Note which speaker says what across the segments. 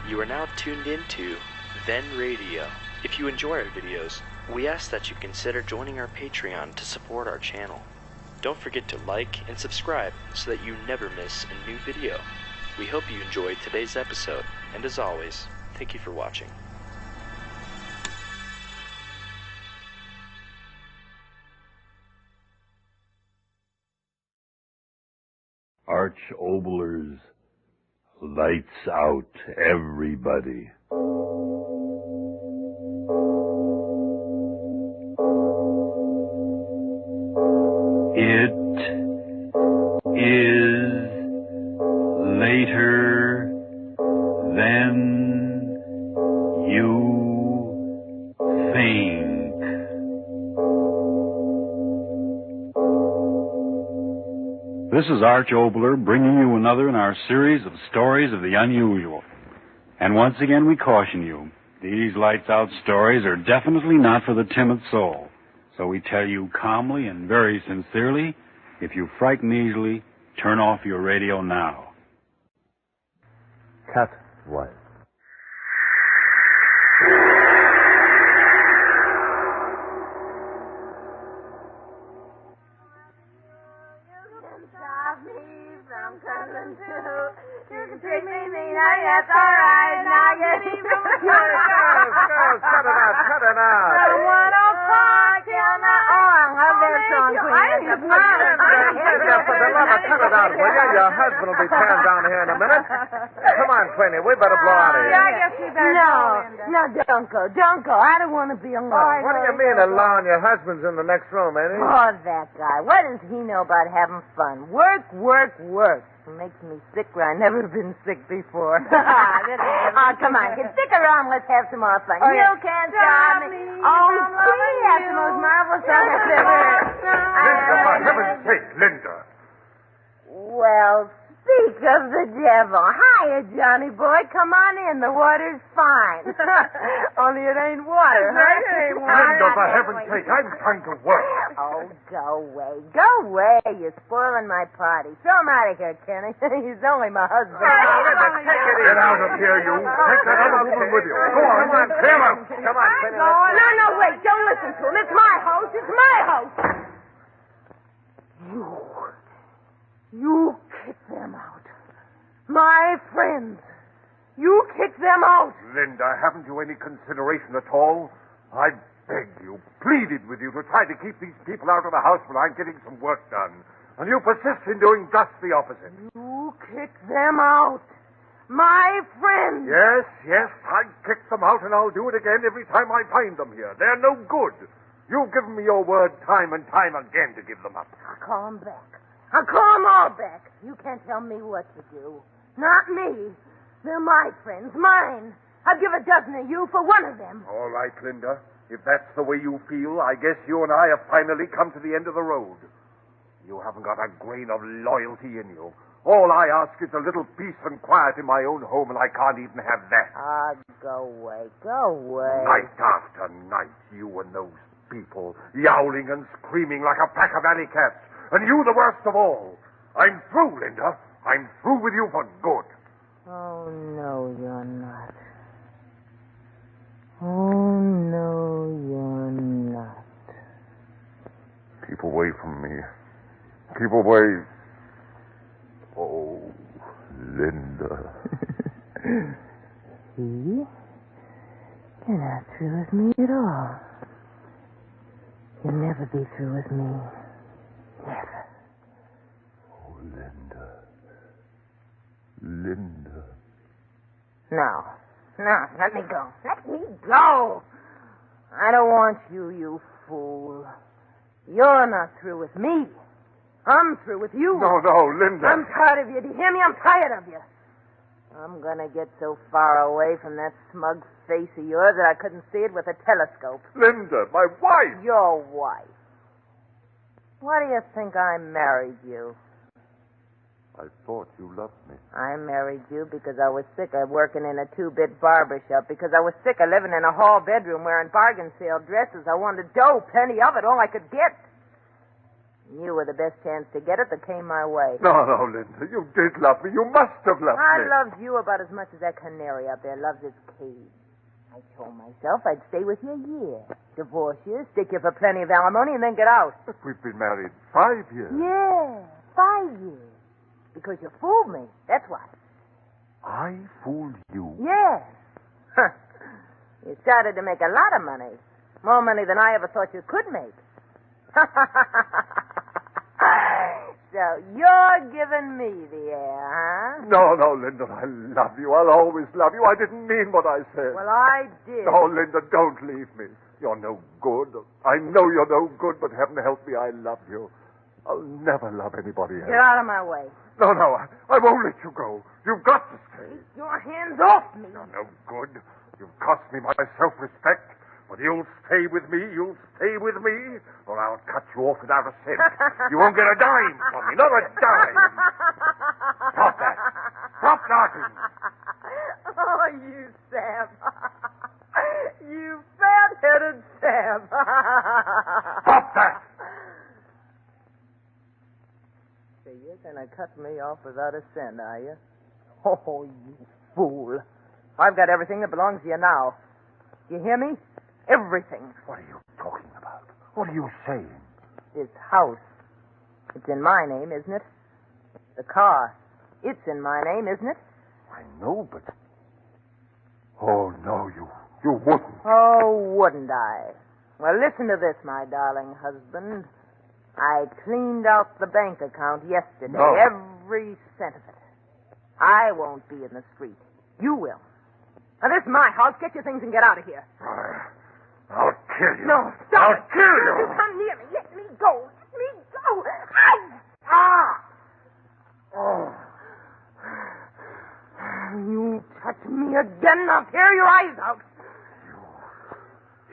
Speaker 1: You are now tuned into Then Radio. If you enjoy our videos, we ask that you consider joining our Patreon to support our channel. Don't forget to like and subscribe so that you never miss a new video. We hope you enjoyed today's episode, and as always, thank you for watching.
Speaker 2: Arch Oboler's Lights Out, everybody. It is later than you think. This is Arch Oboler bringing you another in our series of stories of the unusual. And once again we caution you, these lights out stories are definitely not for the timid soul. So we tell you calmly and very sincerely, if you frighten easily, turn off your radio now.
Speaker 3: Cut wife.
Speaker 4: Your husband will be turned down here in a minute. Come on, Queenie, we better blow out of here.
Speaker 5: Yeah, I guess we better go, Linda.
Speaker 6: No, don't go. I don't want to be alone.
Speaker 4: What do you mean alone? Your husband's in the next room, ain't he?
Speaker 6: Oh, that guy. What does he know about having fun? Work. It makes me sick where I've never been sick before. Come on, kid. Stick around. Let's have some more fun. You can't stop me. Oh, we have the most marvelous song I've ever heard.
Speaker 4: Linda, for heaven's sake, Linda.
Speaker 6: Well, speak of the devil. Hiya, Johnny boy. Come on in. The water's fine. Only it ain't water, huh?
Speaker 5: It ain't
Speaker 4: Linda, for heaven's sake, I'm trying to work.
Speaker 6: Oh, go away. You're spoiling my party. Throw him out of here, Kenny. He's only my husband.
Speaker 4: Get out of here, you. Take that other woman with you. Go on, clear out. Come on, Queenie.
Speaker 6: No, wait. Don't listen to him. It's my house. You kick them out. My friends. You kick them out.
Speaker 4: Linda, haven't you any consideration at all? I begged you, pleaded with you to try to keep these people out of the house when I'm getting some work done. And you persist in doing just the opposite.
Speaker 6: You kick them out. My friends.
Speaker 4: Yes, I kick them out and I'll do it again every time I find them here. They're no good. You've given me your word time and time again to give them up.
Speaker 6: I'll call them back. I'll call them all back. You can't tell me what to do. Not me. They're my friends, mine. I'd give a dozen of you for one of them.
Speaker 4: All right, Linda. If that's the way you feel, I guess you and I have finally come to the end of the road. You haven't got a grain of loyalty in you. All I ask is a little peace and quiet in my own home, and I can't even have that.
Speaker 6: Go away.
Speaker 4: Night after night, you and those people, yowling and screaming like a pack of alley cats. And you the worst of all. I'm through, Linda. I'm through with you for good.
Speaker 6: Oh, no, you're not. Oh, no, you're not.
Speaker 4: Keep away from me. Keep away. Oh, Linda.
Speaker 6: See? You're not through with me at all. You'll never be through with me. Never.
Speaker 4: Oh, Linda.
Speaker 6: No, let me go. Let me go. I don't want you, you fool. You're not through with me. I'm through with you.
Speaker 4: No, Linda.
Speaker 6: I'm tired of you. Do you hear me? I'm tired of you. I'm gonna get so far away from that smug face of yours that I couldn't see it with a telescope.
Speaker 4: Linda, my wife.
Speaker 6: Your wife. Why do you think I married you?
Speaker 4: I thought you loved me.
Speaker 6: I married you because I was sick of working in a two-bit barber shop, because I was sick of living in a hall bedroom wearing bargain sale dresses. I wanted dough, plenty of it, all I could get. You were the best chance to get it that came my way.
Speaker 4: No, Linda. You did love me. You must have loved me.
Speaker 6: I loved you about as much as that canary up there loves its cage. I told myself I'd stay with you a year. Divorce you, stick you for plenty of alimony, and then get out.
Speaker 4: But we've been married 5 years.
Speaker 6: Yeah, 5 years. Because you fooled me. That's why.
Speaker 4: I fooled you?
Speaker 6: Yes. Huh. You started to make a lot of money. More money than I ever thought you could make. So you're giving me the air, huh?
Speaker 4: No, Linda, I love you. I'll always love you. I didn't mean what I said.
Speaker 6: Well, I did.
Speaker 4: No, Linda, don't leave me. You're no good. I know you're no good, but heaven help me, I love you. I'll never love anybody else.
Speaker 6: Get out of my way.
Speaker 4: No, I won't let you go. You've got to stay.
Speaker 6: Take your hands off me.
Speaker 4: You're no good. You've cost me my self-respect. But you'll stay with me, or I'll cut you off without a cent. You won't get a dime from me, not a dime. Stop that. Stop knocking.
Speaker 6: Oh, you Sam. You fat-headed Sam.
Speaker 4: Stop that.
Speaker 6: So you're going to cut me off without a cent, are you? Oh, you fool. I've got everything that belongs to you now. You hear me? Everything.
Speaker 4: What are you talking about? What are you saying?
Speaker 6: This house. It's in my name, isn't it? The car. It's in my name, isn't it?
Speaker 4: I know, but... Oh, no, you wouldn't.
Speaker 6: Oh, wouldn't I? Well, listen to this, my darling husband. I cleaned out the bank account yesterday.
Speaker 4: No.
Speaker 6: Every cent of it. I won't be in the street. You will. Now, this is my house. Get your things and get out of here.
Speaker 4: I'll kill you.
Speaker 6: No, stop.
Speaker 4: I'll kill you.
Speaker 6: Don't you come near me. Let me go. Let me go. Oh. You touch me again, I'll tear your eyes out.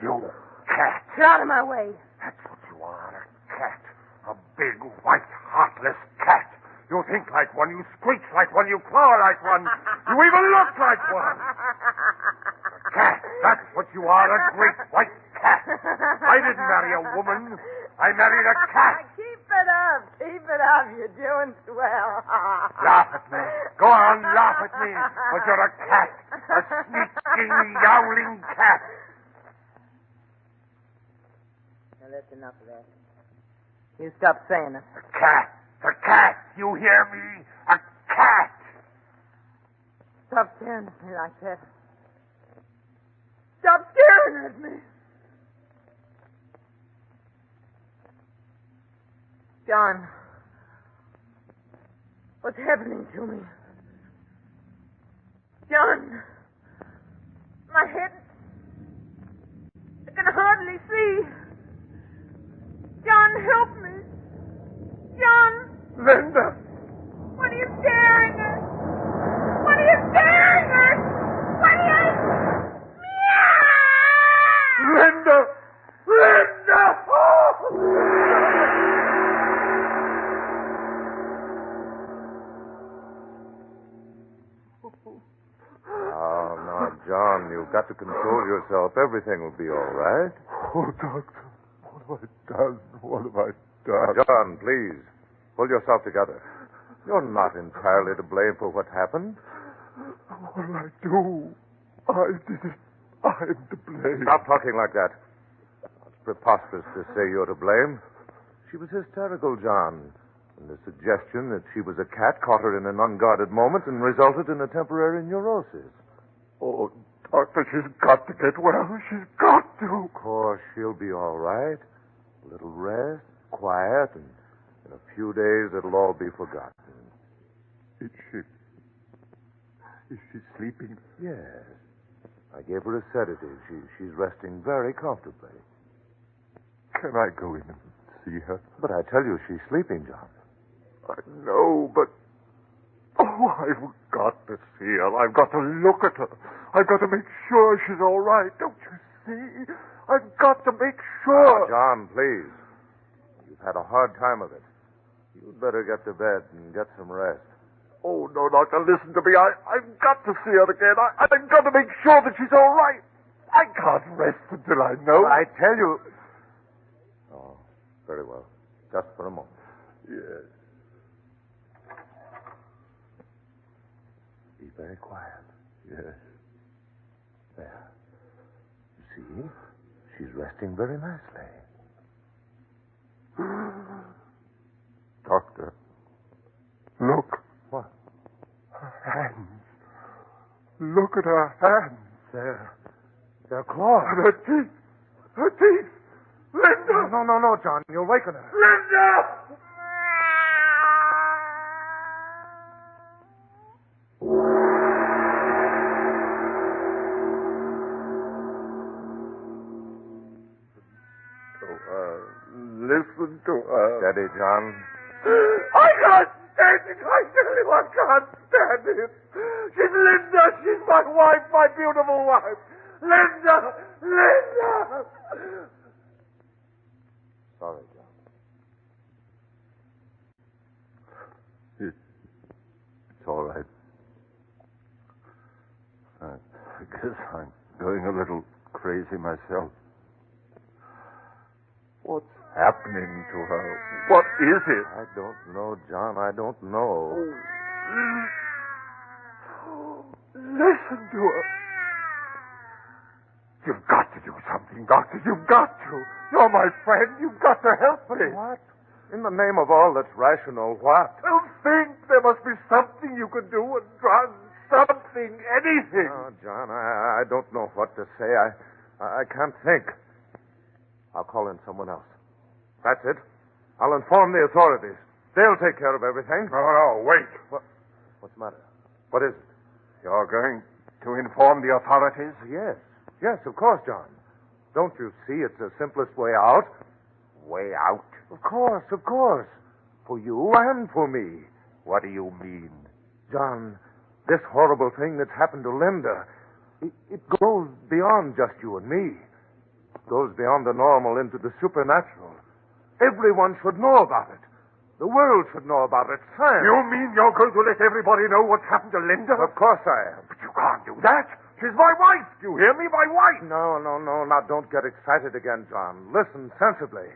Speaker 4: You cat.
Speaker 6: Get out of my way.
Speaker 4: That's what you are, a cat. A big, white, heartless cat. You think like one, you screech like one, you claw like one. You even look like one. A cat. That's what you are, a great white cat. I didn't marry a woman. I married a cat.
Speaker 6: Keep it up. Keep it up. You're doing swell.
Speaker 4: Laugh at me. Go on, laugh at me. But you're a cat. A sneaking, yowling cat.
Speaker 6: Now, that's enough of that. You stop saying it.
Speaker 4: A cat. A cat. You hear me? A cat.
Speaker 6: Stop staring at me like that. Stop staring at me. John, what's happening to me? John, my head, I can hardly see. John, help me. John.
Speaker 4: Linda.
Speaker 6: What are you staring at? What are you staring at? What are you... Meow!
Speaker 4: Linda. Linda.
Speaker 3: Oh, now, John, you've got to control yourself. Everything will be all right.
Speaker 4: Oh, doctor. What have I done? What have I done?
Speaker 3: John, please, pull yourself together. You're not entirely to blame for what happened.
Speaker 4: What did I do? I did it. I'm to blame.
Speaker 3: Stop talking like that. It's preposterous to say you're to blame. She was hysterical, John. And the suggestion that she was a cat caught her in an unguarded moment and resulted in a temporary neurosis.
Speaker 4: Oh, doctor, she's got to get well. She's got to.
Speaker 3: Of course, she'll be all right. A little rest, quiet, and in a few days it'll all be forgotten.
Speaker 4: Is she sleeping?
Speaker 3: Yes. I gave her a sedative. She's resting very comfortably.
Speaker 4: Can I go in and see her?
Speaker 3: But I tell you, she's sleeping, John.
Speaker 4: I know, but... Oh, I've got to see her. I've got to look at her. I've got to make sure she's all right. Don't you see? I've got to make sure.
Speaker 3: John, please. You've had a hard time of it. You'd better get to bed and get some rest.
Speaker 4: Oh, no, doctor, listen to me. I've got to see her again. I've got to make sure that she's all right. I can't rest until I know.
Speaker 3: I tell you... Oh, very well. Just for a moment.
Speaker 4: Yes.
Speaker 3: Be very quiet.
Speaker 4: Yes.
Speaker 3: There. You see? She's resting very nicely.
Speaker 4: Doctor, look.
Speaker 3: What?
Speaker 4: Her hands. Look at her hands.
Speaker 3: They're claws.
Speaker 4: And her teeth. Her teeth. Linda!
Speaker 3: No, John. You'll waken her.
Speaker 4: Linda! Listen to her.
Speaker 3: Steady, John.
Speaker 4: I can't stand it. I tell you, I can't stand it. She's Linda. She's my wife, my beautiful wife. Linda! Linda!
Speaker 3: Sorry, John.
Speaker 4: It's all right. I guess I'm going a little crazy myself. What's happening to her? What is it?
Speaker 3: I don't know, John. I don't know.
Speaker 4: Listen to her. You've got to do something, Doctor. You've got to. You're my friend. You've got to help me.
Speaker 3: What? In the name of all that's rational, what?
Speaker 4: Well, think. There must be something you can do. A drug, something, anything.
Speaker 3: Oh, John, I don't know what to say. I can't think. I'll call in someone else. That's it. I'll inform the authorities. They'll take care of everything.
Speaker 4: No, wait.
Speaker 3: What's the matter? What is it?
Speaker 4: You're going to inform the authorities?
Speaker 3: Yes, of course, John. Don't you see it's the simplest way out?
Speaker 4: Way out?
Speaker 3: Of course. For you and for me.
Speaker 4: What do you mean?
Speaker 3: John, this horrible thing that's happened to Linda, it goes beyond just you and me. It goes beyond the normal into the supernatural. Everyone should know about it. The world should know about it. Science.
Speaker 4: You mean you're going to let everybody know what's happened to Linda?
Speaker 3: Of course I am.
Speaker 4: But you can't do that. She's my wife. You hear me? My wife.
Speaker 3: No. Now, don't get excited again, John. Listen sensibly.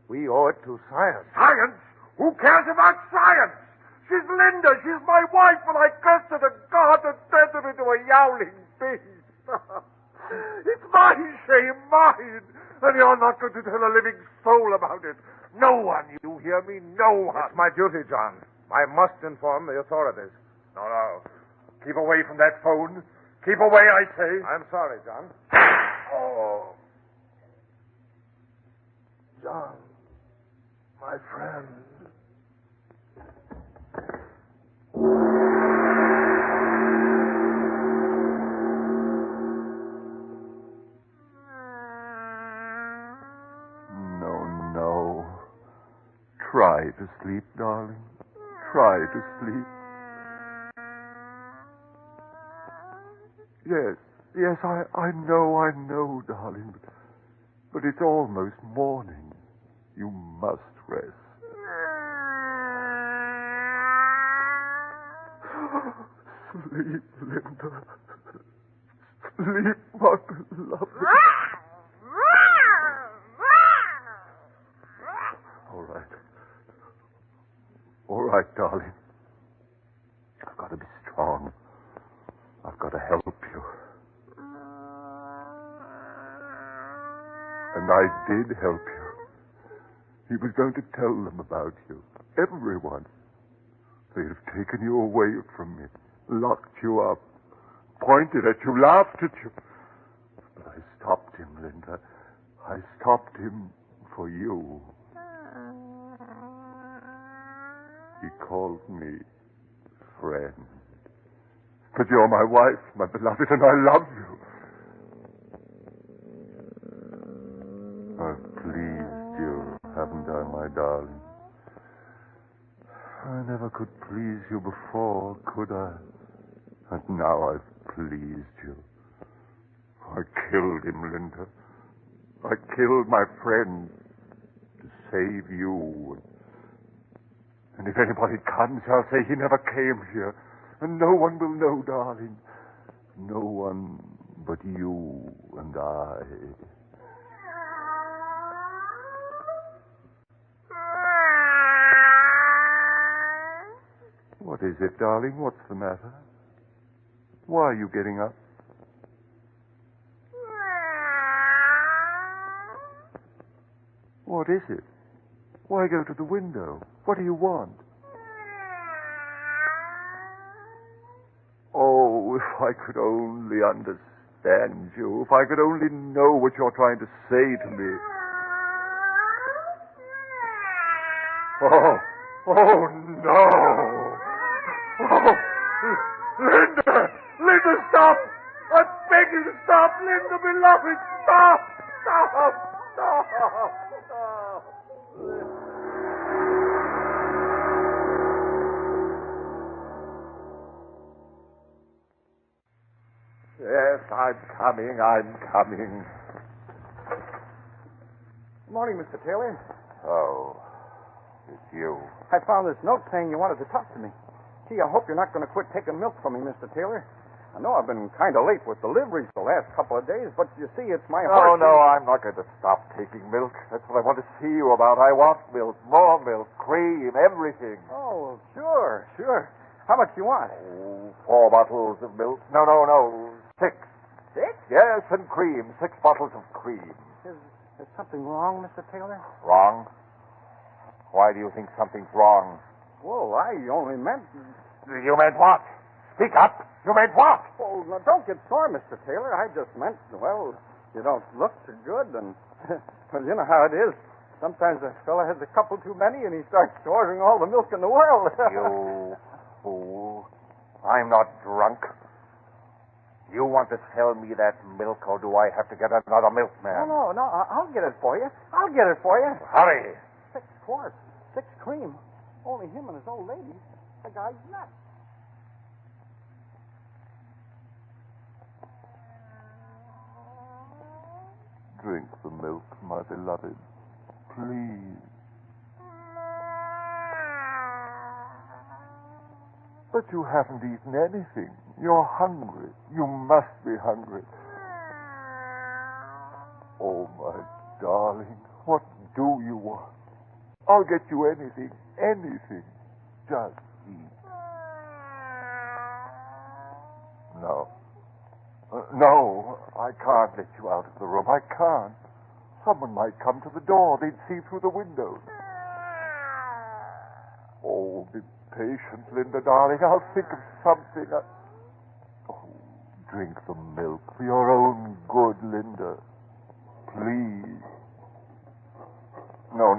Speaker 3: We owe it to science.
Speaker 4: Science? Who cares about science? She's Linda. She's my wife, and I cursed her to God and turned her into a yowling beast. It's my shame, mine. And you're not going to tell a living soul about it. No one, you hear me? No one.
Speaker 3: It's my duty, John. I must inform the authorities.
Speaker 4: No. Keep away from that phone. Keep away, I say.
Speaker 3: I'm sorry, John.
Speaker 4: Oh.
Speaker 3: John, my friend.
Speaker 4: No. Try to sleep, darling. Try to sleep. Yes, I know, darling. But it's almost morning. You must rest. Sleep, Linda. Sleep, my beloved. All right, darling. I've got to be strong. I've got to help you. And I did help you. He was going to tell them about you. Everyone. They'd have taken you away from me, locked you up, pointed at you, laughed at you. But I stopped him, Linda. I stopped him for you. He called me friend. But you're my wife, my beloved, and I love you. I've pleased you, haven't I, my darling? I never could please you before, could I? And now I've pleased you. I killed him, Linda. I killed my friend to save you. And if anybody comes, I'll say he never came here. And no one will know, darling. No one but you and I. What is it, darling? What's the matter? Why are you getting up? What is it? Why go to the window? What do you want? Oh, if I could only understand you. If I could only know what you're trying to say to me. Oh, no. Oh, Linda! Linda, stop! I beg you to stop! Linda, beloved, stop! Stop! Stop! Stop! Yes, I'm coming.
Speaker 7: Good morning, Mr. Taylor.
Speaker 4: Oh, it's you.
Speaker 7: I found this note saying you wanted to talk to me. Gee, I hope you're not going to quit taking milk from me, Mr. Taylor. I know I've been kind of late with deliveries the last couple of days, but you see, it's my heart.
Speaker 4: No, I'm not going to stop taking milk. That's what I want to see you about. I want milk, more milk, cream, everything.
Speaker 7: Oh, sure. How much do you want?
Speaker 4: Oh, 4 bottles of milk. No. 6.
Speaker 7: 6?
Speaker 4: Yes, and cream. 6 bottles of cream.
Speaker 7: Is something wrong, Mr. Taylor?
Speaker 4: Wrong? Why do you think something's wrong?
Speaker 7: Well, I only meant...
Speaker 4: You meant what? Speak up. You meant what?
Speaker 7: Oh, now, don't get sore, Mr. Taylor. I just meant, well, you don't look so good, and, well, you know how it is. Sometimes a fella has a couple too many, and he starts ordering all the milk in the world.
Speaker 4: You fool. I'm not drunk. You want to sell me that milk, or do I have to get another milkman?
Speaker 7: No, I'll get it for you.
Speaker 4: Hurry.
Speaker 7: 6 quarts, 6 cream. Only him and his old lady. The guy's nuts.
Speaker 4: Drink the milk, my beloved. Please. But you haven't eaten anything. You're hungry. You must be hungry. Oh, my darling, what do you want? I'll get you anything. Just eat. No, I can't let you out of the room. I can't. Someone might come to the door. They'd see through the windows. Oh, be patient, Linda, darling. I'll think of something. Oh, drink the milk for your own good, Linda. Please. No,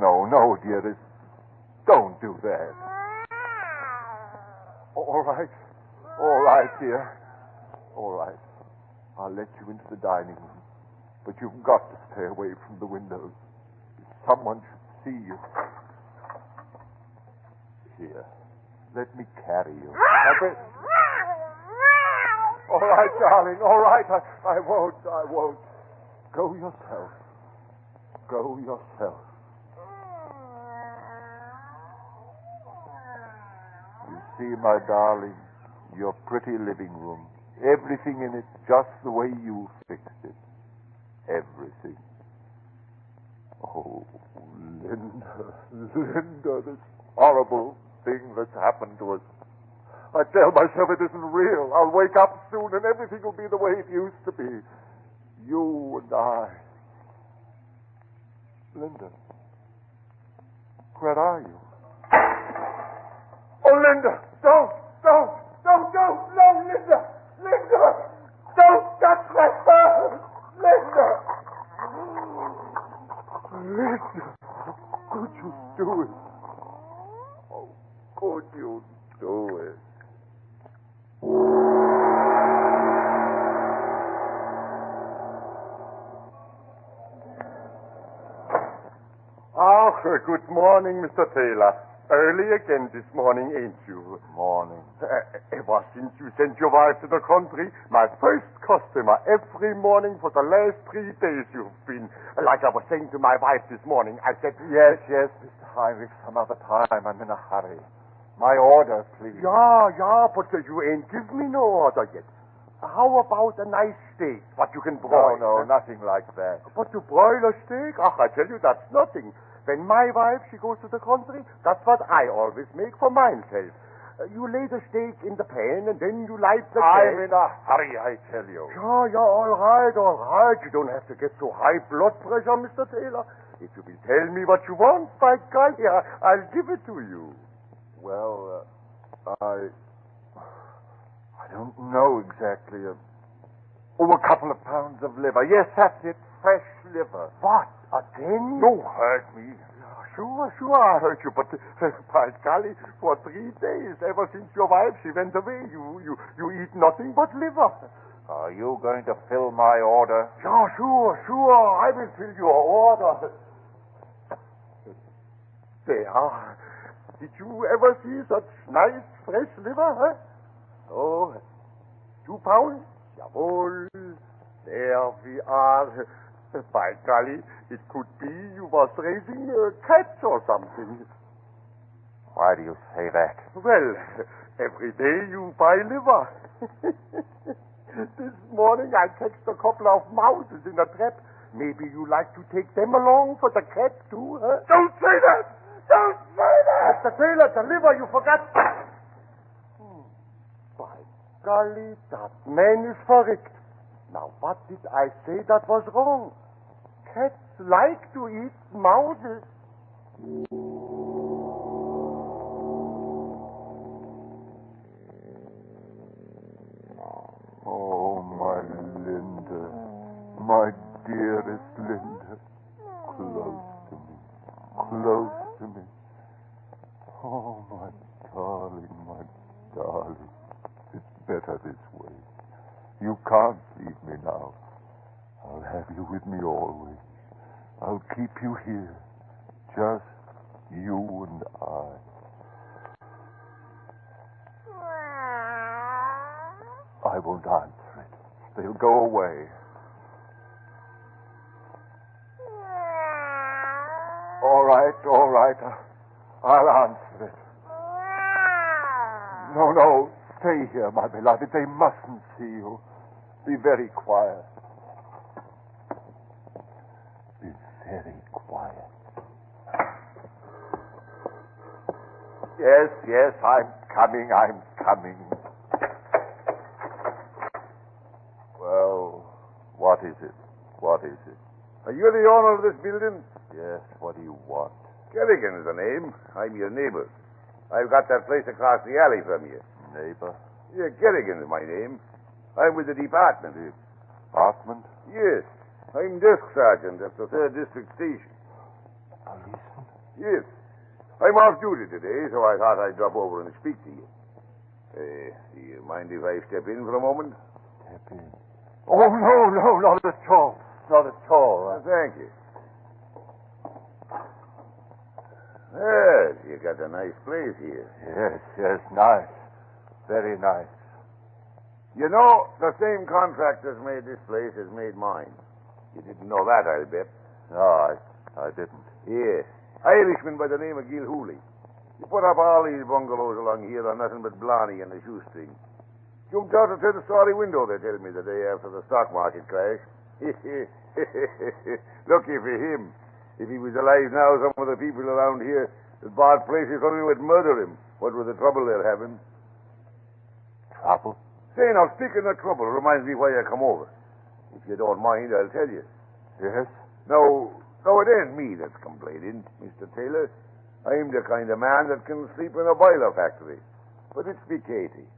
Speaker 4: dearest. Don't do that. All right, dear. All right. I'll let you into the dining room. But you've got to stay away from the windows. If someone should see you. Here. Let me carry you. All right, darling. All right. I won't. Go yourself. You see, my darling, your pretty living room. Everything in it just the way you fixed it. Everything. Oh, Linda, this horrible thing that's happened to us. I tell myself it isn't real. I'll wake up soon and everything will be the way it used to be. You and I. Linda, where are you? Oh, Linda, don't, no, Linda, don't touch my phone, Linda, how could you do it? How could you do it?
Speaker 8: Good morning, Mr. Taylor. Early again this morning, ain't you?
Speaker 4: Good morning.
Speaker 8: Ever since you sent your wife to the country, my first customer every morning for the last 3 days you've been. Like I was saying to my wife this morning, I said...
Speaker 4: Yes, Mr. Heinrich, some other time. I'm in a hurry. My order, please.
Speaker 8: Yeah, but you ain't give me no order yet. How about a nice steak, what you can broil?
Speaker 4: No, nothing like that.
Speaker 8: But to broil a steak? I tell you, that's nothing. When my wife, she goes to the country, that's what I always make for myself. You lay the steak in the pan, and then you light the
Speaker 4: I'm
Speaker 8: gas.
Speaker 4: in a hurry, I tell you.
Speaker 8: Yeah, all right. You don't have to get so high blood pressure, Mr. Taylor. If you will tell me what you want, by golly, I'll give it to you.
Speaker 4: Well, I don't know exactly. A couple of pounds of liver. Yes, that's it. Fresh liver.
Speaker 8: What? Again?
Speaker 4: Don't hurt me.
Speaker 8: Sure, I hurt you, but by golly, for 3 days, ever since your wife, she went away, you eat nothing but liver.
Speaker 4: Are you going to fill my order?
Speaker 8: Yeah, sure, I will fill your order. There. Did you ever see such nice, fresh liver, huh? Oh, 2 pounds? Jawohl. There we are. By golly, it could be you was raising cats or something.
Speaker 4: Why do you say that?
Speaker 8: Well, every day you buy liver. This morning I catched a couple of mouses in a trap. Maybe you like to take them along for the cat too, huh?
Speaker 4: Don't say that! Don't say that!
Speaker 8: Mr. Taylor, the liver you forgot. By golly, that man is verrückt. Now, what did I say that was wrong? Cats like to eat mouses.
Speaker 4: Oh, my Linda. My dearest Linda. Close to me. Oh, my darling. It's better this way. You can't leave me now. I'll have you with me always. I'll keep you here. Just you and I. I won't answer it. They'll go away. All right. I'll answer it. No. Stay here, my beloved. They mustn't see you. Be very quiet. Be very quiet. Yes, I'm coming. Well, what is it?
Speaker 3: Are you the owner of this building?
Speaker 4: Yes, what do you want?
Speaker 3: Kerrigan is the name. I'm your neighbor. I've got that place across the alley from you.
Speaker 4: Neighbor?
Speaker 3: Yeah, Kerrigan is my name. I'm with the department.
Speaker 4: The apartment?
Speaker 3: Yes. I'm desk sergeant at the 3rd District Station.
Speaker 4: Policeman?
Speaker 3: Yes. I'm off duty today, so I thought I'd drop over and speak to you. Do you mind if I step in for a moment?
Speaker 4: Step in. Oh, no, not at all.
Speaker 3: Thank you. Well, you got a nice place here.
Speaker 4: Yes, nice. Very nice.
Speaker 3: You know, the same contractors made this place as made mine. You didn't know that, I'll bet.
Speaker 4: No, I didn't.
Speaker 3: Yes. Irishman by the name of Gil Hooley. You put up all these bungalows along here on nothing but blarney and a shoestring. Jumped out a 10-story window, they tell me, the day after the stock market crash. Lucky for him. If he was alive now, some of the people around here that bought places from him would murder him. What with the trouble they're having?
Speaker 4: Trouble?
Speaker 3: Say, now, speaking of trouble, reminds me why I come over. If you don't mind, I'll tell you.
Speaker 4: Yes?
Speaker 3: No, it ain't me that's complaining, Mr. Taylor. I'm the kind of man that can sleep in a boiler factory. But it's me Katie.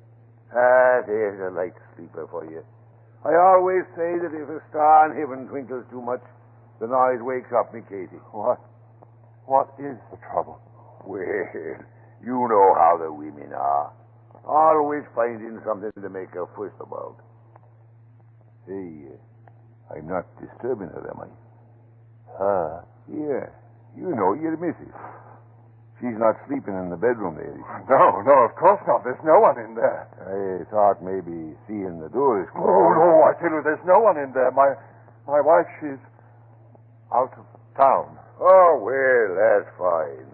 Speaker 3: There's a light sleeper for you. I always say that if a star in heaven twinkles too much, the noise wakes up me Katie.
Speaker 4: What is the trouble?
Speaker 3: Well, you know how the women are. Always finding something to make a fuss about. Hey, I'm not disturbing her, am I?
Speaker 4: Her?
Speaker 3: Yeah. You know, your missus. She's not sleeping in the bedroom there, is she?
Speaker 4: No, of course not. There's no one in there.
Speaker 3: I thought maybe seeing the door is closed.
Speaker 4: Oh, no, I tell you, there's no one in there. My wife, she's out of town.
Speaker 3: Oh, well, that's fine.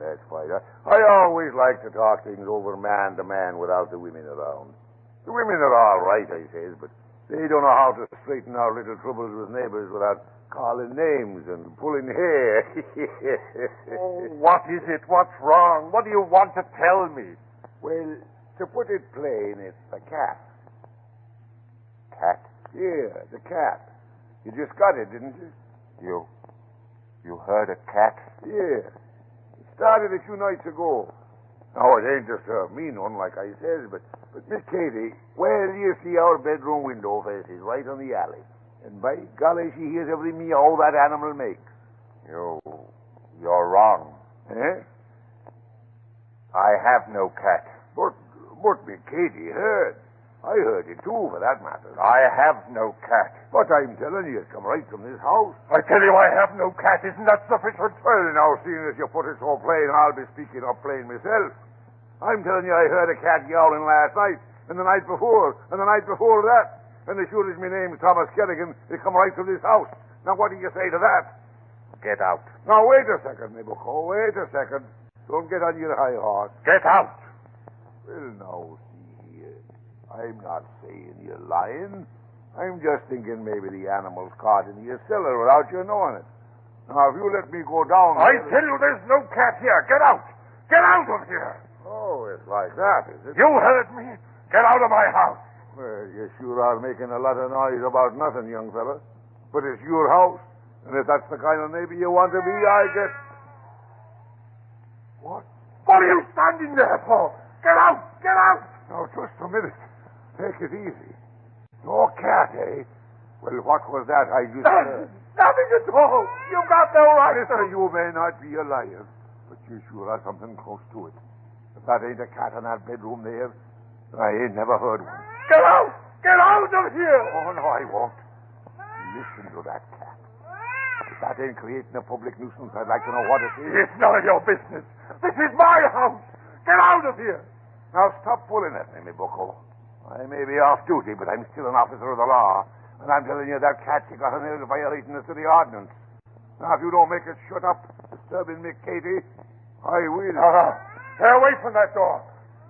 Speaker 3: I always like to talk things over man to man without the women around. The women are all right, I says, but they don't know how to straighten out little troubles with neighbors without calling names and pulling hair.
Speaker 4: Oh, what is it? What's wrong? What do you want to tell me?
Speaker 3: Well,
Speaker 8: To put it plain, it's the cat. Cat? Yeah, the cat. You just got it, didn't you? You heard a cat? Yeah. It started a few nights ago. Now, it ain't just a mean one, like I said, but Miss Katie, where do you see our bedroom window faces? Right on the alley. And by golly, she hears every meow that animal makes. You're wrong. Eh? I have no cat. But Miss Katie heard. I heard it too, for that matter. I have no cat. But I'm telling you, it's come right from this house. I tell you I have no cat. Isn't that sufficient? Well, now, seeing as you put it so plain, I'll be speaking up plain myself. I'm telling you, I heard a cat yowling last night, and the night before, and the night before that. And as sure as my name's Thomas Kerrigan, it come right from this house. Now, what do you say to that? Get out. Now, wait a second, my bucko. Wait a second. Don't get on your high horse. Get out. Well, now, see here. I'm not saying you're lying. I'm just thinking maybe the animal's caught in your cellar without you knowing it. Now, if you let me go down... I tell you there's no cat here. Get out. Get out of here. Oh, it's like that, is it? You heard me. Get out of my house. Well, you sure are making a lot of noise about nothing, young fella. But it's your house. And if that's the kind of neighbor you want to be, I guess... What? What are you standing there for? Get out! Get out! Now, just a minute. Take it easy. No cat, eh? Well, what was that I just heard? Nothing at all. You've got no right. Mister, you may not be a liar, but you sure are something close to it. If that ain't a cat in that bedroom there, I ain't never heard one. Get out! Get out of here! Oh, no, I won't. Listen to that cat. If that ain't creating a public nuisance, I'd like to know what it is. It's none of your business. This is my house. Get out of here. Now, stop pulling at me, bucko. I may be off duty, but I'm still an officer of the law. And I'm telling you, that cat you got in there is violating the city ordinance. Now, if you don't make it shut up, disturbing me, Katie, I will. Stay away from that door.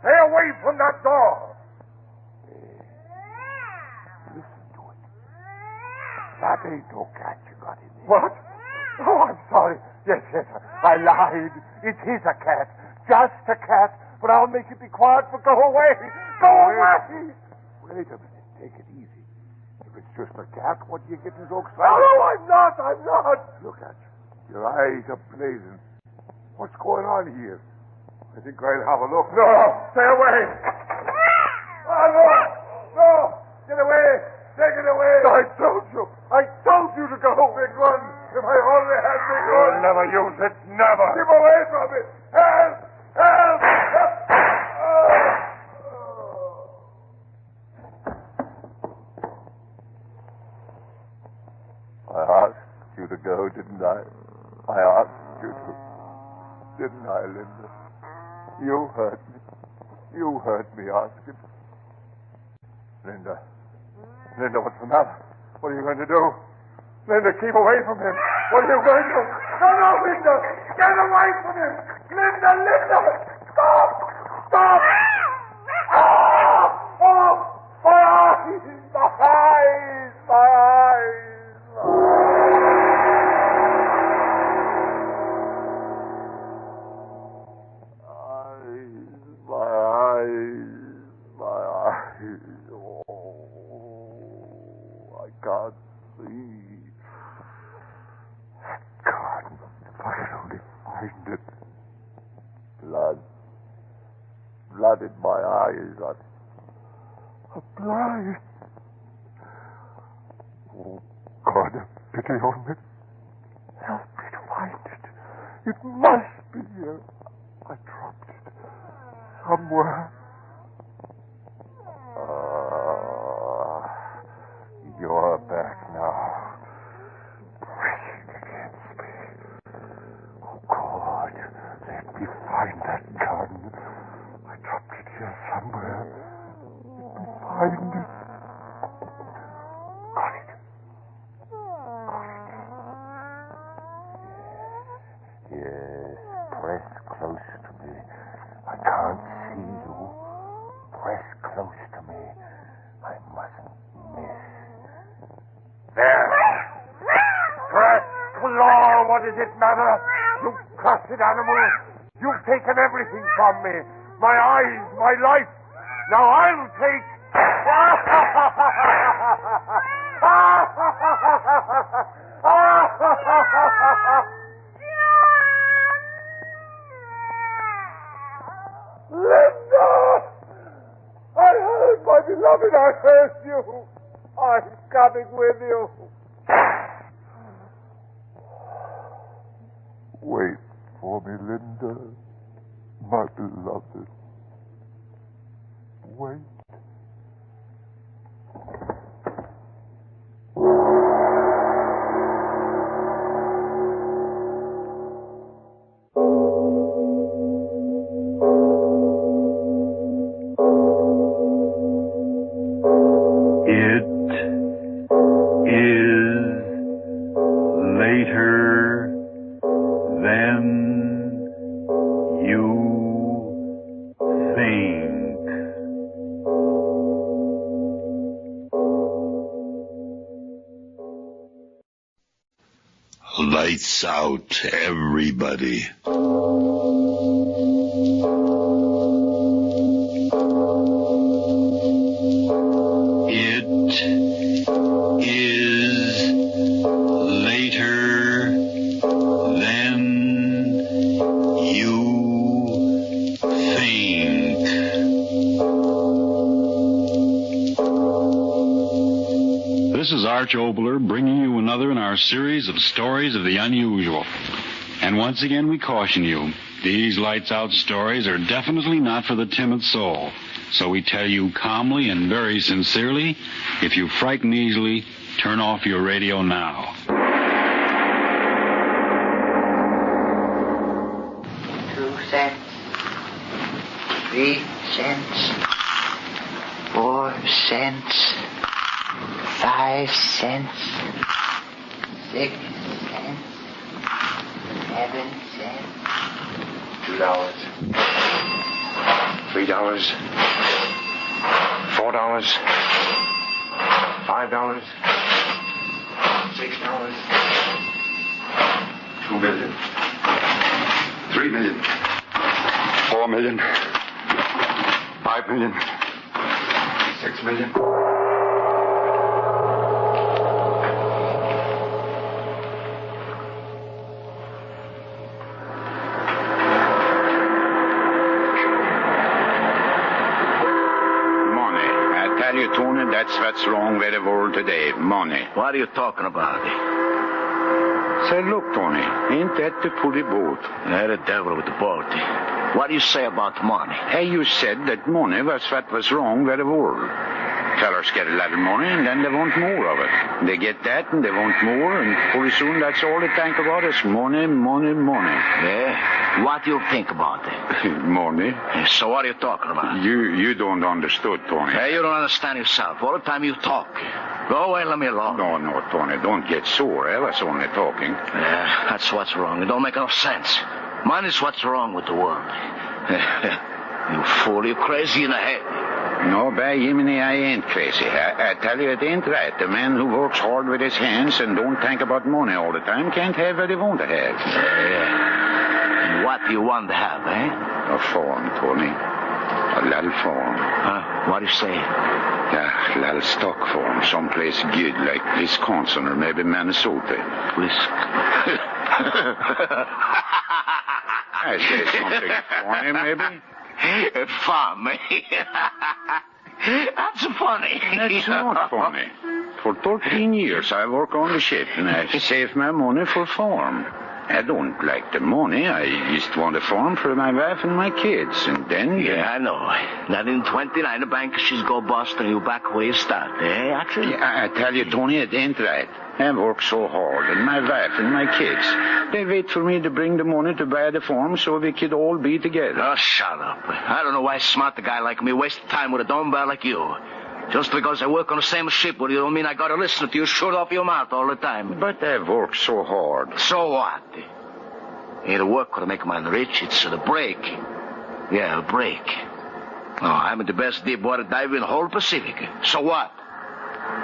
Speaker 8: Stay away from that door. Listen to it. That ain't no cat you got in there. What? Oh, I'm sorry. Yes, I lied. It is a cat. Just a cat. But I'll make you be quiet, but go away. Go away. Wait a minute. Take it easy. If it's just a cat, what are you getting so excited? No, I'm not. Look at you. Your eyes are blazing. What's going on here? I think I'll have a look. No, stay away. Oh, no. Get away. Take it away. I told you to go. Big one. If I only had big one. You'll never use it. Never. Keep away from it. Help. I asked you to go, didn't I? I asked you to. Didn't I, Linda? You heard me. You heard me asking. Linda, what's the matter? What are you going to do? Linda, keep away from him. What are you going to do? No, Linda! Get away from him! Linda! Stop! Oh! My eyes! Oh, I can't see. God, if I could only find it. Blood in my eyes. I'm blind. Oh, God, have pity on me. Help me to find it. It must be here. I dropped it somewhere. You're back now. Pressing against me. Oh, God, let me find that gun. I dropped it here somewhere. Let me find it. Got it. Yes, press close to me. I can't see you. Press close to me. I mustn't miss. There. Press, claw, what does it matter? You cursed animal. You've taken everything from me. My eyes, my life.
Speaker 4: Now I'll take...
Speaker 8: Linda! I heard, my beloved, I heard you. I'm coming with you. Wait for me, Linda, my beloved. Wait.
Speaker 9: Lights out, everybody. It is later than you think.
Speaker 2: This is Arch Obler bringing you another in our series of stories of the unusual. And once again we caution you, these lights out stories are definitely not for the timid soul. So we tell you calmly and very sincerely, if you frighten easily, turn off your radio now.
Speaker 10: 2 cents, 3 cents, 4 cents, 5 cents, 6 cents, 7 cents, $2, $3, $4, $6, $5, $6, $2 million, $3 million, $4 million, $5 million, $6 million.
Speaker 9: Tony, that's what's wrong with the world today. Money.
Speaker 11: What are you talking about?
Speaker 9: Say, look, Tony, ain't that the pretty boat?
Speaker 11: Yeah, the devil with the boat. What do you say about money?
Speaker 9: Hey, you said that money was what was wrong with the world. Fellas get a lot of money, and then they want more of it. They get that, and they want more, and pretty soon that's all they think about is money, money, money.
Speaker 11: Yeah? What do you think about it?
Speaker 9: Money.
Speaker 11: So what are you talking about?
Speaker 9: You don't understand, Tony.
Speaker 11: Hey, you don't understand yourself. All the time you talk. Go away, let me alone.
Speaker 9: No, Tony, don't get sore. I was only talking.
Speaker 11: Yeah, that's what's wrong. It don't make no sense. Money's what's wrong with the world. You fool, you crazy in the head.
Speaker 9: No, by Jiminy, I ain't crazy. I tell you, it ain't right. The man who works hard with his hands and don't think about money all the time can't have what he want to have.
Speaker 11: Yeah. And what do you want to have, eh?
Speaker 9: A farm, Tony. A little farm.
Speaker 11: Huh? What do you say?
Speaker 9: Yeah, a little stock farm. Someplace good, like Wisconsin or maybe Minnesota. I say something funny, maybe?
Speaker 11: Farm, eh? That's funny.
Speaker 9: That's not funny. For 13 years I work on the ship and I save my money for farm. I don't like the money. I just want a farm for my wife and my kids. And then...
Speaker 11: Yeah, I know. Then in 29, the bank she's go bust and you back where you start, eh, actually?
Speaker 9: Yeah, I tell you, Tony, it ain't right. I work so hard, and my wife and my kids, they wait for me to bring the money to buy the farm so we could all be together.
Speaker 11: Oh, shut up. I don't know why a smart guy like me wastes time with a dumb guy like you. Just because I work on the same ship with you don't mean I gotta listen to you shut off your mouth all the time.
Speaker 9: But I work so hard.
Speaker 11: So what? Ain't a work to make a man rich, it's the break. Yeah, a break. Oh, I'm the best deep water diver in the whole Pacific. So what?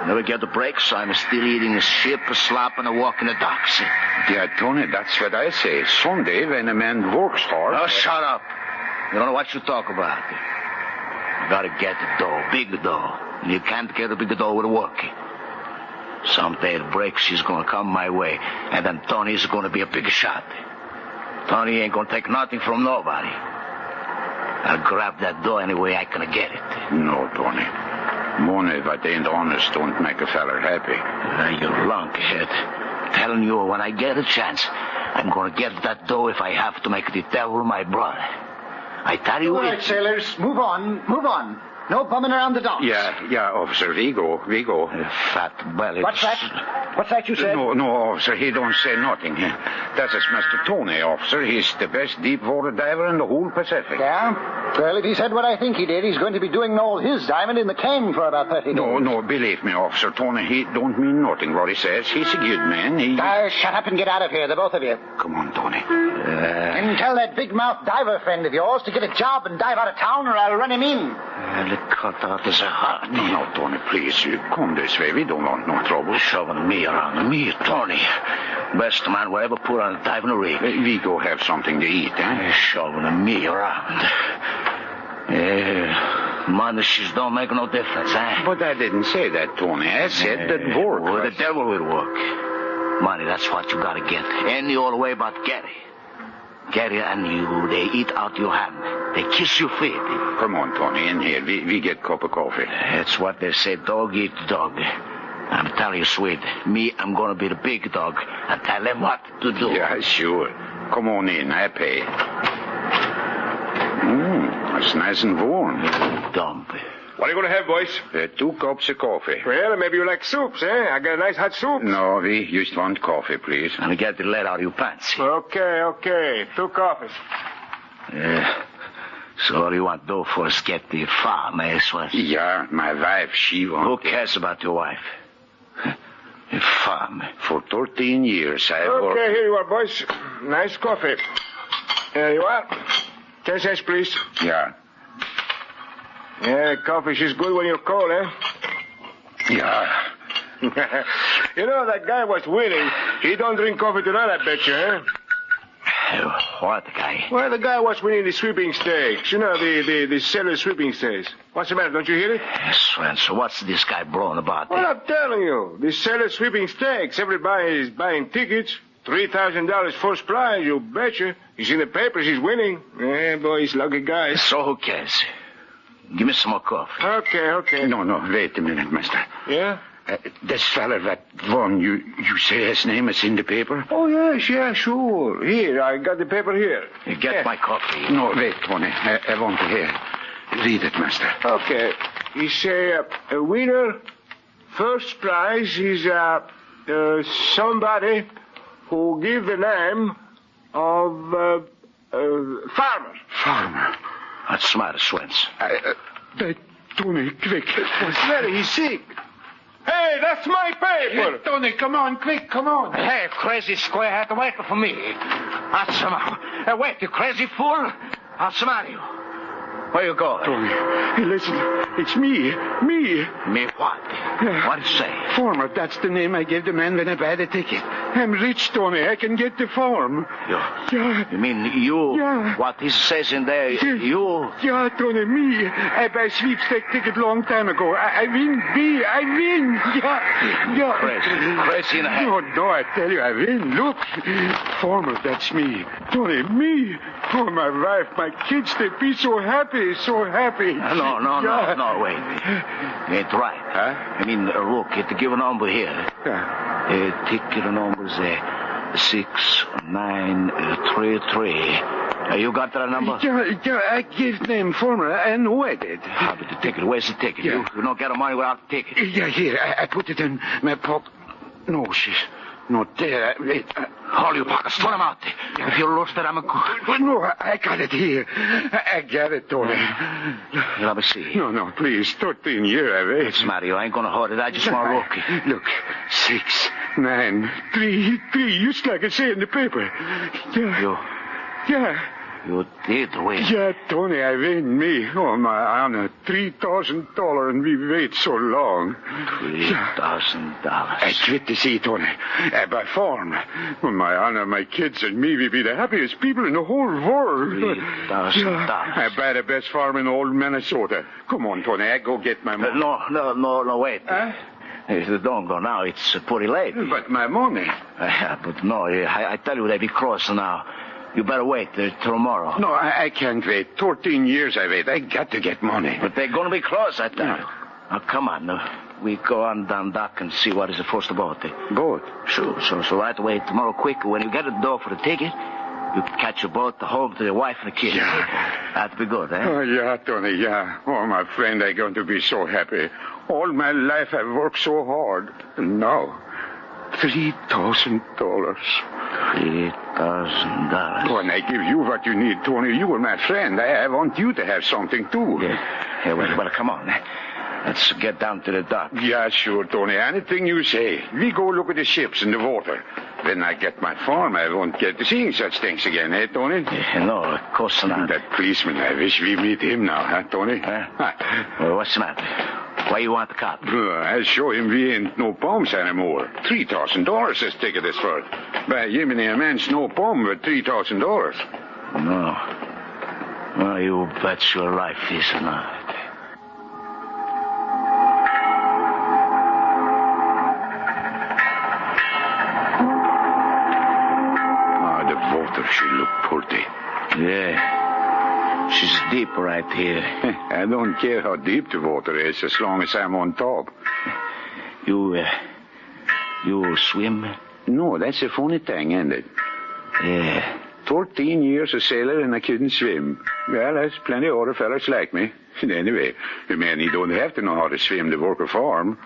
Speaker 11: Never get the break, so I'm still eating a ship, a slop, and a walk in the docks.
Speaker 9: Yeah, Tony, that's what I say. Someday, when a man works hard...
Speaker 11: Oh, shut up. You don't know what you talk about. You gotta get the dough, big dough. And you can't get a big dough with work. Someday the breaks is gonna come my way, and then Tony's gonna be a big shot. Tony ain't gonna take nothing from nobody. I'll grab that dough any way I can get it.
Speaker 9: No, Tony. Money that ain't honest don't make a feller happy.
Speaker 11: You lunkhead. Telling you, when I get a chance, I'm gonna get that dough if I have to make the devil my brother. I tell you...
Speaker 12: All right, sailors, move on. No bumming around the docks.
Speaker 9: Yeah, officer, we go.
Speaker 11: Fat belly.
Speaker 12: What's that? What's that you said?
Speaker 9: No, officer, he don't say nothing. That is Mr. Tony, officer. He's the best deep water diver in the whole Pacific.
Speaker 12: Yeah? Well, if he said what I think he did, he's going to be doing all his diving in the cane for about 30 days.
Speaker 9: No, believe me, Officer Tony, he don't mean nothing what he says. He's a good man.
Speaker 12: Shut up and get out of here, the both of you.
Speaker 9: Come on, Tony.
Speaker 12: And tell that big-mouthed diver friend of yours to get a job and dive out of town, or I'll run him in.
Speaker 11: The cutout is a heart.
Speaker 9: No, Tony, please. You come this way. We don't want no trouble.
Speaker 11: Shoving me around. Me, Tony. Best man will ever put on a diving rig.
Speaker 9: We go have something to eat, eh?
Speaker 11: Shoving me around. Money don't make no difference, eh?
Speaker 9: But I didn't say that, Tony. I said that work.
Speaker 11: Well, the devil will work. Money, that's what you gotta get. Any old way but Gary. Gary and you, they eat out your hand. They kiss your feet.
Speaker 9: Come on, Tony, in here. We get a cup of coffee.
Speaker 11: That's what they say, dog eat dog. I'm telling you, sweet, I'm gonna be the big dog and tell them what to do.
Speaker 9: Yeah, sure. Come on in, I pay. It's nice and warm.
Speaker 11: Dump.
Speaker 13: What are you going to have, boys?
Speaker 9: 2 cups of coffee.
Speaker 13: Well, maybe you like soups, eh? I got a nice hot soup.
Speaker 9: No, we just want coffee, please.
Speaker 11: And get the lead out of your pants.
Speaker 13: Okay. 2 coffees.
Speaker 11: So what do you want to do for us get the farm, eh, Swanson?
Speaker 9: Yeah, my wife, she wants...
Speaker 11: Who cares about your wife? A farm.
Speaker 9: For 13 years, I worked...
Speaker 13: Okay, here you are, boys. Nice coffee. There you are. 10 cents, please.
Speaker 9: Yeah.
Speaker 13: Yeah, coffee is good when you're cold, eh?
Speaker 9: Yeah.
Speaker 13: You know, that guy was winning. He don't drink coffee tonight, I bet you, eh?
Speaker 11: What guy?
Speaker 13: Well, the guy was winning the sweeping stakes. You know, the sailor sweeping stakes. What's the matter? Don't you hear it?
Speaker 11: Yes, Swanson. What's this guy blowing about?
Speaker 13: Well, I'm telling you. The sailor sweeping stakes. Everybody is buying tickets. $3,000 first prize, you betcha. He's in the papers. He's winning. Yeah, boy, he's a lucky guy.
Speaker 11: So who cares? Give me some more coffee.
Speaker 13: Okay.
Speaker 9: No, wait a minute, mister.
Speaker 13: Yeah?
Speaker 9: This fella that won, you say his name is in the paper?
Speaker 13: Oh, yes, yeah, sure. Here, I got the paper here.
Speaker 11: You get my coffee.
Speaker 9: No, wait, Tony. I want to hear. Read it, mister.
Speaker 13: Okay. He say, a winner, first prize is somebody who give the name of farmer.
Speaker 9: Farmer?
Speaker 11: That's smart, Swanson.
Speaker 9: Tony, quick.
Speaker 13: What's the matter? He's sick. Hey, that's my paper.
Speaker 9: Hey, Tony, come on, quick, come on.
Speaker 11: Hey, crazy square hat, wait for me. That's somehow. Wait, you crazy fool. I'll smile you. Where you going?
Speaker 9: Tony, hey, listen, it's me.
Speaker 11: Me what?
Speaker 9: Yeah.
Speaker 11: What did you say?
Speaker 9: Farmer, that's the name I gave the man when I buy the ticket. I'm rich, Tony. I can get the farm.
Speaker 11: Yeah. You mean you?
Speaker 9: Yeah.
Speaker 11: What he says in there, you?
Speaker 9: Yeah, Tony, me. I buy sweepstake ticket long time ago. I win. Yeah.
Speaker 11: Crazy in the head.
Speaker 9: No, I tell you, I win. Look. Farmer, that's me. Tony, me. Oh, my wife, my kids, they be so happy. No, wait.
Speaker 11: You ain't right.
Speaker 9: Huh?
Speaker 11: I mean, look, the given number here.
Speaker 9: Yeah.
Speaker 11: Ticket number is 6933. You got that number?
Speaker 9: Yeah, I gave name Farmer. I know I did.
Speaker 11: How about the ticket? Where's the ticket?
Speaker 9: Yeah.
Speaker 11: You don't get the money without the ticket.
Speaker 9: Yeah, here. I put it in my pocket. No, she's not there.
Speaker 11: All your pockets. Throw them out. Yeah. If you lost it, I'm a...
Speaker 9: No, I got it here. I got it, Tony.
Speaker 11: Let me see.
Speaker 9: No, please. 13 years I wait.
Speaker 11: What's the matter? I ain't gonna hold it. I just want to look.
Speaker 9: Look. 6, 9, 3, just like I say in the paper. Yeah.
Speaker 11: You?
Speaker 9: Yeah.
Speaker 11: You did win.
Speaker 9: Yeah, Tony, I win me. Oh, my honor, $3,000, and we wait so long.
Speaker 11: $3,000.
Speaker 9: I quit to see, Tony. By form. Oh, my honor, my kids and me will be the happiest people in the whole world.
Speaker 11: $3,000.
Speaker 9: I buy the best farm in old Minnesota. Come on, Tony, I go get my money.
Speaker 11: No, wait. Don't go now. It's pretty late.
Speaker 9: But my money.
Speaker 11: But no, I tell you, they be cross now. You better wait till tomorrow.
Speaker 9: No, I can't wait. 14 years I wait. I got to get money.
Speaker 11: But they're going to be close, I tell you. Now, come on. We go on down dock and see what is the first about it.
Speaker 9: Boat?
Speaker 11: Sure. So right away tomorrow quick, when you get at the door for the ticket, you can catch a boat home to your wife and the kids.
Speaker 9: Yeah.
Speaker 11: That'd be good, eh?
Speaker 9: Oh, yeah, Tony, yeah. Oh, my friend, I'm going to be so happy. All my life I've worked so hard. And now, $3,000.
Speaker 11: $3,000.
Speaker 9: Oh, and I give you what you need, Tony. You are my friend. I want you to have something, too.
Speaker 11: Yeah, well, come on. Let's get down to the dock.
Speaker 9: Yeah, sure, Tony. Anything you say. We go look at the ships in the water. When I get my farm, I won't get to seeing such things again, eh, Tony?
Speaker 11: No, of course not.
Speaker 9: That policeman, I wish we meet him now, huh, Tony?
Speaker 11: Well, what's the matter? Why you want the cop?
Speaker 9: I'll show him we ain't no palms anymore. $3,000 this ticket is for. By Jiminy, a man's no palm with $3,000.
Speaker 11: No. Well, you bet your life is not.
Speaker 9: She looked pretty.
Speaker 11: Yeah. She's deep right here.
Speaker 9: I don't care how deep the water is as long as I'm on top.
Speaker 11: You swim?
Speaker 9: No, that's a funny thing, isn't it?
Speaker 11: Yeah.
Speaker 9: 14 years a sailor and I couldn't swim. Well, there's plenty of other fellas like me. Anyway, a man, he don't have to know how to swim to work a farm.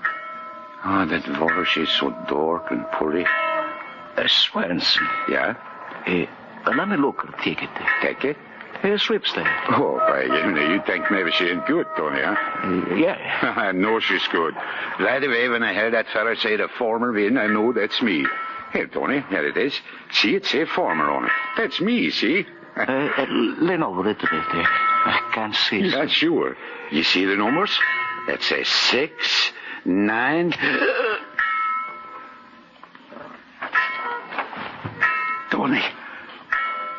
Speaker 9: Ah, that water, she's so dark and pretty.
Speaker 11: Swenson.
Speaker 9: Yeah?
Speaker 11: Let me look at the ticket.
Speaker 9: Ticket?
Speaker 11: Sweepstake.
Speaker 9: Oh, by you think maybe she ain't good, Tony, huh?
Speaker 11: Yeah.
Speaker 9: I know she's good. Right away, when I heard that fella say the former win, I know that's me. Here, Tony, there it is. See, it say former on it. That's me, see?
Speaker 11: Lean over a little bit there. I can't see.
Speaker 9: Yeah, sure. You see the numbers? That says 6, 9...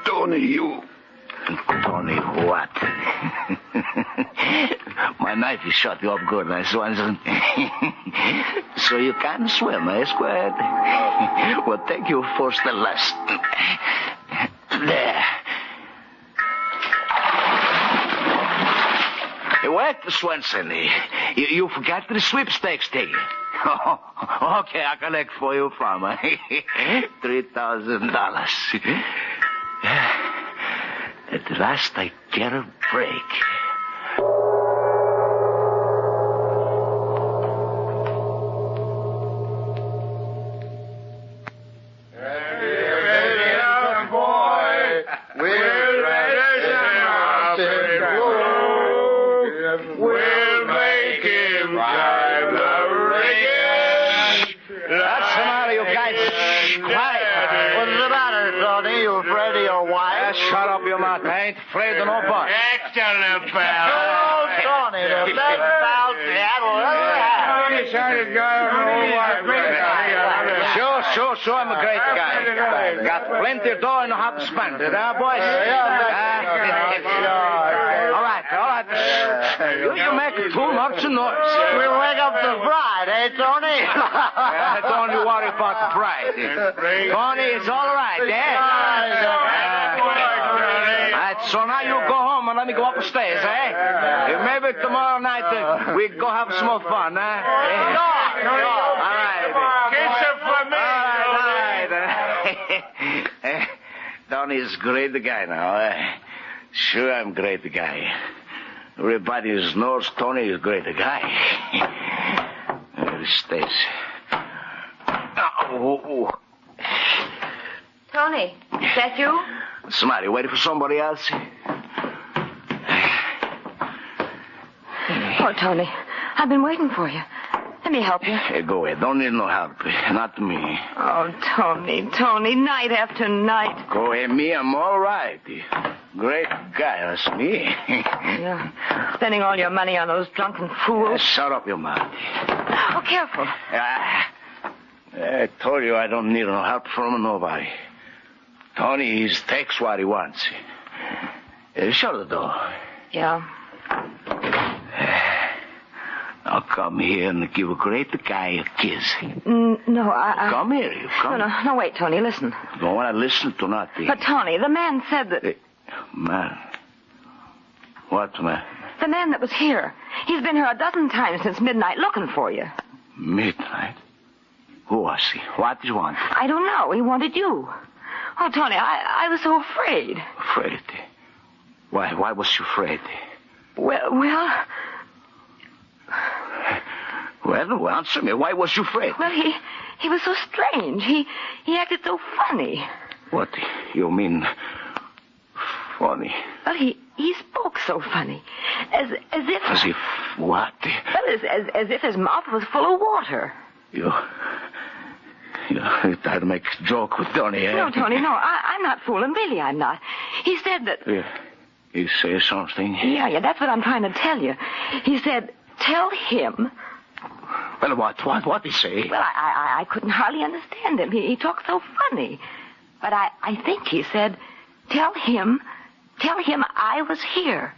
Speaker 9: Tony, you...
Speaker 11: Tony, what? My knife is shot you up good, my Swanson. So you can swim, eh, Squad? Well, take you first and last. There. Wait, Swanson. You forgot the sweepstakes ticket. Okay, I collect for you, farmer. $3,000. At last I get a break. Shut up, you mouth. I ain't afraid of no butt.
Speaker 12: Excellent, pal. Oh, Tony, the best pal Seattle ever had.
Speaker 11: Sure, I'm a great guy. Got plenty of dough and know how to spend it, huh, boys? All right. You make too much noise.
Speaker 12: We'll wake up the bride, eh, Tony?
Speaker 11: Don't you worry about the bride. Tony, it's all right, eh? So now you go home and let me go up the stairs, eh? Maybe tomorrow night we go have some more fun, eh? All right.
Speaker 12: Kiss it for me.
Speaker 11: All right. Tony's a great guy now, eh? Sure, I'm a great guy. Everybody knows Tony is a great guy. There he stays.
Speaker 5: Tony, is that you?
Speaker 11: What's the matter? You waiting for somebody else?
Speaker 5: Oh, Tony, I've been waiting for you. Let me help you.
Speaker 11: Hey, go ahead. Don't need no help. Not me.
Speaker 5: Oh, Tony, night after night.
Speaker 11: Go ahead, me. I'm all right. Great guy, that's me.
Speaker 5: You're spending all your money on those drunken fools.
Speaker 11: Shut up, your mouth.
Speaker 5: Oh, careful.
Speaker 11: I told you I don't need no help from nobody. Tony, he takes what he wants. Shut the door.
Speaker 5: Yeah.
Speaker 11: Now come here and give a great guy a kiss.
Speaker 5: No, I...
Speaker 11: Come here, you come.
Speaker 5: No, wait, Tony, listen.
Speaker 11: Don't want to listen to nothing.
Speaker 5: But, Tony, the man said that...
Speaker 11: Man? What man?
Speaker 5: The man that was here. He's been here a dozen times since midnight looking for you.
Speaker 11: Midnight? Who was he? What did he want?
Speaker 5: I don't know. He wanted you. Oh, Tony, I was so afraid.
Speaker 11: Afraid? Why was you afraid?
Speaker 5: Well...
Speaker 11: Well, answer me. Why was you afraid?
Speaker 5: Well, he was so strange. He acted so funny.
Speaker 11: What? You mean funny?
Speaker 5: Well, he spoke so funny. As if...
Speaker 11: As if what?
Speaker 5: Well, as if his mouth was full of water.
Speaker 11: You tried to make a joke with Tony, eh?
Speaker 5: No, Tony, no. I'm not fooling. Really, I'm not. He said that...
Speaker 11: He say something?
Speaker 5: Yeah, that's what I'm trying to tell you. He said, tell him...
Speaker 11: Well, what did he say?
Speaker 5: Well, I couldn't hardly understand him. He talked so funny. But I think he said, tell him I was here.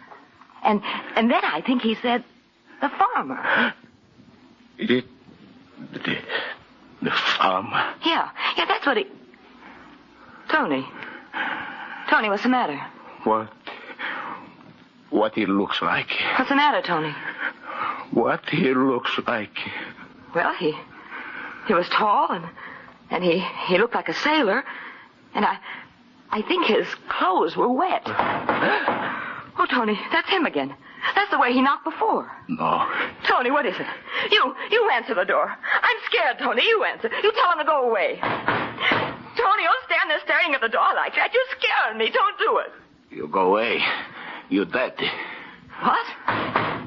Speaker 5: And then I think he said, the farmer.
Speaker 11: The farmer?
Speaker 5: Yeah, that's what he... Tony, what's the matter?
Speaker 11: What he looks like.
Speaker 5: What's the matter, Tony?
Speaker 11: What he looks like.
Speaker 5: Well, he was tall, and he looked like a sailor, and I think his clothes were wet. Oh, Tony, that's him again. That's the way he knocked before.
Speaker 11: No.
Speaker 5: Tony, what is it? You answer the door. I'm scared, Tony. You answer. You tell him to go away. Tony, don't stand there staring at the door like that. You're scaring me. Don't do it.
Speaker 11: You go away. You dead.
Speaker 5: What?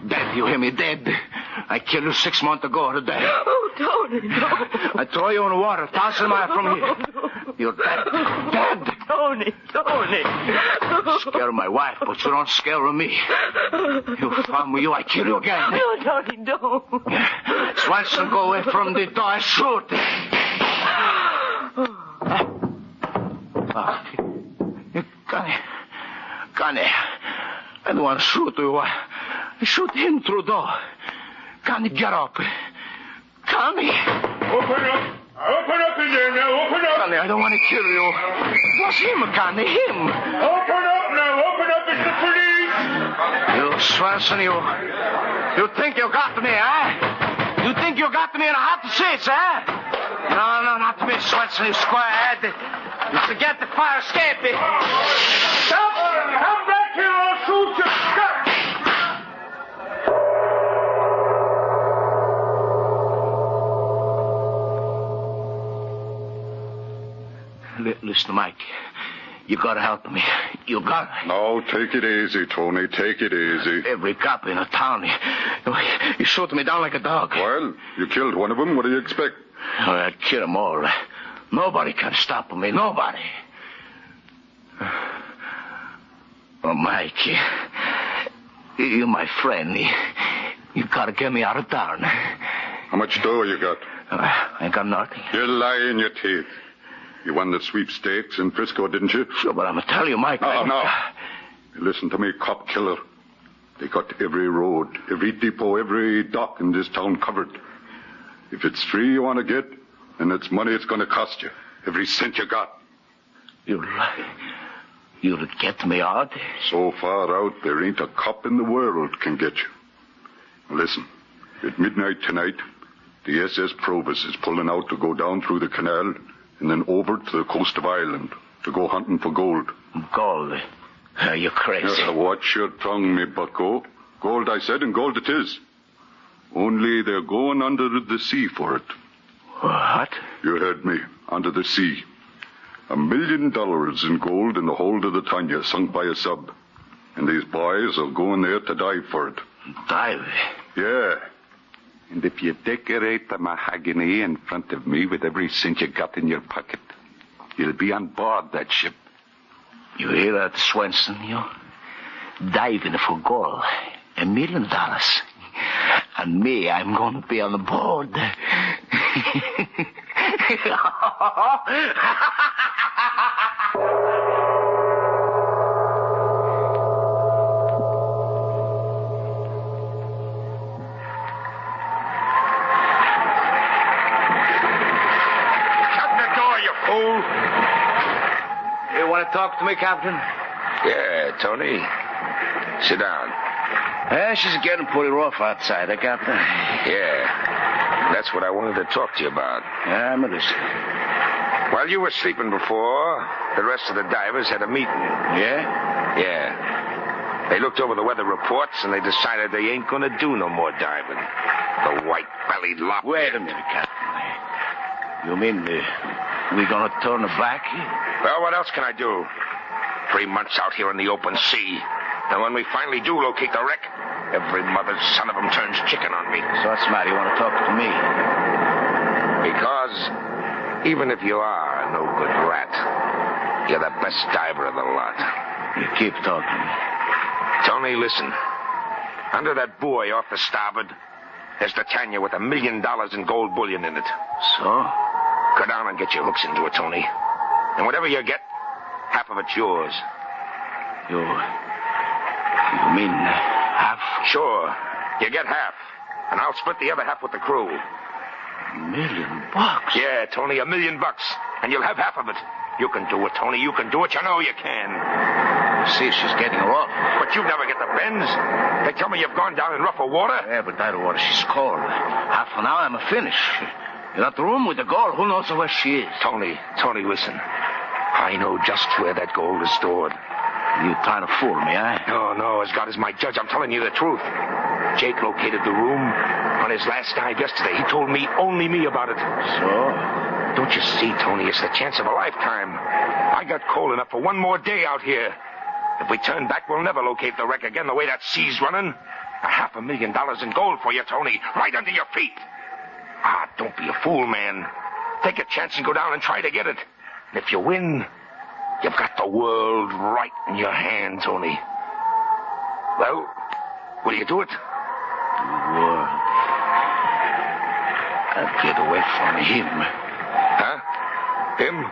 Speaker 11: Dead, you hear me? Dead. I killed you 6 months ago today.
Speaker 5: Oh, Tony, no.
Speaker 11: I throw you in the water 1,000 miles from here. You're dead. Dead.
Speaker 5: Tony.
Speaker 11: Scare my wife, but you don't scare me. You found me, I kill you again.
Speaker 5: No, Tony, don't.
Speaker 11: Swanson, go away from the door. Shoot. Connie, I don't want to shoot you. I shoot him through the door. Connie, get up. Connie.
Speaker 13: Open up in there now. Open up.
Speaker 11: Connie, I don't want to kill you. What's him, Connie? Him.
Speaker 13: Open up now. Open up. It's the police.
Speaker 11: You, Swanson, you think you got me, eh? You think you got me in a hot seat, eh? No, not me, Swanson, you squarehead. You forget the fire escape.
Speaker 13: Stop! Come back here or I'll shoot you. Stop!
Speaker 11: Listen, Mike. You gotta help me. You gotta.
Speaker 10: No, take it easy, Tony. Take it easy.
Speaker 11: Every cop in the town, he shot me down like a dog.
Speaker 10: Well, you killed one of them. What do you expect?
Speaker 11: I'd kill them all. Nobody can stop me. Nobody. Oh, Mike, you're my friend. You gotta get me out of town.
Speaker 10: How much dough you got?
Speaker 11: I got nothing.
Speaker 10: You lie in your teeth. You won the sweepstakes in Frisco, didn't you?
Speaker 11: Sure, but I'm going to tell you, Mike.
Speaker 10: No. Listen to me, cop killer. They got every road, every depot, every dock in this town covered. If it's free you want to get, then it's money it's going to cost you. Every cent you got.
Speaker 11: You'll get me out?
Speaker 10: So far out, there ain't a cop in the world can get you. Listen, at midnight tonight, the SS Probus is pulling out to go down through the canal and then over to the coast of Ireland to go hunting for gold.
Speaker 11: Gold? Are you crazy?
Speaker 10: Watch your tongue, me bucko. Gold, I said, and gold it is. Only they're going under the sea for it.
Speaker 11: What?
Speaker 10: You heard me. Under the sea. $1 million in gold in the hold of the Tanya, sunk by a sub. And these boys are going there to dive for it.
Speaker 11: Dive?
Speaker 10: Yeah. And if you decorate the mahogany in front of me with every cent you got in your pocket, you'll be on board that ship.
Speaker 11: You hear that, Swenson? You diving for gold. $1 million. And me, I'm going to be on the board. You want to talk to me, Captain?
Speaker 9: Yeah, Tony. Sit down.
Speaker 11: Yeah, she's getting pretty rough outside, Captain?
Speaker 9: Yeah. That's what I wanted to talk to you about.
Speaker 11: Yeah, I'm listening.
Speaker 9: While you were sleeping before, the rest of the divers had a meeting.
Speaker 11: Yeah?
Speaker 9: Yeah. They looked over the weather reports, and they decided they ain't going to do no more diving. The white-bellied lot.
Speaker 11: Wait a minute, Captain. You mean we going to turn her back?
Speaker 9: Well, what else can I do? 3 months out here in the open sea. And when we finally do locate the wreck, every mother's son of them turns chicken on me.
Speaker 11: So what's the matter? You want to talk to me?
Speaker 9: Because even if you are a no-good rat, you're the best diver of the lot.
Speaker 11: You keep talking.
Speaker 9: Tony, listen. Under that buoy off the starboard, there's the Tanya with $1 million in gold bullion in it.
Speaker 11: So?
Speaker 9: Go down and get your hooks into it, Tony. And whatever you get, half of it's yours.
Speaker 11: You mean half?
Speaker 9: Sure. You get half. And I'll split the other half with the crew.
Speaker 11: $1 million?
Speaker 9: Yeah, Tony, $1 million. And you'll have half of it. You can do it, Tony. You can do it. You know you can.
Speaker 11: See, she's getting rough.
Speaker 9: But you never get the bends. They tell me you've gone down in rougher water.
Speaker 11: Yeah, but that water, she's cold. Half an hour, I'm a finish. You got the room with the gold. Who knows where she is?
Speaker 9: Tony, listen. I know just where that gold is stored.
Speaker 11: You trying to fool me, eh?
Speaker 9: No, as God is my judge, I'm telling you the truth. Jake located the room on his last dive yesterday. He told me, only me about it.
Speaker 11: So?
Speaker 9: Don't you see, Tony, it's the chance of a lifetime. I got cold enough for one more day out here. If we turn back, we'll never locate the wreck again the way that sea's running. $500,000 in gold for you, Tony, right under your feet. Don't be a fool, man. Take a chance and go down and try to get it. And if you win, you've got the world right in your hand, Tony. Well, will you do it?
Speaker 11: The world. I'll get away from him.
Speaker 9: Huh? Him?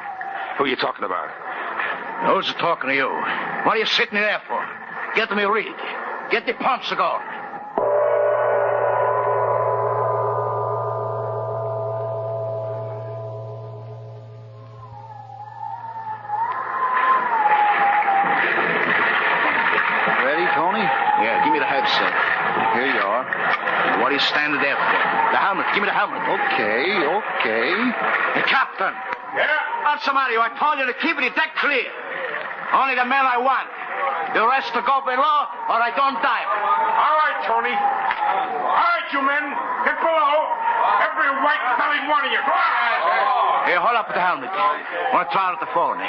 Speaker 9: Who are you talking about?
Speaker 11: Who's talking to you? What are you sitting there for? Get me a rig. Get the pumps going. Here you are. What are you standing there for? The helmet. Give me the helmet.
Speaker 12: Okay.
Speaker 11: The captain.
Speaker 13: Yeah?
Speaker 11: What's the matter? I told you to keep the deck clear. Only the men I want. The rest to go below, or I don't dive.
Speaker 13: All right, Tony. All right, you men. Get below. Every white-bellied one of you. Go on.
Speaker 11: Here, hold up with the helmet. I want to try out the phone.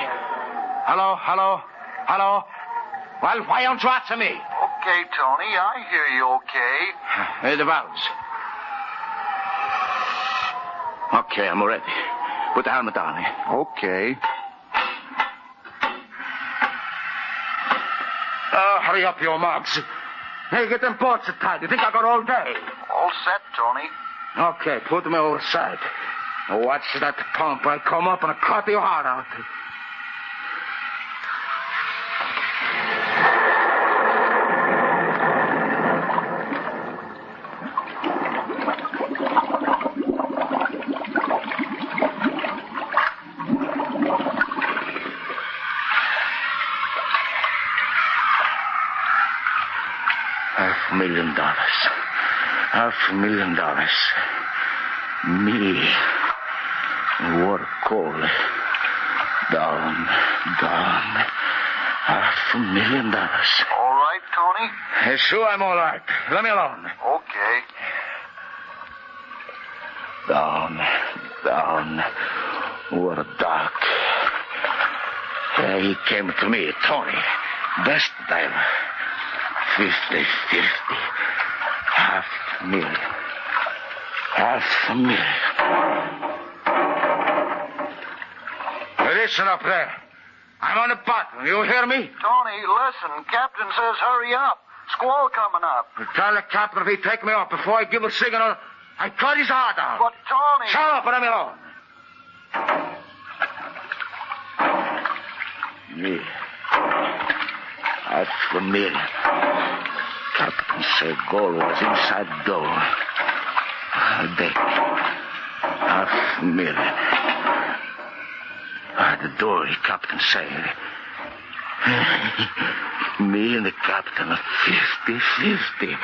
Speaker 11: Hello? Well, why don't you answer me?
Speaker 12: Okay, Tony, I hear you okay.
Speaker 11: Hey, the valves. Okay, I'm ready. Put the helmet on.
Speaker 12: Okay.
Speaker 11: Hurry up, you mugs. Hey, get them ports tight. You think I got all day?
Speaker 12: All set, Tony.
Speaker 11: Okay, put them over the side. Now watch that pump. I'll come up and I'll cut your heart out. $500,000. Me. Water cold. Down. $500,000.
Speaker 12: All right, Tony?
Speaker 11: Sure, I'm all right. Let me alone.
Speaker 12: Okay.
Speaker 11: Down. Water dark. He came to me, Tony. Best diver. 50-50. $500,000. Listen up there. I'm on the bottom. You hear me?
Speaker 12: Tony, listen. Captain says hurry up. Squall coming up.
Speaker 11: Tell the captain if he take me off before I give a signal, I cut his heart out.
Speaker 12: But, Tony...
Speaker 11: Shut up and let me alone. Me. Half a million. Captain said gold was inside the door. I bet. $500,000. At the door, the captain said. Me and the captain are 50-50.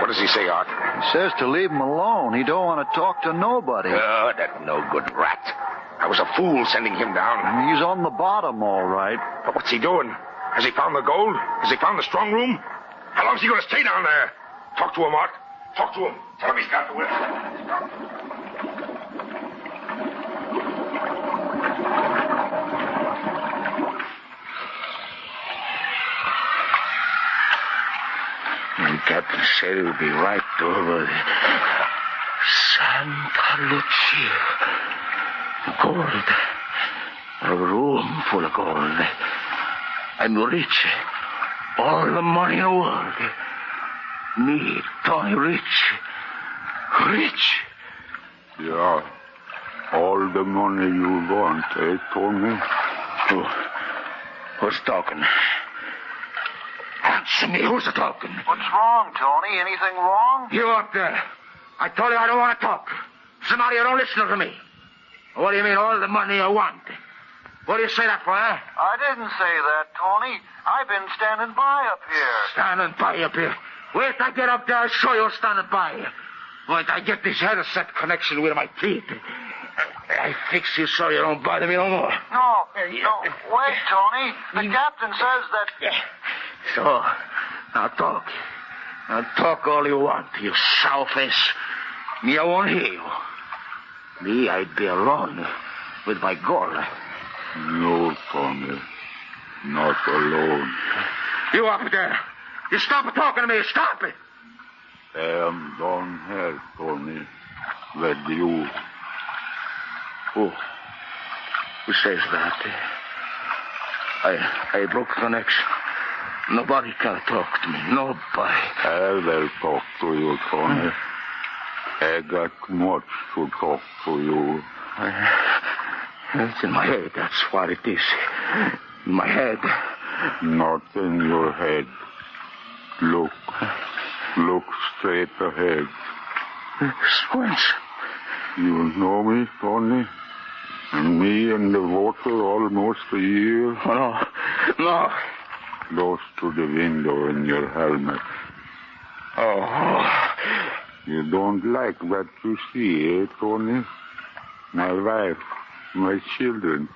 Speaker 9: What does he say, Art?
Speaker 14: He says to leave him alone. He don't want to talk to nobody.
Speaker 9: Oh, that no-good rat. I was a fool sending him down.
Speaker 14: He's on the bottom, all right.
Speaker 9: But what's he doing? Has he found the gold? Has he found the strong room? How long's he going to stay down there? Talk to him, Art. Talk to him. Tell him he's got to win.
Speaker 11: The captain said he would be right over Santa Lucia. Gold. A room full of gold. I'm rich. All the money in the world. Me, Tony, rich. Rich.
Speaker 10: Yeah. All the money you want, Tony?
Speaker 11: Who's talking? Answer me, who's talking?
Speaker 12: What's wrong, Tony? Anything wrong?
Speaker 11: You up there. I told you I don't want to talk. Somebody, you don't listen to me. What do you mean, all the money you want? What do you say that for, huh?
Speaker 12: I didn't say that, Tony. I've been standing by up here.
Speaker 11: Standing by up here? Wait till I get up there, I'll show you standing by. Wait till I get this headset connection with my teeth. I fix you so you don't bother me no more.
Speaker 12: No. Wait, Tony. The captain says that...
Speaker 11: So, now talk. Now talk all you want, you sourface. Me, I won't hear you. Me, I'd be alone with my gold.
Speaker 10: No, Tony. Not alone.
Speaker 11: You up there. You stop talking to me. Stop it.
Speaker 10: I am down here, Tony. With you.
Speaker 11: Who says that? I broke the connection. Nobody can talk to me. Nobody.
Speaker 10: I will talk to you, Tony. I got much to talk to you.
Speaker 11: It's in my head. That's what it is. In my head.
Speaker 10: Not in your head. Look. Look straight ahead.
Speaker 11: Squinch.
Speaker 10: You know me, Tony? And me in the water almost a year?
Speaker 11: Oh, no.
Speaker 10: Close to the window in your helmet.
Speaker 11: Oh.
Speaker 10: You don't like what you see, Tony? My wife, my children.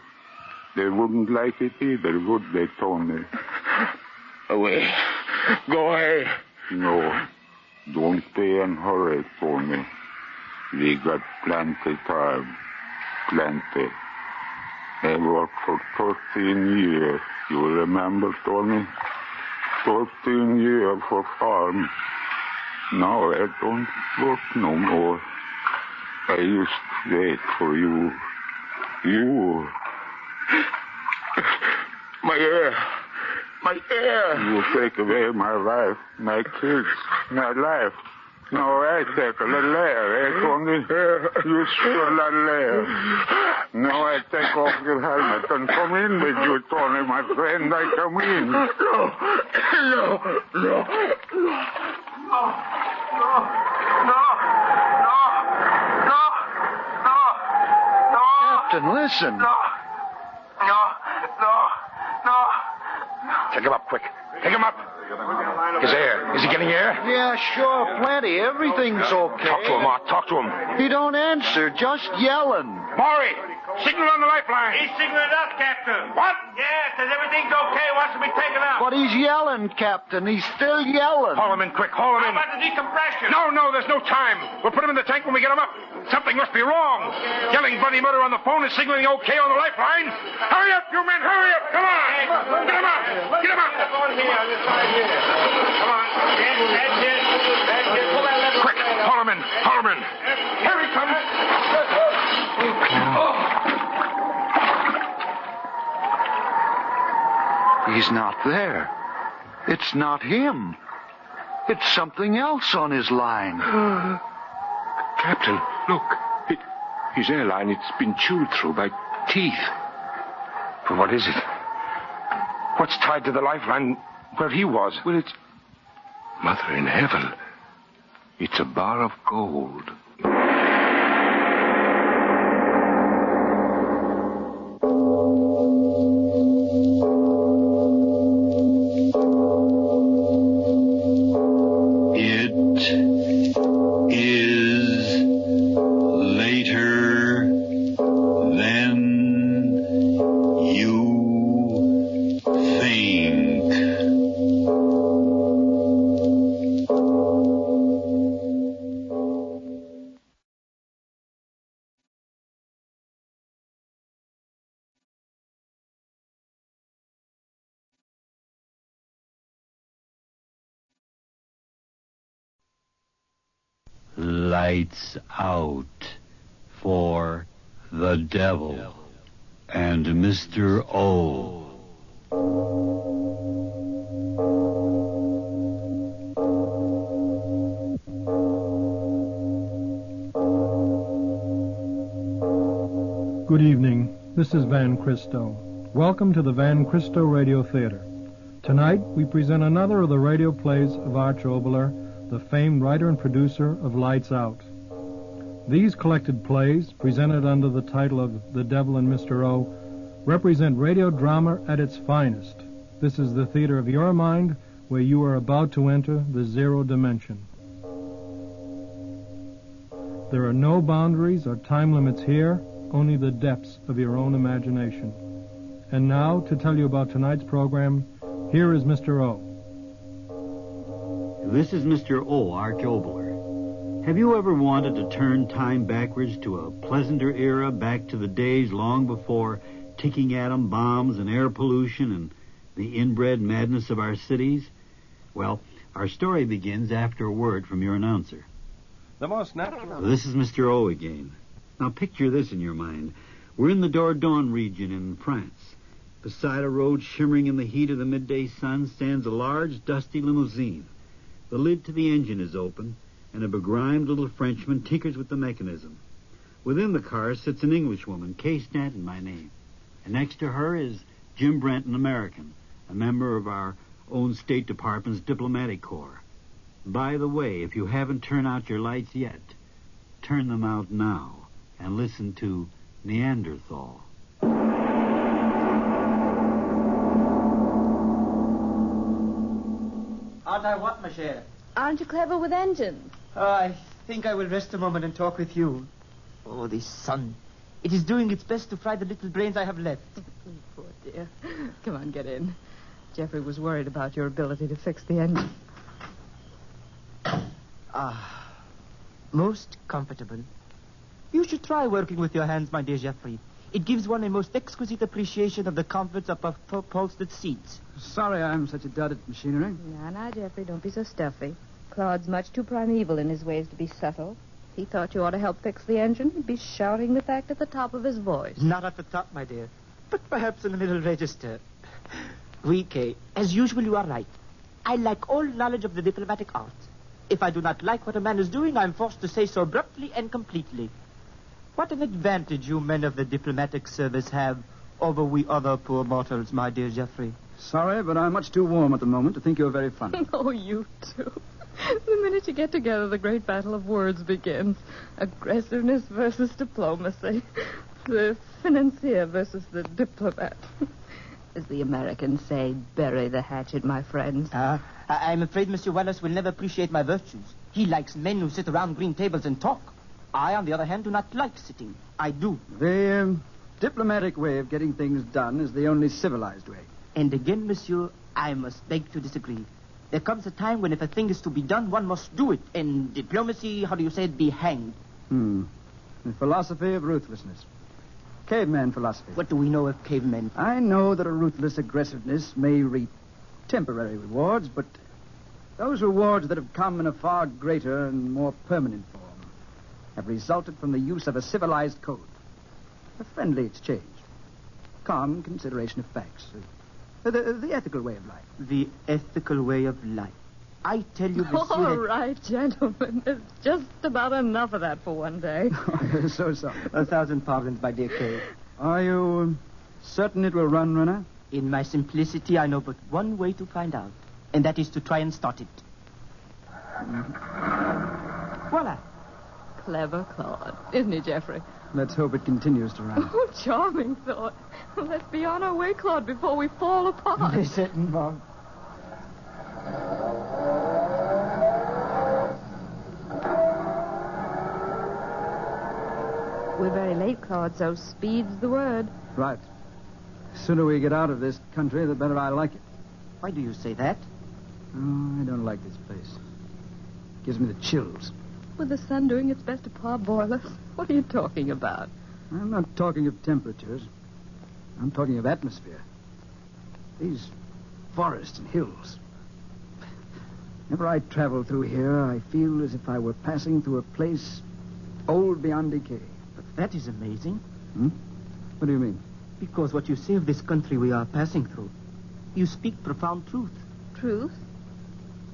Speaker 10: They wouldn't like it either, would they, Tony?
Speaker 11: Away. Go away.
Speaker 10: No. Don't be in a hurry, Tony. We got plenty time. Plenty. I worked for 13 years. You remember, Tony? 13 years for farm. Now I don't work no more. I used to wait for you. You.
Speaker 11: My hair. My hair.
Speaker 10: You take away my wife, my kids, my life. Now I take a little air, Tony? You sure little air. Now I take off your helmet and come in with you, Tony, my friend. I come in.
Speaker 14: No. Captain, listen.
Speaker 12: No.
Speaker 9: Take him up, quick. Take him up.
Speaker 13: His air. Is he getting air?
Speaker 14: Yeah, sure, plenty. Everything's okay.
Speaker 13: Talk to him, Art. Talk to him.
Speaker 14: He don't answer, just yelling.
Speaker 13: Maury, signal on the lifeline.
Speaker 15: He's signaling up, Captain.
Speaker 13: What?
Speaker 15: Yeah, says everything's okay. Wants to be taken up.
Speaker 14: But he's yelling, Captain. He's still yelling.
Speaker 13: Haul him in quick. Haul him in.
Speaker 15: How about the decompression?
Speaker 13: No, there's no time. We'll put him in the tank when we get him up. Something must be wrong. Yelling bloody murder on the phone is signaling okay on the lifeline. Hurry up, you men. Hurry up. Come on. Get him up. Get him up.
Speaker 15: On here, on this side here. Come on. That's it. Pull that lever.
Speaker 13: Quick. Haul him in. Haul him in. Here he comes.
Speaker 14: He's not there. It's not him. It's something else on his line.
Speaker 13: Captain, look. His airline, it's been chewed through by teeth. But what is it? What's tied to the lifeline where he was? Well, it's... Mother in heaven. It's a bar of gold.
Speaker 2: Lights out for the devil and Mr. O.
Speaker 16: Good evening. This is Van Christo. Welcome to the Van Christo Radio Theater. Tonight, we present another of the radio plays of Arch Oboler, the famed writer and producer of Lights Out. These collected plays, presented under the title of The Devil and Mr. O, represent radio drama at its finest. This is the theater of your mind, where you are about to enter the zero dimension. There are no boundaries or time limits here, only the depths of your own imagination. And now, to tell you about tonight's program, here is Mr. O.
Speaker 2: This is Mr. O, Arch Oboler. Have you ever wanted to turn time backwards to a pleasanter era, back to the days long before ticking atom bombs and air pollution and the inbred madness of our cities? Well, our story begins after a word from your announcer.
Speaker 17: The most natural...
Speaker 2: This is Mr. O again. Now picture this in your mind. We're in the Dordogne region in France. Beside a road shimmering in the heat of the midday sun stands a large, dusty limousine. The lid to the engine is open, and a begrimed little Frenchman tinkers with the mechanism. Within the car sits an Englishwoman, Kay Stanton by name. And next to her is Jim Brent, an American, a member of our own State Department's diplomatic corps. By the way, if you haven't turned out your lights yet, turn them out now and listen to Neanderthal.
Speaker 18: Aren't I what, ma chère?
Speaker 19: Aren't you clever with engines?
Speaker 18: Oh, I think I will rest a moment and talk with you. Oh, the sun. It is doing its best to fry the little brains I have left.
Speaker 19: Poor dear. Come on, get in. Jeffrey was worried about your ability to fix the engine.
Speaker 18: Ah, most comfortable. You should try working with your hands, my dear Jeffrey. It gives one a most exquisite appreciation of the comforts of upholstered seats.
Speaker 20: Sorry I'm such a dud at machinery.
Speaker 19: Now, Jeffrey, don't be so stuffy. Claude's much too primeval in his ways to be subtle. If he thought you ought to help fix the engine, he'd be shouting the fact at the top of his voice.
Speaker 18: Not at the top, my dear, but perhaps in the middle register. Oui, Kay, as usual, you are right. I lack all knowledge of the diplomatic art. If I do not like what a man is doing, I'm forced to say so abruptly and completely. What an advantage you men of the diplomatic service have over we other poor mortals, my dear Jeffrey.
Speaker 20: Sorry, but I'm much too warm at the moment to think you're very funny.
Speaker 19: Oh, you too. The minute you get together, the great battle of words begins. Aggressiveness versus diplomacy. The financier versus the diplomat. As the Americans say, bury the hatchet, my friends.
Speaker 18: I'm afraid Monsieur Wallace will never appreciate my virtues. He likes men who sit around green tables and talk. I, on the other hand, do not like sitting. I do.
Speaker 20: The diplomatic way of getting things done is the only civilized way.
Speaker 18: And again, monsieur, I must beg to disagree. There comes a time when if a thing is to be done, one must do it. And diplomacy, how do you say it, be hanged.
Speaker 20: The philosophy of ruthlessness. Caveman philosophy.
Speaker 18: What do we know of cavemen?
Speaker 20: I know that a ruthless aggressiveness may reap temporary rewards, but those rewards that have come in a far greater and more permanent form have resulted from the use of a civilized code. A friendly exchange. Calm consideration of facts. The ethical way of life.
Speaker 18: The ethical way of life. I tell you, monsieur...
Speaker 19: All right, gentlemen. There's just about enough of that for one day.
Speaker 20: So sorry.
Speaker 18: 1,000 pardons, my dear Kay.
Speaker 20: Are you certain it will run, Runner?
Speaker 18: In my simplicity, I know but one way to find out, and that is to try and start it. Voila.
Speaker 19: Clever Claude, isn't he, Jeffrey?
Speaker 20: Let's hope it continues to run.
Speaker 19: Oh, charming thought. Let's be on our way, Claude, before we fall apart.
Speaker 18: Yes, certain, Mom.
Speaker 19: We're very late, Claude, so speed's the word.
Speaker 20: Right. The sooner we get out of this country, the better I like it.
Speaker 18: Why do you say that?
Speaker 20: Oh, I don't like this place. It gives me the chills.
Speaker 19: With the sun doing its best to parboil us, what are you talking about?
Speaker 20: I'm not talking of temperatures. I'm talking of atmosphere. These forests and hills. Whenever I travel through here, I feel as if I were passing through a place old beyond decay.
Speaker 18: But that is amazing.
Speaker 20: What do you mean?
Speaker 18: Because what you say of this country we are passing through, you speak profound truth.
Speaker 19: Truth?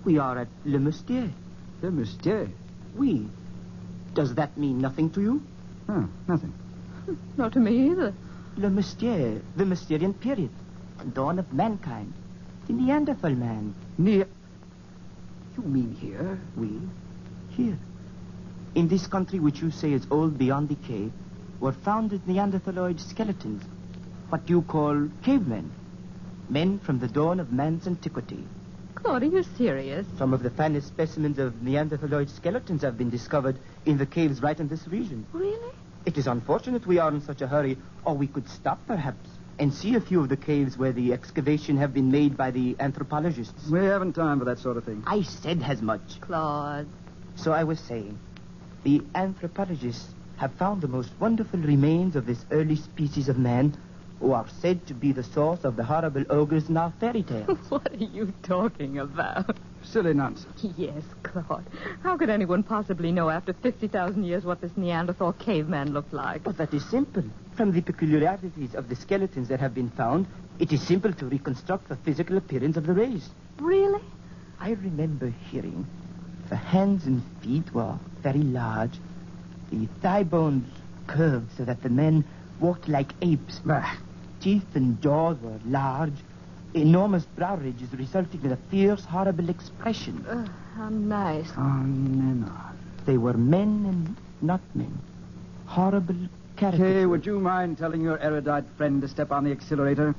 Speaker 18: We are at Le Moustier.
Speaker 20: Le Moustier?
Speaker 18: Oui. Does that mean nothing to you?
Speaker 20: Oh, nothing.
Speaker 19: Not to me either.
Speaker 18: Le Moustier, the Mysterian period. The dawn of mankind. The Neanderthal man.
Speaker 20: You mean here?
Speaker 18: Oui. Here. In this country which you say is old beyond decay, were found Neanderthaloid skeletons. What you call cavemen. Men from the dawn of man's antiquity.
Speaker 19: Claude, are you serious?
Speaker 18: Some of the finest specimens of Neanderthaloid skeletons have been discovered in the caves right in this region.
Speaker 19: Really?
Speaker 18: It is unfortunate we are in such a hurry, or we could stop, perhaps, and see a few of the caves where the excavation have been made by the anthropologists.
Speaker 20: We haven't time for that sort of thing.
Speaker 18: I said as much.
Speaker 19: Claude.
Speaker 18: So I was saying, the anthropologists have found the most wonderful remains of this early species of man, who are said to be the source of the horrible ogres in our fairy tales.
Speaker 19: What are you talking about?
Speaker 20: Silly nonsense.
Speaker 19: Yes, Claude. How could anyone possibly know after 50,000 years what this Neanderthal caveman looked like?
Speaker 18: But that is simple. From the peculiarities of the skeletons that have been found, it is simple to reconstruct the physical appearance of the race.
Speaker 19: Really?
Speaker 18: I remember hearing the hands and feet were very large. The thigh bones curved so that the men walked like apes.
Speaker 20: Bah.
Speaker 18: Teeth and jaws were large. Enormous brow ridges resulting in a fierce, horrible expression.
Speaker 19: How nice.
Speaker 18: They were men and not men. Horrible caricatures.
Speaker 20: Kay, would you mind telling your erudite friend to step on the accelerator?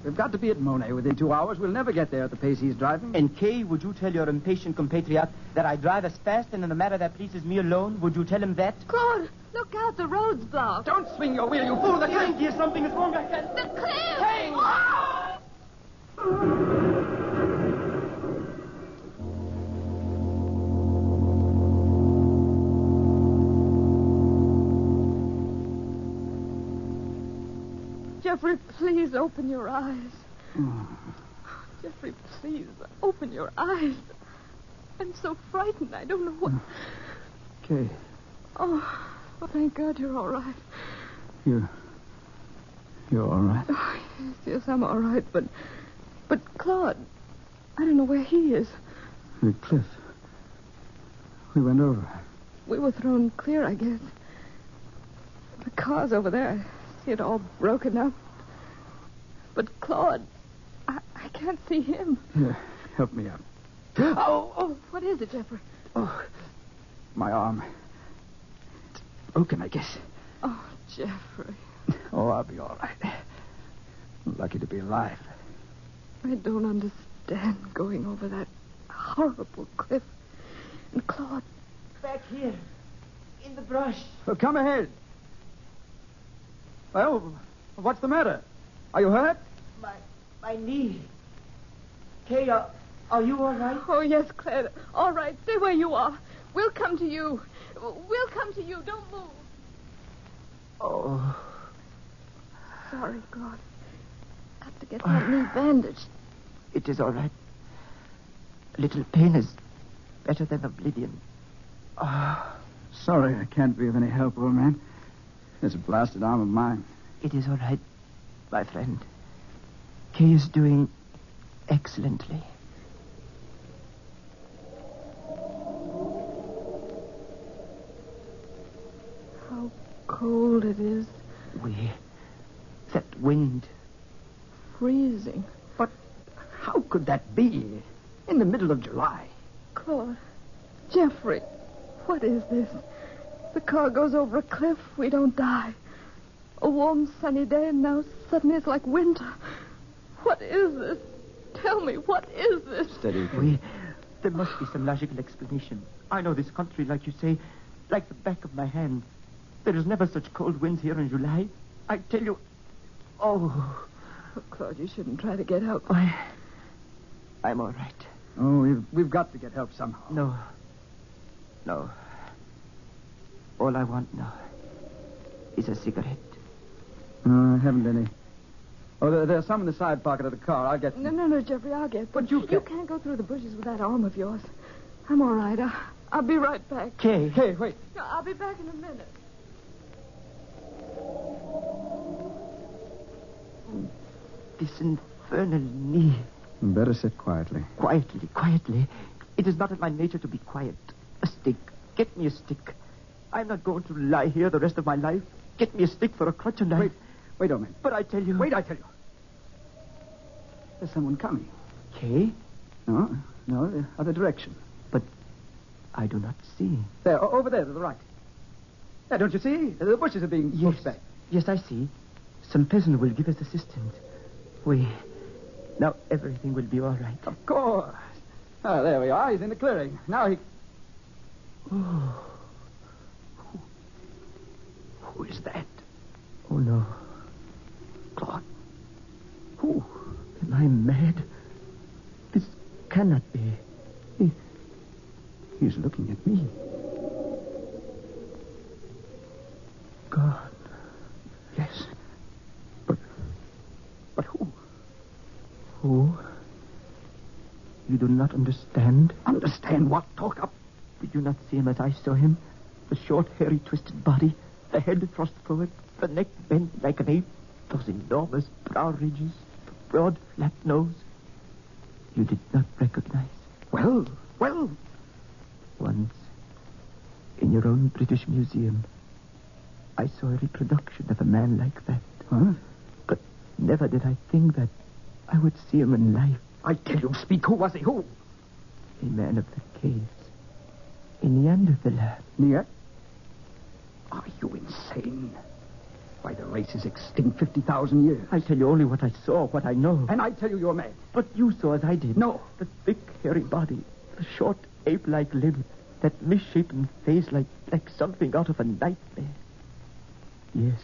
Speaker 20: We've got to be at Monet within 2 hours. We'll never get there at the pace he's driving.
Speaker 18: And Kay, would you tell your impatient compatriot that I drive as fast and in a manner that pleases me alone? Would you tell him that?
Speaker 19: Claude, look out. The road's blocked.
Speaker 20: Don't swing your wheel, you fool. The
Speaker 18: train gear, something is wrong.
Speaker 19: The cliff!
Speaker 18: Hang!
Speaker 19: Jeffrey, please open your eyes. Jeffrey, please open your eyes. I'm so frightened. I don't know what...
Speaker 20: Kay.
Speaker 19: Oh, thank God you're all right.
Speaker 20: You're all right?
Speaker 19: Oh, yes, I'm all right, but Claude, I don't know where he is.
Speaker 20: The cliff. We went over.
Speaker 19: We were thrown clear, I guess. The car's over there. I see it all broken up. But Claude, I can't see him.
Speaker 20: Here, help me up.
Speaker 19: Oh, what is it, Jeffrey?
Speaker 20: Oh, my arm. It's broken, I guess.
Speaker 19: Oh, Jeffrey.
Speaker 20: Oh, I'll be all right. Lucky to be alive.
Speaker 19: I don't understand going over that horrible cliff. And Claude...
Speaker 18: Back here. In the brush.
Speaker 20: Well, come ahead. Well, what's the matter? Are you hurt?
Speaker 18: My knee. Kay, are you all right?
Speaker 19: Oh, yes, Claire. All right, stay where you are. We'll come to you. We'll come to you. Don't move.
Speaker 18: Oh.
Speaker 19: Sorry, Claude. Got to get that knee bandaged.
Speaker 18: It is all right. A little pain is better than oblivion.
Speaker 20: Sorry, I can't be of any help, old man. This blasted arm of mine.
Speaker 18: It is all right, my friend. Kay is doing excellently.
Speaker 19: How cold it is.
Speaker 18: That wind.
Speaker 19: Freezing.
Speaker 20: But how could that be? In the middle of July.
Speaker 19: Claude. Jeffrey. What is this? The car goes over a cliff. We don't die. A warm, sunny day, and now suddenly it's like winter. What is this? Tell me, what is this?
Speaker 20: Steady.
Speaker 18: There must be some logical explanation. I know this country, like you say, like the back of my hand. There is never such cold winds here in July. I tell you... Oh,
Speaker 19: Claude, you shouldn't try to get help.
Speaker 18: I'm all right.
Speaker 20: Oh, we've got to get help somehow.
Speaker 18: No. All I want now is a cigarette.
Speaker 20: I haven't any. Oh, there's some in the side pocket of the car. I'll get some.
Speaker 19: No, Jeffrey, I'll get them. But you can't go through the bushes with that arm of yours. I'm all right. I'll be right back.
Speaker 18: Kay,
Speaker 20: wait.
Speaker 19: No, I'll be back in a minute.
Speaker 18: This infernal knee.
Speaker 20: Better sit quietly.
Speaker 18: Quietly. It is not in my nature to be quiet. A stick. Get me a stick. I'm not going to lie here the rest of my life. Get me a stick for a crutch and
Speaker 20: Wait a minute.
Speaker 18: But I tell you...
Speaker 20: Wait, I tell you. There's someone coming.
Speaker 18: Kay?
Speaker 20: No, the other direction.
Speaker 18: But I do not see.
Speaker 20: There, over there to the right. There, don't you see? The bushes are being pushed back.
Speaker 18: Yes, I see. Some peasant will give us assistance. Now everything will be all right.
Speaker 20: Of course. Oh, there we are. He's in the clearing. Now he...
Speaker 18: Oh.
Speaker 20: Who is that?
Speaker 18: Oh, no.
Speaker 20: Claude.
Speaker 18: Who? Am I mad? This cannot be.
Speaker 20: He's looking at me.
Speaker 18: God.
Speaker 20: Yes. But who?
Speaker 18: Who? You do not understand?
Speaker 20: Understand what? Talk up.
Speaker 18: Did you not see him as I saw him? The short, hairy, twisted body, the head thrust forward, the neck bent like an ape, those enormous brow ridges, the broad, flat nose. You did not recognize.
Speaker 20: Well.
Speaker 18: Once, in your own British Museum, I saw a reproduction of a man like that.
Speaker 20: Huh?
Speaker 18: But never did I think that I would see him in life.
Speaker 20: I tell you, speak. Who was he? Who?
Speaker 18: A man of the caves. A Neanderthaler.
Speaker 20: Near? Are you insane? Why, the race is extinct 50,000 years.
Speaker 18: I tell you only what I saw, what I know.
Speaker 20: And I tell you you're mad.
Speaker 18: But you saw as I did.
Speaker 20: No.
Speaker 18: The thick, hairy body, the short, ape-like limbs, that misshapen face like something out of a nightmare. Yes,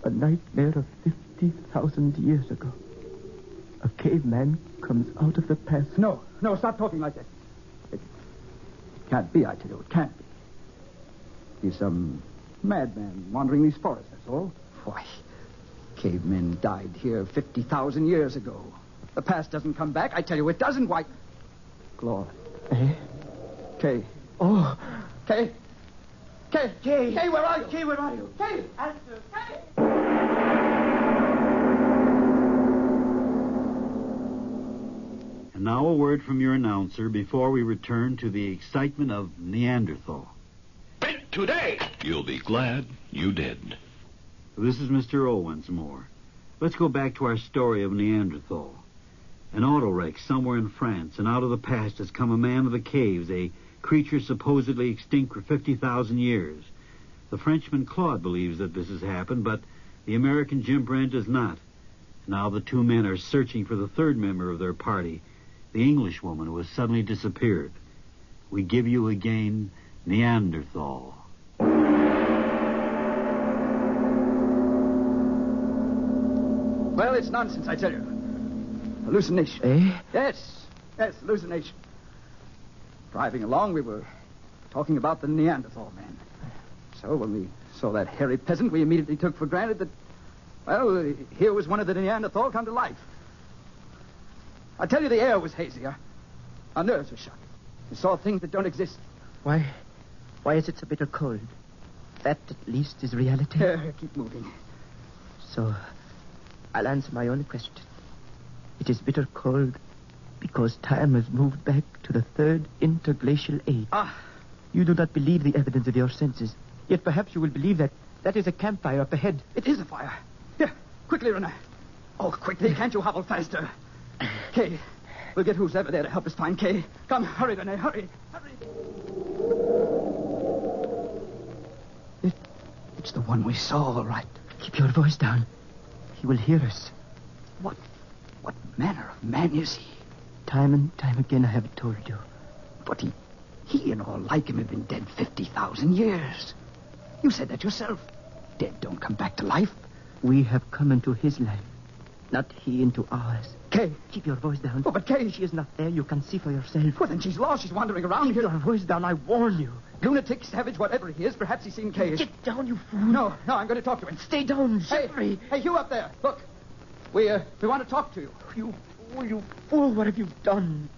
Speaker 18: a nightmare of 50,000 years ago. A caveman comes out of the past.
Speaker 20: No, stop talking like that. It can't be, I tell you, it can't be. He's some madman wandering these forests, that's all. Why, cavemen died here 50,000 years ago. The past doesn't come back. I tell you, it doesn't. Why? Claude. Kay.
Speaker 18: Oh.
Speaker 20: Kay, where are you?
Speaker 18: Kay, where are you?
Speaker 20: Kay!
Speaker 18: Answer. Kay!
Speaker 2: And now a word from your announcer before we return to the excitement of Neanderthal.
Speaker 21: Today, you'll be glad you did.
Speaker 2: This is Mr. O once more. Let's go back to our story of Neanderthal. An auto wreck somewhere in France, and out of the past has come a man of the caves, a creature supposedly extinct for 50,000 years. The Frenchman Claude believes that this has happened, but the American Jim Brent does not. Now the two men are searching for the third member of their party, the Englishwoman who has suddenly disappeared. We give you again Neanderthal.
Speaker 20: Well, it's nonsense, I tell you. Hallucination.
Speaker 18: Eh?
Speaker 20: Yes, hallucination. Driving along, we were talking about the Neanderthal man. So when we saw that hairy peasant, we immediately took for granted that, well, here was one of the Neanderthal come to life. I tell you, the air was hazy. Our nerves were shot. We saw things that don't exist.
Speaker 18: Why is it so bitter cold? That, at least, is reality.
Speaker 20: Keep moving.
Speaker 18: So, I'll answer my own question. It is bitter cold because time has moved back to the third interglacial age. You do not believe the evidence of your senses. Yet perhaps you will believe that is a campfire up ahead.
Speaker 20: It is a fire. Here, quickly, Renner. Oh, quickly, can't you hobble faster? Kay, we'll get who's ever there to help us find Kay. Come, hurry, Renner, hurry. It's the one we saw, all right.
Speaker 18: Keep your voice down. He will hear us.
Speaker 20: What manner of man is he?
Speaker 18: Time and time again I have told you.
Speaker 20: But he and all like him have been dead 50,000 years. You said that yourself. Dead don't come back to life.
Speaker 18: We have come into his life, not he into ours.
Speaker 20: Kay.
Speaker 18: Keep your voice down.
Speaker 20: Oh, but Kay.
Speaker 18: She is not there. You can see for yourself.
Speaker 20: Well, then she's lost. She's wandering around here.
Speaker 18: Keep your voice down. I warn you.
Speaker 20: Lunatic, savage, whatever he is, perhaps he's seen Kay.
Speaker 18: Get down, you fool.
Speaker 20: No, I'm going to talk to him.
Speaker 18: Stay down, Jeffrey.
Speaker 20: Hey, you up there. Look. We want to talk to you.
Speaker 18: You fool. What have you done?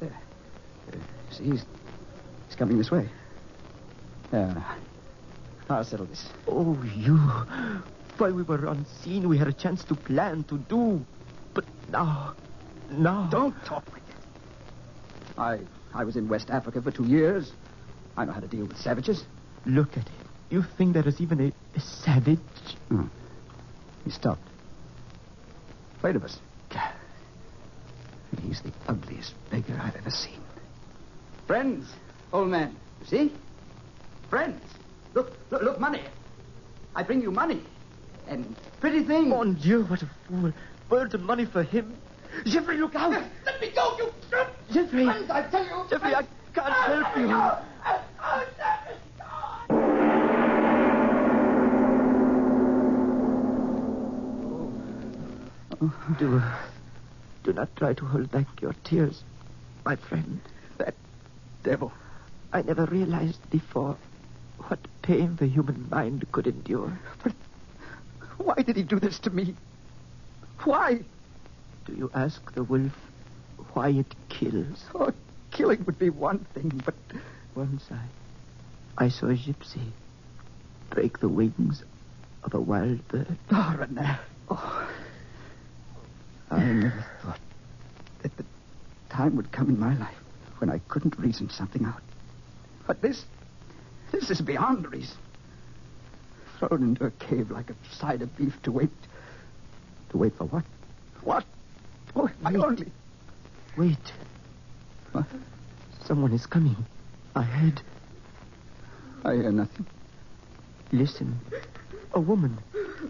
Speaker 20: See, he's coming this way. I'll settle this.
Speaker 18: Oh, you. While we were unseen, we had a chance to plan, to do. But now.
Speaker 20: Don't talk like that. I was in West Africa for 2 years. I know how to deal with savages.
Speaker 18: Look at him. You think there is even a savage?
Speaker 20: He stopped. Afraid of us. He's the ugliest beggar I've ever seen. Friends, old man. You see? Friends. Look, money. I bring you money. And pretty things.
Speaker 18: Mon Dieu, what a fool. Birds of money for him. Jeffrey, look out.
Speaker 20: Let me go, you...
Speaker 18: Jeffrey.
Speaker 20: Friends, I tell you.
Speaker 18: Jeffrey, I can't help you. Do not try to hold back your tears, my friend.
Speaker 20: That devil.
Speaker 18: I never realized before what pain the human mind could endure.
Speaker 20: But why did he do this to me? Why?
Speaker 18: Do you ask the wolf why it kills?
Speaker 20: Oh, killing would be one thing, but...
Speaker 18: Once I saw a gypsy break the wings of a wild bird.
Speaker 20: Oh, Renner. Oh. I never thought that the time would come in my life when I couldn't reason something out. But this is beyond reason. Thrown into a cave like a side of beef to wait. To wait for what? What? Oh, I only...
Speaker 18: Wait.
Speaker 20: What?
Speaker 18: Someone is coming. I heard.
Speaker 20: I hear nothing.
Speaker 18: Listen. A woman.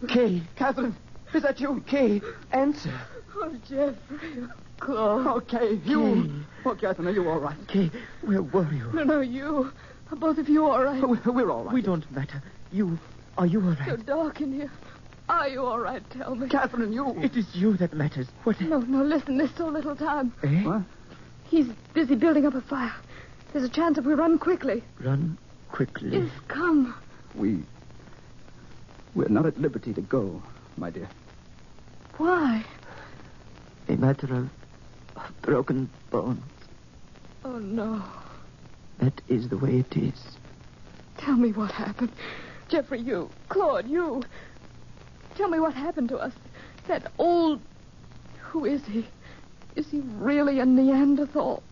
Speaker 18: Kay.
Speaker 20: Catherine, is that you?
Speaker 18: Kay, answer.
Speaker 19: Oh, Jeffrey. Claude.
Speaker 20: Oh, Kay, you. Oh, Catherine, are you all right?
Speaker 18: Kay, where were you?
Speaker 19: No, you. Are both of you all right?
Speaker 20: Oh, we're all right.
Speaker 18: We don't matter. Are you all right?
Speaker 19: So dark in here. Are you all right? Tell me.
Speaker 20: Catherine, you.
Speaker 18: It is you that matters. What?
Speaker 19: No, listen. There's so little time.
Speaker 18: Eh?
Speaker 20: What?
Speaker 19: He's busy building up a fire. There's a chance if we run quickly.
Speaker 18: Run quickly?
Speaker 19: Yes, come.
Speaker 20: We're not at liberty to go, my dear.
Speaker 19: Why?
Speaker 18: A matter of broken bones.
Speaker 19: Oh, no.
Speaker 18: That is the way it is.
Speaker 19: Tell me what happened. Jeffrey, you. Claude, you. Tell me what happened to us. That old... Who is he? Is he really a Neanderthal?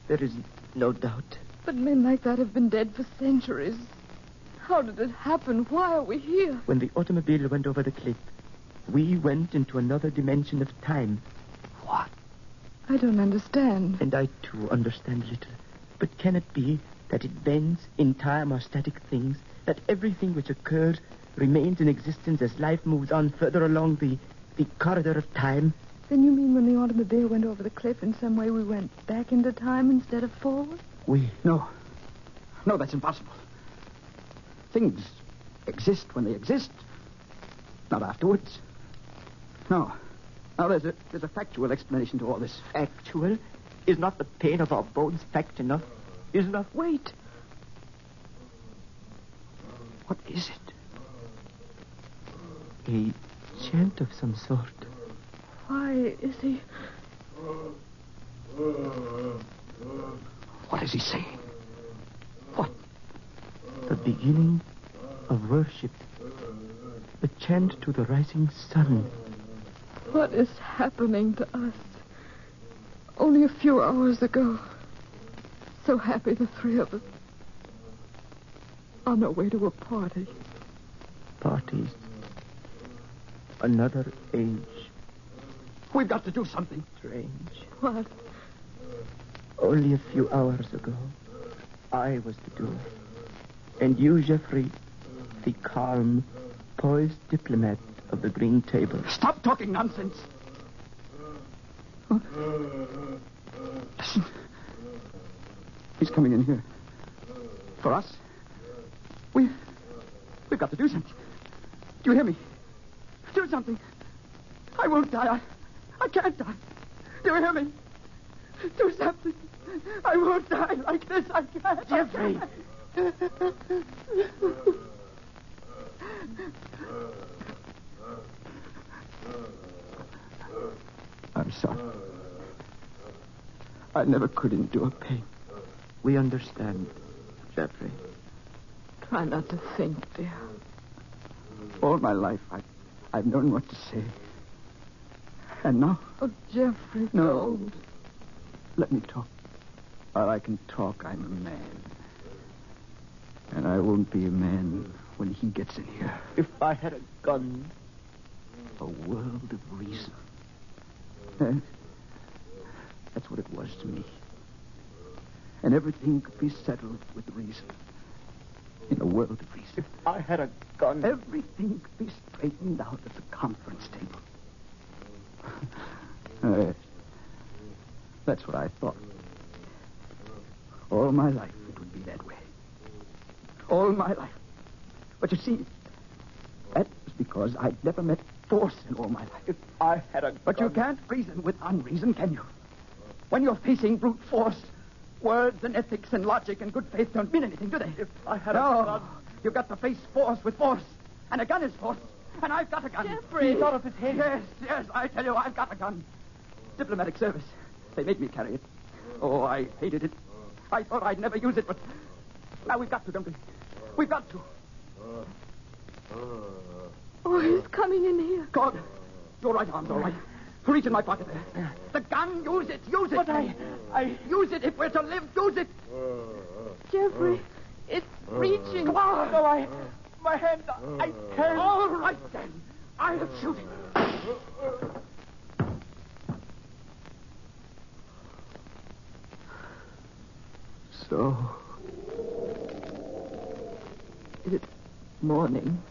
Speaker 18: There is no doubt.
Speaker 19: But men like that have been dead for centuries. How did it happen? Why are we here?
Speaker 18: When the automobile went over the cliff, we went into another dimension of time.
Speaker 20: What?
Speaker 19: I don't understand.
Speaker 18: And I, too, understand little. But can it be that events in time are static things, that everything which occurs remains in existence as life moves on further along the corridor of time,
Speaker 19: Then you mean when the automobile went over the cliff, in some way we went back into time instead of forward?
Speaker 20: No. No, that's impossible. Things exist when they exist, not afterwards. No. Now, there's a factual explanation to all this.
Speaker 18: Factual? Is not the pain of our bones fact enough? Is enough?
Speaker 19: Wait.
Speaker 20: What is it?
Speaker 18: A chant of some sort.
Speaker 19: Why is he...
Speaker 20: What is he saying? What?
Speaker 18: The beginning of worship. The chant to the rising sun.
Speaker 19: What is happening to us? Only a few hours ago. So happy, the three of us. On our way to a party.
Speaker 18: Parties. Another age.
Speaker 20: We've got to do something.
Speaker 18: Strange.
Speaker 19: What?
Speaker 18: Only a few hours ago, I was the doer. And you, Jeffrey, the calm, poised diplomat of the green table.
Speaker 20: Stop talking nonsense. Huh? Listen. He's coming in here. For us. We've got to do something. Do you hear me? Do something. I won't die. I can't die. Do you hear me? Do something. I won't die like this. I can't.
Speaker 18: Jeffrey.
Speaker 20: I'm sorry. I never could endure pain.
Speaker 18: We understand, Jeffrey.
Speaker 19: Try not to think, dear.
Speaker 20: All my life, I've known what to say. And now?
Speaker 19: Oh, Jeffrey,
Speaker 20: no.
Speaker 19: Don't.
Speaker 20: Let me talk. While I can talk, I'm a man. And I won't be a man when he gets in here.
Speaker 18: If I had a gun.
Speaker 20: A world of reason. That's what it was to me. And everything could be settled with reason. In a world of reason.
Speaker 18: If I had a gun.
Speaker 20: Everything could be straightened out at the conference table. That's what I thought. All my life it would be that way. All my life. But you see, that was because I'd never met force in all my life.
Speaker 18: If I had a gun.
Speaker 20: But you can't reason with unreason, can you? When you're facing brute force, words and ethics and logic and good faith don't mean anything, do they?
Speaker 18: If I had
Speaker 20: a
Speaker 18: gun.
Speaker 20: You've got to face force with force. And a gun is force. And I've got a gun.
Speaker 19: Jeffrey!
Speaker 18: He thought of his head.
Speaker 20: Yes, I tell you, I've got a gun. Diplomatic service. They made me carry it. Oh, I hated it. I thought I'd never use it, but now we've got to, don't we? We've got to.
Speaker 19: Oh, he's coming in here.
Speaker 20: God, your right arm's all right. Reach in my pocket there. The gun, use it, use it.
Speaker 18: But I
Speaker 20: use it if we're to live, use it.
Speaker 19: Jeffrey, it's reaching.
Speaker 20: Come on.
Speaker 18: No, my hand, I can't.
Speaker 20: All right, then. I'll shoot him.
Speaker 18: So, it's morning.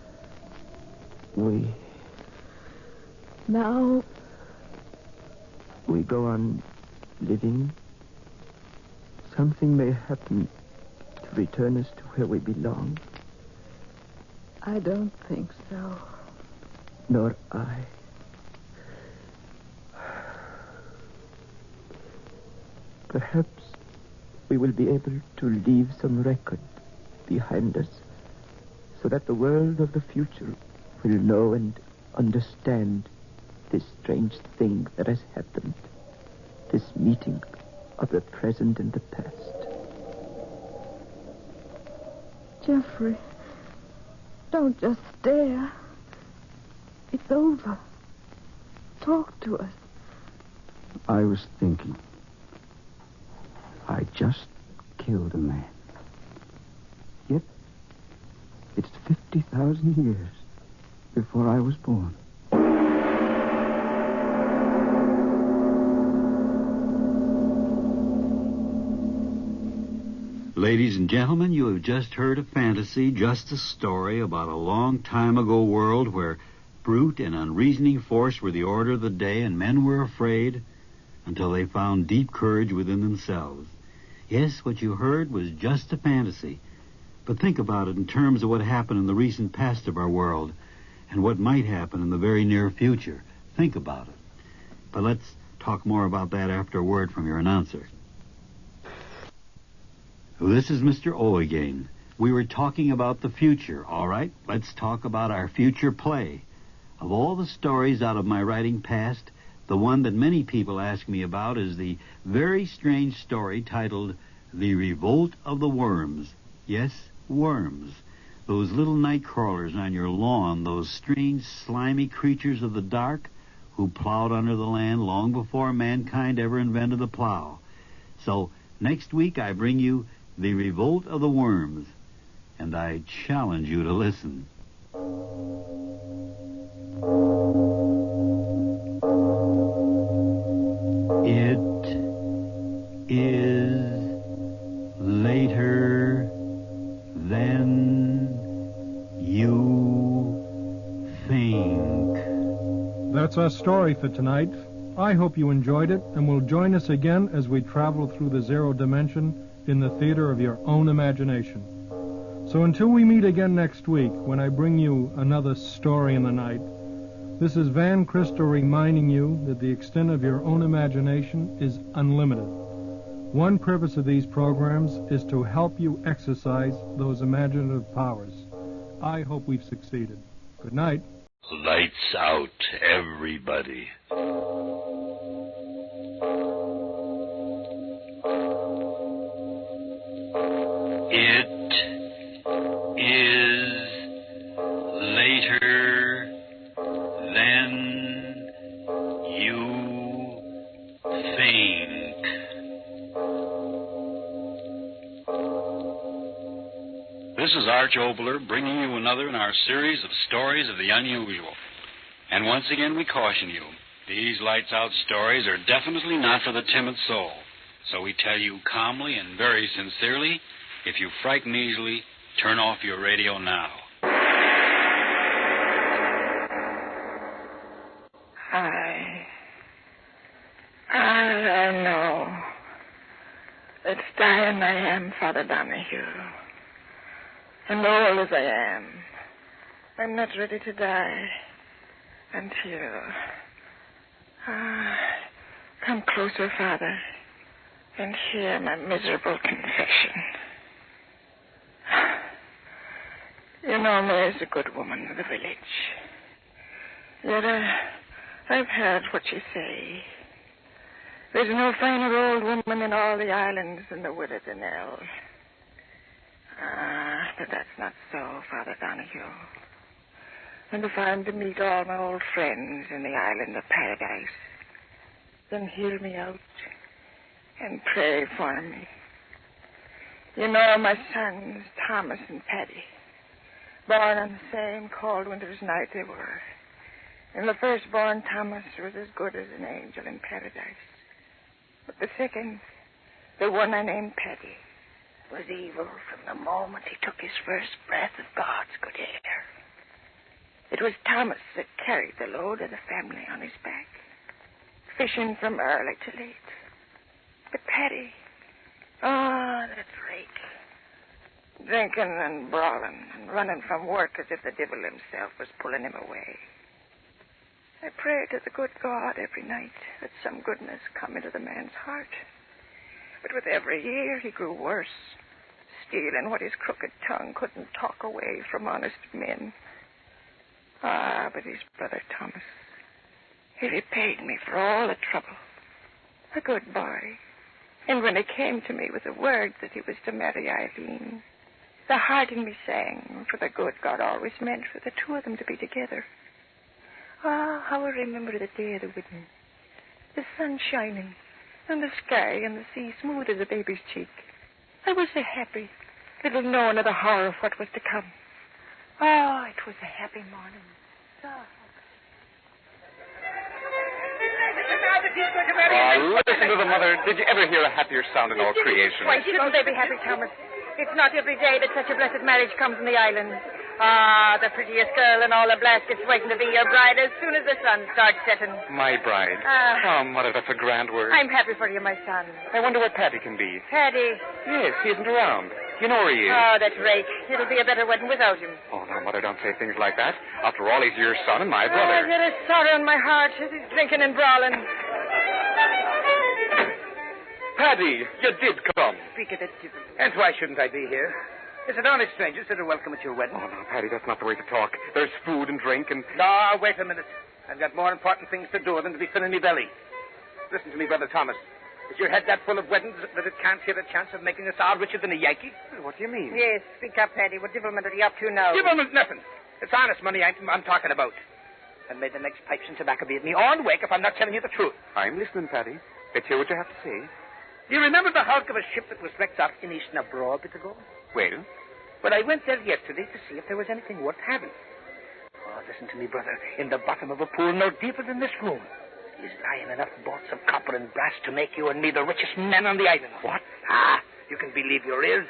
Speaker 19: Now,
Speaker 18: we go on living. Something may happen to return us to where we belong.
Speaker 19: I don't think so.
Speaker 18: Nor I. Perhaps we will be able to leave some record behind us so that the world of the future will know and understand this strange thing that has happened, this meeting of the present and the past.
Speaker 19: Jeffrey, don't just stare. It's over. Talk to us.
Speaker 20: I was thinking. I just killed a man. Yet, it's 50,000 years before I was born.
Speaker 2: Ladies and gentlemen, you have just heard a fantasy, just a story about a long time ago world where brute and unreasoning force were the order of the day, and men were afraid until they found deep courage within themselves. Yes, what you heard was just a fantasy. But think about it in terms of what happened in the recent past of our world and what might happen in the very near future. Think about it. But let's talk more about that after a word from your announcer. This is Mr. O again. We were talking about the future, all right? Let's talk about our future play. Of all the stories out of my writing past, the one that many people ask me about is the very strange story titled The Revolt of the Worms. Yes, worms. Those little night crawlers on your lawn, those strange, slimy creatures of the dark who plowed under the land long before mankind ever invented the plow. So, next week I bring you The Revolt of the Worms, and I challenge you to listen. It is later than you think.
Speaker 16: That's our story for tonight. I hope you enjoyed it and will join us again as we travel through the zero dimension in the theater of your own imagination. So until we meet again next week, when I bring you another story in the night, this is Van Christo reminding you that the extent of your own imagination is unlimited. One purpose of these programs is to help you exercise those imaginative powers. I hope we've succeeded. Good night.
Speaker 1: Lights out, everybody. It is later than you think.
Speaker 2: This is Arch Obler bringing you another in our series of stories of the unusual. And once again we caution you, these lights-out stories are definitely not for the timid soul. So we tell you calmly and very sincerely, if you frighten easily, turn off your radio now.
Speaker 22: I know. It's dying I am, Father Donahue. And old as I am, I'm not ready to die until... come closer, Father, and hear my miserable confession. You know me as a good woman of the village. Yet I've heard what you say. There's no finer old woman in all the islands than the widow Danelle. But that's not so, Father Donahue. And if I'm to meet all my old friends in the island of Paradise, then hear me out and pray for me. You know my sons, Thomas and Paddy, born on the same cold winter's night they were. And the firstborn, Thomas, was as good as an angel in paradise. But the second, the one I named Paddy, was evil from the moment he took his first breath of God's good air. It was Thomas that carried the load of the family on his back, fishing from early to late. But Paddy, that rake, drinking and brawling and running from work as if the devil himself was pulling him away. I prayed to the good God every night that some goodness come into the man's heart. But with every year he grew worse, stealing what his crooked tongue couldn't talk away from honest men. But his brother Thomas, he repaid me for all the trouble. A good boy. And when he came to me with the word that he was to marry Eileen, the heart in me sang, for the good God always meant for the two of them to be together. How I remember the day of the wedding. The sun shining, and the sky and the sea smooth as a baby's cheek. I was so happy, little knowing of the horror of what was to come. It was a happy morning.
Speaker 23: Listen to the mother. Did you ever hear a happier sound in all creation?
Speaker 22: Why shouldn't they be happy, Thomas? It's not every day that such a blessed marriage comes in the island.
Speaker 3: Ah, the prettiest girl in all the Blaskets waiting to be your bride as soon as the sun starts setting.
Speaker 23: My bride.
Speaker 3: Ah.
Speaker 23: Oh, Mother, that's a grand word.
Speaker 3: I'm happy for you, my son.
Speaker 23: I wonder where Paddy can be.
Speaker 3: Paddy.
Speaker 23: Yes, he isn't around. You know where he is.
Speaker 3: Oh, that's right. It'll be a better wedding without him.
Speaker 23: Oh, now, Mother, don't say things like that. After all, he's your son and my
Speaker 3: I
Speaker 23: brother.
Speaker 3: get a sorrow in my heart as he's drinking and brawling.
Speaker 23: Paddy, you did come.
Speaker 6: Speak of it, and why shouldn't I be here? It's an honest strangers that are welcome at your wedding.
Speaker 23: Oh, no, Paddy, that's not the way to talk. There's food and drink and...
Speaker 6: No, wait a minute. I've got more important things to do than to be filling me belly. Listen to me, Brother Thomas. Is your head that full of weddings that it can't hear a chance of making us all richer than a Yankee?
Speaker 23: What do you mean?
Speaker 3: Yes, speak up, Paddy. What devilment are you up to now?
Speaker 6: Devilment nothing. It's honest money I'm talking about. And may the next pipes and tobacco be at me on wake if I'm not telling you the truth.
Speaker 23: I'm listening, Paddy. Let's hear what you have to say.
Speaker 6: Do you remember the hulk of a ship that was wrecked off in East Nabro a bit ago?
Speaker 23: Well?
Speaker 6: Well, I went there yesterday to see if there was anything worth having. Oh, listen to me, brother. In the bottom of a pool no deeper than this room is lying enough bolts of copper and brass to make you and me the richest men on the island.
Speaker 23: What?
Speaker 6: Ah, you can believe your ears.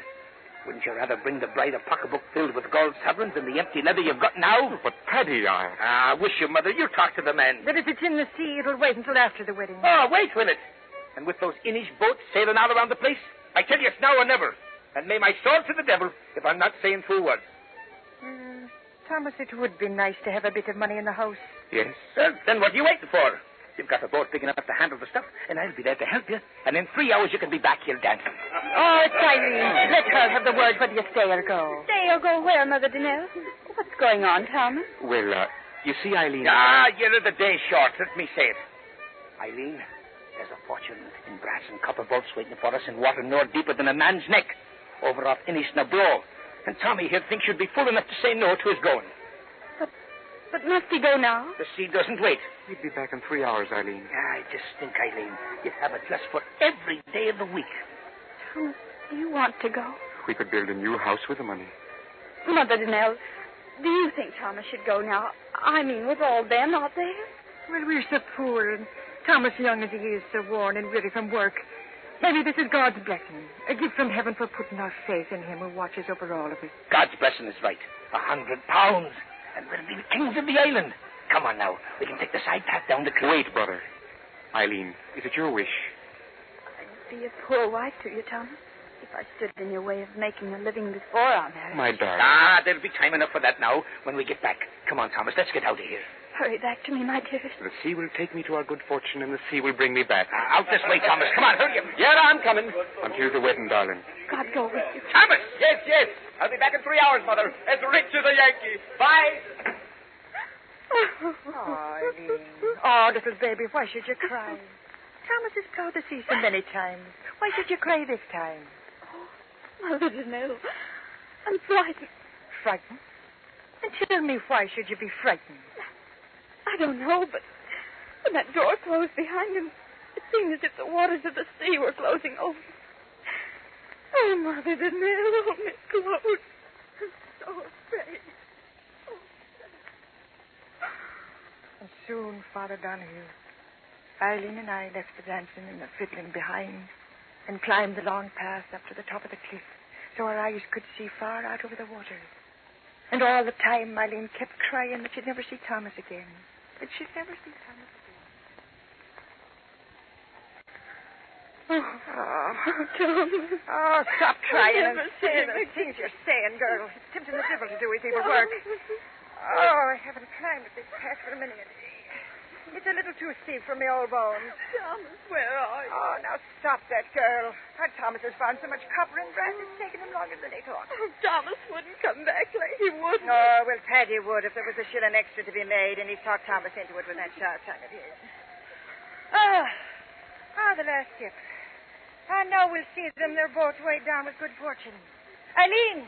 Speaker 6: Wouldn't you rather bring the bride a pocketbook filled with gold sovereigns than the empty leather you've got now?
Speaker 23: But, Paddy,
Speaker 6: wish you, Mother. You talk to the men.
Speaker 3: But if it's in the sea, it'll wait until after the wedding.
Speaker 6: Oh, wait, will it? And with those Inish boats sailing all around the place, I tell you it's now or never. And may my soul to the devil if I'm not saying true words.
Speaker 3: Thomas, it would be nice to have a bit of money in the house.
Speaker 6: Yes. Well, then what are you waiting for? You've got a boat big enough to handle the stuff, and I'll be there to help you. And in 3 hours, you can be back here dancing.
Speaker 3: Oh, it's Eileen. Let her have the word whether you stay or go.
Speaker 7: Stay or go where, Mother Danelle? What's going on, Thomas?
Speaker 23: Well, you see, Eileen...
Speaker 6: You're the day short. Let me say it. Eileen, there's a fortune in brass and copper bolts waiting for us in water no deeper than a man's neck, over off Inish Nabro. And Tommy here thinks you'd be fool enough to say no to his going.
Speaker 7: But must he go now?
Speaker 6: The sea doesn't wait.
Speaker 23: He'd be back in 3 hours, Eileen.
Speaker 6: I just think, Eileen, you'd have it just for every day of the week.
Speaker 7: Thomas, do you want to go?
Speaker 23: We could build a new house with the money.
Speaker 7: Mother Danelle, do you think Thomas should go now? I mean, with all them out there?
Speaker 3: Well, we're so poor, and Thomas, young as he is, so worn and weary from work. Maybe this is God's blessing, a gift from heaven for putting our faith in him who watches over all of us.
Speaker 6: God's blessing is right. £100. And we'll be the kings of the island. Come on now. We can take the side path down the cliff.
Speaker 23: Wait, brother. Eileen, is it your wish?
Speaker 7: I'd be a poor wife to you, Thomas, if I stood in your way of making a living before our marriage.
Speaker 23: My darling.
Speaker 6: There'll be time enough for that now when we get back. Come on, Thomas. Let's get out of here.
Speaker 7: Hurry back to me, my dearest.
Speaker 23: The sea will take me to our good fortune, and the sea will bring me back.
Speaker 6: Out this way, Thomas. Come on, hurry up.
Speaker 23: Yeah, I'm coming. Until the wedding, darling.
Speaker 7: God go with you.
Speaker 6: Thomas! Yes. I'll be back in 3 hours, Mother. As rich as a Yankee. Bye.
Speaker 3: Oh, Eileen. Oh, little baby, why should you cry? Thomas has plowed the sea so many times. Why should you cry this time?
Speaker 7: Oh, Mother Danelle, I'm frightened.
Speaker 3: Frightened? And tell me, why should you be frightened?
Speaker 7: I don't know, but when that door closed behind him, it seemed as if the waters of the sea were closing over. Oh, Mother Danelle, oh, Miss Claude. I'm so afraid.
Speaker 3: And soon, Father Donahue, Eileen and I left the dancing and the fiddling behind and climbed the long path up to the top of the cliff so our eyes could see far out over the water. And all the time, Eileen kept crying that she'd never see Thomas again. That she'd never see Thomas again. Oh, Thomas. Oh, stop crying and say the things you're saying, girl. It's tempting the devil to do his evil work. Oh, I haven't climbed up this path for a minute. It's a little too steep for me old bones.
Speaker 7: Thomas, where are you?
Speaker 3: Oh, now stop that, girl. Our Thomas has found so much copper and brass, it's taken him longer than he thought.
Speaker 7: Oh, Thomas wouldn't come back like he wouldn't.
Speaker 3: Oh, well, Paddy would if there was a shilling extra to be made, and he's talked Thomas into it with that sharp tongue of his. The last skip. Now we'll see them. They're both weighed down with good fortune. Eileen,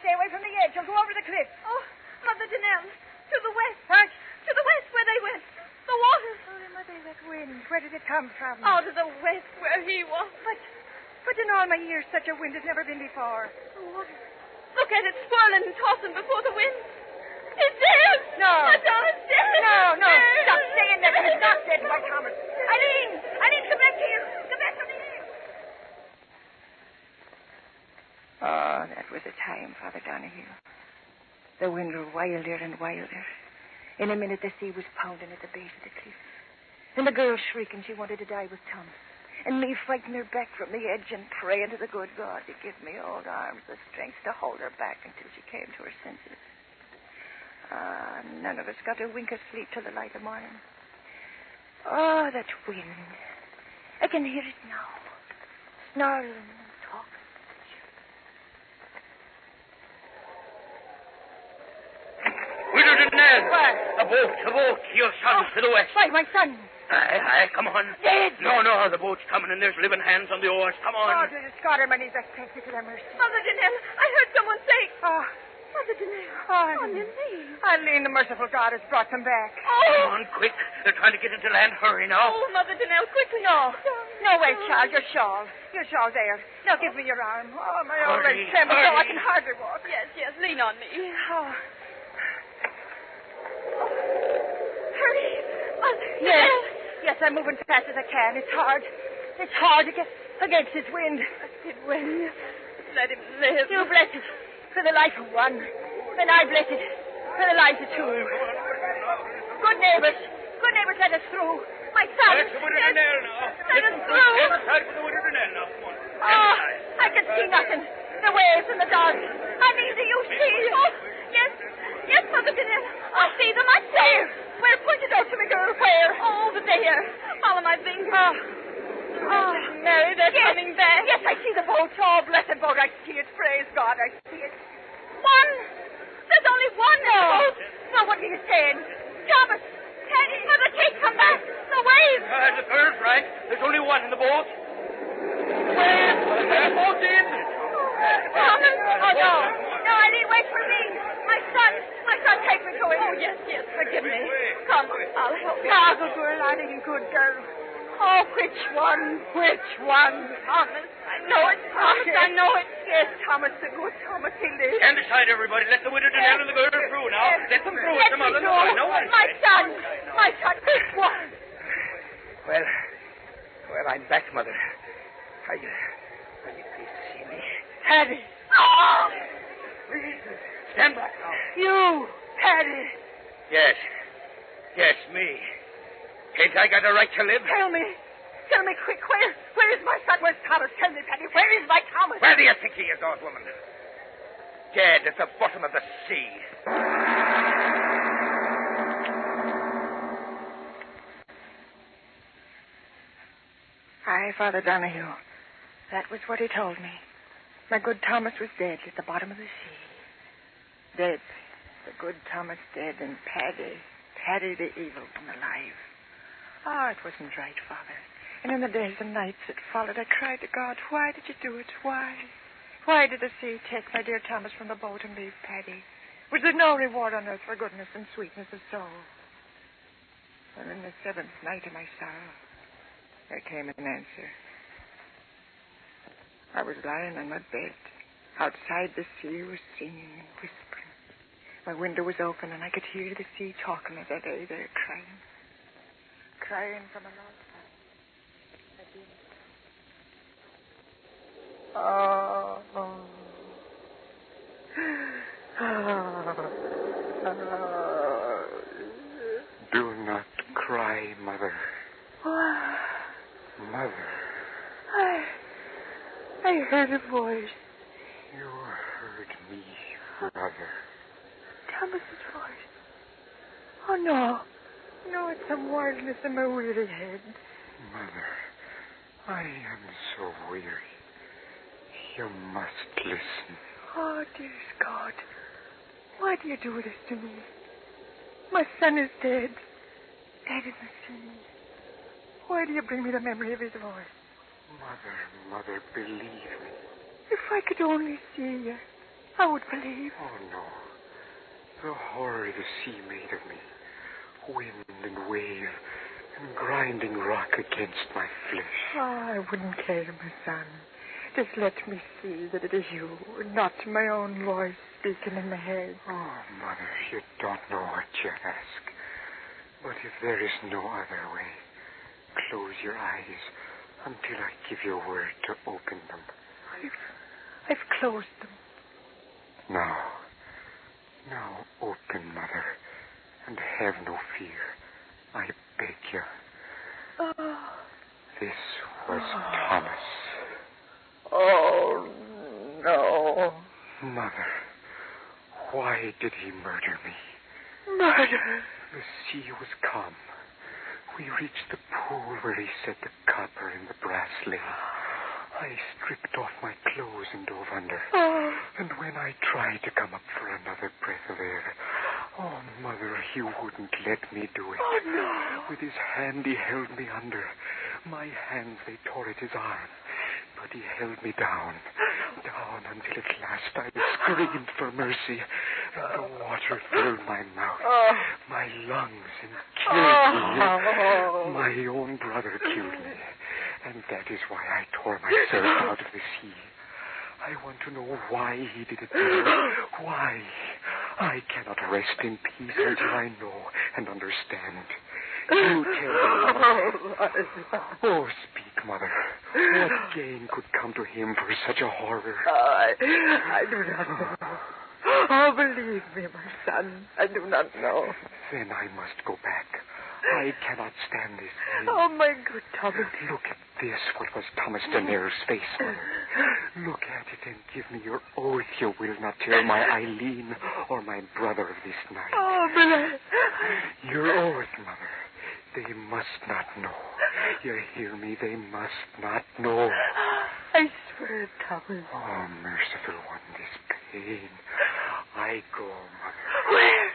Speaker 3: stay away from the edge. You'll go over the cliff.
Speaker 7: Oh, Mother Danelle, to the west.
Speaker 3: What?
Speaker 7: To the west where they went. The water.
Speaker 3: Oh, Mother, that wind. Where did it come from?
Speaker 7: Oh, to the west where he was.
Speaker 3: But in all my years, such a wind has never been before.
Speaker 7: The water. Look at it swirling and tossing before the wind. It's dead.
Speaker 3: No.
Speaker 7: Madonna's dead.
Speaker 3: No. Stop saying that. He's not dead, my Thomas. Eileen, come back here. Come back to me. Oh, that was a time, Father Donahue. The wind grew wilder and wilder. In a minute, the sea was pounding at the base of the cliff. And the girl shrieking she wanted to die with Thomas. And me fighting her back from the edge and praying to the good God to give me old arms the strength to hold her back until she came to her senses. None of us got a wink of sleep till the light of morning. Oh, that wind. I can hear it now. Snarling and talking.
Speaker 6: Widow Nell.
Speaker 3: What?
Speaker 6: A boat. Your son to the west.
Speaker 3: Why, my son?
Speaker 6: Aye, come on.
Speaker 3: Dead?
Speaker 6: No, the boat's coming and there's living hands on the oars. Come on.
Speaker 3: Oh, to the Scotterman, he's a safety to their mercy.
Speaker 7: Mother Danelle, I heard someone say...
Speaker 3: Oh.
Speaker 7: Mother Danelle.
Speaker 3: Oh,
Speaker 7: on your knees.
Speaker 3: Eileen, the merciful God has brought them back.
Speaker 6: Come on, quick. They're trying to get into land. Hurry now.
Speaker 7: Oh, Mother Danelle, quickly.
Speaker 3: No, wait, child. Your shawl. Your shawl's there. Now give me your arm. Oh, my old leg
Speaker 6: Hurry,
Speaker 3: trembles so I
Speaker 6: hurry.
Speaker 3: can hardly walk.
Speaker 7: Yes, lean on me.
Speaker 3: Oh.
Speaker 7: Hurry, Mother
Speaker 3: Yes.
Speaker 7: Danelle.
Speaker 3: Yes, I'm moving fast as I can. It's hard. It's hard to get against this wind.
Speaker 7: It will. Let him live.
Speaker 3: You bless it for the life of one. And I bless it for the lives of two. Good neighbors, let us through. My son.
Speaker 6: That's the Widow Danelle now.
Speaker 3: Let us through.
Speaker 6: Get aside for the Widow Danelle now. Come on.
Speaker 3: Oh, I can see nothing. The waves and the dark. I mean, do you see?
Speaker 7: Oh, yes, Mother Danelle. I see them. I see them.
Speaker 3: Where? Point it out to me, girl. Where?
Speaker 7: Oh, over there. Follow my finger.
Speaker 3: Oh,
Speaker 7: Mary, they're coming back.
Speaker 3: Yes, I see the boat. Oh, blessed boat. I see it. Praise God, I see it.
Speaker 7: One. There's only one boat.
Speaker 3: No, what are you saying?
Speaker 7: Thomas. Teddy. Mother, Kate, come back. The waves.
Speaker 6: The girl's right. There's only one in the boat. Wait. Get the boat in.
Speaker 7: Thomas.
Speaker 3: Oh, no. No, Eileen, wait for me. My son, take me to him.
Speaker 7: Oh, yes.
Speaker 3: Forgive me.
Speaker 7: Come, I'll help you.
Speaker 3: Ah, good girl, Eileen, good girl. Oh, which one?
Speaker 7: Thomas, I know it. Thomas, I know it.
Speaker 3: Yes, Thomas, the good Thomas, he lives.
Speaker 6: Stand aside, everybody. Let the Widow Danelle and the girl through now. Let them through.
Speaker 3: Let
Speaker 6: Some
Speaker 3: me
Speaker 6: other.
Speaker 3: through.
Speaker 6: No one.
Speaker 3: My son, which one?
Speaker 6: Well, I'm back, Mother. Are you pleased to see me?
Speaker 3: Paddy. Oh!
Speaker 6: Please, stand back now.
Speaker 3: You, Paddy.
Speaker 6: Yes, me. Ain't I got a right to live?
Speaker 3: Tell me quick, where is my son? Where's Thomas? Tell me, Paddy, where is my Thomas?
Speaker 6: Where do you think he is, old woman? Dead at the bottom of the sea.
Speaker 3: Aye, Father Donahue. That was what he told me. My good Thomas was dead at the bottom of the sea. Dead. The good Thomas dead, and Paddy the evil one alive. Oh, it wasn't right, Father. And in the days and nights that followed, I cried to God, why did you do it? Why? Why did the sea take my dear Thomas from the boat and leave Paddy? Was there no reward on earth for goodness and sweetness of soul? Well, in the seventh night of my sorrow, there came an answer. I was lying on my bed. Outside, the sea was singing and whispering. My window was open, and I could hear the sea talking as I lay there crying. Crying from a long
Speaker 13: Do not cry, Mother. Mother.
Speaker 3: I heard a voice.
Speaker 13: You heard me, Mother.
Speaker 3: Thomas's voice. Oh, no. No, it's some wildness in my weary head.
Speaker 13: Mother, I am so weary. You must listen.
Speaker 3: Oh, dearest God. Why do you do this to me? My son is dead. Dead in the sea. Why do you bring me the memory of his voice?
Speaker 13: Mother, believe me.
Speaker 3: If I could only see you, I would believe.
Speaker 13: Oh, no. The horror the sea made of me. Wind and wave and grinding rock against my flesh.
Speaker 3: Oh, I wouldn't care, my son. Just let me see that it is you, not my own voice speaking in my head.
Speaker 13: Oh, Mother, you don't know what you ask. But if there is no other way, close your eyes until I give you a word to open them.
Speaker 3: I've closed them.
Speaker 13: Now, Now open, Mother, and have no fear. I beg you.
Speaker 3: Oh.
Speaker 13: This was Thomas.
Speaker 3: Oh, no.
Speaker 13: Mother, why did he murder me?
Speaker 3: Murder?
Speaker 13: The sea was calm. We reached the pool where he said the copper and the brass lay. I stripped off my clothes and dove under.
Speaker 3: Oh.
Speaker 13: And when I tried to come up for another breath of air, oh, Mother, he wouldn't let me do it.
Speaker 3: Oh, no.
Speaker 13: With his hand, he held me under. My hands, they tore at his arm. But he held me down until at last I screamed for mercy. And the water filled my mouth, my lungs, and killed me. My own brother killed me. And that is why I tore myself out of the sea. I want to know why he did it to me. Why? I cannot rest in peace until I know and understand. You tell me, Mother. Oh, speak, Mother. What gain could come to him for such a horror?
Speaker 3: I do not know. Oh, believe me, my son, I do not know.
Speaker 13: Then I must go back. I cannot stand this pain.
Speaker 3: Oh, my good Thomas.
Speaker 13: Look at this, what was Thomas Daenerys' face, Mother. Look at it and give me your oath you will not tell my Eileen or my brother of this night.
Speaker 3: Oh, but
Speaker 13: Your oath, Mother. They must not know. You hear me? They must not know.
Speaker 3: I swear, Thomas.
Speaker 13: Oh, merciful one, this pain. I go, Mother.
Speaker 3: Where?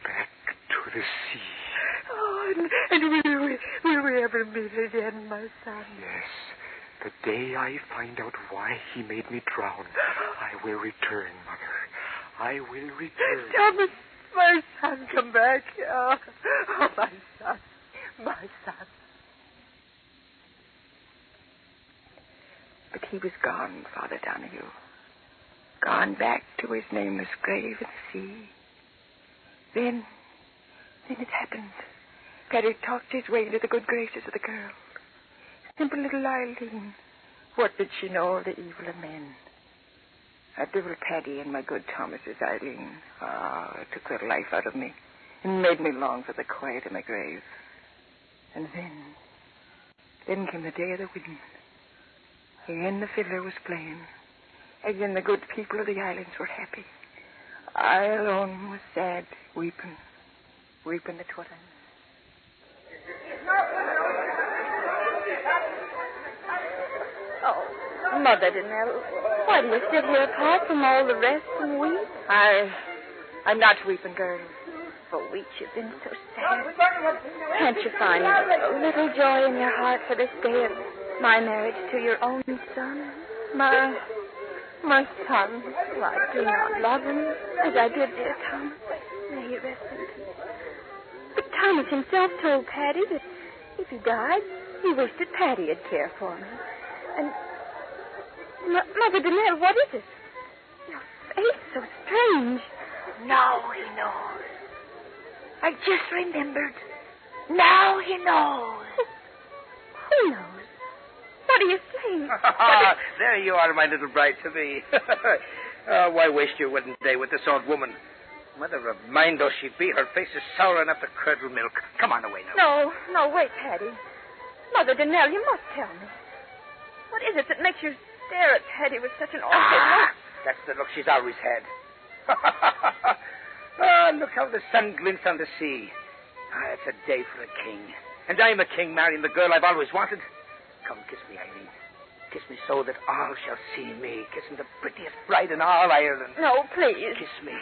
Speaker 13: Back to the sea.
Speaker 3: Oh, and will we ever meet again, my son?
Speaker 13: Yes. The day I find out why he made me drown, I will return, Mother. I will return.
Speaker 3: Thomas, my son, come back. Oh, my son. My son. But he was gone, Father Donahue. Gone back to his nameless grave at the sea. Then it happened. Paddy talked his way into the good graces of the girl. Simple little Eileen. What did she know of the evil of men? That devil Paddy and my good Thomas's Eileen. It took the life out of me and made me long for the quiet of my grave. And then came the day of the wedding. Again the fiddler was playing. Again the good people of the islands were happy. I alone was sad, weeping at what I missed.
Speaker 7: Oh, Mother Danelle, why do you sit here apart from all the rest and weep?
Speaker 3: I'm not weeping, girl.
Speaker 7: For weeks you've been so sad. Can't you find a little joy in your heart for this day of my marriage to your own son?
Speaker 3: My son.
Speaker 7: Well, I do not love him as I did dear Thomas. May he rest in peace. But Thomas himself told Paddy that if he died, he wished that Paddy'd care for me. And Mother Danelle, what is it? Your face so strange.
Speaker 3: Now he knows. I just remembered. Now he knows.
Speaker 7: Who knows? What are you saying?
Speaker 6: There you are, my little bride to be. Why waste your wedding day with this old woman? Mother of mine though she be, her face is sour enough to curdle milk. Come on away now.
Speaker 7: No, wait, Paddy. Mother Danelle, you must tell me. What is it that makes you stare at Paddy with such an awful look?
Speaker 6: That's the look she's always had. Look how the sun glints on the sea. It's a day for a king. And I'm a king marrying the girl I've always wanted. Come, kiss me, Eileen. Kiss me so that all shall see me kissing the prettiest bride in all Ireland.
Speaker 7: No, please.
Speaker 6: Kiss me.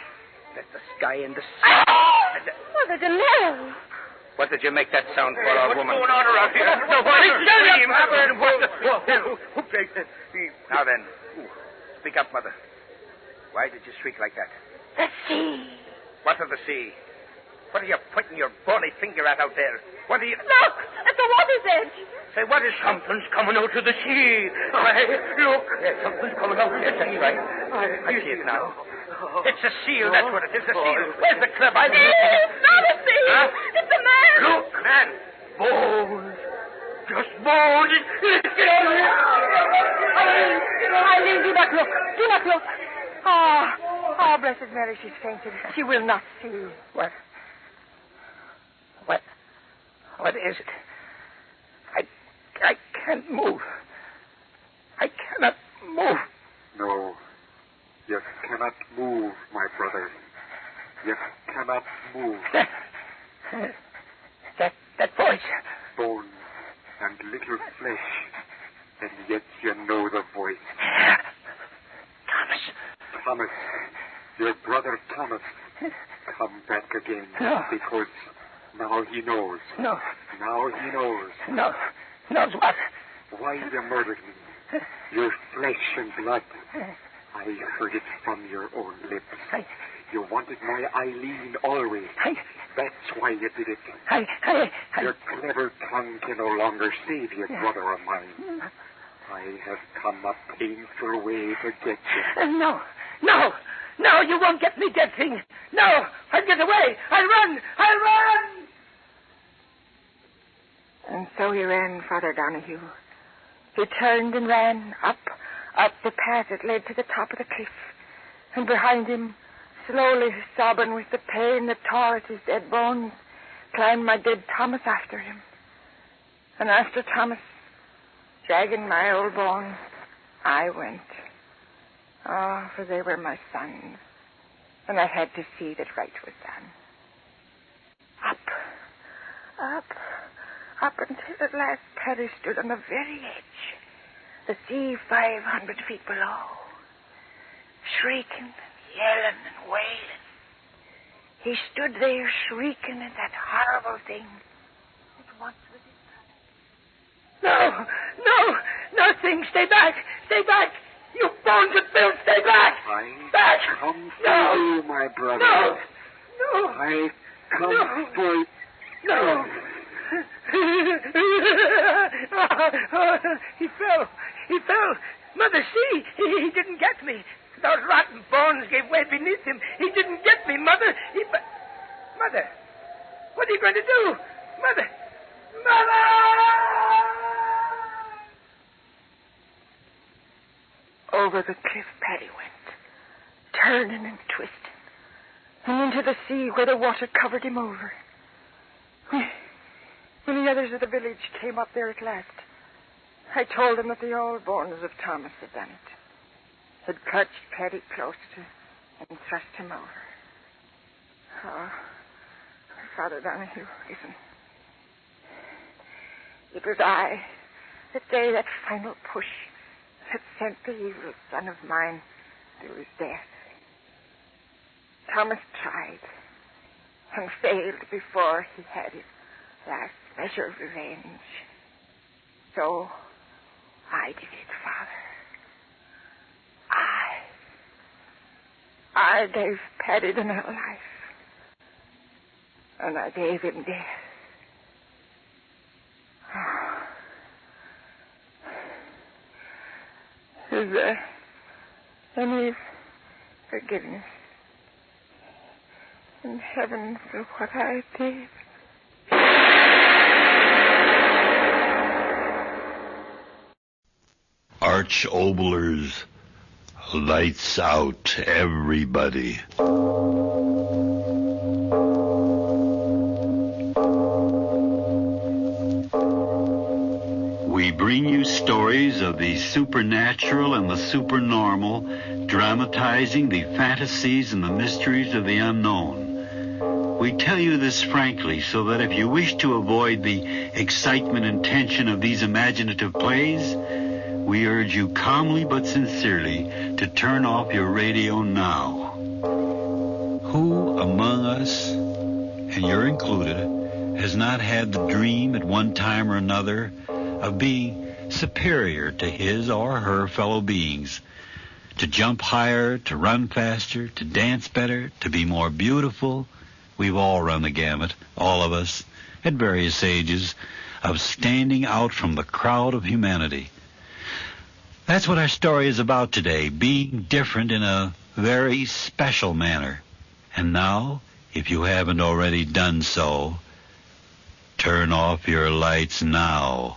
Speaker 6: Let the sky and the sun...
Speaker 7: Mother Danelle.
Speaker 6: What did you make that sound for, old woman?
Speaker 15: What's going on around here?
Speaker 6: Now then, speak up, Mother. Why did you shriek like that?
Speaker 3: The sea.
Speaker 6: What of the sea? What are you pointing your bony finger at out there? What are you...
Speaker 7: Look! At the water's edge!
Speaker 6: Say, what is...
Speaker 15: Something's coming out of the sea. Look.
Speaker 6: Yes, something's coming out. Yes, that's right. I see it now. It's a seal, that's what it is, a seal. Where's the club?
Speaker 7: It's not a seal!
Speaker 6: Huh?
Speaker 7: It's a man!
Speaker 6: Look, man.
Speaker 15: Bones. Just bones. Get out of here.
Speaker 7: Eileen, do not look. Do not look.
Speaker 3: Oh, Blessed Mary, she's fainted. She will not see you.
Speaker 6: What is it? I can't move. I cannot move.
Speaker 4: No, you cannot move, my brother. You cannot move.
Speaker 6: That voice.
Speaker 4: Bone and little flesh, and yet you know the voice. Thomas, your brother Thomas, come back again.
Speaker 6: No.
Speaker 4: Because now he knows.
Speaker 6: No.
Speaker 4: Now he knows.
Speaker 6: No. Knows what?
Speaker 4: Why you murdered me. Your flesh and blood. I heard it from your own lips. You wanted my Eileen always. That's why you did it. Your clever tongue can no longer save you, brother of mine. I have come a painful way to get you.
Speaker 6: No, you won't get me, dead thing. No, I'll get away. I'll run.
Speaker 3: And so he ran, Father Donahue. He turned and ran up the path that led to the top of the cliff. And behind him, slowly sobbing with the pain that tore at his dead bones, climbed my dead Thomas after him. And after Thomas, dragging my old bones, I went. Oh, for they were my sons. And I had to see that right was done. Up until at last Paddy stood on the very edge, the sea 500 feet below, shrieking and yelling and wailing. He stood there shrieking at that horrible thing that once was his brother. No, thing, stay back. You bones of filth, stay back. Back.
Speaker 4: Come for you, my brother.
Speaker 6: No.
Speaker 4: I come for you.
Speaker 6: No. He fell. Mother, see, he didn't get me. Those rotten bones gave way beneath him. He didn't get me, Mother. Mother, what are you going to do? Mother!
Speaker 3: Over the cliff Paddy went, turning and twisting, and into the sea where the water covered him over. When the others of the village came up there at last, I told them that the old bones of Thomas had done it. Had clutched Paddy close to and thrust him over. Oh, Father Donahue, listen. It was I that gave that final push that sent the evil son of mine to his death. Thomas tried and failed before he had his last measure of revenge. So I did it, Father. I gave Paddy the life, and I gave him death. Is there any forgiveness in heaven for what I did?
Speaker 1: Arch Oboler's Lights Out, Everybody. We bring you stories of the supernatural and the supernormal, dramatizing the fantasies and the mysteries of the unknown. We tell you this frankly so that if you wish to avoid the excitement and tension of these imaginative plays, we urge you calmly but sincerely to turn off your radio now. Who among us, and you're included, has not had the dream at one time or another of being superior to his or her fellow beings, to jump higher, to run faster, to dance better, to be more beautiful? We've all run the gamut, all of us, at various ages, of standing out from the crowd of humanity. That's what our story is about today, being different in a very special manner. And now, if you haven't already done so, turn off your lights now.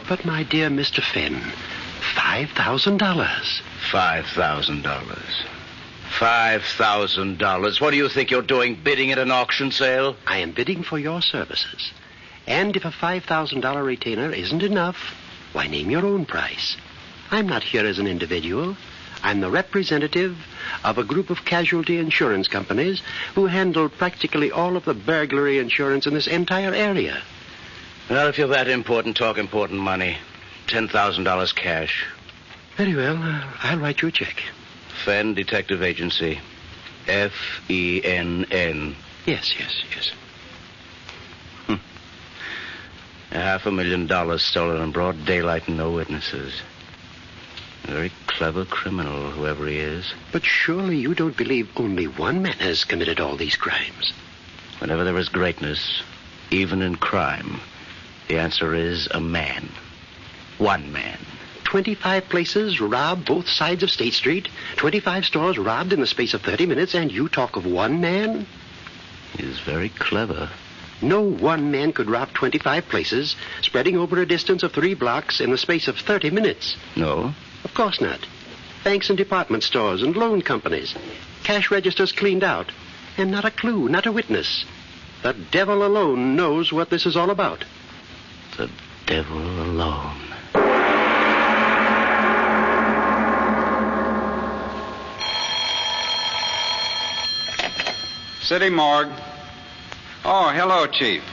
Speaker 5: But, my dear Mr. Finn, $5,000.
Speaker 8: $5,000. $5,000. What do you think you're doing, bidding at an auction sale?
Speaker 5: I am bidding for your services. And if a $5,000 retainer isn't enough, why, name your own price. I'm not here as an individual. I'm the representative of a group of casualty insurance companies who handle practically all of the burglary insurance in this entire area.
Speaker 8: Well, if you're that important, talk important money. $10,000 cash.
Speaker 5: Very well. I'll write you a check.
Speaker 8: Fenn Detective Agency. Fenn.
Speaker 5: Yes.
Speaker 8: $500,000 stolen in broad daylight and no witnesses. A very clever criminal, whoever he is.
Speaker 5: But surely you don't believe only one man has committed all these crimes.
Speaker 8: Whenever there is greatness, even in crime, the answer is a man. One man.
Speaker 5: 25 places robbed both sides of State Street, 25 stores robbed in the space of 30 minutes, and you talk of one man?
Speaker 8: He's very clever.
Speaker 5: No one man could rob 25 places, spreading over a distance of 3 blocks in the space of 30 minutes.
Speaker 8: No?
Speaker 5: Of course not. Banks and department stores and loan companies. Cash registers cleaned out. And not a clue, not a witness. The devil alone knows what this is all about.
Speaker 8: The devil alone.
Speaker 11: City morgue. Oh, hello, Chief.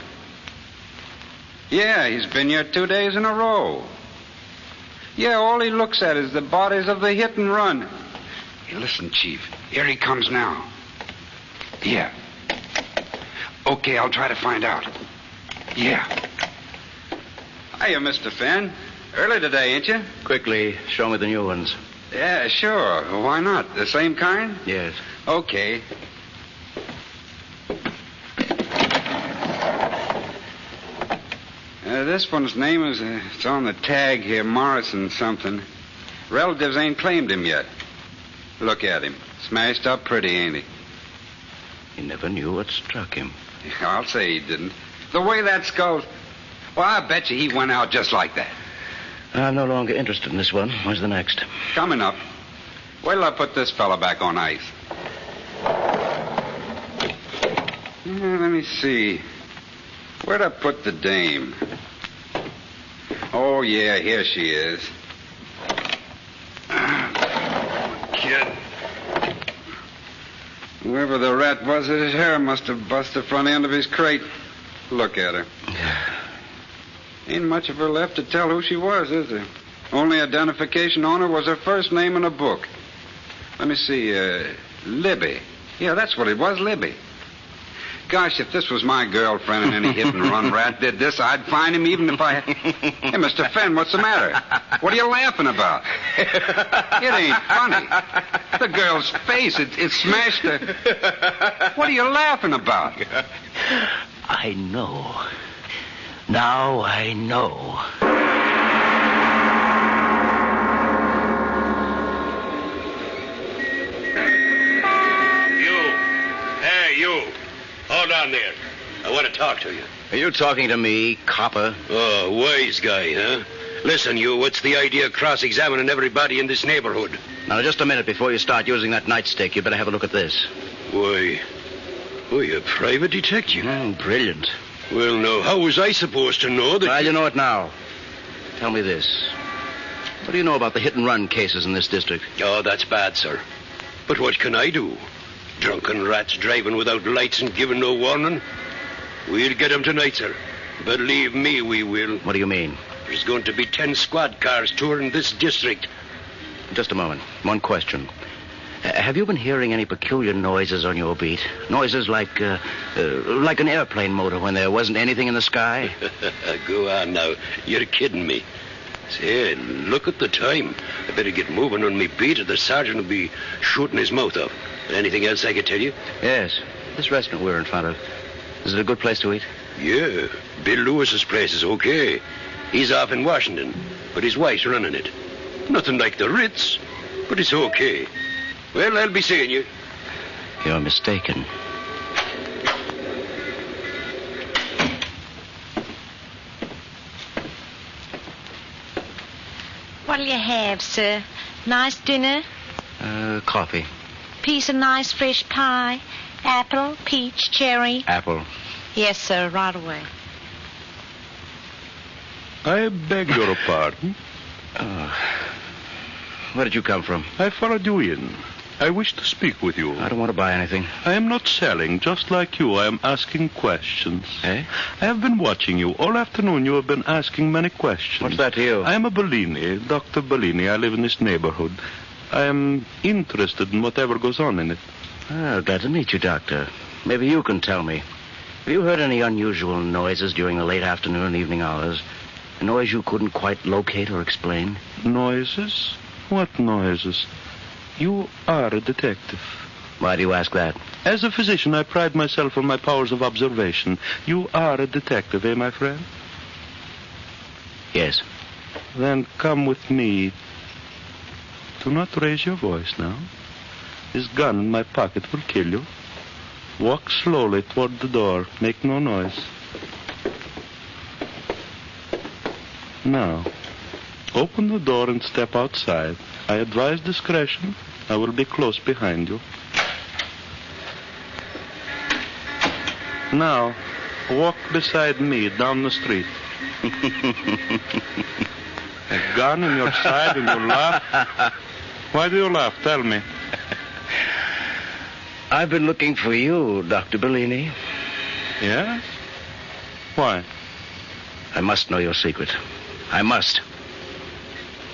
Speaker 11: Yeah, he's been here 2 days in a row. Yeah, all he looks at is the bodies of the hit and run.
Speaker 13: Hey, listen, Chief. Here he comes now. Yeah. Okay, I'll try to find out. Yeah.
Speaker 11: Hiya, Mr. Fenn. Early today, ain't you?
Speaker 8: Quickly, show me the new ones.
Speaker 11: Yeah, sure. Why not? The same kind?
Speaker 8: Yes.
Speaker 11: Okay. This one's name is, it's on the tag here, Morrison something. Relatives ain't claimed him yet. Look at him. Smashed up pretty, ain't he?
Speaker 8: He never knew what struck him.
Speaker 11: I'll say he didn't. The way that skull's... Well, I bet you he went out just like that.
Speaker 8: I'm no longer interested in this one. Where's the next?
Speaker 11: Coming up. Wait till I put this fella back on ice. Let me see. Where'd I put the dame? Oh, yeah, here she is. Kid. Whoever the rat was at his hair must have busted the front end of his crate. Look at her. Ain't much of her left to tell who she was, is there? Only identification on her was her first name in a book. Let me see, Libby. Yeah, that's what it was, Libby. Gosh, if this was my girlfriend and any hit-and-run rat did this, I'd find him even if I... Hey, Mr. Fenn, what's the matter? What are you laughing about? It ain't funny. The girl's face, it smashed her. What are you laughing about?
Speaker 8: I know. Now I know.
Speaker 5: You. Hold on there. I want to talk to you.
Speaker 8: Are you talking to me, copper?
Speaker 5: Oh, wise guy, huh? Listen, you, what's the idea of cross-examining everybody in this neighborhood?
Speaker 8: Now, just a minute before you start using that nightstick, you better have a look at this.
Speaker 5: Why, a private detective?
Speaker 8: Brilliant.
Speaker 5: Well, now, how was I supposed to know that...
Speaker 8: Well, you know it now. Tell me this. What do you know about the hit-and-run cases in this district?
Speaker 5: Oh, that's bad, sir. But what can I do? Drunken rats driving without lights and giving no warning? We'll get them tonight, sir. Believe me, we will.
Speaker 8: What do you mean?
Speaker 5: There's going to be 10 squad cars touring this district.
Speaker 8: Just a moment. One question. Have you been hearing any peculiar noises on your beat? Noises like an airplane motor when there wasn't anything in the sky?
Speaker 5: Go on now. You're kidding me. Say, look at the time. I better get moving on me beat or the sergeant will be shooting his mouth off. Anything else I could tell you?
Speaker 8: Yes. This restaurant we're in front of. Is it a good place to eat?
Speaker 5: Yeah. Bill Lewis's place is okay. He's off in Washington, but his wife's running it. Nothing like the Ritz, but it's okay. Well, I'll be seeing you.
Speaker 8: You're mistaken.
Speaker 9: What'll you have, sir? Nice dinner?
Speaker 8: Coffee.
Speaker 9: Piece of nice fresh pie? Apple, peach, cherry?
Speaker 8: Apple.
Speaker 9: Yes, sir, right away.
Speaker 10: I beg your pardon.
Speaker 8: Where did you come from?
Speaker 10: I followed you in. I wish to speak with you.
Speaker 8: I don't want to buy anything.
Speaker 10: I am not selling. Just like you, I am asking questions.
Speaker 8: Eh?
Speaker 10: I have been watching you. All afternoon you have been asking many questions.
Speaker 8: What's that to you?
Speaker 10: I am a Bellini, Dr. Bellini. I live in this neighborhood. I am interested in whatever goes on in it.
Speaker 8: Glad to meet you, Doctor. Maybe you can tell me. Have you heard any unusual noises during the late afternoon and evening hours? A noise you couldn't quite locate or explain?
Speaker 10: Noises? What noises? You are a detective.
Speaker 8: Why do you ask that?
Speaker 10: As a physician, I pride myself on my powers of observation. You are a detective, eh, my friend?
Speaker 8: Yes.
Speaker 10: Then come with me. Do not raise your voice now. This gun in my pocket will kill you. Walk slowly toward the door. Make no noise. Now, open the door and step outside. I advise discretion. I will be close behind you. Now, walk beside me down the street. A gun in your side and you laugh? Why do you laugh? Tell me.
Speaker 8: I've been looking for you, Dr. Bellini.
Speaker 10: Yes? Why?
Speaker 8: I must know your secret. I must.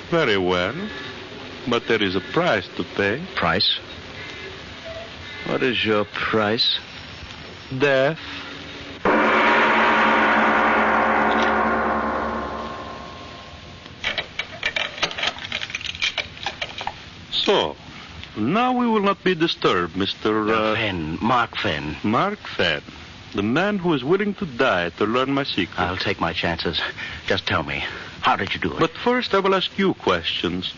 Speaker 10: Very well. But there is a price to pay.
Speaker 8: Price? What is your price?
Speaker 10: Death. So, now we will not be disturbed, Mr.
Speaker 8: Fenn. Mark Fenn.
Speaker 10: Mark Fenn. The man who is willing to die to learn my secret.
Speaker 8: I'll take my chances. Just tell me, how did you do it?
Speaker 10: But first I will ask you questions.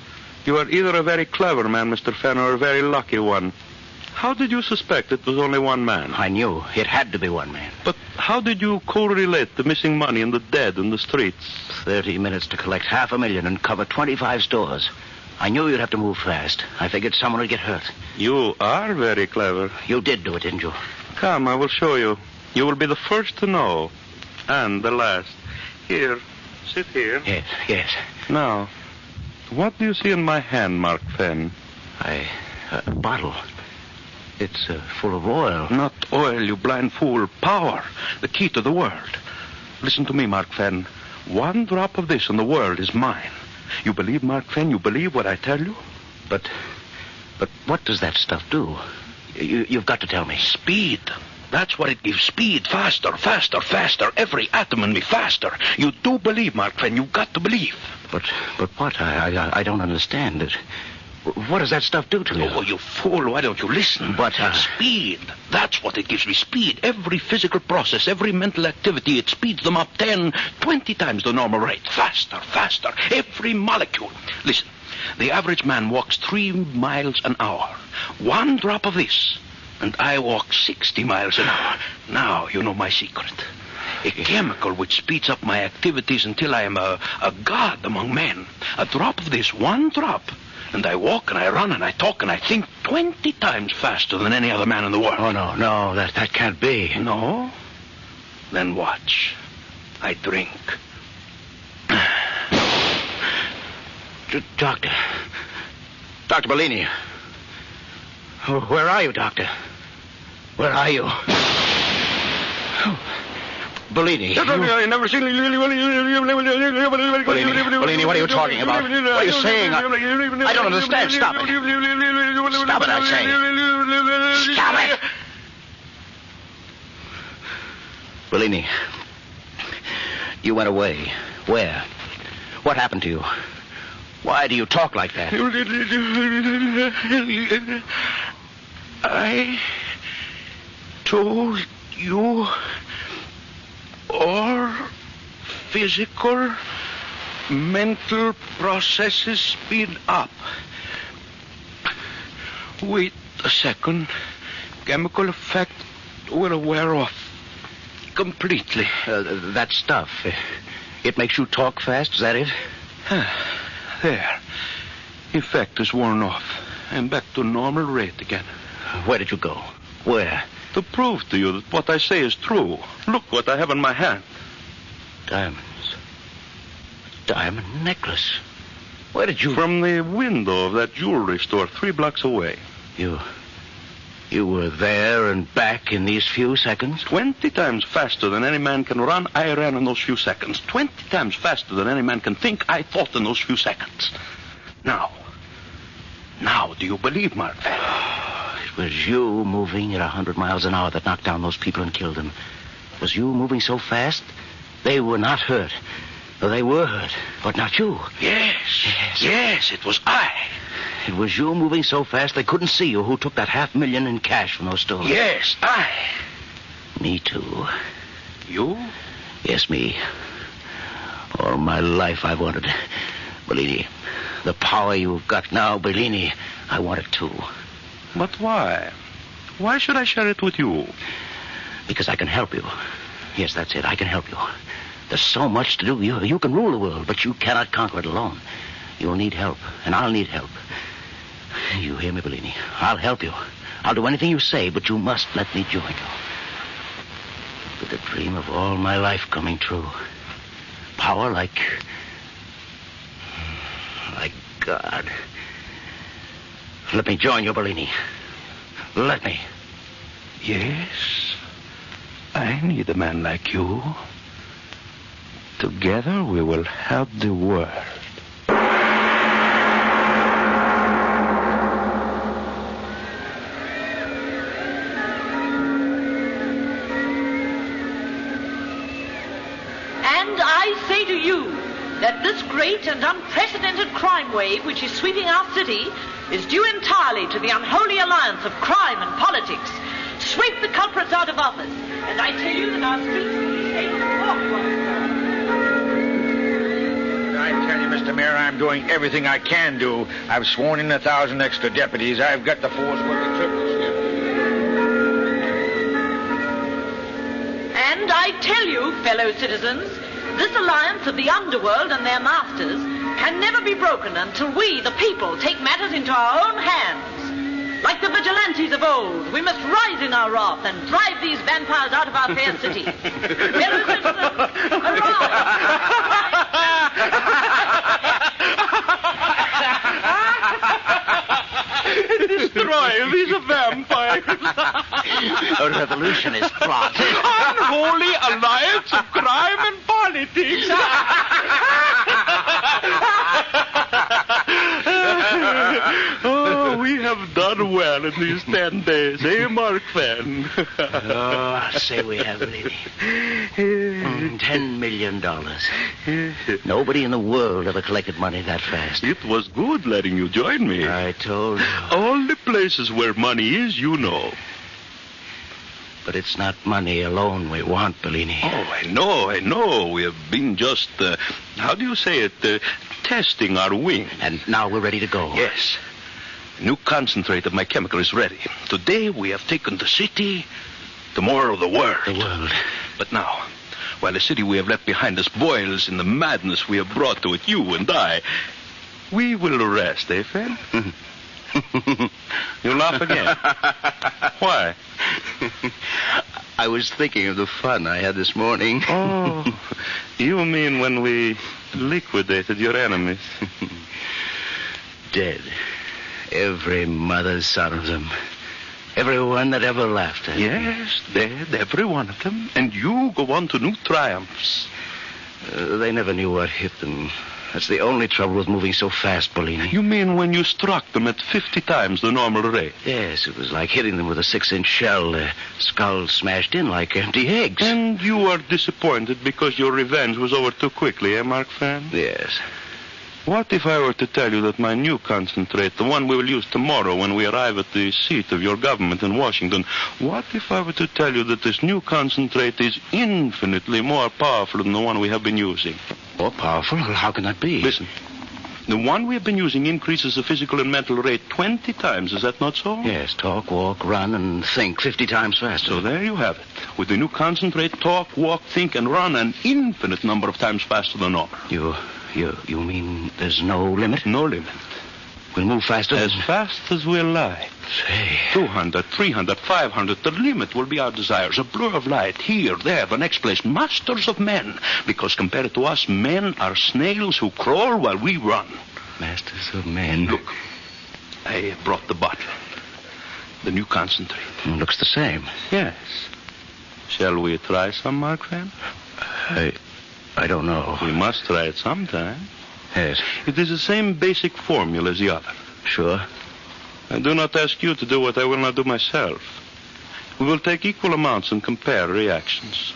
Speaker 10: You are either a very clever man, Mr. Fenn, or a very lucky one. How did you suspect it was only one man?
Speaker 8: I knew. It had to be one man.
Speaker 10: But how did you correlate the missing money and the dead in the streets?
Speaker 8: 30 minutes to collect $500,000 and cover 25 stores. I knew you'd have to move fast. I figured someone would get hurt.
Speaker 10: You are very clever.
Speaker 8: You did do it, didn't you?
Speaker 10: Come, I will show you. You will be the first to know. And the last. Here. Sit here.
Speaker 8: Yes, yes.
Speaker 10: Now, what do you see in my hand, Mark Fenn?
Speaker 8: A bottle. It's full of oil.
Speaker 10: Not oil, you blind fool. Power. The key to the world. Listen to me, Mark Fenn. One drop of this and the world is mine. You believe, Mark Fenn? You believe what I tell you?
Speaker 8: But what does that stuff do? You've got to tell me.
Speaker 10: Speed. That's what it gives. Speed. Faster, faster, faster. Every atom in me faster. You do believe, Mark Fenn. You've got to believe.
Speaker 8: But what? I don't understand it. What does that stuff do to you?
Speaker 10: Oh, you fool. Why don't you listen?
Speaker 8: But,
Speaker 10: Speed. That's what it gives me. Speed. Every physical process, every mental activity, it speeds them up 10, 20 times the normal rate. Faster, faster. Every molecule. Listen. The average man walks 3 miles an hour. One drop of this, and I walk 60 miles an hour. Now you know my secret. A chemical which speeds up my activities until I am a god among men. A drop of this, one drop, and I walk and I run and I talk and I think 20 times faster than any other man in the world.
Speaker 8: Oh, no, that can't be.
Speaker 10: No? Then watch. I drink.
Speaker 8: Doctor Bellini. Where are you, Doctor? Where are you? Bellini.
Speaker 10: I never seen
Speaker 8: Bellini, what are you talking about? What are you saying? I don't understand. Stop it. Stop it, I say. Stop it. Bellini, you went away. Where? What happened to you? Why do you talk like that?
Speaker 10: I told you all physical, mental processes speed up. Wait a second. Chemical effect will wear off completely.
Speaker 8: That stuff, it makes you talk fast, is that it?
Speaker 10: There. Effect is worn off. I'm back to normal rate again.
Speaker 8: Where did you go? Where?
Speaker 10: To prove to you that what I say is true. Look what I have in my hand.
Speaker 8: Diamonds. A diamond necklace. Where did you...
Speaker 10: From the window of that jewelry store 3 blocks away.
Speaker 8: You were there and back in these few seconds?
Speaker 10: 20 times faster than any man can run, I ran in those few seconds. 20 times faster than any man can think, I thought in those few seconds. Now, do you believe, Mark?
Speaker 8: It was you moving at 100 miles an hour that knocked down those people and killed them. It was you moving so fast, they were not hurt. Though they were hurt, but not you.
Speaker 10: Yes, it was I.
Speaker 8: It was you moving so fast they couldn't see you who took that $500,000 in cash from those stores.
Speaker 10: Yes, I.
Speaker 8: Me too.
Speaker 10: You?
Speaker 8: Yes, me. All my life I wanted. Bellini, the power you've got now, Bellini, I want it too.
Speaker 10: But why? Why should I share it with you?
Speaker 8: Because I can help you. Yes, that's it. I can help you. There's so much to do. You can rule the world, but you cannot conquer it alone. You'll need help, and I'll need help. You hear me, Bellini? I'll help you. I'll do anything you say, but you must let me join you. With the dream of all my life coming true. Power like God. Let me join you, Bellini. Let me.
Speaker 10: Yes. I need a man like you. Together we will help the world.
Speaker 12: And I say to you that this great and unprecedented crime wave which is sweeping our city is due entirely to the unholy alliance of crime and politics. Sweep the culprits out of office, and I tell you that our streets will be able to walk once more.
Speaker 6: I tell you, Mr. Mayor, I'm doing everything I can do. I've sworn in 1,000 extra deputies. I've got the force working triples here.
Speaker 12: And I tell you, fellow citizens, this alliance of the underworld and their masters can never be broken until we, the people, take matters into our own hands. Like the vigilantes of old, we must rise in our wrath and drive these vampires out of our fair city. Fellow citizens,
Speaker 10: Destroy these vampires.
Speaker 8: A revolutionist plot.
Speaker 10: Unholy alliance of crime and politics. Oh, we have done well in these 10 days, eh, Mark Van?
Speaker 8: Oh, I say we have, lady. $10 million. Nobody in the world ever collected money that fast.
Speaker 10: It was good letting you join me.
Speaker 8: I told you.
Speaker 10: All the places where money is, you know.
Speaker 8: But it's not money alone we want, Bellini.
Speaker 10: Oh, I know. We have been just, how do you say it, testing our wings.
Speaker 8: And now we're ready to go.
Speaker 10: Yes. New concentrate of my chemical is ready. Today we have taken the city, tomorrow the world.
Speaker 8: The world.
Speaker 10: But now, while the city we have left behind us boils in the madness we have brought to it, you and I, we will rest, eh, Fan? You laugh again. Why?
Speaker 8: I was thinking of the fun I had this morning.
Speaker 10: Oh, you mean when we liquidated your enemies?
Speaker 8: Dead. Every mother's son of them. Everyone that ever laughed at me.
Speaker 10: Yes, dead, every one of them. And you go on to new triumphs.
Speaker 8: They never knew what hit them. That's the only trouble with moving so fast, Bellini.
Speaker 10: You mean when you struck them at 50 times the normal rate?
Speaker 8: Yes, it was like hitting them with a 6-inch shell. Their skulls smashed in like empty eggs.
Speaker 10: And you are disappointed because your revenge was over too quickly, eh, Mark Fan?
Speaker 8: Yes.
Speaker 10: What if I were to tell you that my new concentrate, the one we will use tomorrow when we arrive at the seat of your government in Washington, what if I were to tell you that this new concentrate is infinitely more powerful than the one we have been using?
Speaker 8: More powerful? How can that be?
Speaker 10: Listen. The one we have been using increases the physical and mental rate 20 times. Is that not so?
Speaker 8: Yes, talk, walk, run, and think 50 times faster.
Speaker 10: So there you have it. With the new concentrate, talk, walk, think, and run an infinite number of times faster than normal.
Speaker 8: You mean there's no limit?
Speaker 10: No limit.
Speaker 8: We'll move faster?
Speaker 10: As fast as we'll like.
Speaker 8: Say.
Speaker 10: 200, 300, 500. The limit will be our desires. A blur of light. Here, there, the next place. Masters of men. Because compared to us, men are snails who crawl while we run.
Speaker 8: Masters of men.
Speaker 10: Look, I brought the bottle. The new concentrate.
Speaker 8: Looks the same.
Speaker 10: Yes. Shall we try some, Mark Van?
Speaker 8: I don't know.
Speaker 10: We must try it sometime.
Speaker 8: Yes.
Speaker 10: It is the same basic formula as the other.
Speaker 8: Sure.
Speaker 10: I do not ask you to do what I will not do myself. We will take equal amounts and compare reactions.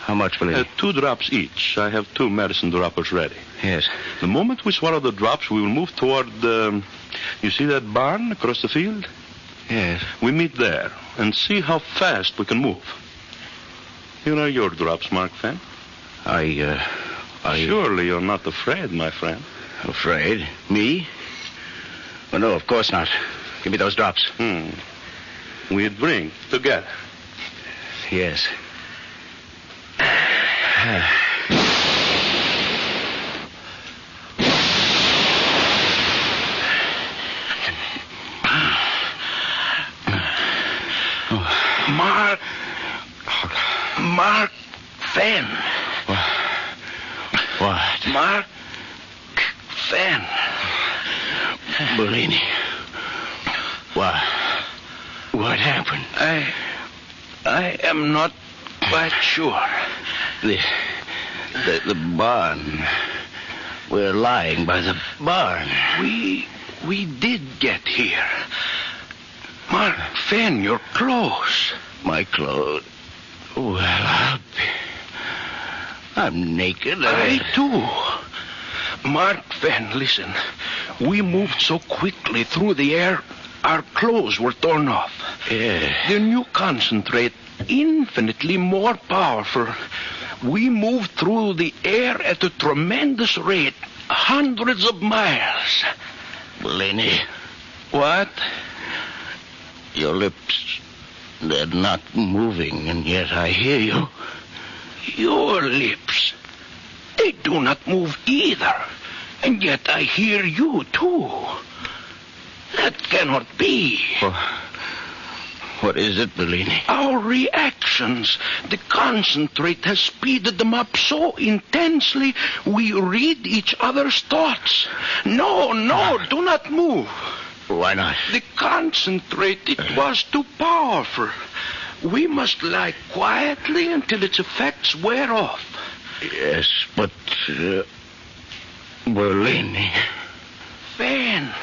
Speaker 8: How much will it?
Speaker 10: 2 drops each. I have 2 medicine droppers ready.
Speaker 8: Yes.
Speaker 10: The moment we swallow the drops, we will move toward you see that barn across the field?
Speaker 8: Yes.
Speaker 10: We meet there and see how fast we can move. Here are your drops, Mark Fenn. Surely you're not afraid, my friend.
Speaker 8: Afraid? Me? Well, no, of course not. Give me those drops.
Speaker 10: We drink together.
Speaker 8: Yes.
Speaker 10: Mark Fenn.
Speaker 8: What?
Speaker 10: Mark Fenn.
Speaker 8: Bellini. What happened?
Speaker 10: I am not quite sure.
Speaker 8: The barn. We're lying by the barn.
Speaker 10: We did get here. Mark Fenn, your clothes.
Speaker 8: My clothes? Well, I'm naked.
Speaker 10: I too. Mark Fenn, listen. We moved so quickly through the air, our clothes were torn off.
Speaker 8: Yeah.
Speaker 10: The new concentrate, infinitely more powerful. We moved through the air at a tremendous rate, hundreds of miles.
Speaker 8: Bellini.
Speaker 10: What?
Speaker 8: Your lips, they're not moving, and yet I hear you.
Speaker 10: Your lips, they do not move either, and yet I hear you, too. That cannot be.
Speaker 8: What is it, Bellini?
Speaker 10: Our reactions. The concentrate has speeded them up so intensely, we read each other's thoughts. No, do not move.
Speaker 8: Why not?
Speaker 10: The concentrate, it was too powerful. We must lie quietly until its effects wear off.
Speaker 8: Yes, but... Bellini.
Speaker 10: Fenn,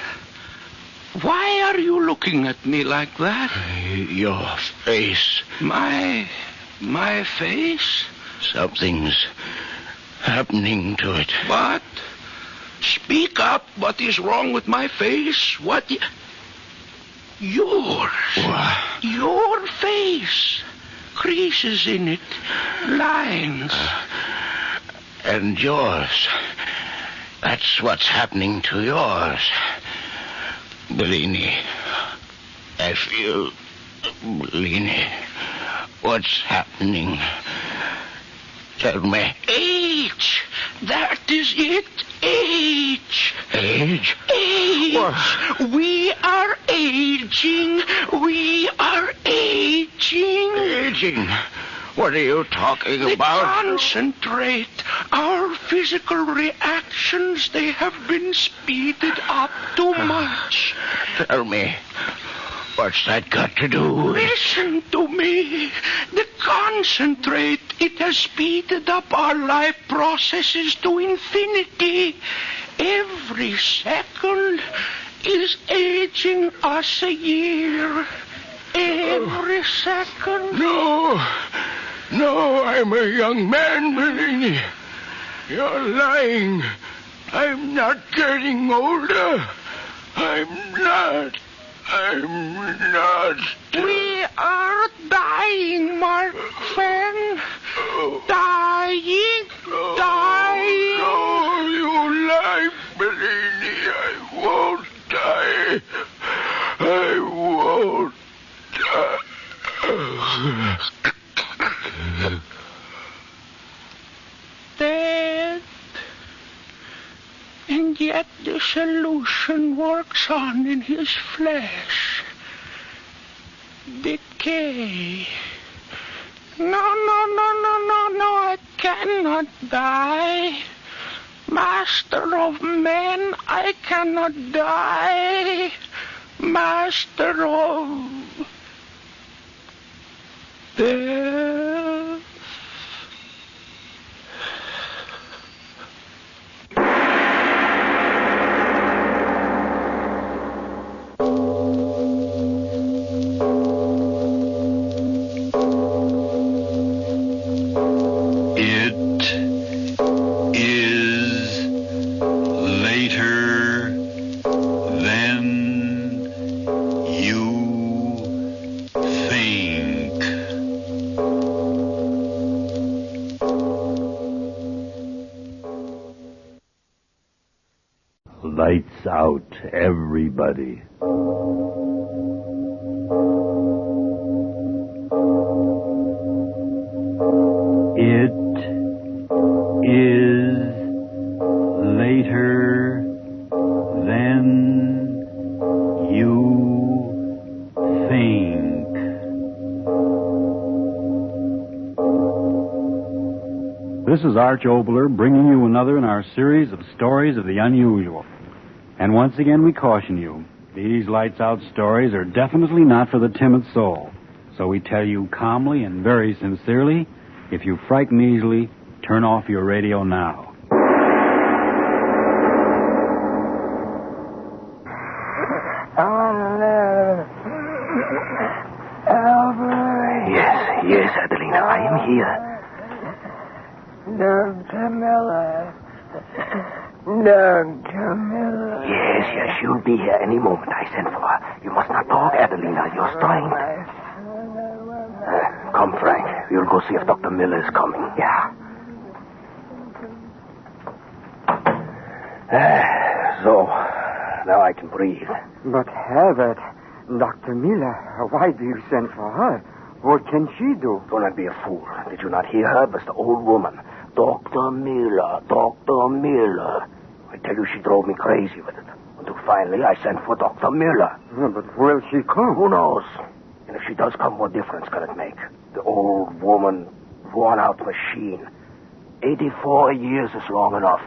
Speaker 10: why are you looking at me like that?
Speaker 8: Your face.
Speaker 10: My face?
Speaker 8: Something's happening to it.
Speaker 10: What? Speak up. What is wrong with my face? Yours.
Speaker 8: What?
Speaker 10: Your face. Creases in it. Lines.
Speaker 8: And yours. That's what's happening to yours. Bellini. I feel... Bellini. What's happening? Tell me.
Speaker 10: Age. That is it. Age.
Speaker 8: Age?
Speaker 10: Age.
Speaker 8: What?
Speaker 10: We are aging. We are aging.
Speaker 8: Aging? What are you talking about?
Speaker 10: Concentrate. Our physical reactions, they have been speeded up too much.
Speaker 8: Tell me, what's that got to do with...
Speaker 10: Listen to me. The concentrate, it has speeded up our life processes to infinity. Every second is aging us a year. Every second.
Speaker 13: No, I'm a young man, Bellini. You're lying. I'm not getting older. I'm not.
Speaker 10: We are dying, Mark Fenn. Dying.
Speaker 13: No, you lie, Bellini. I won't die. I won't die.
Speaker 10: Dead. yet this illusion works on in his flesh. Decay. No, I cannot die. Master of men, I cannot die. Master of death.
Speaker 1: Lights out, everybody. It is later than you think.
Speaker 2: This is Arch Obler bringing you another in our series of stories of the unusual. And once again, we caution you, these lights-out stories are definitely not for the timid soul. So we tell you calmly and very sincerely, if you frighten easily, turn off your radio now.
Speaker 8: Yes, Adelina, I am here.
Speaker 3: Dr. Miller. Dr. Miller.
Speaker 8: Yes, she'll be here any moment. I sent for her. You must not talk, Adelina. You're strained. Come, Frank. We'll go see if Dr. Miller is coming. Yeah. So, now I can breathe.
Speaker 14: But, Herbert, Dr. Miller, why do you send for her? What can she do?
Speaker 8: Do not be a fool. Did you not hear her? It was the old woman. Dr. Miller, Dr. Miller. I tell you, she drove me crazy with it. Until finally I sent for Dr. Miller.
Speaker 14: Yeah, but will she come?
Speaker 8: Who knows? And if she does come, what difference can it make? The old woman, worn-out machine. 84 years is long enough.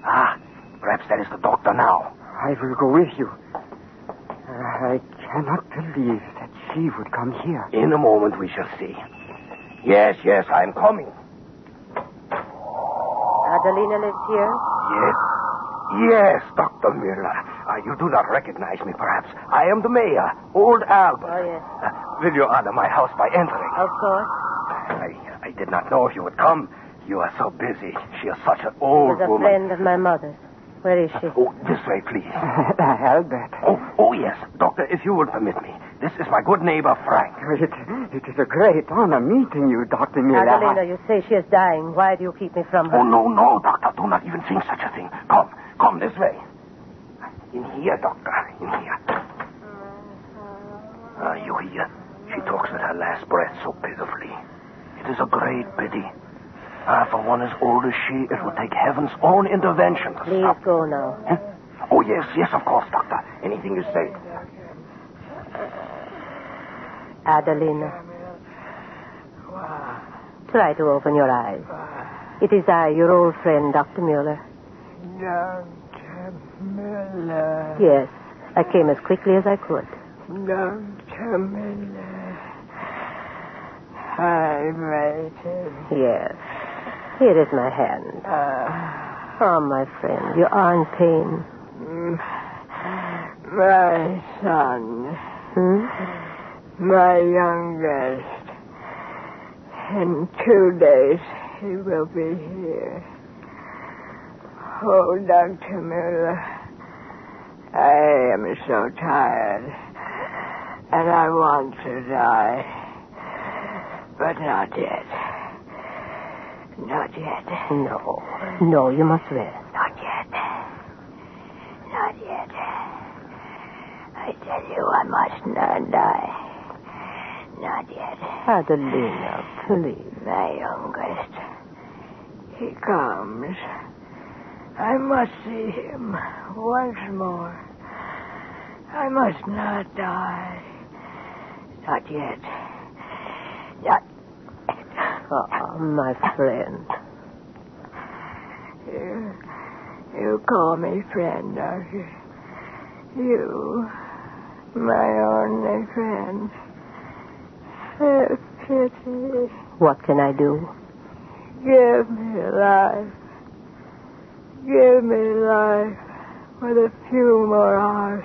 Speaker 8: Perhaps that is the doctor now.
Speaker 14: I will go with you. I cannot believe that she would come here.
Speaker 8: In a moment we shall see. Yes, I'm coming.
Speaker 17: Adelina lives here?
Speaker 8: Yes, Dr. Miller. You do not recognize me, perhaps. I am the mayor, Old Albert.
Speaker 17: Oh, yes.
Speaker 8: Will you honor my house by entering?
Speaker 17: Of course.
Speaker 8: I did not know if you would come. You are so busy. She is such an old
Speaker 17: She was a
Speaker 8: woman.
Speaker 17: friend of my mother's. Where is she?
Speaker 8: This way, please.
Speaker 14: Albert.
Speaker 8: Oh, yes. Doctor, if you will permit me. This is my good neighbor, Frank.
Speaker 14: It is a great honor meeting you, Dr. Miller.
Speaker 17: Adelina, you say she is dying. Why do you keep me from her?
Speaker 8: Oh, no, Doctor. Do not even think such a thing. Come this way. In here, Doctor. In here. You hear? She talks with her last breath so pitifully. It is a great pity. For one as old as she, it would take heaven's own intervention to
Speaker 17: Please
Speaker 8: stop.
Speaker 17: go now.
Speaker 8: Huh? Oh, yes, of course, Doctor. Anything you say.
Speaker 17: Adelina. Try to open your eyes. It is I, your old friend, Dr. Mueller.
Speaker 3: Dr. Miller.
Speaker 17: Yes, I came as quickly as I could.
Speaker 3: Dr. Miller. I waited.
Speaker 17: Yes. Here is my hand. Oh, my friend, you are in pain.
Speaker 3: My son. My youngest. In 2 days, he will be here. Oh, Dr. Miller, I am so tired, and I want to die. But not yet. Not yet.
Speaker 17: No, you must rest.
Speaker 3: Not yet. Not yet. I tell you, I must not die. Not yet.
Speaker 17: Adelina, please.
Speaker 3: My youngest. He comes. I must see him once more. I must not die. Not yet. Not...
Speaker 17: Oh, my friend.
Speaker 3: You call me friend, don't you? You, my only friend. Have pity.
Speaker 17: What can I do?
Speaker 3: Give me life. Give me life with a few more hours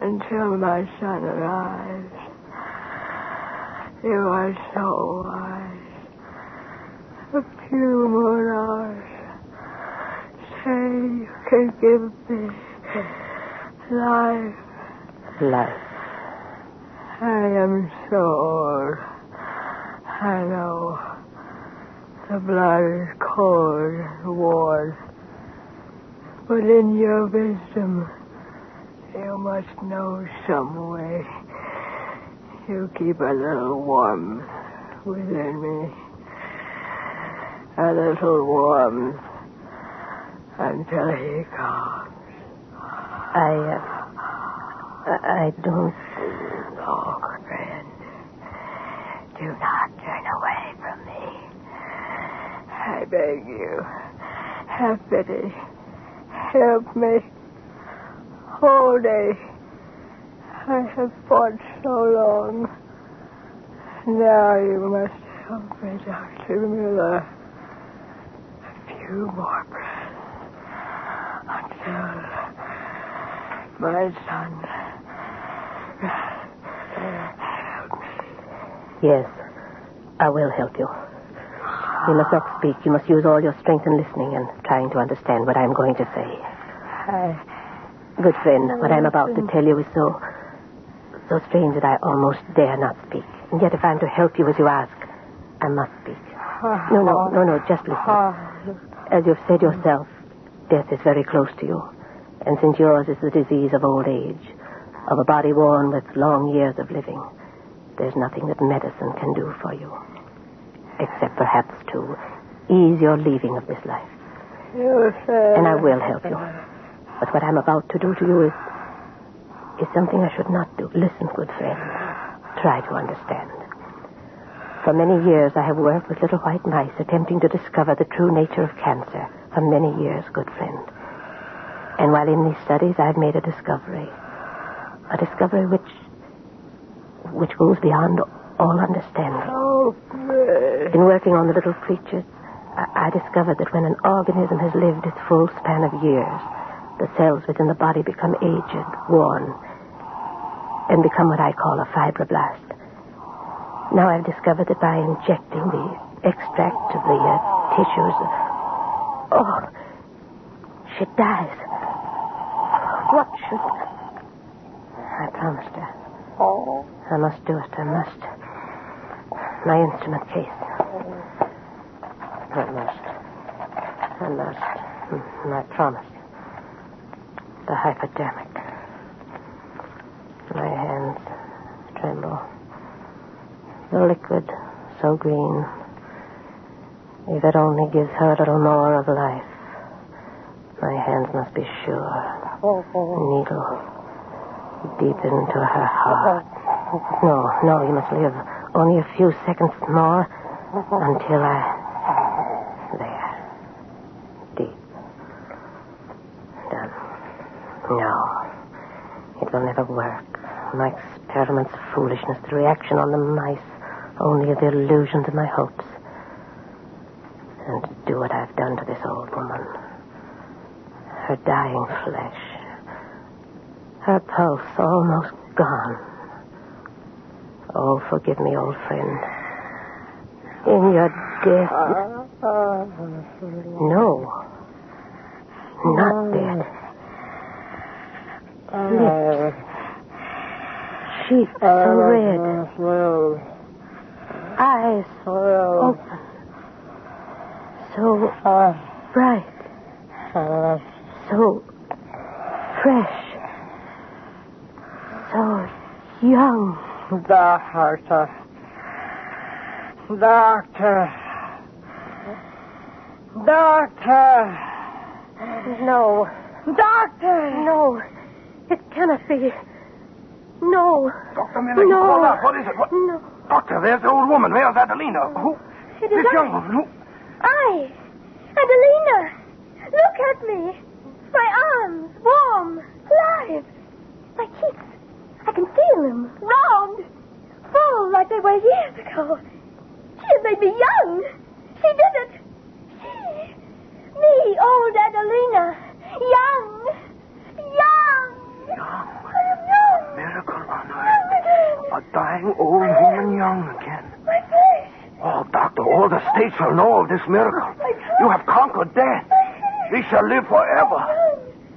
Speaker 3: until my son arrives. You are so wise. A few more hours. Say you can give me life.
Speaker 17: Life.
Speaker 3: I am so old. I know. The blood is cold and worn. But in your wisdom, you must know some way. You keep a little warmth within me. A little warmth until he comes.
Speaker 17: I don't...
Speaker 3: Oh, friend. Do not turn away from me. I beg you. Have pity. Help me. All day. I have fought so long. Now you must help me, Dr. Mueller. A few more breaths until my son. Help me.
Speaker 17: Yes, I will help you. You must not speak. You must use all your strength in listening and trying to understand what I'm going to say. Good friend, what I'm about to tell you is so strange that I almost dare not speak. And yet if I'm to help you as you ask, I must speak. No, just listen. As you've said yourself, death is very close to you. And since yours is the disease of old age, of a body worn with long years of living, there's nothing that medicine can do for you. Except perhaps to ease your leaving of this life. And I will help you. But what I'm about to do to you is something I should not do. Listen, good friend. Try to understand. For many years I have worked with little white mice attempting to discover the true nature of cancer. For many years, good friend. And while in these studies I've made a discovery. A discovery which goes beyond all understanding. In working on the little creatures, I discovered that when an organism has lived its full span of years, the cells within the body become aged, worn, and become what I call a fibroblast. Now I've discovered that by injecting the extract of the tissues... Oh, she dies. What should... I promised her. I must do it. I must. My instrument case. I must. I promised. The hypodermic. My hands tremble. The liquid, so green. If it only gives her a little more of life. My hands must be sure. Needle deep into her heart. No, you must live. Only a few seconds more until there. Deep. Done. No. It will never work. My experiment's foolishness, the reaction on the mice, only the illusions of my hopes. And to do what I've done to this old woman. Her dying flesh. Her pulse almost gone. Oh, forgive me, old friend. In your death... No. Not dead. Lips. Cheeks red. Eyes open. So bright. So fresh. So young.
Speaker 3: Doctor.
Speaker 17: No.
Speaker 3: Doctor!
Speaker 17: No. It cannot be. No.
Speaker 13: Dr. Miller, you called out. What is it? What?
Speaker 17: No.
Speaker 13: Doctor, there's the old woman. There's Adelina. Who?
Speaker 3: It is
Speaker 13: This
Speaker 3: I.
Speaker 13: young woman. Who?
Speaker 3: I. Adelina. Look at me. My arms. Warm. Alive. My cheeks. I can feel them. Round. Full like they were years ago. She has made me young. She did it. She. Me, old Adelina. Young. Young. I am young.
Speaker 13: Miracle on
Speaker 3: Young
Speaker 13: earth.
Speaker 3: again.
Speaker 13: A dying old woman young again.
Speaker 3: My face.
Speaker 13: Oh, Doctor, all the states shall know of this miracle. You have conquered death. She shall live forever.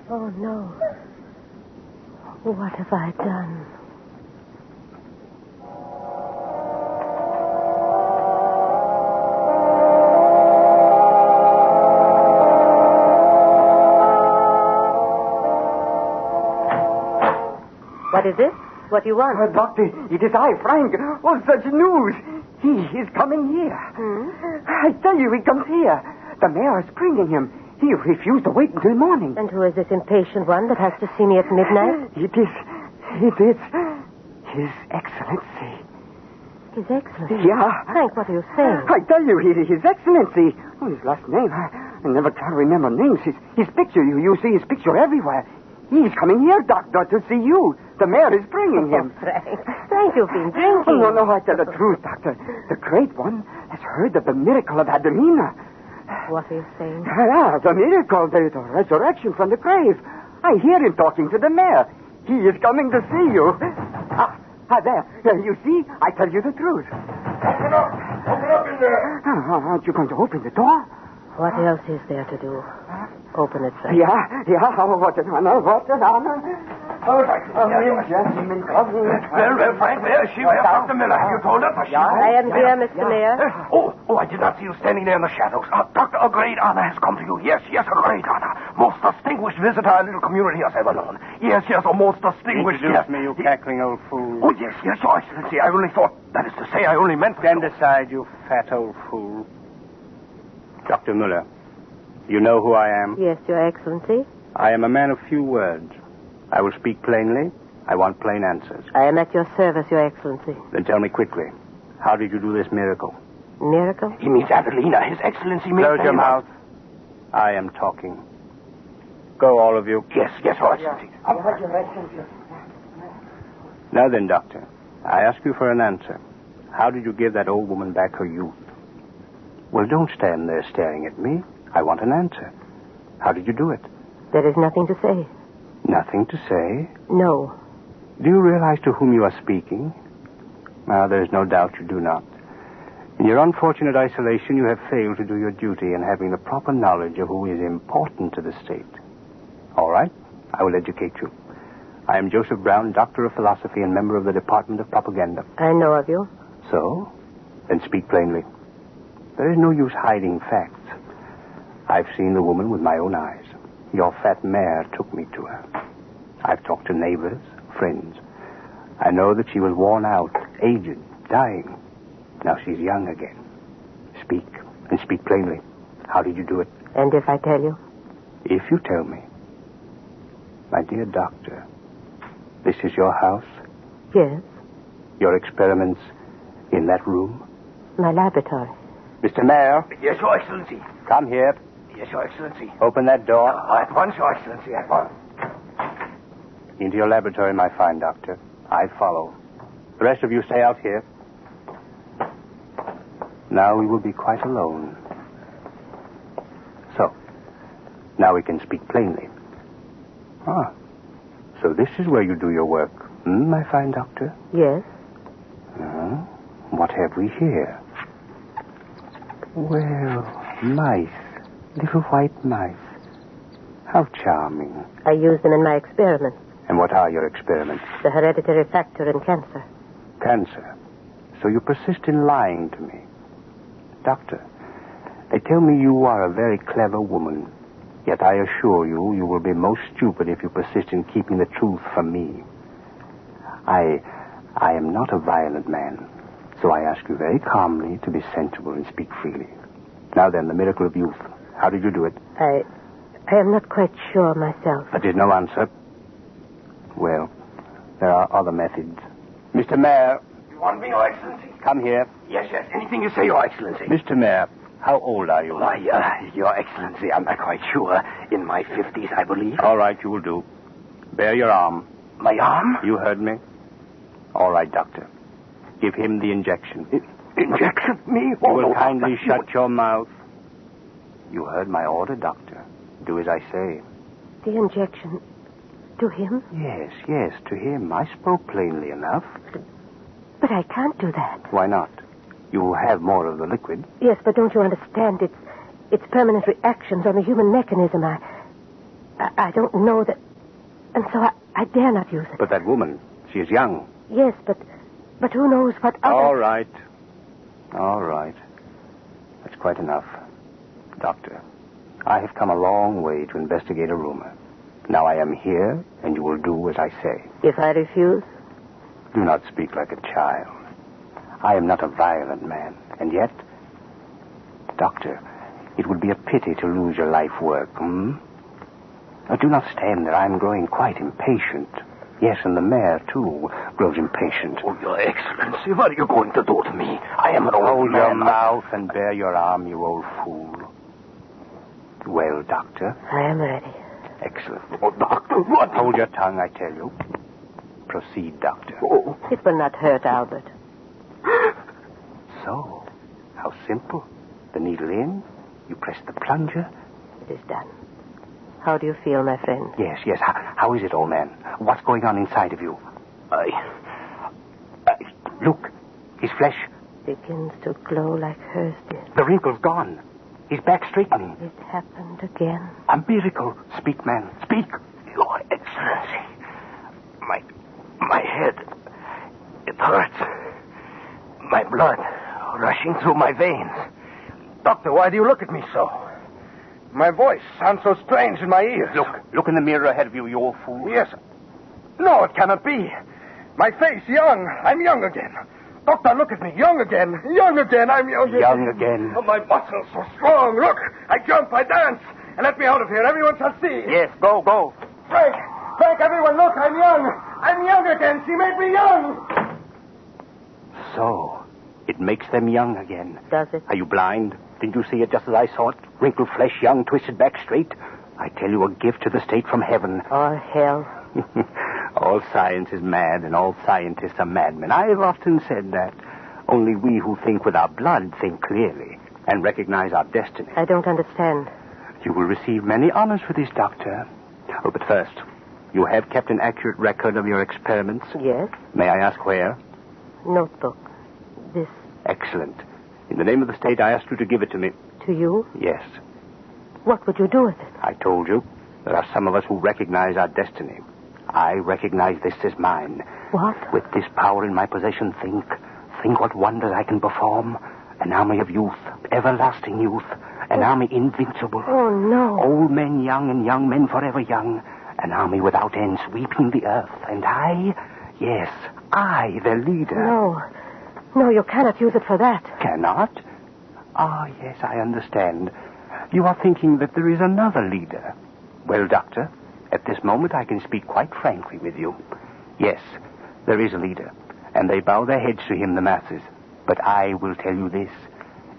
Speaker 17: Oh, no. What have I done? What is it? What do you want?
Speaker 14: Doctor, it is I, Frank. Oh, such news. He is coming here. I tell you, he comes here. The mayor is bringing him. He refused to wait until morning.
Speaker 17: And who is this impatient one that has to see me at midnight?
Speaker 14: It is His Excellency.
Speaker 17: His Excellency?
Speaker 14: Yeah.
Speaker 17: Frank, what are you saying?
Speaker 14: I tell you, His Excellency. Oh, his last name. I never can remember names. His picture, you see his picture everywhere. He's coming here, Doctor, to see you. The mayor is bringing him.
Speaker 17: Oh, Frank, you've been drinking.
Speaker 14: Oh, no, I tell the truth, Doctor. The great one has heard of the miracle of Adelina.
Speaker 17: What are you saying?
Speaker 14: Ah, the miracle, the resurrection from the grave. I hear him talking to the mayor. He is coming to see you. There. You see? I tell you the truth.
Speaker 13: Open up. Open up in there.
Speaker 14: Aren't you going to open the door?
Speaker 17: What else is there to do? Open it, Frank.
Speaker 14: Yeah. Oh, what an honor. Oh, gentlemen,
Speaker 13: Well, Frank, where is she? Where's Dr. Miller? Have you told her?
Speaker 17: I am here, Mr. Mayor.
Speaker 13: Oh, I did not see you standing there in the shadows. Doctor, a great honor has come to you. Yes, a great honor. Most distinguished visitor our little community has ever known. Yes, a most distinguished
Speaker 2: Introduce me, you cackling old fool.
Speaker 13: Oh, yes, Your Excellency. I only thought, that is to say, I only meant...
Speaker 2: Stand aside, you fat old fool. Dr. Muller, you know who I am?
Speaker 17: Yes, Your Excellency.
Speaker 2: I am a man of few words. I will speak plainly. I want plain answers.
Speaker 17: I am at your service, Your Excellency.
Speaker 2: Then tell me quickly, how did you do this miracle?
Speaker 17: Miracle?
Speaker 13: He means Adelina. His Excellency means...
Speaker 2: Close your mouth. I am talking. Go, all of you.
Speaker 13: Yes, Your Excellency.
Speaker 2: Now then, Doctor, I ask you for an answer. How did you give that old woman back her youth? Well, don't stand there staring at me. I want an answer. How did you do it?
Speaker 17: There is nothing to say.
Speaker 2: Nothing to say?
Speaker 17: No.
Speaker 2: Do you realize to whom you are speaking? Well, there's no doubt you do not. In your unfortunate isolation, you have failed to do your duty in having the proper knowledge of who is important to the state. All right, I will educate you. I am Joseph Brown, Doctor of Philosophy and member of the Department of Propaganda.
Speaker 17: I know of you.
Speaker 2: So? Then speak plainly. There is no use hiding facts. I've seen the woman with my own eyes. Your fat mare took me to her. I've talked to neighbors, friends. I know that she was worn out, aged, dying. Now she's young again. Speak, and speak plainly. How did you do it?
Speaker 17: And if I tell you?
Speaker 2: If you tell me. My dear doctor, this is your house?
Speaker 17: Yes.
Speaker 2: Your experiments in that room?
Speaker 17: My laboratory.
Speaker 2: Mr. Mayor?
Speaker 13: Yes, Your Excellency.
Speaker 2: Come here.
Speaker 13: Yes, Your Excellency.
Speaker 2: Open that door.
Speaker 13: At once, Your Excellency, at once.
Speaker 2: Into your laboratory, my fine doctor. I follow. The rest of you stay out here. Now we will be quite alone. So, now we can speak plainly. So this is where you do your work, my fine doctor?
Speaker 17: Yes.
Speaker 2: What have we here? Well, mice. Little white mice. How charming.
Speaker 17: I use them in my experiments.
Speaker 2: And what are your experiments?
Speaker 17: The hereditary factor in cancer.
Speaker 2: Cancer. So you persist in lying to me. Doctor, they tell me you are a very clever woman. Yet I assure you, you will be most stupid if you persist in keeping the truth from me. I am not a violent man. So I ask you very calmly to be sensible and speak freely. Now then, the miracle of youth. How did you do it?
Speaker 17: I am not quite sure myself.
Speaker 8: But there's no answer. Well, there are other methods. Mr. Mayor.
Speaker 18: You want me, Your Excellency?
Speaker 8: Come here.
Speaker 18: Yes. Anything you say, Your Excellency.
Speaker 8: Mr. Mayor, how old are you?
Speaker 18: Why, Your Excellency, I'm not quite sure. In my 50s, I believe.
Speaker 8: All right, you will do. Bare your arm.
Speaker 18: My arm?
Speaker 8: You heard me. All right, Doctor. Give him the injection.
Speaker 18: Injection? Me?
Speaker 8: You will kindly shut your mouth. You heard my order, Doctor. Do as I say.
Speaker 17: The injection to him?
Speaker 8: Yes, to him. I spoke plainly enough.
Speaker 17: But I can't do that.
Speaker 8: Why not? You will have more of the liquid.
Speaker 17: Yes, but don't you understand? It's permanent reactions on the human mechanism. I don't know that... And so I dare not use it.
Speaker 8: But that woman, she is young.
Speaker 17: Yes, but who knows what other...
Speaker 8: All right. That's quite enough. Doctor, I have come a long way to investigate a rumor. Now I am here, and you will do as I say.
Speaker 17: If I refuse?
Speaker 8: Do not speak like a child. I am not a violent man, and yet... Doctor, it would be a pity to lose your life work, Now, do not stand there. I am growing quite impatient. Yes, and the mayor, too, grows impatient.
Speaker 18: Oh, Your Excellency, what are you going to do to me? I am an old man.
Speaker 8: Hold your mouth and bare your arm, you old fool. Well, Doctor?
Speaker 17: I am ready.
Speaker 8: Excellent.
Speaker 18: Oh, Doctor, what?
Speaker 8: Hold your tongue, I tell you. Proceed, Doctor.
Speaker 18: Oh.
Speaker 17: It will not hurt, Albert.
Speaker 8: So, how simple. The needle in, you press the plunger.
Speaker 17: It is done. How do you feel, my friend?
Speaker 8: Yes. How is it, old man? What's going on inside of you? Look, his flesh
Speaker 17: begins to glow like hers did.
Speaker 8: The wrinkle's gone. His back straightening.
Speaker 17: It happened again.
Speaker 8: A miracle. Speak, man. Speak.
Speaker 18: Your Excellency, my head, it hurts. My blood rushing through my veins. Doctor, why do you look at me so? My voice sounds so strange in my ears.
Speaker 8: Look in the mirror ahead of you, you old fool.
Speaker 18: Yes. No, it cannot be. My face, young. I'm young again. Doctor, look at me. Young again. I'm young again. Oh, my muscles so strong. Look, I jump, I dance. And let me out of here. Everyone shall see.
Speaker 8: Yes, go.
Speaker 18: Frank, everyone, look, I'm young. I'm young again. She made me young.
Speaker 8: So, it makes them young again.
Speaker 17: Does it?
Speaker 8: Are you blind? Didn't you see it just as I saw it? Wrinkled flesh, young, twisted back straight. I tell you, a gift to the state from heaven.
Speaker 17: Or hell.
Speaker 8: All science is mad, and all scientists are madmen. I have often said that. Only we who think with our blood think clearly and recognize our destiny.
Speaker 17: I don't understand.
Speaker 8: You will receive many honors for this, Doctor. Oh, but first, you have kept an accurate record of your experiments?
Speaker 17: Yes.
Speaker 8: May I ask where?
Speaker 17: Notebook. This.
Speaker 8: Excellent. In the name of the state, I ask you to give it to me.
Speaker 17: To you?
Speaker 8: Yes.
Speaker 17: What would you do with it?
Speaker 8: I told you. There are some of us who recognize our destiny. I recognize this as mine.
Speaker 17: What?
Speaker 8: With this power in my possession, think what wonders I can perform. An army of youth, everlasting youth. An army invincible.
Speaker 17: Oh, no.
Speaker 8: Old men young and young men forever young. An army without end sweeping the earth. And I, yes, I, their leader.
Speaker 17: No, you cannot use it for that.
Speaker 8: Cannot? Ah, yes, I understand. You are thinking that there is another leader. Well, Doctor, at this moment I can speak quite frankly with you. Yes, there is a leader, and they bow their heads to him, the masses. But I will tell you this.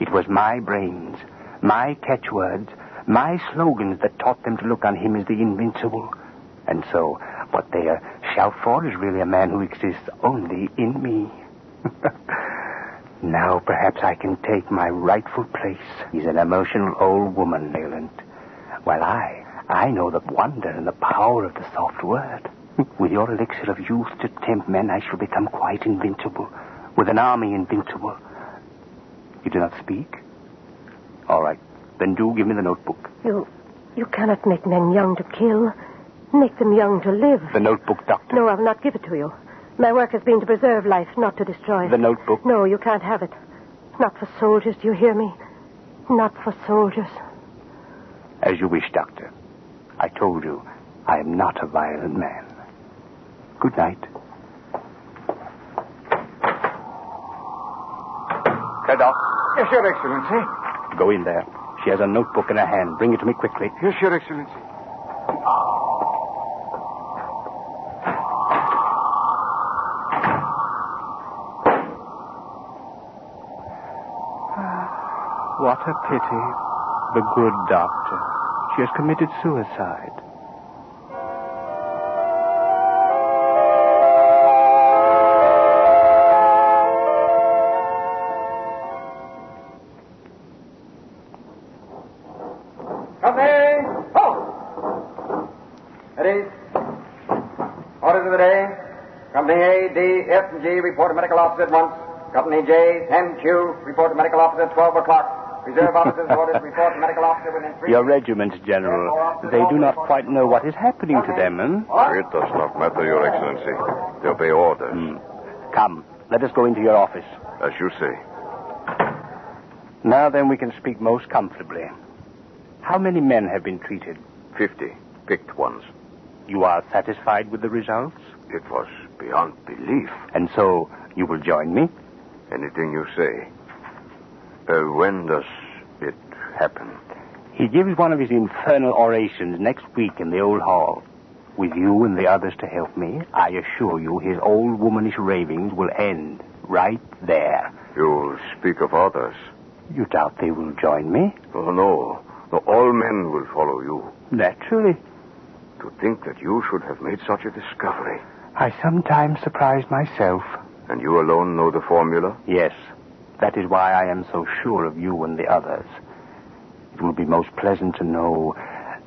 Speaker 8: It was my brains, my catchwords, my slogans that taught them to look on him as the invincible. And so, what they shout for is really a man who exists only in me. Now perhaps I can take my rightful place. He's an emotional old woman, Leland. While I know the wonder and the power of the soft word. With your elixir of youth to tempt men, I shall become quite invincible. With an army invincible. You do not speak? All right. Then do give me the notebook.
Speaker 17: You cannot make men young to kill. Make them young to live.
Speaker 8: The notebook, Doctor.
Speaker 17: No, I will not give it to you. My work has been to preserve life, not to destroy it.
Speaker 8: The notebook?
Speaker 17: No, you can't have it. Not for soldiers, do you hear me? Not for soldiers.
Speaker 8: As you wish, Doctor. I told you, I am not a violent man. Good night.
Speaker 18: Yes, Your Excellency.
Speaker 8: Go in there. She has a notebook in her hand. Bring it to me quickly.
Speaker 18: Yes, Your Excellency.
Speaker 19: What a pity. The good doctor. She has committed suicide.
Speaker 14: Company! Halt! Ready? Orders of the day. Company A, D, F, and G report to medical officer at once. Company J, M, Q report to medical officer at 12 o'clock. Reserve officers orders report to medical officer within 3
Speaker 8: Your regiment, General. They do not quite know what is happening to them,
Speaker 20: It does not matter, Your Excellency. They obey orders.
Speaker 8: Come, let us go into your office.
Speaker 20: As you say.
Speaker 8: Now then we can speak most comfortably. How many men have been treated?
Speaker 20: 50. Picked ones.
Speaker 8: You are satisfied with the results?
Speaker 20: It was beyond belief.
Speaker 8: And so you will join me?
Speaker 20: Anything you say. When does it happen?
Speaker 8: He gives one of his infernal orations next week in the old hall. With you and the others to help me, I assure you his old womanish ravings will end right there.
Speaker 20: You'll speak of others.
Speaker 8: You doubt they will join me?
Speaker 20: Oh, no. No, all men will follow you.
Speaker 8: Naturally.
Speaker 20: To think that you should have made such a discovery.
Speaker 8: I sometimes surprise myself.
Speaker 20: And you alone know the formula?
Speaker 8: Yes. That is why I am so sure of you and the others. It will be most pleasant to know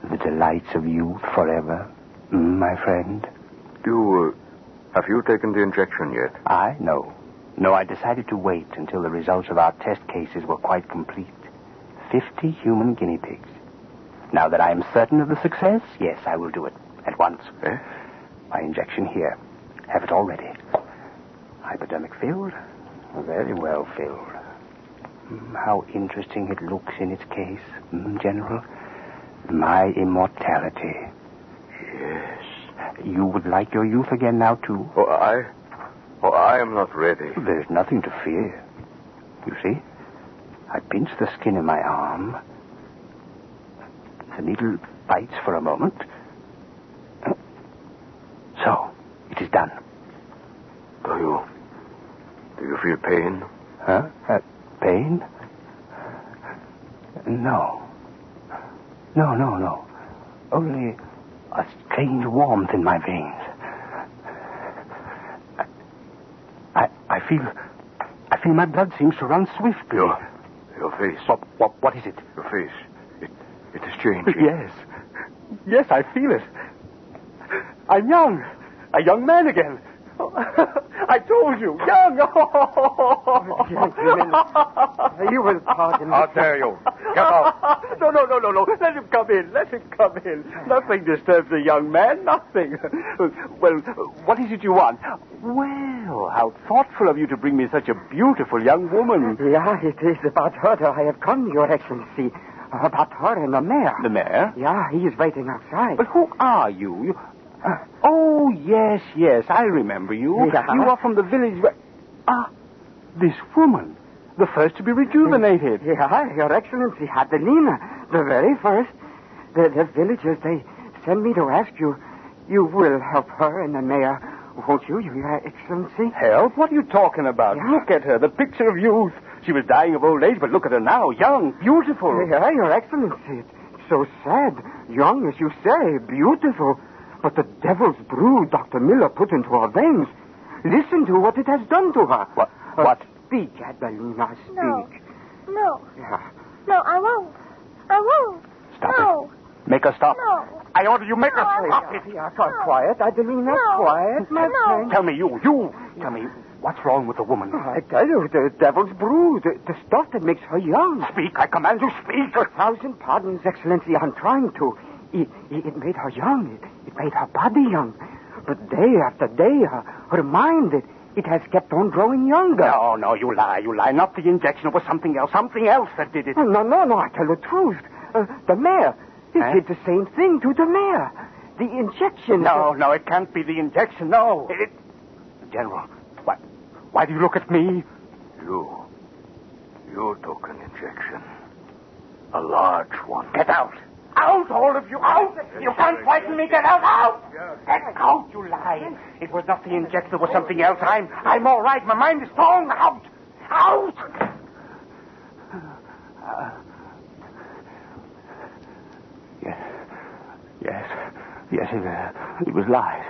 Speaker 8: the delights of youth forever, my friend.
Speaker 20: Have you taken the injection yet?
Speaker 8: I? No. No, I decided to wait until the results of our test cases were quite complete. 50 human guinea pigs. Now that I am certain of the success, yes, I will do it. At once. My injection here. Have it all ready. Hypodermic filled? Very well filled. How interesting it looks in its case, General. My immortality.
Speaker 20: Yes.
Speaker 8: You would like your youth again now, too?
Speaker 20: I am not ready.
Speaker 8: There's nothing to fear. You see? I pinch the skin in my arm. The needle bites for a moment. So, it is done.
Speaker 20: Do you feel pain?
Speaker 8: Huh? Pain? No. No. Only a strange warmth in my veins. I feel my blood seems to run swiftly.
Speaker 20: Your face.
Speaker 8: What is it?
Speaker 20: Your face. It has changed.
Speaker 8: Yes, I feel it. I'm young. A young man again. I told you, young.
Speaker 14: You will pardon me.
Speaker 20: How dare you? Get out.
Speaker 8: No. Let him come in. Nothing disturbs a young man. Nothing. Well, what is it you want? Well, how thoughtful of you to bring me such a beautiful young woman.
Speaker 14: Yeah, it is about her that I have come, Your Excellency. About her and the mayor.
Speaker 8: The mayor?
Speaker 14: Yeah, he is waiting outside.
Speaker 8: But who are you? Oh, yes, I remember you.
Speaker 14: Yeah.
Speaker 8: You are from the village where... this woman. The first to be rejuvenated.
Speaker 14: Yeah, Your Excellency, Adelina. The very first. The villagers, they sent me to ask you. You will help her and the mayor, won't you, Your Excellency?
Speaker 8: Help? What are you talking about?
Speaker 14: Yeah.
Speaker 8: Look at her, the picture of youth. She was dying of old age, but look at her now, young, beautiful.
Speaker 14: Yeah, Your Excellency. It's so sad. Young, as you say, beautiful. But the devil's brew Dr. Miller put into her veins. Listen to what it has done to her.
Speaker 8: What?
Speaker 14: Speak, Adelina, speak.
Speaker 7: No.
Speaker 14: Yeah.
Speaker 7: No, I won't.
Speaker 8: Stop it. Make her stop.
Speaker 7: No.
Speaker 8: I order you make her stop it.
Speaker 14: Yeah, quiet, Adelina, quiet, my friend.
Speaker 8: Tell me, you. Tell me, what's wrong with the woman?
Speaker 14: I tell you, the devil's brew, the stuff that makes her young.
Speaker 8: Speak, I command you, speak.
Speaker 14: 1,000 pardons, Excellency, I'm trying to. It made her young. It made her body young. But day after day, her mind, it has kept on growing younger.
Speaker 8: No, you lie. Not the injection. It was something else that did it.
Speaker 14: No, I tell the truth. The mayor. It did the same thing to the mayor. The injection.
Speaker 8: No, it can't be the injection. No. General, why do you look at me?
Speaker 20: You took an injection.
Speaker 18: A large one.
Speaker 15: Get out. Out, all of you, out! You can't frighten me. Get out, out! Get out, you lie. It was not the injector, it was something else. I'm all right. My mind is strong. Out! Out!
Speaker 19: Yes, it was lies.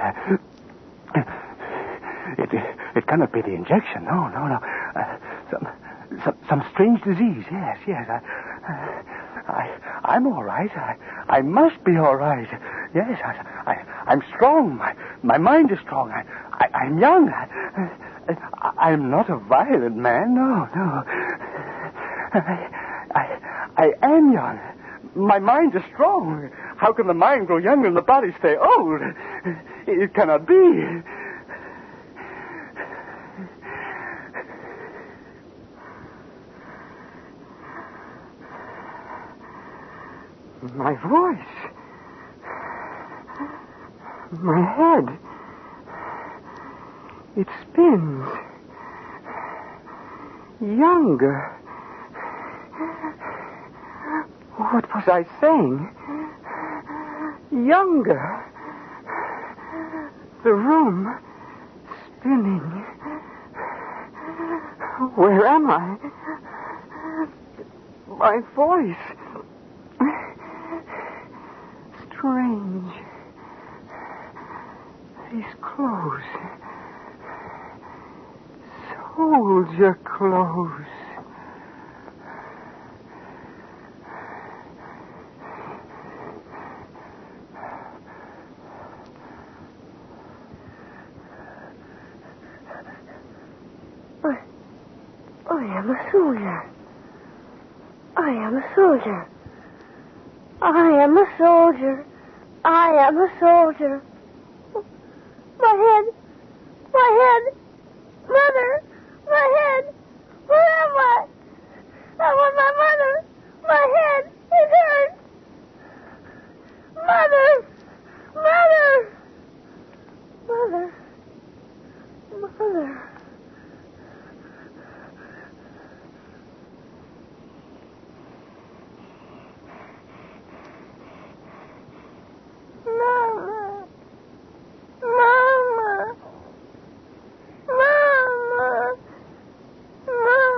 Speaker 19: It cannot be the injection. No. Some strange disease. Yes. I'm all right. I must be all right. Yes, I'm strong. My mind is strong. I'm young. I'm not a violent man. No. I am young. My mind is strong. How can the mind grow young and the body stay old? It cannot be.
Speaker 15: My voice. My head. It spins. Younger. What was I saying? Younger. The room spinning. Where am I? My voice. Strange. These clothes. Soldier clothes.
Speaker 17: I am a soldier. I am a soldier. I am a soldier. I am a soldier. My head. My head. Mother. My head. Where am I? I want my mother. My head. It hurts. Mother. Mother. Mother. Mother. Mama. Mama. Mama. Mama.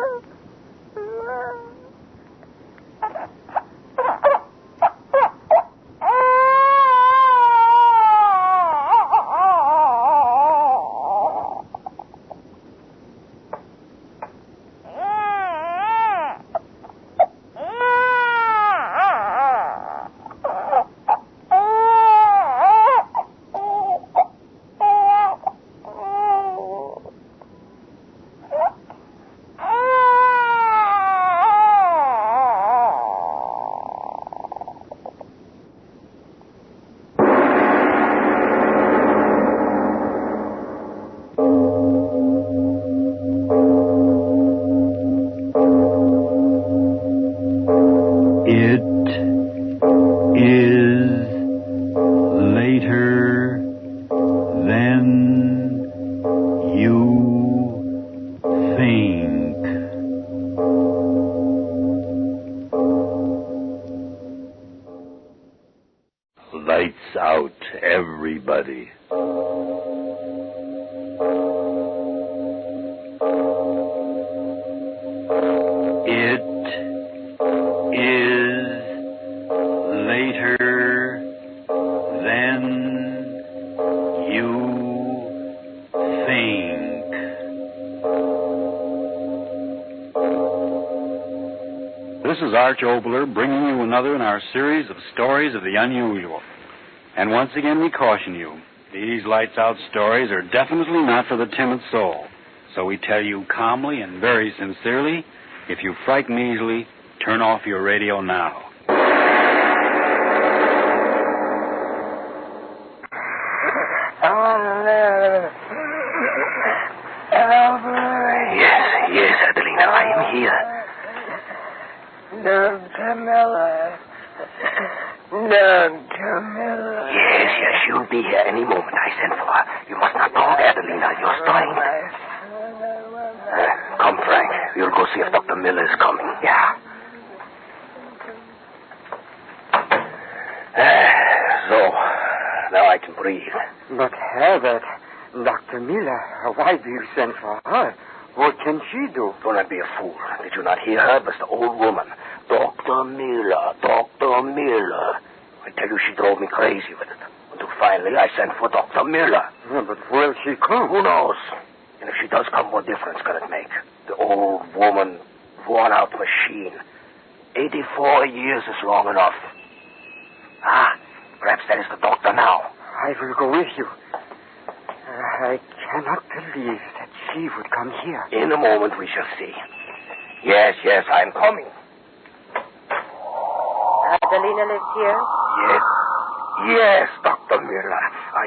Speaker 1: Lights out, everybody. It is later than you think.
Speaker 2: This is Arch Obler bringing you another in our series of stories of the unusual. And once again, we caution you, these lights-out stories are definitely not for the timid soul. So we tell you calmly and very sincerely, if you frighten easily, turn off your radio now.
Speaker 18: Yes, Adelina, I am here.
Speaker 15: None, Camilla. None, Camilla.
Speaker 18: Yes, she'll be here any moment. I sent for her. You must not talk, Adelina. You're strained. Come, Frank. We'll go see if Dr. Miller is coming. Yeah. Now I can breathe.
Speaker 14: But Herbert, Dr. Miller, why do you send for her? What can she do?
Speaker 18: Do not be a fool. Did you not hear her? It was the old woman. Dr. Miller, Dr. Miller. I tell you, she drove me crazy with it. Until finally I sent for Dr. Miller.
Speaker 14: Yeah, but will she come?
Speaker 18: Who knows? And if she does come, what difference can it make? The old woman, worn-out machine. 84 years is long enough. Ah, perhaps that is the doctor now.
Speaker 14: I will go with you. I cannot believe that she would come here.
Speaker 18: In a moment we shall see. Yes, I'm coming.
Speaker 17: Adelina lives here?
Speaker 18: Yes, Dr. Miller.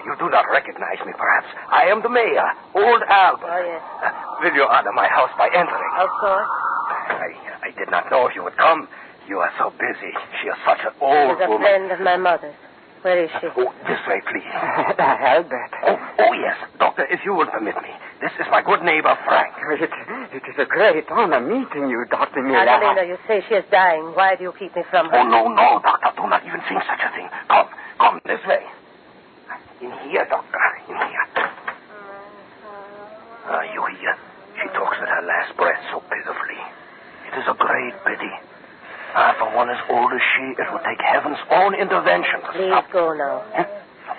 Speaker 18: You do not recognize me, perhaps. I am the mayor, Old Albert.
Speaker 17: Oh, yes.
Speaker 18: Will you honor my house by entering?
Speaker 17: Of course.
Speaker 18: I did not know if you would come. You are so busy. She is such an old
Speaker 17: She's a
Speaker 18: woman.
Speaker 17: friend of my mother's. Where is she?
Speaker 18: This way, please.
Speaker 14: Albert.
Speaker 18: Oh, yes. Doctor, if you will permit me. This is my good neighbor, Frank.
Speaker 14: It is a great honor meeting you, Dr. Miller.
Speaker 17: Adelina, you say she is dying. Why do you keep me from her?
Speaker 18: Oh, no, Doctor. Do not even think such a thing. Come this way. In here, Doctor. In here. You hear? She talks with her last breath so pitifully. It is a great pity. For one as old as she, it would take heaven's own intervention to
Speaker 17: Please
Speaker 18: stop.
Speaker 17: go now.
Speaker 18: Huh?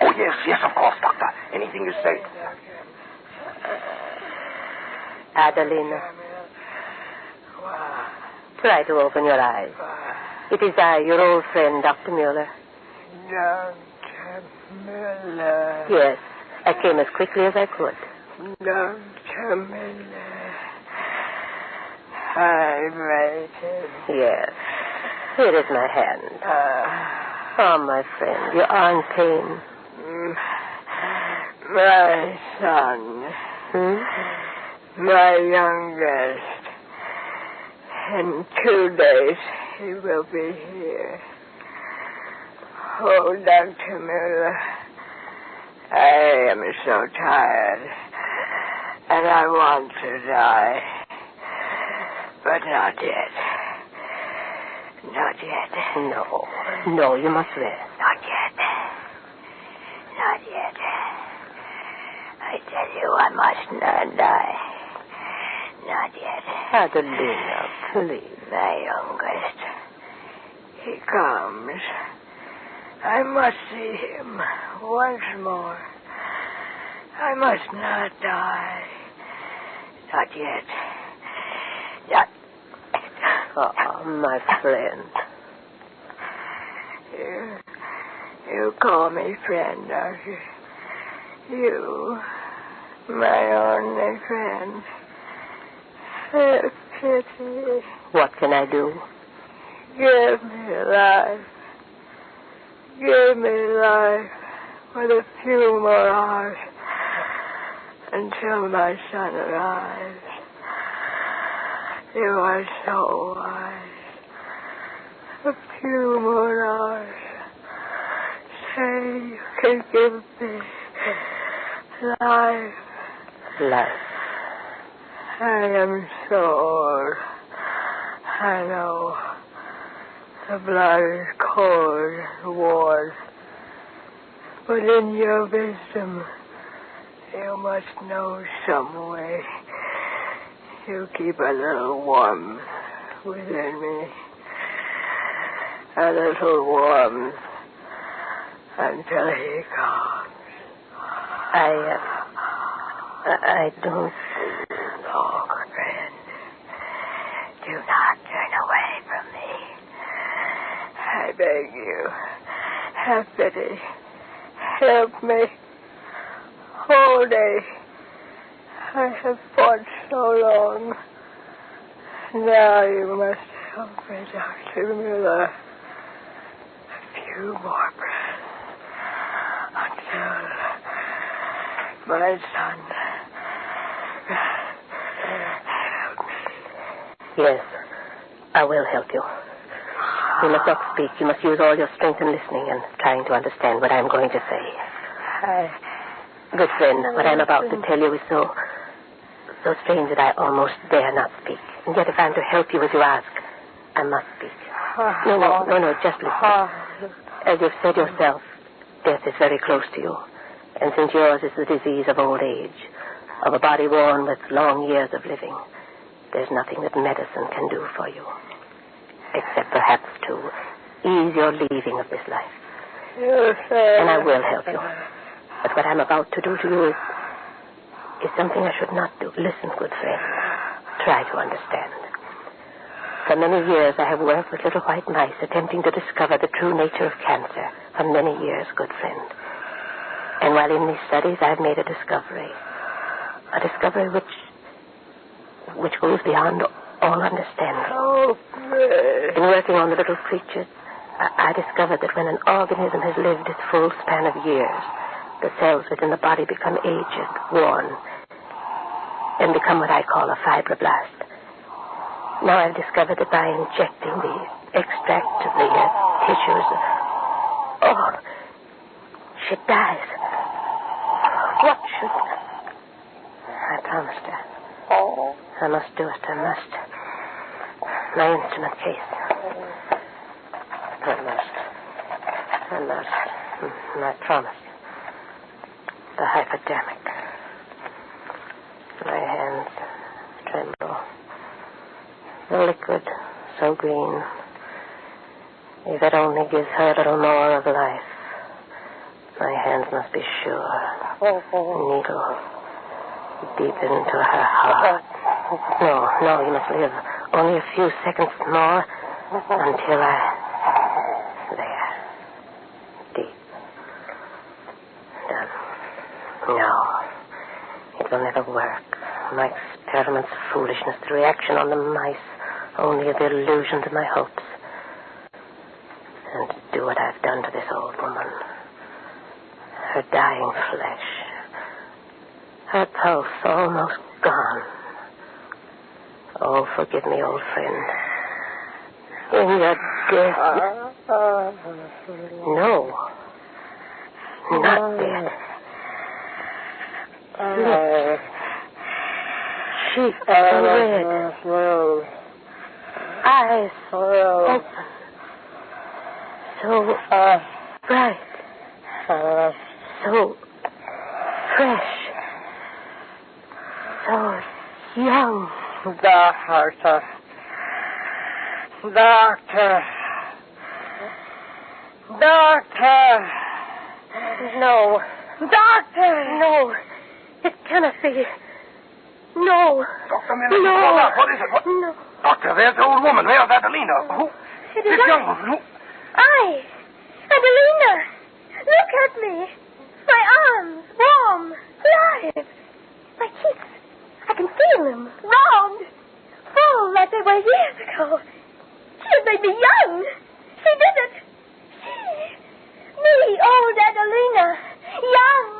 Speaker 18: Oh, yes, of course, Doctor. Anything you say.
Speaker 17: Adelina. Try to open your eyes. It is I, your old friend, Dr. Mueller.
Speaker 3: Dr. Mueller.
Speaker 17: Yes, I came as quickly as I could.
Speaker 3: Dr. Mueller. I waited.
Speaker 17: Yes. Here is my hand. Oh, my friend, your arm pain.
Speaker 3: My son. My youngest. In 2 days, he will be here. Oh, Dr. Mueller, I am so tired, and I want to die. But not yet. Not yet.
Speaker 17: No, you must rest.
Speaker 3: Not yet. Not yet. I tell you, I must not die. Not yet.
Speaker 17: Adelina, please.
Speaker 3: My youngest. He comes. I must see him once more. I must not die. Not yet. Not.
Speaker 17: Oh, my friend.
Speaker 3: You call me friend, don't you? You, my only friend. Have pity.
Speaker 17: What can I do?
Speaker 3: Give me life. Give me life with a few more hours until my son arrives. You are so wise. A few more hours. Say you can give me life.
Speaker 17: Life.
Speaker 3: I am so old. I know. The blood is cold and worn. But in your wisdom, you must know some way. You keep a little warmth within me. A little warmth until he comes.
Speaker 17: I don't...
Speaker 3: Oh, friend. Do not turn away from me. I beg you. Have pity. Help me. All day. I have fought so long. Now you must help me, Dr. Mueller. A few more breaths until my son. Help me.
Speaker 17: Yes, I will help you. You must not speak. You must use all your strength in listening and trying to understand what I'm going to say. Good friend, what I'm about to tell you is so strange that I almost dare not speak. And yet if I'm to help you as you ask, I must speak. No, just listen. As you've said yourself, death is very close to you. And since yours is the disease of old age, of a body worn with long years of living, there's nothing that medicine can do for you. Except perhaps to ease your leaving of this life. And I will help you. But what I'm about to do to you is something I should not do. Listen, good friend. Try to understand. For many years, I have worked with little white mice, attempting to discover the true nature of cancer. For many years, good friend. And while in these studies, I've made a discovery. A discovery which goes beyond all understanding.
Speaker 3: Oh,
Speaker 17: in working on the little creatures, I discovered that when an organism has lived its full span of years, the cells within the body become aged, worn, and become what I call a fibroblast. Now I've discovered that by injecting the extract of the tissues... Oh, she dies. What should... I promised her.
Speaker 3: Oh.
Speaker 17: I must do it. I must. My instrument case. I must. I promise. The hypodermic. My hands tremble. The liquid, so green. If it only gives her a little more of life. My hands must be sure. Needle deep into her heart. No, you must live. Only a few seconds more until there. Deep. Done. No. It will never work. My experiment's foolishness, the reaction on the mice, only the illusion to my hopes. And to do what I've done to this old woman. Her dying flesh. Her pulse almost gone. Oh, forgive me, old friend. In your death... No. Not dead. Lips. Cheeks red. Eyes open. So bright. So fresh. So young.
Speaker 3: Doctor. No. Doctor! No. It cannot be. No.
Speaker 18: Dr. Miller,
Speaker 3: No.
Speaker 18: hold on. What is it? What?
Speaker 3: No.
Speaker 18: Doctor, there's the old woman. There's Adelina. Who?
Speaker 3: It is
Speaker 18: This
Speaker 3: I.
Speaker 18: young woman. Who?
Speaker 7: Adelina! Look at me. My arms, warm, alive. My cheeks, I can feel them, round, full like they were years ago. She has made me young. She did it. Me, old Adelina. Young.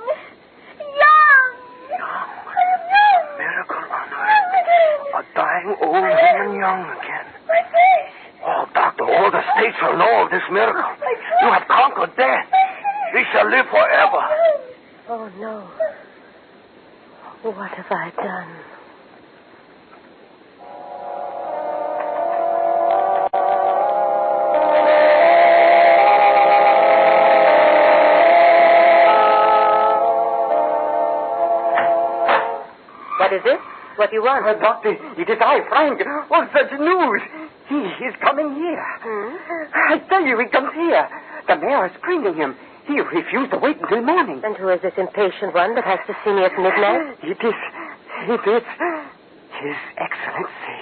Speaker 18: Miracle on earth. A dying old woman young again.
Speaker 7: My face.
Speaker 18: Oh, doctor, all the states will know of this miracle. You have conquered death. We shall live forever.
Speaker 17: Oh, no. What have I done? What is it? What do you want?
Speaker 15: Doctor, it is I, Frank. Oh, such news. He is coming here. I tell you, he comes here. The mayor is bringing him. He refused to wait until morning.
Speaker 17: And who is this impatient one that has to see me at midnight?
Speaker 15: It is His Excellency.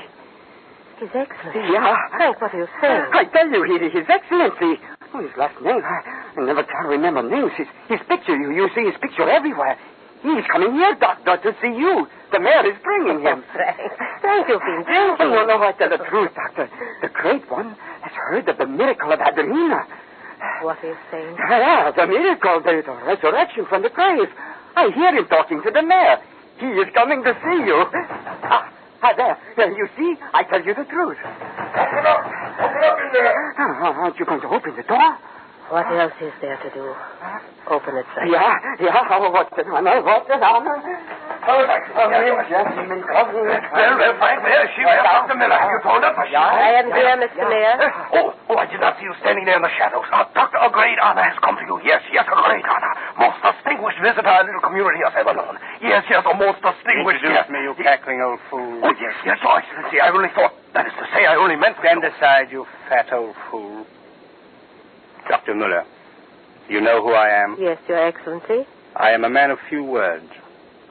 Speaker 17: His Excellency?
Speaker 15: Yeah.
Speaker 17: Frank, what are you saying?
Speaker 15: I tell you, His Excellency. Oh, his last name, I never can remember names. His picture, you see his picture everywhere. He's coming here, Doctor, to see you. The mayor is bringing him.
Speaker 17: Frank, you've been drinking.
Speaker 15: No, I tell the truth, Doctor. The great one has heard of the miracle of Adelina.
Speaker 17: What are you saying?
Speaker 15: Yeah, the miracle, the resurrection from the grave. I hear him talking to the mayor. He is coming to see you. There, you see? I tell you the truth.
Speaker 18: Open up in there.
Speaker 15: Aren't you going to open the door?
Speaker 17: What else is there to do? Open it, Frank.
Speaker 15: Yeah. What's an honor?
Speaker 18: Well, Frank, where is she? Where's Dr. Miller? Have you told her?
Speaker 17: I am here, Mr. Mayor.
Speaker 18: Oh, I did not see you standing there in the shadows. Doctor, a great honor has come to you. Yes, a great honor. Most distinguished visitor our little community has ever known. Yes, a most distinguished
Speaker 16: Introduce me, you cackling old fool.
Speaker 18: Oh, yes, Your Excellency. I only thought, that is to say, I only meant...
Speaker 16: Stand aside, you fat old fool. Dr. Muller, you know who I am?
Speaker 17: Yes, Your Excellency.
Speaker 16: I am a man of few words.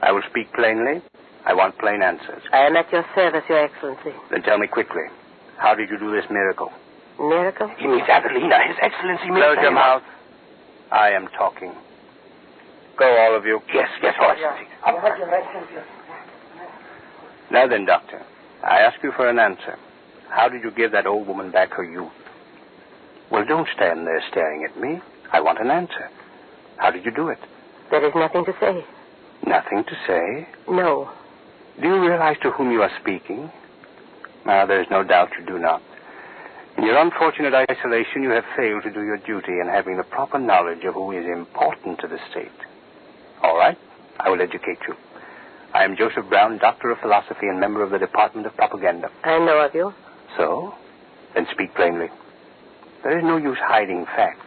Speaker 16: I will speak plainly. I want plain answers.
Speaker 17: I am at your service, Your Excellency.
Speaker 16: Then tell me quickly, how did you do this miracle?
Speaker 17: Miracle?
Speaker 18: He means Adelina. His Excellency means...
Speaker 16: Close your mouth. I am talking. Go, all of you.
Speaker 18: Yes, Your Excellency.
Speaker 16: Now then, Doctor, I ask you for an answer. How did you give that old woman back her youth? Well, don't stand there staring at me. I want an answer. How did you do it?
Speaker 17: There is nothing to say.
Speaker 16: Nothing to say?
Speaker 17: No.
Speaker 16: Do you realize to whom you are speaking? There is no doubt you do not. In your unfortunate isolation, you have failed to do your duty in having the proper knowledge of who is important to the state. All right, I will educate you. I am Joseph Brown, Doctor of Philosophy and member of the Department of Propaganda.
Speaker 17: I know of you.
Speaker 16: So? Then speak plainly. There is no use hiding facts.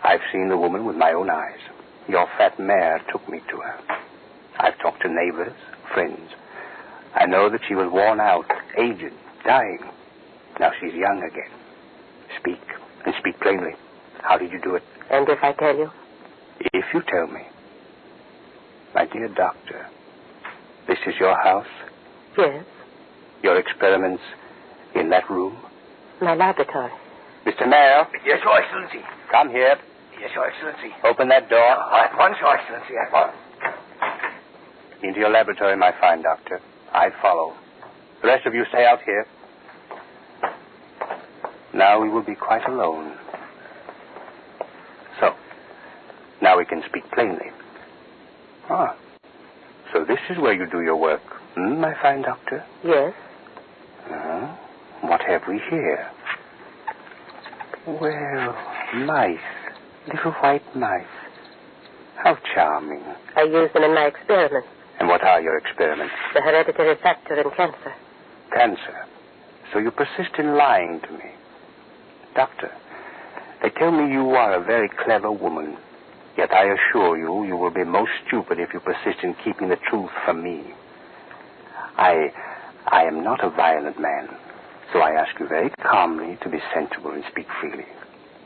Speaker 16: I've seen the woman with my own eyes. Your fat mare took me to her. I've talked to neighbors, friends. I know that she was worn out, aged, dying. Now she's young again. Speak, and speak plainly. How did you do it?
Speaker 17: And if I tell you?
Speaker 16: If you tell me. My dear doctor, this is your house?
Speaker 17: Yes.
Speaker 16: Your experiments in that room?
Speaker 17: My laboratory.
Speaker 16: Mr. Mayor?
Speaker 18: Yes, Your Excellency.
Speaker 16: Come here.
Speaker 18: Yes, Your Excellency.
Speaker 16: Open that door.
Speaker 18: At once, Your Excellency, at once.
Speaker 16: Into your laboratory, my fine doctor. I follow. The rest of you stay out here. Now we will be quite alone. So, now we can speak plainly. So this is where you do your work, my fine doctor?
Speaker 17: Yes.
Speaker 16: What have we here? Well, mice. Little white mice. How charming.
Speaker 17: I use them in my experiments.
Speaker 16: And what are your experiments?
Speaker 17: The hereditary factor in cancer.
Speaker 16: Cancer. So you persist in lying to me. Doctor, they tell me you are a very clever woman. Yet I assure you, you will be most stupid if you persist in keeping the truth from me. I am not a violent man. So I ask you very calmly to be sensible and speak freely.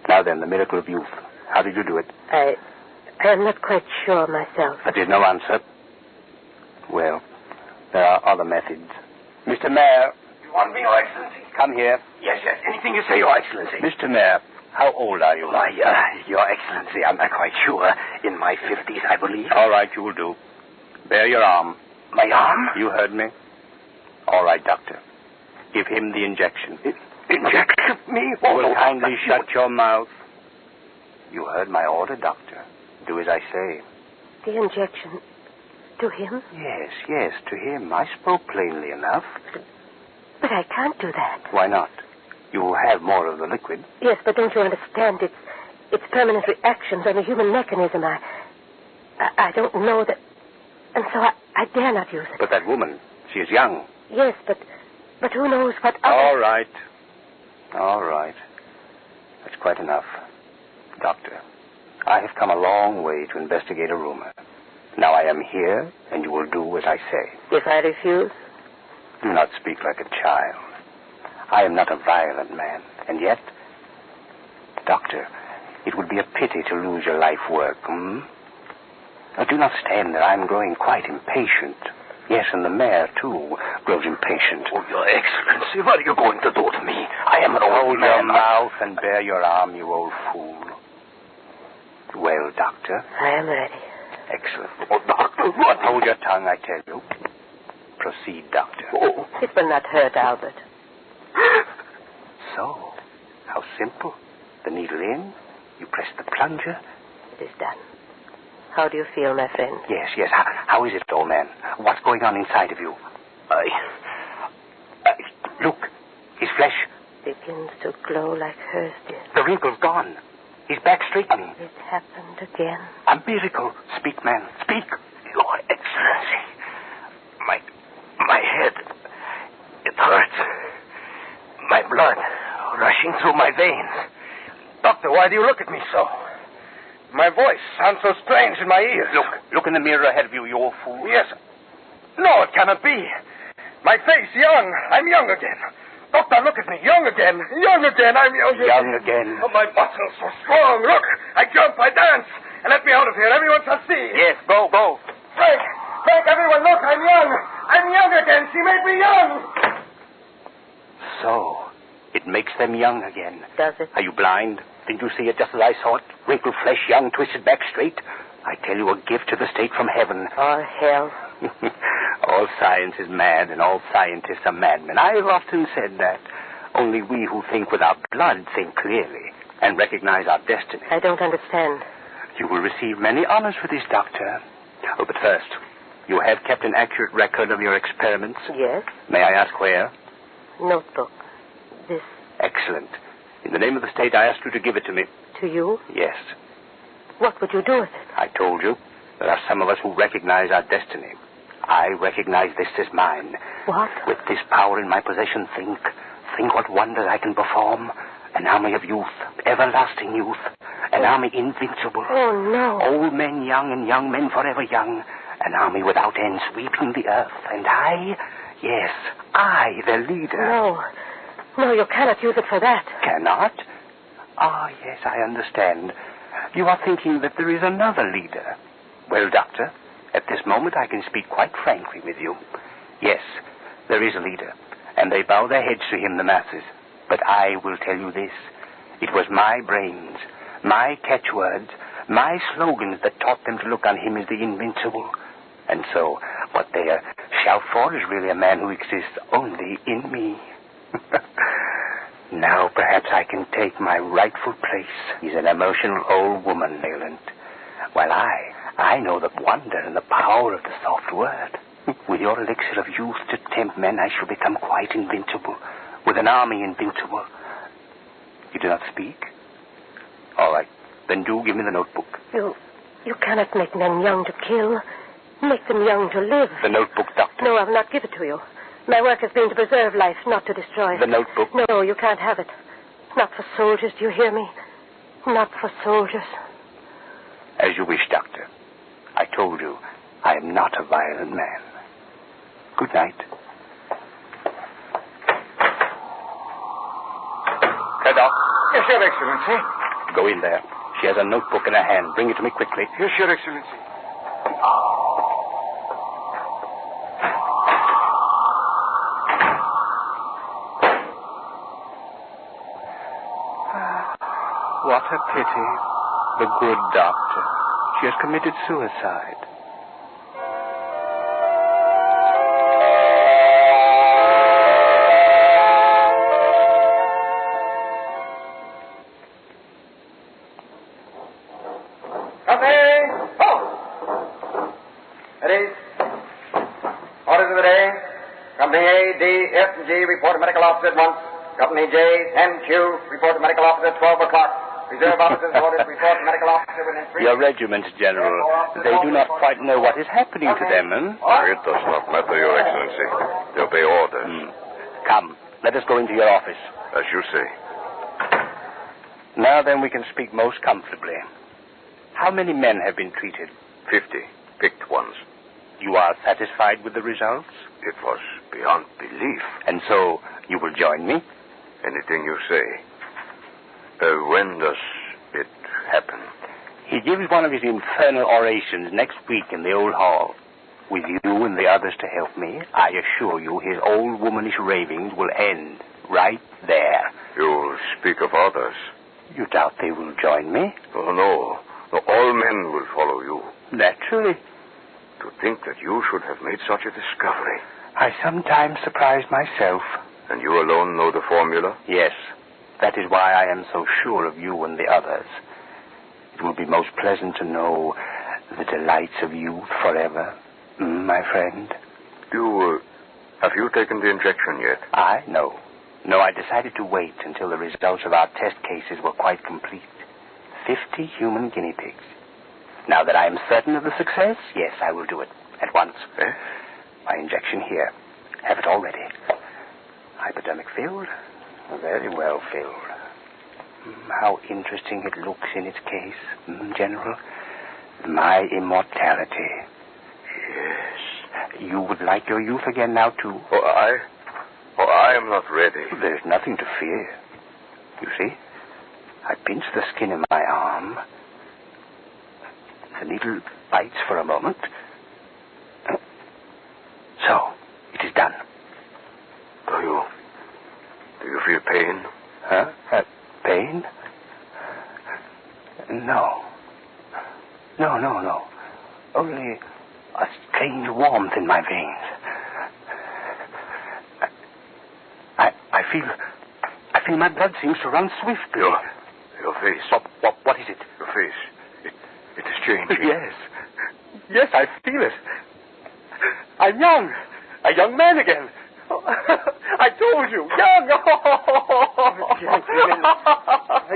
Speaker 16: Now then, the miracle of youth. How did you do it?
Speaker 17: I am not quite sure myself.
Speaker 16: That is no answer. Well, there are other methods. Mr. Mayor.
Speaker 18: You want me, Your Excellency?
Speaker 16: Come here.
Speaker 18: Yes. Anything you say, Your Excellency.
Speaker 16: Mr. Mayor, how old are you?
Speaker 18: Why, Your Excellency, I'm not quite sure. In my 50s, I believe.
Speaker 16: All right, you will do. Bare your arm.
Speaker 18: My arm?
Speaker 16: You heard me. All right, doctor. Give him the injection.
Speaker 18: Injection? Me?
Speaker 16: You will kindly shut your mouth. You heard my order, doctor. Do as I say.
Speaker 17: The injection to him?
Speaker 16: Yes, to him. I spoke plainly enough.
Speaker 17: But I can't do that.
Speaker 16: Why not? You will have more of the liquid.
Speaker 17: Yes, but don't you understand? It's permanent reactions on the human mechanism. I don't know that... And so I dare not use it.
Speaker 16: But that woman, she is young.
Speaker 17: Yes, but who knows what other...
Speaker 16: All right. That's quite enough. Doctor, I have come a long way to investigate a rumor. Now I am here, and you will do as I say.
Speaker 17: If I refuse?
Speaker 16: Do not speak like a child. I am not a violent man, and yet... Doctor, it would be a pity to lose your life work, Now, do not stand there. I'm growing quite impatient. Yes, and the mayor, too, grows impatient.
Speaker 18: Oh, Your Excellency, what are you going to do to me? I am an old man.
Speaker 16: Hold your mouth and bare your arm, you old fool. Well, doctor?
Speaker 17: I am ready.
Speaker 16: Excellent.
Speaker 18: Oh, doctor, what?
Speaker 16: Hold your tongue, I tell you. Proceed, doctor.
Speaker 18: Oh.
Speaker 17: It will not hurt, Albert.
Speaker 16: So, how simple. The needle in, you press the plunger.
Speaker 17: It is done. How do you feel, my friend?
Speaker 16: Yes. How is it, old man? What's going on inside of you? Look, his flesh
Speaker 17: begins to glow like hers did.
Speaker 16: The wrinkle's gone. His back straightening.
Speaker 17: It happened again.
Speaker 16: A miracle. Speak, man. Speak.
Speaker 18: Your Excellency. My head. It hurts. My blood rushing through my veins. Doctor, why do you look at me so? My voice sounds so strange in my ears.
Speaker 6: Look in the mirror ahead of you, you old fool.
Speaker 18: Yes. No, it cannot be. My face, young. I'm young again. Doctor, look at me. Young again. Young again. I'm young again.
Speaker 6: Young again.
Speaker 18: Oh, my muscles so strong. Look, I jump, I dance. And let me out of here. Everyone shall see.
Speaker 6: Yes, go.
Speaker 18: Frank, everyone, look, I'm young. I'm young again. She made me young.
Speaker 5: So, it makes them young again.
Speaker 17: Does it?
Speaker 5: Are you blind? Didn't you see it just as I saw it? Wrinkled flesh, young, twisted back straight. I tell you, a gift to the state from heaven.
Speaker 17: Or hell.
Speaker 5: All science is mad, and all scientists are madmen. I have often said that. Only we who think with our blood think clearly and recognize our destiny.
Speaker 17: I don't understand.
Speaker 5: You will receive many honors for this, Doctor. Oh, but first, you have kept an accurate record of your experiments?
Speaker 17: Yes.
Speaker 5: May I ask where?
Speaker 17: Notebook. This.
Speaker 5: Excellent. In the name of the state, I ask you to give it to me.
Speaker 17: To you?
Speaker 5: Yes.
Speaker 17: What would you do with it?
Speaker 5: I told you. There are some of us who recognize our destiny. I recognize this as mine.
Speaker 17: What?
Speaker 5: With this power in my possession, think what wonders I can perform. An army of youth, everlasting youth. An army invincible.
Speaker 17: Oh, no.
Speaker 5: Old men young and young men forever young. An army without end sweeping the earth. And I, yes, I, their leader.
Speaker 17: No, you cannot use it for that.
Speaker 5: Cannot? Ah, yes, I understand. You are thinking that there is another leader. Well, Doctor, at this moment I can speak quite frankly with you. Yes, there is a leader, and they bow their heads to him, the masses. But I will tell you this. It was my brains, my catchwords, my slogans that taught them to look on him as the invincible. And so, what they shout for is really a man who exists only in me. Now perhaps I can take my rightful place. He's an emotional old woman, Leland. While I know the wonder and the power of the soft word. With your elixir of youth to tempt men, I shall become quite invincible. With an army invincible. You do not speak? All right. Then do give me the notebook.
Speaker 17: You cannot make men young to kill. Make them young to live.
Speaker 5: The notebook, Doctor.
Speaker 17: No, I will not give it to you. My work has been to preserve life, not to destroy it.
Speaker 5: The notebook?
Speaker 17: No, you can't have it. Not for soldiers, do you hear me? Not for soldiers.
Speaker 5: As you wish, Doctor. I told you, I am not a violent man. Good night. Doc.
Speaker 18: Yes, Your Excellency.
Speaker 5: Go in there. She has a notebook in her hand. Bring it to me quickly.
Speaker 18: Yes, Your Excellency.
Speaker 5: What a pity. The good doctor. She has committed suicide.
Speaker 14: Report to medical officer at once. Company J, 10Q, report to medical officer at 12 o'clock. Reserve officers ordered to report to medical officer within 3...
Speaker 5: Your regiment, General. They do not quite know what is happening to them,
Speaker 20: It does not matter, Your Excellency. They obey orders.
Speaker 5: Come, let us go into your office.
Speaker 20: As you say.
Speaker 5: Now then, we can speak most comfortably. How many men have been treated?
Speaker 20: 50. Picked ones.
Speaker 5: You are satisfied with the results?
Speaker 20: It was beyond belief.
Speaker 5: And so, you will join me?
Speaker 20: Anything you say. When does it happen?
Speaker 5: He gives one of his infernal orations next week in the old hall. With you and the others to help me, I assure you his old womanish ravings will end right there.
Speaker 20: You'll speak of others.
Speaker 5: You doubt they will join me?
Speaker 20: Oh, no. All men will follow you.
Speaker 5: Naturally.
Speaker 20: To think that you should have made such a discovery.
Speaker 5: I sometimes surprise myself.
Speaker 20: And you alone know the formula?
Speaker 5: Yes. That is why I am so sure of you and the others. It will be most pleasant to know the delights of youth forever, my friend.
Speaker 20: Have you taken the injection yet?
Speaker 5: I? No. No, I decided to wait until the results of our test cases were quite complete. 50 human guinea pigs.
Speaker 16: Now that I am certain of the success, yes, I will do it. At once. My injection here. Have it all ready. Hypodermic filled? Very well filled. How interesting it looks in its case, General. My immortality. Yes. You would like your youth again now, too?
Speaker 20: I am not ready.
Speaker 16: There's nothing to fear. You see? I pinch the skin in my arm. The needle bites for a moment. So, it is done.
Speaker 20: Do you feel pain?
Speaker 16: Huh? Pain? No. No. Only a strange warmth in my veins. I feel my blood seems to run swiftly.
Speaker 20: Your face.
Speaker 16: What is it?
Speaker 20: Your face. It is changing.
Speaker 16: Yes, I feel it. I'm young. A young man again. I told you, young.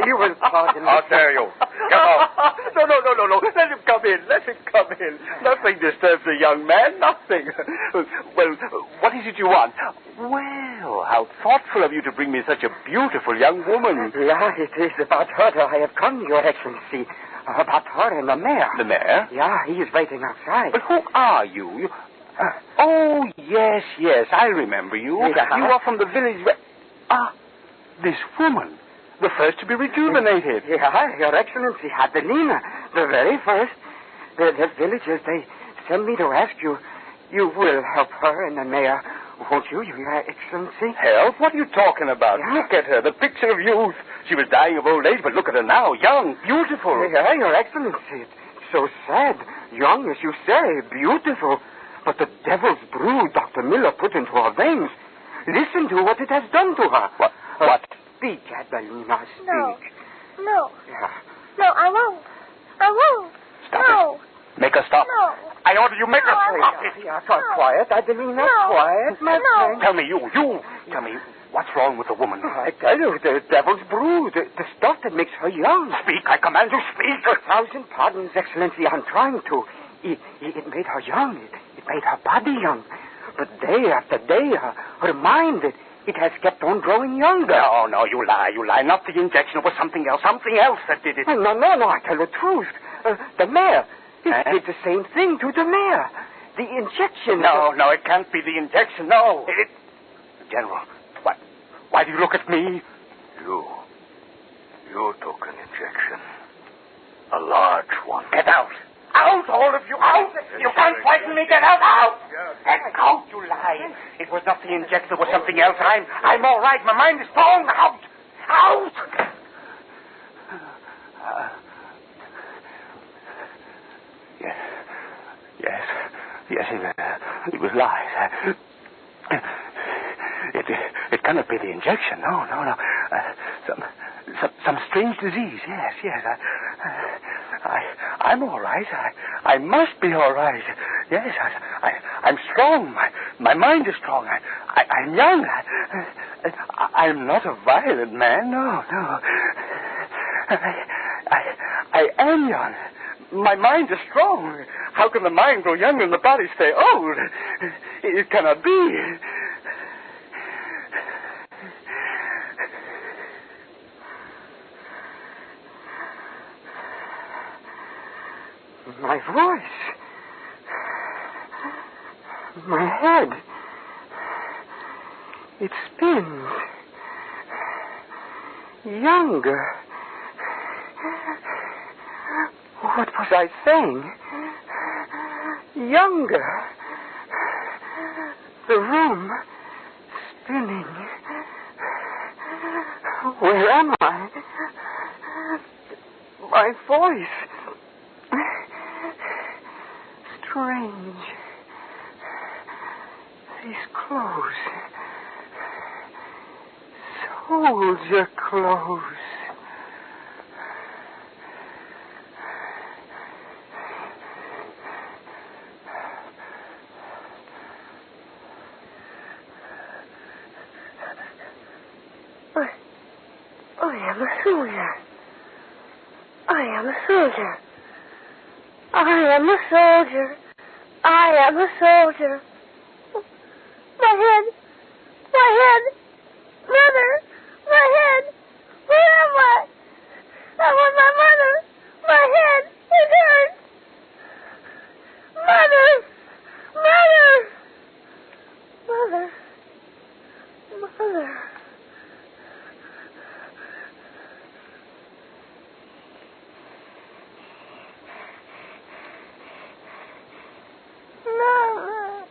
Speaker 14: You will pardon me.
Speaker 20: How dare you? Get out.
Speaker 16: No. Let him come in. Nothing disturbs a young man. Nothing. Well, what is it you want? Well, how thoughtful of you to bring me such a beautiful young woman.
Speaker 14: Yeah, it is about her that I have come, Your Excellency. About her and the mayor.
Speaker 16: The mayor?
Speaker 14: Yeah, he is waiting outside.
Speaker 16: But who are you? Oh, yes, I remember you.
Speaker 14: Yeah.
Speaker 16: You are from the village where... this woman. The first to be rejuvenated.
Speaker 14: Yeah, Your Excellency, Adelina. The very first. The villagers, they sent me to ask you. You will help her and the mayor, won't you, Your Excellency?
Speaker 16: Help? What are you talking about?
Speaker 14: Yeah.
Speaker 16: Look at her, the picture of youth. She was dying of old age, but look at her now, young, beautiful.
Speaker 14: Yeah, Your Excellency. It's so sad. Young, as you say, beautiful. But the devil's brood Dr. Miller put into her veins. Listen to what it has done to her.
Speaker 16: What?
Speaker 14: Speak, Adelina, speak.
Speaker 7: No.
Speaker 14: Yeah.
Speaker 7: No, I won't.
Speaker 16: Stop
Speaker 7: No.
Speaker 16: it. Make her stop.
Speaker 7: No.
Speaker 16: I order you make her stop it.
Speaker 14: Yeah, quiet, Adelina, quiet, my friend.
Speaker 16: Tell me, you. Tell me, what's wrong with the woman?
Speaker 14: I tell you, the devil's brood, the stuff that makes her young.
Speaker 16: Speak, I command you, speak.
Speaker 14: 1,000 pardons, Excellency, I'm trying to. It made her young. It made her body young. But day after day, her mind, it has kept on growing younger.
Speaker 16: No, you lie. Not the injection. It was something else that did it.
Speaker 14: No, I tell the truth. The mayor, it did the same thing to the mayor. The injection.
Speaker 16: No, it can't be the injection, no. General, why do you look at me?
Speaker 20: You took an injection. A large one.
Speaker 16: Get out.
Speaker 15: Out, all of you, out! You can't frighten me, get out! Get out, you lie! It was not the injection, it was something else. I'm all right, my mind is strong. Out!
Speaker 16: Yes, it was lies. It cannot be the injection. No. Some strange disease. Yes. I'm all right. I must be all right. Yes, I'm strong. My mind is strong. I'm young. I'm not a violent man. No. I am young. My mind is strong. How can the mind grow younger and the body stay old? It cannot be.
Speaker 14: My voice. My head. It spins. Younger. What was I saying? Younger. The room spinning. Where am I? My voice. Strange. These clothes. Soldier clothes.
Speaker 7: I am a soldier. I am a soldier. I am a soldier. My head. My head. Mother. My head. Where am I? I want my mother. My head. It hurts. Mother. Mother. Mother. Mother. Mama.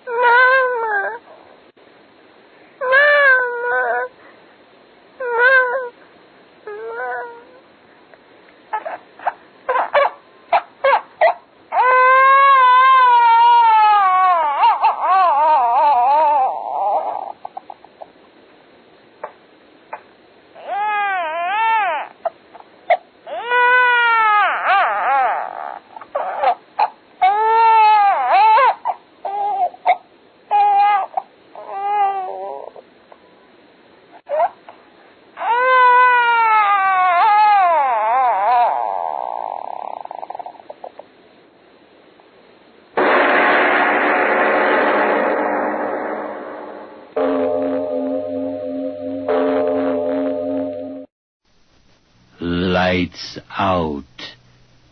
Speaker 7: Mama. Mama.
Speaker 1: Lights out,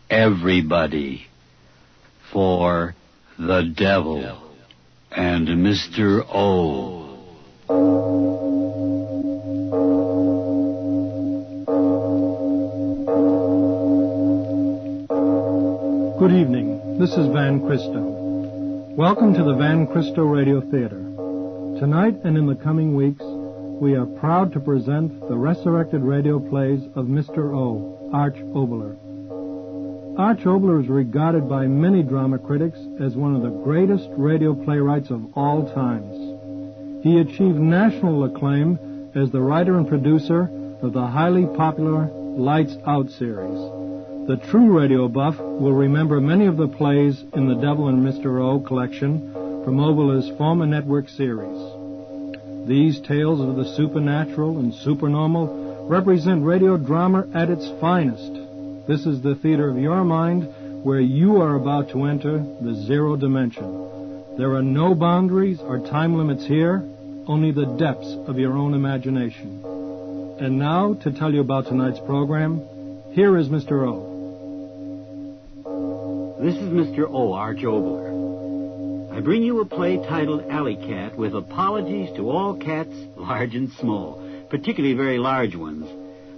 Speaker 1: everybody, for the devil and Mr. O.
Speaker 21: Good evening. This is Van Christo. Welcome to the Van Christo Radio Theater. Tonight and in the coming weeks, we are proud to present the resurrected radio plays of Mr. O, Arch Oboler. Arch Oboler is regarded by many drama critics as one of the greatest radio playwrights of all times. He achieved national acclaim as the writer and producer of the highly popular Lights Out series. The true radio buff will remember many of the plays in the Devil and Mr. O collection from Oboler's former network series. These tales of the supernatural and supernormal represent radio drama at its finest. This is the theater of your mind where you are about to enter the zero dimension. There are no boundaries or time limits here, only the depths of your own imagination. And now, to tell you about tonight's program, here is Mr. O.
Speaker 1: This is Mr. O, Arch Oboler. I bring you a play titled Alley Cat with apologies to all cats, large and small, particularly very large ones.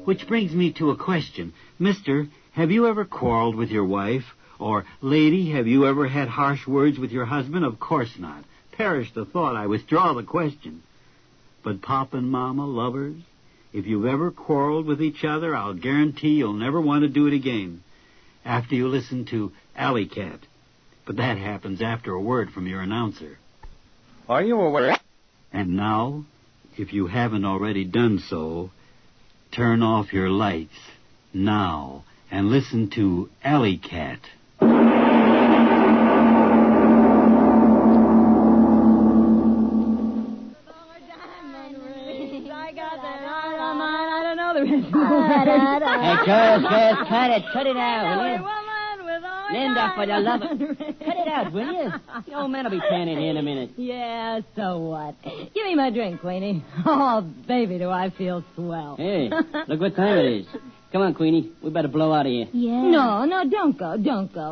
Speaker 1: Which brings me to a question. Mister, have you ever quarreled with your wife? Or, lady, have you ever had harsh words with your husband? Of course not. Perish the thought, I withdraw the question. But Pop and Mama, lovers, if you've ever quarreled with each other, I'll guarantee you'll never want to do it again after you listen to Alley Cat. But that happens after a word from your announcer.
Speaker 22: Are you aware?
Speaker 1: And now, if you haven't already done so, turn off your lights now and listen to Alley Cat.
Speaker 23: Hey, girls, cut it out, will you? Linda, for the love of... Cut it out, will you? The old man will be panning here in a minute.
Speaker 24: Yeah, so what? Give me my drink, Queenie. Oh, baby, do I feel swell.
Speaker 23: Hey, look what time it is. Come on, Queenie. We better blow out of here.
Speaker 24: Yeah. No, don't go.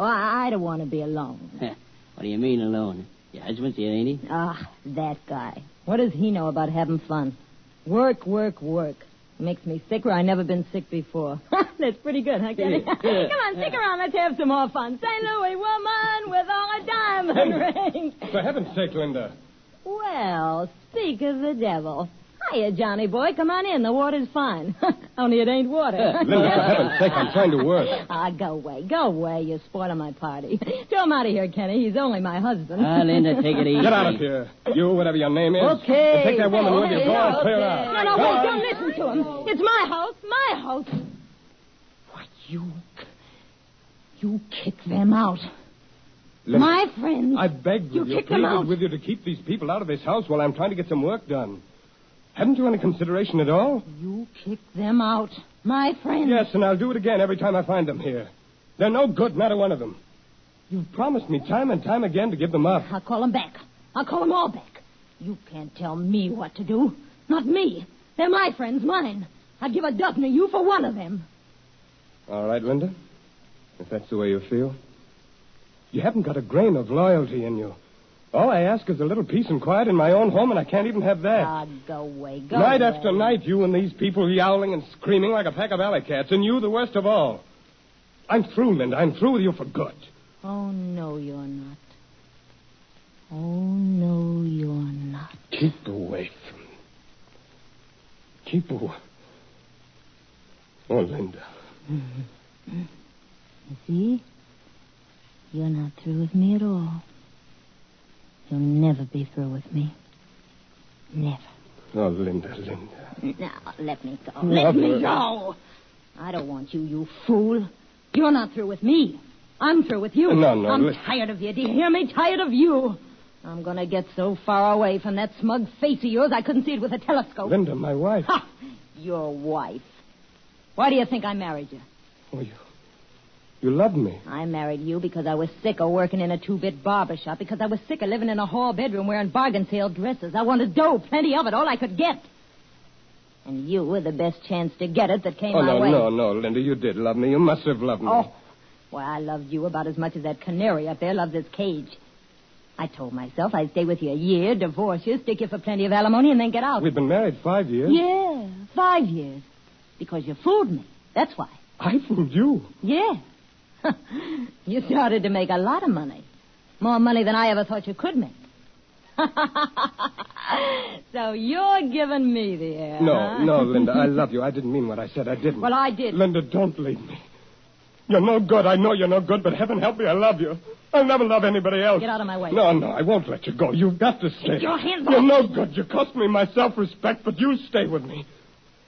Speaker 24: I don't want to be alone.
Speaker 23: What do you mean, alone? Your husband's here, ain't he?
Speaker 24: Ah, that guy. What does he know about having fun? Work. Makes me sick where I've never been sick before. That's pretty good, huh, Kenny? Come on, stick around. Let's have some more fun. St. Louis woman with all a diamond ring.
Speaker 22: For heaven's sake, Linda.
Speaker 24: Well, speak of the devil. Hiya, Johnny boy. Come on in. The water's fine. Only it ain't water.
Speaker 22: Linda, for heaven's sake, I'm trying to work.
Speaker 24: Go away. You're spoiling my party. Throw him out of here, Kenny. He's only my husband.
Speaker 23: Linda, take it easy.
Speaker 22: Get out of here. You, whatever your name is.
Speaker 24: Okay.
Speaker 22: And take that woman with you. Go on, clear out.
Speaker 24: No, wait. Don't listen to him. It's my house. What, you kick them out.
Speaker 22: Linda,
Speaker 24: my friends.
Speaker 22: I begged with you, pleaded with you to keep these people out of this house while I'm trying to get some work done. Haven't you any consideration at all?
Speaker 24: You kick them out. My friends.
Speaker 22: Yes, and I'll do it again every time I find them here. They're no good, not a one of them. You've promised me time and time again to give them up.
Speaker 24: I'll call them back. I'll call them all back. You can't tell me what to do. Not me. They're my friends, mine. I'd give a dozen of you for one of them.
Speaker 22: All right, Linda. If that's the way you feel. You haven't got a grain of loyalty in you. All I ask is a little peace and quiet in my own home, and I can't even have that.
Speaker 24: Ah, go away, go
Speaker 22: Night
Speaker 24: away.
Speaker 22: after night, you and these people yowling and screaming like a pack of alley cats, and you the worst of all. I'm through, Linda. I'm through with you for good.
Speaker 24: Oh, no, you're not. Oh, no, you're not.
Speaker 22: Keep away from me. Keep away. Oh, Linda.
Speaker 24: Mm-hmm. You see? You're not through with me at all. You'll never be through with me. Never.
Speaker 22: Oh, Linda.
Speaker 24: Now, let me go.
Speaker 22: No,
Speaker 24: Let me go. I don't want you, you fool. You're not through with me. I'm through with you.
Speaker 22: No,
Speaker 24: I'm tired of you. Do you hear me? Tired of you. I'm going to get so far away from that smug face of yours I couldn't see it with a telescope.
Speaker 22: Linda, my wife.
Speaker 24: Ha! Your wife. Why do you think I married you?
Speaker 22: Oh, you love me.
Speaker 24: I married you because I was sick of working in a two-bit barber shop, because I was sick of living in a hall bedroom wearing bargain sale dresses. I wanted dough, plenty of it, all I could get. And you were the best chance to get it that came my way.
Speaker 22: No, Linda, you did love me. You must have loved me.
Speaker 24: Oh, well, I loved you about as much as that canary up there loves its cage. I told myself I'd stay with you a year, divorce you, stick you for plenty of alimony, and then get out.
Speaker 22: We've been married 5 years.
Speaker 24: Yeah, 5 years. Because you fooled me. That's why.
Speaker 22: I fooled you?
Speaker 24: Yeah. You started to make a lot of money. More money than I ever thought you could make. So you're giving me the air,
Speaker 22: No, Linda, I love you. I didn't mean what I said. I didn't.
Speaker 24: Well, I did.
Speaker 22: Linda, don't leave me. You're no good. I know you're no good, but heaven help me, I love you. I'll never love anybody else.
Speaker 24: Get out of my way.
Speaker 22: No, I won't let you go. You've got to stay.
Speaker 24: Get your hands off.
Speaker 22: You're no good. You cost me my self-respect, but you stay with me.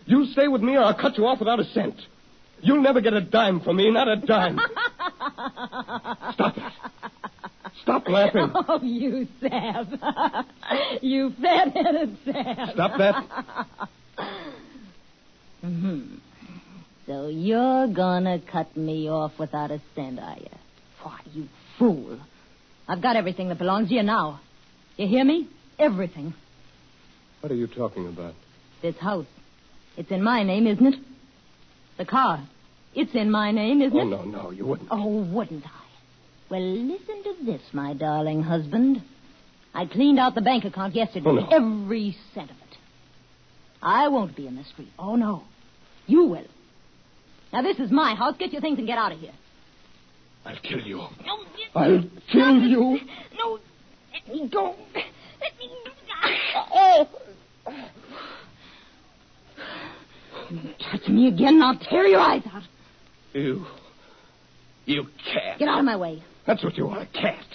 Speaker 22: You stay with me or I'll cut you off without a cent. You'll never get a dime from me, not a dime. Stop it. Stop laughing.
Speaker 24: Oh, you sap. You fat-headed sap.
Speaker 22: Stop that.
Speaker 24: Mm-hmm. So you're gonna cut me off without a cent, are you? Why, you fool. I've got everything that belongs to you now. You hear me? Everything.
Speaker 22: What are you talking about?
Speaker 24: This house. It's in my name, isn't it? The car. It's in my name, isn't it?
Speaker 22: Oh, no, you wouldn't.
Speaker 24: Oh, wouldn't I? Well, listen to this, my darling husband. I cleaned out the bank account yesterday.
Speaker 22: Oh, no.
Speaker 24: Every cent of it. I won't be in the street. Oh, no. You will. Now, this is my house. Get your things and get out of here.
Speaker 22: I'll kill you.
Speaker 24: No,
Speaker 22: I'll kill you.
Speaker 24: No, let me go. Let me go. Oh. You touch me again and I'll tear your eyes out.
Speaker 22: You cat.
Speaker 24: Get out of my way.
Speaker 22: That's what you are, a cat.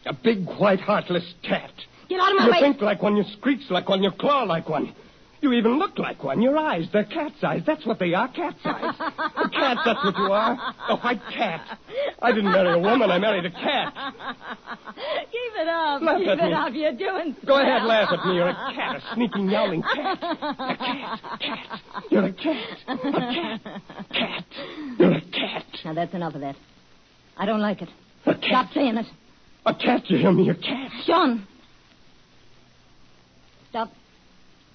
Speaker 22: A big, white, heartless cat.
Speaker 24: Get out of my way.
Speaker 22: You think like one, you screech like one, you claw like one. You even look like one. Your eyes, they're cat's eyes. That's what they are, cat's eyes. A cat, that's what you are. A white cat. I didn't marry a woman, I married a cat.
Speaker 24: Keep it up.
Speaker 22: Laugh
Speaker 24: Keep
Speaker 22: at
Speaker 24: it
Speaker 22: me.
Speaker 24: up. You're doing
Speaker 22: Go ahead,
Speaker 24: swell.
Speaker 22: laugh at me. You're a cat, a sneaking, yowling cat. A cat. You're a cat. A cat. Cat. You're a cat.
Speaker 24: Now, that's enough of that. I don't like it.
Speaker 22: A cat.
Speaker 24: Stop saying it.
Speaker 22: A cat, you hear me? A cat.
Speaker 24: John. Stop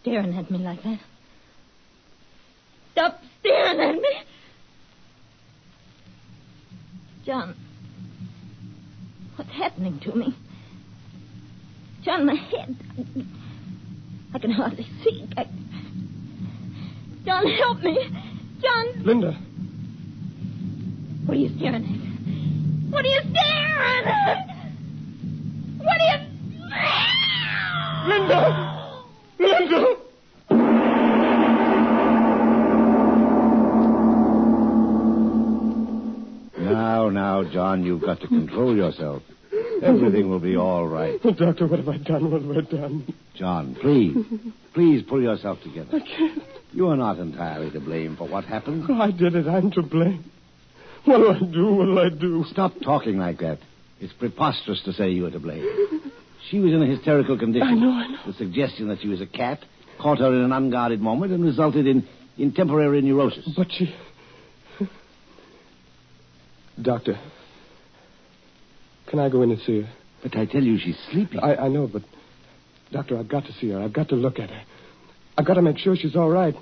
Speaker 24: staring at me like that. Stop staring at me. John. What's happening to me? John, my head. I can hardly see. John, help me. John.
Speaker 22: Linda.
Speaker 24: What are you staring at? What are you staring at? What are you...
Speaker 22: Linda! Linda!
Speaker 8: Now, John, you've got to control yourself. Everything will be all right.
Speaker 22: Oh, Doctor, what have I done? What have I done?
Speaker 8: John, please pull yourself together.
Speaker 22: I can't.
Speaker 8: You are not entirely to blame for what happened.
Speaker 22: Oh, I did it. I'm to blame. What'll I do? What'll I do?
Speaker 8: Stop talking like that. It's preposterous to say you were to blame. She was in a hysterical condition.
Speaker 22: I know.
Speaker 8: The suggestion that she was a cat caught her in an unguarded moment and resulted in temporary neurosis.
Speaker 22: But she... Doctor, can I go in and see her?
Speaker 8: But I tell you, she's sleeping.
Speaker 22: I know, but... Doctor, I've got to see her. I've got to look at her. I've got to make sure she's all right.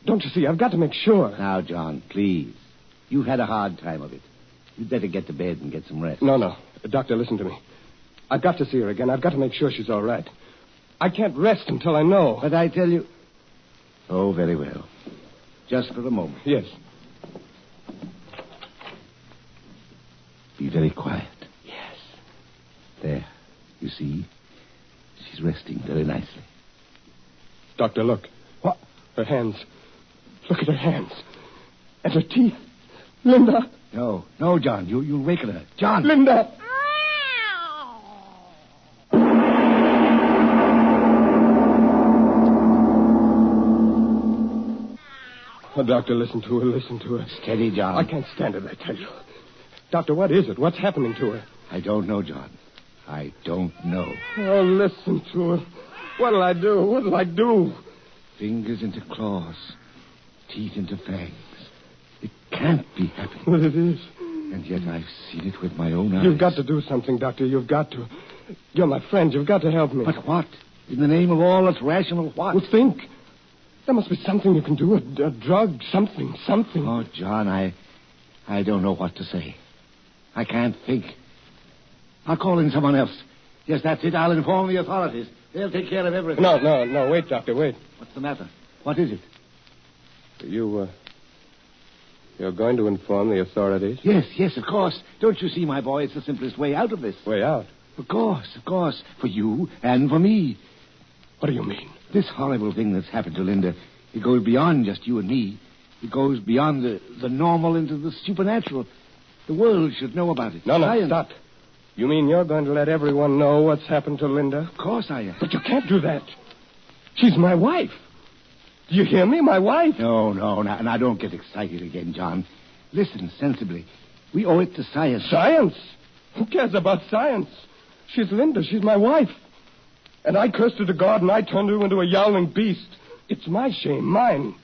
Speaker 22: Don't you see? I've got to make sure.
Speaker 8: Now, John, please. You've had a hard time of it. You'd better get to bed and get some rest.
Speaker 22: No. Doctor, listen to me. I've got to see her again. I've got to make sure she's all right. I can't rest until I know.
Speaker 8: But I tell you... Oh, very well. Just for a moment.
Speaker 22: Yes.
Speaker 8: Be very quiet.
Speaker 22: Yes.
Speaker 8: There. You see? She's resting very nicely.
Speaker 22: Doctor, look. What? Her hands. Look at her hands. And her teeth. Linda.
Speaker 8: No, John. You'll waken her. John.
Speaker 22: Linda. Oh, Doctor, listen to her.
Speaker 8: Steady, John.
Speaker 22: I can't stand it, I tell you. Doctor, what is it? What's happening to her?
Speaker 8: I don't know, John. I don't know.
Speaker 22: Oh, listen to her. What'll I do?
Speaker 8: Fingers into claws. Teeth into fangs. It can't be happening.
Speaker 22: Well, it is.
Speaker 8: And yet I've seen it with my own eyes.
Speaker 22: You've got to do something, Doctor. You've got to. You're my friend. You've got to help me.
Speaker 8: But what? In the name of all that's rational, what?
Speaker 22: Well, think. There must be something you can do. A drug, something.
Speaker 8: Oh, John, I don't know what to say. I can't think. I'll call in someone else. Yes, that's it. I'll inform the authorities. They'll take care of everything.
Speaker 22: No. Wait, Doctor, wait.
Speaker 8: What's the matter? What is it?
Speaker 22: You're going to inform the authorities?
Speaker 8: Yes, of course. Don't you see, my boy, it's the simplest way out of this.
Speaker 22: Way out?
Speaker 8: Of course. For you and for me.
Speaker 22: What do you mean?
Speaker 8: This horrible thing that's happened to Linda, it goes beyond just you and me. It goes beyond the normal into the supernatural. The world should know about it.
Speaker 22: No, stop. You mean you're going to let everyone know what's happened to Linda?
Speaker 8: Of course I am.
Speaker 22: But you can't do that. She's my wife. Do you hear me? My wife.
Speaker 8: No. Now don't get excited again, John. Listen sensibly. We owe it to science.
Speaker 22: Science? Who cares about science? She's Linda. She's my wife. And I cursed her to God, and I turned her into a yowling beast. It's my shame, mine.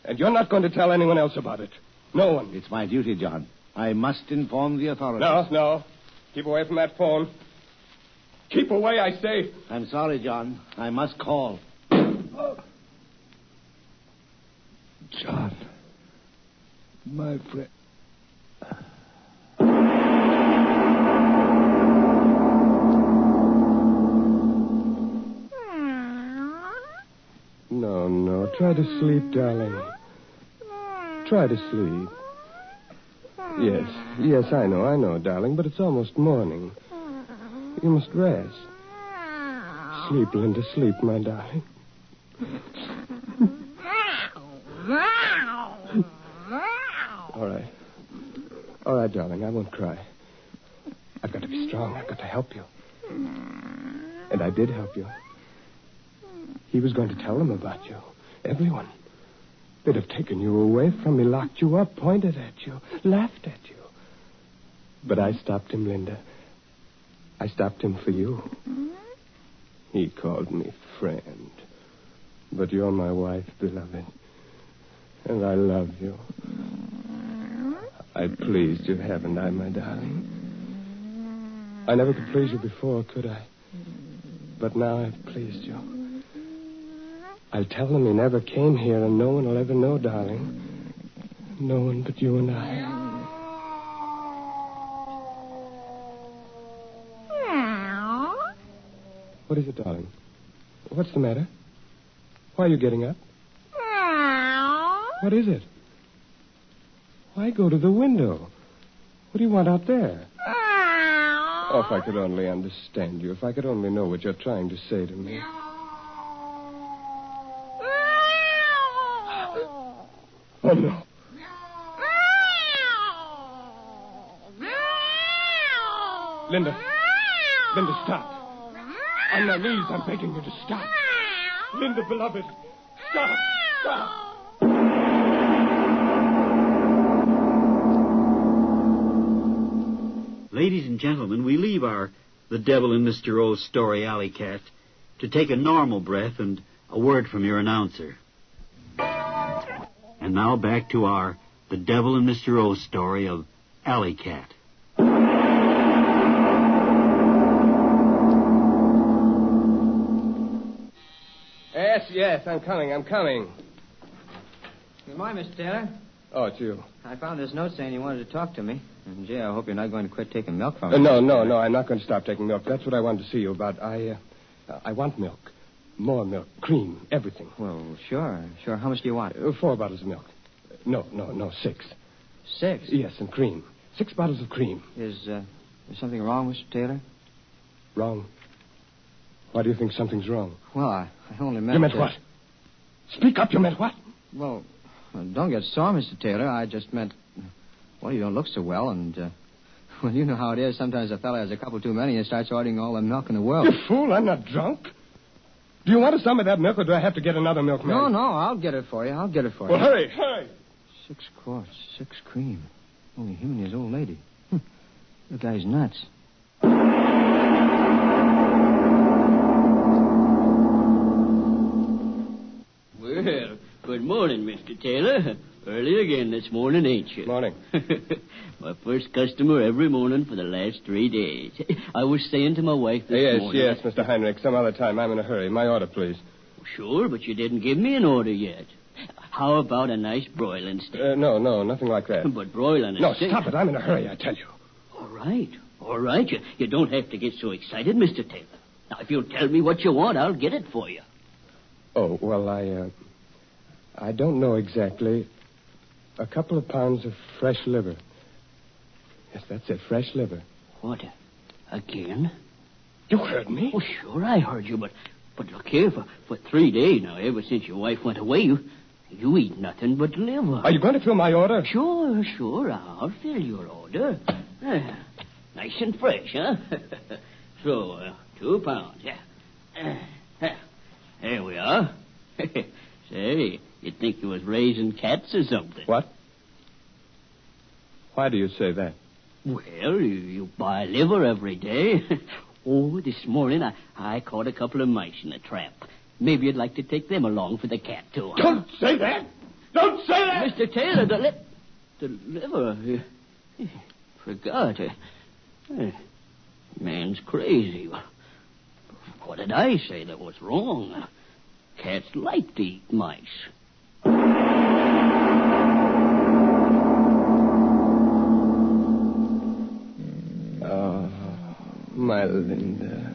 Speaker 22: And you're not going to tell anyone else about it. No one.
Speaker 8: It's my duty, John. I must inform the authorities.
Speaker 22: No. Keep away from that phone. Keep away, I say.
Speaker 8: I'm sorry, John. I must call. John. My friend.
Speaker 22: No. Try to sleep, darling. Try to sleep. Yes, I know, darling, but it's almost morning. You must rest. Sleep, Linda, sleep, my darling. All right, darling, I won't cry. I've got to be strong. I've got to help you. And I did help you. He was going to tell them about you. Everyone. They'd have taken you away from me, locked you up, pointed at you, laughed at you. But I stopped him, Linda. I stopped him for you. He called me friend. But you're my wife, beloved. And I love you. I pleased you, haven't I, my darling? I never could please you before, could I? But now I've pleased you. I'll tell them he never came here, and no one will ever know, darling. No one but you and I. What is it, darling? What's the matter? Why are you getting up? What is it? Why go to the window? What do you want out there? Oh, if I could only understand you. If I could only know what you're trying to say to me. Oh, no. Linda, stop. On my knees, I'm begging you to stop. Linda, beloved, stop.
Speaker 1: Ladies and gentlemen, we leave our The Devil in Mr. O's Story Alley Cat to take a normal breath and a word from your announcer. And now back to our The Devil in Mr. O's story of
Speaker 5: alley cat.
Speaker 22: Yes, I'm coming.
Speaker 4: Good morning, Mr. Taylor.
Speaker 22: Oh, it's you.
Speaker 4: I found this note saying you wanted to talk to me. And, Jay, I hope you're not going to quit taking milk from
Speaker 22: No,
Speaker 4: me.
Speaker 22: no, I'm not going to stop taking milk. That's what I wanted to see you about. I want milk. More milk. Cream. Everything.
Speaker 4: Well, sure. How much do you want?
Speaker 22: 4 bottles of milk. No, 6.
Speaker 4: 6?
Speaker 22: Yes, and cream. 6 bottles of cream.
Speaker 4: Is something wrong, Mr. Taylor?
Speaker 22: Wrong? Why do you think something's wrong?
Speaker 4: Well, I only meant...
Speaker 22: You meant what? Speak up, you meant what?
Speaker 4: Well, don't get sore, Mr. Taylor. I just meant... Well, you don't look so well, and... Well, you know how it is. Sometimes a fella has a couple too many and starts ordering all the milk in the world.
Speaker 22: You fool, I'm not drunk. Do you want some of that milk, or do I have to get another milkman?
Speaker 4: No, I'll get it for you.
Speaker 22: Well, hurry.
Speaker 4: 6 quarts, 6 cream. Only him and his old lady. The guy's nuts.
Speaker 9: Well, good morning, Mr. Taylor. Early again this morning, ain't you?
Speaker 22: Morning.
Speaker 9: My first customer every morning for the last 3 days. I was saying to my wife this morning...
Speaker 22: Yes, Mr. Heinrich. Some other time. I'm in a hurry. My order, please.
Speaker 9: Sure, but you didn't give me an order yet. How about a nice broiling steak?
Speaker 22: No, nothing like that.
Speaker 9: But broiling
Speaker 22: No,
Speaker 9: steak...
Speaker 22: stop it. I'm in a hurry, I tell you.
Speaker 9: All right. You don't have to get so excited, Mr. Taylor. Now, if you'll tell me what you want, I'll get it for you.
Speaker 22: Oh, well, I don't know exactly. A couple of pounds of fresh liver. Yes, that's it, fresh liver.
Speaker 9: What? Again?
Speaker 22: You heard me?
Speaker 9: Oh, sure, I heard you, but look here, for 3 days now, ever since your wife went away, you eat nothing but liver.
Speaker 22: Are you going to fill my order?
Speaker 9: Sure, I'll fill your order. Nice and fresh, huh? So, 2 pounds, yeah. There we are. Say, you'd think you was raising cats or something.
Speaker 22: What? Why do you say that?
Speaker 9: Well, you buy liver every day. Oh, this morning I caught a couple of mice in a trap. Maybe you'd like to take them along for the cat tour.
Speaker 22: Don't say that! Don't say that!
Speaker 9: Mr. Taylor, the liver... Forgot. Man's crazy. What did I say that was wrong? Cats like to eat mice.
Speaker 22: Oh, my Linda.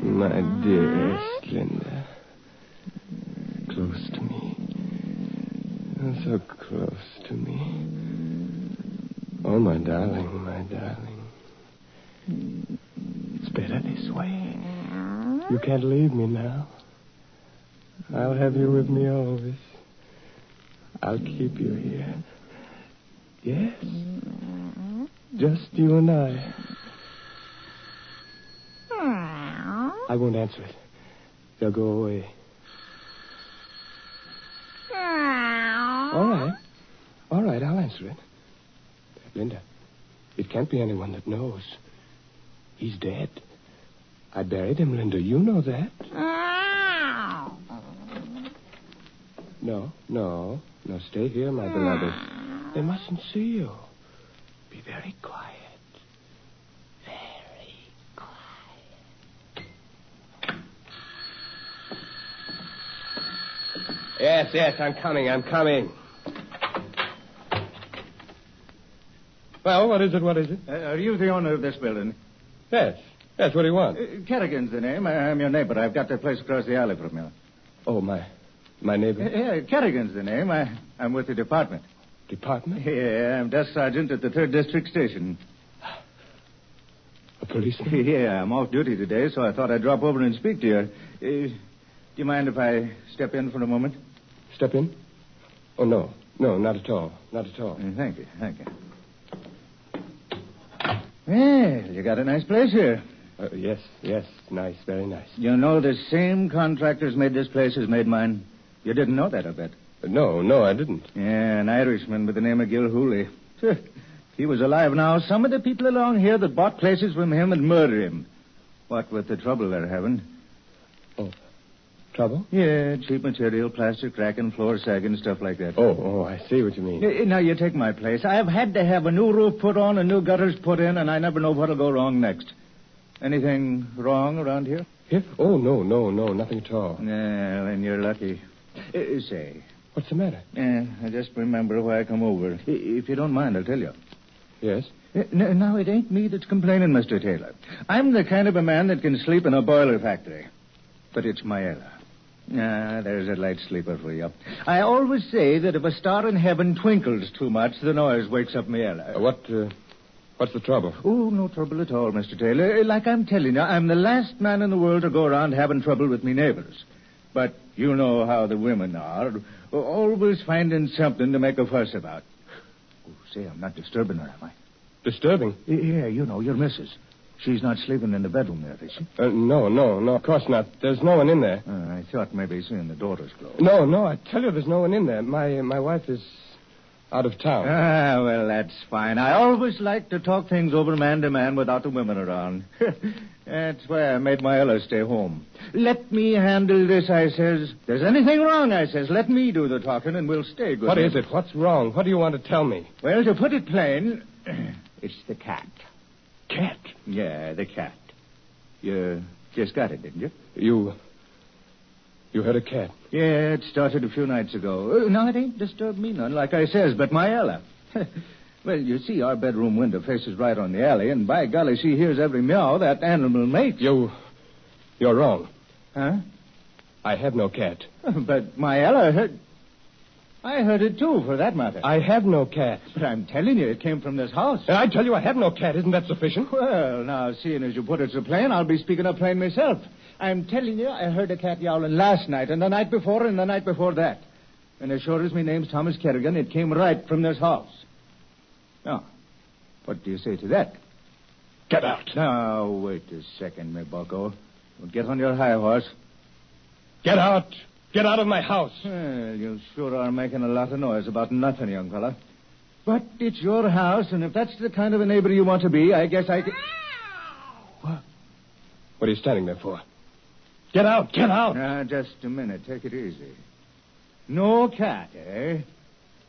Speaker 22: My dearest Linda. Close to me. So close to me. Oh, my darling, my darling. It's better this way. You can't leave me now. I'll have you with me always. I'll keep you here. Yes. Just you and I. I won't answer it. They'll go away. All right, I'll answer it. Linda, it can't be anyone that knows. He's dead. I buried him, Linda. You know that. No, stay here, my beloved. They mustn't see you. Be very quiet. Very quiet. Yes, I'm coming. Well, what is it?
Speaker 11: Are you the owner of this building?
Speaker 22: Yes, what do you want?
Speaker 11: Kerrigan's the name. I'm your neighbor. I've got that place across the alley from you.
Speaker 22: Oh, my neighbor?
Speaker 11: Yeah, Kerrigan's the name. I'm with the department.
Speaker 22: Department?
Speaker 11: Yeah, I'm desk sergeant at the 3rd District Station.
Speaker 22: A policeman?
Speaker 11: Yeah, I'm off duty today, so I thought I'd drop over and speak to you. Do you mind if I step in for a moment?
Speaker 22: Step in? Oh, no, not at all.
Speaker 11: Thank you. Well, you got a nice place here.
Speaker 22: Yes, nice, very nice.
Speaker 11: You know the same contractors made this place as made mine? You didn't know that, I bet.
Speaker 22: No, I didn't.
Speaker 11: Yeah, an Irishman by the name of Gil Hooley. If he was alive now, some of the people along here that bought places from him would murder him. What with the trouble they're having.
Speaker 22: Trouble?
Speaker 11: Yeah, cheap material, plastic cracking, floor sagging, stuff like that.
Speaker 22: Oh, I see what you mean.
Speaker 11: Now, you take my place. I've had to have a new roof put on and new gutters put in, and I never know what'll go wrong next. Anything wrong around here?
Speaker 22: Here? Oh, no, nothing at all.
Speaker 11: Yeah, then you're lucky. Say.
Speaker 22: What's the matter?
Speaker 11: I just remember why I come over. If you don't mind, I'll tell you.
Speaker 22: Yes?
Speaker 11: Now, it ain't me that's complaining, Mr. Taylor. I'm the kind of a man that can sleep in a boiler factory. But it's my Ella. There's a light sleeper for you. I always say that if a star in heaven twinkles too much, the noise wakes up me Ella.
Speaker 22: What's the trouble?
Speaker 11: Oh, no trouble at all, Mr. Taylor. Like I'm telling you, I'm the last man in the world to go around having trouble with me neighbors. But you know how the women are. Always finding something to make a fuss about. Oh, say, I'm not disturbing her, am I?
Speaker 22: Disturbing?
Speaker 11: Yeah, you know, your missus. She's not sleeping in the bedroom there, is she?
Speaker 22: No, of course not. There's no one in there.
Speaker 11: I thought maybe seeing the doors closed.
Speaker 22: No, I tell you there's no one in there. My wife is out of town.
Speaker 11: Well, that's fine. I always like to talk things over man to man without the women around. That's why I made my Ella stay home. Let me handle this, I says. If there's anything wrong, I says, let me do the talking and we'll stay good.
Speaker 22: What is it? What's wrong? What do you want to tell me?
Speaker 11: Well, to put it plain, it's the cat.
Speaker 22: Cat?
Speaker 11: Yeah, the cat. You just got it, didn't you?
Speaker 22: You had a cat?
Speaker 11: Yeah, it started a few nights ago. No, it ain't disturbed me none, like I says, but my Ella. Well, you see, our bedroom window faces right on the alley, and by golly, she hears every meow that animal makes.
Speaker 22: You're wrong.
Speaker 11: Huh?
Speaker 22: I have no cat.
Speaker 11: But my Ella heard... I heard it, too, for that matter.
Speaker 22: I have no cat.
Speaker 11: But I'm telling you, it came from this house.
Speaker 22: And I tell you I have no cat. Isn't that sufficient?
Speaker 11: Well, now, seeing as you put it so plain, I'll be speaking up plain myself. I'm telling you, I heard a cat yowling last night, and the night before, and the night before that. And as sure as my name's Thomas Kerrigan, it came right from this house. Now, what do you say to that?
Speaker 22: Get out.
Speaker 11: Now, wait a second, me bucko. Get on your high horse.
Speaker 22: Get out. Get out of my house.
Speaker 11: Well, you sure are making a lot of noise about nothing, young fella. But it's your house, and if that's the kind of a neighbor you want to be, I guess I can...
Speaker 22: What are you standing there for? Get out. Get out.
Speaker 11: Now, just a minute. Take it easy. No cat, eh?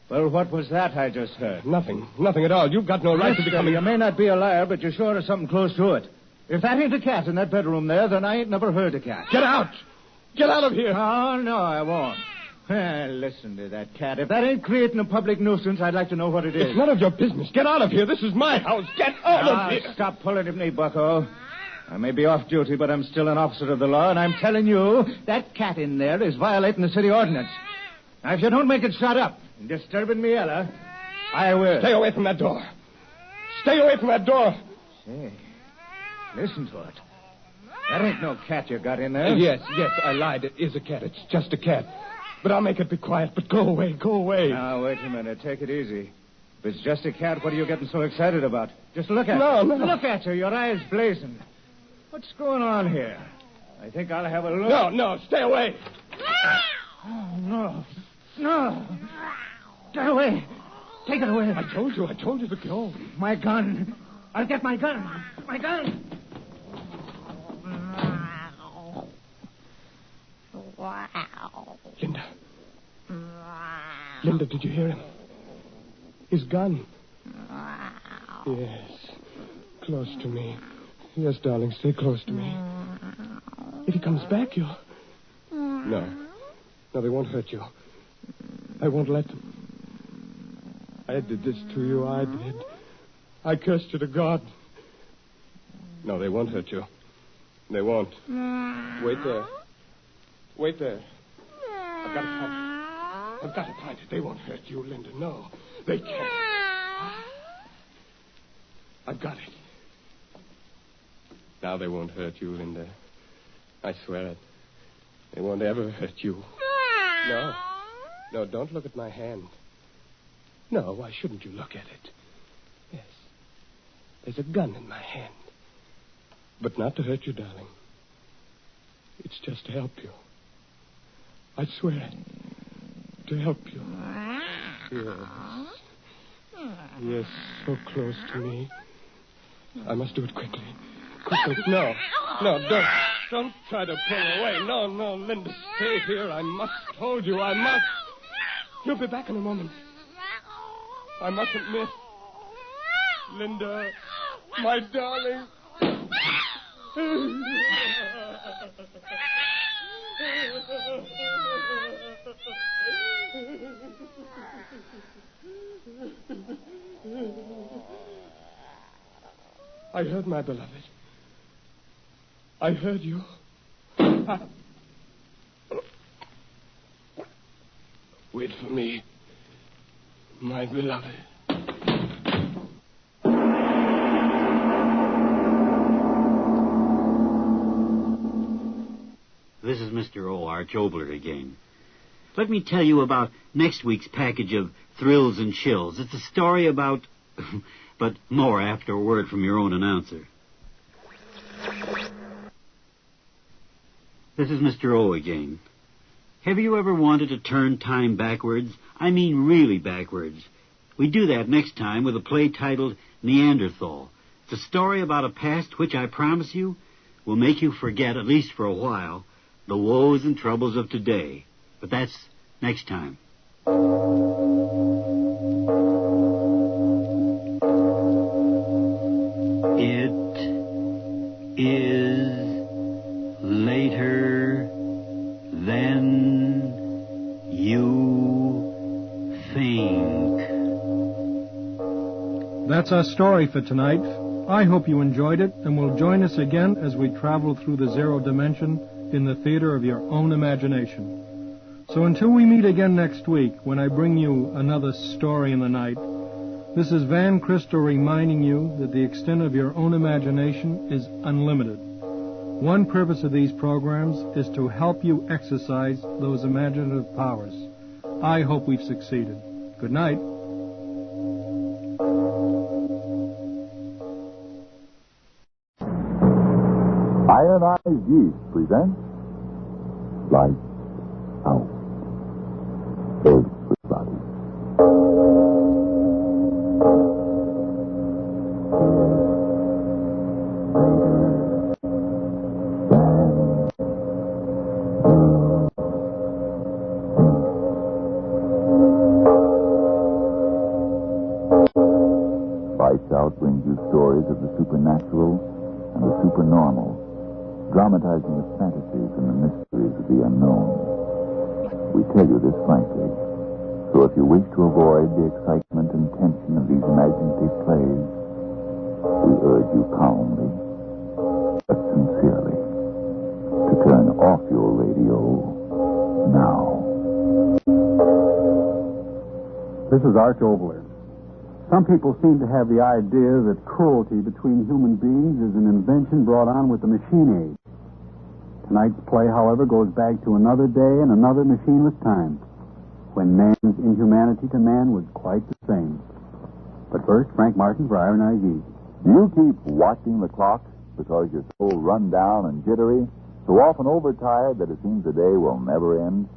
Speaker 11: Well, what was that I just heard?
Speaker 22: Nothing at all. You've got no right to be coming...
Speaker 11: You may not be a liar, but you sure are something close to it. If that ain't a cat in that bedroom there, then I ain't never heard a cat.
Speaker 22: Get out! Get out of here!
Speaker 11: Oh, no, I won't. Well, listen to that cat. If that ain't creating a public nuisance, I'd like to know what it is.
Speaker 22: It's none of your business. Get out of here. This is my house. Get out of here.
Speaker 11: Stop pulling at me, bucko. I may be off duty, but I'm still an officer of the law, and I'm telling you, that cat in there is violating the city ordinance. Now, if you don't make it shut up and disturbing me, Ella, I will.
Speaker 22: Stay away from that door. Stay away from that door.
Speaker 11: Say, listen to it. That ain't no cat you got in there.
Speaker 22: Yes, I lied. It is a cat. It's just a cat. But I'll make it be quiet. But go away.
Speaker 11: Now, wait a minute. Take it easy. If it's just a cat, what are you getting so excited about? Just look at her.
Speaker 22: No.
Speaker 11: Look at her. Your eyes blazing. What's going on here? I think I'll have a look.
Speaker 22: No. Stay away.
Speaker 11: Oh, no. Get away. Take it away.
Speaker 22: I told you to go.
Speaker 11: My gun. I'll get my gun. My gun.
Speaker 23: Wow.
Speaker 22: Linda, did you hear him? His gun.
Speaker 23: Wow.
Speaker 22: Yes. Close to me. Yes, darling, stay close to me. If he comes back, you'll... No, they won't hurt you. I won't let them. I did this to you, I did. I cursed you to God. No, they won't hurt you. They won't. Wait there. I've got to find it. They won't hurt you, Linda. No, they can't. I've got it. Now they won't hurt you, Linda. I swear it. They won't ever hurt you. No, don't look at my hand. No, why shouldn't you look at it? Yes. There's a gun in my hand. But not to hurt you, darling. It's just to help you. I swear it. To help you. Yes, so close to me. I must do it quickly. No, don't. Don't try to pull away. No, Linda, stay here. I must hold you. I must. You'll be back in a moment. I mustn't miss. Linda, my darling. I heard my beloved. I heard you. Wait for me, my beloved.
Speaker 1: This is Mr. O. Arch Obler again. Let me tell you about next week's package of thrills and chills. It's a story about... but more after a word from your own announcer. This is Mr. O again. Have you ever wanted to turn time backwards? I mean really backwards. We do that next time with a play titled Neanderthal. It's a story about a past which I promise you will make you forget, at least for a while, the woes and troubles of today. But that's next time. It is later than you think.
Speaker 21: That's our story for tonight. I hope you enjoyed it and will join us again as we travel through the zero dimension in the theater of your own imagination. So until we meet again next week, when I bring you another story in the night, this is Van Crystal reminding you that the extent of your own imagination is unlimited. One purpose of these programs is to help you exercise those imaginative powers. I hope we've succeeded. Good night.
Speaker 10: Ionized Yeast presents Lights Out. Everybody. Lights Out brings you stories of the supernatural and the supernormal, dramatizing the fantasies and the mysteries of the unknown. We tell you this frankly, so if you wish to avoid the excitement and tension of these imaginative plays, we urge you calmly, but sincerely, to turn off your radio now.
Speaker 2: This is Arch Obler. Some people seem to have the idea that cruelty between human beings is an invention brought on with the machine age. Tonight's play, however, goes back to another day and another machineless time, when man's inhumanity to man was quite the same. But first, Frank Martin for Ionized Yeast.
Speaker 10: Do you keep watching the clock because you're so run down and jittery, so often overtired that it seems the day will never end?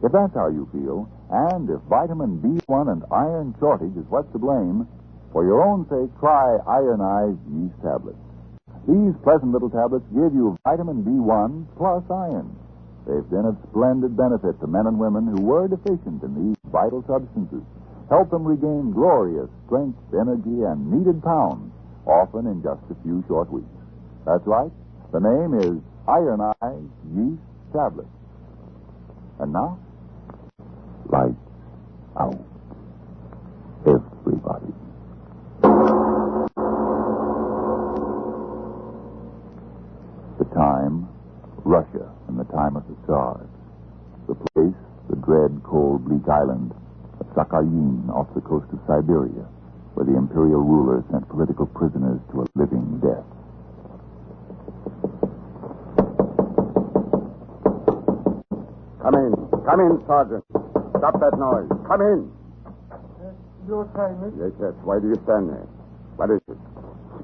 Speaker 10: If that's how you feel, and if vitamin B1 and iron shortage is what's to blame, for your own sake, try Ionized Yeast tablets. These pleasant little tablets give you vitamin B1 plus iron. They've been of splendid benefit to men and women who were deficient in these vital substances. Help them regain glorious strength, energy, and needed pounds, often in just a few short weeks. That's right. The name is Ionized Yeast Tablets. And now, lights out. Everybody. The time, Russia, in the time of the Tsars. The place, the dread, cold, bleak island of Sakhalin off the coast of Siberia, where the imperial ruler sent political prisoners to a living death.
Speaker 14: Come in, Sergeant. Stop that noise. Come in.
Speaker 15: Your Highness?
Speaker 14: Yes. Why do you stand there? What is it?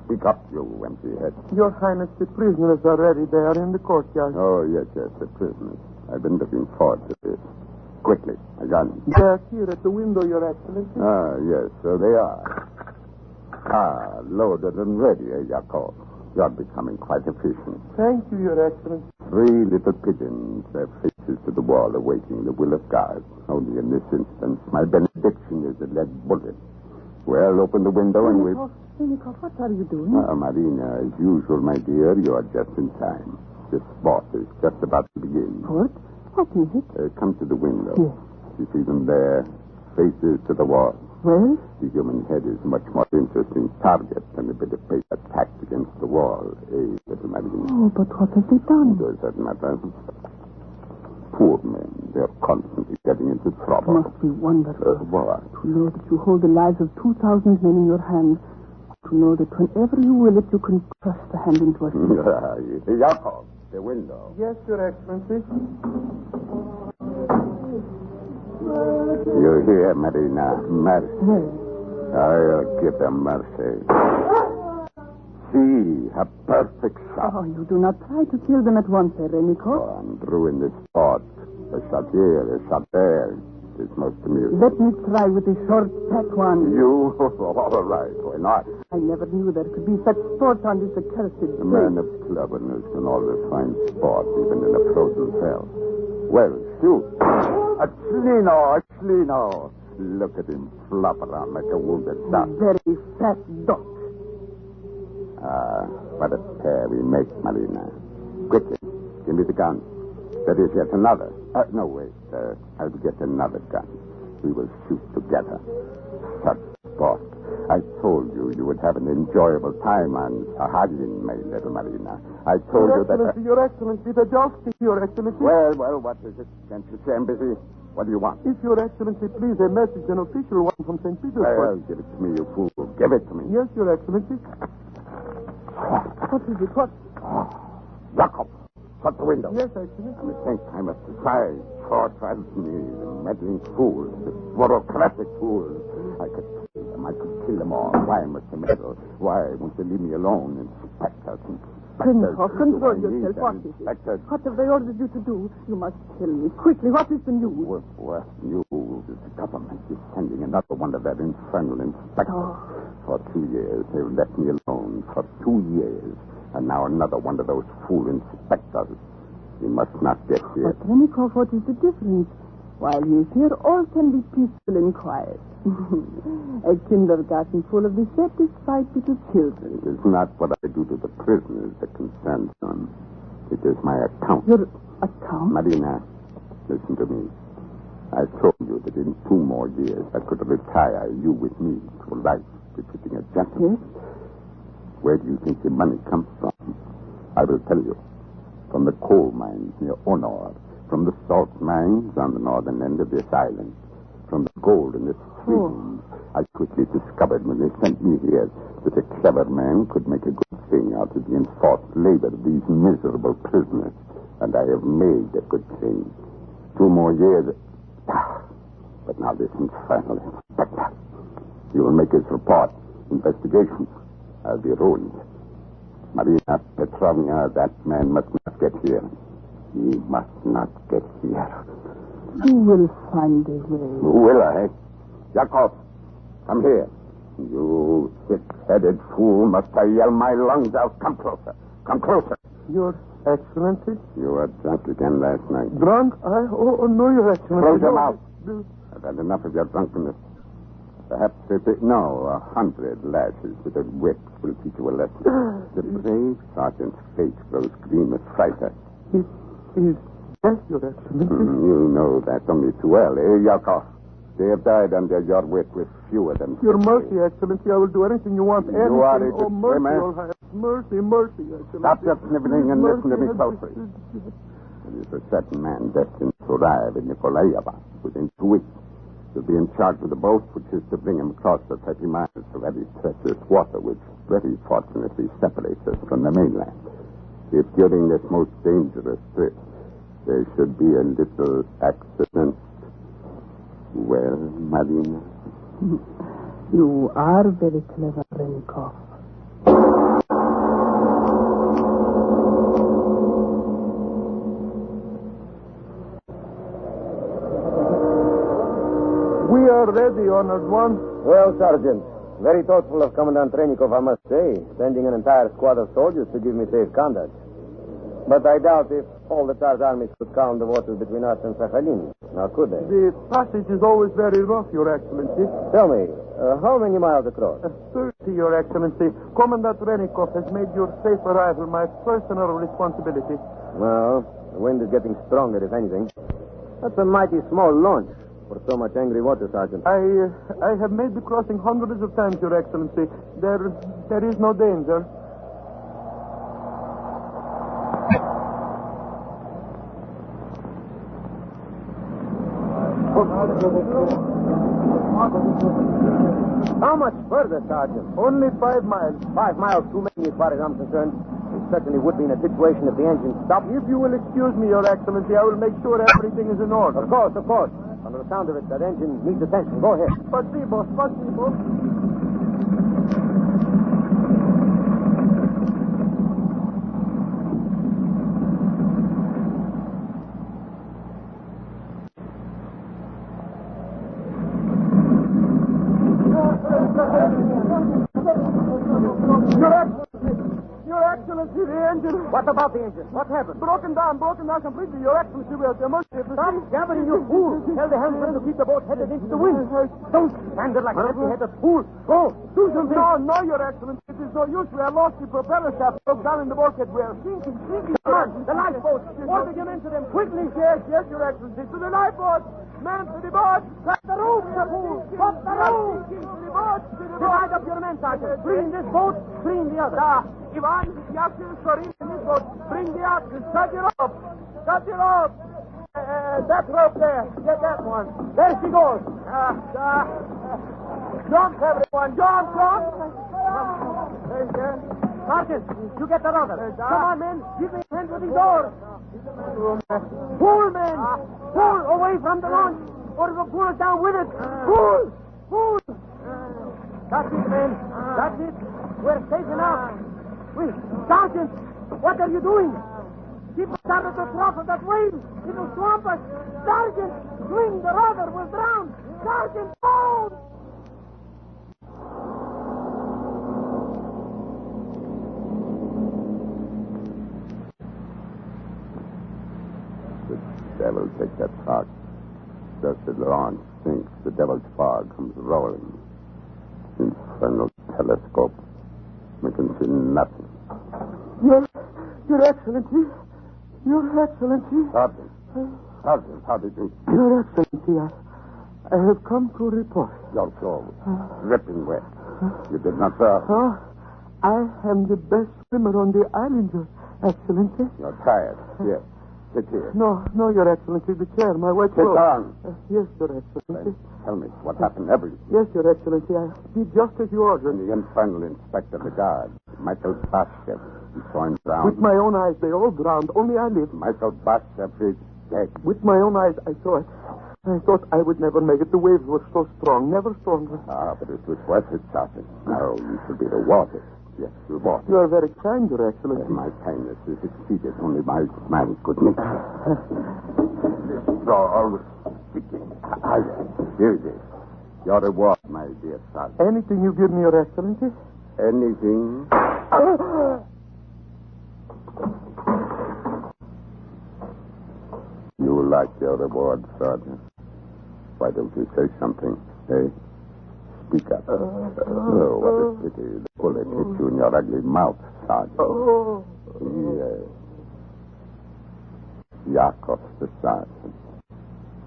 Speaker 14: Speak up, you empty head.
Speaker 15: Your Highness, the prisoners are ready. They are in the courtyard.
Speaker 14: Oh, yes, the prisoners. I've been looking forward to this. Quickly, a gun.
Speaker 15: They are here at the window, Your Excellency.
Speaker 14: Ah, yes, so they are. Loaded and ready, Yakov.
Speaker 3: You're becoming quite efficient.
Speaker 22: Thank you, Your Excellency.
Speaker 3: 3 little pigeons, their faces to the wall, awaiting the will of God. Only in this instance, my benediction is a lead bullet. Well, open the window and we...
Speaker 12: Renikoff, what are you doing?
Speaker 3: Marina, as usual, my dear, you are just in time. The sport is just about to begin.
Speaker 12: What? What is it?
Speaker 3: Come to the window.
Speaker 12: Yes.
Speaker 3: You see them there, faces to the wall.
Speaker 12: Well?
Speaker 3: The human head is a much more interesting target than a bit of paper tacked against the wall, little Marina?
Speaker 12: Oh, but what have they done?
Speaker 3: Does that matter? Poor men, they're constantly getting into trouble.
Speaker 12: It must be wonderful.
Speaker 3: What?
Speaker 12: To know that you hold the lives of 2,000 men in your hands. To know that whenever you will it, you can thrust the hand into a sea.
Speaker 3: Jakob, the window.
Speaker 22: Yes, Your Excellency.
Speaker 3: You hear, Marina? Mercy. I'll give them mercy. See, a perfect shot.
Speaker 12: Oh, you do not try to kill them at once, Renikoff.
Speaker 3: Oh, and ruin the sport. A shot here, a shot there. It's most amusing.
Speaker 12: Let me try with the short tack one.
Speaker 3: You? All right, why not?
Speaker 12: I never knew there could be such sport on this accursed place.
Speaker 3: A man of cleverness can always find sport, even in a frozen cell. Well, shoot. A Schlino. Look at him flop around like a wounded duck.
Speaker 12: Very fat duck.
Speaker 3: What a pair we make, Marina. Quickly, give me the gun. There is yet another. No, wait. I'll get another gun. We will shoot together. Such sport. I told you you would have an enjoyable time on Sakhalin, my little Marina. I told you that...
Speaker 22: Your Excellency, the jousting, Your Excellency.
Speaker 3: Well, what is it? Can't you say I'm busy? What do you want?
Speaker 22: If Your Excellency please, a message, an official one from St. Petersburg.
Speaker 3: Well, give it to me, you fool. Give it to me.
Speaker 22: Yes, Your Excellency. What is it? What?
Speaker 3: Jakob, shut the window.
Speaker 22: Yes, Excellency.
Speaker 3: I think I must decide. Short me, the meddling fools, the bureaucratic fools. I could kill them all. Why must they meddle? Why won't they leave me alone? Inspectors.
Speaker 12: Renikoff, control yourself. What is it? What have they ordered you to do? You must tell me. Quickly, what is the news?
Speaker 3: What news? The government is sending another one of their infernal inspectors.
Speaker 12: Oh.
Speaker 3: For 2 years, they've left me alone. For 2 years. And now another one of those fool inspectors. He must not get here.
Speaker 12: But, Renikoff, what is the difference? While he is here, all can be peaceful and quiet. A kindergarten full of dissatisfied little children.
Speaker 3: It is not what I do to the prisoners that concerns them. It is my account.
Speaker 12: Your account?
Speaker 3: Marina, listen to me. I told you that in 2 more years I could retire you with me to a life befitting a gentleman.
Speaker 12: Yes?
Speaker 3: Where do you think the money comes from? I will tell you. From the coal mines near Honor. From the salt mines on the northern end of this island. From the gold in the streams. I quickly discovered when they sent me here that a clever man could make a good thing out of the enforced labor of these miserable prisoners. And I have made a good thing. 2 more years. But now this infernal inspector. He will make his report. Investigation. I'll be ruined. Marina Petrovna, that man must not get here. He must not get here.
Speaker 12: You will find a way.
Speaker 3: Will I? Jakob, come here. You thick-headed fool. Must I yell my lungs out? Come closer. Come closer.
Speaker 22: Your Excellency?
Speaker 3: You were drunk again last night.
Speaker 22: Drunk? Oh, no, Your Excellency.
Speaker 3: Close your mouth. I've had enough of your drunkenness. Perhaps 100 lashes with a whip will teach you a lesson. The brave sergeant's face grows green with fright.
Speaker 22: He's dead, Your Excellency.
Speaker 3: You know that only too well, Yakov? They have died under your whip with few of them.
Speaker 22: Your mercy, Excellency. I will do anything you want. Anything.
Speaker 3: You are a good
Speaker 22: mercy,
Speaker 3: swimmer.
Speaker 22: Mercy, Excellency.
Speaker 3: Stop your sniveling and listen to me closely. There is a certain man destined to arrive in Nikolaeva within 2 weeks. He'll be in charge of the boat, which is to bring him across the 30 miles of very treacherous water, which very fortunately separates us from the mainland. If during this most dangerous trip there should be a little accident, well, Marina?
Speaker 12: You are very clever, Renikoff.
Speaker 22: We are ready, Honored One.
Speaker 18: Well, Sergeant,
Speaker 6: Very thoughtful of Commandant Trenikov, I must say, sending an entire squad of soldiers to give me safe conduct. But I doubt if all the Tsar's armies could calm the waters between us and Sakhalin. Now, could they?
Speaker 13: The passage is always very rough, Your Excellency.
Speaker 6: Tell me, how many miles across?
Speaker 13: 30, Your Excellency. Commandant Trenikov has made your safe arrival my personal responsibility.
Speaker 6: Well, the wind is getting stronger, if anything. That's a mighty small launch for so much angry water, Sergeant.
Speaker 13: I have made the crossing hundreds of times, Your Excellency. There is no danger.
Speaker 6: How much further, Sergeant?
Speaker 13: Only 5 miles.
Speaker 6: 5 miles too many as far as I'm concerned. We certainly would be in a situation if the engine stopped.
Speaker 13: If you will excuse me, Your Excellency, I will make sure everything is in order.
Speaker 6: Of course, of course. Under the sound of it, that engine needs attention. Go ahead.
Speaker 13: Spasibo. Your Excellency, the engine.
Speaker 6: What about the engine? What happened?
Speaker 13: Broken down completely. Your Excellency, we are at the mercy of the
Speaker 6: Stop jabbering, you fool. Tell the helmsman to keep the boat headed into the wind. Don't stand there like an empty-headed fool. Go. Do something.
Speaker 13: No, Your Excellency. It is no use. We have lost the propeller shaft. Broke down in the bulkhead. We are sinking.
Speaker 6: Come on, the lifeboat. Order them into them quickly.
Speaker 13: Yes, Your Excellency. To the lifeboat. Man to the boat.
Speaker 6: Cut the rope, you fool. Cut the rope.
Speaker 13: To the boat.
Speaker 6: Divide up your men, Sergeant. Clean this boat, clean the other.
Speaker 13: Ivan, Yasin, Sorin, in this boat. Bring the oxen. Cut it off. That rope there. Get that one.
Speaker 6: There she goes.
Speaker 13: Jump, everyone. Jump.
Speaker 6: Sergeant, you get that other. Come on, men. Give me a hand with these oars. Pull, men. Pull away from the launch, or it will pull us down with it. Pull. That's it, men. That's it. We're safe enough. Wait, Sergeant, what are you doing? Keep us out of the trough of that wave. It will swamp us. Sergeant, swing the rudder. We'll drown. Sergeant, hold!
Speaker 3: The devil take that fog. Just as the launch sinks, the devil's fog comes rolling. Infernal telescope. We can see nothing.
Speaker 13: Your Excellency. Your Excellency.
Speaker 3: Sergeant, how did you...
Speaker 13: Your Excellency, I have come to report.
Speaker 3: Your clothes, dripping wet. You did not serve.
Speaker 13: I am the best swimmer on the island, Your Excellency.
Speaker 3: You're tired. Yes. Sit here.
Speaker 13: No, Your Excellency. The chair, my wet clothes.
Speaker 3: Sit down.
Speaker 13: Yes, Your Excellency.
Speaker 3: Tell me what happened. Everything.
Speaker 13: Yes, Your Excellency. I did just as you ordered.
Speaker 3: The infernal inspector of the guard, Michael Bashev, he saw him drowned.
Speaker 13: With my own eyes, they all drowned. Only I lived.
Speaker 3: Michael Bashev is dead.
Speaker 13: With my own eyes, I saw it. I thought I would never make it. The waves were so strong, never stronger.
Speaker 3: But it was worth it, Sergeant. Now you should be rewarded. Yes, rewarded.
Speaker 13: You are very kind, Your Excellency.
Speaker 3: My kindness is exceeded only by my goodness. This all speaking. Here it is. Your reward, my dear Sergeant.
Speaker 13: Anything you give me, Your Excellency?
Speaker 3: Anything. You like your reward, Sergeant. Why don't you say something, eh? Speak up. Oh, what a pity. The bullet hit you in your ugly mouth, Sergeant. Yes. Yakov's the sergeant.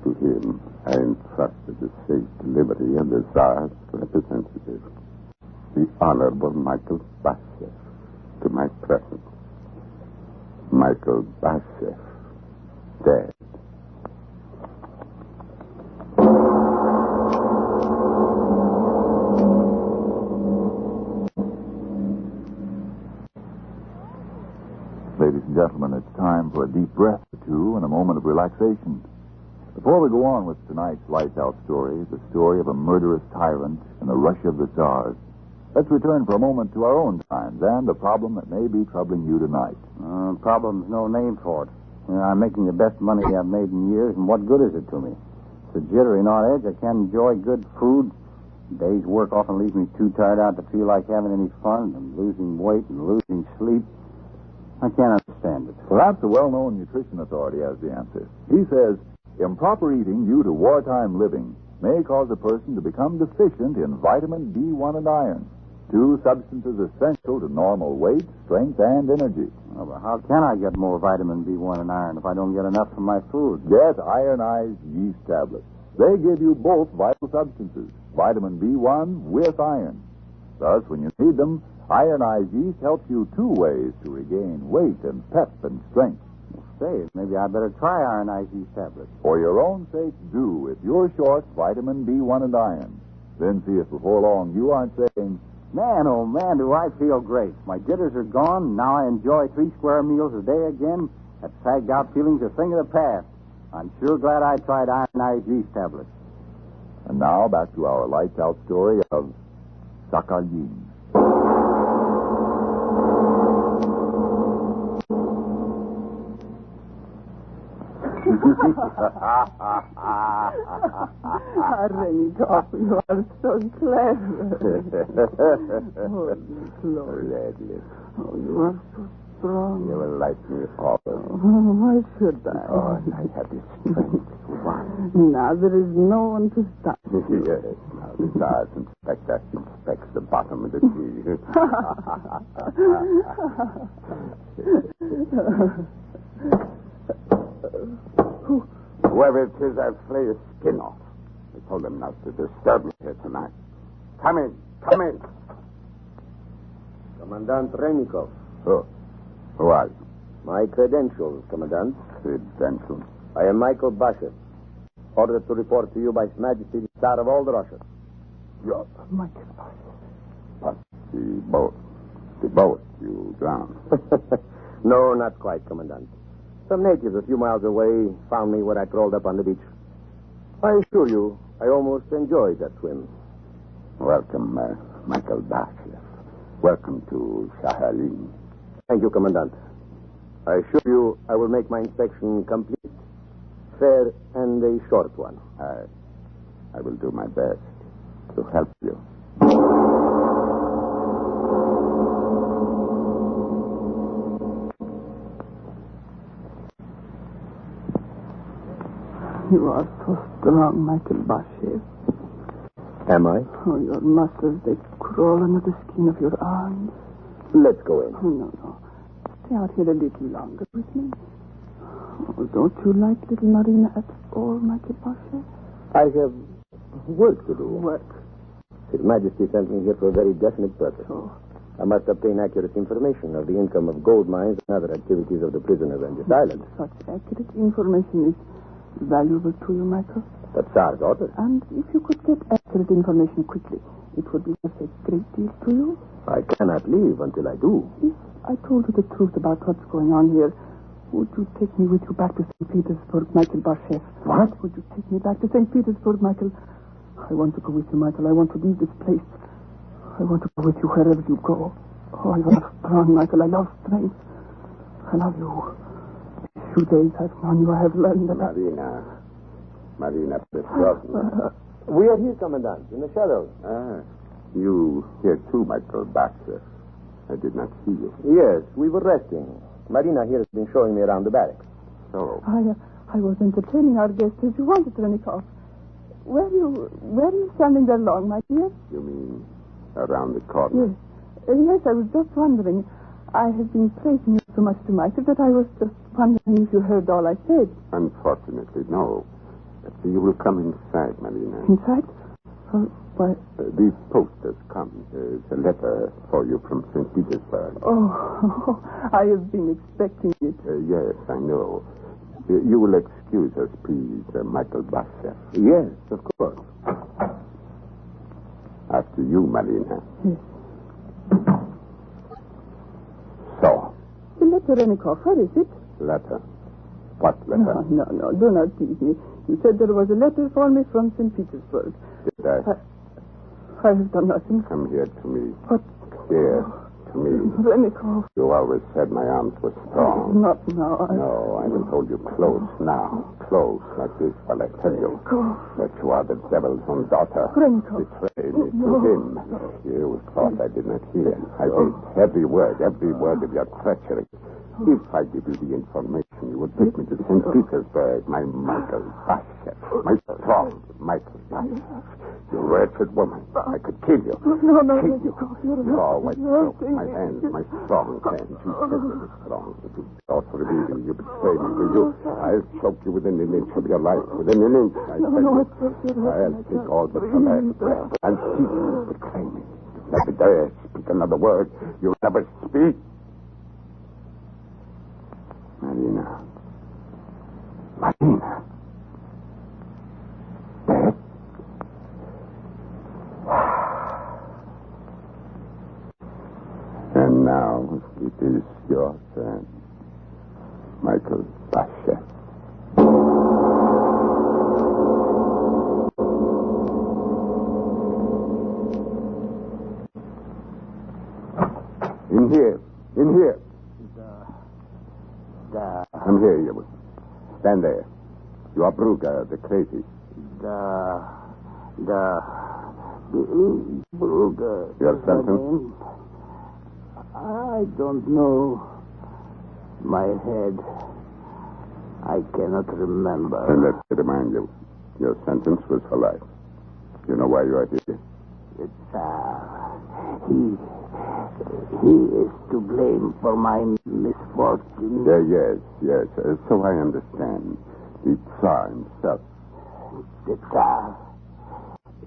Speaker 3: To him, I entrusted the safe delivery of the Tsar's representative, the Honorable Michael Bashev, to my presence. Michael Bashev, dead.
Speaker 10: Ladies and gentlemen, it's time for a deep breath or two and a moment of relaxation. Before we go on with tonight's Lights Out story, the story of a murderous tyrant and the rush of the Tsars, let's return for a moment to our own times and the problem that may be troubling you tonight.
Speaker 6: Problem's no name for it. I'm making the best money I've made in years, and what good is it to me? It's a jittery, not edge. I can't enjoy good food,
Speaker 16: Day's work often leaves me too tired out to feel like having any fun, and losing weight and losing sleep. I can't understand it.
Speaker 10: Perhaps a well-known nutrition authority has the answer. He says, improper eating due to wartime living may cause a person to become deficient in vitamin B1 and iron, two substances essential to normal weight, strength, and energy.
Speaker 16: Oh, but how can I get more vitamin B1 and iron if I don't get enough from my food?
Speaker 10: Get ironized yeast tablets. They give you both vital substances, vitamin B1 with iron. Thus, when you need them, ironized yeast helps you two ways to regain weight and pep and strength.
Speaker 16: Say, maybe I better try ironized yeast tablets.
Speaker 10: For your own sake, do if you're short vitamin B1 and iron. Then see if before long you aren't saying,
Speaker 16: man, oh man, do I feel great. My jitters are gone. Now I enjoy 3 square meals a day again. That sagged out feeling's a thing of the past. I'm sure glad I tried ironized yeast tablets.
Speaker 10: And now back to our lights out story of Sakhalin.
Speaker 12: Renikoff, you are so clever.
Speaker 3: Gladly.
Speaker 12: Oh, you are so strong.
Speaker 3: You will like me all.
Speaker 12: Why should I?
Speaker 3: Oh, I have the strength. Why?
Speaker 12: Now there is no one to stop.
Speaker 3: Yes. Now the stars inspects the bottom of the sea. Whoever it is, I'll flay his skin off. I told him not to disturb me here tonight. Come in. Come in.
Speaker 17: Commandant Rennikov.
Speaker 3: Oh. Who are you?
Speaker 17: My credentials, Commandant.
Speaker 3: Credentials?
Speaker 17: I am Michael Bashev, ordered to report to you by His Majesty the Tsar of all the Russias.
Speaker 3: You're
Speaker 12: Michael Bashev.
Speaker 3: But the boat you drowned.
Speaker 17: No, not quite, Commandant. Some natives a few miles away found me where I crawled up on the beach. I assure you, I almost enjoyed that swim.
Speaker 3: Welcome, Michael Bashev. Welcome to Sakhalin.
Speaker 17: Thank you, Commandant. I assure you I will make my inspection complete, fair, and a short one.
Speaker 3: I will do my best to help you.
Speaker 12: You are so strong, Michael Bashev.
Speaker 17: Am I?
Speaker 12: Oh, your muscles, they crawl under the skin of your arms.
Speaker 17: Let's go in.
Speaker 12: Oh, no. Stay out here a little longer with me. Oh, don't you like little Marina at all, Michael Bashev?
Speaker 17: I have work to do.
Speaker 12: Work?
Speaker 17: His Majesty sent me here for a very definite purpose.
Speaker 12: Oh.
Speaker 17: I must obtain accurate information of the income of gold mines and other activities of the prisoners on this island.
Speaker 12: Such accurate information is valuable to you, Michael.
Speaker 17: The Tsar's order.
Speaker 12: And if you could get accurate information quickly, it would be worth a great deal to you.
Speaker 17: I cannot leave until I do.
Speaker 12: If I told you the truth about what's going on here, would you take me with you back to St. Petersburg, Michael Bashev?
Speaker 17: What?
Speaker 12: Would you take me back to St. Petersburg, Michael? I want to go with you, Michael. I want to leave this place. I want to go with you wherever you go. Oh, you are strong, Michael. I love strength. I love you. These few days I've known you, I have learned a lot.
Speaker 3: Marina Petrovna.
Speaker 17: We are here, Commandant, in the shadows.
Speaker 3: You here too, Michael Bashev. I did not see you.
Speaker 17: Yes, we were resting. Marina here has been showing me around the barracks.
Speaker 3: So?
Speaker 12: I was entertaining our guests as you wanted, Renikoff. Where are you standing there long, my dear?
Speaker 3: You mean around the corner?
Speaker 12: Yes. Yes, I was just wondering. I have been praising you so much to Michael that I was just wondering if you heard all I said.
Speaker 3: Unfortunately, no. But you will come inside, Marina.
Speaker 12: Inside? Why?
Speaker 3: The post has come. There's a letter for you from St. Petersburg.
Speaker 12: Oh, I have been expecting it.
Speaker 3: Yes, I know. You will excuse us, please, Michael Bashev.
Speaker 17: Yes, of course.
Speaker 3: After you, Marina.
Speaker 12: Yes.
Speaker 3: So.
Speaker 12: The letter, Renikoff, where is it?
Speaker 3: Letter? What letter?
Speaker 12: No, do not tease me. You said there was a letter for me from St. Petersburg.
Speaker 3: Did I?
Speaker 12: I have done nothing.
Speaker 3: Come here to me.
Speaker 12: What?
Speaker 3: Here. to me.
Speaker 12: Rennikov.
Speaker 3: You always said my arms were strong.
Speaker 12: Not now.
Speaker 3: No, I will hold you close now. Close like this while I tell you that you are the devil's own daughter.
Speaker 12: Rennikov.
Speaker 3: Betray me to him. You thought I did not hear. I did. Every word of your treachery. If I give you the information, you would take me to St. Petersburg. My Michael Bashev. My strong Michael Bashev. You wretched woman. I could kill you.
Speaker 12: No,
Speaker 3: kill you.
Speaker 12: You're
Speaker 3: Why choke my hands, my strong hands. You said you were strong, but you thought for revealing. You betray me, will you? I'll choke you within an inch of your life. Within an inch, I tell you. I'll take all but the last breath. And keep you betray me. You never dare speak another word. You never speak. Marina. Dead? And now it is your turn, Michael Bashev. In here. Come here, you. Stand there. You are Brugger, the crazy.
Speaker 9: Brugger.
Speaker 3: Your sentence?
Speaker 9: I don't know. My head. I cannot remember.
Speaker 3: And let me remind you, your sentence was for life. You know why you are here?
Speaker 9: The Tsar. He is to blame for my misfortune.
Speaker 3: Yes. So I understand. The Tsar himself.
Speaker 9: The Tsar.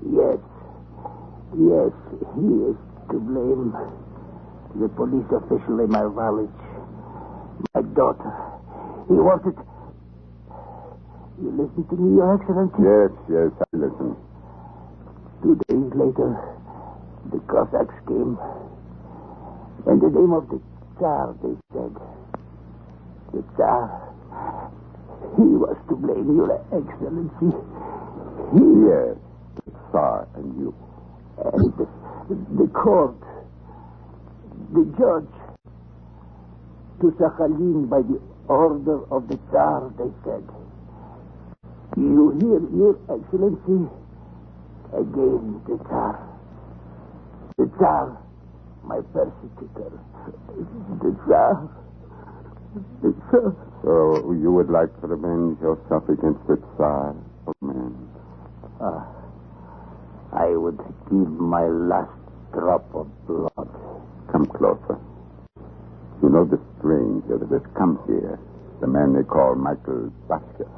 Speaker 9: Yes, he is to blame. The police official in my village. My daughter. He wanted... You listen to me, Your Excellency?
Speaker 3: Yes, I listen.
Speaker 9: 2 days later, the Cossacks came. In the name of the Tsar, they said. The Tsar, he was to blame, Your Excellency.
Speaker 3: Yes, the Tsar and you.
Speaker 9: And the court, the judge, to Sakhalin by the order of the Tsar, they said. You hear, Your Excellency? Again, the Tsar. The Tsar, my persecutor. The Tsar.
Speaker 3: So you would like to revenge yourself against the Tsar, old man?
Speaker 9: I would give my last drop of blood.
Speaker 3: Come closer. You know the stranger that has come here, the man they call Michael Bashev.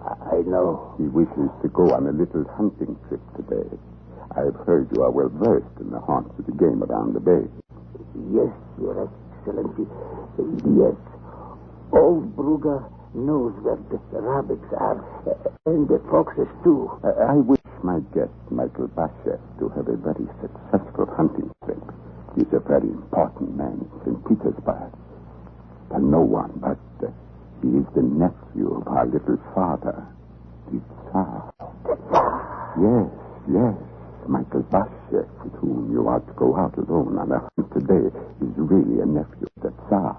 Speaker 9: I know.
Speaker 3: He wishes to go on a little hunting trip today. I've heard you are well versed in the haunts of the game around the bay.
Speaker 9: Yes, Your Excellency. Yes. Old Brugger knows where the rabbits are, and the foxes, too.
Speaker 3: I wish my guest, Michael Bashev, to have a very successful hunting trip. He's a very important man in St. Petersburg. And no one but he is the nephew of our little father, the Tsar. Yes. Michael Bashev, with whom you are to go out alone on a hunt today, is really a nephew of the Tsar.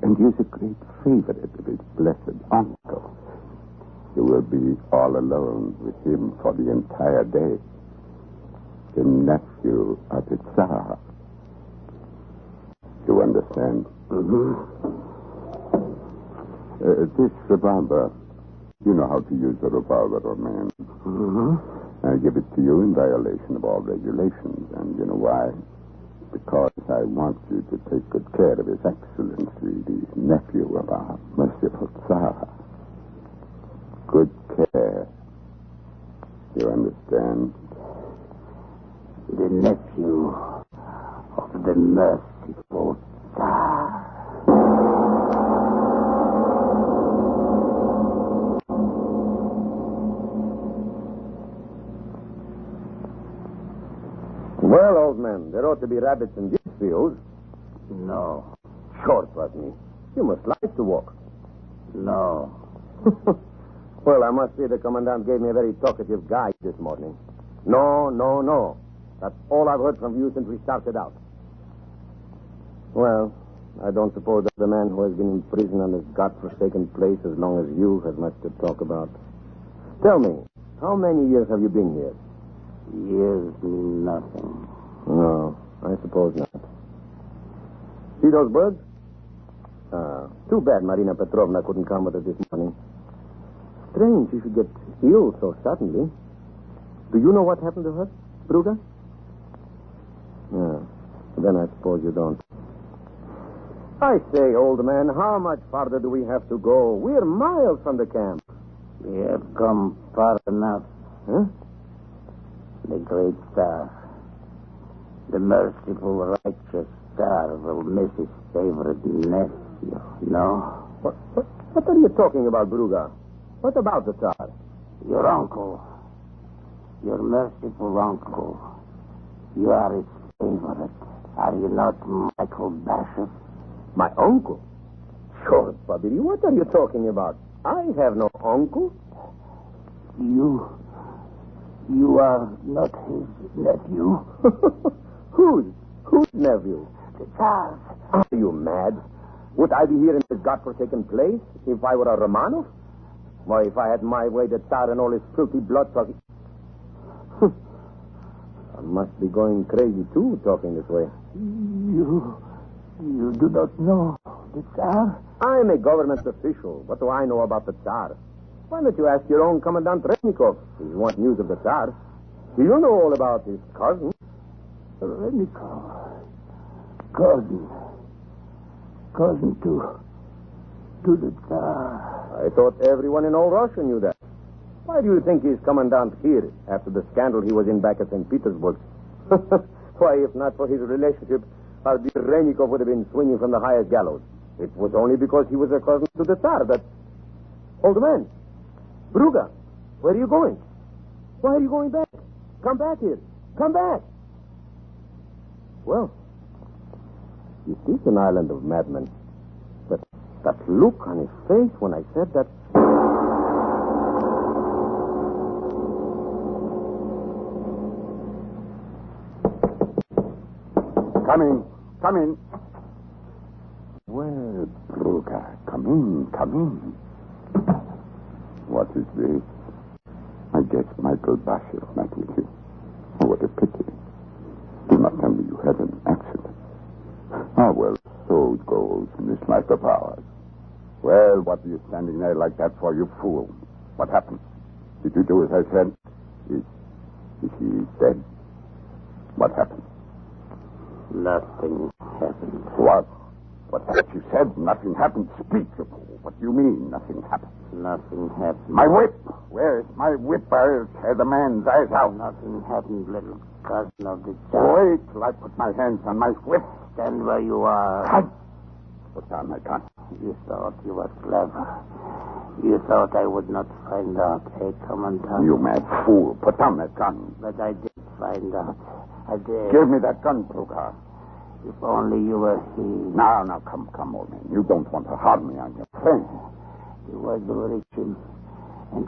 Speaker 3: And he is a great favorite of his blessed uncle. You will be all alone with him for the entire day. The nephew of the Tsar. You understand? This revolver, you know how to use a revolver, old man. I give it to you in violation of all regulations, and you know why? Because I want you to take good care of His Excellency, the nephew of our merciful Tsar. Good care. You understand?
Speaker 9: The nephew of the merciful Tsar.
Speaker 17: Well, old man, there ought to be rabbits in these fields.
Speaker 9: No.
Speaker 17: Sure, Rodney. You must like to walk.
Speaker 9: No.
Speaker 17: Well, I must say the Commandant gave me a very talkative guide this morning. No. That's all I've heard from you since we started out. Well, I don't suppose that the man who has been in prison on this godforsaken place as long as you has much to talk about. Tell me, how many years have you been here?
Speaker 16: Years mean nothing.
Speaker 17: No, I suppose not. See those birds? Too bad Marina Petrovna couldn't come with us this morning. Strange she should get ill so suddenly. Do you know what happened to her, Bruga? No. Then I suppose you don't. I say, old man, how much farther do we have to go? We're miles from the camp.
Speaker 16: We have come far enough.
Speaker 17: Huh?
Speaker 16: The great star. The merciful, righteous star will miss his favorite nephew. No?
Speaker 17: What are you talking about, Bruga? What about the Tsar?
Speaker 16: Your uncle. Your merciful uncle. You are his favorite. Are you not Michael Basheff?
Speaker 17: My uncle? Sure, Babidi, what are you talking about? I have no uncle.
Speaker 16: You are not his nephew.
Speaker 17: Whose nephew?
Speaker 16: The Tsar's.
Speaker 17: Are you mad? Would I be here in this godforsaken place if I were a Romanov? Why, if I had my way, the Tsar and all his filthy blood-sucking... I must be going crazy, too, talking this way.
Speaker 16: You do not know the Tsar?
Speaker 17: I'm a government official. What do I know about the Tsar? Why don't you ask your own Commandant Rennikov if you want news of the Tsar? He'll know all about his cousin.
Speaker 16: Rennikov. Cousin to the Tsar.
Speaker 17: I thought everyone in all Russia knew that. Why do you think he's commandant here after the scandal he was in back at St. Petersburg? Why, if not for his relationship, our dear Rennikov would have been swinging from the highest gallows. It was only because he was a cousin to the Tsar that... Old man, Bruga, where are you going? Why are you going back? Come back here. Come back. Well, it is an island of madmen. But that look on his face when I said that...
Speaker 3: Come in. Well, Bruga, come in. What is this? I guess Michael Basheff met with you. Oh, what a pity. Do not tell me you had an accident. Ah, well, so it goes in this life of ours. Well, what are you standing there like that for, you fool? What happened? Did you do as I said? Is he dead? What happened?
Speaker 16: Nothing happened.
Speaker 3: What? What have you said? Nothing happened. Speak, you fool. What do you mean, nothing happened?
Speaker 16: Nothing happened.
Speaker 3: My whip! Where is my whip? I'll tear the man's eyes out.
Speaker 16: Nothing happened, little cousin of the Tsar.
Speaker 3: Wait till I put my hands on my whip.
Speaker 16: Stand where you are.
Speaker 3: Cut! Put down my gun.
Speaker 16: You thought you were clever. You thought I would not find out, eh, Commandant?
Speaker 3: You mad fool. Put down that gun.
Speaker 16: But I did find out. I did.
Speaker 3: Give me that gun, Bruga.
Speaker 16: If only you were he.
Speaker 3: Now, come, old man. You don't want to harm me on your friend.
Speaker 16: You was rich and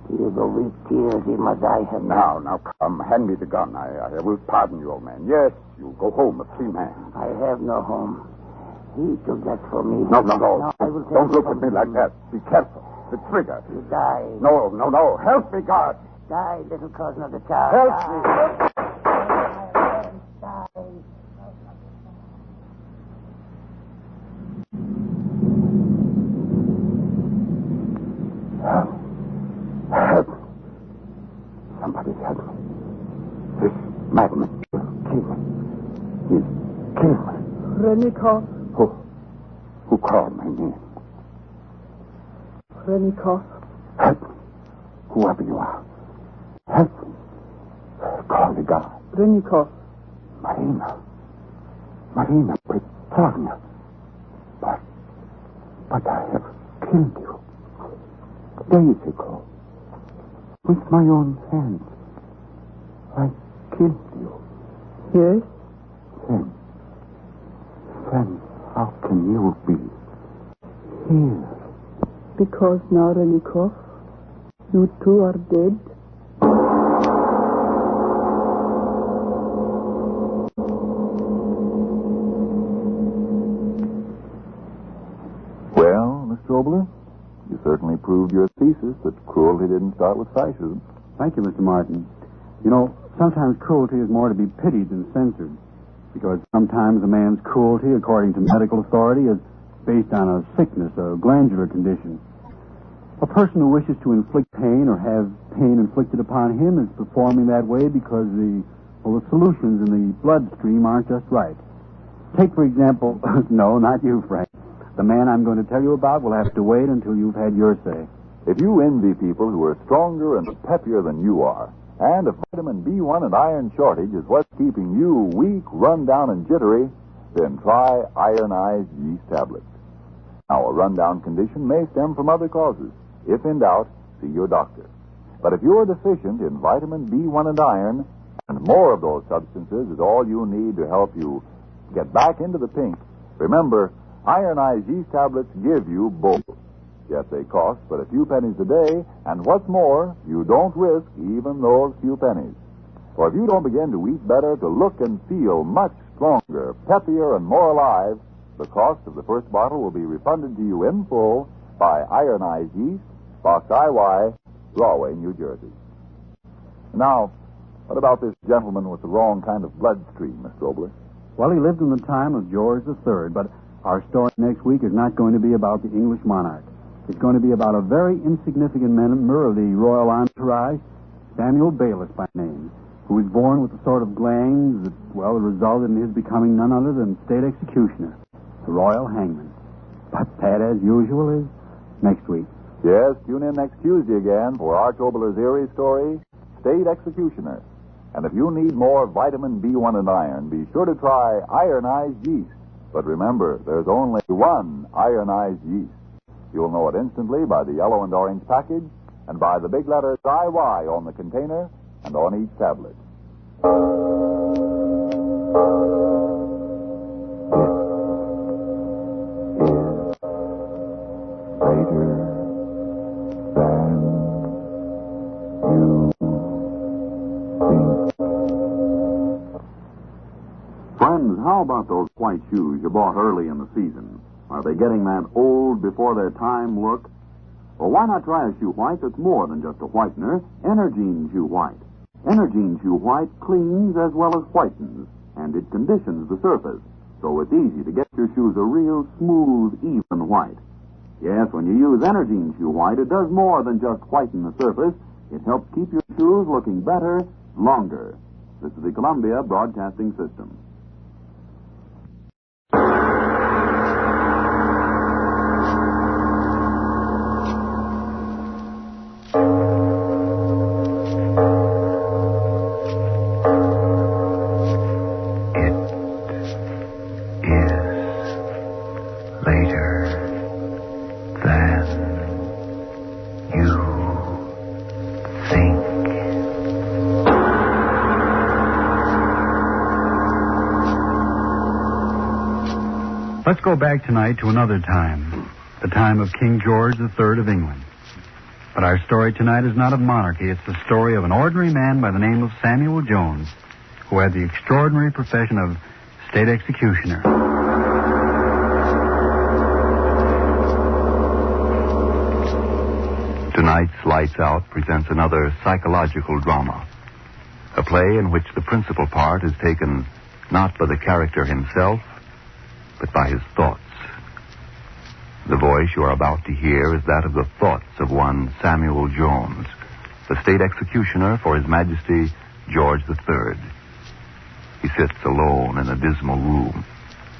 Speaker 16: tears of weak tears he must die have.
Speaker 3: Now, come. Hand me the gun. I will pardon you, old man. Yes, you'll go home a free man.
Speaker 16: I have no home. He took that for me.
Speaker 3: No.
Speaker 16: I will take
Speaker 3: don't look at me like that. Be careful. The trigger.
Speaker 16: You die.
Speaker 3: No. Help me, God.
Speaker 16: Die, little cousin of the Tsar.
Speaker 3: Help me. Help. Somebody help me. This madman killed me. He's killed me.
Speaker 12: Rennikov.
Speaker 3: Who called my name?
Speaker 12: Rennikov.
Speaker 3: Help me. Whoever you are. Help me. Call the guard.
Speaker 12: Rennikov.
Speaker 3: Marina Petrovna. But I have killed you. Days ago. With my own hands. I killed you.
Speaker 12: Yes?
Speaker 3: Then how can you be here?
Speaker 12: Because now, Rennikov, you too are dead.
Speaker 10: proved your thesis that cruelty didn't start with fascism.
Speaker 2: Thank you, Mr. Martin. You know, sometimes cruelty is more to be pitied than censored. Because sometimes a man's cruelty, according to medical authority, is based on a sickness, a glandular condition. A person who wishes to inflict pain or have pain inflicted upon him is performing that way because the solutions in the bloodstream aren't just right. Take, for example, no, not you, Frank. The man I'm going to tell you about will have to wait until you've had your say.
Speaker 10: If you envy people who are stronger and peppier than you are, and if vitamin B1 and iron shortage is what's keeping you weak, run down, and jittery, then try ironized yeast tablets. Now, a rundown condition may stem from other causes. If in doubt, see your doctor. But if you're deficient in vitamin B1 and iron, and more of those substances is all you need to help you get back into the pink, remember, ironized yeast tablets give you both. Yes, they cost but a few pennies a day, and what's more, you don't risk even those few pennies. For if you don't begin to eat better, to look and feel much stronger, peppier, and more alive, the cost of the first bottle will be refunded to you in full by Ironized Yeast, Box IY, Rahway, New Jersey. Now, what about this gentleman with the wrong kind of bloodstream, Mr. Obler?
Speaker 2: Well, he lived in the time of George III, but our story next week is not going to be about the English monarch. It's going to be about a very insignificant member of the royal entourage, Samuel Bayliss by name, who was born with the sort of glands that, well, resulted in his becoming none other than state executioner, the royal hangman. But that, as usual, is next week.
Speaker 10: Yes, tune in next Tuesday again for Arch Obler's eerie story, State Executioner. And if you need more vitamin B1 and iron, be sure to try ironized yeast. But remember, there's only one ironized yeast. You'll know it instantly by the yellow and orange package and by the big letters IY on the container and on each tablet.
Speaker 3: Friends, how about those white shoes you bought early in the season? Are they getting that old before their time look? Well, why not try a shoe white that's more than just a whitener? Energine Shoe White. Energine Shoe White cleans as well as whitens, and it conditions the surface, so it's easy to get your shoes a real smooth, even white. Yes, when you use Energine Shoe White, it does more than just whiten the surface. It helps keep your shoes looking better, longer. This is the Columbia Broadcasting System.
Speaker 2: Let's go back tonight to another time, the time of King George III of England. But our story tonight is not of monarchy. It's the story of an ordinary man by the name of Samuel Jones, who had the extraordinary profession of state executioner.
Speaker 7: Tonight's Lights Out presents another psychological drama, a play in which the principal part is taken not by the character himself, but by his thoughts. The voice you are about to hear is that of the thoughts of one Samuel Jones, the state executioner for His Majesty George III. He sits alone in a dismal room,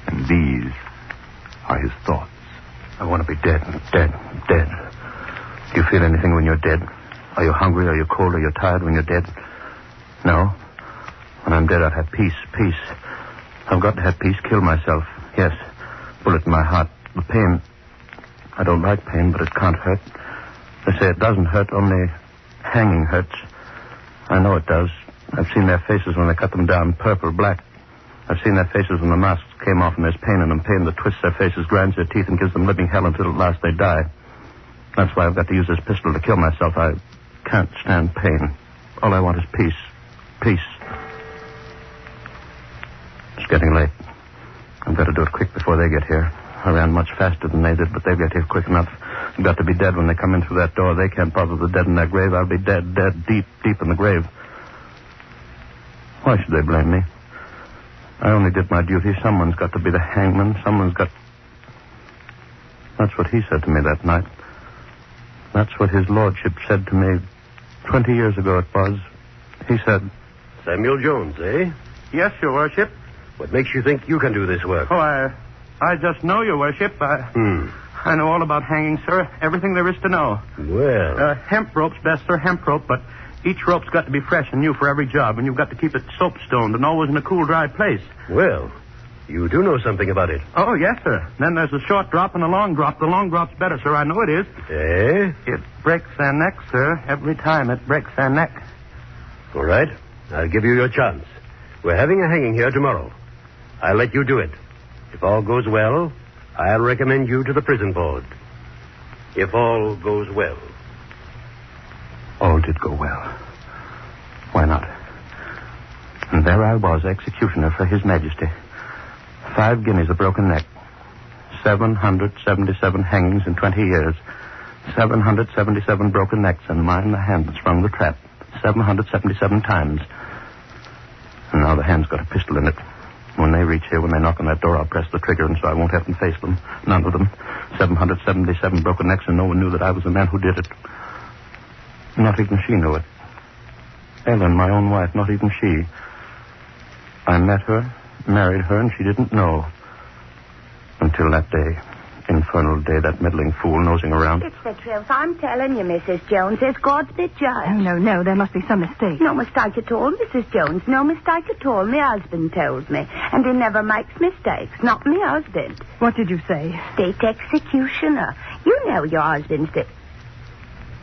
Speaker 7: and these are his thoughts.
Speaker 8: I want to be dead. Do you feel anything when you're dead? Are you hungry? Are you cold? Are you tired when you're dead? No. When I'm dead, I'll have peace. I've got to have peace. Kill myself. Yes. Bullet in my heart. The pain. I don't like pain, but it can't hurt. They say it doesn't hurt, only hanging hurts. I know it does. I've seen their faces when they cut them down, purple, black. I've seen their faces when the masks came off and there's pain in them, pain that twists their faces, grinds their teeth, and gives them living hell until at last they die. That's why I've got to use this pistol to kill myself. I can't stand pain. All I want is peace. Peace. It's getting late. I've got to do it quick before they get here.
Speaker 5: I ran much faster than they did, but they'll get here quick enough. I've got to be dead when they come in through that door. They can't bother the dead in their grave. I'll be dead, deep in the grave. Why should they blame me? I only did my duty. Someone's got to be the hangman. Someone's got... That's what he said to me that night. That's what his lordship said to me 20 years ago it was. He said...
Speaker 19: Samuel Jones, eh?
Speaker 5: Yes, your worship.
Speaker 19: What makes you think you can do this work?
Speaker 5: Oh, I just know, your worship. I know all about hanging, sir. Everything there is to know.
Speaker 19: Well...
Speaker 5: hemp rope's best, sir, hemp rope, but each rope's got to be fresh and new for every job, and you've got to keep it soap-stoned and always in a cool, dry place.
Speaker 19: Well, you do know something about it.
Speaker 5: Oh, yes, sir. Then there's a short drop and a long drop. The long drop's better, sir. I know it is.
Speaker 19: Eh?
Speaker 5: It breaks their neck, sir. Every time it breaks their neck.
Speaker 19: All right. I'll give you your chance. We're having a hanging here tomorrow. I'll let you do it. If all goes well, I'll recommend you to the prison board. If all goes well.
Speaker 5: All did go well. Why not? And there I was, executioner for His Majesty. 5 guineas a broken neck. 777 hangings in 20 years. 777 broken necks, and mine the hand that sprung the trap. 777 times. And now the hand's got a pistol in it. When they reach here, when they knock on that door, I'll press the trigger, and so I won't have to face them. None of them. 777 broken necks, and no one knew that I was the man who did it. Not even she knew it. Ellen, my own wife, not even she. I met her, married her, and she didn't know. Until that day. Infernal day, that meddling fool nosing around.
Speaker 20: It's the truth. I'm telling you, Mrs. Jones. It's God's big judge.
Speaker 24: Oh, no. There must be some mistake.
Speaker 20: No mistake at all, Mrs. Jones. No mistake at all. My husband told me. And he never makes mistakes. Not me husband.
Speaker 24: What did you say?
Speaker 20: State executioner. You know your husband's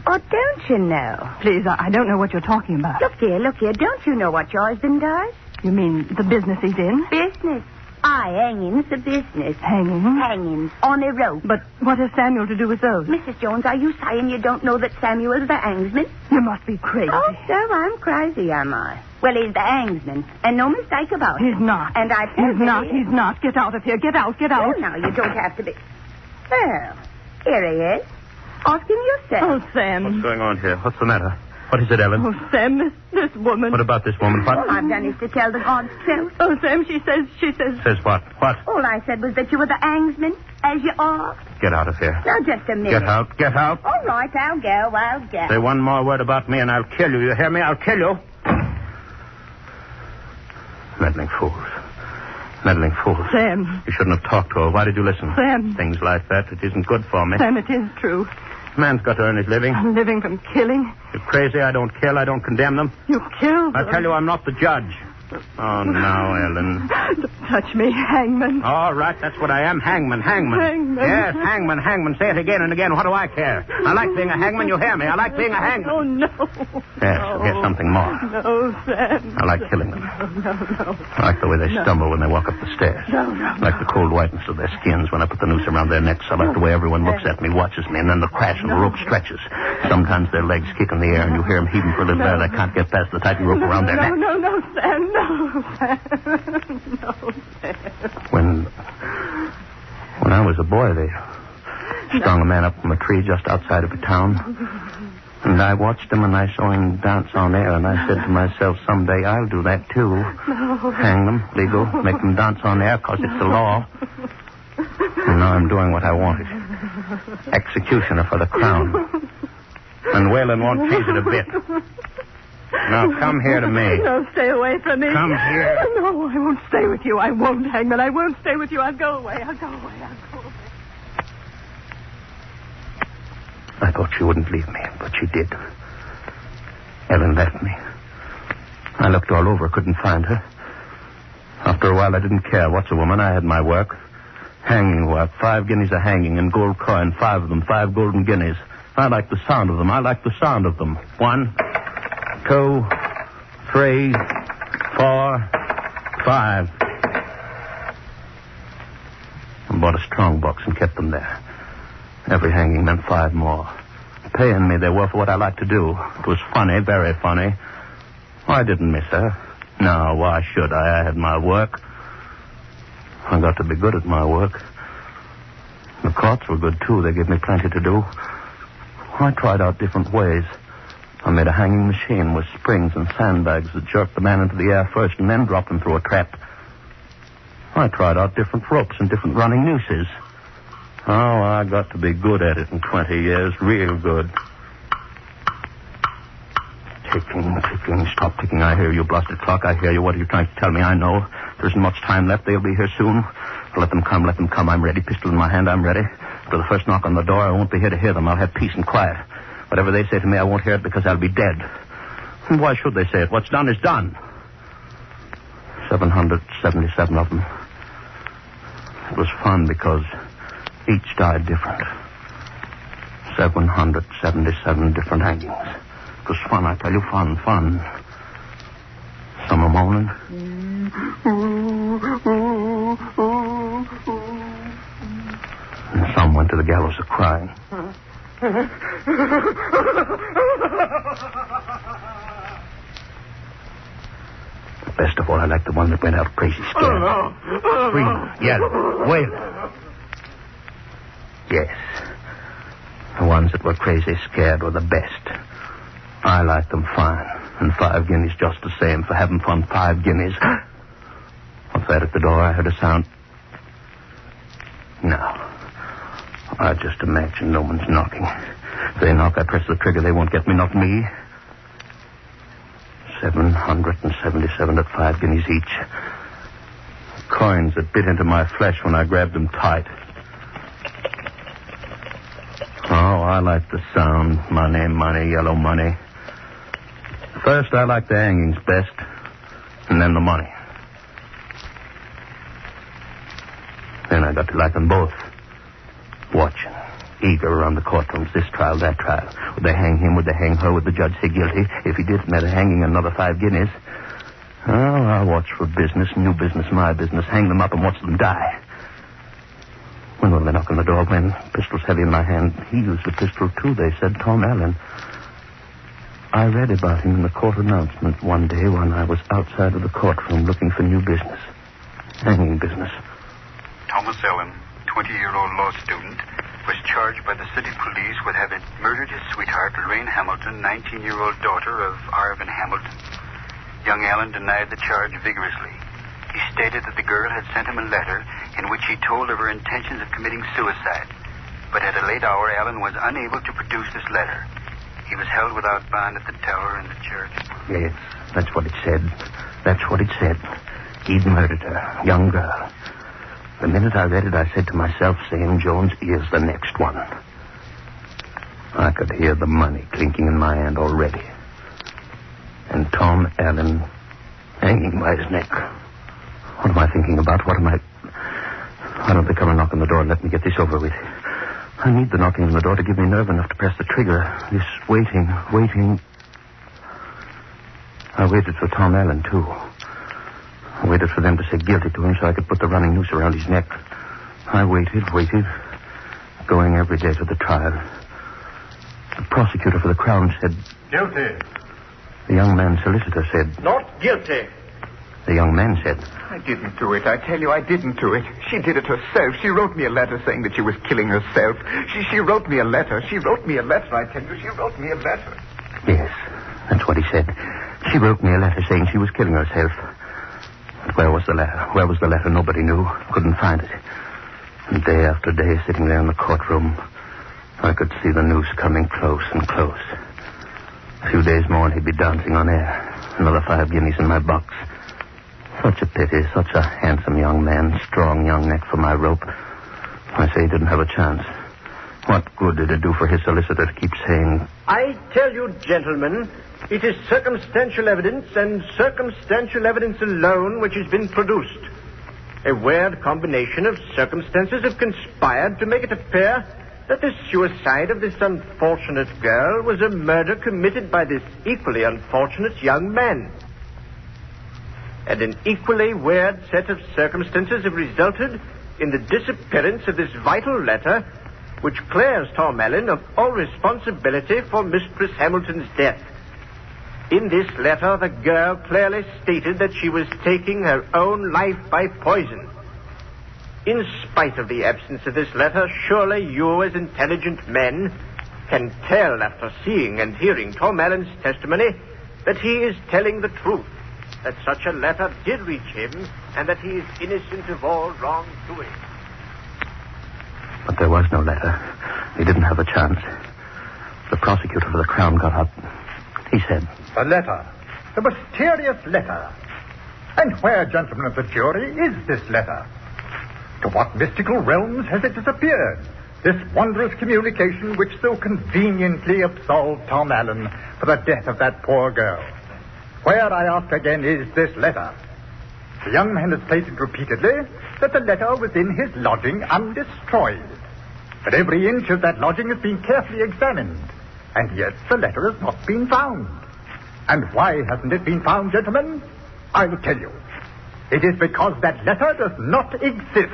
Speaker 20: Oh, don't you know?
Speaker 24: Please, I don't know what you're talking about.
Speaker 20: Look here. Don't you know what your husband does?
Speaker 24: You mean the business he's in?
Speaker 20: Business. Hanging's a business.
Speaker 24: Hanging?
Speaker 20: Hangings on a rope.
Speaker 24: But what has Samuel to do with those?
Speaker 20: Mrs. Jones, are you saying you don't know that Samuel's the hangsman?
Speaker 24: You must be crazy.
Speaker 20: Oh, so I'm crazy, am I? Well, he's the hangsman, and no mistake about it.
Speaker 24: He's not.
Speaker 20: And I tell you...
Speaker 24: He's not. Get out of here. Get out.
Speaker 20: Well, now, you don't have to be... Well, here he is. Ask him yourself.
Speaker 24: Oh, Sam.
Speaker 5: What's going on here? What's the matter? What is it, Ellen?
Speaker 24: Oh, Sam, this woman.
Speaker 5: What about this woman? What?
Speaker 20: All I've done is to tell the God's truth.
Speaker 24: Oh, Sam, she says...
Speaker 5: Says what? What?
Speaker 20: All I said was that you were the hangsman, as you are.
Speaker 5: Get out of here.
Speaker 20: Now, just a minute.
Speaker 5: Get out.
Speaker 20: All right, I'll go.
Speaker 5: Say one more word about me and I'll kill you. You hear me? I'll kill you. Meddling fools.
Speaker 24: Sam.
Speaker 5: You shouldn't have talked to her. Why did you listen?
Speaker 24: Sam.
Speaker 5: Things like that. It isn't good for me.
Speaker 24: Sam, it is true.
Speaker 5: Man's got to earn his living.
Speaker 24: Living from killing?
Speaker 5: You're crazy. I don't kill. I don't condemn them.
Speaker 24: You killed them.
Speaker 5: I tell you, I'm not the judge. Oh, now, Ellen.
Speaker 24: Don't touch me, hangman.
Speaker 5: All right, that's what I am, hangman.
Speaker 24: Hangman.
Speaker 5: Yes, hangman. Say it again and again. What do I care? I like being a hangman. You hear me? I like being a hangman.
Speaker 24: Oh, no.
Speaker 5: Yes, you'll hear something more.
Speaker 24: No, Sam.
Speaker 5: I like killing them.
Speaker 24: No.
Speaker 5: I like the way they stumble when they walk up the stairs.
Speaker 24: No.
Speaker 5: I like the cold whiteness of their skins when I put the noose around their necks. I like the way everyone looks at me, watches me, and then the crash and the rope stretches. Sometimes their legs kick in the air, and you hear them heaving for a little air. They can't get past the tight rope around their necks.
Speaker 24: No, Sam. No, Sam. No, Sam.
Speaker 5: When I was a boy, they strung a man up from a tree just outside of a town. And I watched him, and I saw him dance on air, and I said to myself, someday I'll do that, too.
Speaker 24: No.
Speaker 5: Hang them, legal, make them dance on air, because it's the law. And now I'm doing what I wanted. Executioner for the crown. And Whalen won't change it a bit. Now, come here to me.
Speaker 24: No, stay away from me.
Speaker 5: Come here.
Speaker 24: No, I won't stay with you. I won't, hangman. I won't stay with you. I'll go away. I
Speaker 5: thought she wouldn't leave me, but she did. Ellen left me. I looked all over, couldn't find her. After a while, I didn't care. What's a woman? I had my work. Hanging work. 5 guineas a hanging and gold coin. 5 of them. 5 golden guineas. I like the sound of them. 1, 2, 3, 4, 5. I bought a strong box and kept them there. Every hanging meant 5 more. Paying me they were for what I liked to do. It was funny, very funny. I didn't miss her. No, why should I? I had my work. I got to be good at my work. The courts were good, too. They gave me plenty to do. I tried out different ways. I made a hanging machine with springs and sandbags that jerked the man into the air first and then dropped him through a trap. I tried out different ropes and different running nooses. Oh, I got to be good at it in 20 years. Real good. Ticking. Stop ticking. I hear you, blasted clock. I hear you. What are you trying to tell me? I know. There isn't much time left. They'll be here soon. Let them come. I'm ready. Pistol in my hand. I'm ready. After the first knock on the door, I won't be here to hear them. I'll have peace and quiet. Whatever they say to me, I won't hear it because I'll be dead. And why should they say it? What's done is done. 777 of them. It was fun because each died different. 777 different hangings. It was fun, I tell you, fun. Some are moaning. And some went to the gallows a crying. Best of all, I like the one that went out crazy scared. Screaming, yelling, wailing. Yes. The ones that were crazy scared were the best. I like them fine. And 5 guineas just the same for having fun. 5 guineas. What's that at the door? I heard a sound. No. I just imagine no one's knocking. If they knock, I press the trigger. They won't get me, not me. 777 at 5 guineas each. Coins that bit into my flesh when I grabbed them tight. Oh, I like the sound. Money, yellow money. First, I like the hangings best, and then the money. Then I got to like them both. Watching, eager around the courtrooms, this trial, that trial. Would they hang him? Would they hang her? Would the judge say guilty? If he did, matter hanging another 5 guineas. Oh, I'll watch for business, new business, my business. Hang them up and watch them die. When will they knock on the door? When? Pistol's heavy in my hand. He used a pistol, too, they said. Tom Allen. I read about him in the court announcement one day when I was outside of the courtroom looking for new business. Hanging business.
Speaker 1: Thomas Allen, 20-year-old law student, was charged by the city police with having murdered his sweetheart, Lorraine Hamilton, 19-year-old daughter of Irvin Hamilton. Young Allen denied the charge vigorously. He stated that the girl had sent him a letter in which he told of her intentions of committing suicide. But at a late hour, Allen was unable to produce this letter. He was held without bond at the tower in the church.
Speaker 5: Yes, that's what it said. He'd murdered her, young girl. The minute I read it, I said to myself, Sam Jones is the next one. I could hear the money clinking in my hand already. And Tom Allen hanging by his neck. What am I thinking about? Why don't they come and knock on the door and let me get this over with? I need the knocking on the door to give me nerve enough to press the trigger. This waiting. I waited for Tom Allen, too. I waited for them to say guilty to him so I could put the running noose around his neck. I waited, going every day to the trial. The prosecutor for the Crown said...
Speaker 15: Guilty.
Speaker 5: The young man's solicitor said...
Speaker 15: Not guilty.
Speaker 5: The young man said...
Speaker 4: I didn't do it. I tell you, I didn't do it. She did it herself. She wrote me a letter saying that she was killing herself. She wrote me a letter. I tell you, she wrote me a letter.
Speaker 5: Yes, that's what he said. She wrote me a letter saying she was killing herself. But where was the letter? Nobody knew. Couldn't find it. And day after day, sitting there in the courtroom, I could see the noose coming close and close. A few days more and he'd be dancing on air. Another 5 guineas in my box. Such a pity, such a handsome young man, strong young neck for my rope. I say he didn't have a chance. What good did it do for his solicitor to keep saying...
Speaker 18: I tell you, gentlemen, it is circumstantial evidence and circumstantial evidence alone which has been produced. A weird combination of circumstances have conspired to make it appear that the suicide of this unfortunate girl was a murder committed by this equally unfortunate young man. And an equally weird set of circumstances have resulted in the disappearance of this vital letter, which clears Tom Allen of all responsibility for Mistress Hamilton's death. In this letter, the girl clearly stated that she was taking her own life by poison.
Speaker 11: In spite of the absence of this letter, surely you, as intelligent men, can tell after seeing and hearing Tom Allen's testimony that he is telling the truth, that such a letter did reach him, and that he is innocent of all wrongdoing.
Speaker 5: But there was no letter. He didn't have a chance. The prosecutor for the Crown got up. He said,
Speaker 14: "The letter. The mysterious letter. And where, gentlemen of the jury, is this letter? To what mystical realms has it disappeared? This wondrous communication which so conveniently absolved Tom Allen for the death of that poor girl. Where, I ask again, is this letter? The young man has stated repeatedly that the letter was in his lodging undestroyed. But every inch of that lodging has been carefully examined, and yet the letter has not been found. And why hasn't it been found, gentlemen? I will tell you. It is because that letter does not exist.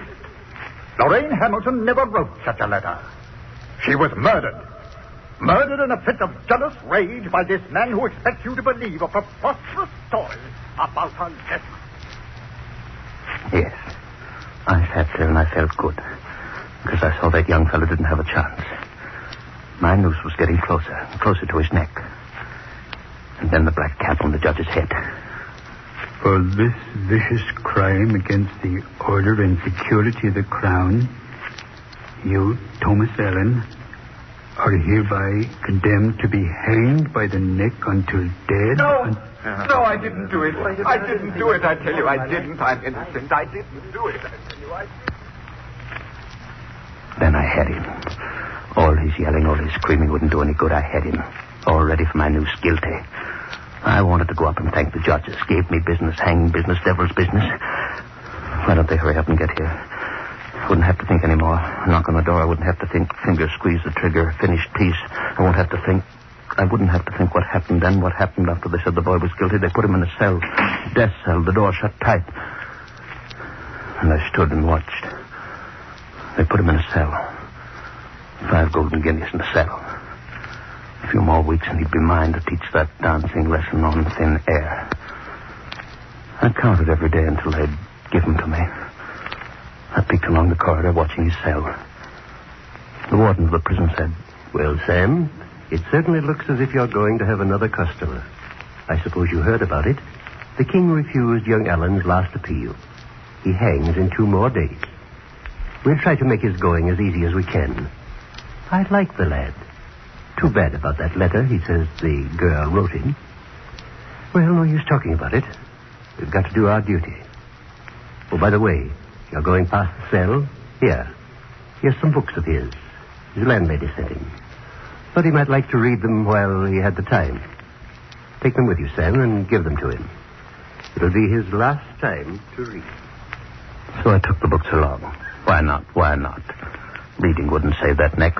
Speaker 14: Lorraine Hamilton never wrote such a letter. She was murdered. Murdered in a fit of jealous rage by this man who expects you to believe a preposterous story about her death.
Speaker 5: Yes. I sat there and I felt good, because I saw that young fellow didn't have a chance. My noose was getting closer, closer to his neck. And then the black cap on the judge's head.
Speaker 21: For this vicious crime against the order and security of the Crown, you, Thomas Allen, are hereby condemned to be hanged by the neck until dead.
Speaker 4: No, I didn't do it. I didn't do it. I tell you, I didn't. I'm innocent. I didn't do it. I tell you, I...
Speaker 5: Then I had him. All his yelling, all his screaming wouldn't do any good. I had him. All ready for my noose, guilty. I wanted to go up and thank the judges. Gave me business, hanging business, devil's business. Why don't they hurry up and get here? I wouldn't have to think anymore. Knock on the door. I wouldn't have to think. Finger squeeze the trigger. Finished piece. I wouldn't have to think what happened then, what happened after they said the boy was guilty. They put him in a cell. Death cell. The door shut tight. And I stood and watched. They put him in a cell. 5 golden guineas in the cell. A few more weeks and he'd be mine to teach that dancing lesson on thin air. I counted every day until they'd give him to me. I peeked along the corridor watching his cell. The warden of the prison said,
Speaker 19: "Well, Sam, it certainly looks as if you're going to have another customer. I suppose you heard about it. The king refused young Allen's last appeal. He hangs in 2 more days. We'll try to make his going as easy as we can. I like the lad. Too bad about that letter he says the girl wrote him. Well, no use talking about it. We've got to do our duty. Oh, by the way, you're going past the cell? Here's some books of his. His landlady sent him. Thought he might like to read them while he had the time. Take them with you, Sam, and give them to him. It'll be his last time to read.
Speaker 5: So I took the books along. Why not? Reading wouldn't save that neck.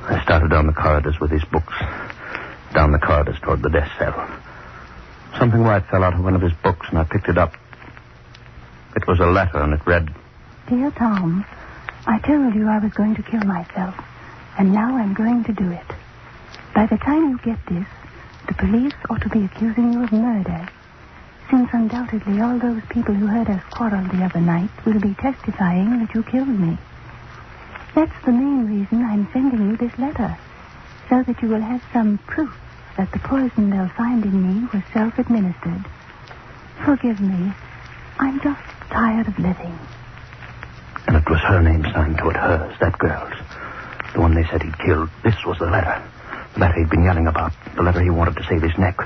Speaker 5: I started down the corridors with his books. Down the corridors toward the death cell. Something white fell out of one of his books, and I picked it up. It was a letter, and it read,
Speaker 23: "Dear Tom, I told you I was going to kill myself, and now I'm going to do it. By the time you get this, the police ought to be accusing you of murder, since undoubtedly all those people who heard us quarrel the other night will be testifying that you killed me. That's the main reason I'm sending you this letter, so that you will have some proof that the poison they'll find in me was self-administered. Forgive me. I'm just tired of living."
Speaker 5: And it was her name signed to it, hers, that girl's. The one they said he'd killed. This was the letter. The letter he'd been yelling about. The letter he wanted to save his neck.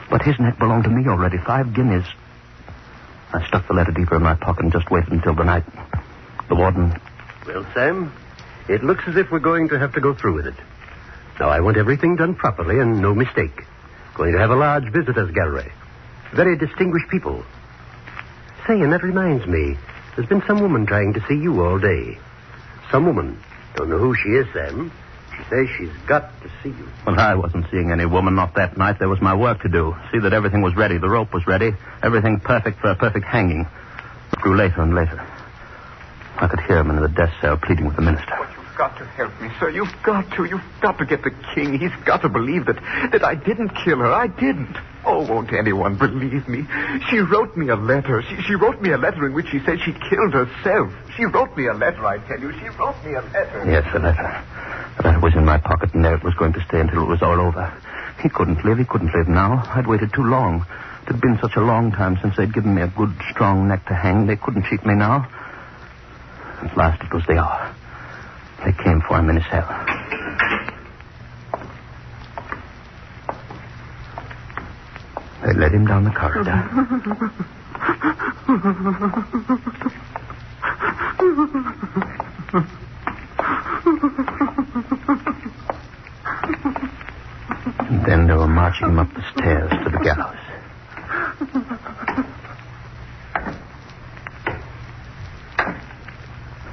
Speaker 5: But his neck belonged to me already. 5 guineas. I stuck the letter deeper in my pocket and just waited until the night. The warden...
Speaker 19: Well, Sam, it looks as if we're going to have to go through with it. Now, I want everything done properly and no mistake. Going to have a large visitors' gallery. Very distinguished people. Say, and that reminds me, there's been some woman trying to see you all day. Some woman. Don't know who she is, Sam. She says she's got to see you.
Speaker 5: Well, I wasn't seeing any woman, not that night. There was my work to do. See that everything was ready. The rope was ready. Everything perfect for a perfect hanging. It grew later and later. I could hear him in the death cell pleading with the minister.
Speaker 4: But you've got to help me, sir. You've got to. You've got to get the king. He's got to believe that I didn't kill her. I didn't. Oh, won't anyone believe me? She wrote me a letter. She wrote me a letter in which she said she'd killed herself. She wrote me a letter, I tell you. She wrote me a letter.
Speaker 5: Yes, the letter. The letter was in my pocket, and there it was going to stay until it was all over. He couldn't live now. I'd waited too long. It had been such a long time since they'd given me a good, strong neck to hang. They couldn't cheat me now. At last it was the hour. They came for him in his cell. They led him down the corridor. And then they were marching him up the stairs to the gallows.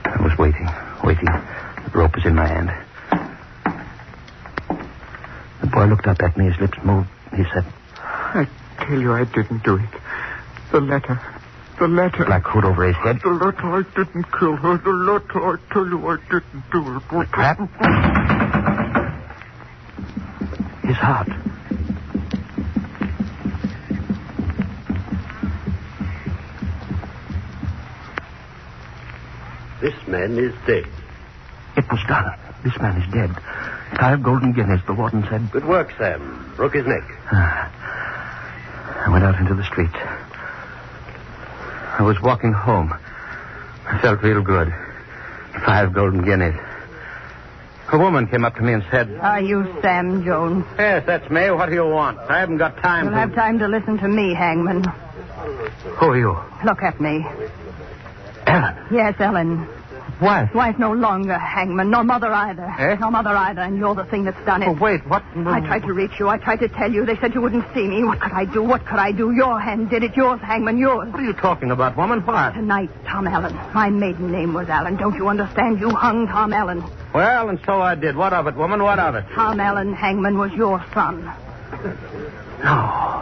Speaker 5: I was waiting. The rope was in my hand. The boy looked up at me. His lips moved. He said,
Speaker 4: I tell you I didn't do it. The letter.
Speaker 5: Black hood over his head.
Speaker 4: The letter, I didn't kill her. The letter, I tell you I didn't do it.
Speaker 5: The trap. His heart.
Speaker 19: This man is dead.
Speaker 5: It was done. This man is dead. 5 golden guineas, the warden said.
Speaker 19: Good work, Sam. Broke his neck.
Speaker 5: I went out into the street. I was walking home. I felt real good. 5 golden guineas. A woman came up to me and said...
Speaker 20: Are you Sam Jones?
Speaker 5: Yes, that's me. What do you want? I haven't got time
Speaker 20: You'll have time to listen to me, Hangman.
Speaker 5: Who are you?
Speaker 20: Look at me.
Speaker 5: Ellen.
Speaker 20: Yes, Ellen.
Speaker 5: Wife?
Speaker 20: Wife no longer, Hangman. Nor mother either.
Speaker 5: Eh?
Speaker 20: Nor mother either, and you're the thing that's done it.
Speaker 5: Oh, wait, what?
Speaker 20: I tried to reach you. I tried to tell you. They said you wouldn't see me. What could I do? Your hand did it. Yours, Hangman, yours.
Speaker 5: What are you talking about, woman? What?
Speaker 20: Tonight, Tom Allen. My maiden name was Allen. Don't you understand? You hung Tom Allen.
Speaker 5: Well, and so I did. What of it, woman? What of it?
Speaker 20: Tom Allen, Hangman, was your son.
Speaker 5: No.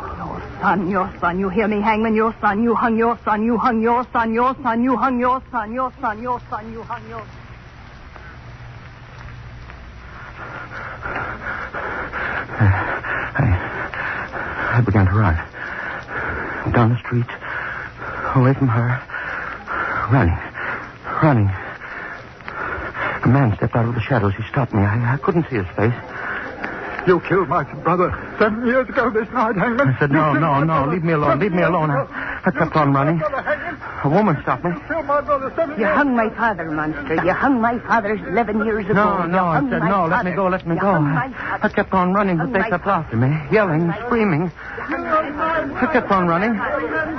Speaker 20: Your son. You hear me, Hangman? Your son. You hung your son. You hung your son. Your son. You hung your son. Your son. You hung your son.
Speaker 5: I began to run. Down the street. Away from her. Running. A man stepped out of the shadows. He stopped me. I couldn't see his face.
Speaker 14: You killed my brother 7 years ago this night, Hangman.
Speaker 5: I said, no. Leave me alone. I kept on running. A woman stopped me.
Speaker 14: You killed my brother 7 years ago.
Speaker 20: You hung my father, monster. You hung my father 11 years ago.
Speaker 5: No. I said, no, let me go. I kept on running, but they kept after me, yelling, screaming. I kept on running.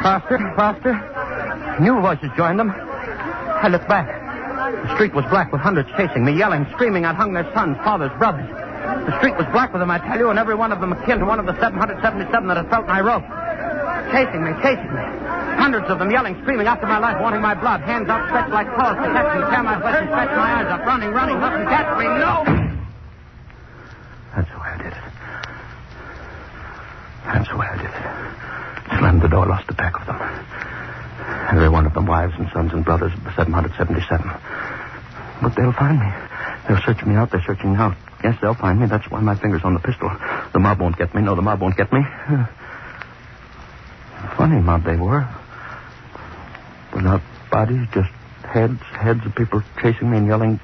Speaker 5: Faster. New voices joined them. I looked back. The street was black with hundreds chasing me, yelling, screaming. I'd hung their sons, fathers, brothers. The street was black with them, I tell you, and every one of them akin to one of the 777 that had felt my rope. Chasing me. Hundreds of them yelling, screaming after my life, wanting my blood. Hands outstretched like claws to catch me, tear my flesh and stretch my eyes up. Running, nothing catch me, no! That's the way I did it. Slammed the door, lost the pack of them. Every one of them, wives and sons and brothers of the 777. But they'll find me. They'll search me out. They're searching out. Yes, they'll find me. That's why my finger's on the pistol. The mob won't get me. No, the mob won't get me. Funny mob they were. Without bodies, just heads of people chasing me and yelling.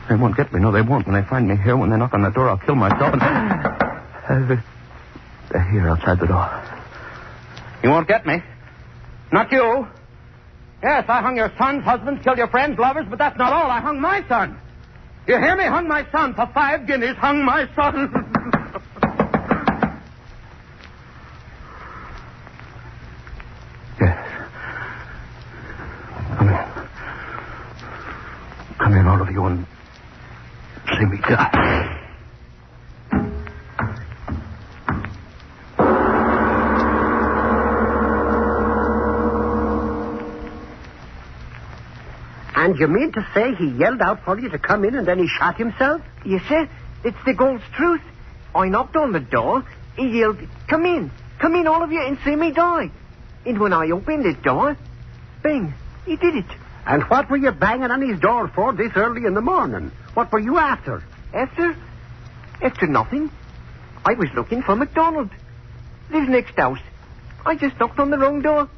Speaker 5: They won't get me. No, they won't. When they find me here, when they knock on the door, I'll kill myself. And they're here outside the door. You won't get me. Not you. Yes, I hung your sons, husbands, killed your friends, lovers, but that's not all. I hung my son. You hear me? Hung my son for 5 guineas. Hung my son. Yes. Come in, all of you, and see me die.
Speaker 18: And you mean to say he yelled out for you to come in and then he shot himself? Yes, sir. It's the God's truth. I knocked on the door. He yelled, come in, all of you, and see me die. And when I opened the door, bang, he did it.
Speaker 6: And what were you banging on his door for this early in the morning? What were you after?
Speaker 18: After nothing. I was looking for MacDonald.
Speaker 11: Lives next house. I just knocked on the wrong door.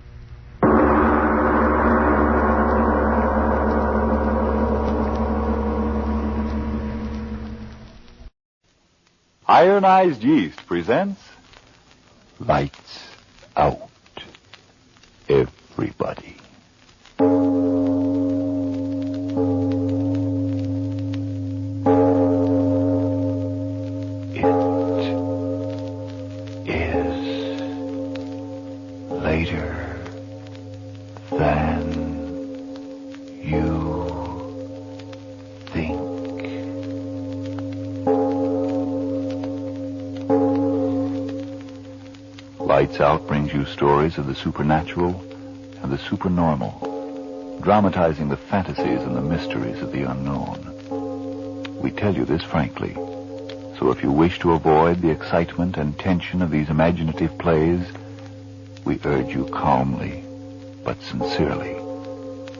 Speaker 10: Ironized Yeast presents Lights Out, Everybody. Later than you think. Lights Out brings you stories of the supernatural and the supernormal, dramatizing the fantasies and the mysteries of the unknown. We tell you this frankly, so if you wish to avoid the excitement and tension of these imaginative plays, we urge you calmly, but sincerely,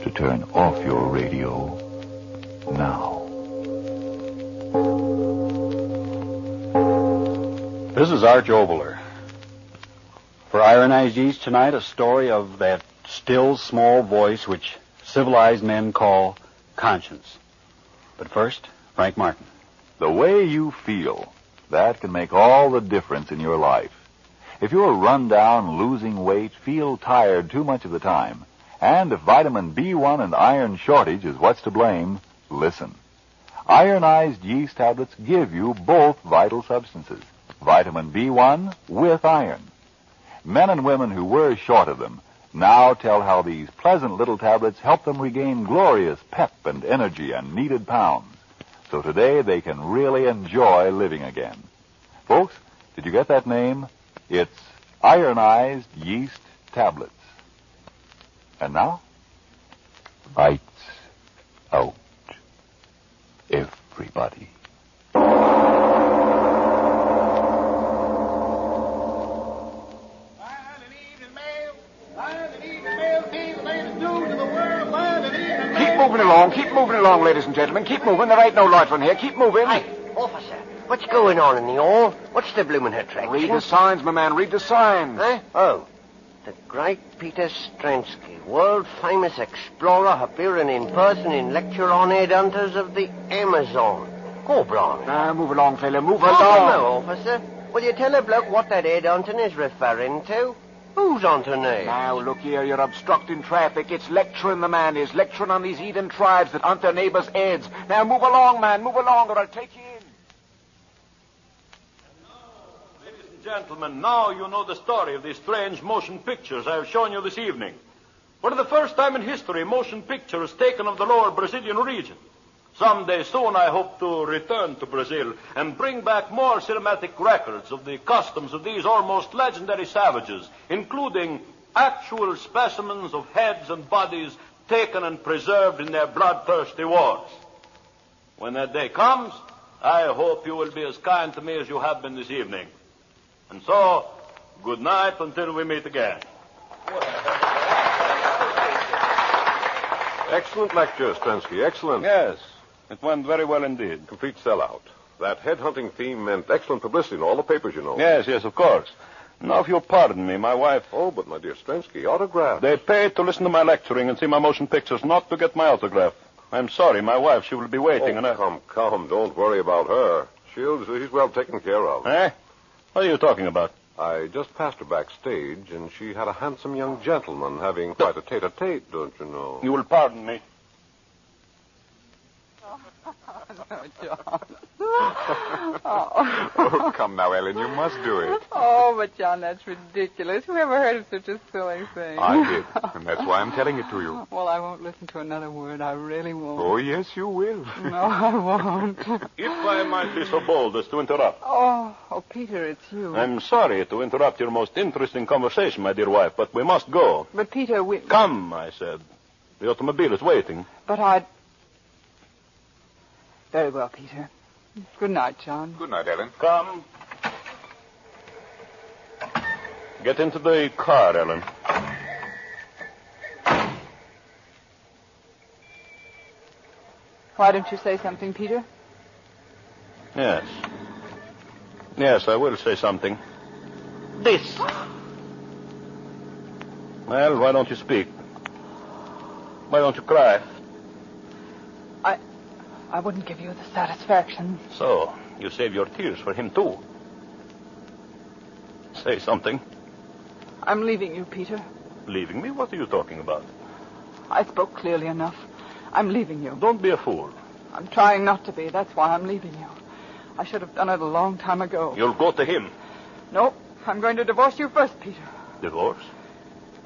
Speaker 10: to turn off your radio now.
Speaker 2: This is Arch Obler. For Ironized Yeast tonight, a story of that still small voice which civilized men call conscience. But first, Frank Martin.
Speaker 10: The way you feel, that can make all the difference in your life. If you're run down, losing weight, feel tired too much of the time, and if vitamin B1 and iron shortage is what's to blame, listen. Ironized yeast tablets give you both vital substances, vitamin B1 with iron. Men and women who were short of them now tell how these pleasant little tablets help them regain glorious pep and energy and needed pounds. So today they can really enjoy living again. Folks, did you get that name? It's Ironized Yeast Tablets. And now, Lights Out, Everybody.
Speaker 15: Keep moving along, ladies and gentlemen. Keep moving. There ain't no loitering here. Keep moving.
Speaker 11: Hey, officer, what's going on in the hall? What's the bloomin' attraction?
Speaker 15: Read the signs, my man. Read the signs.
Speaker 11: Eh? Oh. The great Peter Stransky, world-famous explorer, appearing in person in lecture on headhunters of the Amazon. Go, Bron.
Speaker 15: Now, move along, fella. Move
Speaker 11: along.
Speaker 15: along.
Speaker 11: No, officer. Will you tell a bloke what that headhunting is referring to? Who's on tonight?
Speaker 15: Now, look here, you're obstructing traffic. It's lecturing, the man is. Lecturing on these heathen tribes that hunt their neighbors' heads. Now, move along, man. Move along, or I'll take you in.
Speaker 9: Ladies and gentlemen, now you know the story of these strange motion pictures I have shown you this evening. For the first time in history, motion pictures taken of the lower Brazilian region. Someday soon I hope to return to Brazil and bring back more cinematic records of the customs of these almost legendary savages, including actual specimens of heads and bodies taken and preserved in their bloodthirsty wars. When that day comes, I hope you will be as kind to me as you have been this evening. And so, good night until we meet again.
Speaker 13: Excellent lecture, Stransky. Excellent.
Speaker 9: Yes. It went very well indeed.
Speaker 13: Complete sellout. That headhunting theme meant excellent publicity in all the papers, you know.
Speaker 9: Yes, of course. Now, if you'll pardon me, my wife...
Speaker 13: Oh, but my dear Stransky, autograph.
Speaker 9: They paid to listen to my lecturing and see my motion pictures, not to get my autograph. I'm sorry, my wife, she will be waiting.
Speaker 13: Come, don't worry about her. She's well taken care of.
Speaker 9: Eh? What are you talking about?
Speaker 13: I just passed her backstage, and she had a handsome young gentleman having quite a tete-a-tete, don't you know?
Speaker 9: You will pardon me.
Speaker 17: No, John.
Speaker 13: Oh, come now, Ellen, you must do it.
Speaker 17: Oh, but John, that's ridiculous. Who ever heard of such a silly thing?
Speaker 13: I did, and that's why I'm telling it to you.
Speaker 17: Well, I won't listen to another word. I really won't.
Speaker 13: Oh, yes, you will.
Speaker 17: No, I won't.
Speaker 9: If I might be so bold as to interrupt.
Speaker 17: Oh, Peter, it's you.
Speaker 9: I'm sorry to interrupt your most interesting conversation, my dear wife, but we must go.
Speaker 17: But, Peter,
Speaker 9: Come, I said. The automobile is waiting.
Speaker 17: But Very well, Peter. Good night, John.
Speaker 13: Good night, Ellen.
Speaker 9: Come. Get into the car, Ellen.
Speaker 17: Why don't you say something, Peter?
Speaker 9: Yes. Yes, I will say something.
Speaker 8: This.
Speaker 9: Well, why don't you speak? Why don't you cry?
Speaker 17: I wouldn't give you the satisfaction.
Speaker 9: So, you save your tears for him, too. Say something.
Speaker 17: I'm leaving you, Peter.
Speaker 9: Leaving me? What are you talking about?
Speaker 17: I spoke clearly enough. I'm leaving you.
Speaker 9: Don't be a fool.
Speaker 17: I'm trying not to be. That's why I'm leaving you. I should have done it a long time ago.
Speaker 9: You'll go to him.
Speaker 17: No, I'm going to divorce you first, Peter.
Speaker 9: Divorce?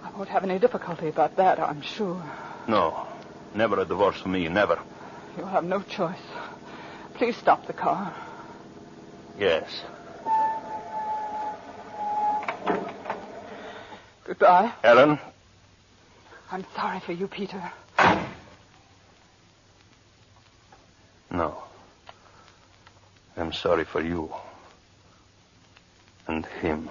Speaker 17: I won't have any difficulty about that, I'm sure.
Speaker 9: No. Never a divorce for me. Never.
Speaker 17: You'll have no choice. Please stop the car.
Speaker 9: Yes.
Speaker 17: Goodbye.
Speaker 9: Ellen?
Speaker 17: I'm sorry for you, Peter.
Speaker 9: No. I'm sorry for you. And him.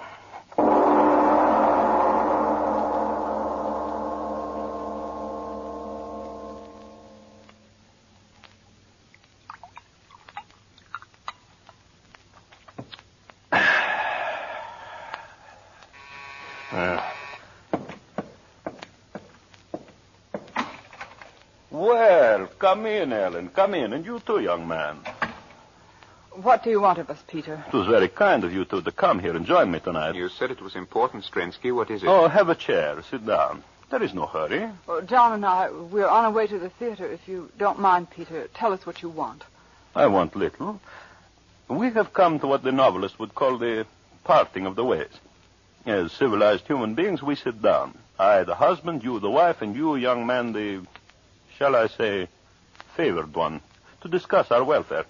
Speaker 9: Well, come in, Ellen. Come in. And you too, young man.
Speaker 17: What do you want of us, Peter?
Speaker 9: It was very kind of you two to come here and join me tonight.
Speaker 4: You said it was important, Strensky. What is it?
Speaker 9: Oh, have a chair. Sit down. There is no hurry.
Speaker 17: Well, John and I, we're on our way to the theater. If you don't mind, Peter, tell us what you want.
Speaker 9: I want little. We have come to what the novelist would call the parting of the ways. As civilized human beings, we sit down. I, the husband, you, the wife, and you, young man, the, shall I say, favored one, to discuss our welfare.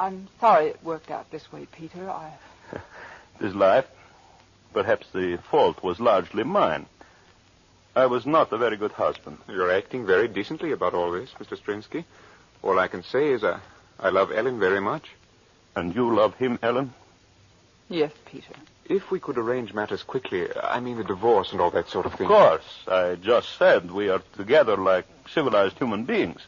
Speaker 17: I'm sorry it worked out this way, Peter.
Speaker 9: This life, perhaps the fault was largely mine. I was not a very good husband.
Speaker 4: You're acting very decently about all this, Mr. Strensky. All I can say is I love Ellen very much.
Speaker 9: And you love him, Ellen?
Speaker 17: Yes, Peter.
Speaker 4: If we could arrange matters quickly, I mean the divorce and all that sort of thing.
Speaker 9: Of course. I just said we are together like civilized human beings.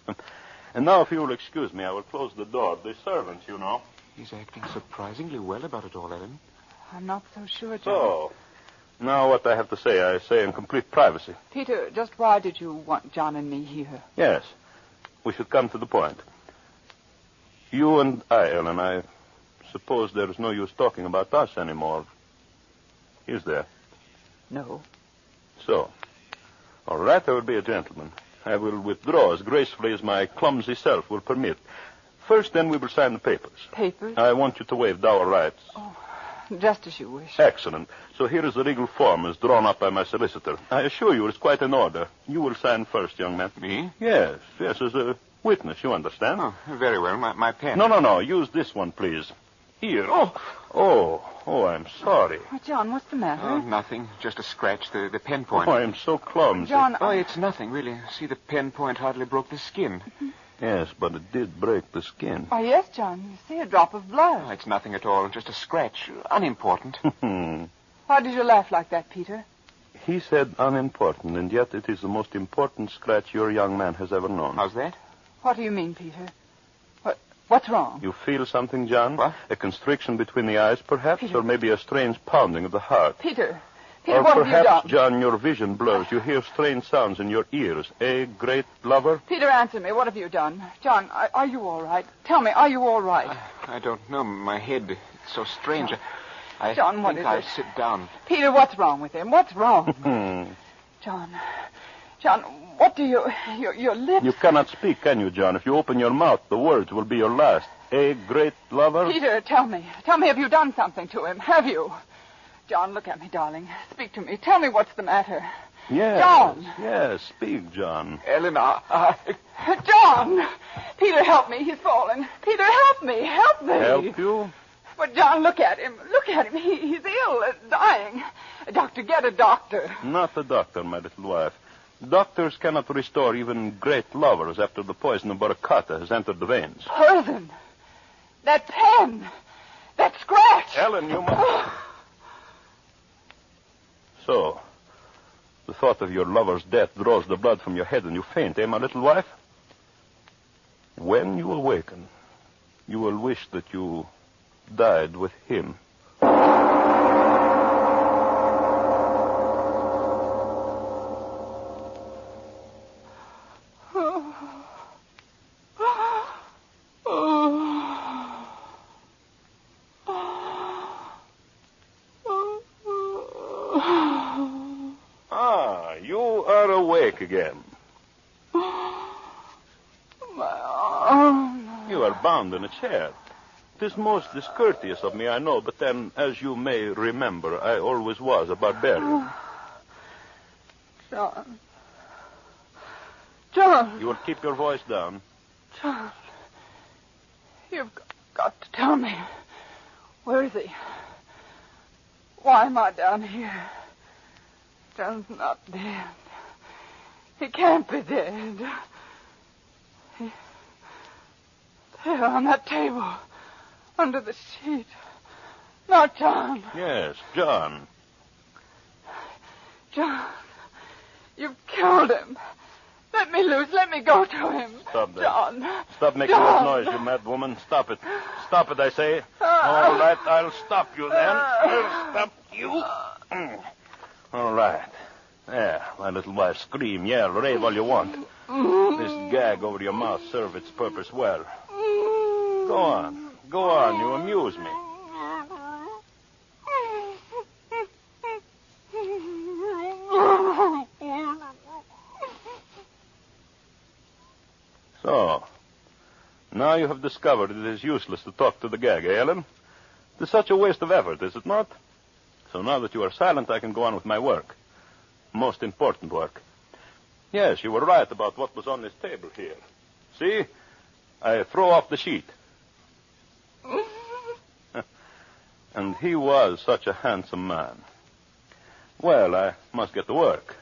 Speaker 9: And now, if you will excuse me, I will close the door. The servants, you know.
Speaker 4: He's acting surprisingly well about it all, Ellen.
Speaker 17: I'm not so sure, John.
Speaker 9: So, now what I have to say, I say in complete privacy.
Speaker 17: Peter, just why did you want John and me here?
Speaker 9: Yes. We should come to the point. You and I, Ellen, I suppose there is no use talking about us anymore. Is there?
Speaker 17: No.
Speaker 9: So, all right, I will be a gentleman. I will withdraw as gracefully as my clumsy self will permit. First, then, we will sign the papers.
Speaker 17: Papers?
Speaker 9: I want you to waive dower rights.
Speaker 17: Oh, just as you wish.
Speaker 9: Excellent. So here is the legal form as drawn up by my solicitor. I assure you it's quite in order. You will sign first, young man.
Speaker 4: Me?
Speaker 9: Yes, as a witness, you understand?
Speaker 4: Oh, very well. My pen.
Speaker 9: No. Use this one, please. Here. Oh, I'm sorry.
Speaker 17: Oh, John, what's the matter?
Speaker 4: Oh, nothing. Just a scratch. The pen point.
Speaker 9: Oh, I'm so clumsy.
Speaker 17: John,
Speaker 4: Oh, it's nothing, really. See, the pen point hardly broke the skin.
Speaker 9: Yes, but it did break the skin.
Speaker 17: Oh, yes, John. You see a drop of blood.
Speaker 4: Oh, it's nothing at all. Just a scratch. Unimportant.
Speaker 17: Why did you laugh like that, Peter?
Speaker 9: He said unimportant, and yet it is the most important scratch your young man has ever known.
Speaker 4: How's that?
Speaker 17: What do you mean, Peter? What's wrong?
Speaker 9: You feel something, John?
Speaker 4: What?
Speaker 9: A constriction between the eyes, perhaps?
Speaker 17: Peter.
Speaker 9: Or maybe a strange pounding of the heart?
Speaker 17: Peter,
Speaker 9: Or
Speaker 17: what have you
Speaker 9: perhaps,
Speaker 17: done?
Speaker 9: John, your vision blurs. You hear strange sounds in your ears. A great lover?
Speaker 17: Peter, answer me. What have you done? John, are you all right? Tell me, are you all right?
Speaker 4: I don't know. My head, it's so strange.
Speaker 17: John, what
Speaker 4: think
Speaker 17: is
Speaker 4: I'll
Speaker 17: it?
Speaker 4: sit down.
Speaker 17: Peter, what's wrong with him? What's wrong? John, what do your lips...
Speaker 9: You cannot speak, can you, John? If you open your mouth, the words will be your last. A great lover?
Speaker 17: Peter, tell me. Tell me, have you done something to him? Have you? John, look at me, darling. Speak to me. Tell me what's the matter.
Speaker 9: Yes.
Speaker 17: John.
Speaker 9: Yes, speak, John.
Speaker 4: Ellen,
Speaker 17: John! Peter, help me. He's fallen. Peter, help me. Help me.
Speaker 9: Help you?
Speaker 17: But, John, look at him. Look at him. He's ill, dying. Doctor, get a doctor.
Speaker 9: Not a doctor, my little wife. Doctors cannot restore even great lovers after the poison of Baracata has entered the veins.
Speaker 17: Poison. That pen. That scratch.
Speaker 9: Ellen, you must... So, the thought of your lover's death draws the blood from your head and you faint, eh, my little wife? When you awaken, you will wish that you died with him. Ah, you are awake again.
Speaker 17: My arm.
Speaker 9: You are bound in a chair. It is most discourteous of me, I know, but then, as you may remember, I always was a barbarian.
Speaker 17: John. John.
Speaker 9: You will keep your voice down.
Speaker 17: John. You've got to tell me. Where is he? Why am I down here? John's not dead. He can't be dead. There on that table. Under the sheet. Not John.
Speaker 9: Yes, John.
Speaker 17: John. You've killed him. Let me loose. Let me go to him.
Speaker 9: Stop that.
Speaker 17: John.
Speaker 9: Stop making that noise, you mad woman. Stop it. Stop it, I say. All right, I'll stop you then. I'll stop you. All right. There, my little wife, scream, yell, rave all you want. This gag over your mouth serve its purpose well. Go on. Go on. You amuse me. So, now you have discovered it is useless to talk to the gag, eh, Ellen? It is such a waste of effort, is it not? So now that you are silent, I can go on with my work. Most important work. Yes, you were right about what was on this table here. See? I throw off the sheet. And he was such a handsome man. Well, I must get to work.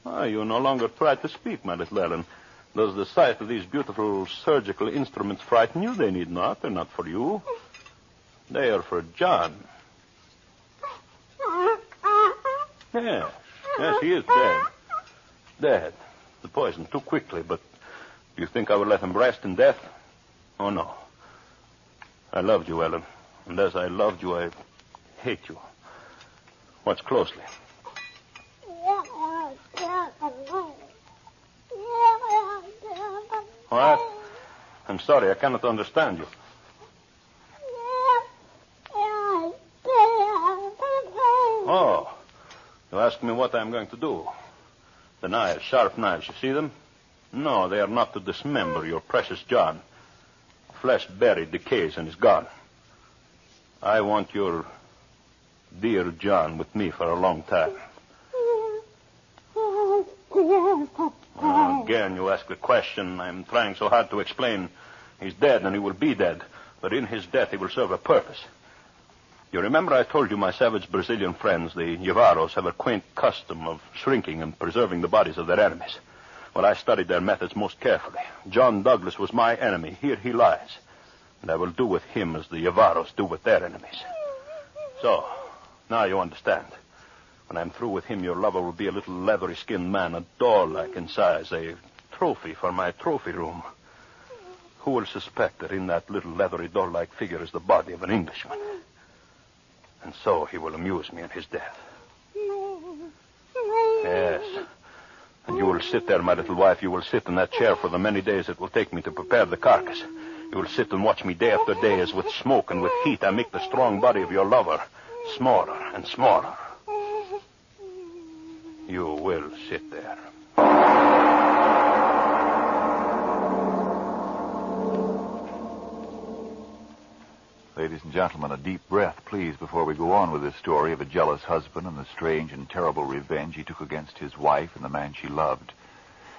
Speaker 9: You no longer try to speak, my little Ellen. Does the sight of these beautiful surgical instruments frighten you? They need not. They're not for you. They are for John. Yes, he is dead. Dead. The poison too quickly, but do you think I would let him rest in death? Oh, no. I loved you, Ellen. And as I loved you, I hate you. Watch closely. What? I'm sorry, I cannot understand you. Oh, you ask me what I'm going to do. The knives, sharp knives, you see them? No, they are not to dismember your precious John. Flesh buried, decays, and is gone. I want your dear John with me for a long time. Again, you ask the question. I'm trying so hard to explain. He's dead, and he will be dead. But in his death, he will serve a purpose. You remember I told you my savage Brazilian friends, the Yavaros, have a quaint custom of shrinking and preserving the bodies of their enemies. Well, I studied their methods most carefully. John Douglas was my enemy. Here he lies. And I will do with him as the Yavaros do with their enemies. So, now you understand. When I'm through with him, your lover will be a little leathery-skinned man, a doll-like in size, a trophy for my trophy room. Who will suspect that in that little leathery doll-like figure is the body of an Englishman? And so he will amuse me in his death. Yes. And you will sit there, my little wife. You will sit in that chair for the many days it will take me to prepare the carcass. You will sit and watch me day after day as with smoke and with heat I make the strong body of your lover smaller and smaller. You will sit there.
Speaker 10: Ladies and gentlemen, a deep breath, please, before we go on with this story of a jealous husband and the strange and terrible revenge he took against his wife and the man she loved.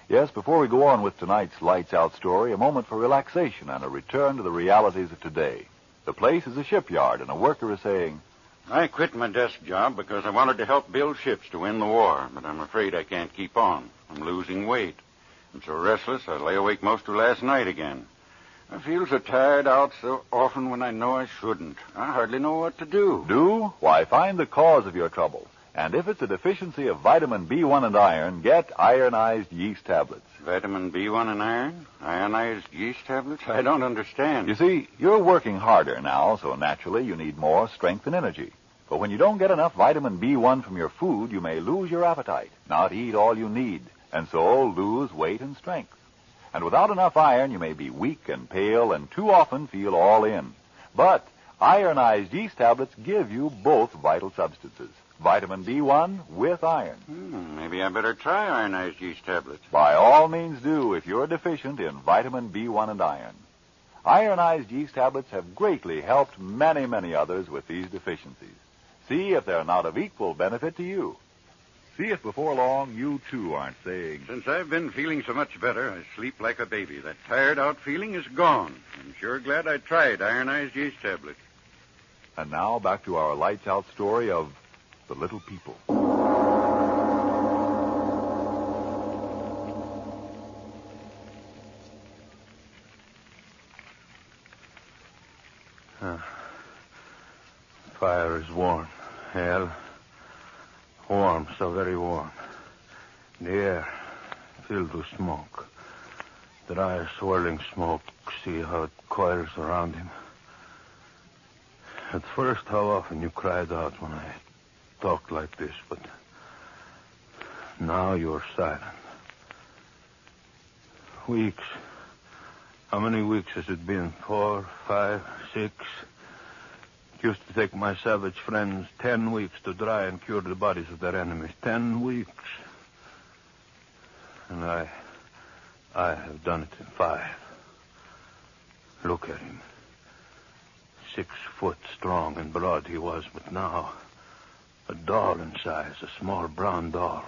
Speaker 10: Yes, before we go on with tonight's Lights Out story, a moment for relaxation and a return to the realities of today. The place is a shipyard, and a worker is saying,
Speaker 3: I quit my desk job because I wanted to help build ships to win the war, but I'm afraid I can't keep on. I'm losing weight. I'm so restless I lay awake most of last night again. I feel so tired out so often when I know I shouldn't. I hardly know what to do.
Speaker 10: Do? Why, find the cause of your trouble. And if it's a deficiency of vitamin B1 and iron, get ironized yeast tablets.
Speaker 3: Vitamin B1 and iron? Ionized yeast tablets? I don't understand.
Speaker 10: You see, you're working harder now, so naturally you need more strength and energy. But when you don't get enough vitamin B1 from your food, you may lose your appetite, not eat all you need, and so lose weight and strength. And without enough iron, you may be weak and pale and too often feel all in. But Ironized yeast tablets give you both vital substances. Vitamin B1 with iron.
Speaker 3: Maybe I better try ironized yeast tablets.
Speaker 10: By all means do if you're deficient in vitamin B1 and iron. Ironized yeast tablets have greatly helped many, many others with these deficiencies. See if they're not of equal benefit to you. See if before long you, too, aren't saying...
Speaker 3: Since I've been feeling so much better, I sleep like a baby. That tired-out feeling is gone. I'm sure glad I tried ironized yeast tablets.
Speaker 10: And now back to our lights-out story of the little people.
Speaker 5: Fire is warm. Hell, warm, so very warm. The air filled with smoke. Dry, swirling smoke. See how it coils around him. At first, how often you cried out when I talked like this, but now you're silent. Weeks. How many weeks has it been? 4, 5, 6? It used to take my savage friends 10 weeks to dry and cure the bodies of their enemies. 10 weeks. And I have done it in 5. Look at him. 6 foot strong and broad he was, but now a doll in size, a small brown doll.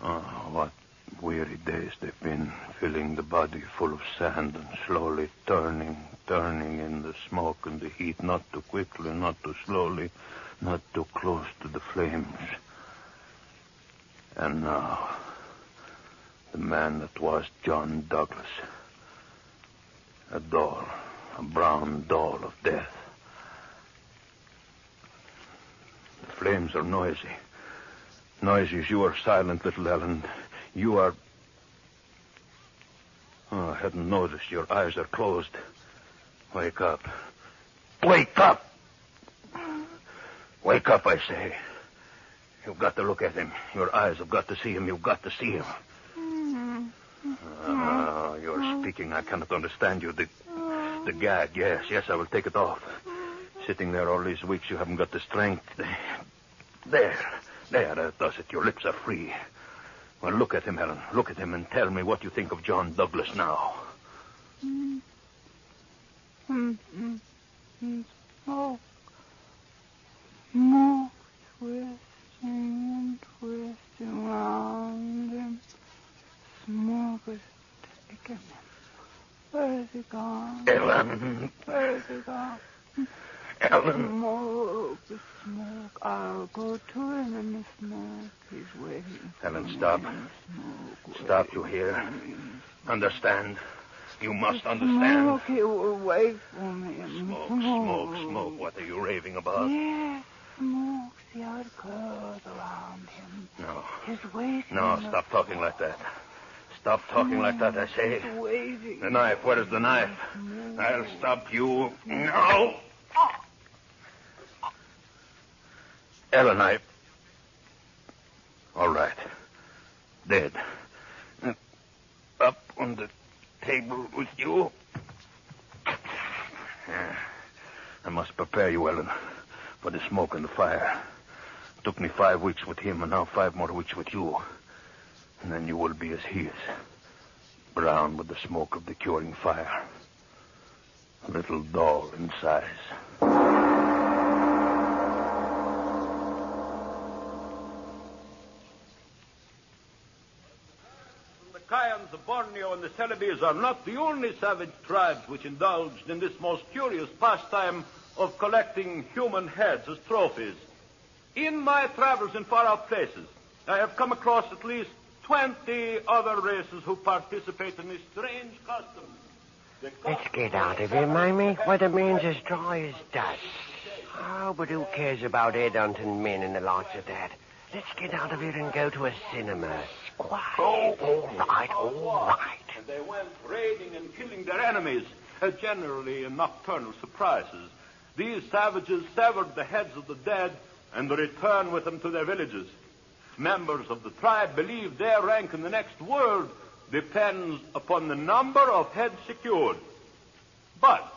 Speaker 5: Oh, what weary days they've been, filling the body full of sand and slowly turning in the smoke and the heat, not too quickly, not too slowly, not too close to the flames. And now, the man that was John Douglas, a doll, a brown doll of death. The flames are noisy. Noisy as you are silent, little Ellen. You are... Oh, I hadn't noticed. Your eyes are closed. Wake up. Wake up! Wake up, I say. You've got to look at him. Your eyes have got to see him. You've got to see him. You're speaking. I cannot understand you. The gag, yes, I will take it off. Sitting there all these weeks, you haven't got the strength. There, that does it. Your lips are free. Well, look at him, Helen. Look at him and tell me what you think of John Douglas now.
Speaker 17: Smoke. Smoke twisting and twisting around him. Smoke is taking him. Where is he gone?
Speaker 5: Ellen.
Speaker 17: Where is he gone?
Speaker 5: Ellen.
Speaker 17: Smoke. I'll go to him in the smoke. He's waiting.
Speaker 5: Ellen, stop. Stop, you hear? Understand. You must understand.
Speaker 17: Smoke, he will wait for me.
Speaker 5: Smoke. What are you raving about?
Speaker 17: Yes, smoke. See how it curls around him.
Speaker 5: No.
Speaker 17: He's waiting.
Speaker 5: No, stop talking like that. Stop talking like that, I say.
Speaker 17: He's waiting.
Speaker 5: The knife. Where is the knife? I'll stop you. No. Ellen, all right. Dead. Up on the table with you. I must prepare you, Ellen, for the smoke and the fire. It took me 5 weeks with him, and now 5 more weeks with you. And then you will be as he is. Brown with the smoke of the curing fire. A little doll in size.
Speaker 9: Kayans, the Borneo, and the Celebes are not the only savage tribes which indulged in this most curious pastime of collecting human heads as trophies. In my travels in far-out places, I have come across at least 20 other races who participate in this strange custom.
Speaker 11: Let's get out of here, Mamie. Weatherman's as dry as dust. Oh, but who cares about headhunting men and the likes of that? Let's get out of here and go to a cinema. Quiet. Oh, all right.
Speaker 9: And they went raiding and killing their enemies, generally in nocturnal surprises. These savages severed the heads of the dead and returned with them to their villages. Members of the tribe believe their rank in the next world depends upon the number of heads secured. But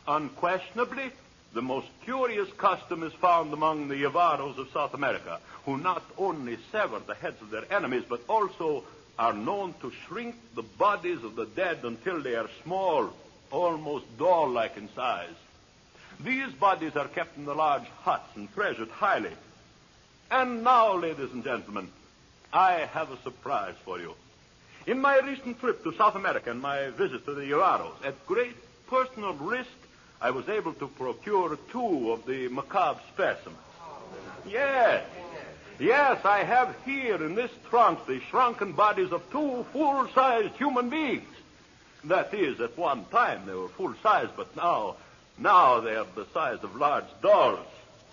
Speaker 9: Unquestionably, the most curious custom is found among the Yavaros of South America, who not only sever the heads of their enemies, but also are known to shrink the bodies of the dead until they are small, almost doll-like in size. These bodies are kept in the large huts and treasured highly. And now, ladies and gentlemen, I have a surprise for you. In my recent trip to South America and my visit to the Yavaros, at great personal risk, I was able to procure 2 of the macabre specimens. Yes, I have here in this trunk the shrunken bodies of 2 full-sized human beings. That is, at one time they were full-size, but now they are the size of large dolls.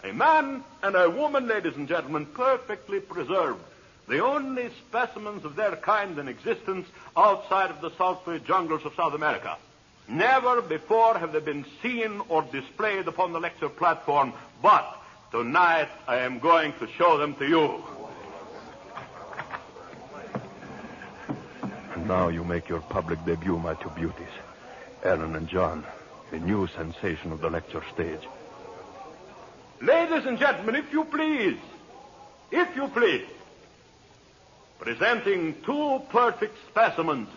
Speaker 9: A man and a woman, ladies and gentlemen, perfectly preserved. The only specimens of their kind in existence outside of the sultry jungles of South America. Never before have they been seen or displayed upon the lecture platform, but tonight I am going to show them to you.
Speaker 7: And now you make your public debut, my 2 beauties, Ellen and John, the new sensation of the lecture stage.
Speaker 9: Ladies and gentlemen, if you please, presenting 2 perfect specimens,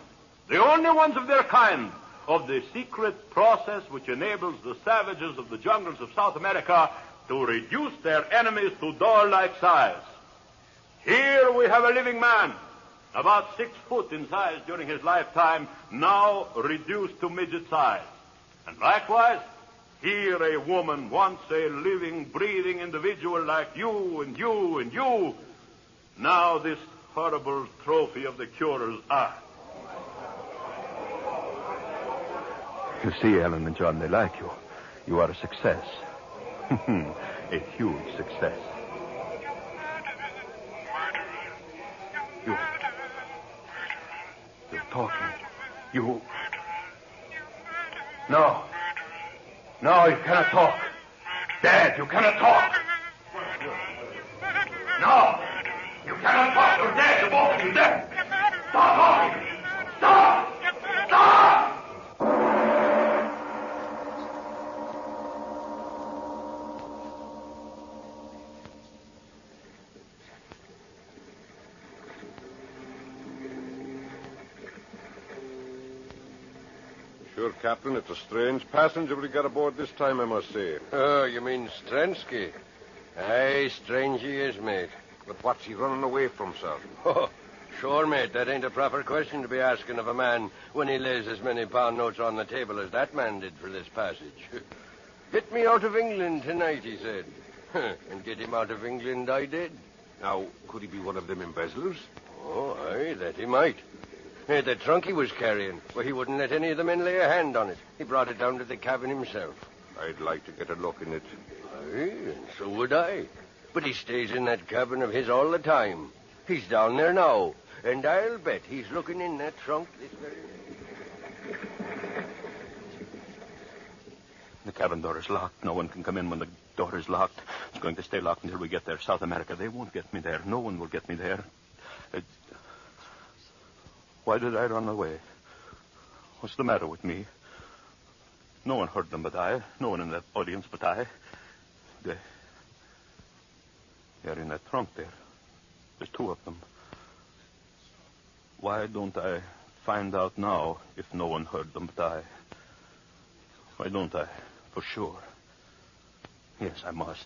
Speaker 9: the only ones of their kind, of the secret process which enables the savages of the jungles of South America to reduce their enemies to doll-like size. Here we have a living man, about 6 foot in size during his lifetime, now reduced to midget size. And likewise, here a woman, once a living, breathing individual like you and you and you, now this horrible trophy of the curer's art.
Speaker 7: You see, Ellen and John, they like you. You are a success. A huge success. You're talking. You... No, you cannot talk. Dad, you cannot talk. No, you cannot talk. You're dead. You're both of you dead. Stop talking. Stop.
Speaker 13: Sure, Captain, it's a strange passenger we got aboard this time, I must say.
Speaker 12: Oh, you mean Strensky? Aye, strange he is, mate.
Speaker 13: But what's he running away from, sir?
Speaker 12: Oh, sure, mate, that ain't a proper question to be asking of a man when he lays as many pound notes on the table as that man did for this passage. Get me out of England tonight, he said. And get him out of England I did.
Speaker 13: Now, could he be one of them embezzlers?
Speaker 12: Oh, aye, that he might. The trunk he was carrying, well, he wouldn't let any of the men lay a hand on it. He brought it down to the cabin himself.
Speaker 13: I'd like to get a look in it.
Speaker 12: Aye, and so would I. But he stays in that cabin of his all the time. He's down there now, and I'll bet he's looking in that trunk this very minute.
Speaker 7: The cabin door is locked. No one can come in when the door is locked. It's going to stay locked until we get there. South America, they won't get me there. No one will get me there. Why did I run away? What's the matter with me? No one heard them but I. No one in that audience but I. They're in that trunk there. There's 2 of them. Why don't I find out now if no one heard them but I? Why don't I? For sure. Yes, I must.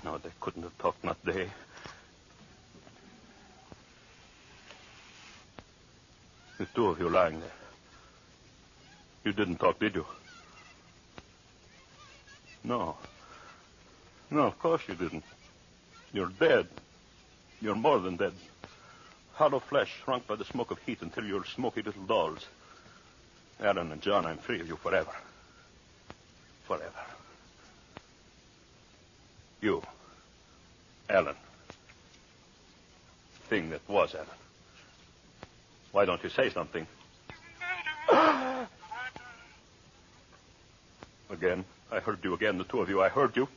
Speaker 7: No, they couldn't have talked, not they. There's 2 of you lying there. You didn't talk, did you? No. No, of course you didn't. You're dead. You're more than dead. Hollow flesh shrunk by the smoke of heat until you're smoky little dolls. Ellen and John, I'm free of you forever. Forever. You, Ellen. Thing that was Ellen. Why don't you say something? Again. I heard you again, the 2 of you. I heard you.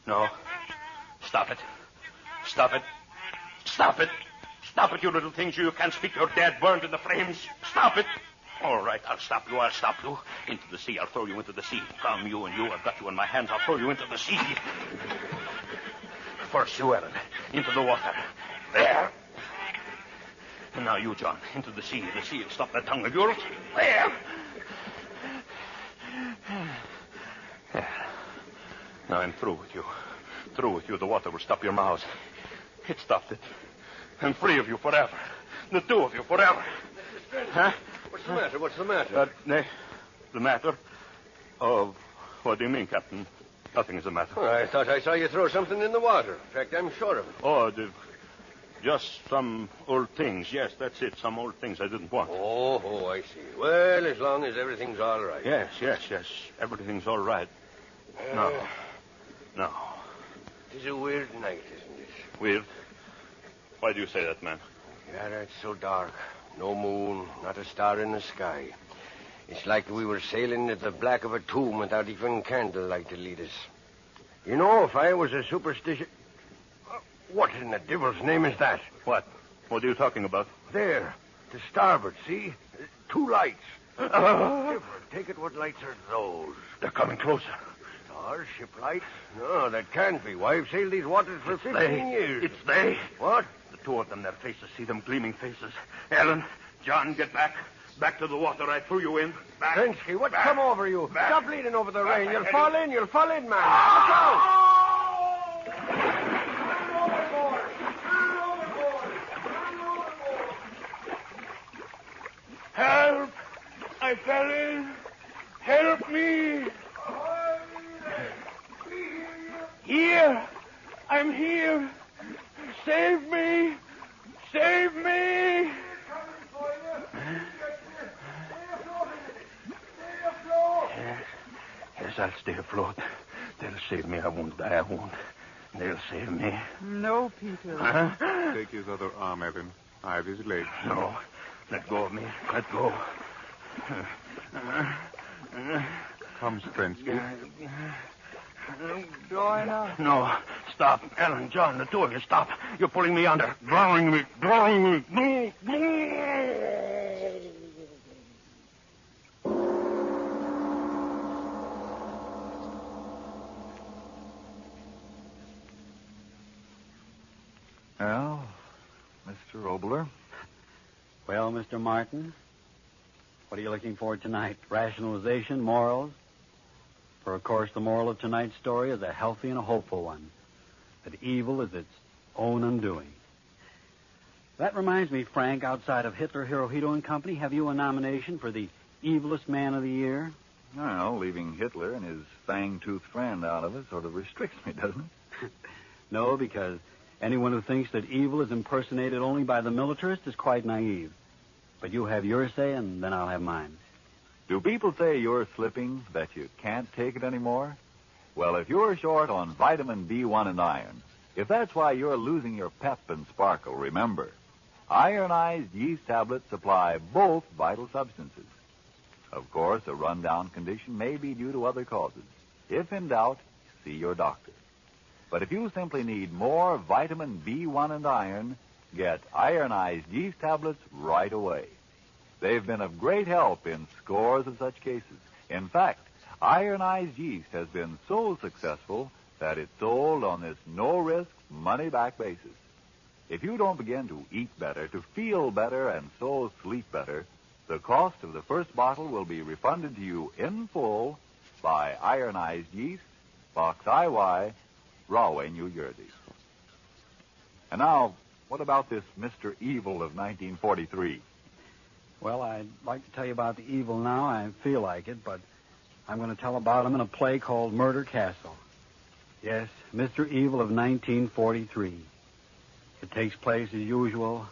Speaker 7: No. Stop it. Stop it. Stop it. Stop it, you little things. You can't speak. You're dead, burned in the flames. Stop it. All right, I'll stop you. Into the sea. I'll throw you into the sea. Come, you and you. I've got you in my hands. I'll throw you into the sea. First, you, Ellen. Into the water. There. And now you, John. Into the sea. The sea will stop that tongue of yours. There. There. Now I'm through with you. Through with you. The water will stop your mouths. It stopped it. I'm free of you forever. The two of you forever. Huh?
Speaker 12: What's the matter?
Speaker 7: The matter? Oh, what do you mean, Captain? Nothing is the matter.
Speaker 12: Oh, I thought I saw you throw something in the water. In fact, I'm sure of it.
Speaker 7: Oh, just some old things. Yes, that's it. Some old things I didn't want.
Speaker 12: Oh, I see. Well, as long as everything's all right.
Speaker 7: Yes. Everything's all right. No.
Speaker 12: It is a weird night, isn't it?
Speaker 7: Weird? Why do you say that, man?
Speaker 12: Yeah, it's so dark. No moon, not a star in the sky. It's like we were sailing at the black of a tomb without even candlelight to lead us. You know, if I was a superstitious... What in the devil's name is that?
Speaker 7: What? What are you talking about?
Speaker 12: There, to starboard, see? 2 lights. Different. Take it, what lights are those?
Speaker 7: They're coming closer.
Speaker 12: Stars, ship lights? No, that can't be. Why, I've sailed these waters for 15 years.
Speaker 7: It's they.
Speaker 12: What?
Speaker 7: The two of them, their faces. See them gleaming faces. Ellen, John, get back. Back to the water. I threw you in. Back.
Speaker 12: Bensky, what's come over you?
Speaker 7: Back.
Speaker 12: Stop leaning over the rain. You'll fall in, man. Look out!
Speaker 7: Help! I fell in. Help me! Here! I'm here! Save me! Save me! Yes, I'll stay afloat. They'll save me. I won't die. They'll save me.
Speaker 17: No, Peter.
Speaker 7: Huh?
Speaker 13: Take his other arm, Evan. I have his leg.
Speaker 7: No. Let go of me. Let go.
Speaker 13: Come, Strensky.
Speaker 17: Join us.
Speaker 7: No. Stop. Ellen, John, the two of you, stop. You're pulling me under. Drowning me.
Speaker 4: Well, Mr. Obler.
Speaker 2: Well, Mr. Martin, what are you looking for tonight? Rationalization, morals? For, of course, the moral of tonight's story is a healthy and a hopeful one. That evil is its own undoing. That reminds me, Frank, outside of Hitler, Hirohito, and Company, have you a nomination for the evilest man of the year?
Speaker 10: Well, leaving Hitler and his fang-toothed friend out of it sort of restricts me, doesn't it?
Speaker 2: No, because anyone who thinks that evil is impersonated only by the militarist is quite naive. But you have your say, and then I'll have mine.
Speaker 10: Do people say you're slipping, that you can't take it anymore? Well, if you're short on vitamin B1 and iron, if that's why you're losing your pep and sparkle, remember, ironized yeast tablets supply both vital substances. Of course, a rundown condition may be due to other causes. If in doubt, see your doctor. But if you simply need more vitamin B1 and iron, get ironized yeast tablets right away. They've been of great help in scores of such cases. In fact, ironized yeast has been so successful that it's sold on this no-risk, money-back basis. If you don't begin to eat better, to feel better, and so sleep better, the cost of the first bottle will be refunded to you in full by ironized yeast, Box IY, Rahway, New Jersey. And now, what about this Mr. Evil of 1943?
Speaker 2: Well, I'd like to tell you about the evil now. I feel like it, but I'm going to tell about him in a play called Murder Castle. Yes, Mr. Evil of 1943. It takes place, as usual,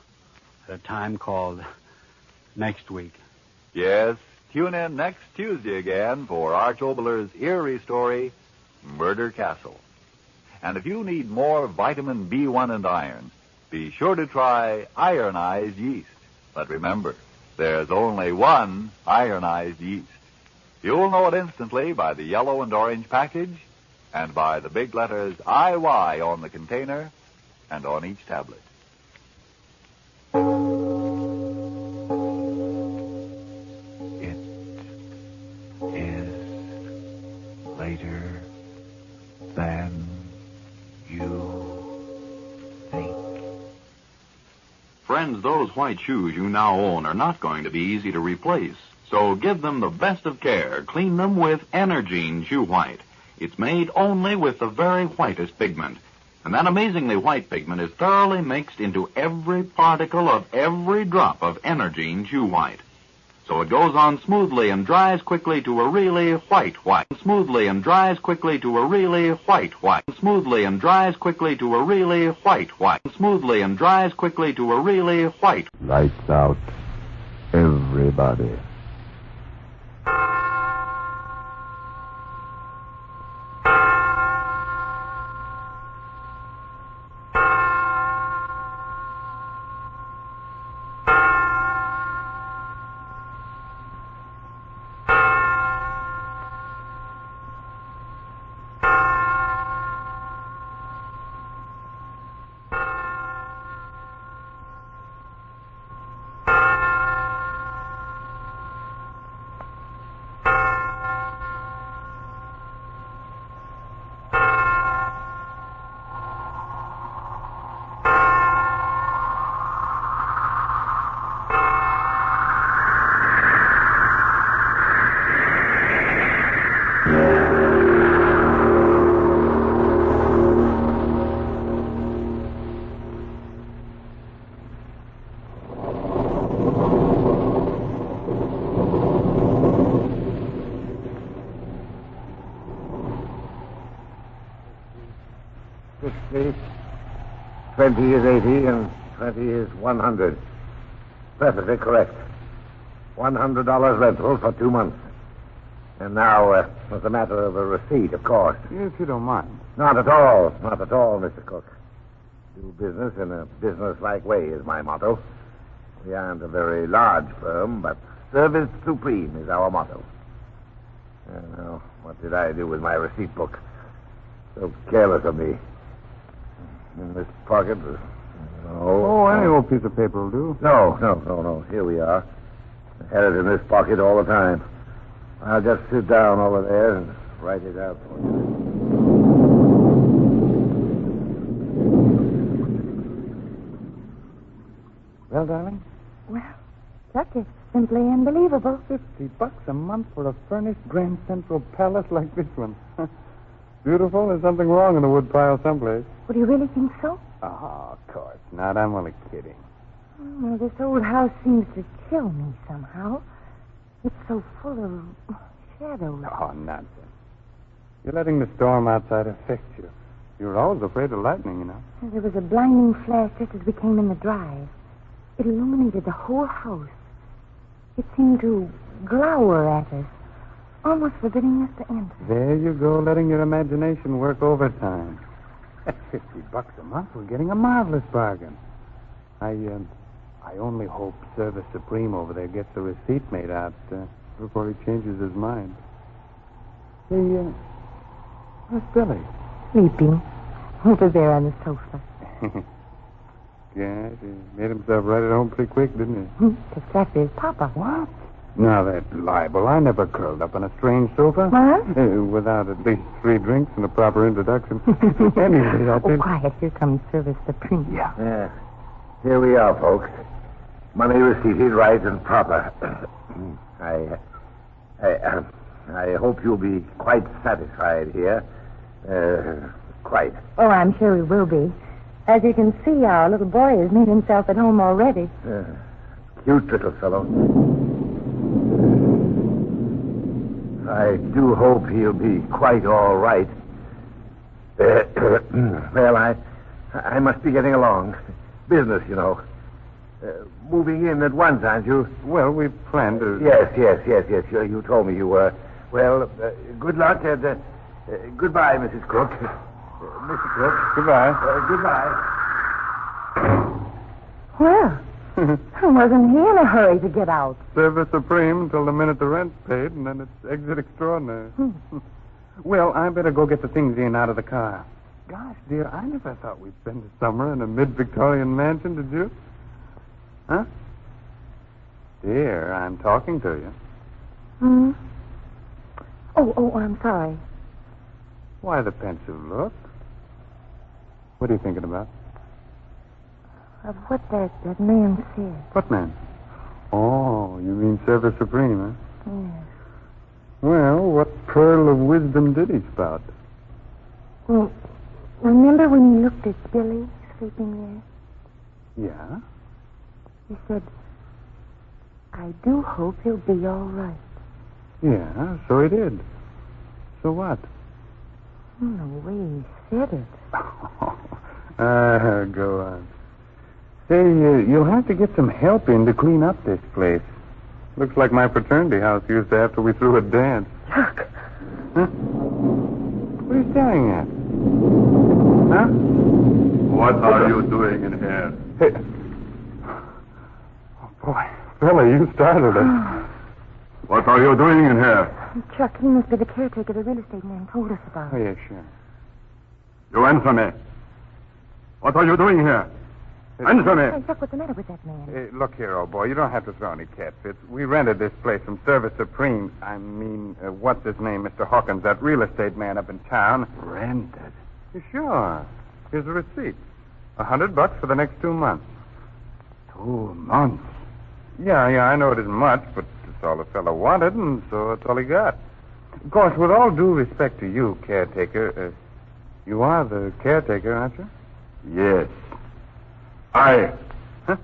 Speaker 2: at a time called next week.
Speaker 10: Yes, tune in next Tuesday again for Arch Obler's eerie story, Murder Castle. And if you need more vitamin B1 and iron, be sure to try ironized yeast. But remember, there's only one ironized yeast. You'll know it instantly by the yellow and orange package and by the big letters IY on the container and on each tablet.
Speaker 1: brighter than you think.
Speaker 16: Friends, those white shoes you now own are not going to be easy to replace. So give them the best of care. Clean them with Energine Shoe White. It's made only with the very whitest pigment. And that amazingly white pigment is thoroughly mixed into every particle of every drop of Energine Shoe White. So it goes on smoothly and dries quickly to a really white. Smoothly and dries quickly to a really white. Smoothly and dries quickly to a really white. Smoothly and dries quickly to a really white.
Speaker 10: Lights out, everybody.
Speaker 22: $20 is 80 and 20 is 100. Perfectly correct. $100 rental for 2 months. And now, it's a matter of a receipt, of course.
Speaker 24: If you don't mind.
Speaker 22: Not at all. Not at all, Mr. Cook. Do business in a business-like way is my motto. We aren't a very large firm, but service supreme is our motto. Now, what did I do with my receipt book? So careless of me. In this pocket? No.
Speaker 24: Oh, any old piece of paper will do.
Speaker 22: No. Here we are. I had it in this pocket all the time. I'll just sit down over there and write it out for you.
Speaker 24: Well, darling?
Speaker 23: Well, Chuck, it's simply unbelievable.
Speaker 24: $50 a month for a furnished Grand Central Palace like this one. Beautiful. There's something wrong in the wood pile someplace.
Speaker 23: Would you really think so?
Speaker 24: Oh, of course not. I'm only kidding.
Speaker 23: Oh, this old house seems to chill me somehow. It's so full of shadows.
Speaker 24: Oh, nonsense. You're letting the storm outside affect you. You were always afraid of lightning, you know.
Speaker 23: There was a blinding flash just as we came in the drive. It illuminated the whole house. It seemed to glower at us, almost forbidding us to enter.
Speaker 24: There you go, letting your imagination work overtime. At $50 a month, we're getting a marvelous bargain. I only hope Service Supreme over there gets the receipt made out before he changes his mind. Hey, where's Billy?
Speaker 23: Sleeping. Over there on the sofa.
Speaker 24: Yeah, he made himself right at home pretty quick, didn't he?
Speaker 23: Exactly as Papa.
Speaker 24: What? Now, that's libel. I never curled up on a strange sofa.
Speaker 23: What?
Speaker 24: Without at least 3 drinks and a proper introduction. Anyway, I think...
Speaker 23: quiet. Here comes Service Supreme.
Speaker 22: Yeah. Here we are, folks. Money receipted right and proper. I hope you'll be quite satisfied here. Quite.
Speaker 23: Oh, I'm sure we will be. As you can see, our little boy has made himself at home already.
Speaker 22: Cute little fellow. I do hope he'll be quite all right. Well, I must be getting along. Business, you know. Moving in at once, aren't you?
Speaker 24: Well, we planned to...
Speaker 22: Yes. You told me you were. Well, good luck and goodbye, Mrs. Crook. Mr. Crook.
Speaker 24: Goodbye.
Speaker 22: Goodbye.
Speaker 23: Well, wasn't he in a hurry to get out?
Speaker 24: Service Supreme until the minute the rent's paid, and then it's exit extraordinary. Well, I better go get the things in out of the car. Gosh, dear, I never thought we'd spend the summer in a mid-Victorian mansion, did you? Huh? Dear, I'm talking to you.
Speaker 23: Oh, I'm sorry.
Speaker 24: Why the pensive look? What are you thinking about?
Speaker 23: Of what that man said.
Speaker 24: What man? Oh, you mean Service Supreme, huh?
Speaker 23: Yes.
Speaker 24: Well, what pearl of wisdom did he spout?
Speaker 23: Well, remember when you looked at Billy sleeping there?
Speaker 24: Yeah?
Speaker 23: He said, I do hope he'll be all right.
Speaker 24: Yeah, so he did. So what?
Speaker 23: The way he said it.
Speaker 24: Go on. Say, you'll have to get some help in to clean up this place. Looks like my fraternity house used to after we threw a dance.
Speaker 23: Look.
Speaker 24: Huh? What are you staring at? Huh?
Speaker 14: What are you doing in here?
Speaker 24: Hey. Oh, boy. Fella, you startled us.
Speaker 14: What are you doing in here?
Speaker 23: Chuck, he must be the caretaker the real estate man told us about.
Speaker 24: Oh, yeah, sure.
Speaker 14: You answer me. What are you doing here? Answer me.
Speaker 23: Hey, Chuck, what's the matter with that man?
Speaker 24: Hey, look here, old boy. You don't have to throw any cat fits. We rented this place from Service Supreme. What's his name? Mr. Hawkins, that real estate man up in town.
Speaker 14: Rented?
Speaker 24: Sure. Here's a receipt. $100 for the next 2 months.
Speaker 14: 2 months?
Speaker 24: Yeah, I know it isn't much, but it's all the fellow wanted, and so it's all he got. Of course, with all due respect to you, caretaker, you are the caretaker, aren't you?
Speaker 14: Yes. I.
Speaker 24: Huh?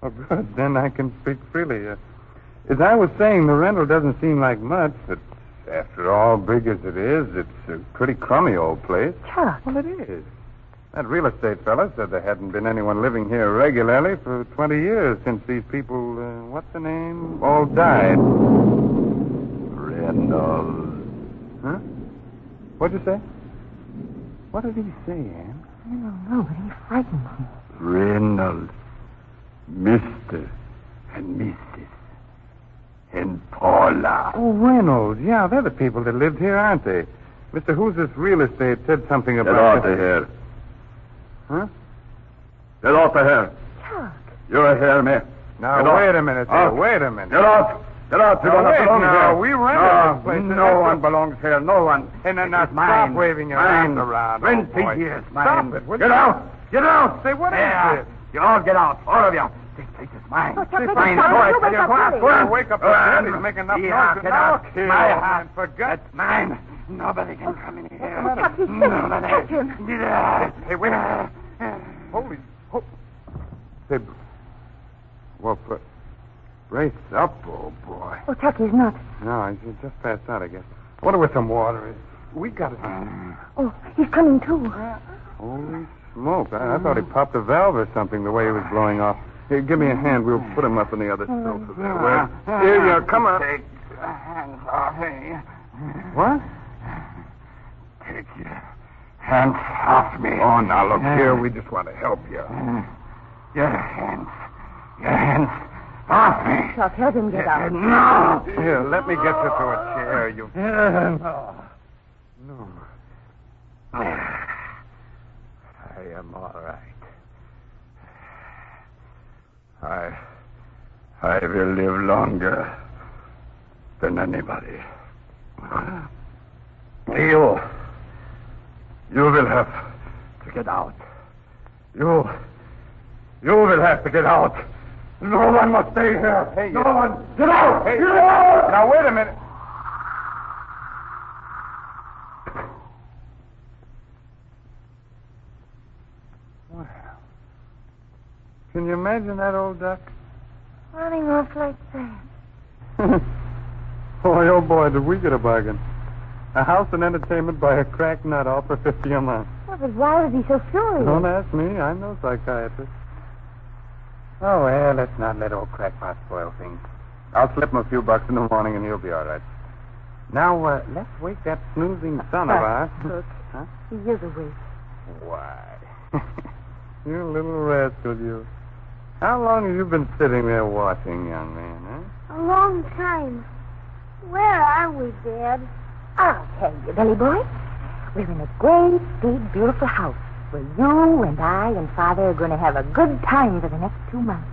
Speaker 24: Oh, good. Then I can speak freely. As I was saying, the rental doesn't seem like much, but after all, big as it is, it's a pretty crummy old place.
Speaker 23: Chuck.
Speaker 24: Well, it is. That real estate fella said there hadn't been anyone living here regularly for 20 years since these people, what's the name, all died.
Speaker 14: Reynolds.
Speaker 24: Huh? What'd you say? What did he say, Ann?
Speaker 23: I don't know, but he frightened me.
Speaker 14: Reynolds. Mr. and Mrs. and Paula.
Speaker 24: Oh, Reynolds. Yeah, they're the people that lived here, aren't they? Mr. Who's this real estate said something about...
Speaker 14: Get out of here.
Speaker 24: Huh?
Speaker 14: Get out of here.
Speaker 23: Chuck.
Speaker 14: You hear me?
Speaker 24: Now, wait a minute,
Speaker 14: sir.
Speaker 24: Wait a minute.
Speaker 14: Get out. Get out. You don't belong here.
Speaker 24: We rented this place.
Speaker 14: No one belongs here. No one.
Speaker 24: And then now stop waving your arms around.
Speaker 14: 20 years,
Speaker 24: Stop
Speaker 14: mine.
Speaker 24: it.
Speaker 14: Get out. Get out.
Speaker 24: Say, what is this?
Speaker 14: You all get out. All of you. This place is mine.
Speaker 23: Oh, Chuck,
Speaker 14: Mine.
Speaker 24: Wake up the kid. He's making enough noise.
Speaker 14: Get out.
Speaker 24: My house. Forget.
Speaker 14: That's mine. Nobody can come in here.
Speaker 23: Chuck, he's sick. Catch him.
Speaker 24: Hey, wait a minute. Holy... Say... Well, brace up, old boy.
Speaker 23: Oh, Chuck, he's not.
Speaker 24: No, he's just passed out, I guess. I wonder where some water is. We got it.
Speaker 23: Oh, he's coming, too.
Speaker 24: Holy smoke. I thought he popped a valve or something the way he was blowing off. Here, give me a hand. We'll put him up in the other sofa there. Here you are. Come on.
Speaker 14: Take your hands off me.
Speaker 24: What?
Speaker 14: Take your hands off me.
Speaker 24: Oh, now, look here. We just want to help you.
Speaker 14: Your hands. Your hands off me.
Speaker 23: Chuck, help him get out.
Speaker 14: No.
Speaker 24: Here, let me get you to a chair, you...
Speaker 14: No.
Speaker 24: I am all right.
Speaker 14: I will live longer than anybody. You will have to get out. You will have to get out. No one must stay here.
Speaker 24: Hey,
Speaker 14: no one. Get out!
Speaker 24: Hey,
Speaker 14: get out!
Speaker 24: Now, wait a minute. Wow. Can you imagine that old duck?
Speaker 23: Running off like that.
Speaker 24: Boy, oh boy, did we get a bargain. A house and entertainment by a crack nut, all for $50 a month.
Speaker 23: Well, but why was he so furious?
Speaker 24: Don't ask me. I'm no psychiatrist. Oh, well, let's not let old crackpot spoil things. I'll slip him a few bucks in the morning and he'll be all right. Now, let's wake that snoozing son of ours.
Speaker 23: Look,
Speaker 24: Huh?
Speaker 23: he is awake.
Speaker 24: Why? You little rascal, you. How long have you been sitting there watching, young man, huh?
Speaker 23: A long time. Where are we, Dad? I'll tell you, Billy boy. We're in a great, big, beautiful house where you and I and Father are going to have a good time for the next 2 months.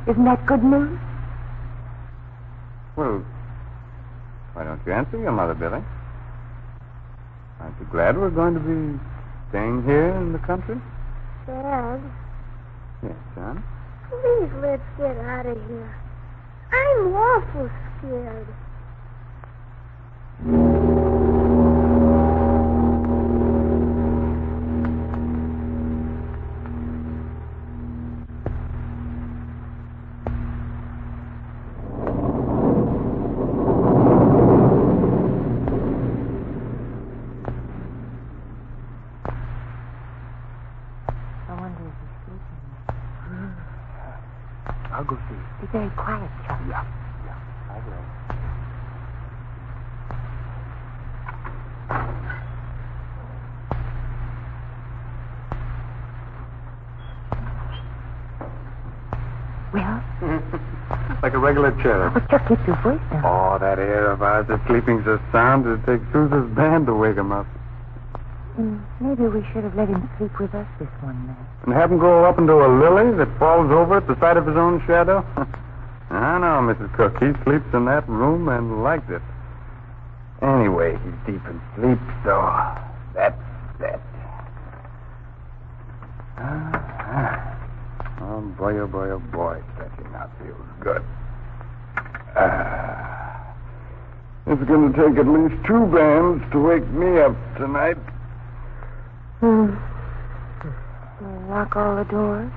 Speaker 23: Isn't that good news?
Speaker 24: Well, why don't you answer your mother, Billy? Aren't you glad we're going to be staying here in the country?
Speaker 6: Dad,
Speaker 24: Yes, son.
Speaker 6: please let's get out of here. I'm awful scared.
Speaker 24: I'll go see.
Speaker 6: Be very quiet, Chuck.
Speaker 24: Yeah, I will.
Speaker 6: Well?
Speaker 24: Like a regular cherub.
Speaker 6: But Chuck, keep your voice down.
Speaker 24: Oh, that air of ours is sleeping so sound it takes Sousa's band to wake him up.
Speaker 6: Maybe we should have let him sleep with us this one night.
Speaker 24: And have him grow up into a lily that falls over at the sight of his own shadow? I know, Mrs. Cook. He sleeps in that room and likes it. Anyway, he's deep in sleep, so that's that. Oh, boy, oh, boy, oh, boy. Stretching out feels good. It's going to take at least 2 bands to wake me up tonight.
Speaker 6: We'll lock all the doors.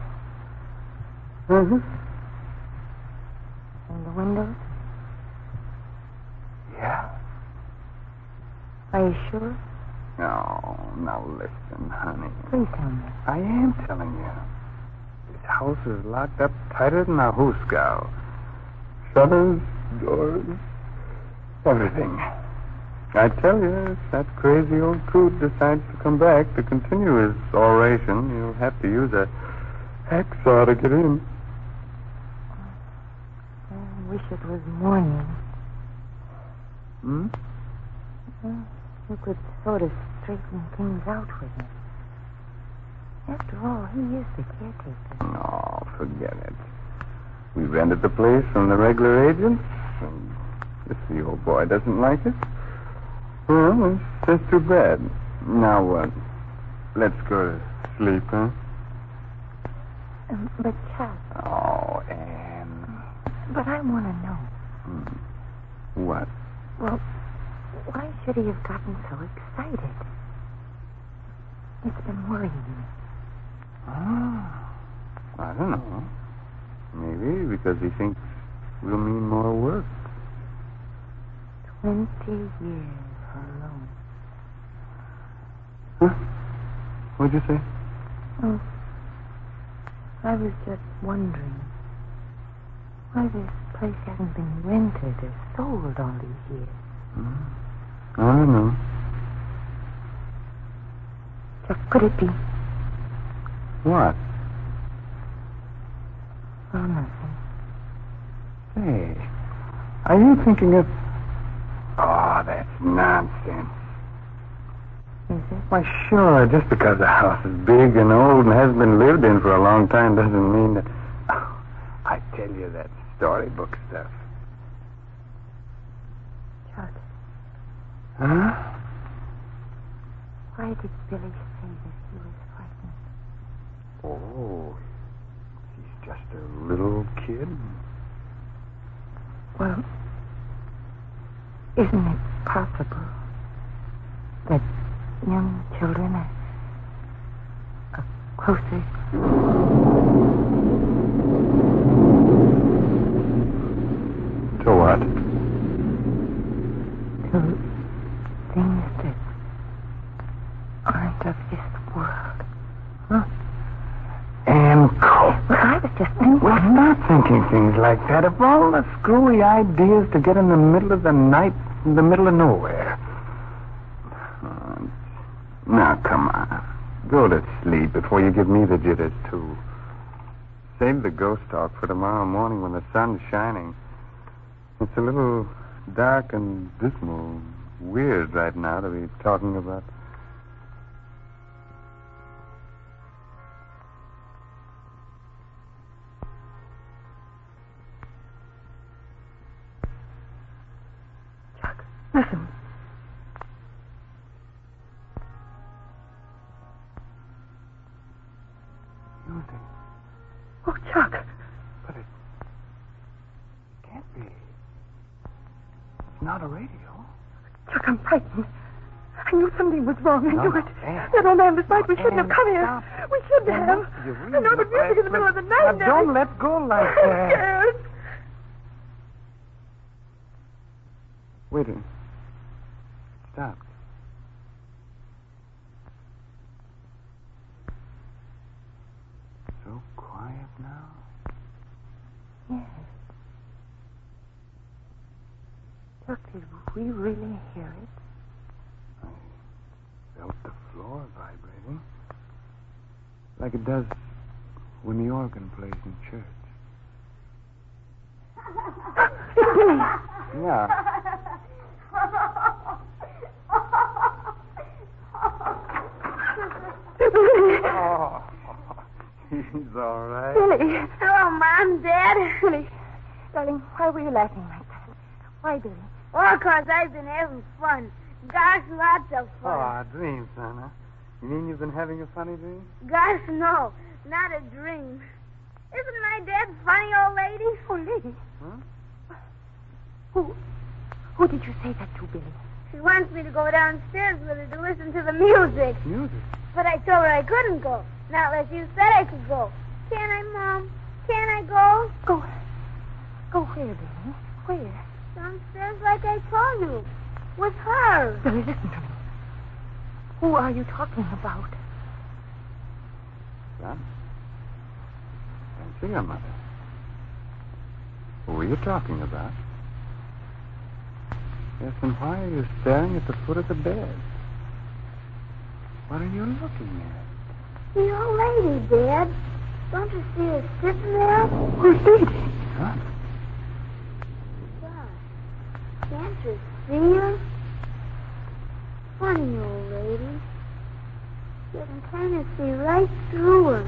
Speaker 24: Mm-hmm.
Speaker 6: And the windows.
Speaker 24: Yeah.
Speaker 6: Are you sure?
Speaker 24: Now listen, honey.
Speaker 6: Please tell me.
Speaker 24: I am telling you. This house is locked up tighter than a hoosegow. Shutters, doors, everything. I tell you, if that crazy old coot decides to come back to continue his oration, you'll have to use a hacksaw to get in.
Speaker 6: I wish it was morning.
Speaker 24: Hmm?
Speaker 6: Well, you could sort of straighten things out with him. After all, he is the caretaker.
Speaker 24: No, forget it. We rented the place from the regular agents, and if the old boy doesn't like it, well, it's just too bad. Now what? Let's go to sleep, huh?
Speaker 6: But, Chuck.
Speaker 24: Oh, Anne.
Speaker 6: But I want to know.
Speaker 24: What?
Speaker 6: Well, why should he have gotten so excited? It's been worrying me.
Speaker 24: I don't know. Maybe because he thinks we'll need more work.
Speaker 6: 20 years alone.
Speaker 24: Huh? What'd you say?
Speaker 6: Oh, I was just wondering why this place hasn't been rented or sold all these years.
Speaker 24: I don't know.
Speaker 6: Chuck, could it be?
Speaker 24: What?
Speaker 6: Oh, nothing.
Speaker 24: Hey, are you thinking of... Oh, that's nonsense.
Speaker 6: Is it?
Speaker 24: Why, sure, just because a house is big and old and hasn't been lived in for a long time doesn't mean that... Oh, I tell you, that storybook stuff.
Speaker 6: Chuck.
Speaker 24: Huh?
Speaker 6: Why did Billy say that he was frightened?
Speaker 24: Oh, he's just a little kid.
Speaker 6: Well, isn't it possible that young children are closer?
Speaker 24: To what?
Speaker 6: To things that aren't of this world. Huh?
Speaker 24: And
Speaker 6: Well, I was just thinking...
Speaker 24: Well, stop thinking things like that. Of all the screwy ideas to get in the middle of the night, in the middle of nowhere. Now, come on. Go to sleep before you give me the jitters, too. Save the ghost talk for tomorrow morning when the sun's shining. It's a little dark and dismal, weird right now to be talking about.
Speaker 6: Listen.
Speaker 24: music. Oh, Chuck. But it can't be. It's not a radio.
Speaker 6: Chuck, I'm frightened. I knew something was wrong. I knew it.
Speaker 24: Anne.
Speaker 6: That old man was right. We shouldn't have come here.
Speaker 24: Stop.
Speaker 6: We shouldn't have. I know the music in the middle of the night.
Speaker 24: Now, don't let go like
Speaker 6: I'm
Speaker 24: that.
Speaker 6: scared.
Speaker 24: Wait a minute. Stop. So quiet now.
Speaker 6: Yes. Chuck, did we really hear it?
Speaker 24: Felt the floor vibrating. Like it does when the organ plays in church.
Speaker 6: It's Billy.
Speaker 24: Yeah. Oh, he's all right.
Speaker 6: Billy.
Speaker 18: Hello, Mom, Dad.
Speaker 6: Billy. Darling, why were you laughing like that? Why, Billy?
Speaker 18: Well, 'cause I've been having fun. Gosh, lots of fun.
Speaker 24: Oh, dream, son, huh? You mean you've been having a funny dream?
Speaker 18: Gosh, no, not a dream. Isn't my dad funny, old lady?
Speaker 6: Oh, lady.
Speaker 24: Huh?
Speaker 6: Who did you say that to, Billy?
Speaker 18: She wants me to go downstairs with her to listen to the music.
Speaker 24: Music?
Speaker 18: But I told her I couldn't go. Not unless you said I could go. Can I, Mom? Can I go?
Speaker 6: Go where, Billy? Where?
Speaker 18: Downstairs like I told you. With her.
Speaker 6: Billy, listen to me. Who are you talking about?
Speaker 24: Son? Answer your mother. Who are you talking about? Yes, and why are you staring at the foot of the bed? What are you looking at?
Speaker 18: The old lady, Dad. Don't you see her sitting there?
Speaker 6: Who's lady?
Speaker 24: Huh?
Speaker 18: Gosh, can't you see her? Funny old lady. You can kind of see right through her.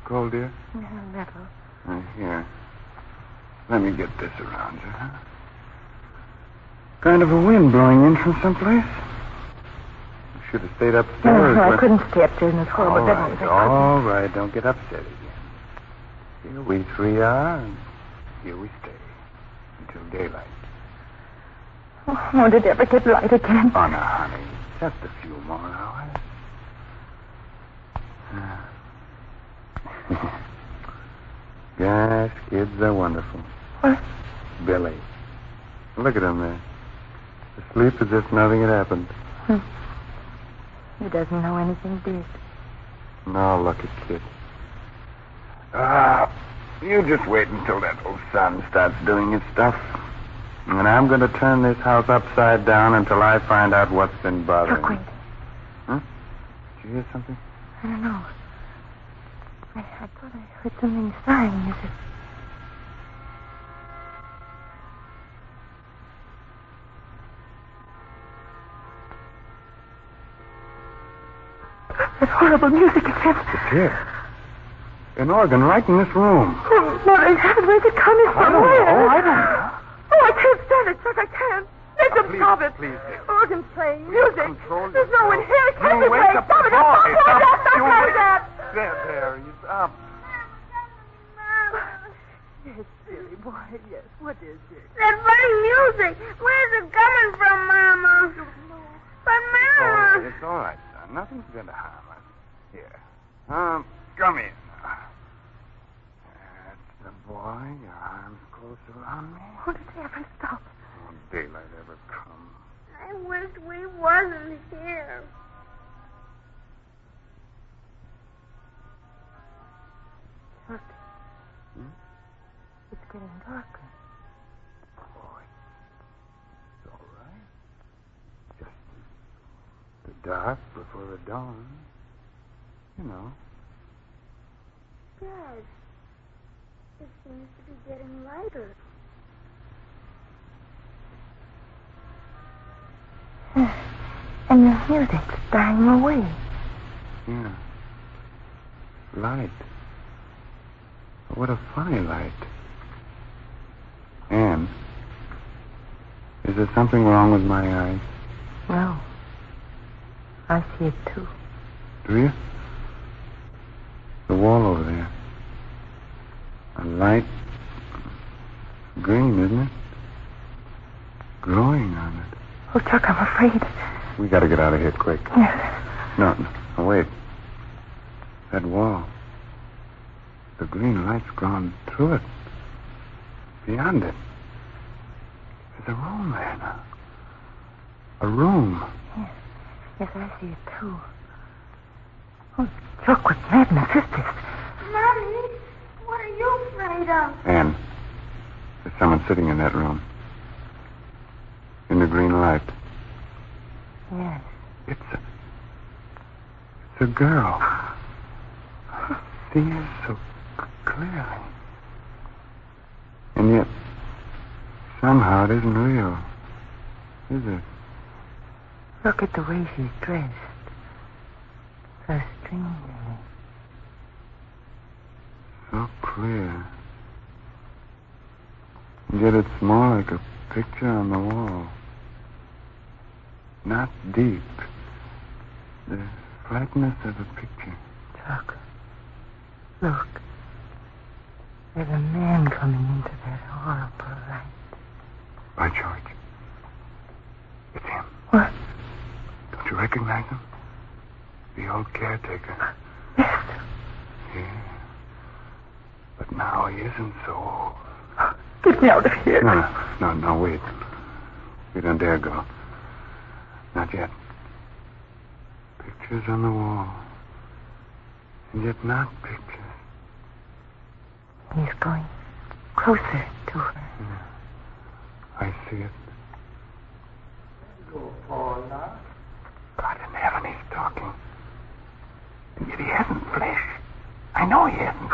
Speaker 24: Cold, dear?
Speaker 6: A little.
Speaker 24: Here. Let me get this around you, huh? Kind of a wind blowing in from someplace. You should have stayed upstairs.
Speaker 6: No, I couldn't stay upstairs in this horrible
Speaker 24: All
Speaker 6: bed.
Speaker 24: right, all right. Don't get upset again. Here we three are, and here we stay. Until daylight.
Speaker 6: Oh, won't it ever get light again?
Speaker 24: Oh, no, honey. Just a few more hours. Gosh, kids are wonderful.
Speaker 6: What?
Speaker 24: Billy. Look at him there. Asleep as if nothing had happened.
Speaker 6: He doesn't know anything did.
Speaker 24: No, look at kid. You just wait until that old sun starts doing his stuff. And I'm going to turn this house upside down until I find out what's been bothering
Speaker 6: Look, wait.
Speaker 24: me. Huh? Did you hear something?
Speaker 6: I don't know. I thought I heard something sighing as if... That horrible music again.
Speaker 24: It's here. An organ right in this room.
Speaker 6: Oh, Lord in heaven, where's it coming from?
Speaker 24: I don't
Speaker 6: Where?
Speaker 24: know. I don't know.
Speaker 6: Oh, I can't stand it, Chuck. I can't. Make them
Speaker 24: Please,
Speaker 6: stop it.
Speaker 24: please, dear.
Speaker 6: Organ's playing. Music.
Speaker 24: Control
Speaker 6: There's no one here. It can't
Speaker 24: You
Speaker 6: be
Speaker 24: wake
Speaker 6: playing.
Speaker 24: up
Speaker 6: Stop
Speaker 24: the
Speaker 6: it.
Speaker 24: boy.
Speaker 6: Stop like
Speaker 24: Stop.
Speaker 6: that. Stop
Speaker 24: You
Speaker 6: like
Speaker 24: wake-
Speaker 6: that.
Speaker 24: There, he's up.
Speaker 6: Yes, silly boy. Yes. What is it?
Speaker 18: That funny music. Where's it coming from, Mama? But, Mama.
Speaker 24: It's all right, son. Nothing's going to harm us. Here. Come in. That's the boy. Your arms close around me.
Speaker 6: Won't it ever stop?
Speaker 24: Won't daylight ever come?
Speaker 18: I wish we wasn't here.
Speaker 6: Chuck. It's getting darker.
Speaker 24: Boy. It's all right. Just the dark before the dawn. You know.
Speaker 18: Yes. It seems to be getting lighter.
Speaker 6: And the music's dying away.
Speaker 24: Yeah. Light. What a funny light. Anne, is there something wrong with my eyes?
Speaker 6: No. I see it, too.
Speaker 24: Do you? The wall over there. A light. Green, isn't it? Glowing on it.
Speaker 6: Oh, Chuck, I'm afraid.
Speaker 24: We gotta get out of here quick.
Speaker 6: Yes.
Speaker 24: No, wait. That wall. The green light's gone through it. Beyond it. There's a room there now. A room.
Speaker 6: Yes, I see it, too. Oh, Chuck, what madness is this?
Speaker 18: Mommy, what are you afraid of?
Speaker 24: Anne, there's someone sitting in that room. In the green light.
Speaker 6: Yes.
Speaker 24: It's a girl. See her so clearly. And yet, somehow it isn't real. Is it?
Speaker 6: Look at the way she's dressed. So strangely.
Speaker 24: So clear. And yet it's more like a picture on the wall. Not deep. The flatness of a picture.
Speaker 6: Chuck, look. There's a man coming into that horrible light.
Speaker 24: By George. It's him.
Speaker 6: What?
Speaker 24: Don't you recognize him? The old caretaker.
Speaker 6: Yes.
Speaker 24: Yeah. But now he isn't so old.
Speaker 6: Get me out of here.
Speaker 24: No, wait. We don't dare go. Not yet. Pictures on the wall. And yet not pictures.
Speaker 6: He's going closer to her.
Speaker 24: Yeah. I see it.
Speaker 14: Go, Paula.
Speaker 24: God in heaven, he's talking. And yet he hasn't flesh. I know he hasn't.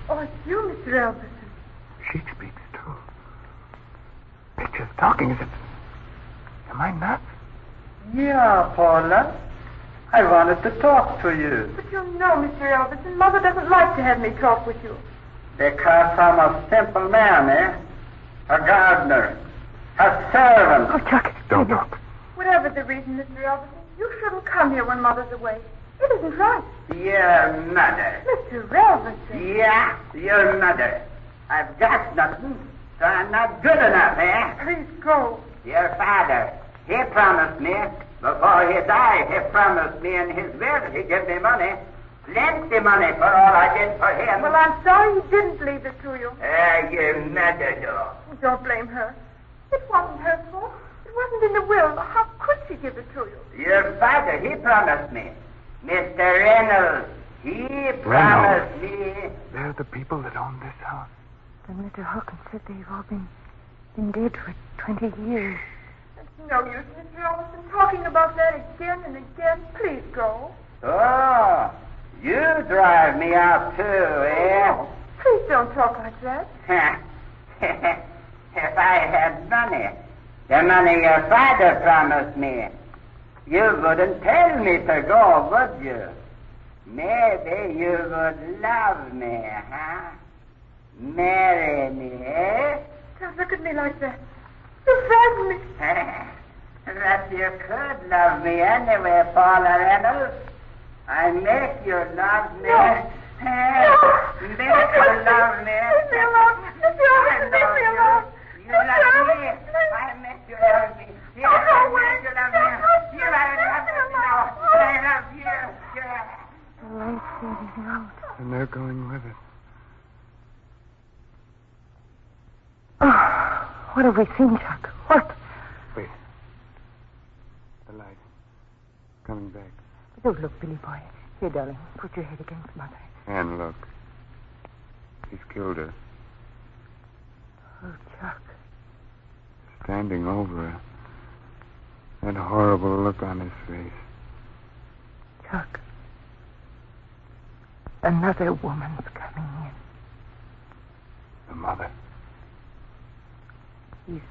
Speaker 17: Oh, it's you, Mr. Elvis.
Speaker 24: She speaks, too. Pictures talking as if... Am I nuts?
Speaker 14: Yeah, Paula. I wanted to talk to you.
Speaker 17: But you know, Mr. Elvis, and Mother doesn't like to have me talk with you.
Speaker 14: Because I'm a simple man, eh? A gardener. A servant.
Speaker 6: Oh, Chuck.
Speaker 24: Don't talk.
Speaker 17: Whatever the reason, Mr. Elvis, you shouldn't come here when Mother's away. It isn't right.
Speaker 14: Your mother.
Speaker 17: Mr. Elvis.
Speaker 14: Yeah, your mother. I've got nothing, so I'm not good enough, eh?
Speaker 17: Please go.
Speaker 14: Your father, he promised me, before he died, he promised me in his will, he'd give me money. Plenty money for all I did for him.
Speaker 17: Well, I'm sorry he didn't leave it to you.
Speaker 14: Your mother, though.
Speaker 17: Don't blame her. It wasn't her fault. It wasn't in the will. How could she give it to you?
Speaker 14: Your father, he promised me. Mr. Reynolds, he promised me.
Speaker 24: They're the people that own this house.
Speaker 6: And Mr. Hawkins said they've all been dead for 20 years.
Speaker 17: It's no use, Mr. Elvis, in talking about that again and again. Please go.
Speaker 14: Oh, you drive me out too, eh?
Speaker 17: Oh, please don't talk like that.
Speaker 14: If I had money, the money your father promised me, you wouldn't tell me to go, would you? Maybe you would love me, huh? Marry me, eh?
Speaker 17: Don't look at me like that. You frighten me.
Speaker 14: That you could love me anyway, Paula Reynolds. I make you love me.
Speaker 17: No.
Speaker 14: Make you love me.
Speaker 17: Leave me alone. Leave me alone.
Speaker 14: You love me. I make you love me. Here, I make you love me. Here, I love you now. I love you.
Speaker 6: The light's fading out.
Speaker 24: And they're going with it.
Speaker 6: Oh, what have we seen, Chuck? What?
Speaker 24: Wait. The light. Coming back.
Speaker 6: Don't look, Billy boy. Here, darling, put your head against Mother.
Speaker 24: And look. He's killed her.
Speaker 6: Oh, Chuck.
Speaker 24: Standing over her. That horrible look on his face.
Speaker 6: Chuck. Another woman's coming in.
Speaker 24: The mother.
Speaker 6: He's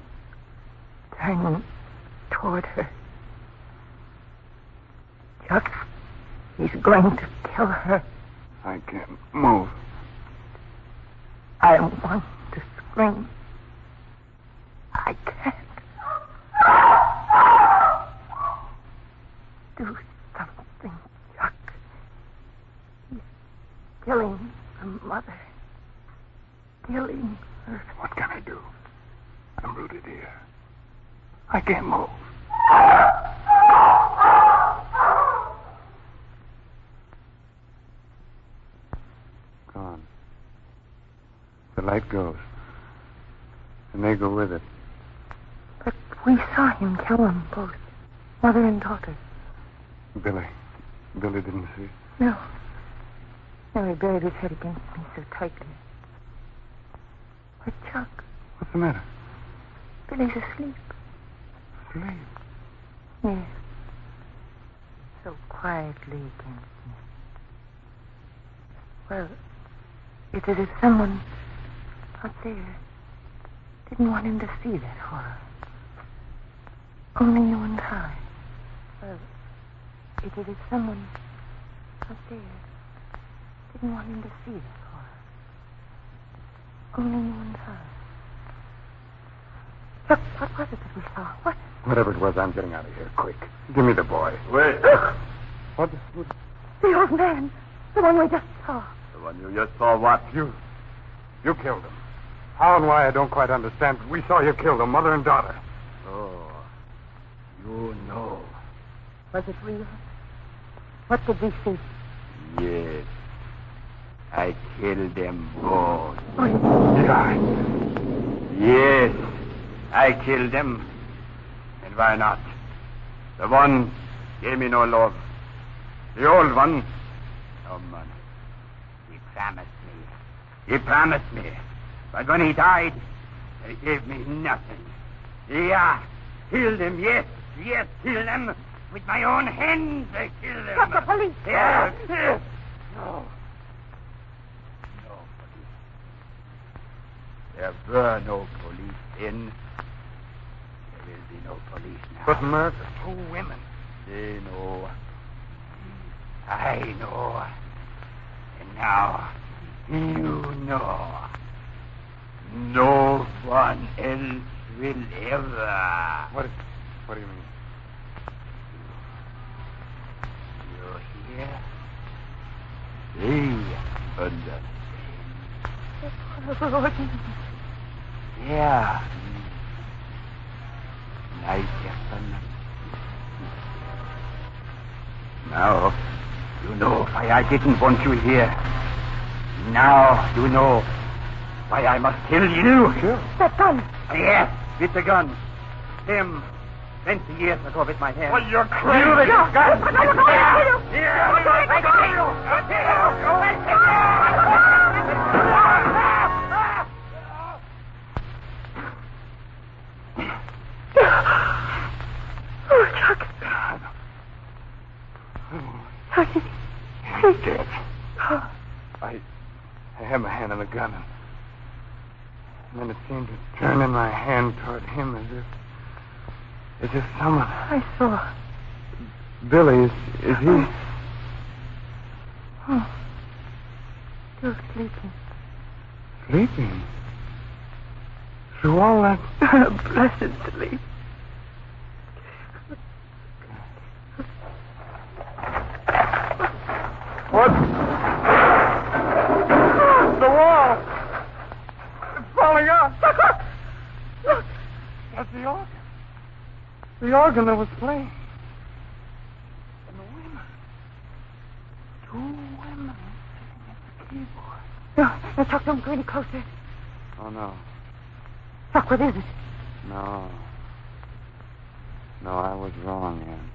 Speaker 6: turning toward her. Chuck, he's going to kill her.
Speaker 24: I can't move.
Speaker 6: I want to scream. I can't. Do something, Chuck. He's killing her mother. Killing her.
Speaker 24: What can I do? I'm rooted here. I can't move. Gone. The light goes. And they go with it.
Speaker 6: But we saw him kill them both. Mother and daughter.
Speaker 24: Billy didn't see.
Speaker 6: No. No, he buried his head against me so tightly. But Chuck.
Speaker 24: What's the matter?
Speaker 6: Billy's asleep.
Speaker 24: Asleep?
Speaker 6: Yes. So quietly against me. Well, it's as if someone out there didn't want him to see that horror. Only you and I. Well, it's as if someone out there didn't want him to see that horror. Only you and I. Look, what was it that we saw? What?
Speaker 24: Whatever it was, I'm getting out of here, quick. Give me the boy.
Speaker 15: Wait.
Speaker 24: What?
Speaker 6: The old man. The one we just saw.
Speaker 15: The one you just saw what?
Speaker 24: You killed him. How and why, I don't quite understand, but we saw you kill them, mother and daughter.
Speaker 15: Oh. You know.
Speaker 6: Was it real? What did we see?
Speaker 15: Yes. I killed them both.
Speaker 24: Did I?
Speaker 15: Yes. I killed them. And why not? The one gave me no love. The old one, no money. He promised me. But when he died, he gave me nothing. Yeah, killed him, yes, killed him. With my own hands, I killed him.
Speaker 6: Stop the police.
Speaker 15: Yeah. No. There were no police then. There will be no police now.
Speaker 24: But murder?
Speaker 15: 2 women. They know. I know. And now, you know. No one else will ever.
Speaker 24: What do you mean?
Speaker 15: You hear? They understand. Yeah. Night after night. Now, you know why I didn't want you here. Now, you know why I must kill you.
Speaker 24: Sure.
Speaker 6: That gun.
Speaker 15: Yes, with the gun. Him, 20 years ago with my hand.
Speaker 24: Well, you're crazy.
Speaker 15: You with his gun.
Speaker 6: Oh, Chuck.
Speaker 24: He's dead. I had my hand on the gun, and then it seemed to turn in my hand toward him as if someone...
Speaker 6: I saw.
Speaker 24: Billy, is he...
Speaker 6: Oh. Still sleeping.
Speaker 24: Sleeping? Through all that...
Speaker 6: Blessed sleep.
Speaker 24: What? The wall! It's falling out! Look! That's the organ. The organ that was playing. And the women. 2 women sitting at the keyboard.
Speaker 6: No, Chuck, don't go any closer.
Speaker 24: Oh, no.
Speaker 6: Chuck, what is it?
Speaker 24: No. No, I was wrong, Ann.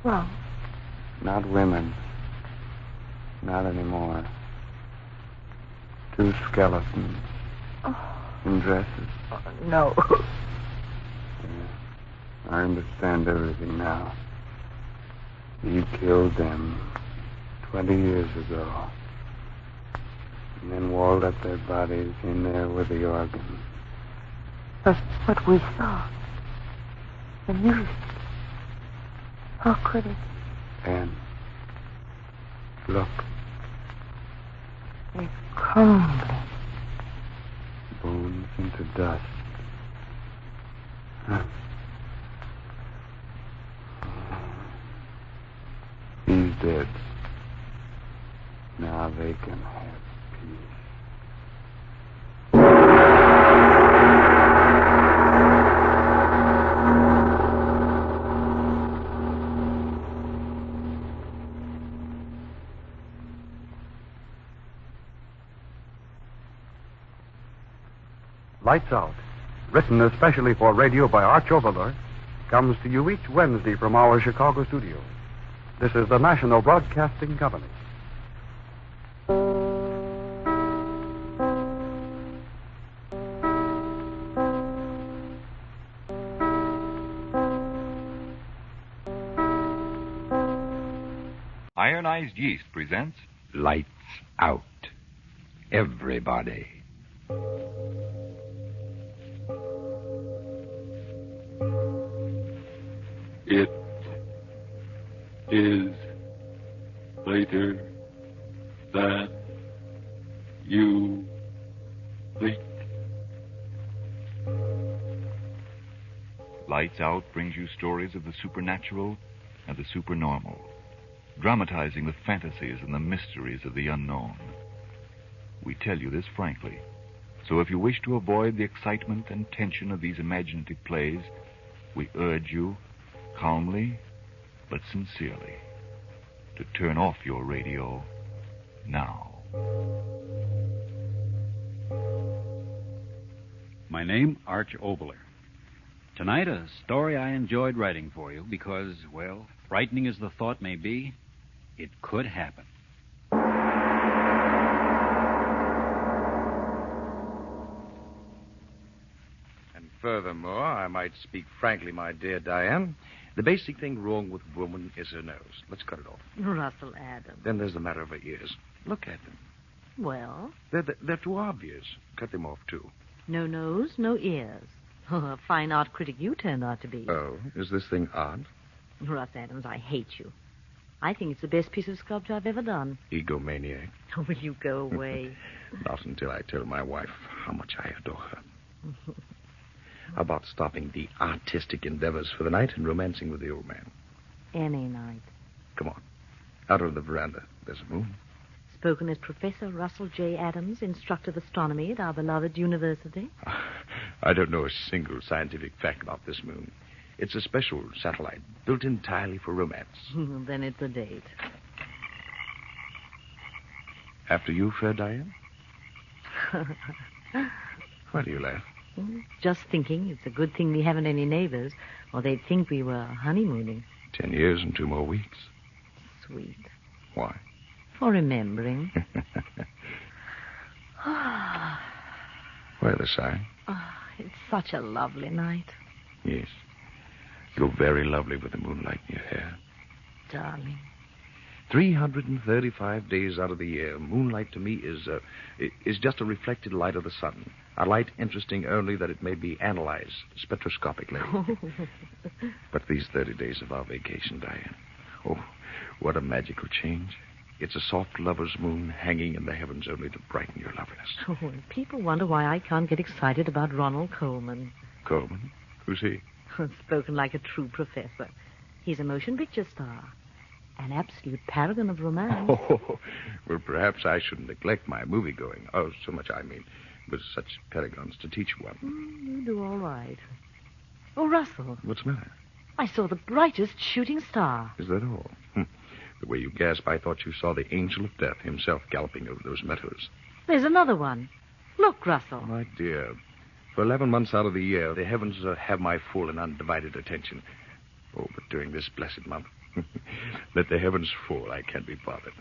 Speaker 6: Wrong?
Speaker 24: Not women. Not anymore. 2 skeletons.
Speaker 6: Oh.
Speaker 24: In dresses.
Speaker 6: No.
Speaker 24: Yeah. I understand everything now. You killed them 20 years ago. And then walled up their bodies in there with the organ.
Speaker 6: But what we saw. The music. How could it?
Speaker 24: Anne, look.
Speaker 6: It's crumbling.
Speaker 24: Bones into dust. Huh. He's dead. Now they can have peace.
Speaker 8: Lights Out, written especially for radio by Arch Overler, comes to you each Wednesday from our Chicago studio. This is the National Broadcasting Company.
Speaker 19: Ironized Yeast presents Lights Out. Everybody.
Speaker 2: It is later than you think.
Speaker 19: Lights Out brings you stories of the supernatural and the supernormal, dramatizing the fantasies and the mysteries of the unknown. We tell you this frankly, so if you wish to avoid the excitement and tension of these imaginative plays, we urge you, calmly but sincerely, to turn off your radio now.
Speaker 2: My name, Arch Obler. Tonight, a story I enjoyed writing for you because, well, frightening as the thought may be, it could happen.
Speaker 20: And furthermore, I might speak frankly, my dear Diane, the basic thing wrong with woman is her nose. Let's cut it off.
Speaker 6: Russell Adams.
Speaker 20: Then there's the matter of her ears. Look at them.
Speaker 6: Well?
Speaker 20: They're too obvious. Cut them off, too.
Speaker 6: No nose, no ears. Oh, a fine art critic you turned out to be.
Speaker 20: Oh, is this thing odd?
Speaker 6: Russ Adams, I hate you. I think it's the best piece of sculpture I've ever done.
Speaker 20: Egomaniac.
Speaker 6: Oh, will you go away?
Speaker 20: Not until I tell my wife how much I adore her. How about stopping the artistic endeavors for the night and romancing with the old man?
Speaker 6: Any night.
Speaker 20: Come on. Out on the veranda. There's a moon.
Speaker 6: Spoken as Professor Russell J. Adams, instructor of astronomy at our beloved university.
Speaker 20: I don't know a single scientific fact about this moon. It's a special satellite built entirely for romance.
Speaker 6: Then it's a date.
Speaker 20: After you, fair Diane? Why do you laugh?
Speaker 6: Just thinking it's a good thing we haven't any neighbors, or they'd think we were honeymooning.
Speaker 20: 10 years and 2 more weeks.
Speaker 6: Sweet.
Speaker 20: Why?
Speaker 6: For remembering.
Speaker 20: Why the sigh?
Speaker 6: Oh, it's such a lovely night.
Speaker 20: Yes. You're very lovely with the moonlight in your hair.
Speaker 6: Darling.
Speaker 20: 335 days out of the year, moonlight to me is just a reflected light of the sun. A light interesting only that it may be analyzed spectroscopically. But these 30 days of our vacation, Diane, oh, what a magical change. It's a soft lover's moon hanging in the heavens only to brighten your loveliness.
Speaker 6: Oh, and people wonder why I can't get excited about Ronald Coleman.
Speaker 20: Coleman? Who's he?
Speaker 6: Spoken like a true professor. He's a motion picture star. An absolute paragon of romance.
Speaker 20: Oh, well, perhaps I shouldn't neglect my movie-going. Oh, so much I mean, with such paragons to teach one.
Speaker 6: You do all right. Oh, Russell.
Speaker 20: What's the matter?
Speaker 6: I saw the brightest shooting star.
Speaker 20: Is that all? The way you gasp, I thought you saw the angel of death himself galloping over those meadows.
Speaker 6: There's another one. Look, Russell.
Speaker 20: My dear, for 11 months out of the year, the heavens have my full and undivided attention. Oh, but during this blessed month, let the heavens fall. I can't be bothered.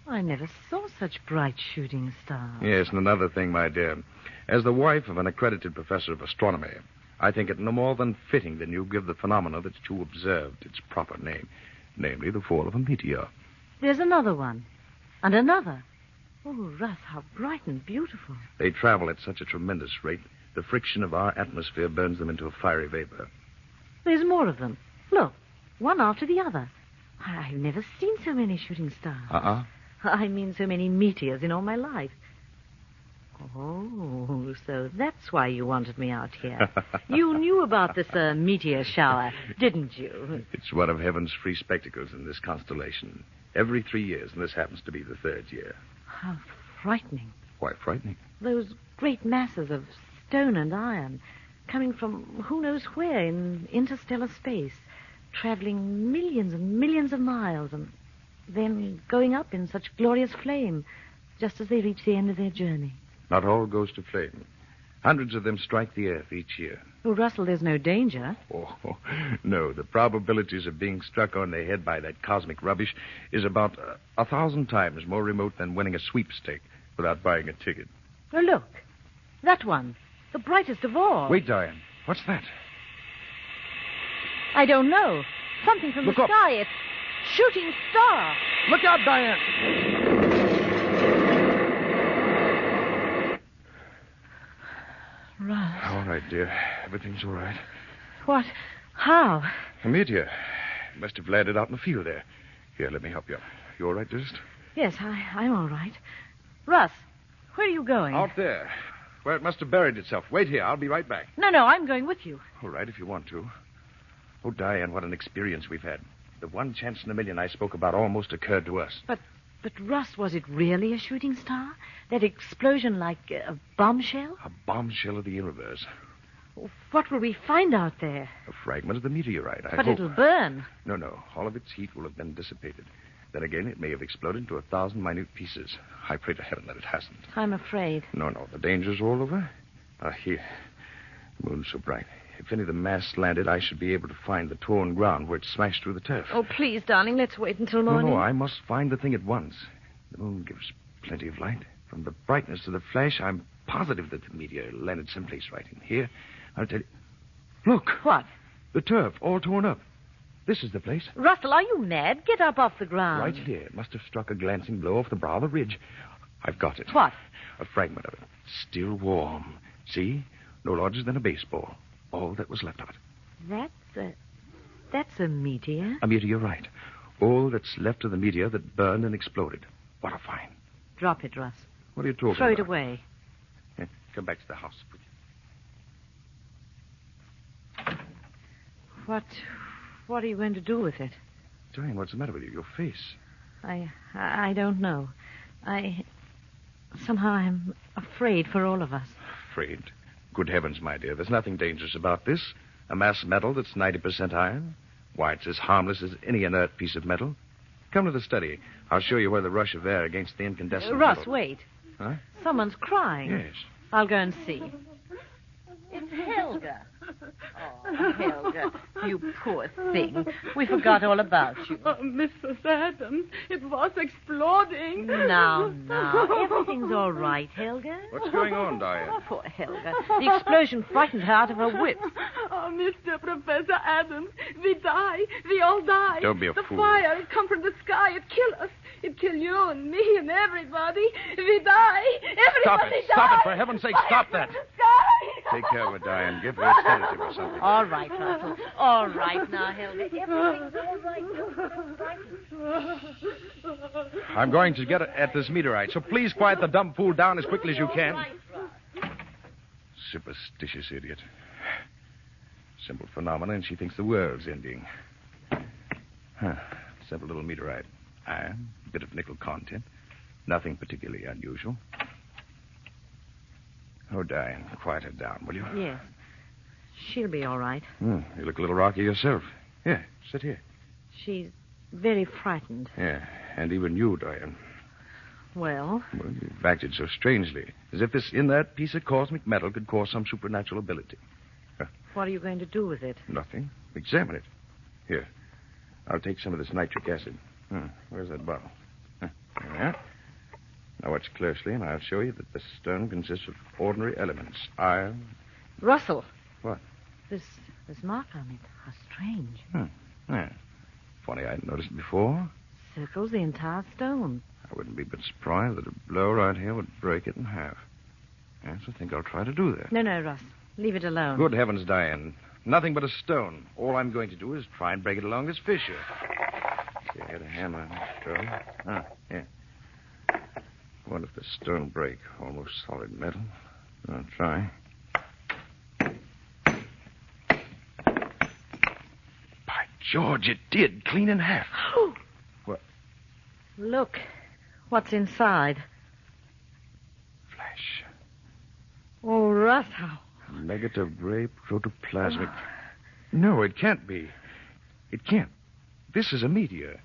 Speaker 6: I never saw such bright shooting stars.
Speaker 20: Yes, and another thing, my dear. As the wife of an accredited professor of astronomy, I think it no more than fitting that you give the phenomena that you observed its proper name, namely the fall of a meteor.
Speaker 6: There's another one. And another. Oh, Russ, how bright and beautiful.
Speaker 20: They travel at such a tremendous rate, the friction of our atmosphere burns them into a fiery vapor.
Speaker 6: There's more of them. Look, one after the other.
Speaker 3: I've never seen so many shooting stars.
Speaker 20: Uh-uh.
Speaker 3: I mean so many meteors in all my life. Oh, so that's why you wanted me out here. You knew about this meteor shower, didn't you?
Speaker 20: It's one of heaven's free spectacles in this constellation. Every 3 years, and this happens to be the 3rd year.
Speaker 3: How frightening.
Speaker 20: Why frightening?
Speaker 3: Those great masses of stone and iron coming from who knows where in interstellar space, traveling millions and millions of miles and then going up in such glorious flame just as they reach the end of their journey.
Speaker 20: Not all goes to flame. Hundreds of them strike the earth each year.
Speaker 3: Oh, Russell, there's no danger.
Speaker 20: Oh, no. The probabilities of being struck on the head by that cosmic rubbish is about 1,000 times more remote than winning a sweepstake without buying a ticket.
Speaker 3: Oh, look. That one. The brightest of all.
Speaker 20: Wait, Diane. What's that?
Speaker 3: I don't know. Something from
Speaker 20: Look
Speaker 3: the
Speaker 20: up.
Speaker 3: sky. It's shooting star.
Speaker 20: Look out, Diane.
Speaker 3: Russ.
Speaker 20: All right, dear. Everything's all right.
Speaker 3: What? How?
Speaker 20: A meteor. Must have landed out in the field there. Here, let me help you. You all right, dearest?
Speaker 3: Yes, I'm all right. Russ, where are you going?
Speaker 20: Out there. Where it must have buried itself. Wait here. I'll be right back.
Speaker 3: No, I'm going with you.
Speaker 20: All right, if you want to. Oh, Diane, what an experience we've had. The one chance in a million I spoke about almost occurred to us.
Speaker 3: But Russ, was it really a shooting star? That explosion like a bombshell?
Speaker 20: A bombshell of the universe.
Speaker 3: What will we find out there?
Speaker 20: A fragment of the meteorite, I
Speaker 3: But
Speaker 20: hope.
Speaker 3: it'll burn.
Speaker 20: No. All of its heat will have been dissipated. Then again, it may have exploded into 1,000 minute pieces. I pray to heaven that it hasn't.
Speaker 3: I'm afraid.
Speaker 20: No. The danger's all over. Here. The moon's so bright. If any of the mass landed, I should be able to find the torn ground where it smashed through the turf.
Speaker 3: Oh, please, darling, let's wait until morning.
Speaker 20: No, I must find the thing at once. The moon gives plenty of light. From the brightness of the flash, I'm positive that the meteor landed someplace right in here. I'll tell you. Look.
Speaker 3: What?
Speaker 20: The turf, all torn up. This is the place.
Speaker 3: Russell, are you mad? Get up off the ground.
Speaker 20: Right here. It must have struck a glancing blow off the brow of the ridge. I've got it.
Speaker 3: What?
Speaker 20: A fragment of it. Still warm. See? No larger than a baseball. All that was left of it.
Speaker 3: That's a meteor.
Speaker 20: A meteorite. All that's left of the meteor that burned and exploded. What a find.
Speaker 3: Drop it, Russ.
Speaker 20: What are you talking
Speaker 3: Throw
Speaker 20: about?
Speaker 3: it away.
Speaker 20: Come back to the house.
Speaker 3: What are you going to do with it?
Speaker 20: Diane, what's the matter with you? Your face.
Speaker 3: I don't know. Somehow I'm afraid for all of us.
Speaker 20: Afraid? Good heavens, my dear. There's nothing dangerous about this. A mass metal that's 90% iron. Why, it's as harmless as any inert piece of metal. Come to the study. I'll show you where the rush of air against the incandescent
Speaker 3: Russ,
Speaker 20: metal...
Speaker 3: wait.
Speaker 20: Huh?
Speaker 3: Someone's crying.
Speaker 20: Yes.
Speaker 3: I'll go and see. It's Helga. Oh, Helga, you poor thing. We forgot all about you.
Speaker 17: Oh, Mrs. Adams, it was exploding.
Speaker 3: Now. Everything's all right, Helga.
Speaker 20: What's going on, Diane?
Speaker 3: Oh, poor Helga. The explosion frightened her out of her wits.
Speaker 17: Oh, Mr. Professor Adams, we die. We all die.
Speaker 20: Don't be a
Speaker 17: the
Speaker 20: fool.
Speaker 17: The fire, it come from the sky. It kill us. It kill you and me and everybody. We die. Everybody die.
Speaker 20: Stop it. For heaven's sake, stop that. Take care of her, Diane. Give her a sedative or something.
Speaker 3: All right, Russell. All right now, Helga. Everything's all right.
Speaker 20: I'm going to get at this meteorite, so please quiet the dumb fool down as quickly as you can.
Speaker 3: Right,
Speaker 20: Superstitious idiot. Simple phenomena, and she thinks the world's ending. Simple little meteorite. Iron, a bit of nickel content. Nothing particularly unusual. Oh, Diane, quiet her down, will you?
Speaker 3: Yes. She'll be all right.
Speaker 20: You look a little rocky yourself. Here, sit here.
Speaker 3: She's very frightened.
Speaker 20: Yeah, and even you, Diane.
Speaker 3: Well,
Speaker 20: you've acted so strangely, as if this inert piece of cosmic metal could cause some supernatural ability.
Speaker 3: What are you going to do with it?
Speaker 20: Nothing. Examine it. Here, I'll take some of this nitric acid. Where's that bottle? There we are. Now watch closely, and I'll show you that the stone consists of ordinary elements. Iron.
Speaker 3: Russell.
Speaker 20: What?
Speaker 3: This mark on it. How strange.
Speaker 20: Yeah. Funny I hadn't noticed it before.
Speaker 3: Circles the entire stone.
Speaker 20: I wouldn't be a bit surprised that a blow right here would break it in half. Yes, I think I'll try to do that.
Speaker 3: No, Russ. Leave it alone.
Speaker 20: Good heavens, Diane. Nothing but a stone. All I'm going to do is try and break it along this fissure. you hit a hammer on the stone. Ah, yeah. What if the stone break? Almost solid metal. I'll try. By George, it did. Clean in half. What?
Speaker 3: Look. What's inside?
Speaker 20: Flesh.
Speaker 3: Oh, Russ, how...
Speaker 20: Negative gray protoplasmic. No, it can't be. It can't. This is a meteor.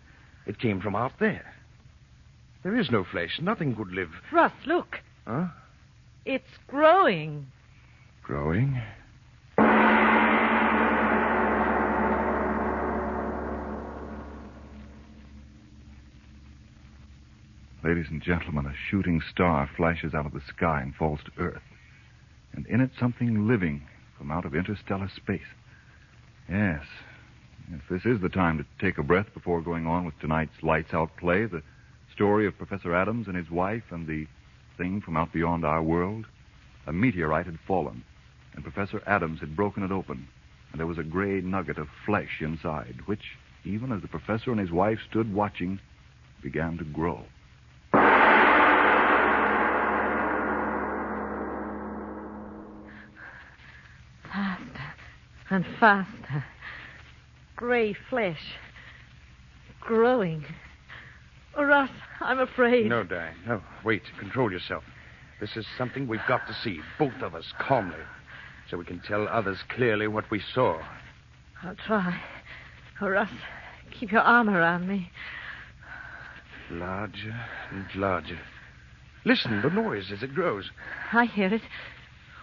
Speaker 20: It came from out there. There is no flesh. Nothing could live.
Speaker 3: Russ, look.
Speaker 20: Huh?
Speaker 3: It's growing.
Speaker 20: Growing?
Speaker 19: Ladies and gentlemen, a shooting star flashes out of the sky and falls to Earth. And in it, something living from out of interstellar space. Yes, this is the time to take a breath before going on with tonight's Lights Out play, the story of Professor Adams and his wife and the thing from out beyond our world. A meteorite had fallen, and Professor Adams had broken it open, and there was a gray nugget of flesh inside, which, even as the professor and his wife stood watching, began to grow.
Speaker 3: Faster and faster. Gray flesh. Growing. Oh, Russ, I'm afraid.
Speaker 20: No, Diane, no. Wait, control yourself. This is something we've got to see, both of us, calmly, so we can tell others clearly what we saw.
Speaker 3: I'll try. Oh, Russ, keep your arm around me.
Speaker 20: Larger and larger. Listen, the noise as it grows.
Speaker 3: I hear it.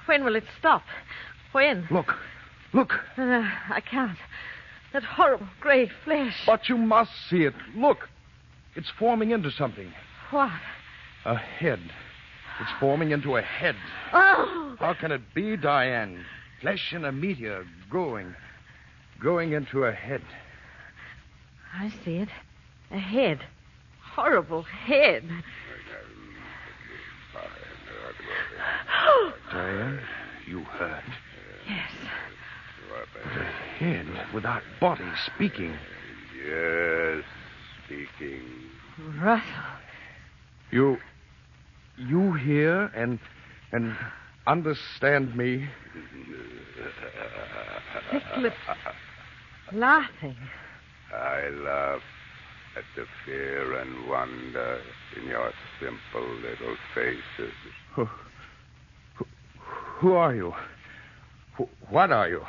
Speaker 3: When will it stop? When?
Speaker 20: Look.
Speaker 3: I can't. That horrible gray flesh.
Speaker 20: But you must see it. Look. It's forming into something.
Speaker 3: What?
Speaker 20: A head. It's forming into a head.
Speaker 3: Oh!
Speaker 20: How can it be, Diane? Flesh in a meteor growing into a head.
Speaker 3: I see it. A head. Horrible head.
Speaker 20: Diane, you heard.
Speaker 3: Yes.
Speaker 20: The head without body speaking.
Speaker 5: Yes, speaking.
Speaker 3: Russell.
Speaker 20: You hear and understand me?
Speaker 3: Thick-lipped. Laughing.
Speaker 5: I laugh at the fear and wonder in your simple little faces.
Speaker 20: Who are you? What are you?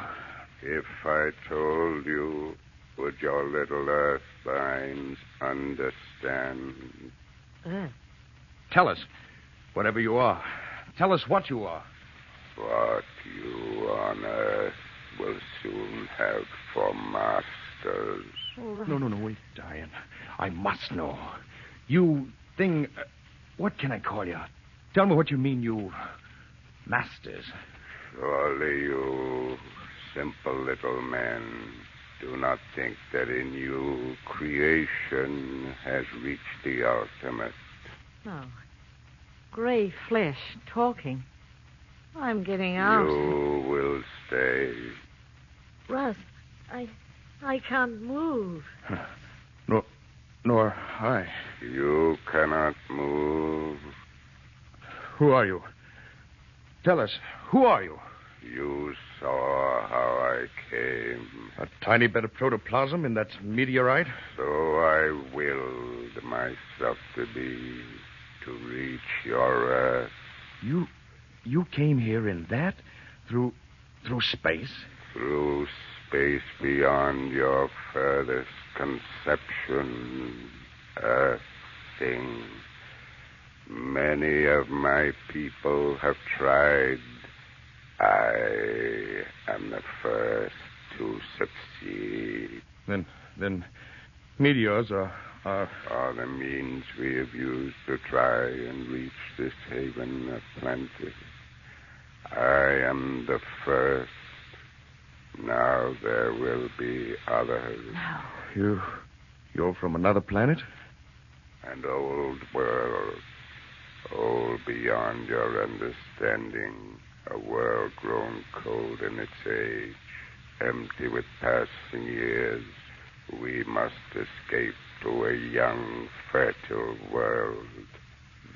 Speaker 5: If I told you, would your little earth minds understand?
Speaker 20: Tell us, whatever you are. Tell us what you are.
Speaker 5: What you on earth will soon have for masters.
Speaker 20: No, wait, Diane. I must know. You thing... what can I call you? Tell me what you mean, you... masters.
Speaker 5: Surely you simple little men do not think that in you creation has reached the ultimate.
Speaker 3: No. Gray flesh talking. I'm getting out.
Speaker 5: You will stay.
Speaker 3: Russ, I can't move.
Speaker 20: Nor I.
Speaker 5: You cannot move.
Speaker 20: Who are you? Tell us, who are you?
Speaker 5: You saw how I came.
Speaker 20: A tiny bit of protoplasm in that meteorite?
Speaker 5: So I willed myself to be, to reach your earth.
Speaker 20: You came here in that? Through space?
Speaker 5: Through space beyond your furthest conception, earth thing. Many of my people have tried. I am the first to succeed.
Speaker 20: Then meteors are
Speaker 5: the means we have used to try and reach this haven of plenty. I am the first. Now there will be others.
Speaker 20: You're from another planet?
Speaker 5: An old world. Old beyond your understanding. A world grown cold in its age. Empty with passing years. We must escape to a young, fertile world.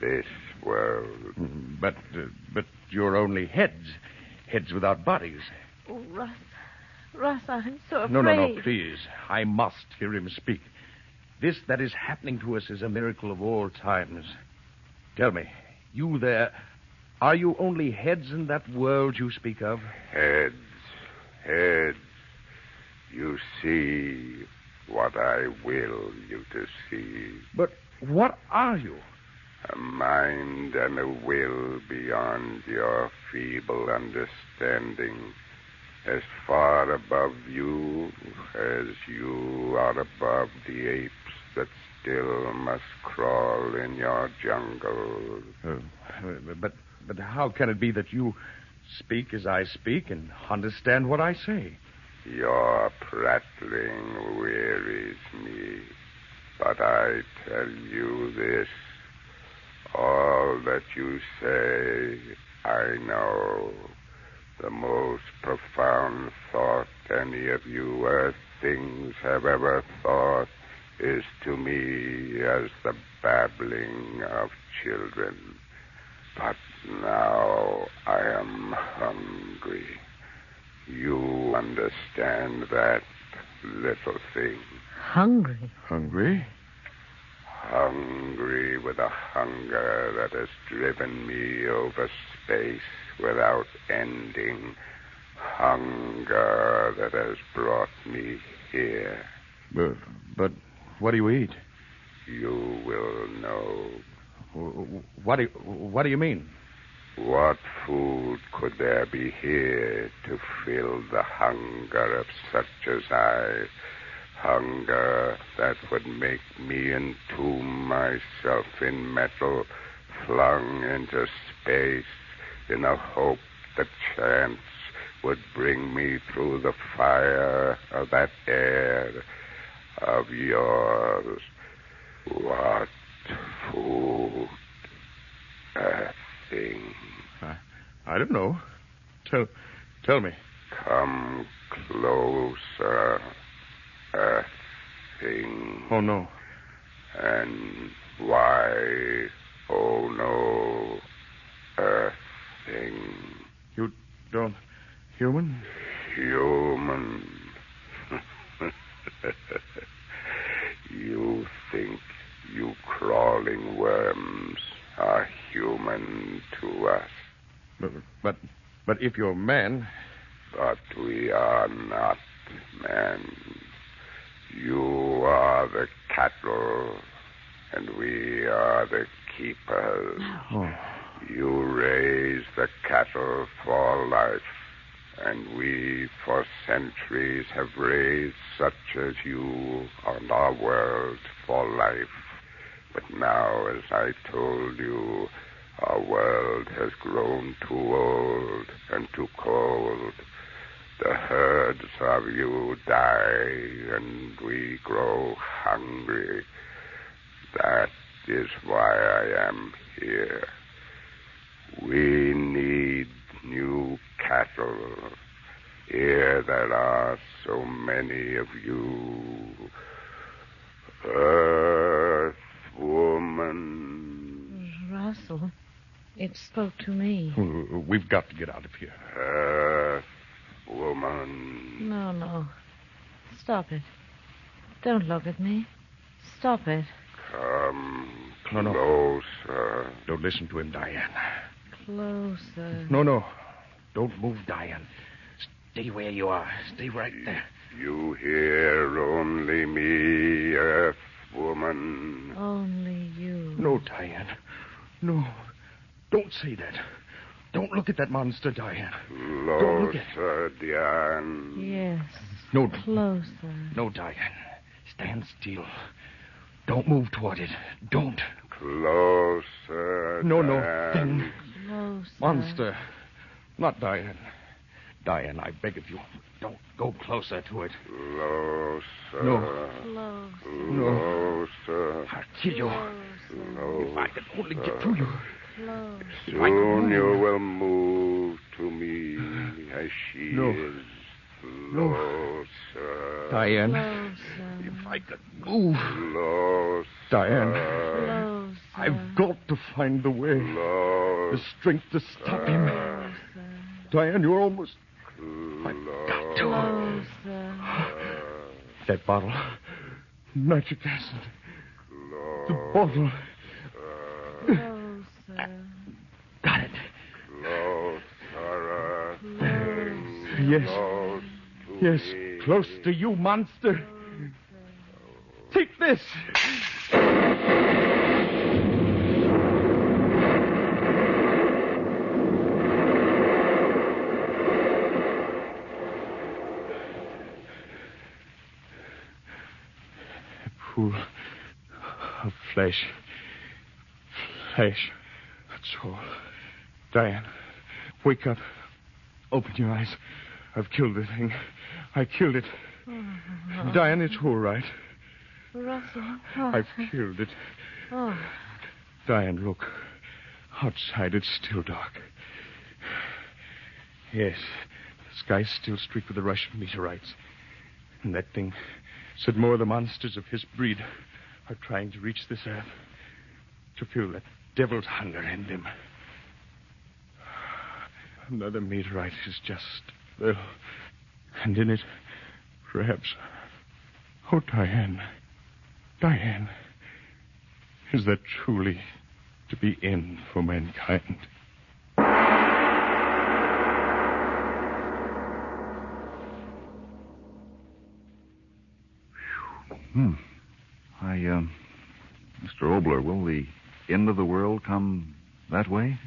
Speaker 5: This world.
Speaker 20: But you're only heads. Heads without bodies.
Speaker 3: Oh, Russ, I'm so afraid.
Speaker 20: No, please. I must hear him speak. This that is happening to us is a miracle of all times. Tell me, you there, are you only heads in that world you speak of?
Speaker 5: Heads. You see what I will you to see.
Speaker 20: But what are you?
Speaker 5: A mind and a will beyond your feeble understanding. As far above you as you are above the apes that still must crawl in your jungle.
Speaker 20: But how can it be that you speak as I speak and understand what I say?
Speaker 5: Your prattling wearies me, but I tell you this. All that you say, I know. The most profound thought any of you earth things have ever thought is to me as the babbling of children. But now I am hungry. You understand that, little thing.
Speaker 3: Hungry?
Speaker 20: Hungry?
Speaker 5: Hungry with a hunger that has driven me over space without ending. Hunger that has brought me here.
Speaker 20: But what do you eat?
Speaker 5: You will know.
Speaker 20: What do you mean?
Speaker 5: What food could there be here to fill the hunger of such as I? Hunger that would make me entomb myself in metal, flung into space in a hope that chance would bring me through the fire of that air of yours. What food? A thing.
Speaker 20: I don't know. Tell me.
Speaker 5: Come closer. A thing.
Speaker 20: Oh, no.
Speaker 5: And why, oh, no, a thing.
Speaker 20: You don't... Human?
Speaker 5: Human. You think you crawling worms are human to us.
Speaker 20: But if you're man...
Speaker 5: But we are not men. You are the cattle, and we are the keepers.
Speaker 20: Oh.
Speaker 5: You raise the cattle for life, and we for centuries have raised such as you on our world for life. But now, as I told you, our world has grown too old and too cold. The herds of you die, and we grow hungry. That is why I am here. We need new cattle. Here there are so many of you. Earth woman.
Speaker 3: Russell, it spoke to me.
Speaker 20: We've got to get out of here.
Speaker 5: Earth woman.
Speaker 3: No. Stop it. Don't look at me. Stop it.
Speaker 5: Come
Speaker 20: No.
Speaker 5: closer.
Speaker 20: Don't listen to him, Diane.
Speaker 3: Closer.
Speaker 20: No. Don't move, Diane. Stay where you are. Stay right there.
Speaker 5: You hear only me, Earth woman.
Speaker 3: Only you.
Speaker 20: No, Diane. No. Don't say that. Don't look at that monster, Diane. Don't look at it.
Speaker 5: Closer, Diane.
Speaker 3: Yes.
Speaker 20: No.
Speaker 3: Closer.
Speaker 20: No, Diane. Stand still. Don't move toward it. Don't.
Speaker 5: Closer.
Speaker 20: No.
Speaker 5: Diane.
Speaker 20: Thing.
Speaker 3: Closer.
Speaker 20: Monster. Not Diane. Diane, I beg of you, don't go closer to it.
Speaker 5: Closer.
Speaker 20: No.
Speaker 5: Closer.
Speaker 20: I'll kill you.
Speaker 5: Closer.
Speaker 20: If I could only get through you.
Speaker 5: Soon you will move to me as she
Speaker 20: No.
Speaker 5: is. Closer.
Speaker 20: Diane.
Speaker 3: Closer.
Speaker 9: I could move.
Speaker 5: Closer.
Speaker 9: Diane,
Speaker 3: Closer.
Speaker 9: I've got to find the way.
Speaker 5: Closer.
Speaker 9: The strength to stop him. Diane, you're almost... I've got to.
Speaker 3: Closer.
Speaker 9: That bottle. Nitric acid. The bottle.
Speaker 3: Closer.
Speaker 9: Got it.
Speaker 5: Closer.
Speaker 9: Yes. Yes, close to you, monster. Take this. A pool of flesh. Flesh. That's all. Diane, wake up. Open your eyes. I've killed the thing. I killed it.
Speaker 3: Oh.
Speaker 9: Diane, it's all right.
Speaker 3: Russell.
Speaker 9: I've killed it.
Speaker 3: Oh.
Speaker 9: Diane, look. Outside, it's still dark. Yes, the sky's still streaked with the rush of meteorites. And that thing said more of the monsters of his breed are trying to reach this earth. To feel that devil's hunger in them. Another meteorite is just... well, and in it, perhaps... Oh, Diane. Diane. Is that truly to be in for mankind?
Speaker 19: Mr. Obler, will the end of the world come that way?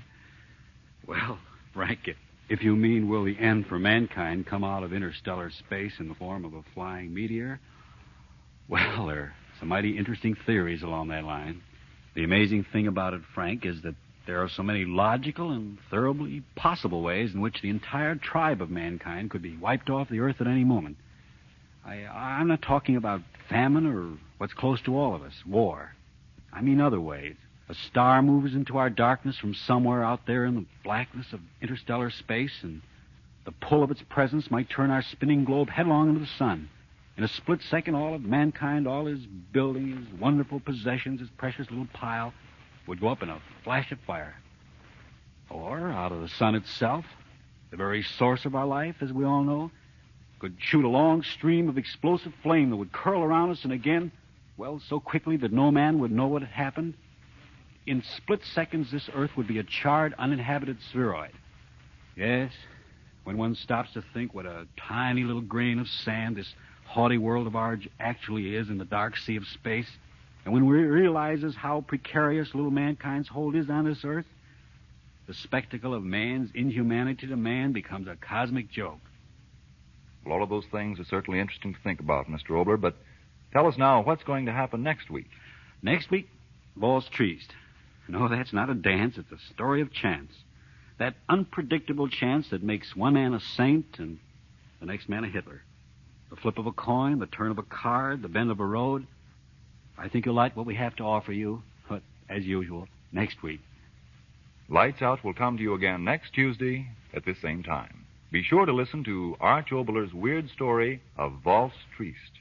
Speaker 2: Well, Frank, if you mean will the end for mankind come out of interstellar space in the form of a flying meteor, well, there are some mighty interesting theories along that line. The amazing thing about it, Frank, is that there are so many logical and thoroughly possible ways in which the entire tribe of mankind could be wiped off the earth at any moment. I'm not talking about famine or what's close to all of us, war. I mean other ways. A star moves into our darkness from somewhere out there in the blackness of interstellar space, and the pull of its presence might turn our spinning globe headlong into the sun. In a split second, all of mankind, all his building, his wonderful possessions, his precious little pile, would go up in a flash of fire. Or, out of the sun itself, the very source of our life, as we all know, could shoot a long stream of explosive flame that would curl around us and again, well, so quickly that no man would know what had happened. In split seconds, this earth would be a charred, uninhabited spheroid. Yes, when one stops to think what a tiny little grain of sand this haughty world of ours actually is in the dark sea of space, and when one realizes how precarious little mankind's hold is on this earth, the spectacle of man's inhumanity to man becomes a cosmic joke.
Speaker 19: Well, all of those things are certainly interesting to think about, Mr. Obler, but tell us now what's going to happen next week.
Speaker 2: Next week, ball's triste. No, that's not a dance. It's a story of chance. That unpredictable chance that makes one man a saint and the next man a Hitler. The flip of a coin, the turn of a card, the bend of a road. I think you'll like what we have to offer you, but as usual, next week.
Speaker 19: Lights Out will come to you again next Tuesday at this same time. Be sure to listen to Arch Obler's weird story of Valse Triste.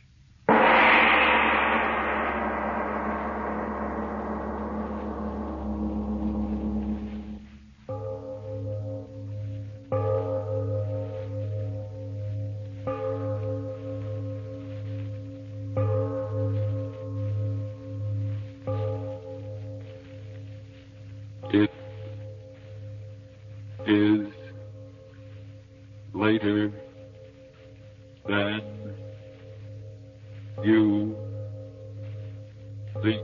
Speaker 5: It is later than you think.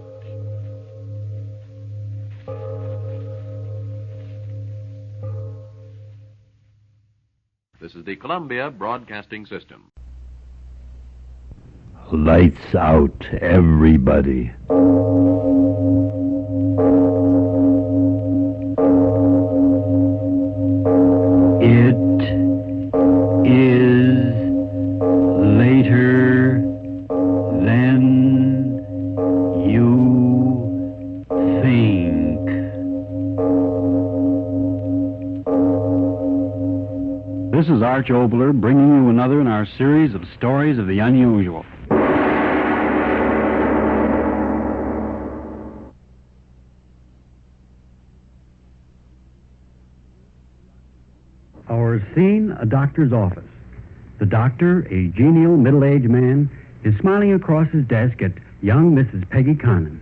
Speaker 16: This is the Columbia Broadcasting System.
Speaker 1: Lights out, everybody. It is later than you think.
Speaker 2: This is Arch Obler bringing you another in our series of stories of the unusual.
Speaker 11: Our scene, a doctor's office. The doctor, a genial middle-aged man, is smiling across his desk at young Mrs. Peggy Connon.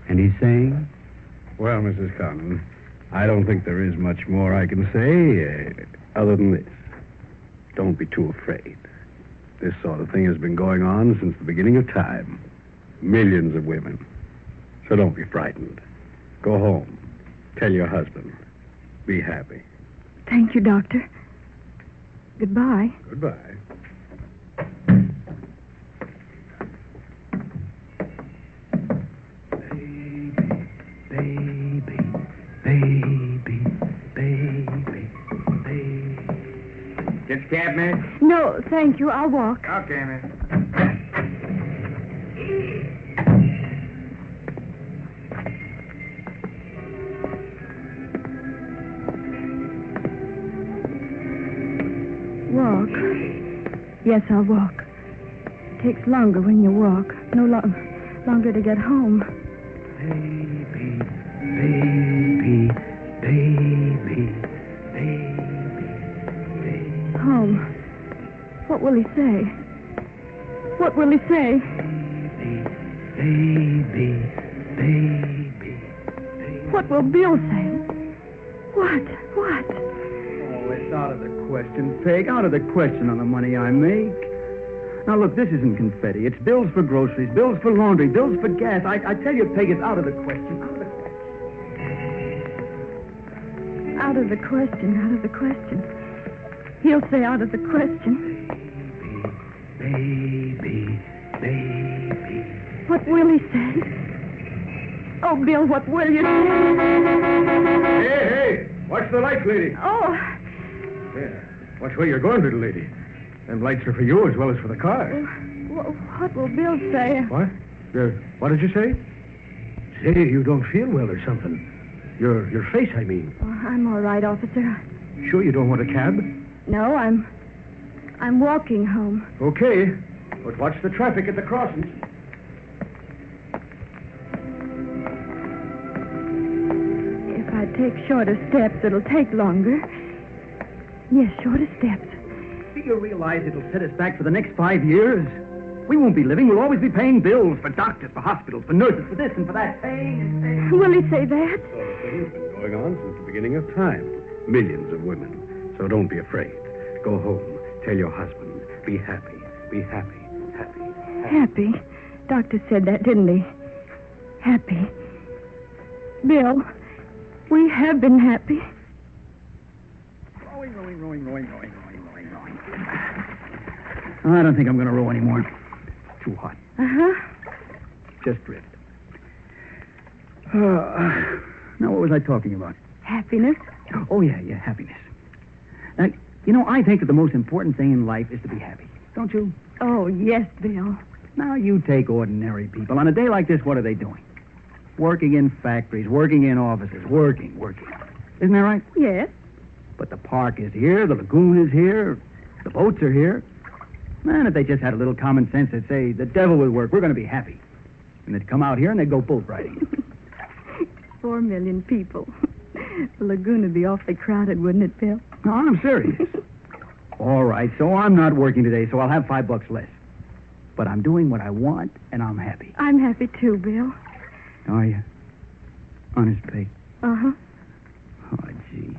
Speaker 11: And he's saying,
Speaker 8: Well, Mrs. Connon, I don't think there is much more I can say other than this. Don't be too afraid. This sort of thing has been going on since the beginning of time. Millions of women. So don't be frightened. Go home. Tell your husband. Be happy.
Speaker 23: Thank you, Doctor. Goodbye.
Speaker 8: Goodbye.
Speaker 24: Get the cab, miss?
Speaker 23: No, thank you. I'll walk.
Speaker 24: Okay, miss.
Speaker 23: Walk. Yes, I'll walk. It takes longer when you walk. No longer to get home.
Speaker 11: baby, baby, baby, baby.
Speaker 23: Home. What will he say? What will he say?
Speaker 11: Baby, baby.
Speaker 23: What will Bill say? What?
Speaker 12: Oh, it's out of the question, Peg. Out of the question on the money I make. Now, look, this isn't confetti. It's bills for groceries, bills for laundry, bills for gas. I tell you, Peg, it's out of the question.
Speaker 23: Out of the question, out of the question. He'll say out of the question.
Speaker 11: Baby, baby.
Speaker 23: What will he say? Oh, Bill, what will you say?
Speaker 8: Hey, watch the lights, lady.
Speaker 23: Oh.
Speaker 8: Yeah, watch where you're going, little lady. Them lights are for you as well as for the car.
Speaker 23: What will Bill say?
Speaker 8: What? What did you say? Say, you don't feel well or something. Your face, I mean.
Speaker 23: Oh, I'm all right, officer.
Speaker 8: Sure you don't want a cab?
Speaker 23: No, I'm walking home.
Speaker 8: Okay, but watch the traffic at the crossings.
Speaker 23: If I take shorter steps, it'll take longer. Yes, shorter steps.
Speaker 12: Do you realize it'll set us back for the next 5 years? We won't be living. We'll always be paying bills for doctors, for hospitals, for nurses, for this and for that.
Speaker 23: Will he say that?
Speaker 8: Sort of thing has been going on since the beginning of time. Millions of women. So don't be afraid. Go home. Tell your husband. Be happy. Be happy. Happy.
Speaker 23: Happy. Doctor said that, didn't he? Happy. Bill, we have been happy.
Speaker 12: Rowing. Oh, I don't think I'm going to row anymore. Too hot.
Speaker 23: Uh-huh.
Speaker 12: Just drift. Now, what was I talking about?
Speaker 23: Happiness.
Speaker 12: Oh, yeah, happiness. I think that the most important thing in life is to be happy. Don't you?
Speaker 23: Oh, yes, Bill.
Speaker 12: Now, you take ordinary people. On a day like this, what are they doing? Working in factories, working in offices, working. Isn't that right?
Speaker 23: Yes.
Speaker 12: But the park is here, the lagoon is here, the boats are here. Man, if they just had a little common sense, they'd say, the devil would work, we're going to be happy. And they'd come out here and they'd go boat riding.
Speaker 23: 4 million people. The lagoon would be awfully crowded, wouldn't it, Bill?
Speaker 12: No, I'm serious. All right, so I'm not working today, so I'll have $5 less. But I'm doing what I want, and I'm happy.
Speaker 23: I'm happy, too, Bill.
Speaker 12: Are you? Honest, Peg?
Speaker 23: Uh-huh.
Speaker 12: Oh, gee.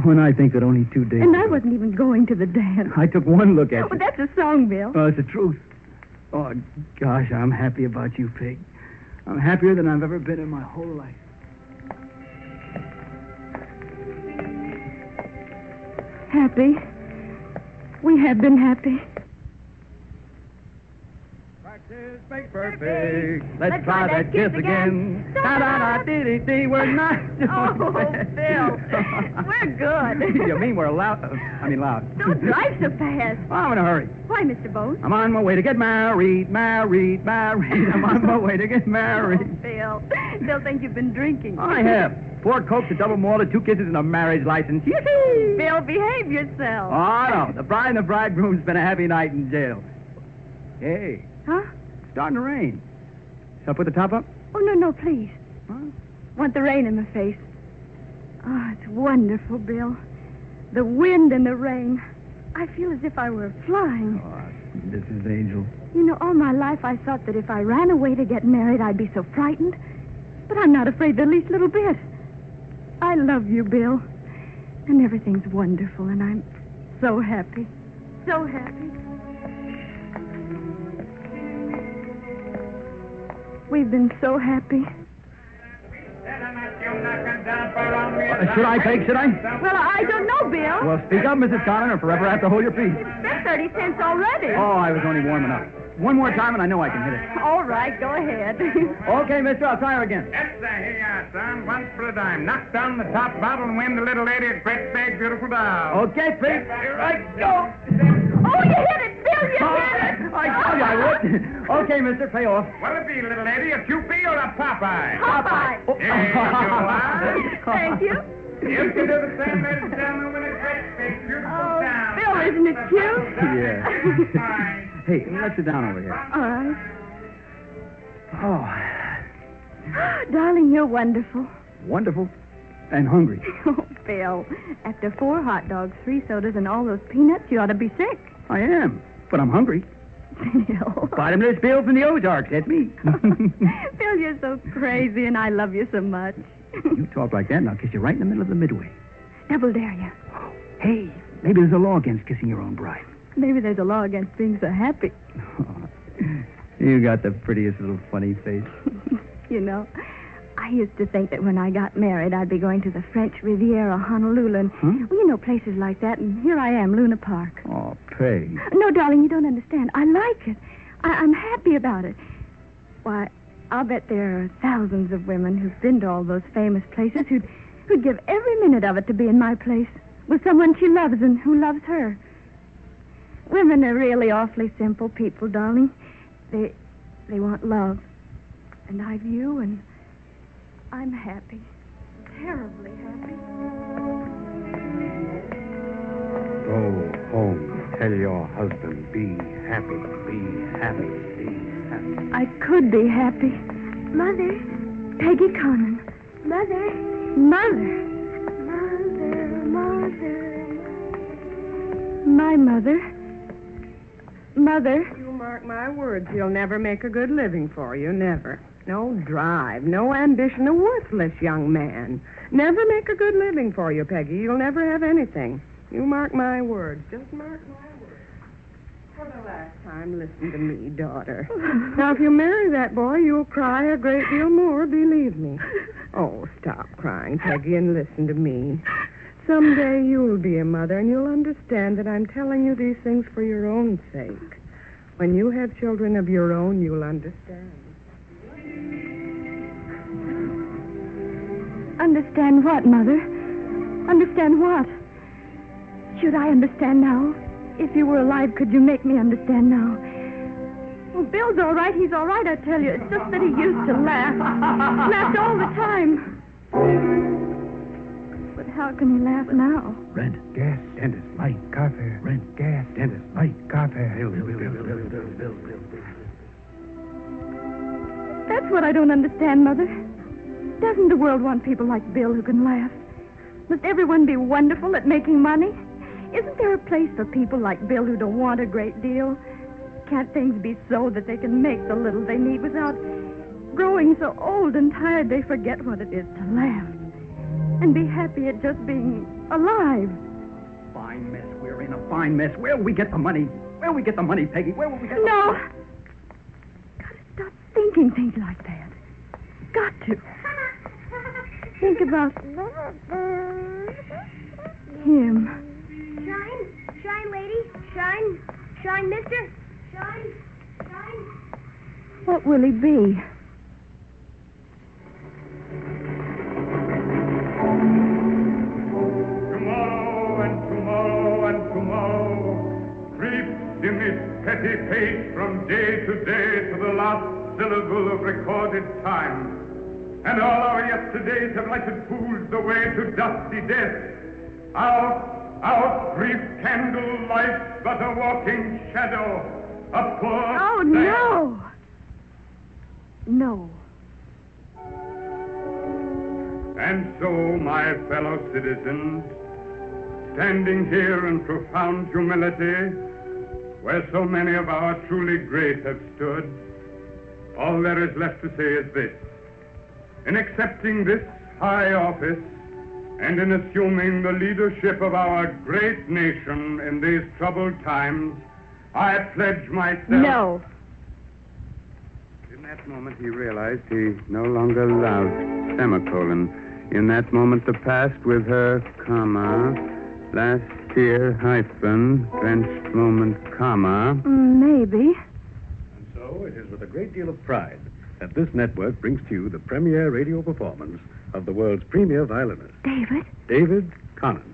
Speaker 12: When I think that only 2 days
Speaker 23: And
Speaker 12: ago,
Speaker 23: I wasn't even going to the dance.
Speaker 12: I took one look at
Speaker 23: Oh,
Speaker 12: you.
Speaker 23: that's a song, Bill.
Speaker 12: Oh, it's the truth. Oh, gosh, I'm happy about you, Peg. I'm happier than I've ever been in my whole life.
Speaker 23: Happy. We have been happy.
Speaker 12: Practice makes perfect. Let's try that kiss again. Da-da-da-dee-dee-dee. We're not...
Speaker 23: Oh, Bill. We're good.
Speaker 12: You mean we're loud? Loud.
Speaker 23: Don't drive so fast.
Speaker 12: Well, I'm in a hurry.
Speaker 23: Why, Mr. Bone?
Speaker 12: I'm on my way to get married. I'm on my way to get married.
Speaker 23: Oh, Bill. They'll think you've been drinking.
Speaker 12: I have. 4 Cokes, a double malted, 2 kisses, and a marriage license. Yippee!
Speaker 23: Bill, behave yourself.
Speaker 12: Oh, no. The bride and the bridegroom spent a happy night in jail. Hey.
Speaker 23: Huh?
Speaker 12: It's starting to rain. Shall I put the top up?
Speaker 23: Oh, no, please.
Speaker 12: Huh?
Speaker 23: Want the rain in my face. Oh, it's wonderful, Bill. the wind and the rain. I feel as if I were flying.
Speaker 12: Oh, this is Angel.
Speaker 23: You know, all my life I thought that if I ran away to get married, I'd be so frightened. But I'm not afraid the least little bit. I love you, Bill. And everything's wonderful, and I'm so happy. So happy. We've been so happy.
Speaker 12: Should I, Peg? Should I?
Speaker 23: Well, I don't know, Bill.
Speaker 12: Well, speak up, Mrs. Conner, or forever have to hold your peace.
Speaker 23: Spent 30 cents already.
Speaker 12: Oh, I was only warming up. One more time, and I know I can hit it.
Speaker 23: All right, go ahead.
Speaker 12: Okay, mister, I'll try her again.
Speaker 4: Yes, sir. Here you are, son. Once for a dime. Knock down the top bottle and win the little lady a great big, beautiful doll.
Speaker 12: Okay, Pete.
Speaker 4: Here I go.
Speaker 23: Oh, you hit it, Bill, you hit it.
Speaker 12: I told you I would. Okay, mister, pay off.
Speaker 4: What'll it be, little lady? A Kewpie or a Popeye?
Speaker 23: Popeye.
Speaker 12: Oh.
Speaker 4: Here you are.
Speaker 23: Thank you.
Speaker 4: You can do the same, ladies and gentlemen, with a great big, beautiful doll.
Speaker 23: Bill, isn't it cute?
Speaker 12: Yeah. Hey, let's sit down over here.
Speaker 23: All right.
Speaker 12: Oh,
Speaker 23: Darling, you're wonderful.
Speaker 12: wonderful. And hungry.
Speaker 23: Oh, Bill, after 4 hot dogs, 3 sodas, and all those peanuts, you ought to be sick.
Speaker 12: I am, but I'm hungry.
Speaker 23: Bill.
Speaker 12: Bottomless Bill from the Ozarks, that's me.
Speaker 23: Bill, you're so crazy, and I love you so much.
Speaker 12: You talk like that, and I'll kiss you right in the middle of the midway.
Speaker 23: Double dare you.
Speaker 12: Hey, maybe there's a law against kissing your own bride.
Speaker 23: Maybe there's a law against being so happy.
Speaker 12: You got the prettiest little funny face.
Speaker 23: You know, I used to think that when I got married, I'd be going to the French Riviera, Honolulu, and, well, you know, places like that, and here I am, Luna Park.
Speaker 12: Oh, Peg.
Speaker 23: No, darling, you don't understand. I like it. I'm happy about it. Why, I'll bet there are thousands of women who've been to all those famous places who'd give every minute of it to be in my place with someone she loves and who loves her. Women are really awfully simple people, darling. They want love. And I've you, and I'm happy. Terribly happy.
Speaker 8: Go home. Tell your husband, be happy, be happy, be happy.
Speaker 23: I could be happy.
Speaker 18: Mother.
Speaker 23: Peggy Connon.
Speaker 18: Mother.
Speaker 23: Mother. My mother. Mother.
Speaker 7: You mark my words, he'll never make a good living for you, never. No drive, no ambition, a worthless young man. Never make a good living for you, Peggy. You'll never have anything. You mark my words, just mark my words. For the last time, listen to me, daughter. Now, if you marry that boy, you'll cry a great deal more, believe me. Oh, stop crying, Peggy, and listen to me. Someday you'll be a mother, and you'll understand that I'm telling you these things for your own sake. When you have children of your own, you'll understand.
Speaker 23: Understand what, Mother? Understand what? Should I understand now? If you were alive, could you make me understand now? Well, Bill's all right. He's all right, I tell you. It's just that he used to laugh. Laughed all the time. But how can he laugh now?
Speaker 8: Rent, gas, dentist, light, coffee. Rent, gas, dentist, light, coffee. Bill.
Speaker 23: That's what I don't understand, Mother. Doesn't the world want people like Bill who can laugh? Must everyone be wonderful at making money? Isn't there a place for people like Bill who don't want a great deal? Can't things be so that they can make the little they need without growing so old and tired they forget what it is to laugh? And be happy at just being alive.
Speaker 12: Fine mess. We're in a fine mess. Where'll we get the money? Where'll we get the money, Peggy? Where will we get the money?
Speaker 23: No. Gotta stop thinking things like that. Got to. Think about him.
Speaker 18: Shine, lady. Shine, mister. Shine.
Speaker 23: What will he be?
Speaker 4: Tomorrow creeps in this petty pace from day to day to the last syllable of recorded time. And all our yesterdays have lighted pools the way to dusty death. Our brief candle lights but a walking shadow, a poor...
Speaker 23: Oh, no! No.
Speaker 4: And so, my fellow citizens, standing here in profound humility, where so many of our truly great have stood, all there is left to say is this. In accepting this high office and in assuming the leadership of our great nation in these troubled times, I pledge myself...
Speaker 7: No.
Speaker 8: In that moment, he realized he no longer loved semicolon. In that moment, the past with her, comma, last year, hyphen, drenched moment, comma.
Speaker 6: Maybe.
Speaker 8: And so it is with a great deal of pride that this network brings to you the premiere radio performance of the world's premier violinist, David Conant.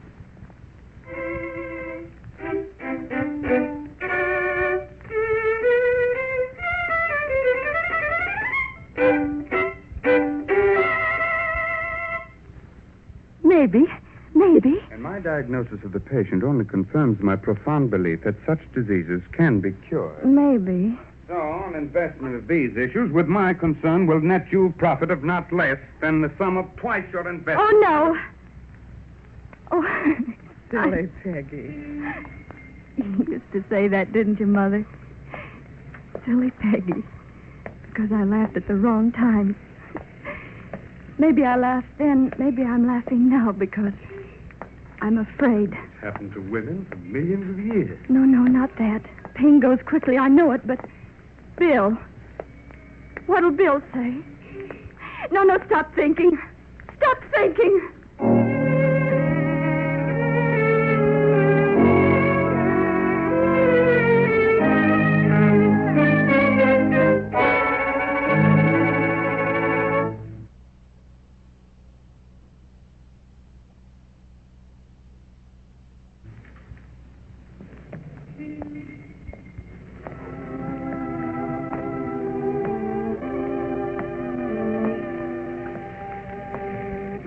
Speaker 6: Maybe.
Speaker 8: And my diagnosis of the patient only confirms my profound belief that such diseases can be cured.
Speaker 6: Maybe.
Speaker 8: So, an investment of these issues, with my concern, will net you profit of not less than the sum of twice your investment.
Speaker 6: Oh, no. Oh,
Speaker 7: Silly Peggy.
Speaker 6: You used to say that, didn't you, Mother? Silly Peggy. Because I laughed at the wrong time. Maybe I laughed then. Maybe I'm laughing now because I'm afraid.
Speaker 8: It's happened to women for millions of years.
Speaker 6: No, not that. Pain goes quickly, I know it, but... Bill. What'll Bill say? No, stop thinking. Stop thinking.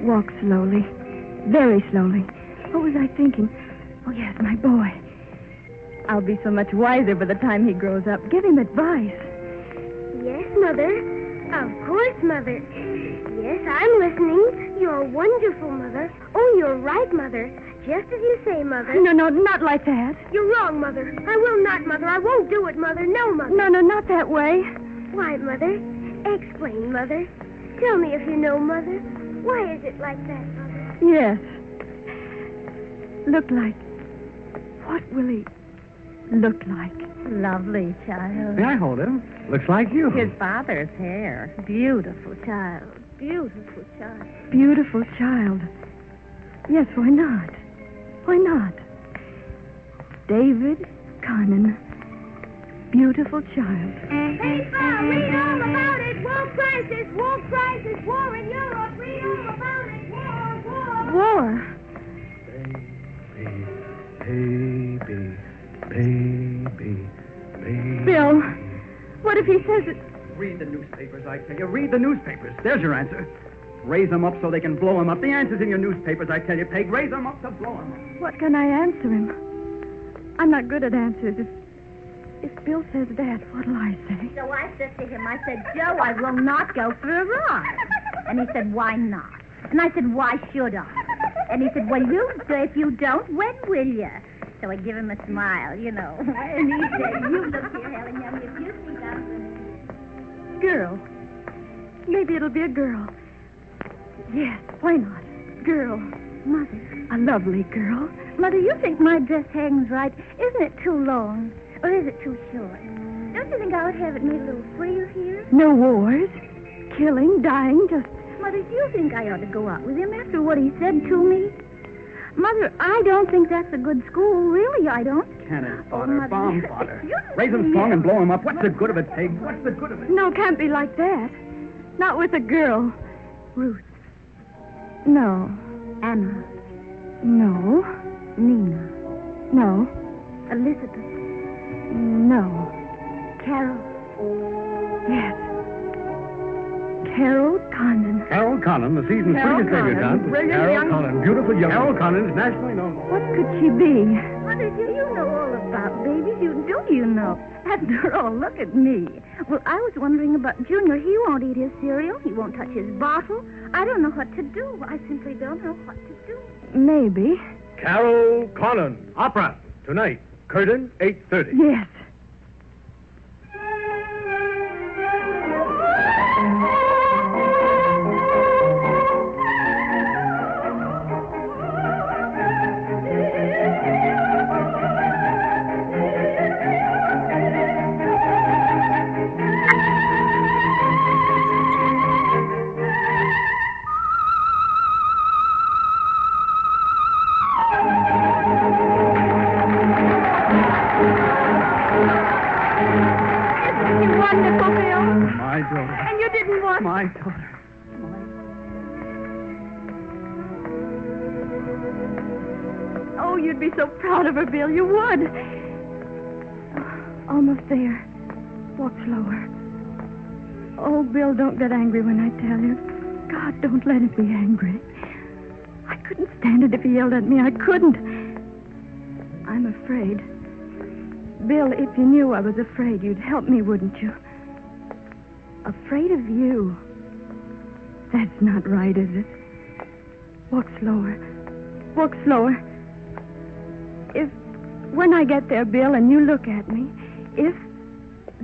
Speaker 6: Walk slowly. Very slowly. What was I thinking? Oh, yes, my boy. I'll be so much wiser by the time he grows up. Give him advice.
Speaker 18: Yes, Mother. Of course, Mother. Yes, I'm listening. You're wonderful, Mother. Oh, you're right, Mother. Just as you say, Mother.
Speaker 6: No, not like that.
Speaker 18: You're wrong, Mother. I will not, Mother. I won't do it, Mother. No, Mother.
Speaker 6: No, not that way.
Speaker 18: Why, Mother? Explain, Mother. Tell me if you know, Mother. Why is it like that, Mother?
Speaker 6: Yes. Look like. What will he look like?
Speaker 3: Lovely child.
Speaker 11: May I hold him? Looks like you.
Speaker 3: His father's hair. Beautiful child. Beautiful child.
Speaker 6: Beautiful child. Yes, why not? Why not? David Conant. Beautiful child.
Speaker 18: Baseball, read all about it. War crisis, war in Europe. Read all about it. War.
Speaker 8: Baby.
Speaker 6: Bill, what if he says it?
Speaker 12: Read the newspapers, I tell you. Read the newspapers. There's your answer. Raise them up so they can blow him up. The answer's in your newspapers, I tell you, Peg. Raise them up to blow him up.
Speaker 6: What can I answer him? I'm not good at answers. If Bill says that, what'll I say?
Speaker 3: So I said to him, I said, Joe, I will not go for a ride. And he said, why not? And I said, why should I? And he said, well, if you don't, when will you? So I give him a smile, you know. And he said, you look here, Helen Young, if you think I'm...
Speaker 6: Girl. Maybe it'll be a girl. Yes, why not? Girl.
Speaker 3: Mother.
Speaker 6: A lovely girl.
Speaker 3: Mother, you think my dress hangs right? Isn't it too long? Or is it too short? Don't you think I would have it made a little freer here?
Speaker 6: No wars. Killing, dying, just...
Speaker 3: Mother, do you think I ought to go out with him after what he said to me? Mother, I don't think that's a good school. Really, I don't.
Speaker 12: Cannon fodder,
Speaker 3: Mother.
Speaker 12: bomb fodder. Raise them strong and blow him up. What's the good of it, Peg? What's the good of it?
Speaker 6: No, can't be like that. Not with a girl. Ruth. No.
Speaker 3: Anna.
Speaker 6: No.
Speaker 3: Nina.
Speaker 6: No.
Speaker 3: Elizabeth.
Speaker 6: No.
Speaker 3: Carol.
Speaker 6: Yes. Carol Conant.
Speaker 8: Carol Conant, the season's prettiest debutante. Carol Conant, beautiful young. Carol Conant is nationally known.
Speaker 6: What could she be?
Speaker 3: Mother, do you know all about babies? You know. After all, look at me. Well, I was wondering about Junior. He won't eat his cereal. He won't touch his bottle. I don't know what to do. I simply don't know what to do.
Speaker 6: Maybe.
Speaker 8: Carol Connon, opera. Tonight, curtain, 8:30.
Speaker 23: Yes.
Speaker 12: My daughter.
Speaker 23: Oh, you'd be so proud of her, Bill. You would. Almost there. Walk slower. Oh, Bill, don't get angry when I tell you. God, don't let him be angry. I couldn't stand it if he yelled at me. I couldn't. I'm afraid. Bill, if you knew I was afraid, you'd help me, wouldn't you? Afraid of you. That's not right, is it? Walk slower. Walk slower. If, when I get there, Bill, and you look at me, if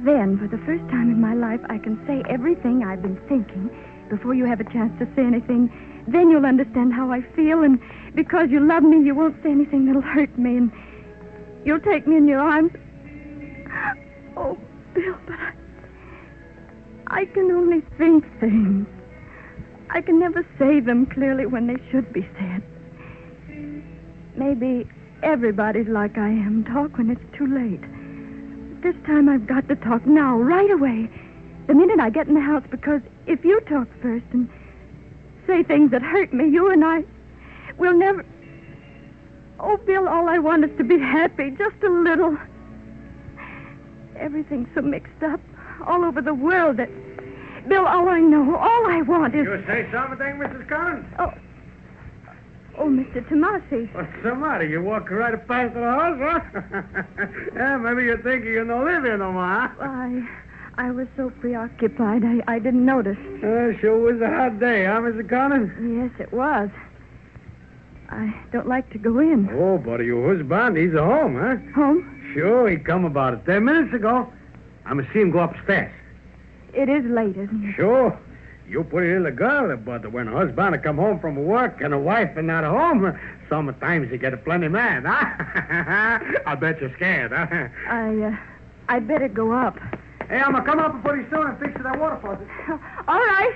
Speaker 23: then, for the first time in my life, I can say everything I've been thinking before you have a chance to say anything, then you'll understand how I feel, and because you love me, you won't say anything that'll hurt me, and you'll take me in your arms. Oh, Bill, but I can only think things. I can never say them clearly when they should be said. Maybe everybody's like I am, talk when it's too late. This time I've got to talk now, right away, the minute I get in the house, because if you talk first and say things that hurt me, you and I will never... Oh, Bill, all I want is to be happy, just a little. Everything's so mixed up all over the world that... Bill, all I know, all I want is...
Speaker 8: You say something, Mrs. Collins?
Speaker 23: Oh, Mr. Tomasi.
Speaker 8: What's the matter? You walk right past the house, huh? Yeah, maybe you're thinking you don't live here no more, huh?
Speaker 23: I was so preoccupied, I didn't notice.
Speaker 8: Sure was a hot day, huh, Mr. Collins?
Speaker 23: Yes, it was. I don't like to go in.
Speaker 8: Oh, but your husband, he's at home, huh?
Speaker 23: Home?
Speaker 8: Sure, he come about 10 minutes ago. I'm going to see him go upstairs.
Speaker 23: It is late, isn't it?
Speaker 8: Sure. You pretty little girl, but when a husband come home from work and a wife is not home, sometimes you get plenty mad, huh? I bet you're scared, huh?
Speaker 23: I'd better go up.
Speaker 8: Hey, I'm going to come up pretty soon and fix that water faucet.
Speaker 23: All right.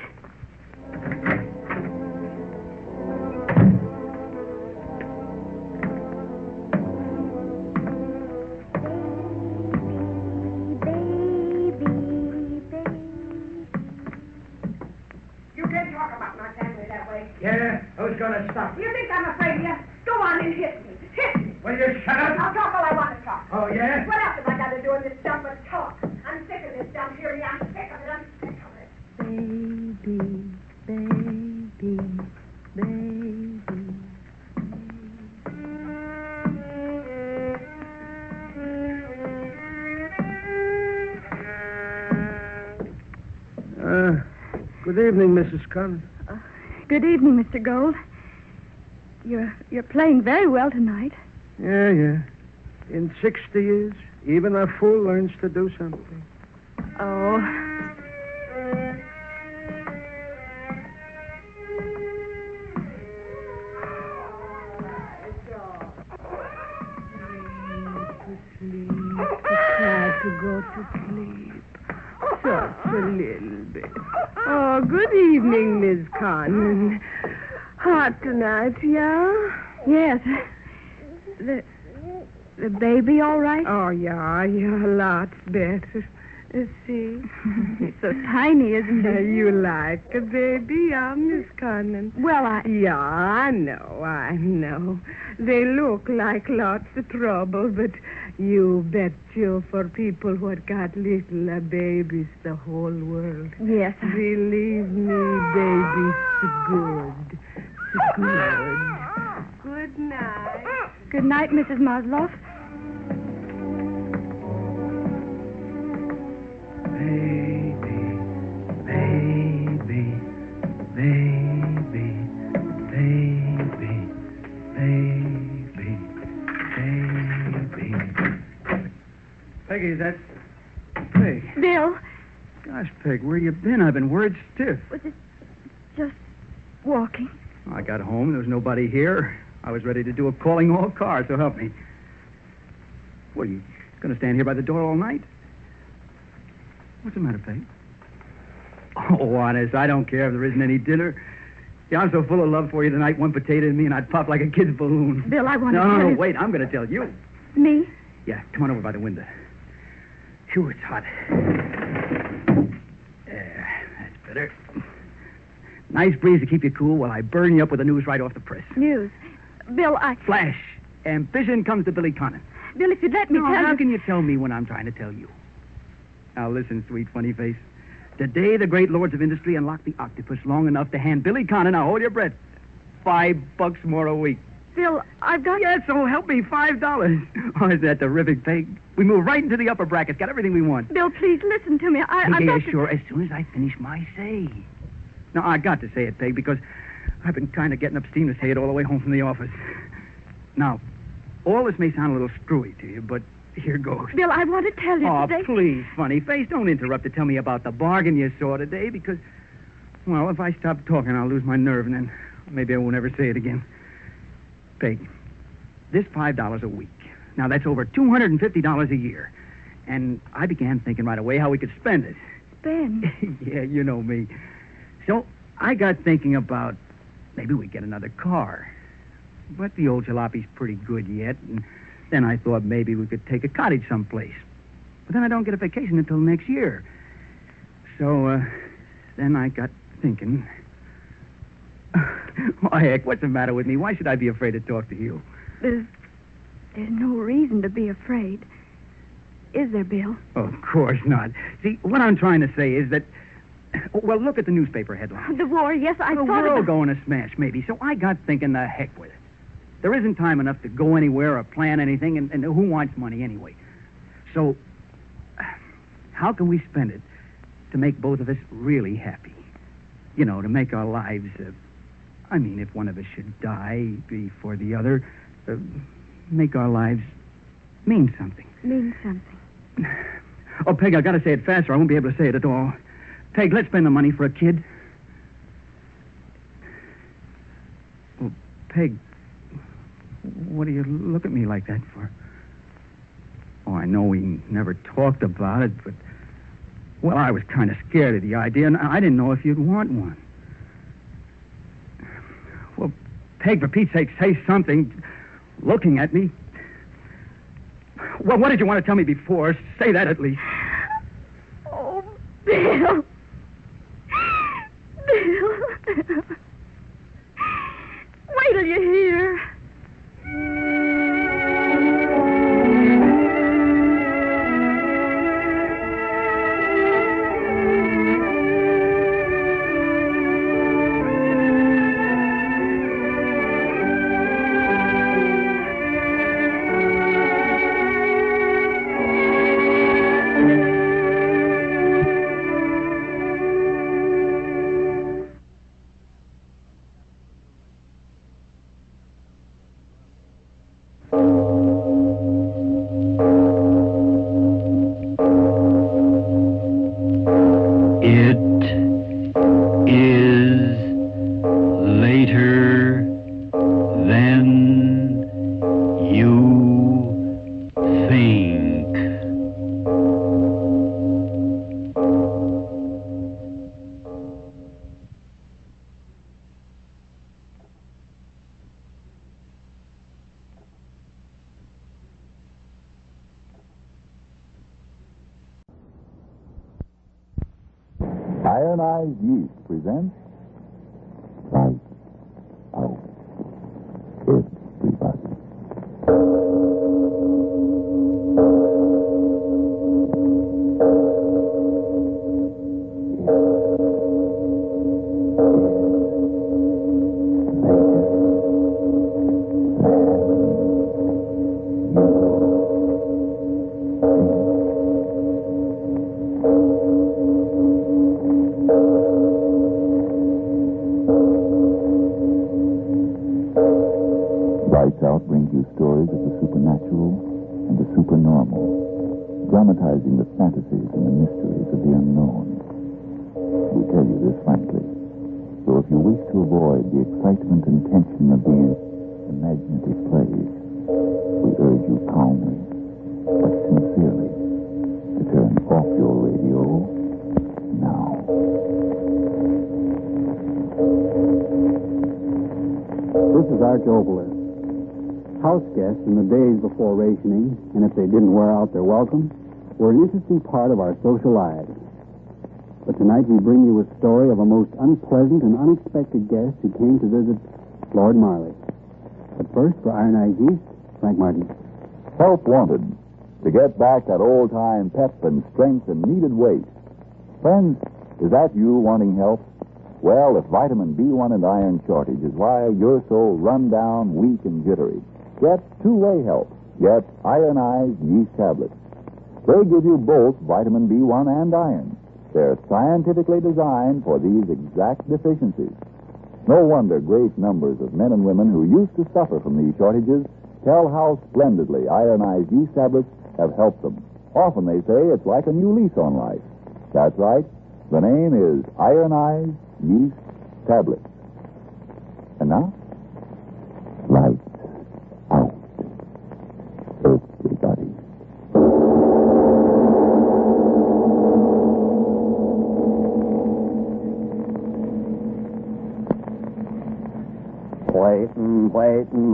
Speaker 8: Yeah, who's going to stop you?
Speaker 10: You think I'm afraid of you? Go on and hit me. Hit me.
Speaker 8: Will you shut up?
Speaker 10: I'll talk all I want to talk.
Speaker 8: Oh, yeah?
Speaker 10: What else have I got to do in this stuff but talk? I'm sick of this dumb hearing. I'm sick of it. I'm sick of it.
Speaker 8: Baby. Good evening, Mrs. Collins.
Speaker 23: Good evening, Mr. Gold. You're playing very well tonight.
Speaker 8: Yeah. In 60 years, even a fool learns to do something.
Speaker 23: Oh.
Speaker 7: To go to sleep. Just a little bit. Oh, good evening, Miss Connon. Hot tonight, yeah?
Speaker 23: Yes. The baby all right?
Speaker 7: Oh, yeah, lots better. See?
Speaker 23: He's so tiny, isn't he?
Speaker 7: You like a baby, Miss Connon?
Speaker 23: Well,
Speaker 7: Yeah, I know. They look like lots of trouble, but you bet you for people what got little babies, the whole world.
Speaker 23: Yes.
Speaker 7: Believe me, baby's good. Good. Good night.
Speaker 23: Good night, Mrs. Maslow.
Speaker 8: Baby.
Speaker 12: Peggy, is that... Peg.
Speaker 6: Bill,
Speaker 12: Gosh, Peg, where you been? I've been word stiff.
Speaker 6: was it just walking?
Speaker 12: I got home. There was nobody here. I was ready to do a calling all cars, so help me. What, are you going to stand here by the door all night? What's the matter, Peg? Oh, honest, I don't care if there isn't any dinner. Yeah, I'm so full of love for you tonight, one potato in me, and I'd pop like a kid's balloon.
Speaker 6: Bill, I want to
Speaker 12: No,
Speaker 6: tell
Speaker 12: no,
Speaker 6: you...
Speaker 12: wait, I'm going to tell you.
Speaker 6: Me?
Speaker 12: Yeah, come on over by the window. Phew, it's hot. There, that's better. Nice breeze to keep you cool while I burn you up with the news right off the press.
Speaker 6: News. Bill,
Speaker 12: Flash. Ambition comes to Billy Connon.
Speaker 6: Bill, if you'd let me tell
Speaker 12: How
Speaker 6: you...
Speaker 12: can you tell me when I'm trying to tell you? Now listen, sweet funny face. Today, the great lords of industry unlock the octopus long enough to hand Billy Connon, now hold your breath, $5 more a week.
Speaker 6: Bill, I've got...
Speaker 12: Yeah, so help me, $5. Oh, is that terrific, Peg? We move right into the upper brackets, got everything we want.
Speaker 6: Bill, please listen to me. I've
Speaker 12: Yeah,
Speaker 6: got to...
Speaker 12: sure, as soon as I finish my say. Now, I got to say it, Peg, because I've been kind of getting up steam to say it all the way home from the office. Now, all this may sound a little screwy to you, but here goes.
Speaker 6: Bill, I want to tell you today...
Speaker 12: Oh, please, funny face, don't interrupt to tell me about the bargain you saw today, because, well, if I stop talking, I'll lose my nerve, and then maybe I won't ever say it again. Peg, this $5 a week. Now, that's over $250 a year. And I began thinking right away how we could spend it.
Speaker 6: Ben.
Speaker 12: Yeah, you know me. So I got thinking about maybe we get another car. But the old jalopi's pretty good yet, and then I thought maybe we could take a cottage someplace. But then I don't get a vacation until next year. So, then I got thinking... Oh, heck, what's the matter with me? Why should I be afraid to talk to you?
Speaker 6: There's no reason to be afraid. Is there, Bill?
Speaker 12: Oh, of course not. See, what I'm trying to say is that... Well, look at the newspaper headline.
Speaker 6: The war, yes, I thought
Speaker 12: we're all
Speaker 6: about...
Speaker 12: going to smash, maybe. So I got thinking the heck with it. There isn't time enough to go anywhere or plan anything, and who wants money anyway? So, how can we spend it to make both of us really happy? You know, to make our lives... I mean, if one of us should die before the other, make our lives mean something.
Speaker 6: Mean something.
Speaker 12: Oh, Peg, I gotta say it fast or I won't be able to say it at all. Peg, let's spend the money for a kid. Well, Peg, what do you look at me like that for? Oh, I know we never talked about it, but... Well, I was kind of scared of the idea, and I didn't know if you'd want one. Well, Peg, for Pete's sake, say something. Looking at me. Well, what did you want to tell me before? Say that at least.
Speaker 6: Oh, Bill. Bill. Wait till you hear.
Speaker 13: Ironized Yeast presents Light Out Everybody. Lights Out brings you stories of the supernatural and the supernormal. dramatizing the fantasies and the mysteries of the unknown. We tell you this frankly. So if you wish to avoid the excitement and tension of these imaginative plays, we urge you calmly, but sincerely, to turn off your radio now.
Speaker 11: This is Arch Obler. House guests in the days before rationing, and if they didn't wear out their welcome, were an interesting part of our social lives. But tonight we bring you a story of a most unpleasant and unexpected guest who came to visit Lord Marley. But first, for Iron Eyes East, Frank Martin.
Speaker 13: Help wanted. To get back that old-time pep and strength and needed weight. Friends, is that you wanting help? Well, if vitamin B1 and iron shortage is why you're so run down, weak, and jittery, get two-way help. Get ironized yeast tablets. They give you both vitamin B1 and iron. They're scientifically designed for these exact deficiencies. No wonder great numbers of men and women who used to suffer from these shortages tell how splendidly ironized yeast tablets have helped them. Often they say it's like a new lease on life. That's right. The name is ironized yeast tablets. And now, lights out. Everybody.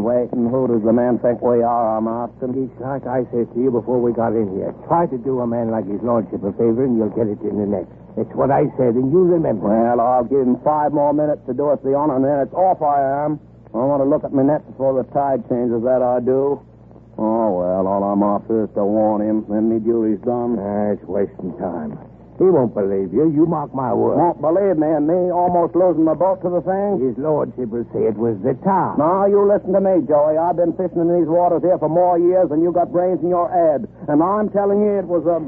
Speaker 14: Waiting. Who does the man think we are, I'm asking? It's like I said to you before we got in here. Try to do a man like his lordship a favor and you'll get it in the next. It's what I said, and you remember.
Speaker 15: Well, I'll give him 5 more minutes to do us the honor, and then it's off I am. I want to look at my net before the tide changes, that I do. Oh, well, all I'm after is to warn him. Then me duty's done.
Speaker 14: It's wasting time. He won't believe you. You mark my word.
Speaker 15: Won't believe me, and me almost losing my boat to the thing?
Speaker 14: His lordship will say it was the tar.
Speaker 15: Now, you listen to me, Joey. I've been fishing in these waters here for more years than you got brains in your head. And I'm telling you it was a...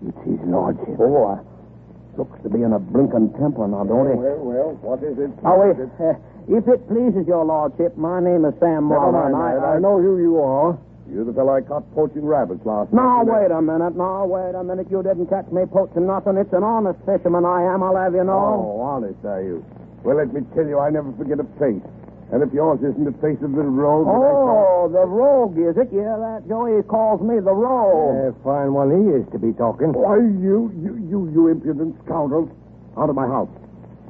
Speaker 14: It's his lordship.
Speaker 15: Boy, looks to be in a blinking temper now, don't he?
Speaker 8: Well, what is it?
Speaker 15: Oh, if it pleases your lordship, my name is Sam
Speaker 8: Never
Speaker 15: Marley.
Speaker 8: mind, I know who you are. You're the fellow I caught poaching rabbits last night.
Speaker 15: Now, wait a minute. You didn't catch me poaching nothing. It's an honest fisherman I am, I'll have you know.
Speaker 8: Oh, honest, are you? Well, let me tell you, I never forget a face. And if yours isn't the face of the rogue...
Speaker 15: Oh, the rogue, is it? Yeah, that Joey calls me the rogue.
Speaker 14: Fine one he is to be talking.
Speaker 8: Why, you impudent scoundrel. Out of my house.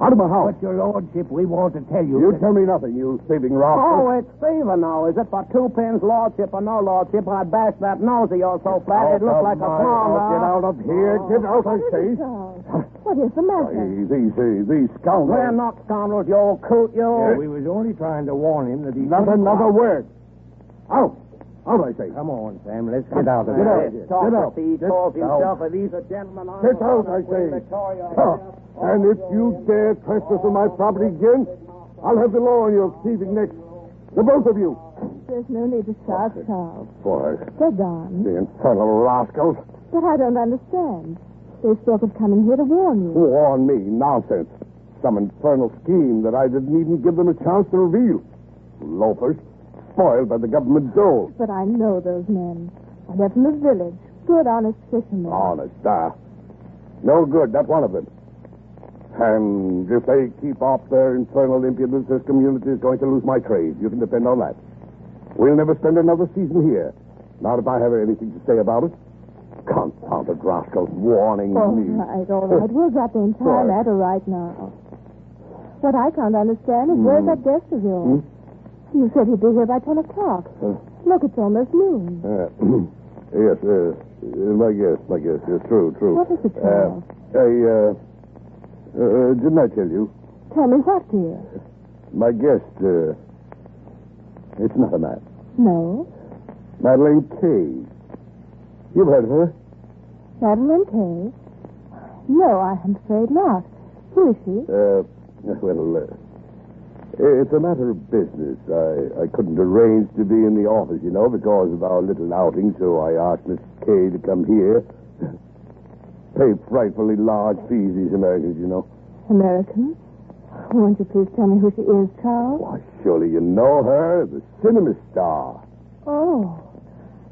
Speaker 8: Out of my house.
Speaker 14: But, your lordship, we want to tell you...
Speaker 8: You tell me nothing, you thieving rascal.
Speaker 15: Oh, it's thieving now, is it? For 2 pins, lordship or no lordship, I bashed that nose of yours so flat it looked like a palm.
Speaker 8: Get out of here. Get out, I say.
Speaker 18: What is the matter?
Speaker 8: These scoundrels.
Speaker 15: We're not scoundrels, you old coot, you.
Speaker 14: Yeah, we was only trying to warn him that he...
Speaker 8: Not another word. Out. Out, I say.
Speaker 14: Come on, Sam. Let's get out of
Speaker 8: here.
Speaker 14: Get
Speaker 8: out.
Speaker 15: He calls himself, if he's a gentleman...
Speaker 8: Get out, I say. And if you dare trespass on my property again, I'll have the law on your thieving necks. The both of you.
Speaker 18: There's no need to shout, Charles.
Speaker 8: Boy.
Speaker 18: They're gone.
Speaker 8: The infernal rascals.
Speaker 18: But I don't understand. They spoke of coming here to warn you.
Speaker 8: Warn me? Nonsense. Some infernal scheme that I didn't even give them a chance to reveal. Loafers. Spoiled by the government dole.
Speaker 18: But I know those men. They're from the village. Good, honest fishermen.
Speaker 8: Honest, no good, not one of them. And if they keep off their infernal impudence, this community is going to lose my trade. You can depend on that. We'll never spend another season here. Not if I have anything to say about it. Confounded rascals warning me.
Speaker 18: All right. We'll drop the entire matter right now. What I can't understand is where's that guest of yours? You said he'd be here by 10 o'clock. Look, it's almost noon.
Speaker 8: Yes, my guess. Yes, true.
Speaker 18: What is it, Charles?
Speaker 8: Didn't I tell you?
Speaker 18: Tell me what, dear?
Speaker 8: My guest, it's not a man.
Speaker 18: No.
Speaker 8: Madeline Kay. You've heard of her?
Speaker 18: Madeline Kay? No, I'm afraid not. Who is she?
Speaker 8: It's a matter of business. I couldn't arrange to be in the office, because of our little outing, so I asked Miss Kay to come here. Pay frightfully large fees, these Americans,
Speaker 18: Americans? Won't you please tell me who she is, Charles?
Speaker 8: Why, surely you know her, the cinema star.
Speaker 18: Oh.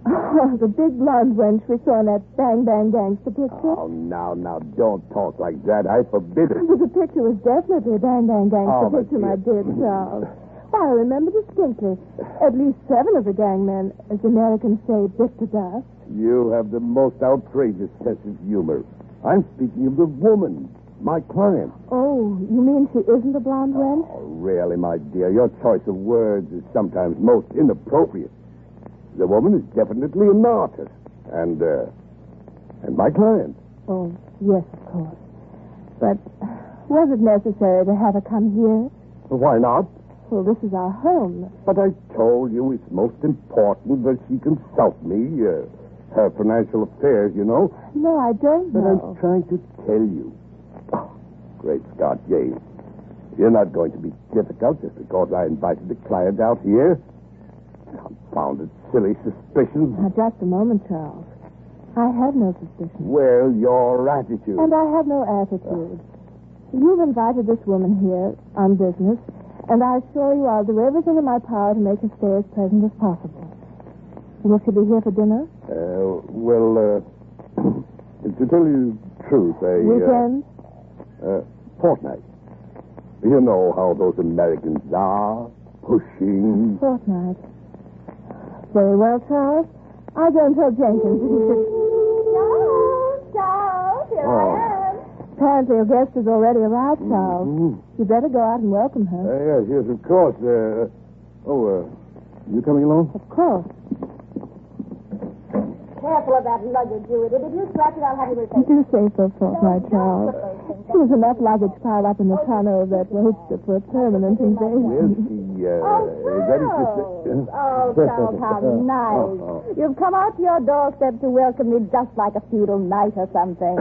Speaker 18: Oh, the big blonde wench we saw in that Bang Bang Gangster picture.
Speaker 14: Oh, now, don't talk like that. I forbid it.
Speaker 18: The picture was definitely a Bang Bang Gangster
Speaker 14: but
Speaker 18: picture, my dear Charles. Why, I remember distinctly. At least 7 of the gangmen, as the Americans say, bit the dust.
Speaker 14: You have the most outrageous sense of humor. I'm speaking of the woman, my client.
Speaker 18: Oh, you mean she isn't a blonde wench?
Speaker 14: Oh, really, my dear, your choice of words is sometimes most inappropriate. The woman is definitely an artist. And my client.
Speaker 18: Oh, yes, of course. But was it necessary to have her come here?
Speaker 14: Why not?
Speaker 18: Well, this is our home.
Speaker 14: But I told you it's most important that she consult me. Her financial affairs, you know.
Speaker 18: No, I don't
Speaker 14: But
Speaker 18: know.
Speaker 14: I'm trying to tell you. Oh, great Scott, James. You're not going to be difficult just because I invited the client out here. Confounded silly suspicions.
Speaker 18: Now, just a moment, Charles. I have no suspicion.
Speaker 14: Well, your attitude.
Speaker 18: And I have no attitude. You've invited this woman here on business, and I assure you I'll do everything in my power to make her stay as pleasant as possible. Will she be here for dinner?
Speaker 14: To tell you the truth,
Speaker 18: Weekend?
Speaker 14: Fortnight. You know how those Americans are. Pushing.
Speaker 18: Fortnight. Very well, Charles. I'll go and tell Jenkins that he should...
Speaker 6: Charles, here I am.
Speaker 18: Apparently your guest has already arrived, Charles.
Speaker 14: Mm-hmm.
Speaker 18: You better go out and welcome her.
Speaker 14: Yes, of course. You coming along?
Speaker 18: Of course.
Speaker 6: Careful of that luggage, you idiot. If you scratch it, I'll have you replaced.
Speaker 18: Do say so, Fortnight, Charles. There's enough luggage piled up in the tonneau of that roadster for a permanent invasion.
Speaker 6: Oh, Charles, how nice. You've come out to your doorstep to welcome me just like a feudal knight or something.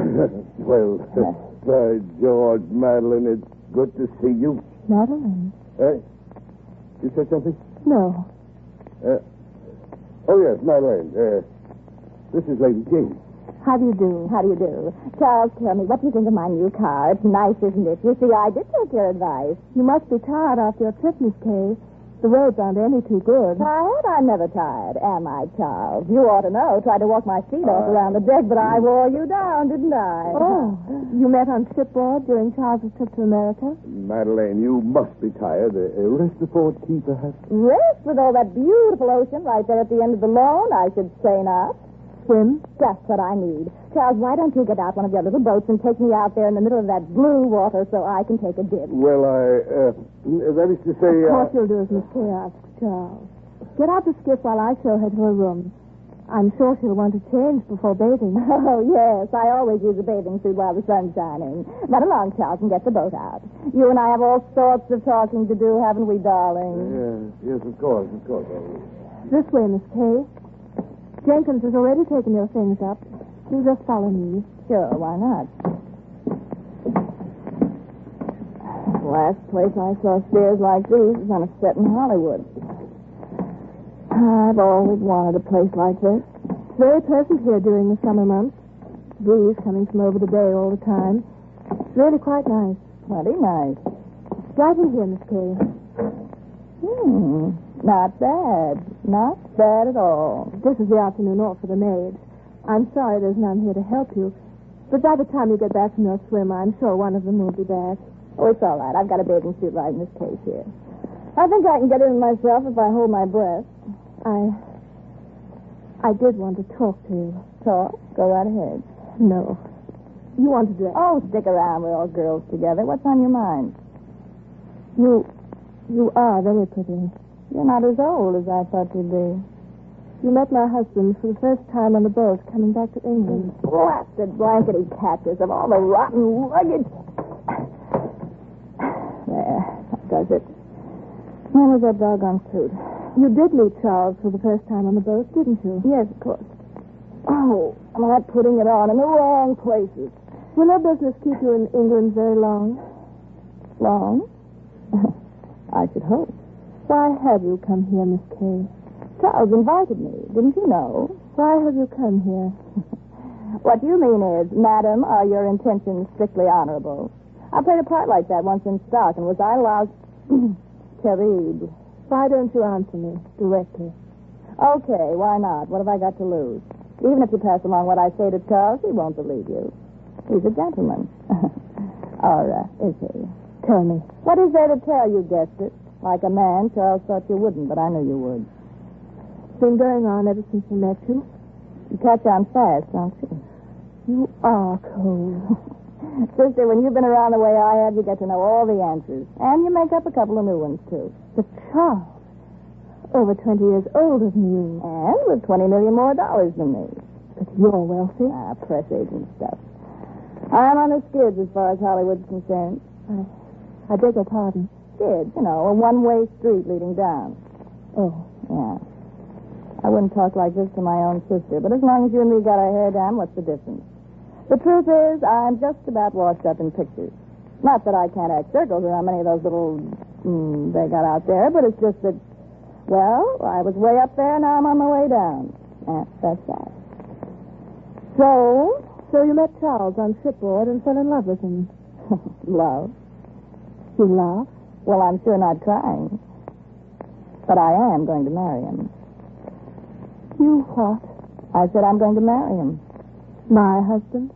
Speaker 14: Well, by George, Madeline, it's good to see you.
Speaker 18: Madeline?
Speaker 14: You said something?
Speaker 18: No.
Speaker 14: Oh, yes, Madeline. This is Lady Jane.
Speaker 6: How do you do? How do you do? Charles, tell me, what do you think of my new car? It's nice, isn't it? You see, I did take your advice.
Speaker 18: You must be tired after your trip, Miss Kay. The roads aren't any too good.
Speaker 6: Tired? I'm never tired, am I, Charles? You ought to know. Tried to walk my feet off around the deck, but I wore you down, didn't I?
Speaker 18: Oh, you met on shipboard during Charles's trip to America?
Speaker 14: Madeline, you must be tired. Rest before tea, perhaps?
Speaker 6: Rest with all that beautiful ocean right there at the end of the lawn? I should say not.
Speaker 18: Swim?
Speaker 6: Just what I need. Charles, why don't you get out one of your little boats and take me out there in the middle of that blue water so I can take a dip?
Speaker 14: Well, that is to say...
Speaker 18: Of course you'll do as Miss Kay asks, Charles. Get out the skiff while I show her to her room. I'm sure she'll want to change before bathing.
Speaker 6: Oh, yes. I always use a bathing suit while the sun's shining. Run along, Charles, and get the boat out. You and I have all sorts of talking to do, haven't we, darling?
Speaker 14: Yes, of course.
Speaker 18: This way, Miss Kay. Jenkins has already taken your things up. You just follow me.
Speaker 6: Sure, why not? The last place I saw stairs like these was on a set in Hollywood. I've always wanted a place like this.
Speaker 18: It's very pleasant here during the summer months. Breeze coming from over the bay all the time. It's really quite nice.
Speaker 6: Plenty nice.
Speaker 18: Right in here, Miss Kay.
Speaker 6: Not bad. Not bad at all.
Speaker 18: This is the afternoon off for the maids. I'm sorry there's none here to help you. But by the time you get back from your swim, I'm sure one of them will be back.
Speaker 6: Oh, it's all right. I've got a bathing suit right in this case here. I think I can get in myself if I hold my breath.
Speaker 18: I did want to talk to you.
Speaker 6: Talk? Go right ahead.
Speaker 18: No. You want to dress?
Speaker 6: Oh, stick around. We're all girls together. What's on your mind?
Speaker 18: You are very pretty.
Speaker 6: You're not as old as I thought you'd be.
Speaker 18: You met my husband for the first time on the boat coming back to England.
Speaker 6: Blasted blankety catches of all the rotten luggage. There, that does it. Where was that doggone suit?
Speaker 18: You did meet Charles for the first time on the boat, didn't you?
Speaker 6: Yes, of course. Oh, am I putting it on in the wrong places?
Speaker 18: Will your business keep you in England very long?
Speaker 6: Long? I should hope.
Speaker 18: Why have you come here, Miss Kay?
Speaker 6: Charles invited me. Didn't you know?
Speaker 18: Why have you come here?
Speaker 6: What you mean is, Madam, are your intentions strictly honorable? I played a part like that once in stock, and was I allowed... Terrible.
Speaker 18: Why don't you answer me directly?
Speaker 17: Okay, why not? What have I got to lose? Even if you pass along what I say to Charles, he won't believe you. He's a gentleman. Or, is he?
Speaker 18: Tell me.
Speaker 17: What is there to tell? You guessed it. Like a man, Charles thought you wouldn't, but I knew you would.
Speaker 18: It's been going on ever since we met you.
Speaker 17: You catch on fast, don't you?
Speaker 18: You are cold.
Speaker 17: Sister, when you've been around the way I have, you get to know all the answers. And you make up a couple of new ones, too.
Speaker 18: But Charles, over 20 years older than you.
Speaker 17: And with $20 million more than me.
Speaker 18: But you're wealthy.
Speaker 17: Press agent stuff. I'm on the skids as far as Hollywood's concerned.
Speaker 18: I beg your pardon.
Speaker 17: Skids, you know, a one-way street leading down.
Speaker 18: Oh.
Speaker 17: Yeah. I wouldn't talk like this to my own sister, but as long as you and me got our hair down, what's the difference? The truth is, I'm just about washed up in pictures. Not that I can't act circles around many of those little they got out there, but it's just that, well, I was way up there, now I'm on my way down. That's that.
Speaker 18: So you met Charles on shipboard and fell in love with him.
Speaker 17: Love?
Speaker 18: You laugh?
Speaker 17: Well, I'm sure not crying. But I am going to marry him.
Speaker 18: You what?
Speaker 17: I said I'm going to marry him.
Speaker 18: My husband?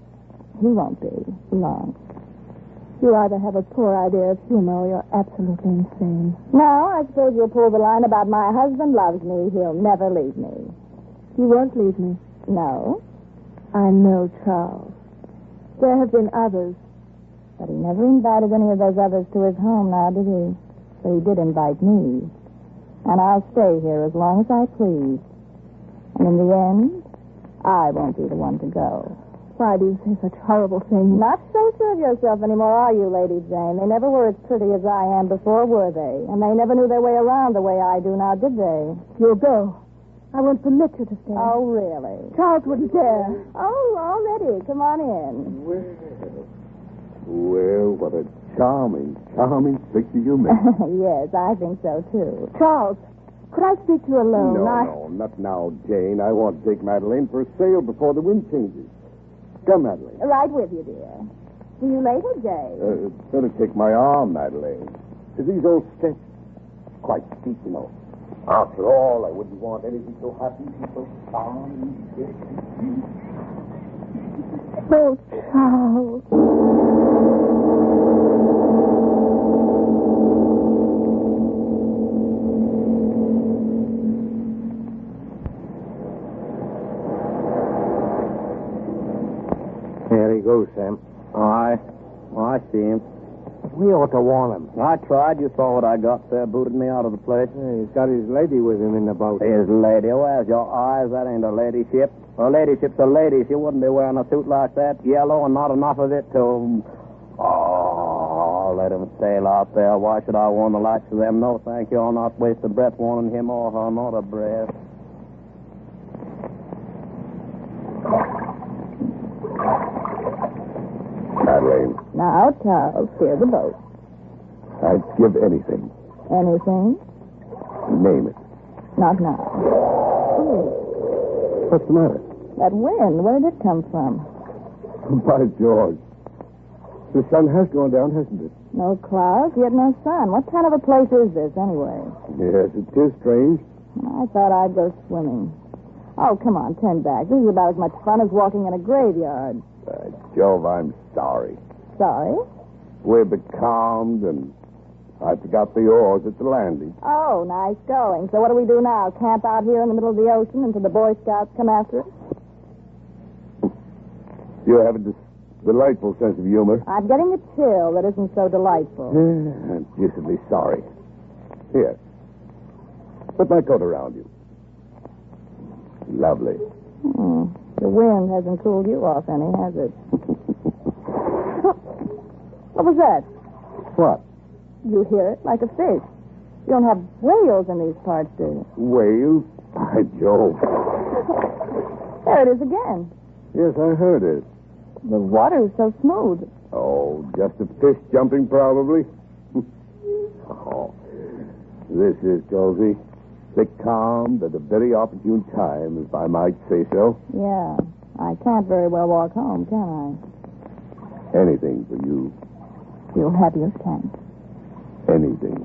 Speaker 17: He won't be long.
Speaker 18: You either have a poor idea of humor or you're absolutely insane.
Speaker 17: Now, I suppose you'll pull the line about my husband loves me. He'll never leave me.
Speaker 18: He won't leave me.
Speaker 17: No.
Speaker 18: I know Charles. There have been others.
Speaker 17: But he never invited any of those others to his home now, did he? But he did invite me. And I'll stay here as long as I please. And in the end, I won't be the one to go.
Speaker 18: Why do you say such horrible things?
Speaker 17: Not so sure of yourself anymore, are you, Lady Jane? They never were as pretty as I am before, were they? And they never knew their way around the way I do now, did they?
Speaker 18: You'll go. I won't permit you to stay.
Speaker 17: Oh, really?
Speaker 18: Charles wouldn't dare.
Speaker 17: Oh, already. Come on in.
Speaker 5: Well, what a charming picture you make.
Speaker 17: Yes, I think so, too.
Speaker 18: Charles, could I speak to you alone?
Speaker 5: No, not now, Jane. I want to take Madeline for a sail before the wind changes. Come, Madeline.
Speaker 17: Right with you, dear. See you later, Jay.
Speaker 5: Better take my arm, Madeline. These old steps, quite steep, you know. After all, I wouldn't want anything so happy, so calm.
Speaker 18: Oh, Charles.
Speaker 15: There he goes, Sam. Aye. Well, I see him. We ought to warn him. I tried. You saw what I got there. Booted me out of the place.
Speaker 24: He's got his lady with him in the boat.
Speaker 15: His lady? Where's your eyes? That ain't a ladyship. A ladyship's a lady. She wouldn't be wearing a suit like that. Yellow and not enough of it to... Oh, let him sail out there. Why should I warn the likes of them? No, thank you. I'll not waste a breath warning him or her. Not a breath.
Speaker 5: Madeline.
Speaker 17: Now, Charles, steer the boat.
Speaker 5: I'd give anything.
Speaker 17: Anything?
Speaker 5: Name it.
Speaker 17: Not now.
Speaker 5: What's the matter?
Speaker 17: That wind, where did it come from?
Speaker 5: By George. The sun has gone down, hasn't it?
Speaker 17: No clouds, yet no sun. What kind of a place is this, anyway?
Speaker 5: Yes, it is strange.
Speaker 17: I thought I'd go swimming. Oh, come on, turn back. This is about as much fun as walking in a graveyard.
Speaker 5: Jove, I'm sorry.
Speaker 17: Sorry?
Speaker 5: We're becalmed, and I forgot the oars at the landing.
Speaker 17: Oh, nice going. So what do we do now? Camp out here in the middle of the ocean until the Boy Scouts come after us?
Speaker 5: You have a delightful sense of humor.
Speaker 17: I'm getting a chill that isn't so delightful.
Speaker 5: I'm deucedly sorry. Here. Put my coat around you. Lovely.
Speaker 17: The wind hasn't cooled you off any, has it? What was that?
Speaker 5: What?
Speaker 17: You hear it like a fish. You don't have whales in these parts, do you?
Speaker 5: Whales? By Jove.
Speaker 17: There it is again.
Speaker 5: Yes, I heard it.
Speaker 17: The water is so smooth.
Speaker 5: Oh, just a fish jumping, probably. Oh, this is cozy. Becalmed at a very opportune time, if I might say so.
Speaker 17: Yeah. I can't very well walk home, can I?
Speaker 5: Anything for you.
Speaker 17: You'll have your chance.
Speaker 5: Anything.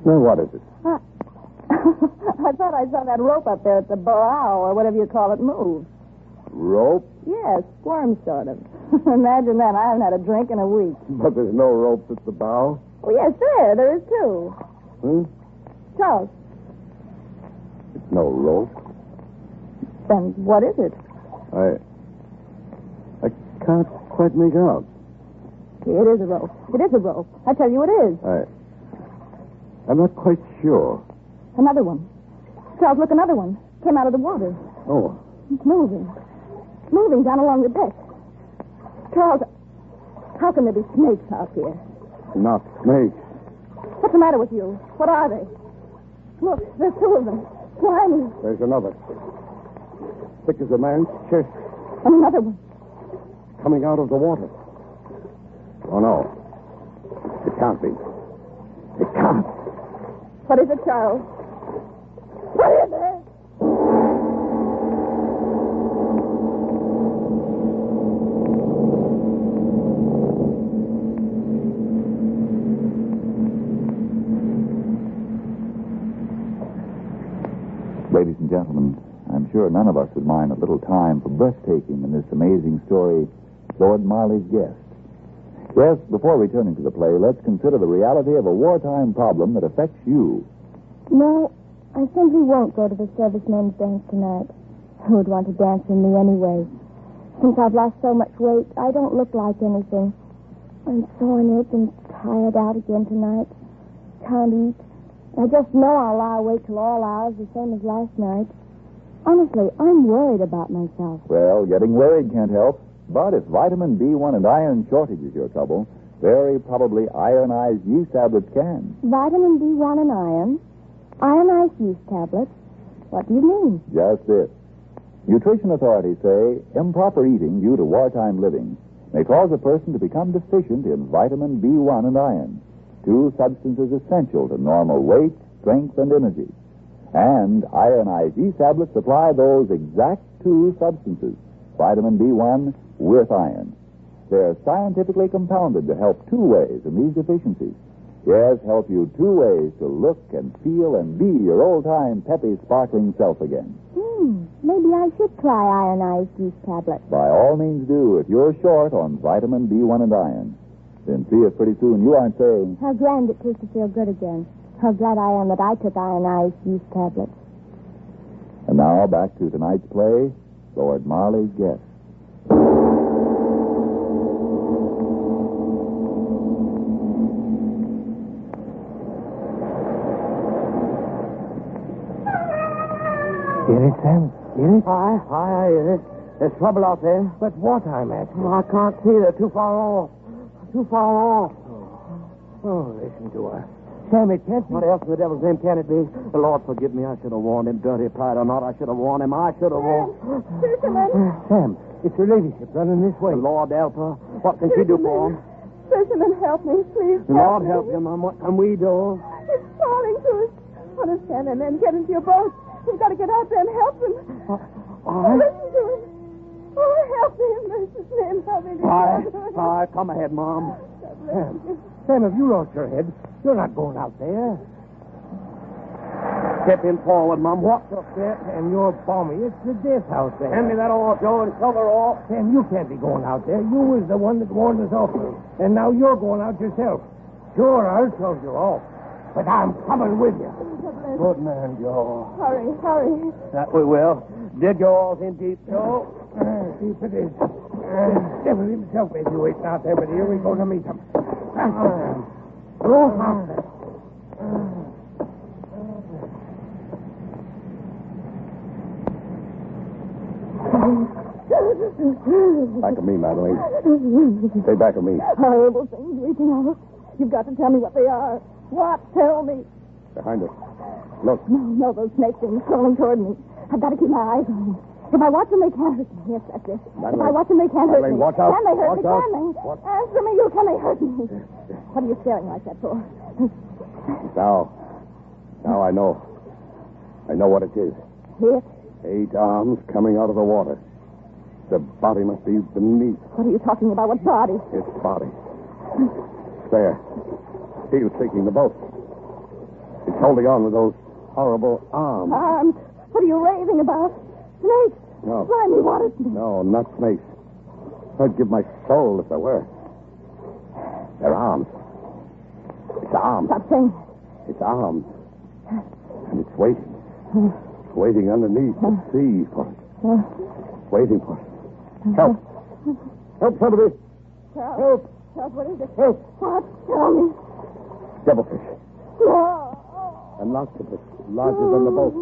Speaker 5: Now, what is it?
Speaker 17: thought I saw that rope up there at the bow, or whatever you call it, move.
Speaker 9: Rope?
Speaker 17: Yes, squirm sort of. Imagine that. I haven't had a drink in a week.
Speaker 9: But there's no ropes at the bow.
Speaker 17: Oh, yes, there is too. Charles.
Speaker 9: It's no rope.
Speaker 17: Then what is it?
Speaker 9: I can't quite make out.
Speaker 17: It is a rope. It is a rope. I tell you it is.
Speaker 9: I'm not quite sure.
Speaker 17: Another one. Charles, look, another one. Came out of the water.
Speaker 9: Oh.
Speaker 17: It's moving. It's moving down along the deck. Charles, how can there be snakes out here?
Speaker 9: Not snakes.
Speaker 17: What's the matter with you? What are they? Look, there's two of them. Slimy.
Speaker 9: There's another. Thick as a man's chest.
Speaker 17: And another one.
Speaker 9: Coming out of the water. Oh, no. It can't be. It can't.
Speaker 17: What is it, Charles? What is it?
Speaker 13: Ladies and gentlemen, I'm sure none of us would mind a little time for breathtaking in this amazing story, Lord Marley's Guest. Yes, before returning to the play, let's consider the reality of a wartime problem that affects you.
Speaker 18: No, I simply won't go to the servicemen's dance tonight. Who would want to dance with me anyway? Since I've lost so much weight, I don't look like anything. I'm sore and tired out again tonight. Can't eat. I just know I'll lie awake till all hours, the same as last night. Honestly, I'm worried about myself.
Speaker 13: Well, getting worried can't help. But if vitamin B1 and iron shortage is your trouble, very probably ironized yeast tablets can.
Speaker 18: Vitamin B1 and iron? Ionized yeast tablets? What do you mean?
Speaker 13: Just this. Nutrition authorities say improper eating due to wartime living may cause a person to become deficient in vitamin B1 and iron, two substances essential to normal weight, strength, and energy. And ironized yeast tablets supply those exact two substances, vitamin B1 with iron. They're scientifically compounded to help two ways in these deficiencies. Yes, help you two ways to look and feel and be your old-time peppy, sparkling self again.
Speaker 18: Maybe I should try ionized yeast tablets.
Speaker 13: By all means do, if you're short on vitamin B1 and iron. Then see if pretty soon you aren't saying,
Speaker 18: how grand it is to feel good again. How glad I am that I took ionized yeast tablets.
Speaker 13: And now back to tonight's play, Lord Marley's Guest.
Speaker 14: Hear it, Sam? Hear it?
Speaker 15: Aye, I hear it. There's trouble out there.
Speaker 14: But what, I'm asking?
Speaker 15: I can't see. They're too far off. Too far off.
Speaker 14: Oh, listen to her. Sam, it can't be.
Speaker 15: What else in the devil's name can it be? The Lord forgive me. I should have warned him, dirty pride or not. I should have warned him. I should have warned.
Speaker 14: Sam, it's her ladyship running this way.
Speaker 15: The Lord help her. What can she do for him?
Speaker 18: Fisherman, help me, please.
Speaker 15: Lord help you, Mum. What can we do?
Speaker 18: It's falling to us. Understand, and then get into your boat. We've got to get out there and help him. Listen to him. Oh, help me in mercy's name. Help me.
Speaker 15: Aye, come ahead, Mom.
Speaker 14: Sam, if you lost your head, you're not going out there.
Speaker 15: Step in forward, Mum. What the
Speaker 14: step? And you're balmy. It's the death house there.
Speaker 15: Hand me that oar, Joe, and cover off.
Speaker 14: Sam, you can't be going out there. You was the one that warned us off. And now you're going out yourself. Sure, I'll tell you off. But I'm coming with you.
Speaker 15: Good man, Joe.
Speaker 18: Hurry.
Speaker 15: That we will. Dig your oars in deep, Joe.
Speaker 14: Deep it is. Devil himself may be waiting out there, but here we go to meet him. Go faster.
Speaker 9: Back of me, Madeline. Stay back of me.
Speaker 17: Horrible things reaching out. You've got to tell me what they are. What? Tell me.
Speaker 9: Behind us. Look.
Speaker 17: No, those snake things crawling toward me. I've got to keep my eyes on them. If I watch them, they can't hurt me. Yes, that's it.
Speaker 9: Madeline.
Speaker 17: If I watch them, they can't hurt me.
Speaker 9: Madeline, watch out.
Speaker 17: Can they hurt me?
Speaker 9: Watch out.
Speaker 17: Can they?
Speaker 9: What?
Speaker 17: Answer me, can they hurt me? What are you staring like that for?
Speaker 9: Now I know. I know what it is.
Speaker 17: It?
Speaker 9: 8 arms coming out of the water. The body must be beneath.
Speaker 17: What are you talking about? What body?
Speaker 9: Its body. There. He was taking the boat. It's holding on with those horrible arms.
Speaker 17: Arms? What are you raving about? Snakes?
Speaker 9: No.
Speaker 17: Blimey, what is...
Speaker 9: No, not snakes. I'd give my soul if there were. They're arms. It's arms.
Speaker 17: Stop saying
Speaker 9: It's arms. And it's waiting. Waiting underneath the sea for it. Waiting for it. Help. Help, somebody. Help.
Speaker 17: Help, what is it?
Speaker 9: Help.
Speaker 17: What? Tell me.
Speaker 9: Devilfish.
Speaker 17: No.
Speaker 9: An octopus larger than the boat.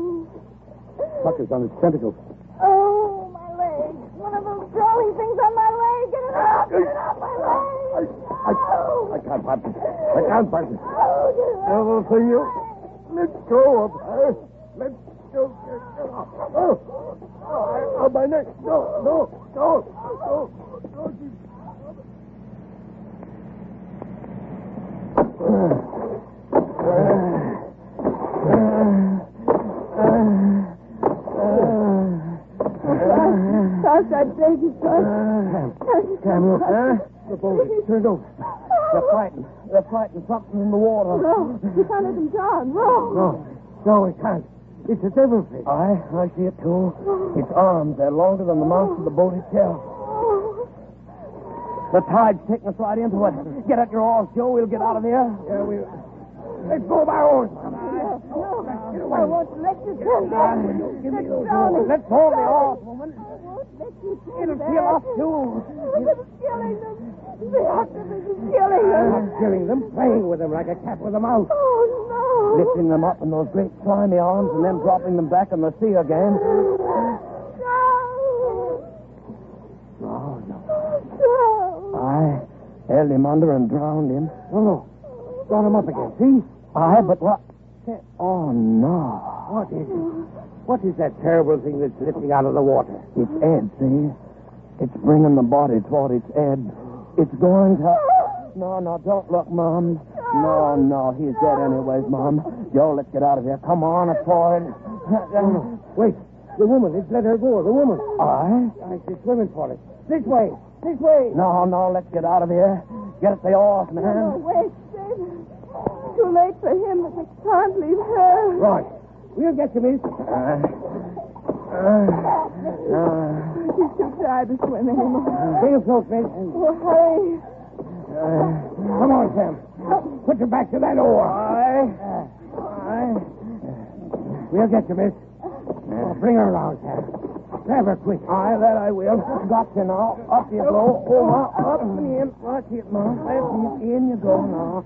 Speaker 9: Suckers on its tentacles.
Speaker 17: Oh, my leg. One of those crawling things on my leg. Get it out. Get it out, my leg.
Speaker 9: I can't fight it. I can't fight it.
Speaker 17: Oh, get it out.
Speaker 9: Devil for you. Let go of her. Let go. Oh, my neck. No.
Speaker 17: I beg you, son.
Speaker 9: Sam, look. The boat is turned over. They're fighting something in the water.
Speaker 17: No, you can't let them drown.
Speaker 9: No, we can't. It's a devilfish. I see it too. Its arms, they're longer than the mouth of the boat itself. The tide's taking us right into it. Get at your oars, Joe. We'll get out of here. Yeah, we'll... Let's go by oars.
Speaker 17: No, I won't let you turn back.
Speaker 9: Let's hold the oars, woman.
Speaker 17: I won't let you turn
Speaker 9: It'll
Speaker 17: back.
Speaker 9: kill us, too.
Speaker 17: It's killing them. The octopus is killing
Speaker 9: I'm
Speaker 17: them.
Speaker 9: not killing them, playing with them like a cat with a mouse.
Speaker 17: Oh, no.
Speaker 9: Lifting them up in those great slimy arms and then dropping them back in the sea again. No. I held him under and drowned him. No. Brought him up again, see? But what? Oh, no. What is it? What is that terrible thing that's lifting out of the water? It's Ed, see? It's bringing the body toward its Ed. It's going to... No, don't look, Mom. No, he's dead anyways, Mom. Joe, let's get out of here. Come on, aboard. No. Wait. The woman. Let's let her go. The woman. She's swimming for it. This way. No, let's get out of here. Get at the oars, man.
Speaker 17: No, wait, David. Too late for him, but we can't leave her.
Speaker 9: Right. We'll get you, miss.
Speaker 17: She's too tired to swim anymore.
Speaker 9: Stay afloat, miss.
Speaker 17: Oh, hurry.
Speaker 9: Come on, Sam. Put your back to that oar. Aye. We'll get you, miss. Bring her around, Sam. Grab her quick. Aye, that I will. Got you now. Up you go. Over, up and in. Watch it, Mom. In you go now.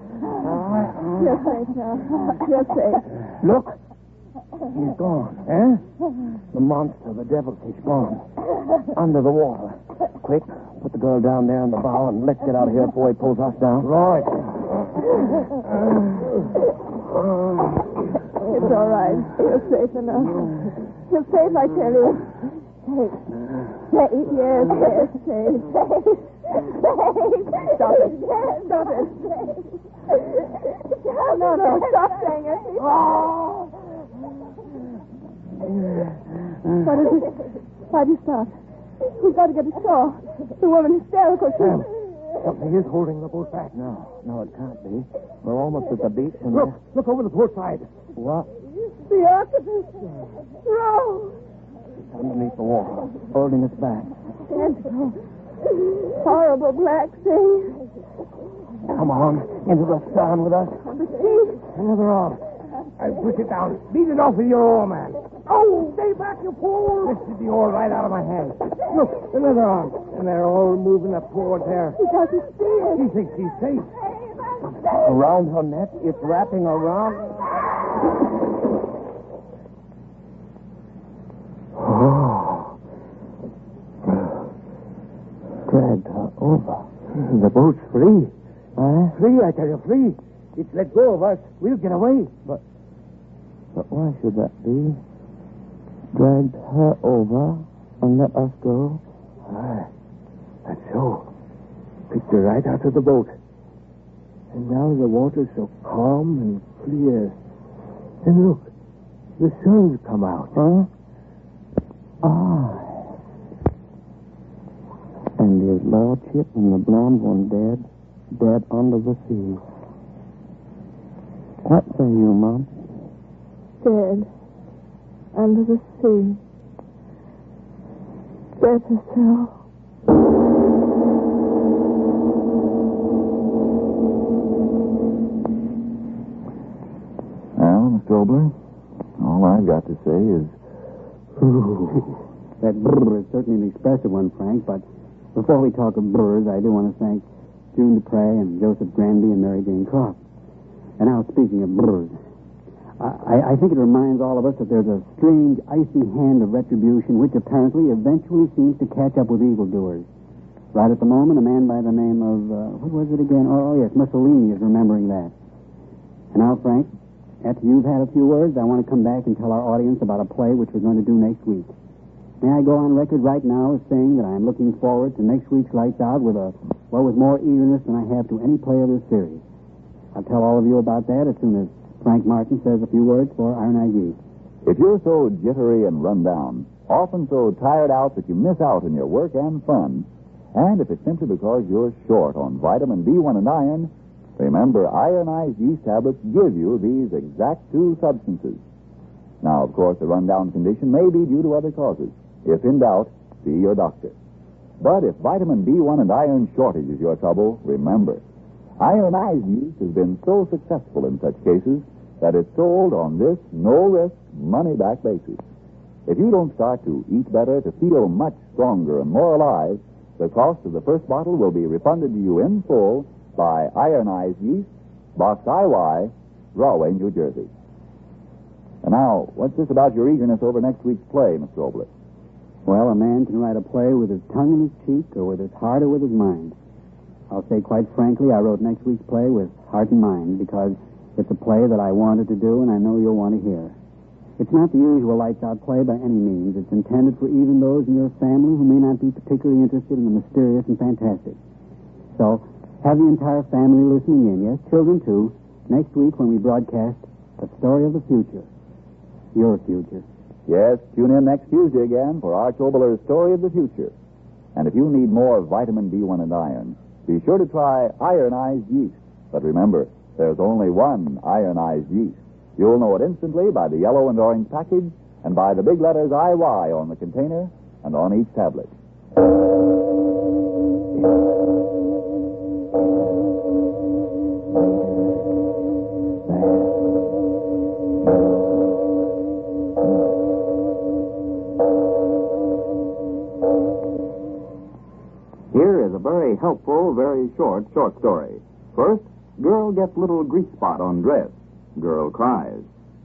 Speaker 17: You're safe now. You're safe.
Speaker 9: Look. He's gone. The monster, the devilfish, gone. Under the water. Quick, put the girl down there in the bow and let's get out of here before he pulls us down. Right.
Speaker 17: It's all right. You're safe enough. You're safe, I tell you. Safe. Yes, safe. Stop it. Stop it. No, stop saying it. What is it? Why'd you stop? We've got to get ashore. The woman hysterical.
Speaker 9: Sam, something is holding the boat back. No, it can't be. We're almost at the beach. And look over the port side. What?
Speaker 17: The octopus. Row.
Speaker 9: It's underneath the water, holding us back.
Speaker 17: Tentacle. Horrible black thing.
Speaker 9: Come on, into the sun with us.
Speaker 17: On the sea.
Speaker 9: Another arm. I'll push it down. Beat it off with your oar, man. Oh, stay back, you fool. Lifted the oar right out of my hand. Look, another arm. And they're all moving up toward there.
Speaker 17: He doesn't see it.
Speaker 9: She thinks she's safe. Around her neck, it's wrapping around. Oh. Dragged her over. The boat's free. Free, I tell you, free. It's let go of us. We'll get away. But why should that be? Dragged her over and let us go? That's so. Picked her right out of the boat. And now the water's so calm and clear. And look, the sun's come out. And his lordship and the blonde one dead under the sea. What say you, Mom?
Speaker 18: dead. Under the sea. Better so.
Speaker 13: Well, Mr. Obler, all I've got to say is...
Speaker 11: That brr is certainly an expressive one, Frank, but before we talk of brrs, I do want to thank June Dupre and Joseph Granby and Mary Jane Croft. And now, speaking of brrs, I think it reminds all of us that there's a strange, icy hand of retribution which apparently eventually seems to catch up with evildoers. Right at the moment, a man by the name of, what was it again? Oh, yes, Mussolini is remembering that. And now, Frank, after you've had a few words, I want to come back and tell our audience about a play which we're going to do next week. May I go on record right now as saying that I'm looking forward to next week's Lights Out with more eagerness than I have to any play of this series. I'll tell all of you about that as soon as Frank Martin says a few words for Iron Eye.
Speaker 13: If you're so jittery and run down, often so tired out that you miss out on your work and fun, and if it's simply because you're short on vitamin B1 and iron, remember ironized yeast tablets give you these exact two substances. Now, of course, the rundown condition may be due to other causes. If in doubt, see your doctor. But if vitamin B1 and iron shortage is your trouble, remember, ironized yeast has been so successful in such cases that it's sold on this no-risk, money-back basis. If you don't start to eat better, to feel much stronger and more alive, the cost of the first bottle will be refunded to you in full by ironized yeast, Box IY, Rahway, New Jersey. And now, what's this about your eagerness over next week's play, Mr. Obler?
Speaker 11: Well, a man can write a play with his tongue in his cheek or with his heart or with his mind. I'll say quite frankly, I wrote next week's play with heart and mind because it's a play that I wanted to do and I know you'll want to hear. It's not the usual lights-out play by any means. It's intended for even those in your family who may not be particularly interested in the mysterious and fantastic. So, have the entire family listening in, yes, children too, next week when we broadcast The Story of the Future. Your future.
Speaker 13: Yes, tune in next Tuesday again for Arch Obler's Story of the Future. And if you need more vitamin B1 and iron, be sure to try ironized yeast. But remember, there's only one ironized yeast. You'll know it instantly by the yellow and orange package and by the big letters IY on the container and on each tablet.
Speaker 19: Here is a very helpful, very short story. First, girl gets little grease spot on dress. Girl cries.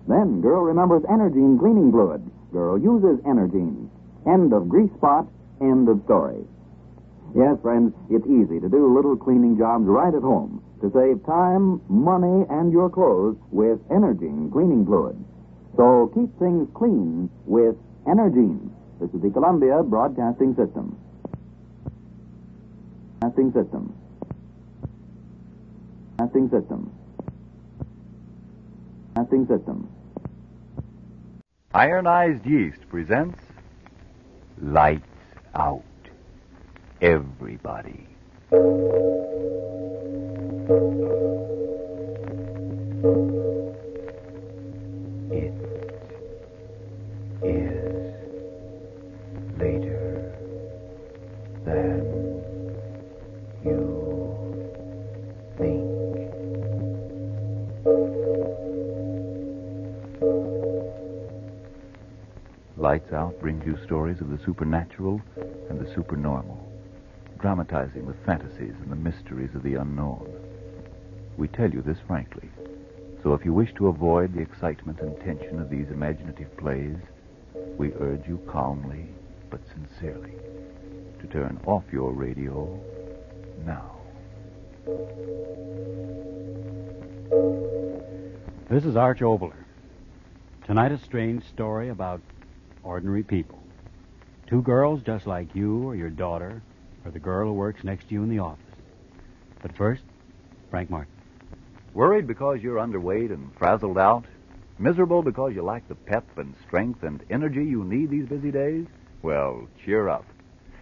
Speaker 19: Then girl remembers Energine cleaning fluid. Girl uses Energine. End of grease spot, end of story. Yes, friends, it's easy to do little cleaning jobs right at home to save time, money, and your clothes with Energine cleaning fluid. So keep things clean with Energine. This is the Columbia Broadcasting System. Broadcasting System.
Speaker 16: Ironized Yeast presents Lights Out, Everybody. It is later than you think. Lights Out brings you stories of the supernatural and the supernormal, dramatizing the fantasies and the mysteries of the unknown. We tell you this frankly, so if you wish to avoid the excitement and tension of these imaginative plays, we urge you calmly but sincerely to turn off your radio now.
Speaker 2: This is Arch Obler. Tonight, a strange story about ordinary people. Two girls just like you or your daughter or the girl who works next to you in the office. But first, Frank Martin.
Speaker 16: Worried because you're underweight and frazzled out? Miserable because you lack the pep and strength and energy you need these busy days? Well, cheer up.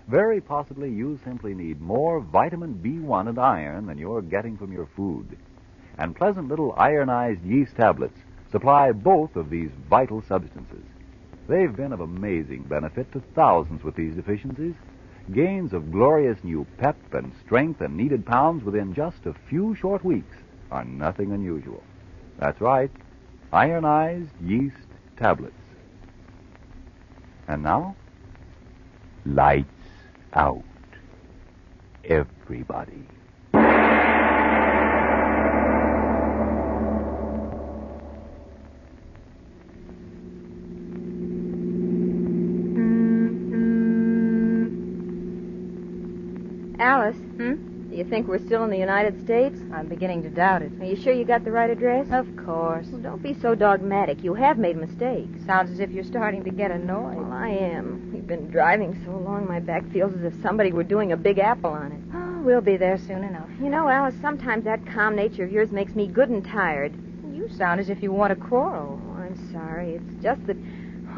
Speaker 16: Very possibly you simply need more vitamin B1 and iron than you're getting from your food. And pleasant little ironized yeast tablets
Speaker 13: supply both of these vital substances. They've been of amazing benefit to thousands with these deficiencies. Gains of glorious new pep and strength and needed pounds within just a few short weeks are nothing unusual. That's right, ironized yeast tablets. And now, lights out, everybody.
Speaker 1: Alice, do you think we're still in the United States?
Speaker 20: I'm beginning to doubt it.
Speaker 1: Are you sure you got the right address?
Speaker 20: Of course.
Speaker 1: Well, don't be so dogmatic. You have made mistakes.
Speaker 20: Sounds as if you're starting to get annoyed.
Speaker 1: Well, I am. We've been driving so long, my back feels as if somebody were doing a big apple on it.
Speaker 20: Oh, we'll be there soon enough.
Speaker 1: You know, Alice, sometimes that calm nature of yours makes me good and tired.
Speaker 20: You sound as if you want to quarrel.
Speaker 1: Oh, I'm sorry. It's just that,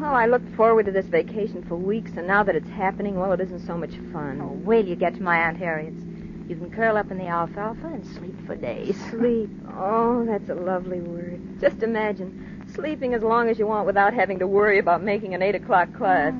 Speaker 1: well, I looked forward to this vacation for weeks, and now that it's happening, well, it isn't so much fun.
Speaker 20: Oh, wait till you get to my Aunt Harriet's. You can curl up in the alfalfa and sleep for days.
Speaker 1: Sleep. Oh, that's a lovely word. Just imagine, sleeping as long as you want without having to worry about making an 8 o'clock class.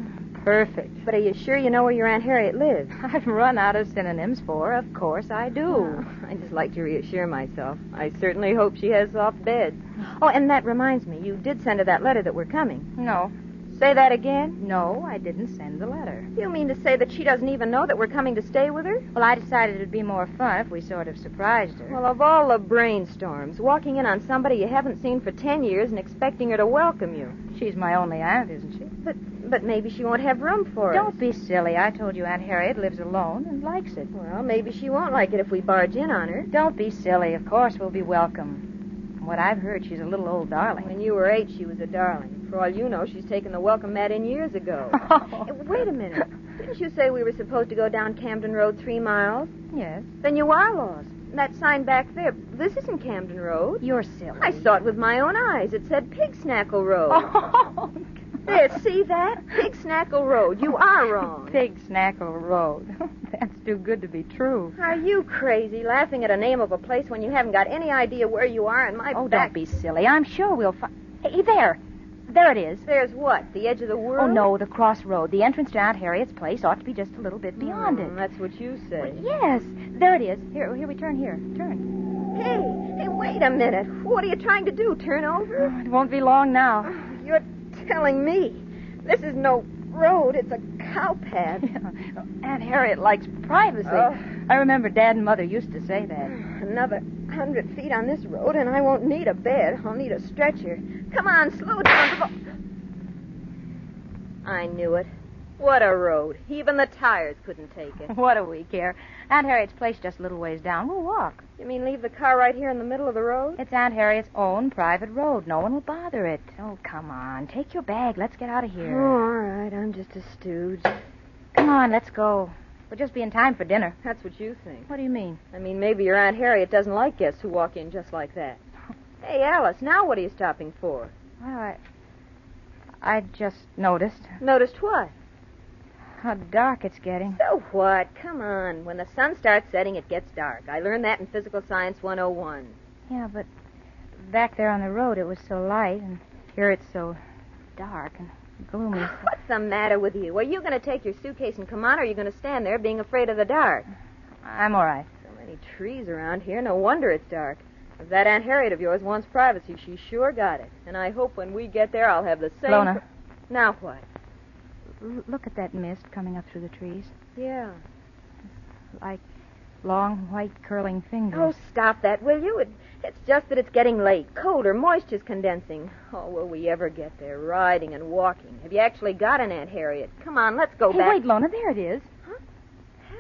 Speaker 20: Perfect.
Speaker 1: But are you sure you know where your Aunt Harriet lives?
Speaker 20: I've run out of synonyms for her. Of course I do.
Speaker 1: Oh, I just like to reassure myself. I certainly hope she has soft beds. Oh, and that reminds me, you did send her that letter that we're coming.
Speaker 20: No.
Speaker 1: Say that again?
Speaker 20: No, I didn't send the letter.
Speaker 1: You mean to say that she doesn't even know that we're coming to stay with her?
Speaker 20: Well, I decided it'd be more fun if we sort of surprised her.
Speaker 1: Well, of all the brainstorms, walking in on somebody you haven't seen for 10 years and expecting her to welcome you.
Speaker 20: She's my only aunt, isn't she?
Speaker 1: But maybe she won't have room for us.
Speaker 20: Don't be silly. I told you Aunt Harriet lives alone and likes it.
Speaker 1: Well, maybe she won't like it if we barge in on her.
Speaker 20: Don't be silly. Of course we'll be welcome. From what I've heard, she's a little old darling.
Speaker 1: When you were 8, she was a darling. For all you know, she's taken the welcome mat in years ago. Wait a minute. Didn't you say we were supposed to go down Camden Road 3 miles?
Speaker 20: Yes.
Speaker 1: Then you are lost. That sign back there, this isn't Camden Road.
Speaker 20: You're silly.
Speaker 1: I saw it with my own eyes. It said Pig Snackle Road.
Speaker 20: Oh,
Speaker 1: there, see that? Pig Snackle Road. You are wrong.
Speaker 20: Pig Snackle Road. That's too good to be true.
Speaker 1: Are you crazy, laughing at a name of a place when you haven't got any idea where you are and my
Speaker 20: Oh,
Speaker 1: back...
Speaker 20: don't be silly. I'm sure we'll find... Hey, there. There it is.
Speaker 1: There's what? The edge of the world?
Speaker 20: Oh, no, the crossroad. The entrance to Aunt Harriet's place ought to be just a little bit beyond it.
Speaker 1: That's what you say.
Speaker 20: Well, yes. There it is. Here we turn here. Turn.
Speaker 1: Hey, wait a minute. What are you trying to do, turn over?
Speaker 20: Oh, it won't be long now.
Speaker 1: You're telling me. This is no road. It's a cow path.
Speaker 20: Aunt Harriet likes privacy.
Speaker 1: Oh.
Speaker 20: I remember Dad and Mother used to say that.
Speaker 1: Another 100 feet on this road, and I won't need a bed. I'll need a stretcher. Come on, slow down. I knew it. What a road. Even the tires couldn't take it.
Speaker 20: What do we care? Aunt Harriet's place just a little ways down. We'll walk.
Speaker 1: You mean leave the car right here in the middle of the road?
Speaker 20: It's Aunt Harriet's own private road. No one will bother it. Oh, come on. Take your bag. Let's get out of here.
Speaker 1: Oh, all right. I'm just a stooge.
Speaker 20: Come on, let's go. We'll just be in time for dinner.
Speaker 1: That's what you think.
Speaker 20: What do you mean?
Speaker 1: I mean, maybe your Aunt Harriet doesn't like guests who walk in just like that. Hey, Alice, now what are you stopping for?
Speaker 20: Well, I just noticed.
Speaker 1: Noticed what?
Speaker 20: How dark it's getting.
Speaker 1: So what? Come on. When the sun starts setting, it gets dark. I learned that in Physical Science 101.
Speaker 20: Yeah, but back there on the road, it was so light, and here it's so dark and gloomy.
Speaker 1: What's the matter with you? Are you going to take your suitcase and come on, or are you going to stand there being afraid of the dark?
Speaker 20: I'm all right.
Speaker 1: So many trees around here. No wonder it's dark. If that Aunt Harriet of yours wants privacy, she sure got it. And I hope when we get there, I'll have the same...
Speaker 20: Lona.
Speaker 1: Now what?
Speaker 20: Look at that mist coming up through the trees.
Speaker 1: Yeah.
Speaker 20: Like long, white, curling fingers.
Speaker 1: Oh, stop that, will you? It's just that it's getting late. Colder, moisture's condensing. Oh, will we ever get there, riding and walking? Have you actually got an Aunt Harriet? Come on, let's go back.
Speaker 20: Wait, Lona, there it is.
Speaker 1: Huh?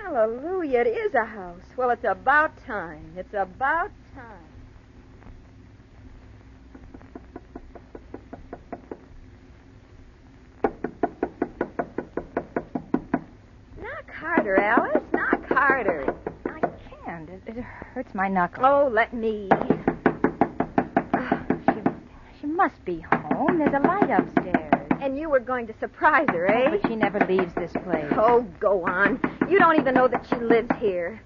Speaker 1: Hallelujah, it is a house. Well, it's about time. It's about time. Knock harder, Alice. Knock harder.
Speaker 20: I can't. It hurts my knuckles.
Speaker 1: Oh, let me.
Speaker 20: She must be home. There's a light upstairs.
Speaker 1: And you were going to surprise her, eh?
Speaker 20: But she never leaves this place.
Speaker 1: Oh, go on. You don't even know that she lives here.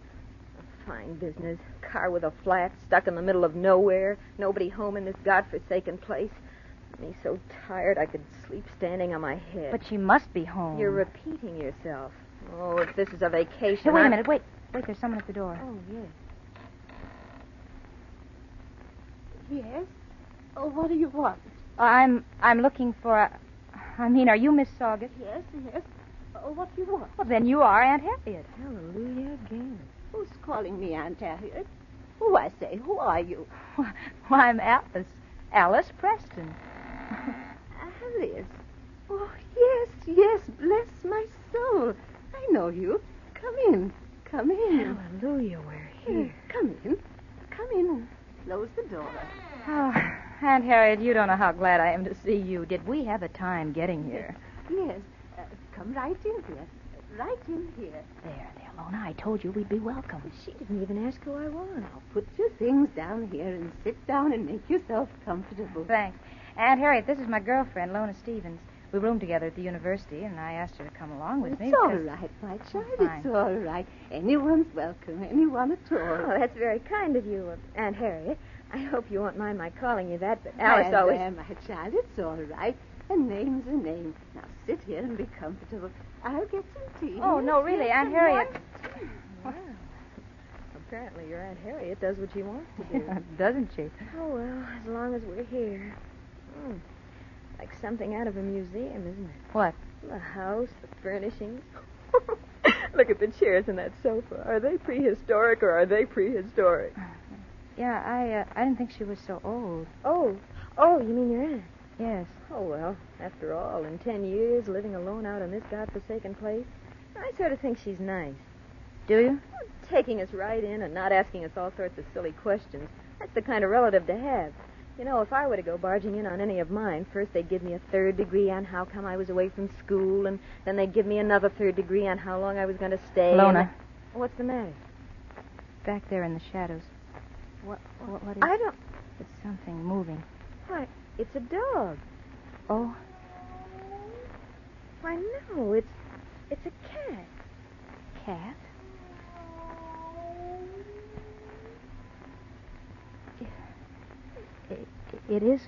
Speaker 1: A fine business. car with a flat, stuck in the middle of nowhere, nobody home in this godforsaken place. Me so tired I could sleep standing on my head.
Speaker 20: But she must be home.
Speaker 1: You're repeating yourself. Oh, if this is a vacation...
Speaker 20: Hey, wait a minute. Wait, there's someone at the door.
Speaker 1: Oh, yes.
Speaker 6: Yes? Oh, what do you want?
Speaker 20: I'm looking for are you Miss Saugus?
Speaker 6: Yes. Oh, what do you want?
Speaker 20: Well, then you are Aunt Harriet.
Speaker 1: Hallelujah again.
Speaker 6: Who's calling me Aunt Harriet? Oh, I say, who are you?
Speaker 20: Well, I'm Alice. Alice Preston.
Speaker 6: Alice? Oh, yes, bless my soul. I know you. Come in.
Speaker 1: Hallelujah, we're here.
Speaker 6: Come in and close the door.
Speaker 20: Oh, Aunt Harriet, you don't know how glad I am to see you. Did we have a time getting here?
Speaker 6: Yes. Come right in here. Right in here.
Speaker 20: There, Lona. I told you we'd be welcome.
Speaker 1: She didn't even ask who I was.
Speaker 6: Now, put your things down here and sit down and make yourself comfortable.
Speaker 20: Thanks. Aunt Harriet, this is my girlfriend, Lona Stevens. We roomed together at the university, and I asked her to come along with me.
Speaker 6: It's all right, my child. It's all right. Anyone's welcome. Anyone at all.
Speaker 1: Oh, that's very kind of you, Aunt Harriet. I hope you won't mind my calling you that, but Alice always...
Speaker 6: There, my child. It's all right. A name's a name. Now, sit here and be comfortable. I'll get some tea.
Speaker 20: Oh, no, really, Aunt Harriet.
Speaker 1: Wow. Apparently your Aunt Harriet does what she wants to do.
Speaker 20: Doesn't she?
Speaker 1: Oh, well, as long as we're here. Like something out of a museum, isn't it?
Speaker 20: What?
Speaker 1: The house, the furnishings. Look at the chairs and that sofa. Are they prehistoric or are they prehistoric?
Speaker 20: Yeah, I didn't think she was so old.
Speaker 1: Oh, you mean your aunt?
Speaker 20: Yes.
Speaker 1: Oh, well, after all, in 10 years, living alone out in this godforsaken place, I sort of think she's nice.
Speaker 20: Do you?
Speaker 1: Taking us right in and not asking us all sorts of silly questions. That's the kind of relative to have. You know, if I were to go barging in on any of mine, first they'd give me a 3rd degree on how come I was away from school, and then they'd give me another 3rd degree on how long I was going to stay.
Speaker 20: Lona.
Speaker 1: What's the matter?
Speaker 20: Back there in the shadows. What is...
Speaker 1: I don't...
Speaker 20: It's something moving.
Speaker 1: Why, it's a dog.
Speaker 20: Oh?
Speaker 1: Why, no, it's a cat.
Speaker 20: Cat? It is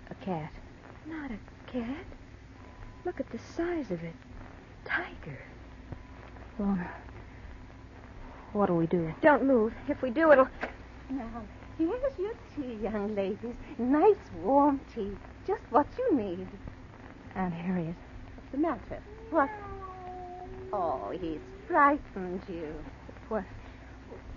Speaker 20: a cat.
Speaker 1: Not a cat. Look at the size of it. Tiger.
Speaker 20: Lona, what'll we do?
Speaker 1: Don't move. If we do, it'll...
Speaker 6: Now, here's your tea, young ladies. Nice, warm tea. Just what you need.
Speaker 20: Aunt Harriet.
Speaker 6: What's the matter? What? Oh, he's frightened you.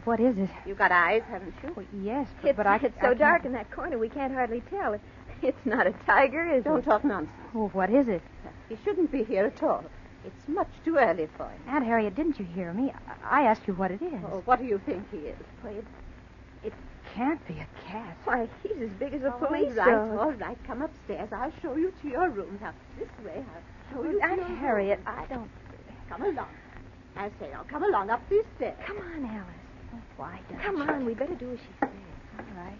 Speaker 20: What is it?
Speaker 6: You got eyes, haven't you?
Speaker 20: Well, yes,
Speaker 1: It's so
Speaker 20: I
Speaker 1: dark in that corner we can't hardly tell. It's not a tiger, is it?
Speaker 6: Don't talk nonsense.
Speaker 20: Well, what is it?
Speaker 6: He shouldn't be here at all. It's much too early for him.
Speaker 20: Aunt Harriet, didn't you hear me? I asked you what it is.
Speaker 6: Oh, what do you think he is?
Speaker 1: Well,
Speaker 20: it can't be a cat.
Speaker 1: Why, he's as big as a police
Speaker 6: dog. All right. Come upstairs. I'll show you to your room. Now, this way. I'll show you to
Speaker 20: Aunt
Speaker 6: your
Speaker 20: Harriet,
Speaker 6: room.
Speaker 20: I don't...
Speaker 6: Come along. I say, now, come along up these stairs.
Speaker 1: Come on, Alice.
Speaker 20: Oh, why don't
Speaker 1: Come
Speaker 20: you?
Speaker 1: on, we better do as she says.
Speaker 20: All right.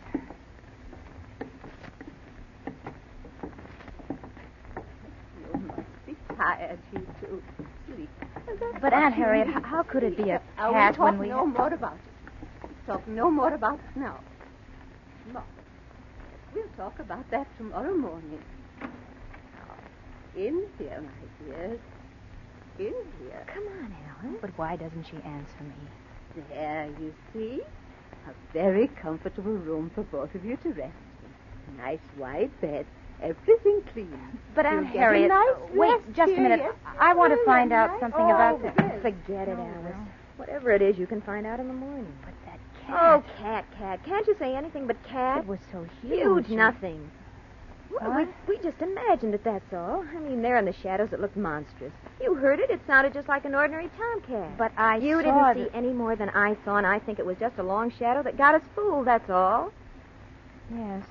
Speaker 6: You must be tired, you two. Sleep.
Speaker 20: But, Aunt Harriet, how could it be a cat when we...
Speaker 6: No more about it. Talk no more about it now. No. We'll talk about that tomorrow morning. In here, my dears. In here.
Speaker 1: Come on, Alan.
Speaker 20: But why doesn't she answer me?
Speaker 6: There, you see. A very comfortable room for both of you to rest in. Nice wide bed. Everything clean.
Speaker 20: But,
Speaker 6: You'll
Speaker 20: Aunt
Speaker 6: get a
Speaker 20: Harriet,
Speaker 6: nice
Speaker 20: wait
Speaker 6: rest
Speaker 20: just a
Speaker 6: here,
Speaker 20: minute.
Speaker 6: yes?
Speaker 20: I want to find out something about
Speaker 1: that.
Speaker 20: that.
Speaker 1: Forget it, Alice. Whatever it is, you can find out in the morning.
Speaker 20: But that
Speaker 1: Oh,
Speaker 20: cat.
Speaker 1: cat. Can't you say anything but cat?
Speaker 20: It was so huge.
Speaker 1: Nothing. Well, we just imagined it, that's all. I mean, there in the shadows, it looked monstrous. You heard it. It sounded just like an ordinary tomcat.
Speaker 20: But
Speaker 1: You didn't see any more than I saw, and I think it was just a long shadow that got us fooled, that's all.
Speaker 20: Yes,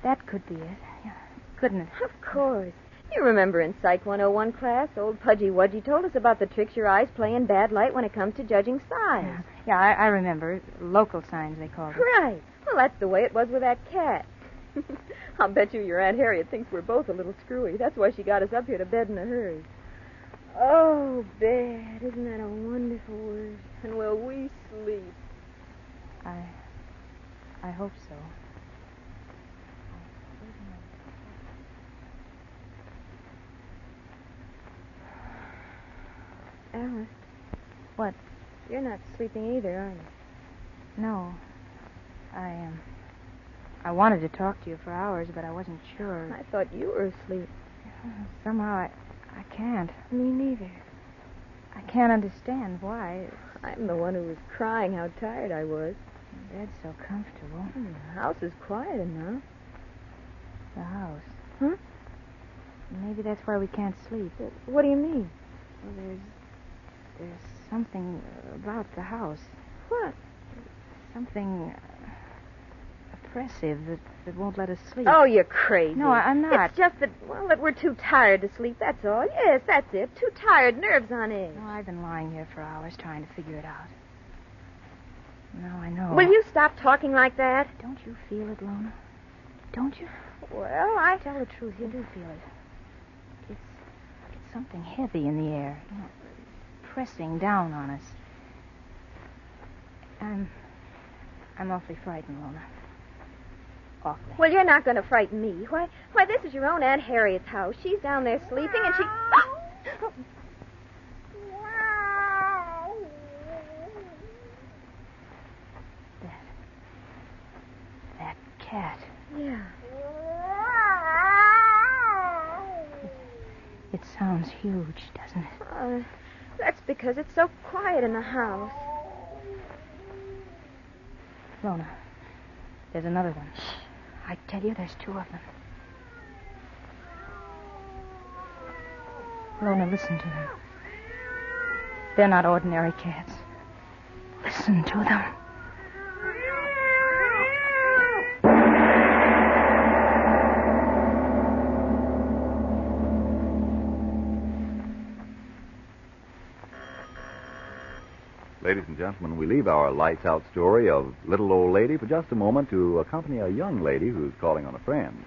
Speaker 20: that could be it. Yeah, couldn't it?
Speaker 1: Of course. You remember in Psych 101 class, old Pudgy Wudgy told us about the tricks your eyes play in bad light when it comes to judging size.
Speaker 20: Yeah, I remember. Local signs, they called it.
Speaker 1: Right. Well, that's the way it was with that cat. I'll bet you your Aunt Harriet thinks we're both a little screwy. That's why she got us up here to bed in a hurry. Oh, bed. Isn't that a wonderful word? And will we sleep?
Speaker 20: I hope so.
Speaker 1: Alice.
Speaker 20: What?
Speaker 1: You're not sleeping either, are you?
Speaker 20: No. I wanted to talk to you for hours, but I wasn't sure.
Speaker 1: I thought you were asleep.
Speaker 20: Somehow I can't.
Speaker 1: Me neither.
Speaker 20: I can't understand why.
Speaker 1: I'm the one who was crying how tired I was.
Speaker 20: The bed's so comfortable.
Speaker 1: The house is quiet enough.
Speaker 20: The house?
Speaker 1: Huh?
Speaker 20: Maybe that's why we can't sleep.
Speaker 1: What do you mean?
Speaker 20: Well, there's something about the house.
Speaker 1: What?
Speaker 20: Something oppressive that won't let us sleep.
Speaker 1: Oh, you're crazy.
Speaker 20: No, I'm not.
Speaker 1: It's just that we're too tired to sleep, that's all. Yes, that's it. Too tired, nerves on edge.
Speaker 20: No, I've been lying here for hours trying to figure it out. Now I know.
Speaker 1: Will you stop talking like that?
Speaker 20: Don't you feel it, Lona? Don't you?
Speaker 1: Well,
Speaker 20: Tell the truth, you do feel it. It's something heavy in the air, pressing down on us. I'm awfully frightened, Lona. Awfully.
Speaker 1: Well, you're not going to frighten me. Why, this is your own Aunt Harriet's house. She's down there sleeping, and she...
Speaker 20: That cat.
Speaker 1: Yeah.
Speaker 20: It sounds huge, doesn't it?
Speaker 1: That's because it's so quiet in the house.
Speaker 20: Lona, there's another one. I tell you, there's two of them. Lona, listen to them. They're not ordinary cats. Listen to them.
Speaker 13: Ladies and gentlemen, we leave our lights out story of Little Old Lady for just a moment to accompany a young lady who's calling on a friend.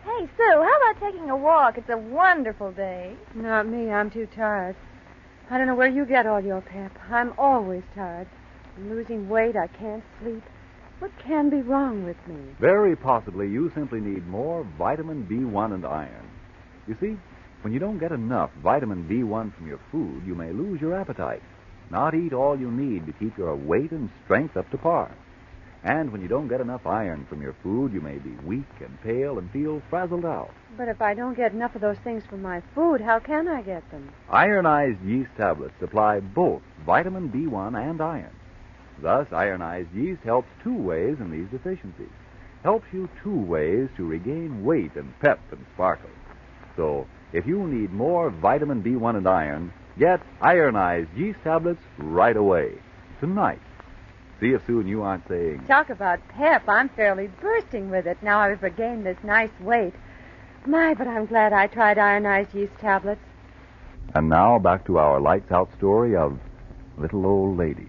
Speaker 17: Hey, Sue, how about taking a walk? It's a wonderful day.
Speaker 6: Not me. I'm too tired. I don't know where you get all your pep. I'm always tired. I'm losing weight. I can't sleep. What can be wrong with me?
Speaker 13: Very possibly you simply need more vitamin B1 and iron. You see, when you don't get enough vitamin B1 from your food, you may lose your appetite, not eat all you need to keep your weight and strength up to par. And when you don't get enough iron from your food, you may be weak and pale and feel frazzled out.
Speaker 6: But if I don't get enough of those things from my food, how can I get them?
Speaker 13: Ironized yeast tablets supply both vitamin B1 and iron. Thus, ironized yeast helps two ways in these deficiencies. Helps you two ways to regain weight and pep and sparkle. So, if you need more vitamin B1 and iron, get ironized yeast tablets right away. Tonight. See if soon you aren't saying...
Speaker 6: Talk about pep. I'm fairly bursting with it now I've regained this nice weight. My, but I'm glad I tried ironized yeast tablets.
Speaker 13: And now back to our lights out story of Little Old Lady.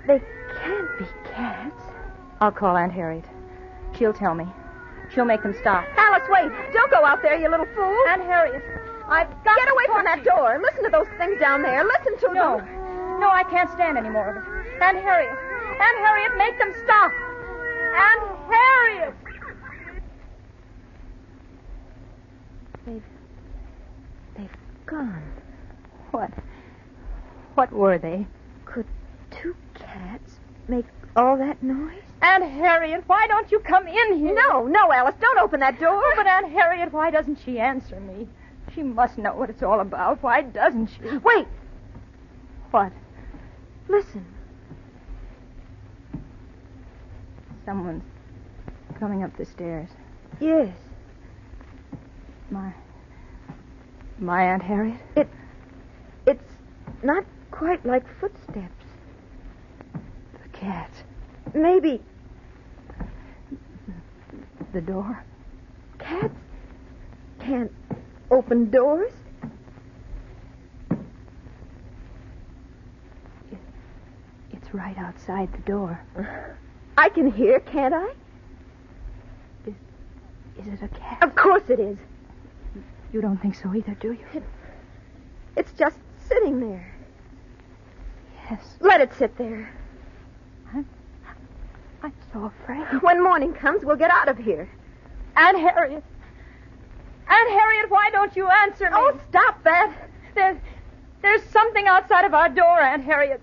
Speaker 1: They can't be cats.
Speaker 20: I'll call Aunt Harriet. She'll tell me. She'll make them stop.
Speaker 1: Alice, wait. Don't go out there, you little fool.
Speaker 20: Aunt Harriet, I've got
Speaker 1: Get away from that door. Listen to those things down there. Listen to them.
Speaker 20: No, I can't stand any more of it. Aunt Harriet, make them stop. Aunt Harriet!
Speaker 1: They've gone.
Speaker 20: What were they?
Speaker 1: Could two cats make all that noise?
Speaker 20: Aunt Harriet, why don't you come in here?
Speaker 1: No, Alice, don't open that door.
Speaker 20: Oh, but Aunt Harriet, why doesn't she answer me? She must know what it's all about. Why doesn't she?
Speaker 1: Wait.
Speaker 20: What?
Speaker 1: Listen.
Speaker 20: Someone's coming up the stairs.
Speaker 1: Yes.
Speaker 20: My Aunt Harriet?
Speaker 1: It's not quite like footsteps.
Speaker 20: The cat.
Speaker 1: Maybe.
Speaker 20: The door.
Speaker 1: Cats can't open doors.
Speaker 20: It's right outside the door.
Speaker 1: I can hear, can't I?
Speaker 20: Is it a cat?
Speaker 1: Of course it is.
Speaker 20: You don't think so either, do you?
Speaker 1: It's just sitting there.
Speaker 20: Yes.
Speaker 1: Let it sit there.
Speaker 20: I'm so afraid.
Speaker 1: When morning comes, we'll get out of here.
Speaker 3: Aunt Harriet. Aunt Harriet, why don't you answer me?
Speaker 1: Oh, stop that.
Speaker 3: There's something outside of our door, Aunt Harriet.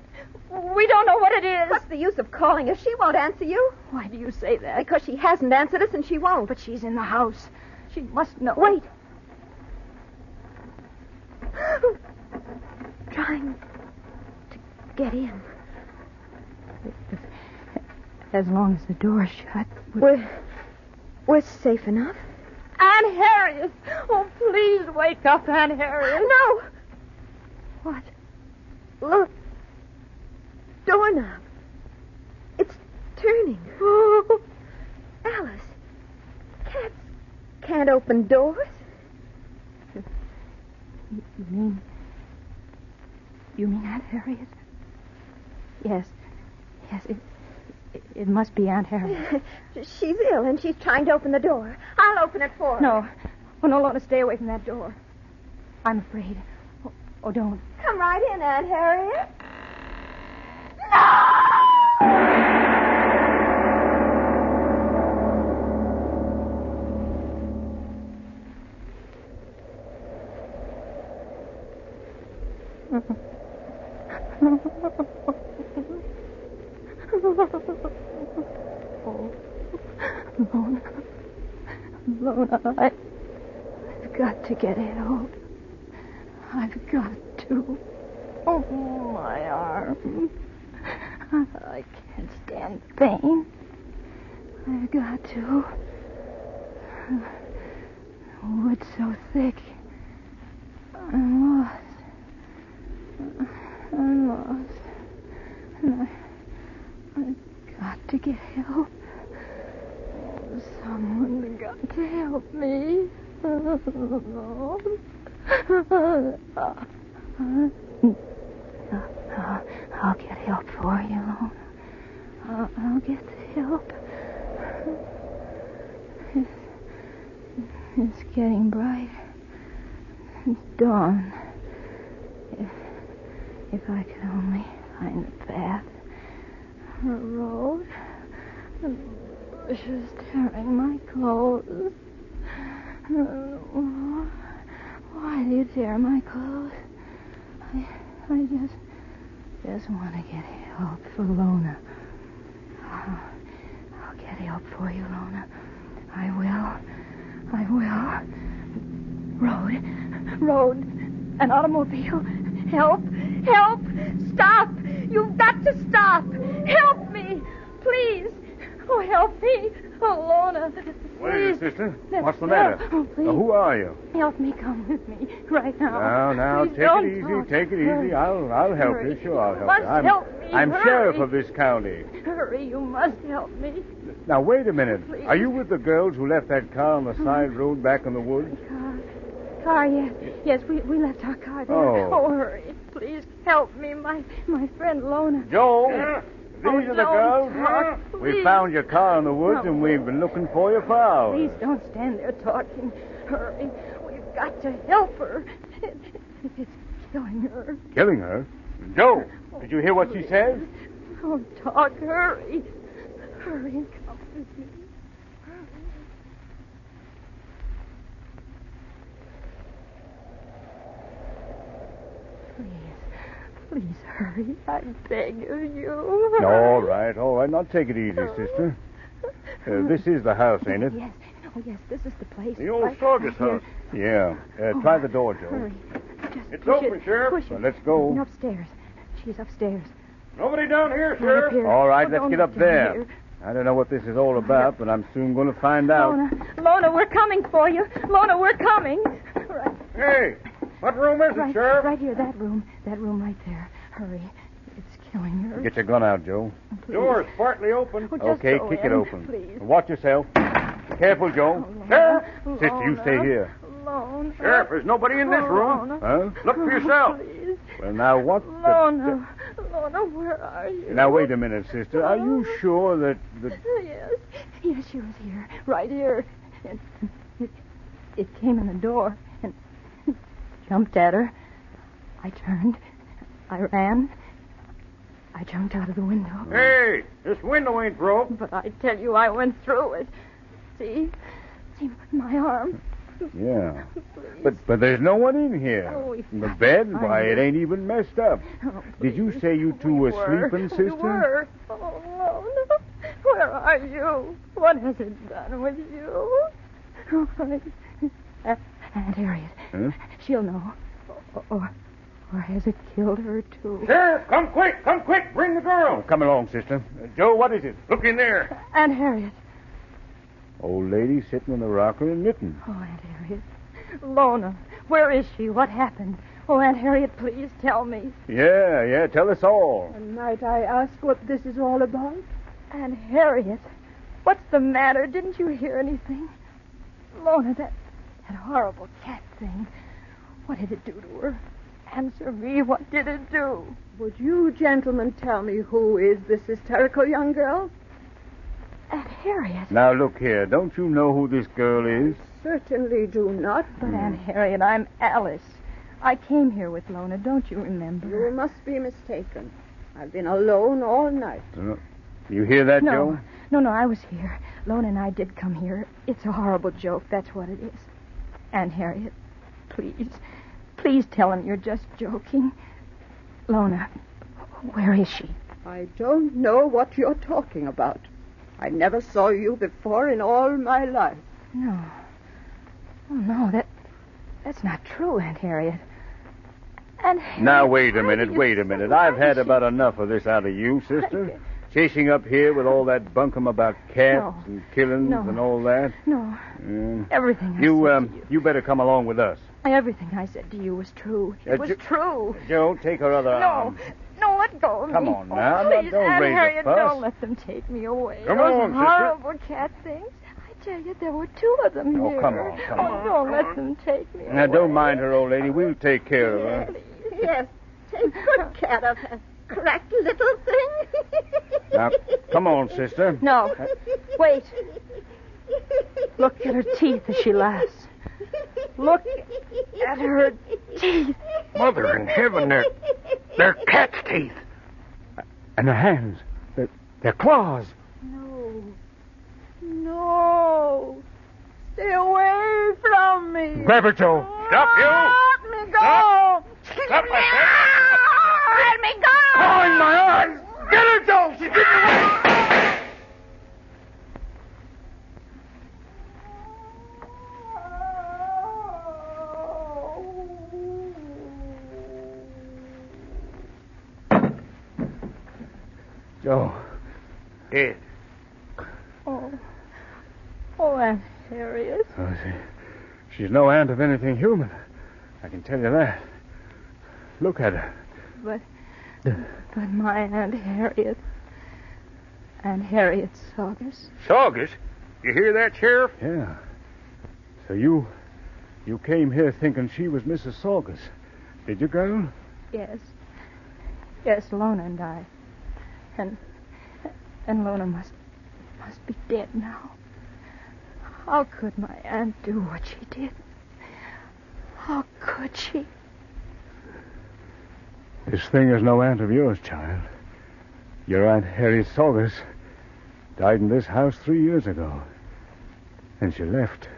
Speaker 3: We don't know what it is.
Speaker 1: What's the use of calling if she won't answer you?
Speaker 3: Why do you say that?
Speaker 1: Because she hasn't answered us and she won't.
Speaker 3: But she's in the house. She must know.
Speaker 1: Wait. Trying to get in.
Speaker 20: As long as the door's shut.
Speaker 1: We're safe enough.
Speaker 3: Aunt Harriet! Oh, please wake up, Aunt Harriet.
Speaker 1: No!
Speaker 20: What?
Speaker 1: Look. Doorknob. It's turning.
Speaker 3: Oh.
Speaker 1: Alice. Cats can't open doors.
Speaker 20: You mean Aunt Harriet? Yes. Yes, it must be Aunt Harriet.
Speaker 1: She's ill and she's trying to open the door. I'll open it for her.
Speaker 3: No. Oh, no, Lorna, stay away from that door.
Speaker 20: I'm afraid. Oh, don't.
Speaker 1: Come right in, Aunt Harriet.
Speaker 20: Lona, I've got to get help. I've got to. Oh, my arm. I can't stand pain. I've got to. The wood's so thick. I'm lost. And I've got to get help. Someone's got to help me. I'll get help for you, Lona. I'll get the help. It's getting bright. It's dawn. If I could only find a path, a road. The bushes tearing my clothes. Why do you tear my clothes? I just want to get help for Lona. I'll get help for you, Lona. I will.
Speaker 3: Road. An automobile. Help. Stop. You've got to stop. Help me. Please. Oh, help me. Oh, Lorna.
Speaker 4: What is it, sister? What's the matter?
Speaker 3: Oh, please.
Speaker 4: Who are you?
Speaker 3: Help me. Come with me right now.
Speaker 4: Now,
Speaker 3: Please
Speaker 4: take
Speaker 3: don't
Speaker 4: it easy.
Speaker 3: talk.
Speaker 4: Take it easy.
Speaker 3: Hurry.
Speaker 4: I'll help
Speaker 3: Hurry.
Speaker 4: you. Sure, I'll help
Speaker 3: must
Speaker 4: you.
Speaker 3: help me.
Speaker 4: I'm
Speaker 3: Hurry.
Speaker 4: sheriff of this county.
Speaker 3: Hurry. You must help me.
Speaker 4: Now, wait a minute.
Speaker 3: Please.
Speaker 4: Are you with the girls who left that car on the side road back in the woods?
Speaker 3: Car, yes. Yes, we left our car there.
Speaker 4: Oh.
Speaker 3: Hurry. Please help me. My friend Lona.
Speaker 4: Joe, these are the girls.
Speaker 3: Talk,
Speaker 4: We
Speaker 3: please.
Speaker 4: found your car in the woods, and we've been looking for you for hours.
Speaker 3: Please don't stand there talking. Hurry. We've got to help her. It's killing her.
Speaker 4: Killing her? Joe, did you hear what she says?
Speaker 3: Oh, talk. Hurry. Hurry and come with me. Please hurry. I beg of you.
Speaker 4: All right. Now take it easy, sister. This is the house, ain't it?
Speaker 3: Yes. Oh, yes, this is the place.
Speaker 4: The old
Speaker 3: Right
Speaker 4: Saugus
Speaker 3: here.
Speaker 4: house. Yeah. Try the door, Joe.
Speaker 3: Hurry. Just
Speaker 4: It's
Speaker 3: push
Speaker 4: open,
Speaker 3: it.
Speaker 4: Sheriff.
Speaker 3: Push
Speaker 4: Well,
Speaker 3: it.
Speaker 4: let's go.
Speaker 3: And upstairs. She's upstairs.
Speaker 4: Nobody down here,
Speaker 3: Right up here.
Speaker 4: All right,
Speaker 3: Oh,
Speaker 4: let's
Speaker 3: don't
Speaker 4: get up
Speaker 3: look down
Speaker 4: there.
Speaker 3: here.
Speaker 4: I don't know what this is all about, but I'm soon going to find out.
Speaker 3: Lona, we're coming for you. Lona, we're coming. Right.
Speaker 4: Hey, what room is it, Sheriff?
Speaker 3: Right here, that room right there. Hurry. It's killing her.
Speaker 4: Get your gun out, Joe.
Speaker 3: Please.
Speaker 4: Door's partly open.
Speaker 3: Oh, just
Speaker 4: Okay,
Speaker 3: go
Speaker 4: kick
Speaker 3: in,
Speaker 4: it open.
Speaker 3: please.
Speaker 4: Watch yourself. Careful, Joe. Sheriff! Sister, you stay here.
Speaker 3: Lona.
Speaker 4: Sheriff, there's nobody in this room.
Speaker 3: Lona.
Speaker 4: Huh? Look for yourself.
Speaker 3: Please.
Speaker 4: Well, now what
Speaker 3: Lona. Lorna, where are you?
Speaker 4: Now, wait a minute, sister. Are you sure that...
Speaker 3: Yes. Yes, she was here. Right here. And it came in the door and jumped at her. I turned. I ran. I jumped out of the window.
Speaker 4: Hey, this window ain't broke.
Speaker 3: But I tell you, I went through it. See, my arm.
Speaker 4: Yeah. But there's no one in here.
Speaker 3: Oh,
Speaker 4: The bed, why, it ain't even messed up.
Speaker 3: Oh,
Speaker 4: Did you say you two were sleeping, sister?
Speaker 3: We were. Oh, no. Where are you? What has it done with you? Aunt Harriet.
Speaker 4: Huh?
Speaker 3: She'll know. Or has it killed her, too?
Speaker 4: Sheriff, come quick, bring the girl. Come along, sister. Joe, what is it? Look in there.
Speaker 3: Aunt Harriet.
Speaker 4: Old lady sitting in the rocker and knitting.
Speaker 3: Oh, Aunt Harriet. Lorna, where is she? What happened? Oh, Aunt Harriet, please tell me.
Speaker 4: Yeah, tell us all.
Speaker 7: And might I ask what this is all about?
Speaker 3: Aunt Harriet, what's the matter? Didn't you hear anything? Lorna, that horrible cat thing. What did it do to her? Answer me, what did it do?
Speaker 7: Would you gentlemen tell me who is this hysterical young girl?
Speaker 3: Aunt Harriet.
Speaker 4: Now, look here. Don't you know who this girl is?
Speaker 7: Certainly do not.
Speaker 3: But, Aunt Harriet, I'm Alice. I came here with Lorna. Don't you remember?
Speaker 7: You must be mistaken. I've been alone all night.
Speaker 4: You hear that,
Speaker 3: No.
Speaker 4: Joe?
Speaker 3: No, I was here. Lorna and I did come here. It's a horrible joke. That's what it is. Aunt Harriet, please tell him you're just joking. Lorna, where is she?
Speaker 7: I don't know what you're talking about. I never saw you before in all my life.
Speaker 3: No. Oh, no, that's not true, Aunt Harriet. Aunt Harriet,
Speaker 4: Now, wait a minute. I've had about enough of this out of you, sister. Chasing up here with all that bunkum about cats and killings and all that.
Speaker 3: No. Everything I said to you.
Speaker 4: You better come along with us.
Speaker 3: Everything I said to you was true. It was true.
Speaker 4: Joe, take her other arm.
Speaker 3: No, let go of me.
Speaker 4: Come on now.
Speaker 3: Please,
Speaker 4: Don't
Speaker 3: Aunt
Speaker 4: raise
Speaker 3: Harriet,
Speaker 4: a fuss.
Speaker 3: don't let them take me away.
Speaker 4: Come
Speaker 3: Those
Speaker 4: on, sister.
Speaker 3: horrible cat things. I tell you, there were two of them here.
Speaker 4: Come on.
Speaker 3: Don't let them take me
Speaker 4: Now,
Speaker 3: away.
Speaker 4: don't mind her, old lady. We'll take care of her.
Speaker 7: Yes, take good care of her. Cracked little thing.
Speaker 4: Now, come on, sister.
Speaker 3: No. Wait. Look at her teeth as she laughs. Look at her teeth.
Speaker 9: Mother in heaven, they're cat's teeth.
Speaker 4: And her hands. They're claws.
Speaker 7: No. Stay away from me.
Speaker 4: Grab her, Joe.
Speaker 9: Stop, you.
Speaker 7: Let me go.
Speaker 9: Stop, I
Speaker 7: Let me go.
Speaker 4: Oh, in my eyes. Get her, Joe. She's getting away. Joe.
Speaker 9: Dead.
Speaker 3: Oh, Aunt Harriet.
Speaker 4: Oh, she's no aunt of anything human. I can tell you that. Look at her.
Speaker 3: But my Aunt Harriet Saugus.
Speaker 9: Saugus? You hear that, Sheriff?
Speaker 4: Yeah. So you came here thinking she was Mrs. Saugus. Did you, girl?
Speaker 3: Yes, Lorna and I. And Lorna must be dead now. How could my aunt do what she did? How could she?
Speaker 4: This thing is no aunt of yours, child. Your Aunt Harriet Saugus died in this house 3 years ago. And she left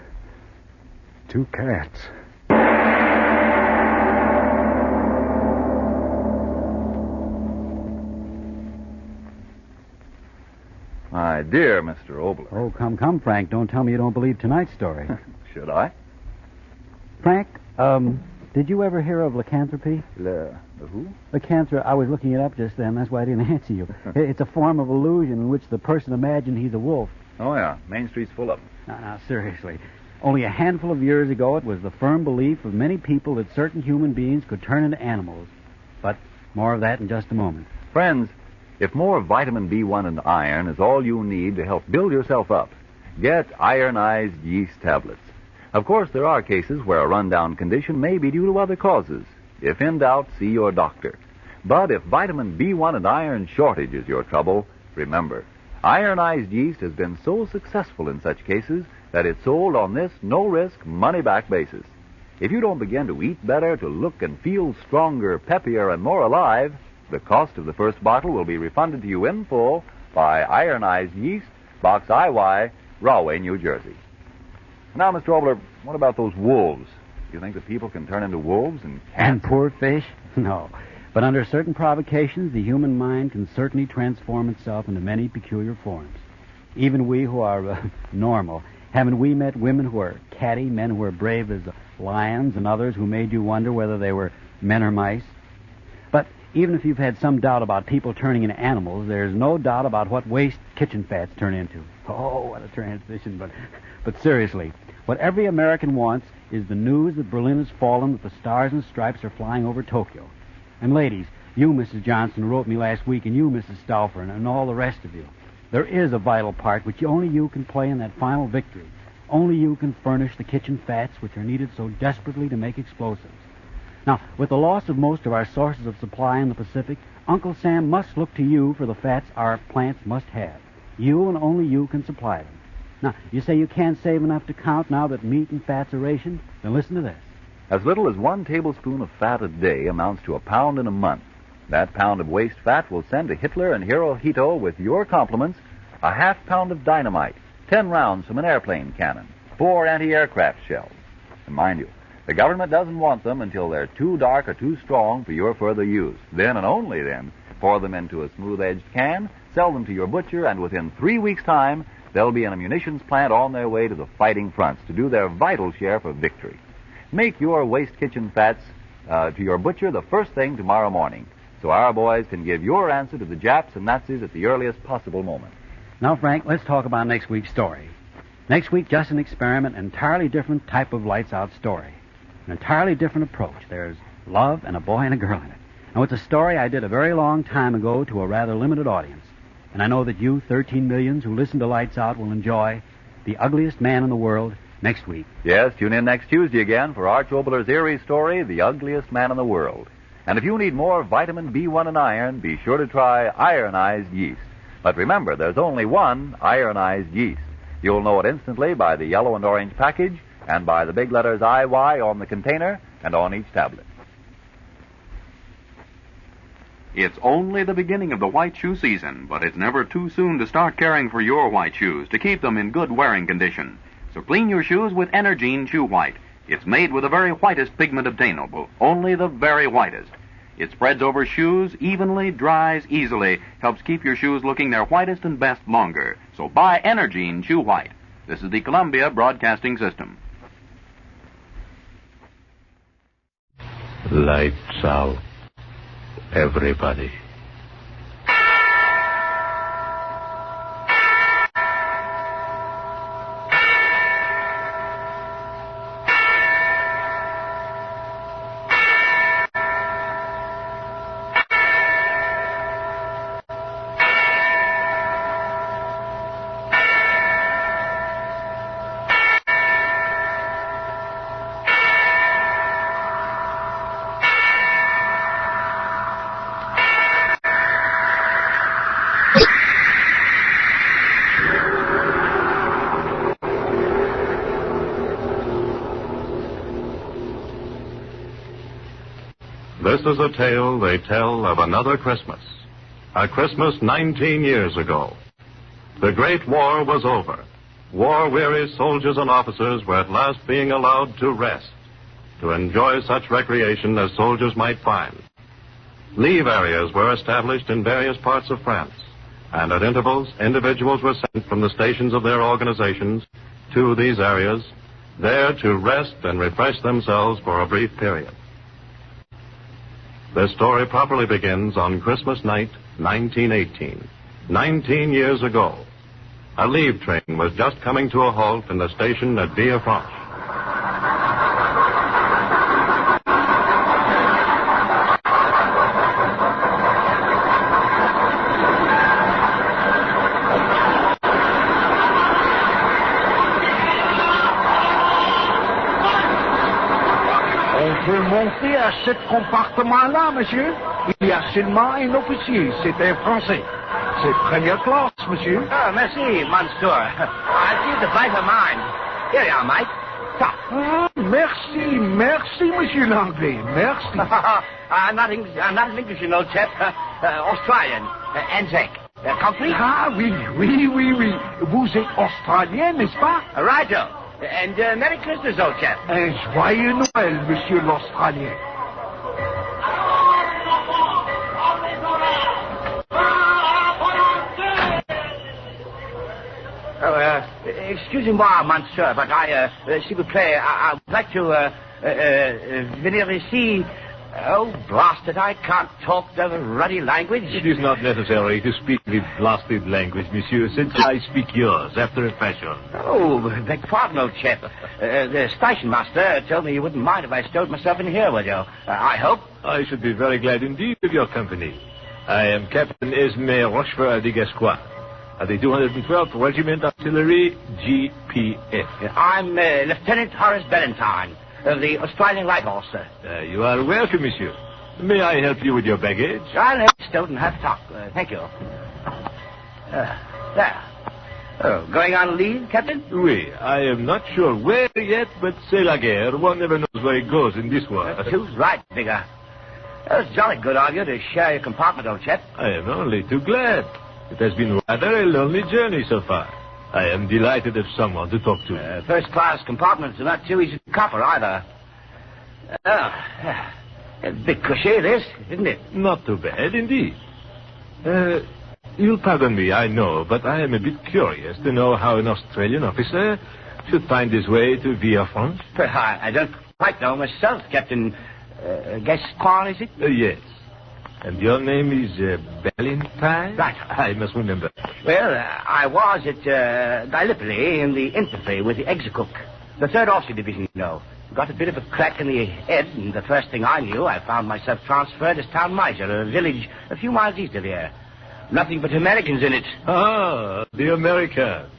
Speaker 4: 2 cats.
Speaker 16: My dear Mr. Obler.
Speaker 11: Oh, come, Frank. Don't tell me you don't believe tonight's story.
Speaker 16: Should I?
Speaker 11: Frank, did you ever hear of lycanthropy?
Speaker 16: The who?
Speaker 11: Lycanthropy. I was looking it up just then. That's why I didn't answer you. It's a form of illusion in which the person imagines he's a wolf.
Speaker 16: Oh, yeah. Main Street's full of them.
Speaker 11: Now, seriously. Only a handful of years ago, it was the firm belief of many people that certain human beings could turn into animals. But more of that in just a moment.
Speaker 16: Friends, if more vitamin B1 and iron is all you need to help build yourself up, get ironized yeast tablets. Of course, there are cases where a rundown condition may be due to other causes. If in doubt, see your doctor. But if vitamin B1 and iron shortage is your trouble, remember, ironized yeast has been so successful in such cases that it's sold on this no-risk, money-back basis. If you don't begin to eat better, to look and feel stronger, peppier, and more alive, the cost of the first bottle will be refunded to you in full by Ironized Yeast, Box IY, Rahway, New Jersey. Now, Mr. Obler, what about those wolves? Do you think that people can turn into wolves and cats?
Speaker 10: And poor fish? No. But under certain provocations, the human mind can certainly transform itself into many peculiar forms. Even we who are normal, haven't we met women who are catty, men who are brave as lions, and others who made you wonder whether they were men or mice? But even if you've had some doubt about people turning into animals, there's no doubt about what waste kitchen fats turn into. Oh, what a transition. But seriously, what every American wants is the news that Berlin has fallen, that the stars and stripes are flying over Tokyo. And ladies, you, Mrs. Johnson, wrote me last week, and you, Mrs. Stauffer, and all the rest of you. There is a vital part which only you can play in that final victory. Only you can furnish the kitchen fats which are needed so desperately to make explosives. Now, with the loss of most of our sources of supply in the Pacific, Uncle Sam must look to you for the fats our plants must have. You and only you can supply them. Now, you say you can't save enough to count now that meat and fats are rationed? Then listen to this.
Speaker 16: As little as 1 tablespoon of fat a day amounts to a pound in a month. That pound of waste fat will send to Hitler and Hirohito with your compliments a half-pound of dynamite, 10 rounds from an airplane cannon, 4 anti-aircraft shells. And mind you, the government doesn't want them until they're too dark or too strong for your further use. Then and only then, pour them into a smooth-edged can, sell them to your butcher, and within 3 weeks' time, they'll be in a munitions plant on their way to the fighting fronts to do their vital share for victory. Make your waste kitchen fats to your butcher the first thing tomorrow morning, so our boys can give your answer to the Japs and Nazis at the earliest possible moment.
Speaker 10: Now, Frank, let's talk about next week's story. Next week, just an experiment, an entirely different type of lights-out story. An entirely different approach. There's love and a boy and a girl in it. Now, it's a story I did a very long time ago to a rather limited audience. And I know that you, 13 millions who listen to Lights Out, will enjoy The Ugliest Man in the World next week.
Speaker 16: Yes, tune in next Tuesday again for Arch Obler's eerie story, The Ugliest Man in the World. And if you need more vitamin B1 and iron, be sure to try ironized yeast. But remember, there's only one ironized yeast. You'll know it instantly by the yellow and orange package and by the big letters IY on the container and on each tablet.
Speaker 21: It's only the beginning of the white shoe season, but it's never too soon to start caring for your white shoes to keep them in good wearing condition. So clean your shoes with Energine Shoe White. It's made with the very whitest pigment obtainable, only the very whitest. It spreads over shoes evenly, dries easily, helps keep your shoes looking their whitest and best longer. So buy Energine Shoe White. This is the Columbia Broadcasting System.
Speaker 22: Lights out, everybody. This is a tale they tell of another Christmas. A Christmas 19 years ago. The Great War was over. War-weary soldiers and officers were at last being allowed to rest, to enjoy such recreation as soldiers might find. Leave areas were established in various parts of France, and at intervals, individuals were sent from the stations of their organizations to these areas, there to rest and refresh themselves for a brief period. This story properly begins on Christmas night, 1918. 19 years ago, a leave train was just coming to a halt in the station at Villefranche.
Speaker 14: Monsieur
Speaker 8: à ce compartiment-là, monsieur, il y a seulement un officier. C'est un Français. C'est première classe, monsieur.
Speaker 14: Oh, merci, monsieur. I see the light of mine. Here you are, Mike. Stop.
Speaker 8: Ah, merci, monsieur l'anglais. Merci.
Speaker 14: I'm not English, you know, chap. Australian. Anzac. Company?
Speaker 8: Ah, oui. Vous êtes australien, n'est-ce pas?
Speaker 14: Right, Joe. And Merry Christmas, old chap.
Speaker 8: Un joyeux Noël, monsieur l'Australien.
Speaker 14: Excusez-moi, monsieur, but s'il vous plaît, I would like to venir ici. Oh, blast it, I can't talk the ruddy language.
Speaker 12: It is not necessary to speak the blasted language, monsieur, since I speak yours after a fashion.
Speaker 14: Oh, beg pardon, old chap. The station master told me you wouldn't mind if I stowed myself in here with you. I hope.
Speaker 12: I should be very glad indeed of your company. I am Captain Esme Rochefort de Gascoigne, of the 212th Regiment Artillery, GPF.
Speaker 14: I'm Lieutenant Horace Valentine, of the Australian Light Horse, sir.
Speaker 12: You are welcome, monsieur. May I help you with your baggage?
Speaker 14: I'll have it stowed and have a talk. Thank you. There. Oh, going on leave, Captain?
Speaker 12: Oui, I am not sure where yet, but c'est la guerre. One never knows where it goes in this war.
Speaker 14: Too right, Digger. It's jolly good of you to share your compartment, old chap.
Speaker 12: I am only too glad. It has been rather a lonely journey so far. I am delighted to have someone to talk to.
Speaker 14: First-class compartments are not too easy to copper, either. A bit cushy, this, isn't it?
Speaker 12: Not too bad, indeed. You'll pardon me, I know, but I am a bit curious to know how an Australian officer should find his way to Villafranche.
Speaker 14: I don't quite know myself, Captain Gascoigne, is it?
Speaker 12: Yes. And your name is Valentine?
Speaker 14: Right.
Speaker 12: I must remember.
Speaker 14: Well, I was at Gallipoli in the infantry with the Executive, the 3rd Officer Division, you know. Got a bit of a crack in the head, and the first thing I knew, I found myself transferred as town miser, a village a few miles east of here. Nothing but Americans in it.
Speaker 12: Ah, the Americans.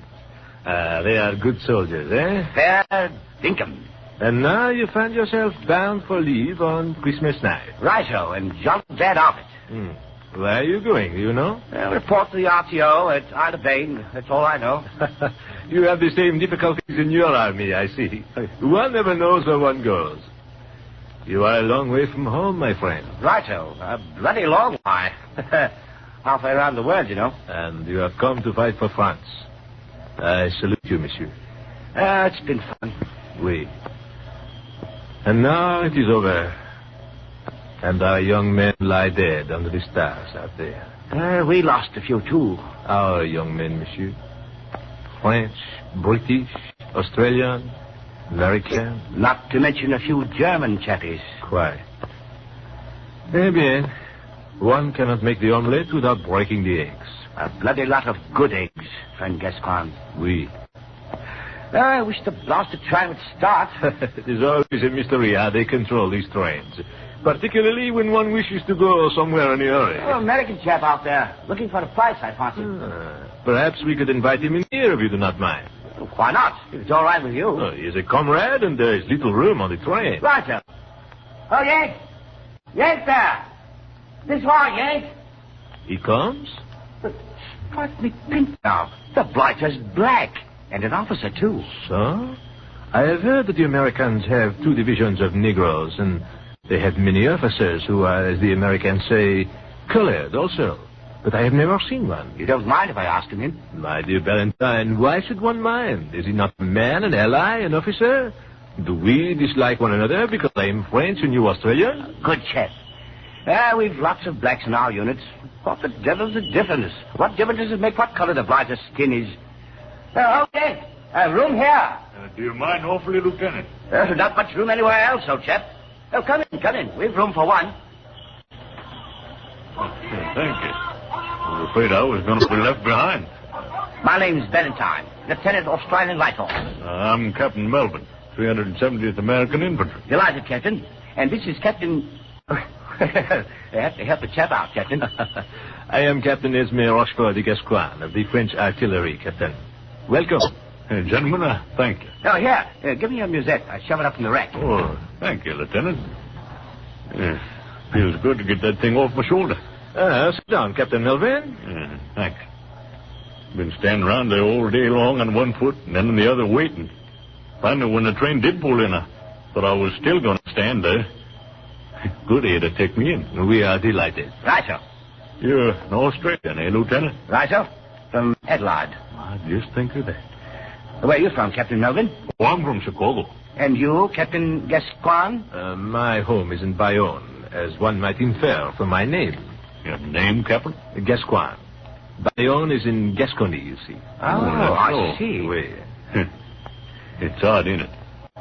Speaker 12: They are good soldiers, eh?
Speaker 14: Fair dinkum.
Speaker 12: And now you find yourself bound for leave on Christmas night.
Speaker 14: Righto, and jolly glad of it.
Speaker 12: Where are you going, do you know?
Speaker 14: Report to the RTO at Isle of Bain. That's all I know.
Speaker 12: You have the same difficulties in your army, I see. One never knows where one goes. You are a long way from home, my friend.
Speaker 14: Righto, a bloody long way. Halfway around the world, you know.
Speaker 12: And you have come to fight for France. I salute you, monsieur.
Speaker 14: It's been fun.
Speaker 12: Oui. And now it is over. And our young men lie dead under the stars out there.
Speaker 14: We lost a few, too.
Speaker 12: Our young men, monsieur. French, British, Australian, American.
Speaker 14: Not to mention a few German chappies.
Speaker 12: Quite. Eh bien, one cannot make the omelette without breaking the eggs.
Speaker 14: A bloody lot of good eggs, friend Gascoigne.
Speaker 12: Oui.
Speaker 14: I wish the blasted train would start.
Speaker 12: It is always a mystery how they control these trains. Particularly when one wishes to go somewhere in a hurry.
Speaker 14: Oh, American chap out there. Looking for a price, I fancy.
Speaker 12: Perhaps we could invite him in here if you do not mind.
Speaker 14: Why not? If it's all right with you.
Speaker 12: Oh, he is a comrade and there is little room on the train.
Speaker 14: Right, sir. Oh, Yank! Yank there! This way, Yank!
Speaker 12: He comes?
Speaker 14: But strike me pink now. The blighter's black. And an officer, too.
Speaker 12: So? I have heard that the Americans have 2 divisions of Negroes, and they have many officers who are, as the Americans say, colored also. But I have never seen one.
Speaker 14: You don't mind if I ask him in?
Speaker 12: My dear Valentine, why should one mind? Is he not a man, an ally, an officer? Do we dislike one another because I am French and you Australian?
Speaker 14: Good chap. We've lots of blacks in our units. What the devil's the difference? What difference does it make what color the blighter's skin is? Okay. Room here.
Speaker 12: Do you mind awfully, Lieutenant?
Speaker 14: Not much room anywhere else, old chap. Oh, come in. We've room for one.
Speaker 12: Thank you. I was afraid I was going to be left behind.
Speaker 14: My name's Valentine, Lieutenant Australian Light Horse.
Speaker 12: I'm Captain Melvin, 370th American Infantry.
Speaker 14: Delighted, Captain. And this is Captain... I have to help the chap out, Captain.
Speaker 12: I am Captain Esme Rochefort de Gascoigne of the French Artillery, Captain. Welcome. Gentlemen, thank you.
Speaker 14: Oh, here. Give me your musette. I shove it up in the rack.
Speaker 12: Oh, thank you, Lieutenant.
Speaker 8: Feels good to get that thing off my shoulder.
Speaker 12: Sit down, Captain Melvin.
Speaker 8: Thanks. Been standing around there all day long on one foot and then on the other waiting. Finally, when the train did pull in, I thought I was still going to stand there. Good air to take me in.
Speaker 14: We are delighted. Right, sir.
Speaker 8: You're an Australian, eh, Lieutenant?
Speaker 14: Right, sir. From Adelaide.
Speaker 8: I just think of that.
Speaker 14: Where are you from, Captain Melvin?
Speaker 8: Oh, I'm from Chicago.
Speaker 14: And you, Captain Gascoigne?
Speaker 12: My home is in Bayonne, as one might infer from my name.
Speaker 8: Your name, Captain?
Speaker 12: Gascoigne. Bayonne is in Gascony, you see.
Speaker 14: Oh, I see.
Speaker 12: Oui.
Speaker 8: It's odd, isn't it?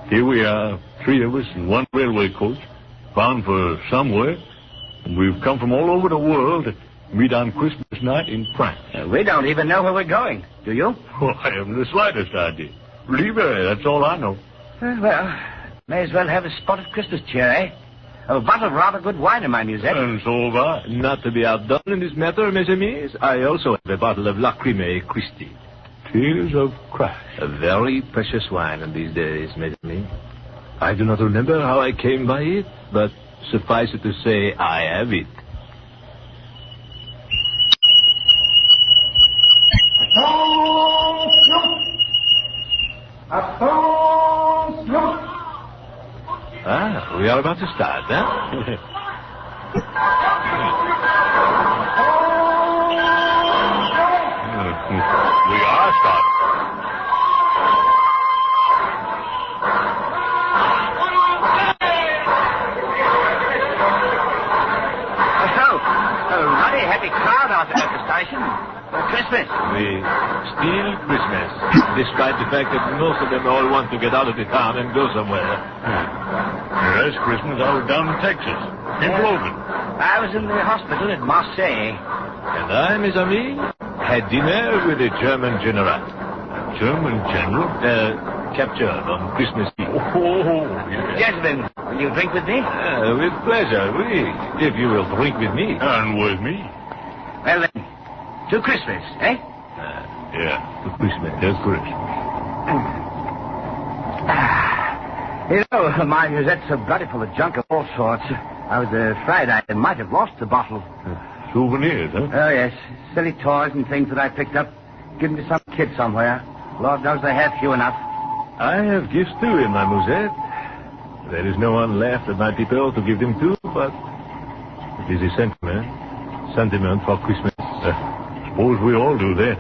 Speaker 8: Here we are, three of us in one railway coach, bound for somewhere. And we've come from all over the world to meet on Christmas night in France.
Speaker 14: We don't even know where we're going, do you?
Speaker 8: Well, I haven't the slightest idea. Believe me, that's all I know.
Speaker 14: Well, may as well have a spot of Christmas cheer, eh? A bottle of rather good wine in my musette.
Speaker 8: And so have I.
Speaker 12: Not to be outdone in this matter, mes amis, I also have a bottle of Lacryme Christi.
Speaker 8: Tears of Christ.
Speaker 12: A very precious wine in these days, mes amis. I do not remember how I came by it, but suffice it to say, I have it. We are about to start, huh?
Speaker 8: We are starting.
Speaker 14: A ruddy happy crowd out there at the station. For Christmas.
Speaker 12: We still Christmas, despite the fact that most of them all want to get out of the town and go somewhere.
Speaker 8: Last Christmas, I was down in Texas, in Logan.
Speaker 14: I was in the hospital at Marseille.
Speaker 12: And I, mes amis, had dinner with a German general.
Speaker 8: German general?
Speaker 12: Captured on Christmas Eve.
Speaker 8: Oh, yes.
Speaker 14: Gentlemen, will you drink with me?
Speaker 12: With pleasure, oui. If you will drink with me.
Speaker 8: And with me.
Speaker 14: Well, then, to Christmas, eh?
Speaker 8: Yeah, to Christmas. That's Christmas.
Speaker 14: You know, my musette's a bloody full of junk of all sorts. I was afraid I might have lost the bottle.
Speaker 8: Souvenirs, huh?
Speaker 14: Oh, yes. Silly toys and things that I picked up. Given to some kid somewhere. Lord knows they have few enough.
Speaker 12: I have gifts, too, in my musette. There is no one left at my people to give them to, but it is a sentiment for Christmas.
Speaker 8: Suppose we all do that.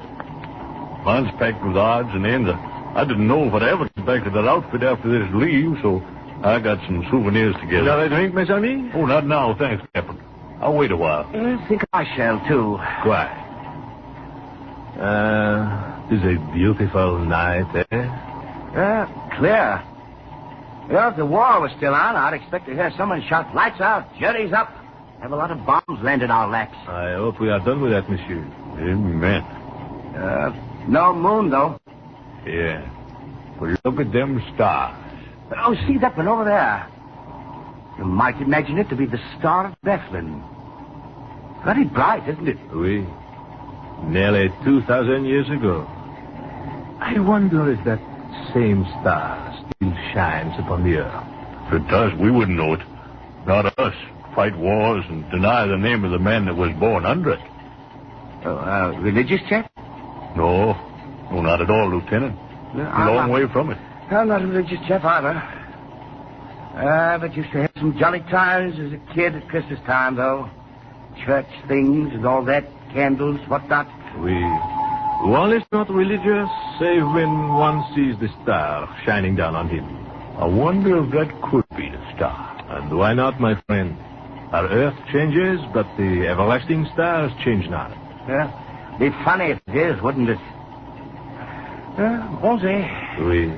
Speaker 8: Mine's packed with odds and ends. I didn't know if I'd ever get back to that outfit after this leave, so I got some souvenirs together.
Speaker 12: Shall I drink, mes amis?
Speaker 8: Oh, not now, thanks, Captain. I'll wait a while.
Speaker 14: I think I shall, too.
Speaker 12: Quiet. It is a beautiful night, eh?
Speaker 14: Clear. You know, if the war was still on, I'd expect to hear someone shout, lights out, jury's up. Have a lot of bombs land in our laps.
Speaker 12: I hope we are done with that, monsieur.
Speaker 8: Amen.
Speaker 14: No moon, though.
Speaker 8: Yeah. Well, look at them stars.
Speaker 14: Oh, see that one over there? You might imagine it to be the Star of Bethlehem. Very bright, isn't it?
Speaker 12: Oui. Nearly 2,000 years ago. I wonder if that same star still shines upon the earth.
Speaker 8: If it does, we wouldn't know it. Not us. Fight wars and deny the name of the man that was born under it.
Speaker 14: Religious chap?
Speaker 8: No, not at all, Lieutenant. A long way from it.
Speaker 14: I'm not a religious chap either. But used to have some jolly times as a kid at Christmas time, though. Church things and all that, candles, whatnot.
Speaker 12: One is not religious, save when one sees the star shining down on him.
Speaker 8: I wonder if that could be the star.
Speaker 12: And why not, my friend? Our earth changes, but the everlasting stars change not.
Speaker 14: Yeah, be funny if it is, wouldn't it? Won't they?
Speaker 12: Oui.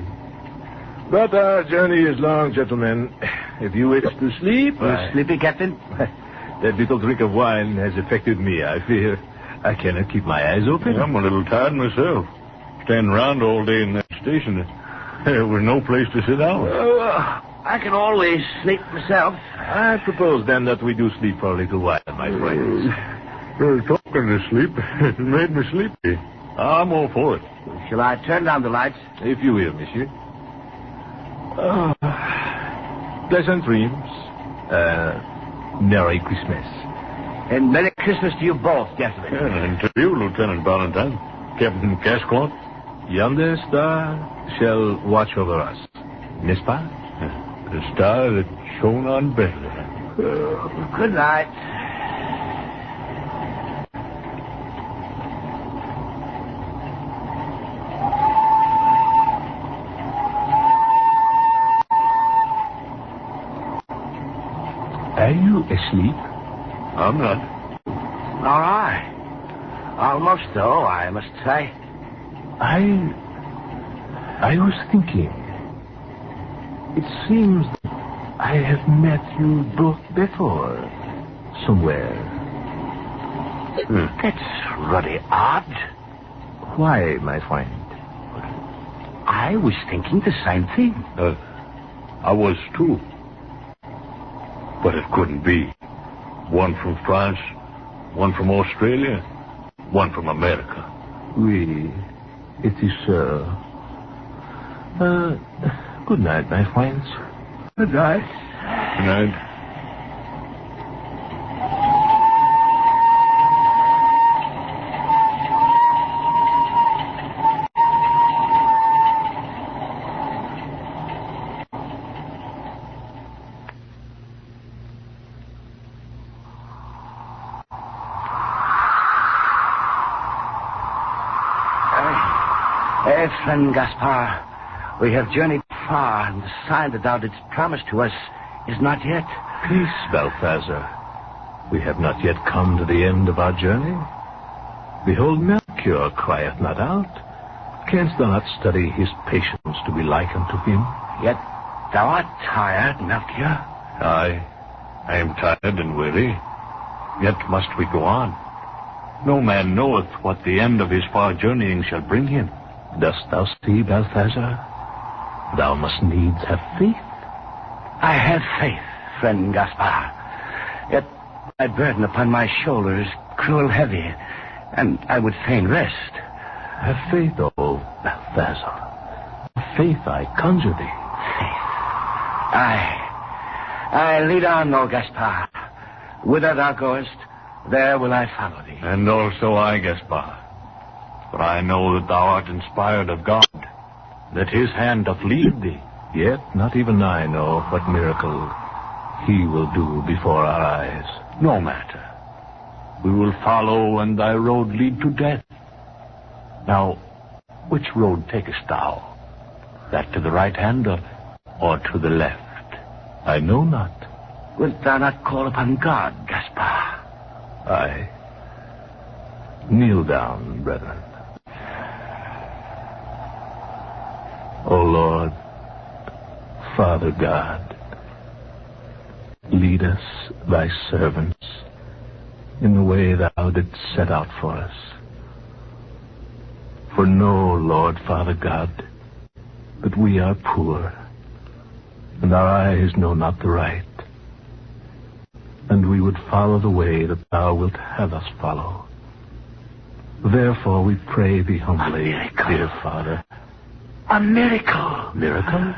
Speaker 12: But our journey is long, gentlemen. If you wish to sleep...
Speaker 14: Sleepy, Captain?
Speaker 12: That little drink of wine has affected me, I fear. I cannot keep my eyes open.
Speaker 8: I'm a little tired myself. Standing around all day in that station, there was no place to sit down.
Speaker 14: I can always sleep myself.
Speaker 12: I propose, then, that we do sleep for a little while, my friends.
Speaker 8: Talking to sleep, it made me sleepy. I'm all for it.
Speaker 14: Shall I turn down the lights?
Speaker 12: If you will, monsieur. Pleasant dreams. Merry Christmas.
Speaker 14: And Merry Christmas to you both, gentlemen.
Speaker 8: And to you, Lieutenant Valentine. Captain Cashcloth.
Speaker 12: Yonder star shall watch over us. N'est-ce pas?
Speaker 8: The star that shone on Bethlehem.
Speaker 14: Good night.
Speaker 12: Are you asleep?
Speaker 8: I'm not.
Speaker 14: All right. Almost, though, I must say.
Speaker 12: I was thinking. It seems that I have met you both before. Somewhere.
Speaker 14: That's really odd.
Speaker 12: Why, my friend?
Speaker 14: I was thinking the same thing.
Speaker 8: I was, too. But it couldn't be. One from France, one from Australia, one from America.
Speaker 12: Oui, it is so. Good night, my friends.
Speaker 14: Good night.
Speaker 8: Good night.
Speaker 14: Friend Gaspar, we have journeyed far, and the sign that thou didst promise to us is not yet.
Speaker 12: Peace, Balthazar. We have not yet come to the end of our journey. Behold, Melchior crieth not out. Canst thou not study his patience to be like unto him?
Speaker 14: Yet thou art tired, Melchior.
Speaker 8: I am tired and weary. Yet must we go on. No man knoweth what the end of his far journeying shall bring him.
Speaker 12: Dost thou see, Balthazar? Thou must needs have faith.
Speaker 14: I have faith, friend Gaspar. Yet my burden upon my shoulders cruel heavy, and I would fain rest.
Speaker 12: Have faith, O Balthazar. Faith, I conjure thee.
Speaker 14: Faith. I lead on, O Gaspar. Whither thou goest, there will I follow thee.
Speaker 8: And also I, Gaspar. For I know that thou art inspired of God, that his hand doth lead thee.
Speaker 12: Yet not even I know what miracle he will do before our eyes.
Speaker 8: No matter. We will follow, and thy road lead to death. Now, which road takest thou? That to the right hand or to the left?
Speaker 12: I know not.
Speaker 14: Wilt thou not call upon God, Gaspar?
Speaker 12: Aye. Kneel down, brethren. O Lord, Father God, lead us, thy servants, in the way thou didst set out for us. For know, Lord, Father God, that we are poor, and our eyes know not the right, and we would follow the way that thou wilt have us follow. Therefore we pray thee humbly, dear Father.
Speaker 14: A miracle.
Speaker 12: Miracle?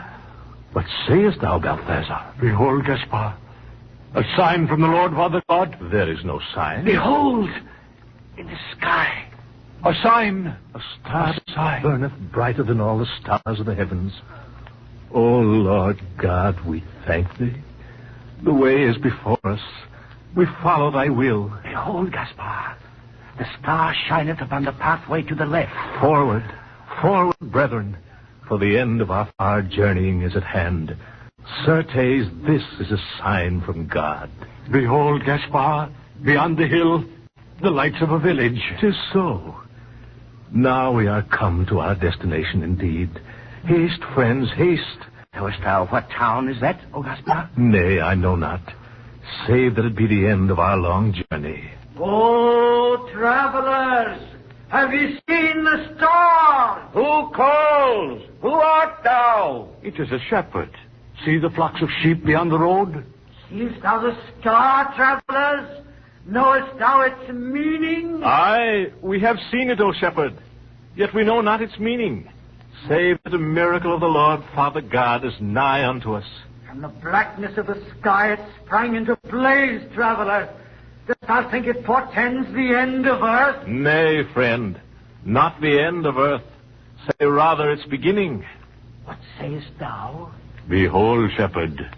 Speaker 12: What sayest thou, Balthazar?
Speaker 8: Behold, Gaspar, a sign from the Lord Father God.
Speaker 12: There is no sign.
Speaker 14: Behold, in the sky,
Speaker 8: a sign.
Speaker 12: A star burneth brighter than all the stars of the heavens. O Lord God, we thank thee. The way is before us. We follow thy will.
Speaker 14: Behold, Gaspar, the star shineth upon the pathway to the left.
Speaker 12: Forward, forward, brethren, for the end of our far journeying is at hand. Certes, this is a sign from God.
Speaker 8: Behold, Gaspar, beyond the hill, the lights of a village.
Speaker 12: 'Tis so. Now we are come to our destination indeed. Haste, friends, haste.
Speaker 14: Knowest thou what town is that, O Gaspar?
Speaker 12: Nay, I know not, save that it be the end of our long journey.
Speaker 5: Oh, travelers, have you seen the star?
Speaker 14: Who calls? Who art thou?
Speaker 8: It is a shepherd. See the flocks of sheep beyond the road?
Speaker 5: Seest thou the star, travelers? Knowest thou its meaning?
Speaker 12: Aye, we have seen it, O shepherd, yet we know not its meaning, save that a miracle of the Lord Father God is nigh unto us.
Speaker 5: From the blackness of the sky it sprang into blaze, traveler. Dost thou think it portends the end of earth?
Speaker 12: Nay, friend, not the end of earth. Say rather its beginning.
Speaker 5: What sayest thou?
Speaker 12: Behold, shepherd,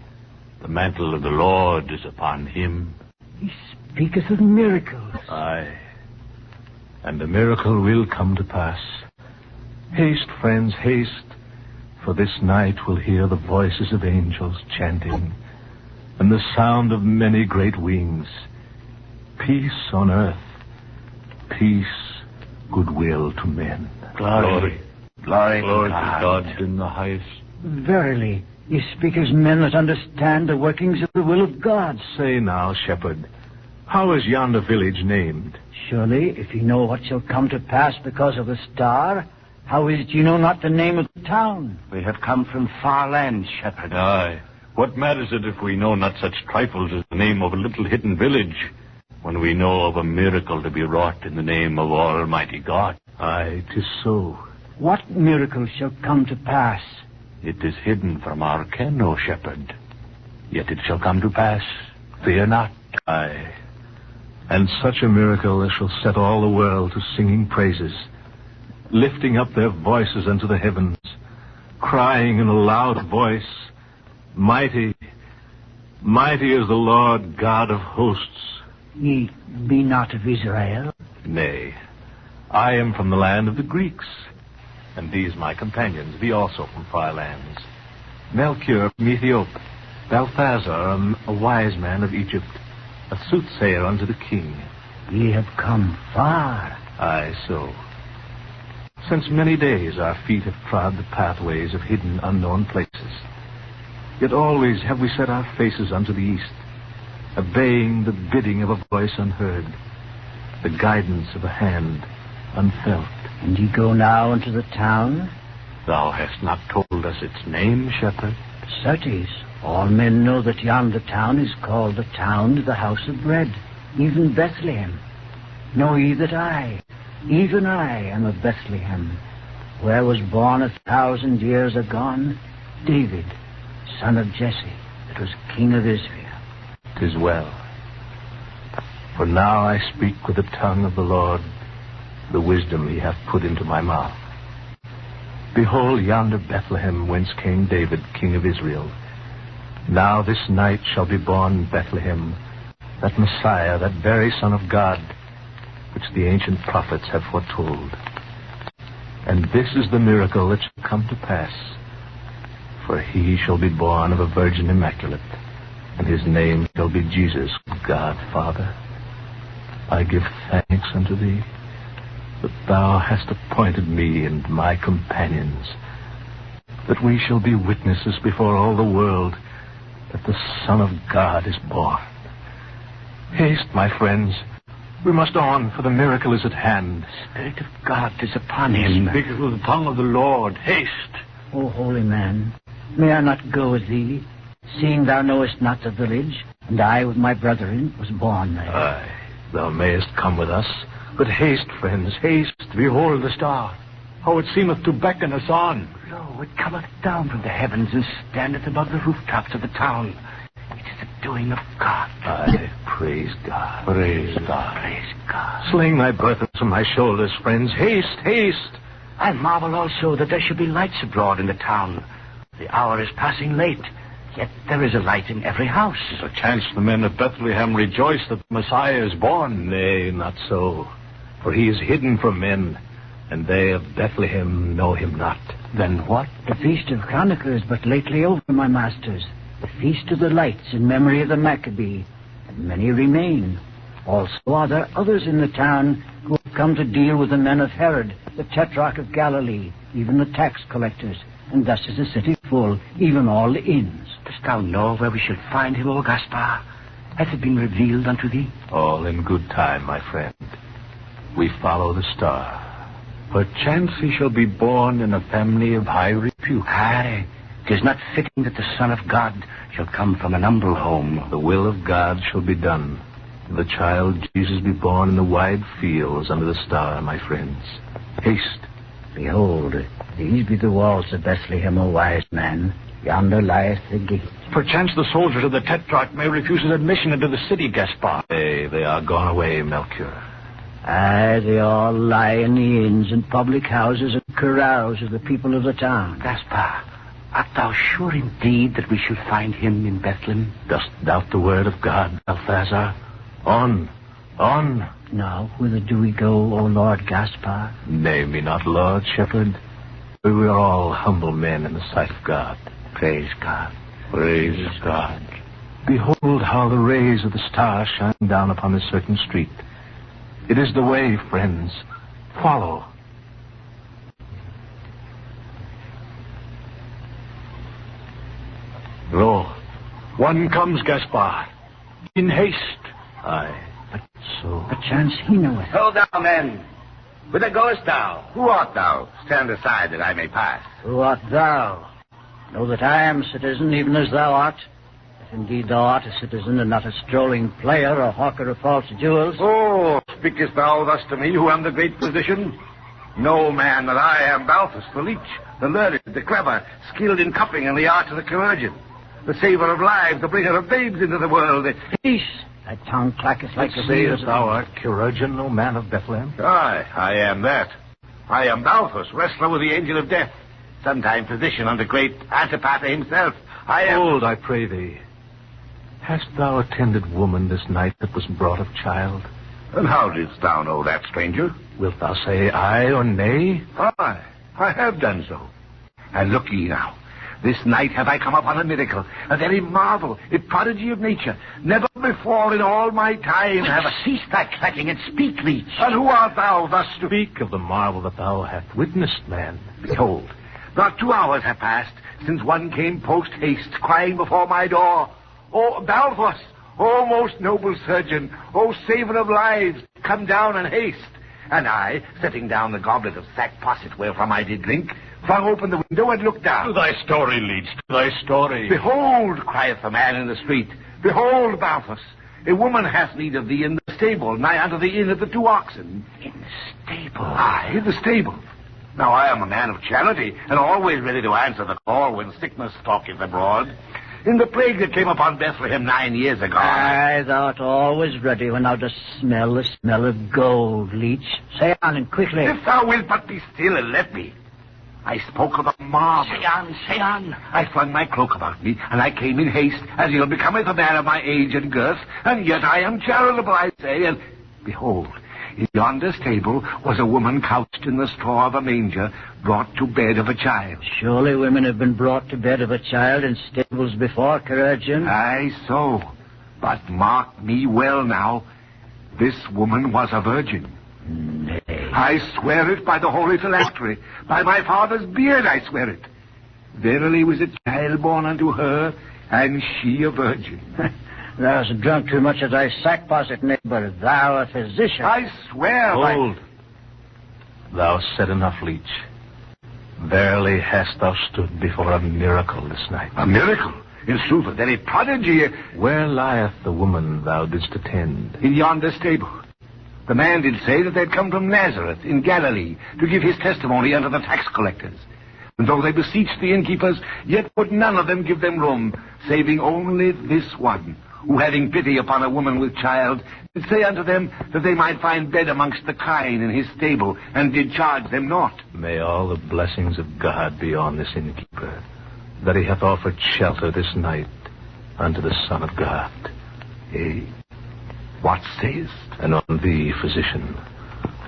Speaker 12: the mantle of the Lord is upon him.
Speaker 5: He speaketh of miracles.
Speaker 12: Aye, and the miracle will come to pass. Haste, friends, haste, for this night will hear the voices of angels chanting, and the sound of many great wings. Peace on earth, peace, goodwill to men.
Speaker 5: Glory
Speaker 12: to God in the highest.
Speaker 5: Verily, ye speak as men that understand the workings of the will of God.
Speaker 12: Say now, shepherd, how is yonder village named?
Speaker 5: Surely, if ye know what shall come to pass because of the star, how is it ye know not the name of the town?
Speaker 12: We have come from far lands, shepherd. Aye. What matters it if we know not such trifles as the name of a little hidden village, when we know of a miracle to be wrought in the name of Almighty God? Aye, 'tis so.
Speaker 5: What miracle shall come to pass?
Speaker 12: It is hidden from our ken, O shepherd. Yet it shall come to pass. Fear not. Aye. And such a miracle as shall set all the world to singing praises, lifting up their voices unto the heavens, crying in a loud voice, Mighty, mighty is the Lord God of hosts.
Speaker 5: Ye be not of Israel?
Speaker 12: Nay, I am from the land of the Greeks, and these my companions be also from far lands. Melchior from Ethiopia, Balthazar, a wise man of Egypt, a soothsayer unto the king.
Speaker 5: Ye have come far.
Speaker 12: Aye, so. Since many days our feet have trod the pathways of hidden, unknown places. Yet always have we set our faces unto the east, obeying the bidding of a voice unheard, the guidance of a hand unfelt.
Speaker 5: And ye go now into the town?
Speaker 12: Thou hast not told us its name, shepherd.
Speaker 5: Certes, all men know that yonder town is called the town of the house of bread, even Bethlehem. Know ye that I, even I, am of Bethlehem, where was born 1,000 years agone David, son of Jesse, that was king of Israel.
Speaker 12: 'Tis well. For now I speak with the tongue of the Lord, the wisdom he hath put into my mouth. Behold yonder Bethlehem, whence came David, king of Israel. Now this night shall be born in Bethlehem that Messiah, that very Son of God, which the ancient prophets have foretold. And this is the miracle that shall come to pass. For he shall be born of a virgin immaculate, and his name shall be Jesus, God Father. I give thanks unto thee, that thou hast appointed me and my companions, that we shall be witnesses before all the world that the Son of God is born. Haste, my friends. We must on, for the miracle is at hand.
Speaker 5: The Spirit of God is upon him.
Speaker 12: Speak with the tongue of the Lord. Haste.
Speaker 5: O holy man, may I not go with thee, seeing thou knowest not the village, and I with my brethren was born there?
Speaker 12: Aye, thou mayest come with us. But haste, friends, haste. Behold the star. How it seemeth to beckon us on.
Speaker 5: Lo, it cometh down from the heavens and standeth above the rooftops of the town. It is the doing of God.
Speaker 12: Aye, praise God. Praise God.
Speaker 5: Praise God.
Speaker 12: Sling thy burthens from thy shoulders, friends. Haste, haste.
Speaker 5: I marvel also that there should be lights abroad in the town. The hour is passing late, yet there is a light in every house.
Speaker 12: Perchance the men of Bethlehem rejoice that the Messiah is born. Nay, not so. For he is hidden from men, and they of Bethlehem know him not.
Speaker 5: Then what? The Feast of Hanukkah is but lately over, my masters. The Feast of the Lights in memory of the Maccabee, and many remain. Also are there others in the town who have come to deal with the men of Herod, the Tetrarch of Galilee, even the tax collectors, and thus is the city full, even all the inns. Dost thou know where we shall find him, O Gaspar? Hath it been revealed unto thee?
Speaker 12: All in good time, my friend. We follow the star. Perchance he shall be born in a family of high repute.
Speaker 5: Aye, 'tis not fitting that the Son of God shall come from an humble home.
Speaker 12: The will of God shall be done. The child Jesus be born in the wide fields under the star, my friends. Haste.
Speaker 5: Behold, these be the walls of Bethlehem, O wise man. Yonder lieth the gate.
Speaker 12: Perchance the soldiers of the Tetrarch may refuse us admission into the city, Gaspar. They are gone away, Melchior.
Speaker 5: Aye, they all lie in the inns and public houses and carouse of the people of the town.
Speaker 9: Gaspar, art thou sure indeed that we shall find him in Bethlehem?
Speaker 12: Dost doubt the word of God, Balthazar? On.
Speaker 5: Now, whither do we go, O Lord Gaspar?
Speaker 12: Name me not Lord, shepherd. We are all humble men in the sight of God.
Speaker 9: Praise God.
Speaker 12: Praise God. Behold how the rays of the stars shine down upon this certain street. It is the way, friends. Follow. Lo, one comes, Gaspar. In haste. Aye, but so.
Speaker 5: Perchance he knoweth.
Speaker 9: Hold down, men. Whither goest thou? Who art thou? Stand aside that I may pass.
Speaker 5: Who art thou? Know that I am citizen, even as thou art. If indeed thou art a citizen, and not a strolling player or hawker of false jewels.
Speaker 9: Oh, speakest thou thus to me, who am the great physician? Know, man, that I am Balthus, the leech, the learned, the clever, skilled in cupping and the art of the chirurgeon, the saver of lives, the bringer of babes into the world.
Speaker 5: Peace! Thy tongue clacketh like a
Speaker 12: sayest thou art chirurgeon, O man of Bethlehem?
Speaker 9: Aye, I am that. I am Balthus, wrestler with the angel of death, sometime physician unto great Antipater himself. I am...
Speaker 12: Hold, I pray thee. Hast thou attended woman this night that was brought of child?
Speaker 9: And how didst thou know that, stranger?
Speaker 12: Wilt thou say aye or nay?
Speaker 9: Aye, I have done so. And look ye now. This night have I come upon a miracle, a very marvel, a prodigy of nature. Never before in all my time have I... Cease thy clacking and speak, leech. And who art thou thus to...
Speaker 12: Speak of the marvel that thou hast witnessed, man.
Speaker 9: Behold, not 2 hours have passed since one came post-haste, crying before my door, O Balthus, O most noble surgeon, O saver of lives, come down and haste. And I, setting down the goblet of sack posset wherefrom I did drink, flung open the window and looked down.
Speaker 12: To thy story, leech, to thy story.
Speaker 9: Behold, crieth the man in the street, behold, Balthus, a woman hath need of thee in the stable, nigh unto the inn of the 2 oxen.
Speaker 5: In the stable?
Speaker 9: Aye, in the stable. Now I am a man of charity, and always ready to answer the call when sickness stalketh abroad. In the plague that came upon Bethlehem 9 years ago...
Speaker 5: Aye, thou'rt always ready when thou dost smell the smell of gold, leech. Say on, and quickly.
Speaker 9: If thou wilt but be still and let me. I spoke of a marvel.
Speaker 5: Say on.
Speaker 9: I flung my cloak about me, and I came in haste, as ill becometh a man of my age and girth, and yet I am charitable, I say, and behold, in yonder stable was a woman couched in the straw of a manger, brought to bed of a child.
Speaker 5: Surely women have been brought to bed of a child in stables before, chirurgeon.
Speaker 9: Aye, so. But mark me well now. This woman was a virgin.
Speaker 5: Nay.
Speaker 9: I swear it by the holy phylactery. By my father's beard I swear it. Verily was a child born unto her, and she a virgin.
Speaker 5: Thou hast drunk too much of thy sack posset, neighbor. Thou a physician.
Speaker 9: I swear
Speaker 12: Hold. Thou said enough, leech. Verily hast thou stood before a miracle this night.
Speaker 9: A miracle? In sooth, a very prodigy.
Speaker 12: Where lieth the woman thou didst attend?
Speaker 9: In yonder stable. The man did say that they'd come from Nazareth in Galilee to give his testimony unto the tax collectors. And though they beseeched the innkeepers, yet would none of them give them room, saving only this one, who, having pity upon a woman with child, did say unto them that they might find bed amongst the kine in his stable, and did charge them naught.
Speaker 12: May all the blessings of God be on this innkeeper, that he hath offered shelter this night unto the Son of God.
Speaker 9: Yea, what sayest?
Speaker 12: And on thee, physician,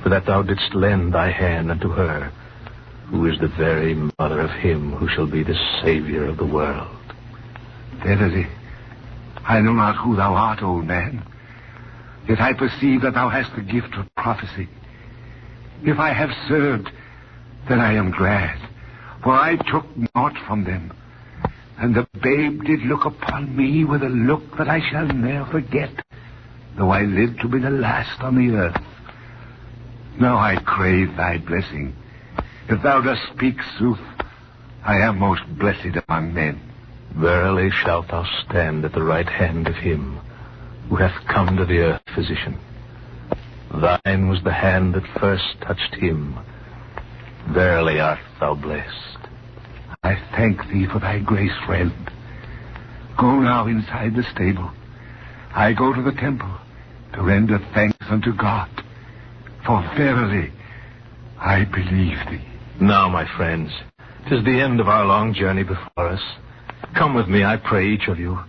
Speaker 12: for that thou didst lend thy hand unto her, who is the very mother of him who shall be the Savior of the world.
Speaker 9: Verily, I know not who thou art, old man, yet I perceive that thou hast the gift of prophecy. If I have served, then I am glad, for I took naught from them, and the babe did look upon me with a look that I shall ne'er forget, though I live to be the last on the earth. Now I crave thy blessing. If thou dost speak sooth, I am most blessed among men.
Speaker 12: Verily shalt thou stand at the right hand of him who hath come to the earth, physician. Thine was the hand that first touched him. Verily art thou blessed. I thank thee for thy grace, friend. Go now inside the stable. I go to the temple to render thanks unto God. For verily, I believe thee.
Speaker 15: Now, my friends, 'tis the end of our long journey before us. Come with me, I pray, each of you.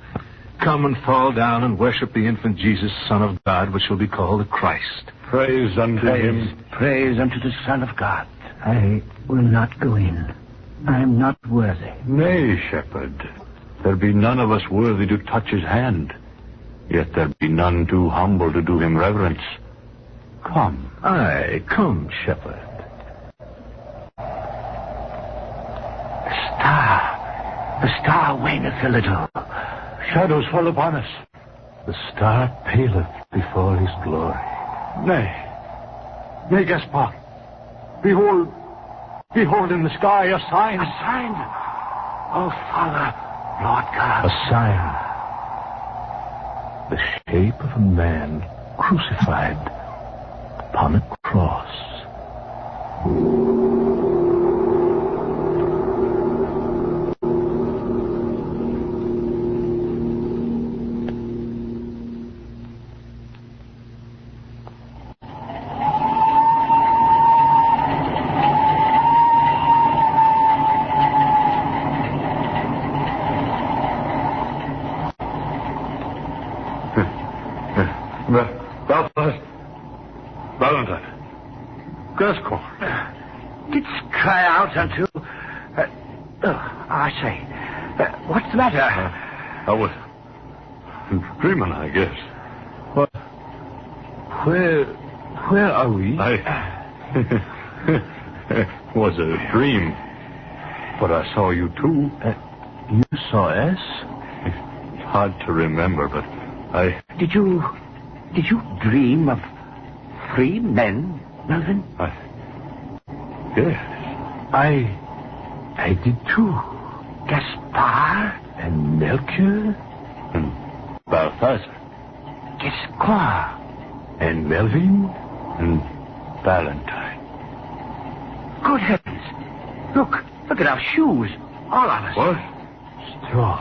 Speaker 15: Come and fall down and worship the infant Jesus, Son of God, which will be called the Christ.
Speaker 12: Praise unto him.
Speaker 5: Praise unto the Son of God. I will not go in. I am not worthy.
Speaker 8: Nay, shepherd. There be none of us worthy to touch his hand. Yet there be none too humble to do him reverence. Come.
Speaker 15: Aye, come, shepherd.
Speaker 5: The star waneth a little. Shadows fall upon us.
Speaker 15: The star paleth before his glory.
Speaker 12: Nay, Gaspar. Behold in the sky a sign.
Speaker 5: A sign? Oh, Father, Lord God.
Speaker 15: A sign. The shape of a man crucified upon a cross.
Speaker 12: Valentine. Gascoigne.
Speaker 5: Didst cry out unto... I say, what's the matter?
Speaker 12: I was dreaming, I guess.
Speaker 15: What? Where are we?
Speaker 8: Was a dream. But I saw you too.
Speaker 15: You saw us?
Speaker 8: It's hard to remember, but I...
Speaker 5: Did you dream of 3 men, Melvin?
Speaker 8: Yes.
Speaker 15: I did too.
Speaker 5: Gaspar?
Speaker 15: And Melchior?
Speaker 8: And Balthazar?
Speaker 5: Gascoigne?
Speaker 15: And Melvin?
Speaker 8: And Valentine.
Speaker 5: Good heavens. Look at our shoes. All of us.
Speaker 8: What?
Speaker 15: Straw.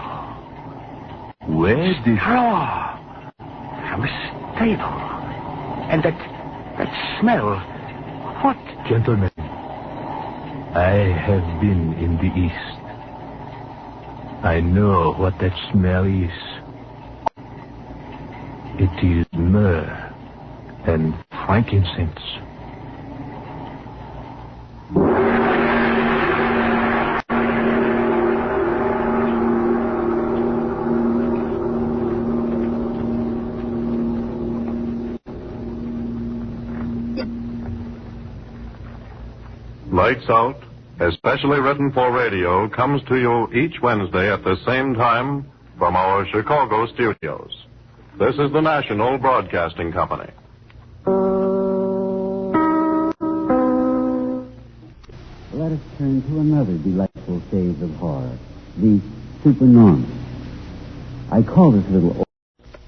Speaker 15: Where did...
Speaker 5: Straw. From a stable. And that smell. What?
Speaker 15: Gentlemen, I have been in the East. I know what that smell is. It is myrrh and frankincense.
Speaker 22: Lights Out, especially written for radio, comes to you each Wednesday at the same time from our Chicago studios. This is the National Broadcasting Company.
Speaker 10: Let us turn to another delightful phase of horror, the supernormal. I call this little...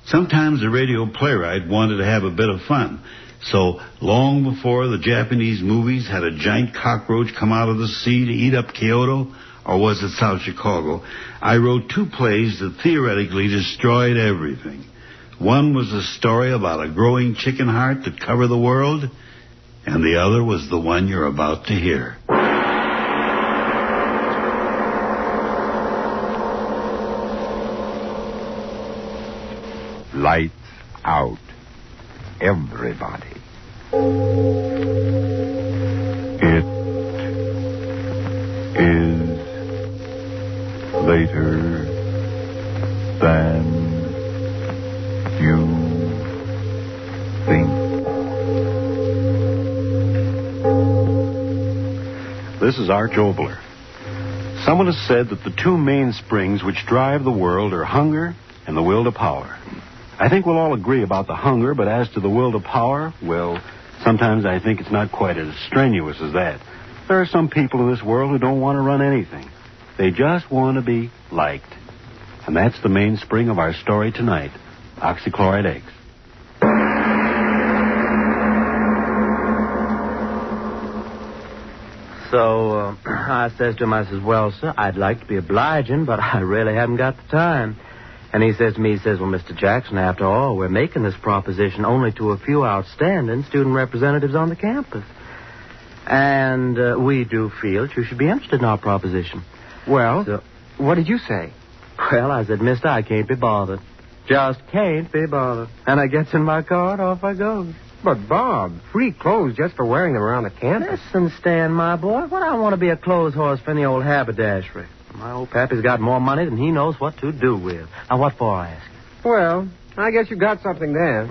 Speaker 2: Sometimes the radio playwright wanted to have a bit of fun. So, long before the Japanese movies had a giant cockroach come out of the sea to eat up Kyoto, or was it South Chicago, I wrote 2 plays that theoretically destroyed everything. One was a story about a growing chicken heart that covered the world, and the other was the one you're about to hear.
Speaker 18: Lights out. Everybody. It is later than you think.
Speaker 2: This is Arch Obler. Someone has said that the 2 main springs which drive the world are hunger and the will to power. I think we'll all agree about the hunger, but as to the will to power, well, sometimes I think it's not quite as strenuous as that. There are some people in this world who don't want to run anything. They just want to be liked. And that's the mainspring of our story tonight, Oxychloride X.
Speaker 23: So, I
Speaker 17: I says to him, I says, well, sir, I'd like to be obliging, but I really haven't got the time. And he says to me, he says, well, Mr. Jackson, after all, we're making this proposition only to a few outstanding student representatives on the campus. And we do feel that you should be interested in our proposition.
Speaker 19: Well,
Speaker 17: So,
Speaker 19: what did you say?
Speaker 17: well, I said, mister, I can't be bothered. Just can't be bothered. And I gets in my car and off I goes.
Speaker 19: But, Bob, free clothes just for wearing them around the campus.
Speaker 17: Listen, Stan, my boy, what I want to be a clothes horse for any old haberdashery. My old pappy's got more money than he knows what to do with. Now, what for, I ask?
Speaker 19: Well, I guess you got something there.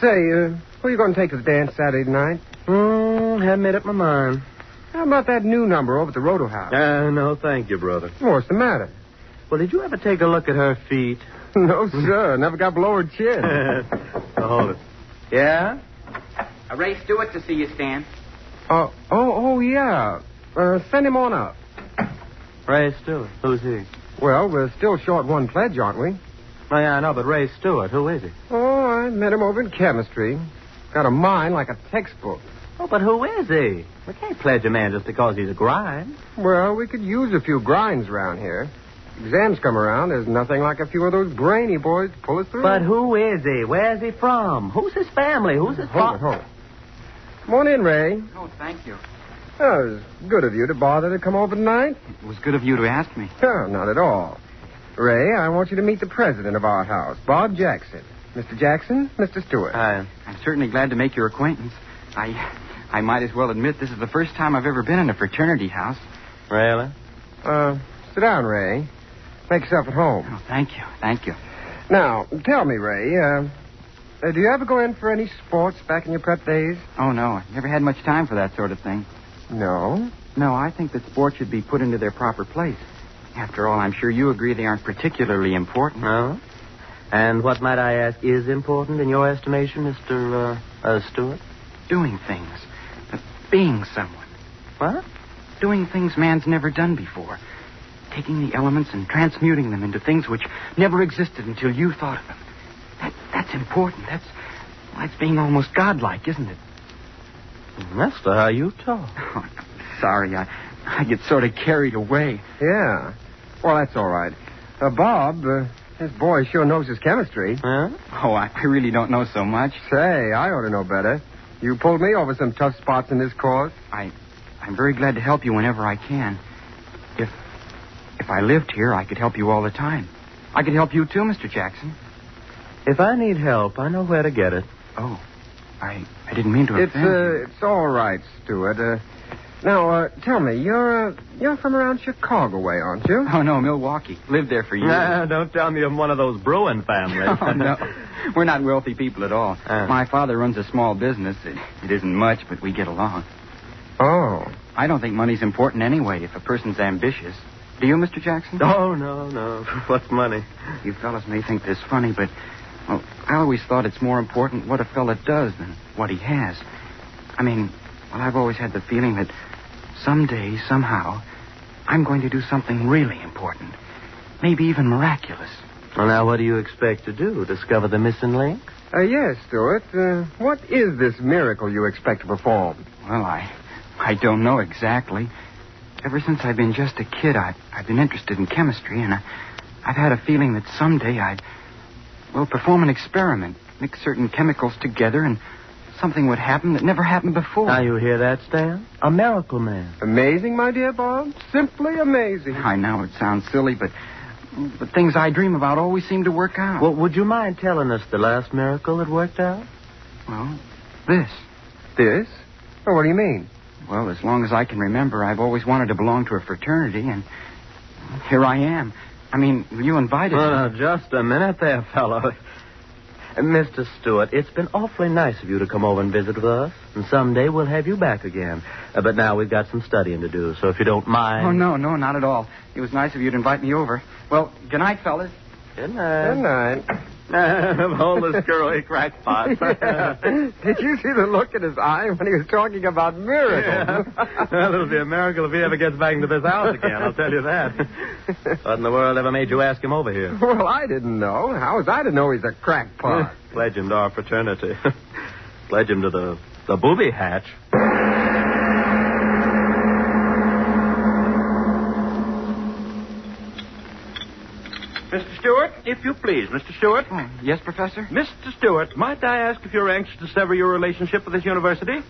Speaker 19: Say, who are you going to take to the dance Saturday night?
Speaker 17: Haven't made up my mind.
Speaker 19: How about that new number over at the Roto House?
Speaker 17: No, thank you, brother.
Speaker 19: What's the matter?
Speaker 17: Well, did you ever take a look at her feet?
Speaker 19: No, sir. Never got below her chin.
Speaker 17: Hold it. Yeah?
Speaker 23: Ray Stewart to see you, Stan.
Speaker 19: Yeah. Send him on up.
Speaker 17: Ray Stewart. Who's he?
Speaker 19: Well, we're still short one pledge, aren't we?
Speaker 17: Oh, yeah, I know, but Ray Stewart, who is he?
Speaker 19: Oh, I met him over in chemistry. Got a mind like a textbook.
Speaker 17: Oh, but who is he? We can't pledge a man just because he's a grind.
Speaker 19: Well, we could use a few grinds around here. Exams come around, there's nothing like a few of those brainy boys to pull us through.
Speaker 17: But who is he? Where's he from? Who's his family? Who's his
Speaker 19: Hold it. Come on in, Ray.
Speaker 23: Oh, thank you.
Speaker 19: Oh, it was good of you to bother to come over tonight.
Speaker 23: It was good of you to ask me.
Speaker 19: Oh, not at all. Ray, I want you to meet the president of our house, Bob Jackson. Mr. Jackson, Mr. Stewart.
Speaker 23: I'm certainly glad to make your acquaintance. I might as well admit this is the first time I've ever been in a fraternity house.
Speaker 17: Really?
Speaker 19: Sit down, Ray. Make yourself at home.
Speaker 23: Oh, thank you.
Speaker 19: Now, tell me, Ray, do you ever go in for any sports back in your prep days?
Speaker 23: Oh, no, I never had much time for that sort of thing.
Speaker 19: No?
Speaker 23: No, I think that sports should be put into their proper place. After all, I'm sure you agree they aren't particularly important.
Speaker 17: No? And what, might I ask, is important in your estimation, Mr. Stewart?
Speaker 23: Doing things. Being someone.
Speaker 17: What?
Speaker 23: Doing things man's never done before. Taking the elements and transmuting them into things which never existed until you thought of them. That's important. That's being almost godlike, isn't it?
Speaker 17: Master, how you talk.
Speaker 23: Oh, sorry, I get sort of carried away.
Speaker 19: Yeah. Well, that's all right. Bob, this boy sure knows his chemistry.
Speaker 17: Huh?
Speaker 23: Oh, I really don't know so much.
Speaker 19: Say, I ought to know better. You pulled me over some tough spots in this course.
Speaker 23: I'm very glad to help you whenever I can. If I lived here, I could help you all the time. I could help you too, Mr. Jackson.
Speaker 17: If I need help, I know where to get it.
Speaker 23: Oh, I didn't mean to offend you.
Speaker 19: It's all right, Stewart. Now, tell me, you're from around Chicago way, aren't you?
Speaker 23: Oh, no, Milwaukee. Lived there for years.
Speaker 17: Nah, don't tell me I'm one of those brewing families.
Speaker 23: Oh, no. We're not wealthy people at all. My father runs a small business. It isn't much, but we get along.
Speaker 19: Oh.
Speaker 23: I don't think money's important anyway if a person's ambitious. Do you, Mr. Jackson?
Speaker 17: Oh, no. What's money?
Speaker 23: You fellas may think this funny, but, well, I always thought it's more important what a fella does than what he has. I mean, well, I've always had the feeling that someday, somehow, I'm going to do something really important. Maybe even miraculous.
Speaker 17: Well, now, what do you expect to do? Discover the missing link?
Speaker 19: Yes, Stewart. What is this miracle you expect to perform?
Speaker 23: Well, I don't know exactly. Ever since I've been just a kid, I've been interested in chemistry, and I've had a feeling that someday I'd perform an experiment, mix certain chemicals together, and something would happen that never happened before.
Speaker 17: Now, you hear that, Stan? A miracle man.
Speaker 19: Amazing, my dear Bob. Simply amazing.
Speaker 23: I know it sounds silly, but things I dream about always seem to work out.
Speaker 17: Well, would you mind telling us the last miracle that worked out?
Speaker 23: Well, this.
Speaker 19: This? Oh, what do you mean?
Speaker 23: Well, as long as I can remember, I've always wanted to belong to a fraternity, and here I am. I mean, you invited me.
Speaker 17: Just a minute there, fellow. Mr. Stewart, it's been awfully nice of you to come over and visit with us, and someday we'll have you back again. But now we've got some studying to do, so if you don't mind...
Speaker 23: Oh, no, not at all. It was nice of you to invite me over. Well, good night, fellas.
Speaker 17: Good night.
Speaker 19: Good night.
Speaker 17: Hold the screwy crackpot.
Speaker 19: Did you see the look in his eye when he was talking about miracles?
Speaker 17: Yeah. Well, it'll be a miracle if he ever gets back into this house again, I'll tell you that. What in the world ever made you ask him over here?
Speaker 19: Well, I didn't know. How was I to know he's a crackpot?
Speaker 17: Pledge him to our fraternity. Pledge him to the booby hatch.
Speaker 1: Mr. Stewart, if you please. Mr. Stewart?
Speaker 23: Yes, Professor?
Speaker 1: Mr. Stewart, might I ask if you're anxious to sever your relationship with this university?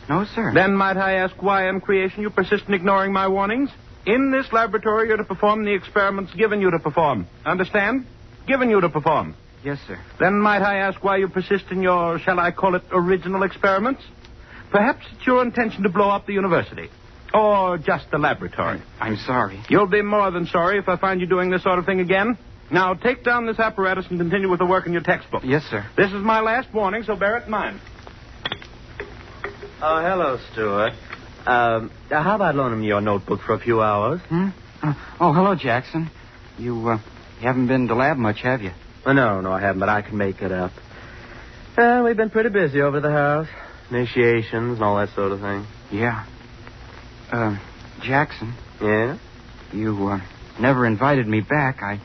Speaker 23: No, sir.
Speaker 1: Then might I ask why in creation you persist in ignoring my warnings? In this laboratory, you're to perform the experiments given you to perform. Understand? Given you to perform.
Speaker 23: Yes, sir.
Speaker 1: Then might I ask why you persist in your, shall I call it, original experiments? Perhaps it's your intention to blow up the university. Or just the laboratory.
Speaker 23: I'm sorry.
Speaker 1: You'll be more than sorry if I find you doing this sort of thing again. Now, take down this apparatus and continue with the work in your textbook.
Speaker 23: Yes, sir.
Speaker 1: This is my last warning, so bear it in mind.
Speaker 17: Oh, hello, Stuart. How about loaning me your notebook for a few hours?
Speaker 23: Hello, Jackson. You haven't been to lab much, have you?
Speaker 17: No, I haven't, but I can make it up. We've been pretty busy over the house. Initiations and all that sort of thing.
Speaker 23: Yeah. Jackson.
Speaker 17: Yeah?
Speaker 23: You, never invited me back. I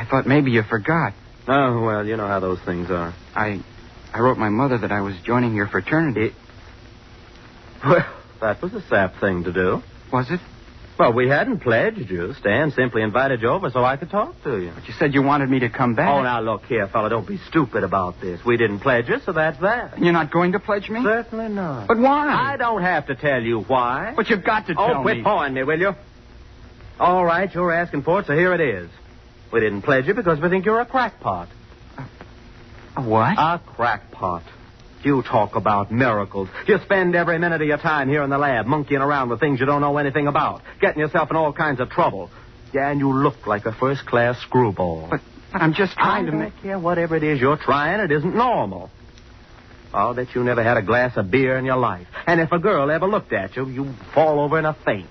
Speaker 23: thought maybe you forgot.
Speaker 17: Oh, well, you know how those things are.
Speaker 23: I wrote my mother that I was joining your fraternity.
Speaker 17: Well, that was a sap thing to do.
Speaker 23: Was it?
Speaker 17: Well, we hadn't pledged you. Stan simply invited you over so I could talk to you.
Speaker 23: But you said you wanted me to come back.
Speaker 17: Oh, now, look here, fella. Don't be stupid about this. We didn't pledge you, so that's that.
Speaker 23: You're not going to pledge me?
Speaker 17: Certainly not.
Speaker 23: But why?
Speaker 17: I don't have to tell you why.
Speaker 23: But you've got to tell me.
Speaker 17: Oh, quit pawing me, will you? All right, you're asking for it, so here it is. We didn't pledge you because we think you're a crackpot.
Speaker 23: A what?
Speaker 17: A crackpot. You talk about miracles. You spend every minute of your time here in the lab monkeying around with things you don't know anything about, getting yourself in all kinds of trouble. Yeah, and you look like a first-class screwball.
Speaker 23: But I'm just trying to make...
Speaker 17: Yeah, whatever it is you're trying, it isn't normal. I'll bet you never had a glass of beer in your life. And if a girl ever looked at you, you'd fall over in a faint.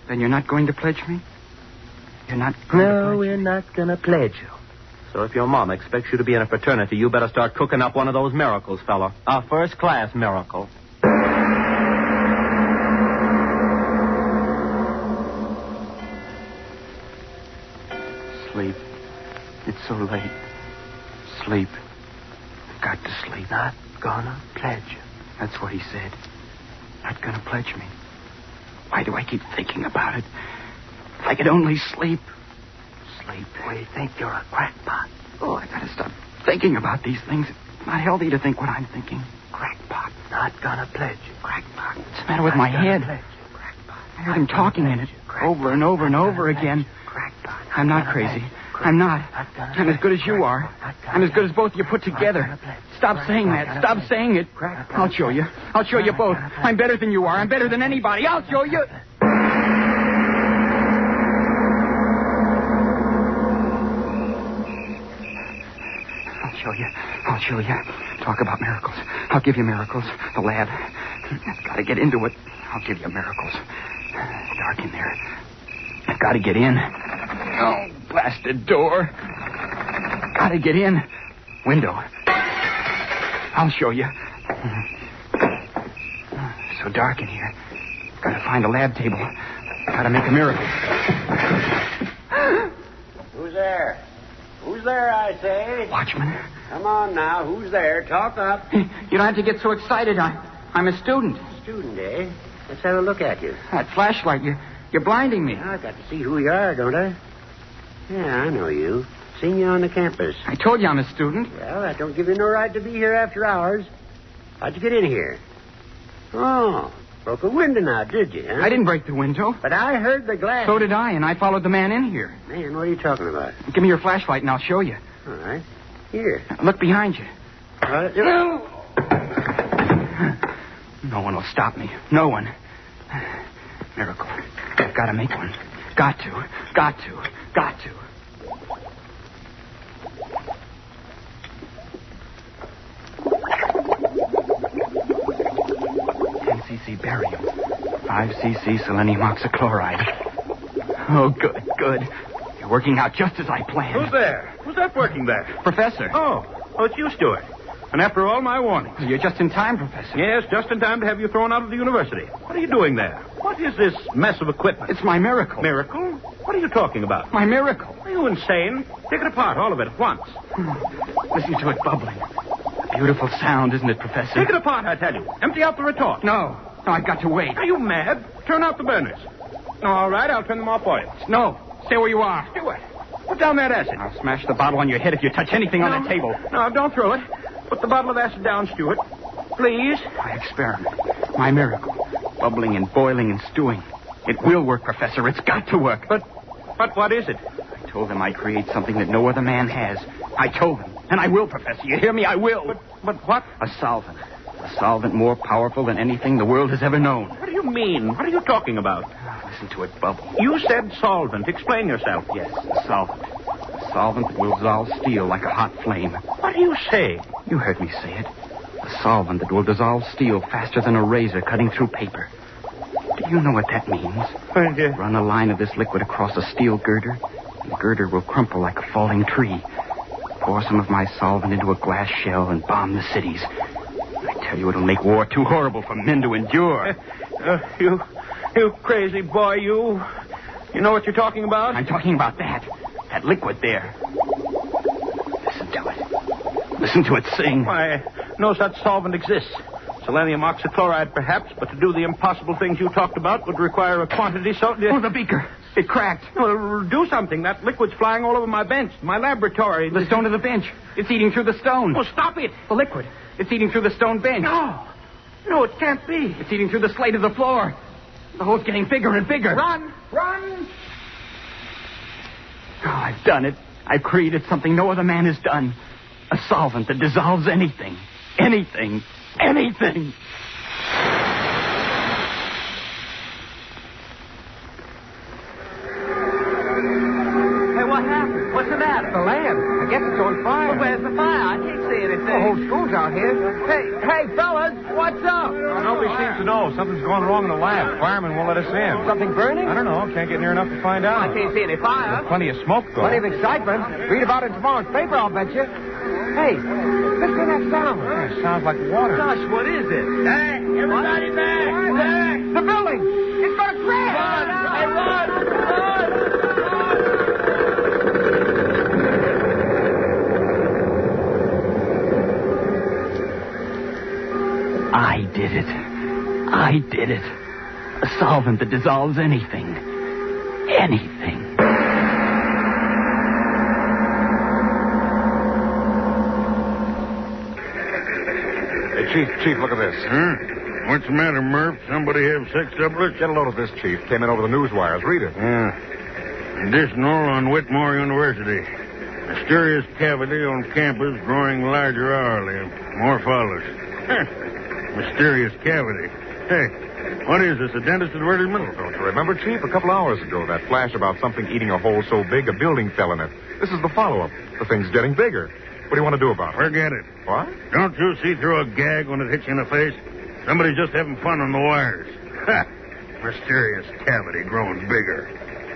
Speaker 23: Then you're not going to pledge me? You're not going to pledge me?
Speaker 17: No, we're not going to pledge you. So if your mom expects you to be in a fraternity, you better start cooking up one of those miracles, fella. A first-class miracle.
Speaker 23: Sleep. It's so late. Sleep. I've got to sleep.
Speaker 17: Not gonna pledge you.
Speaker 23: That's what he said. Not gonna pledge me. Why do I keep thinking about it? If I could only sleep. Sleep.
Speaker 17: We think you're a crackpot.
Speaker 23: Oh, I gotta stop thinking about these things. It's not healthy to think what I'm thinking.
Speaker 17: Crackpot. Not gonna pledge you. Crackpot.
Speaker 23: What's the matter with my head? I heard him talking in it over and over and over again.
Speaker 17: Crackpot.
Speaker 23: I'm not crazy. I'm not. I'm as good as you are. I'm as good as both of you put together. Stop saying that. Stop saying it. I'll show you. I'll show you both. I'm better than you are. I'm better than anybody. I'll show you. I'll show you. Talk about miracles. I'll give you miracles. The lab. I've got to get into it. I'll give you miracles. It's dark in there. I've got to get in. Oh, blasted door. Got to get in. Window. I'll show you. So dark in here. Got to find a lab table. Got to make a miracle.
Speaker 6: Who's there? Who's there, I say?
Speaker 23: Watchman.
Speaker 6: Come on now. Who's there? Talk up.
Speaker 23: You don't have to get so excited. I'm a student.
Speaker 6: Student, eh? Let's have a look at you.
Speaker 23: That flashlight, you're blinding me.
Speaker 6: I've got to see who you are, don't I? Yeah, I know you. Seen you on the campus.
Speaker 23: I told you I'm a student.
Speaker 6: Well, that don't give you no right to be here after hours. How'd you get in here? Oh, broke a window now, did you, huh?
Speaker 23: I didn't break the window.
Speaker 6: But I heard the glass.
Speaker 23: So did I, and I followed the man in here.
Speaker 6: Man, what are you talking about?
Speaker 23: Give me your flashlight and I'll show you.
Speaker 6: All right. Here.
Speaker 23: Look behind you.
Speaker 6: No
Speaker 23: one will stop me. No one. Miracle. I've got to make one. Got to. 10 cc barium. 5 cc selenium oxychloride. Oh, good. You're working out just as I planned.
Speaker 1: Who's there? Who's that working there?
Speaker 23: Professor.
Speaker 1: Oh, it's you, Stuart. And after all my warnings.
Speaker 23: You're just in time, Professor.
Speaker 1: Yes, just in time to have you thrown out of the university. What are you doing there? What is this mess of equipment?
Speaker 23: It's my miracle.
Speaker 1: Miracle? What are you talking about?
Speaker 23: My miracle.
Speaker 1: Are you insane? Take it apart, all of it, at once.
Speaker 23: Listen to it bubbling. A beautiful sound, isn't it, Professor?
Speaker 1: Take it apart, I tell you. Empty out the retort.
Speaker 23: No, I've got to wait.
Speaker 1: Are you mad? Turn out the burners. All right, I'll turn them off for you.
Speaker 23: No, stay where you are.
Speaker 1: Stuart, Put down that acid.
Speaker 23: I'll smash the bottle on your head if you touch anything on that table.
Speaker 1: No, don't throw it. Put the bottle of acid down, Stuart. Please.
Speaker 23: My experiment. My miracle. Bubbling and boiling and stewing. It will work, Professor. It's got to work.
Speaker 1: But what is it?
Speaker 23: I told them I'd create something that no other man has. I told them. And I will, Professor. You hear me? I will.
Speaker 1: But what?
Speaker 23: A solvent. A solvent more powerful than anything the world has ever known.
Speaker 1: What do you mean? What are you talking about?
Speaker 23: Listen to it bubble.
Speaker 1: You said solvent. Explain yourself.
Speaker 23: Yes, a solvent. A solvent that will dissolve steel like a hot flame.
Speaker 1: What do you say?
Speaker 23: You heard me say it. A solvent that will dissolve steel faster than a razor cutting through paper. Do you know what that means? Run a line of this liquid across a steel girder, and the girder will crumple like a falling tree. Pour some of my solvent into a glass shell and bomb the cities. I tell you, it'll make war too horrible for men to endure.
Speaker 1: You crazy boy, you. You know what you're talking about?
Speaker 23: I'm talking about that. That liquid there. Listen to it. Listen to it sing.
Speaker 1: Why, no such solvent exists. Selenium oxychloride, perhaps, but to do the impossible things you talked about would require a quantity so...
Speaker 23: Oh, the beaker. It cracked.
Speaker 1: Well, do something. That liquid's flying all over my bench, my laboratory.
Speaker 23: The stone of the bench. It's eating through the stone.
Speaker 1: Oh, stop it.
Speaker 23: The liquid. It's eating through the stone bench.
Speaker 1: No, it can't be.
Speaker 23: It's eating through the slate of the floor. The hole's getting bigger and bigger.
Speaker 1: Run!
Speaker 23: Oh, I've done it. I've created something no other man has done. A solvent that dissolves anything. Anything. Anything.
Speaker 1: Hey, what happened? What's the matter?
Speaker 19: The lamp. I guess it's on fire.
Speaker 1: Well, where's the fire? I can't see anything.
Speaker 19: The whole school's out here. Hey, fellas, what's up?
Speaker 7: Nobody seems to know. Something's gone wrong in the lab. Firemen won't let us in.
Speaker 19: Something burning?
Speaker 7: I don't know. Can't get near enough to find out.
Speaker 1: I can't see any fire.
Speaker 7: There's plenty of smoke, though.
Speaker 19: Plenty of excitement. Read about it in tomorrow's paper, I'll bet you. Hey, listen to that sound.
Speaker 7: Yeah, it sounds like water.
Speaker 1: Gosh, what is it?
Speaker 6: Hey, everybody back!
Speaker 19: The building! It's going to crash!
Speaker 1: Run!
Speaker 23: I did it. I did it. A solvent that dissolves anything. Anything.
Speaker 7: Hey, Chief, look at this.
Speaker 13: What's the matter, Murph? Somebody have sex doublets?
Speaker 7: Get a load of this, Chief. Came in over the news wires. Read it.
Speaker 13: Additional on Whitmore University. Mysterious cavity on campus growing larger hourly. More follows. Mysterious cavity. Hey, what is this, a dentist advertisement?
Speaker 7: Don't you remember, Chief? A couple hours ago, that flash about something eating a hole so big a building fell in it. This is the follow-up. The thing's getting bigger. What do you want to do about it?
Speaker 13: Forget it.
Speaker 7: What?
Speaker 13: Don't you see through a gag when it hits you in the face? Somebody's just having fun on the wires. Ha! Mysterious cavity growing bigger.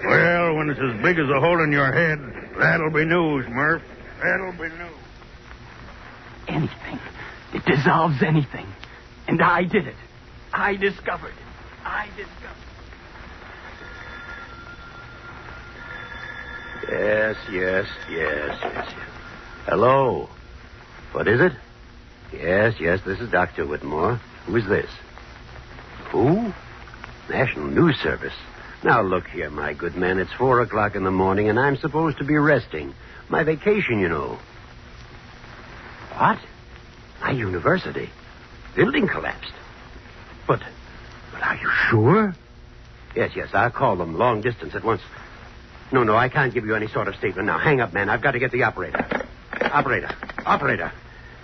Speaker 13: Well, when it's as big as a hole in your head, that'll be news, Murph. That'll be news.
Speaker 23: Anything. It dissolves anything. And I did it. I discovered it. I discovered
Speaker 6: it. Yes. Hello. What is it? Yes, this is Dr. Whitmore. Who is this? Who? National News Service. Now, look here, my good man. It's 4 o'clock in the morning, and I'm supposed to be resting. My vacation, you know. What? My university. Building collapsed. But are you sure? Yes, I'll call them long distance at once. No, I can't give you any sort of statement now. Hang up, man. I've got to get the operator. Operator.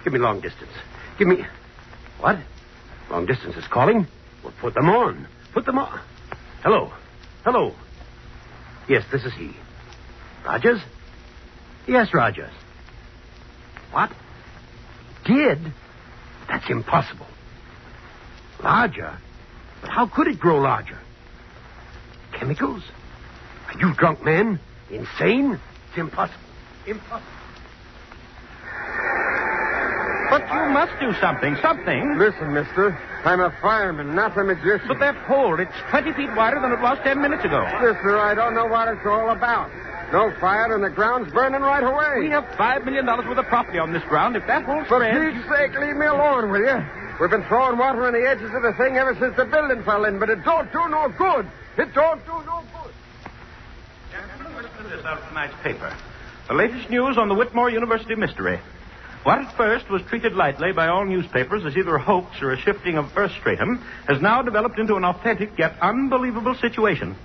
Speaker 6: Give me long distance. Give me... What? Long distance is calling? Well, put them on. Hello. Yes, this is he. Rogers? Yes, Rogers. What? Did? That's impossible. Larger? But how could it grow larger? Chemicals? Are you drunk, man? Insane? It's impossible.
Speaker 1: But you must do something.
Speaker 19: Listen, mister. I'm a fireman, not a magician.
Speaker 1: But that hole, it's 20 feet wider than it was 10 minutes ago.
Speaker 19: Mister, I don't know what it's all about. No fire and the ground's burning right away.
Speaker 1: We have $5 million worth of property on this ground. If that whole
Speaker 19: For
Speaker 1: spread...
Speaker 19: Pete's sake, leave me alone, will you? We've been throwing water on the edges of the thing ever since the building fell in, but it don't do no good.
Speaker 1: this out of tonight's paper. The latest news on the Whitmore University mystery. What at first was treated lightly by all newspapers as either a hoax or a shifting of earth stratum has now developed into an authentic yet unbelievable situation.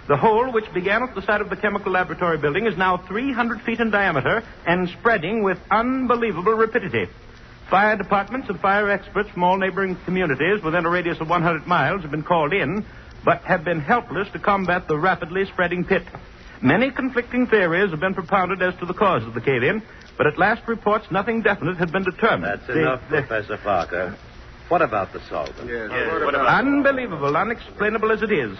Speaker 1: The hole, which began at the side of the chemical laboratory building, is now 300 feet in diameter and spreading with unbelievable rapidity. Fire departments and fire experts from all neighboring communities within a radius of 100 miles have been called in, but have been helpless to combat the rapidly spreading pit. Many conflicting theories have been propounded as to the cause of the cave-in, but at last reports nothing definite had been determined.
Speaker 6: That's enough, Professor Parker. What about the solvent?
Speaker 1: Yes, unbelievable, unexplainable as it is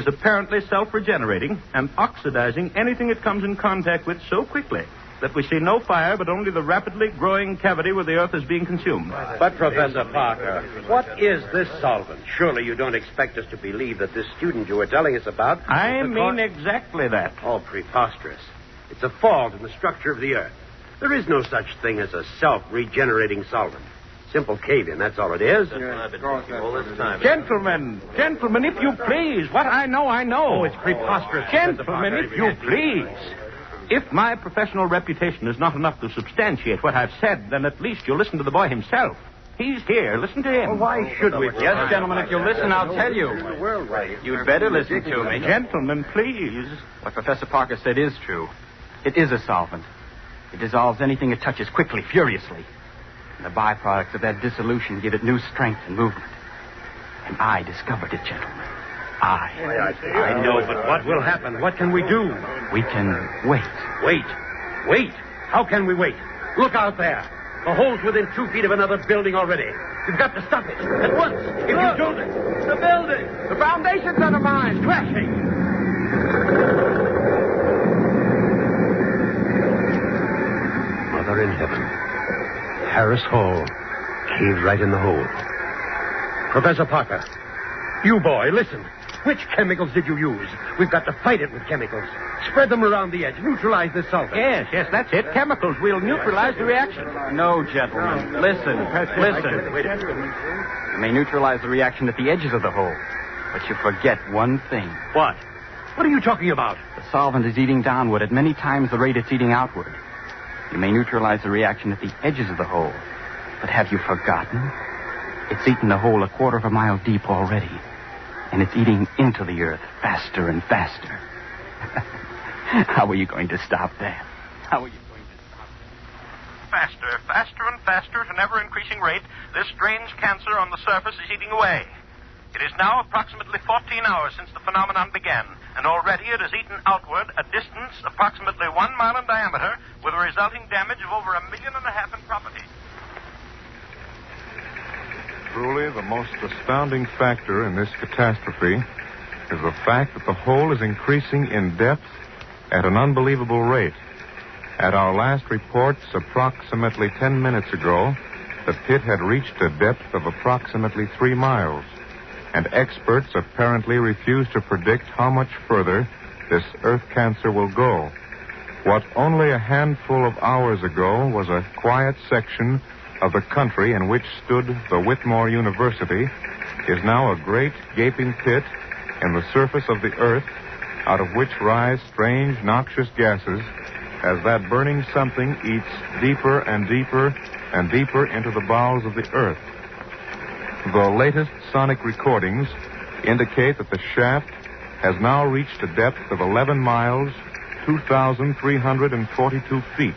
Speaker 1: apparently self-regenerating and oxidizing anything it comes in contact with so quickly that we see no fire but only the rapidly growing cavity where the earth is being consumed.
Speaker 6: But, Professor Parker, what is this solvent? Surely you don't expect us to believe that this student you were telling us about...
Speaker 1: I mean exactly that.
Speaker 6: Oh, preposterous. It's a fault in the structure of the earth. There is no such thing as a self-regenerating solvent. Simple cave-in, that's all it is.
Speaker 1: Gentlemen, if you please. What I know, I know.
Speaker 6: Oh, it's preposterous.
Speaker 1: Gentlemen, if you please. If my professional reputation is not enough to substantiate what I've said, then at least you'll listen to the boy himself. He's here. Listen to him.
Speaker 6: Well, why should we?
Speaker 23: Yes, gentlemen, if you'll listen, I'll tell you. You'd better listen to me.
Speaker 1: Gentlemen, please.
Speaker 23: What Professor Parker said is true. It is a solvent. It dissolves anything it touches quickly, furiously. And the byproducts of that dissolution give it new strength and movement. And I discovered it, gentlemen.
Speaker 6: I know, but what will happen? What can we do?
Speaker 23: We can wait.
Speaker 6: Wait? How can we wait? Look out there. The hole's within 2 feet of another building already. You've got to stop it at once. If you don't...
Speaker 19: The building! The foundation's undermined!
Speaker 6: Crashing! Mother in heaven. Harris Hall. Caved right in the hole. Professor Parker. You boy, listen. Which chemicals did you use? We've got to fight it with chemicals. Spread them around the edge. Neutralize this solvent.
Speaker 1: Yes, that's it. Chemicals. We'll neutralize the reaction.
Speaker 23: No, gentlemen. Listen. You may neutralize the reaction at the edges of the hole, but you forget one thing.
Speaker 6: What? What are you talking about?
Speaker 23: The solvent is eating downward at many times the rate it's eating outward. You may neutralize the reaction at the edges of the hole, but have you forgotten? It's eaten the hole 1/4 mile deep already. And it's eating into the earth faster and faster. How are you going to stop that?
Speaker 1: Faster and faster at an ever-increasing rate, this strange cancer on the surface is eating away. It is now approximately 14 hours since the phenomenon began, and already it has eaten outward a distance approximately 1 mile in diameter, with a resulting damage of over 1.5 million in property.
Speaker 7: Truly, the most astounding factor in this catastrophe is the fact that the hole is increasing in depth at an unbelievable rate. At our last reports, approximately 10 minutes ago, the pit had reached a depth of approximately 3 miles, and experts apparently refuse to predict how much further this earth cancer will go. What only a handful of hours ago was a quiet section of the country in which stood the Whitmore University is now a great gaping pit in the surface of the earth, out of which rise strange noxious gases as that burning something eats deeper and deeper and deeper into the bowels of the earth. The latest sonic recordings indicate that the shaft has now reached a depth of 11 miles, 2,342 feet.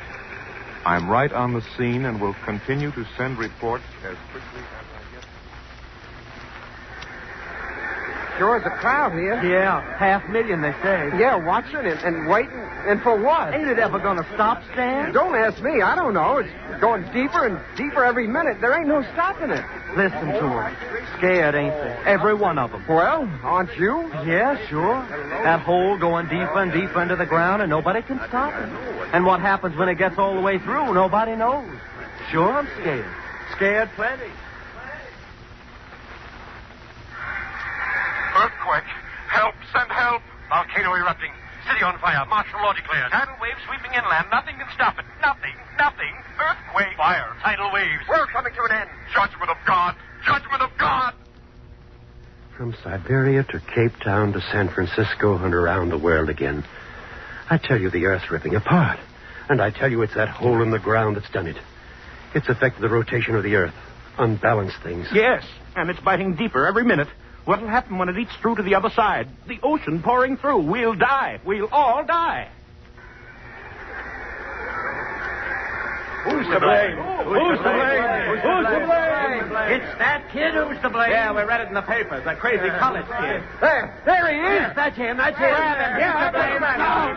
Speaker 7: I'm right on the scene and will continue to send reports as quickly as I get them.
Speaker 19: Sure is a crowd here.
Speaker 3: Yeah, 500,000, they say.
Speaker 19: Yeah, watching and waiting. And for what?
Speaker 3: Ain't it ever going to stop, Stan?
Speaker 19: Don't ask me. I don't know. It's going deeper and deeper every minute. There ain't no stopping it.
Speaker 3: Listen to them. Scared, ain't they? Every one of them.
Speaker 19: Well, aren't you?
Speaker 3: Yeah, sure. That hole going deeper and deeper into the ground, and nobody can stop it. And what happens when it gets all the way through, nobody knows. Sure, I'm scared. Scared plenty.
Speaker 4: Earthquake. Help. Send help. Volcano erupting. City on fire. Martial law declared.
Speaker 1: Tidal waves sweeping inland. Nothing can stop it. Nothing. Earthquake.
Speaker 4: Fire. Tidal waves. We're coming to an end. Judgment of God. Judgment of God.
Speaker 6: From Siberia to Cape Town to San Francisco and around the world again. I tell you the Earth's ripping apart. And I tell you it's that hole in the ground that's done it. It's affected the rotation of the Earth. Unbalanced things.
Speaker 1: Yes, and it's biting deeper every minute. What'll happen when it eats through to the other side? The ocean pouring through. We'll die. We'll all die.
Speaker 9: Who's to blame? Who's to blame? Who's to blame?
Speaker 3: It's that kid who's to blame. Yeah, we read it in the papers. That crazy college kid.
Speaker 9: There he is.
Speaker 3: Yes, that's him. That's him.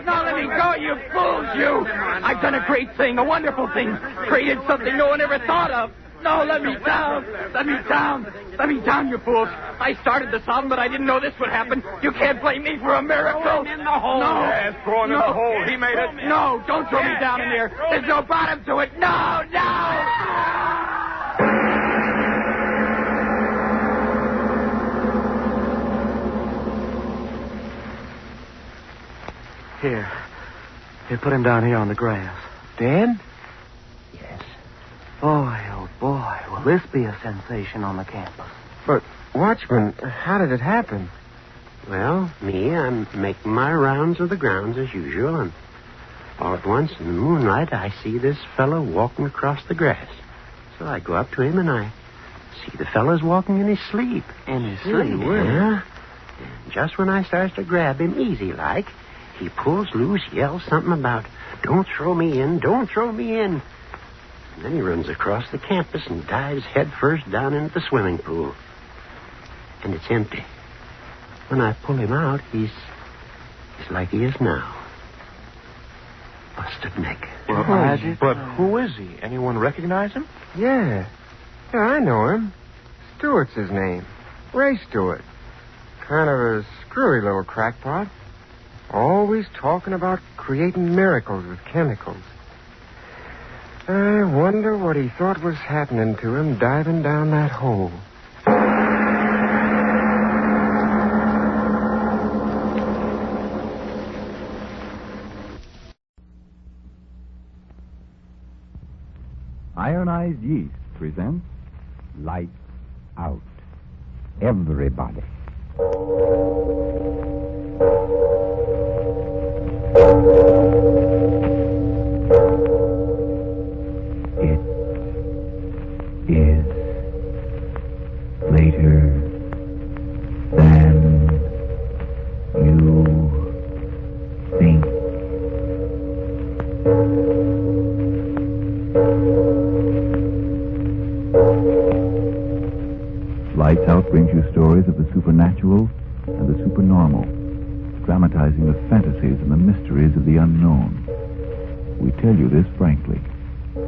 Speaker 9: No, let me go, you fools, you. I've done a great thing, a wonderful thing. Created something no one ever thought of. No, let me down. Let me down. Let me down, you fools. I started the problem, but I didn't know this would happen. You can't blame me for a miracle.
Speaker 3: Throw him in the hole.
Speaker 9: No.
Speaker 1: Yes, throw him in the hole. He made it.
Speaker 9: No, don't throw me down in there. There's no bottom to it. No.
Speaker 17: Here, put him down here on the grass.
Speaker 9: Dan?
Speaker 17: Boy, oh boy, will this be a sensation on the campus.
Speaker 19: But, Watchman, how did it happen?
Speaker 6: Well, I'm making my rounds of the grounds as usual, and all at once in the moonlight I see this fellow walking across the grass. So I go up to him and I see the fellow's walking in his sleep.
Speaker 17: In his sleep?
Speaker 6: Yeah. And just when I starts to grab him easy-like, he pulls loose, yells something about, "Don't throw me in, don't throw me in." And then he runs across the campus and dives headfirst down into the swimming pool. And it's empty. When I pull him out, he's like he is now. Busted neck.
Speaker 7: But who is he? Anyone recognize him?
Speaker 19: Yeah, I know him. Stewart's his name. Ray Stewart. Kind of a screwy little crackpot. Always talking about creating miracles with chemicals. I wonder what he thought was happening to him diving down that hole.
Speaker 18: Ironized Yeast presents Lights Out. Everybody. Is later than you think. Lights Out brings you stories of the supernatural and the supernormal, dramatizing the fantasies and the mysteries of the unknown. We tell you this frankly.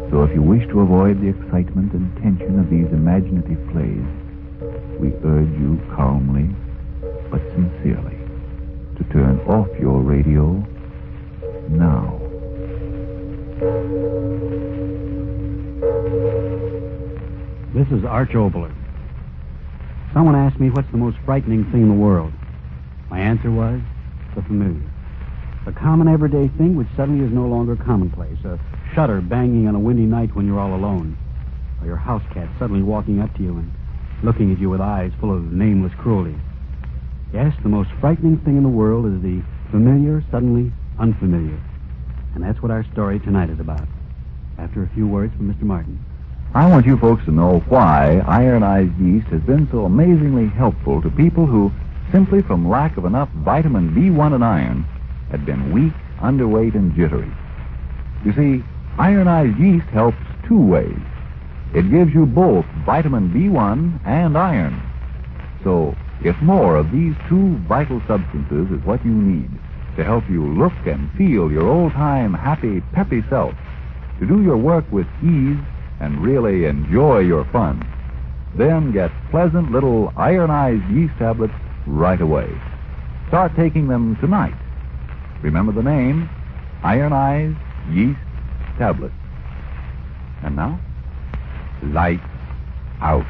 Speaker 18: So if you wish to avoid the excitement and tension of these imaginative plays, we urge you calmly but sincerely to turn off your radio now.
Speaker 10: This is Arch Obler. Someone asked me what's the most frightening thing in the world. My answer was the familiar. The common everyday thing which suddenly is no longer commonplace. A shutter banging on a windy night when you're all alone. Or your house cat suddenly walking up to you and looking at you with eyes full of nameless cruelty. Yes, the most frightening thing in the world is the familiar, suddenly unfamiliar. And that's what our story tonight is about. After a few words from Mr. Martin.
Speaker 18: I want you folks to know why ironized yeast has been so amazingly helpful to people who, simply from lack of enough vitamin B1 and iron, had been weak, underweight, and jittery. You see, ironized yeast helps two ways. It gives you both vitamin B1 and iron. So, if more of these two vital substances is what you need to help you look and feel your old-time, happy, peppy self, to do your work with ease and really enjoy your fun, then get pleasant little ironized yeast tablets right away. Start taking them tonight. Remember the name, Ironized Yeast Tablets. And now, lights out.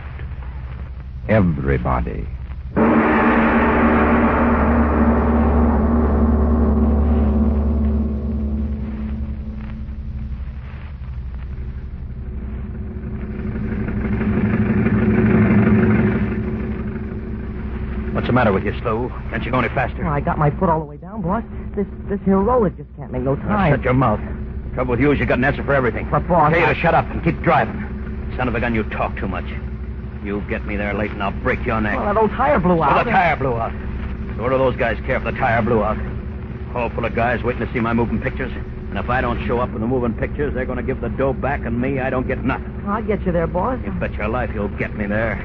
Speaker 18: Everybody.
Speaker 1: What's the matter with you, Slow? Can't you go any faster?
Speaker 9: Well, I got my foot all the way down, boss. This here roller just can't make no time.
Speaker 1: Shut your mouth. Trouble with you is you got an answer for everything.
Speaker 9: But, boss...
Speaker 1: Tell you to shut up and keep driving. Son of a gun, you talk too much. You get me there late and I'll break your neck.
Speaker 9: Well, that old tire blew out.
Speaker 1: Well, the tire blew out. So what do those guys care if the tire blew out? Hall full of guys waiting to see my moving pictures. And if I don't show up in the moving pictures, they're going to give the dough back, and me, I don't get nothing.
Speaker 9: I'll get you there, boss.
Speaker 1: You bet your life you'll get me there.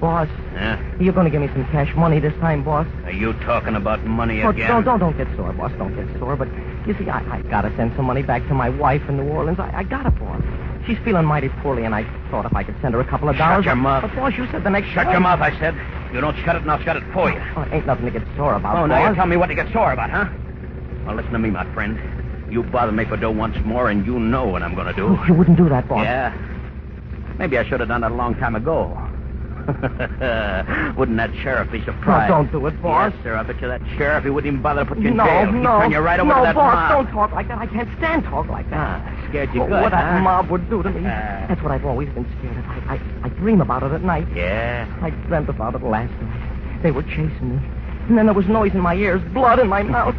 Speaker 9: Boss.
Speaker 1: Yeah?
Speaker 9: You're going to give me some cash money this time, boss?
Speaker 1: Are you talking about money
Speaker 9: Oh,
Speaker 1: again?
Speaker 9: Don't get sore, boss. Don't get sore. But, you see, I got to send some money back to my wife in New Orleans. I got it, boss. She's feeling mighty poorly, and I thought if I could send her a couple of dollars...
Speaker 1: Shut your mouth.
Speaker 9: But, boss, you said the next...
Speaker 1: Shut your mouth, I said. You don't shut it, and I'll shut it for you.
Speaker 9: Oh, ain't nothing to get sore about,
Speaker 1: Oh,
Speaker 9: boss.
Speaker 1: now you tell me what to get sore about, huh? Well, listen to me, my friend. You bother me for dough once more, and you know what I'm going to do.
Speaker 9: You wouldn't do that, boss.
Speaker 1: Yeah. Maybe I should have done that a long time ago. Wouldn't that sheriff be surprised?
Speaker 9: No, don't do it, boss.
Speaker 1: Yes, sir. I bet you that sheriff, he wouldn't even bother to put you in
Speaker 9: No,
Speaker 1: jail. He'd
Speaker 9: no.
Speaker 1: turn you right over to that
Speaker 9: boss,
Speaker 1: mob.
Speaker 9: don't talk like that. I can't stand talk like that.
Speaker 1: Scared you
Speaker 9: Oh,
Speaker 1: good,
Speaker 9: what that
Speaker 1: huh?
Speaker 9: mob would do to me. That's what I've always been scared of. I dream about it at night.
Speaker 1: Yeah?
Speaker 9: I dreamt about it last night. They were chasing me. And then there was noise in my ears, blood in my mouth.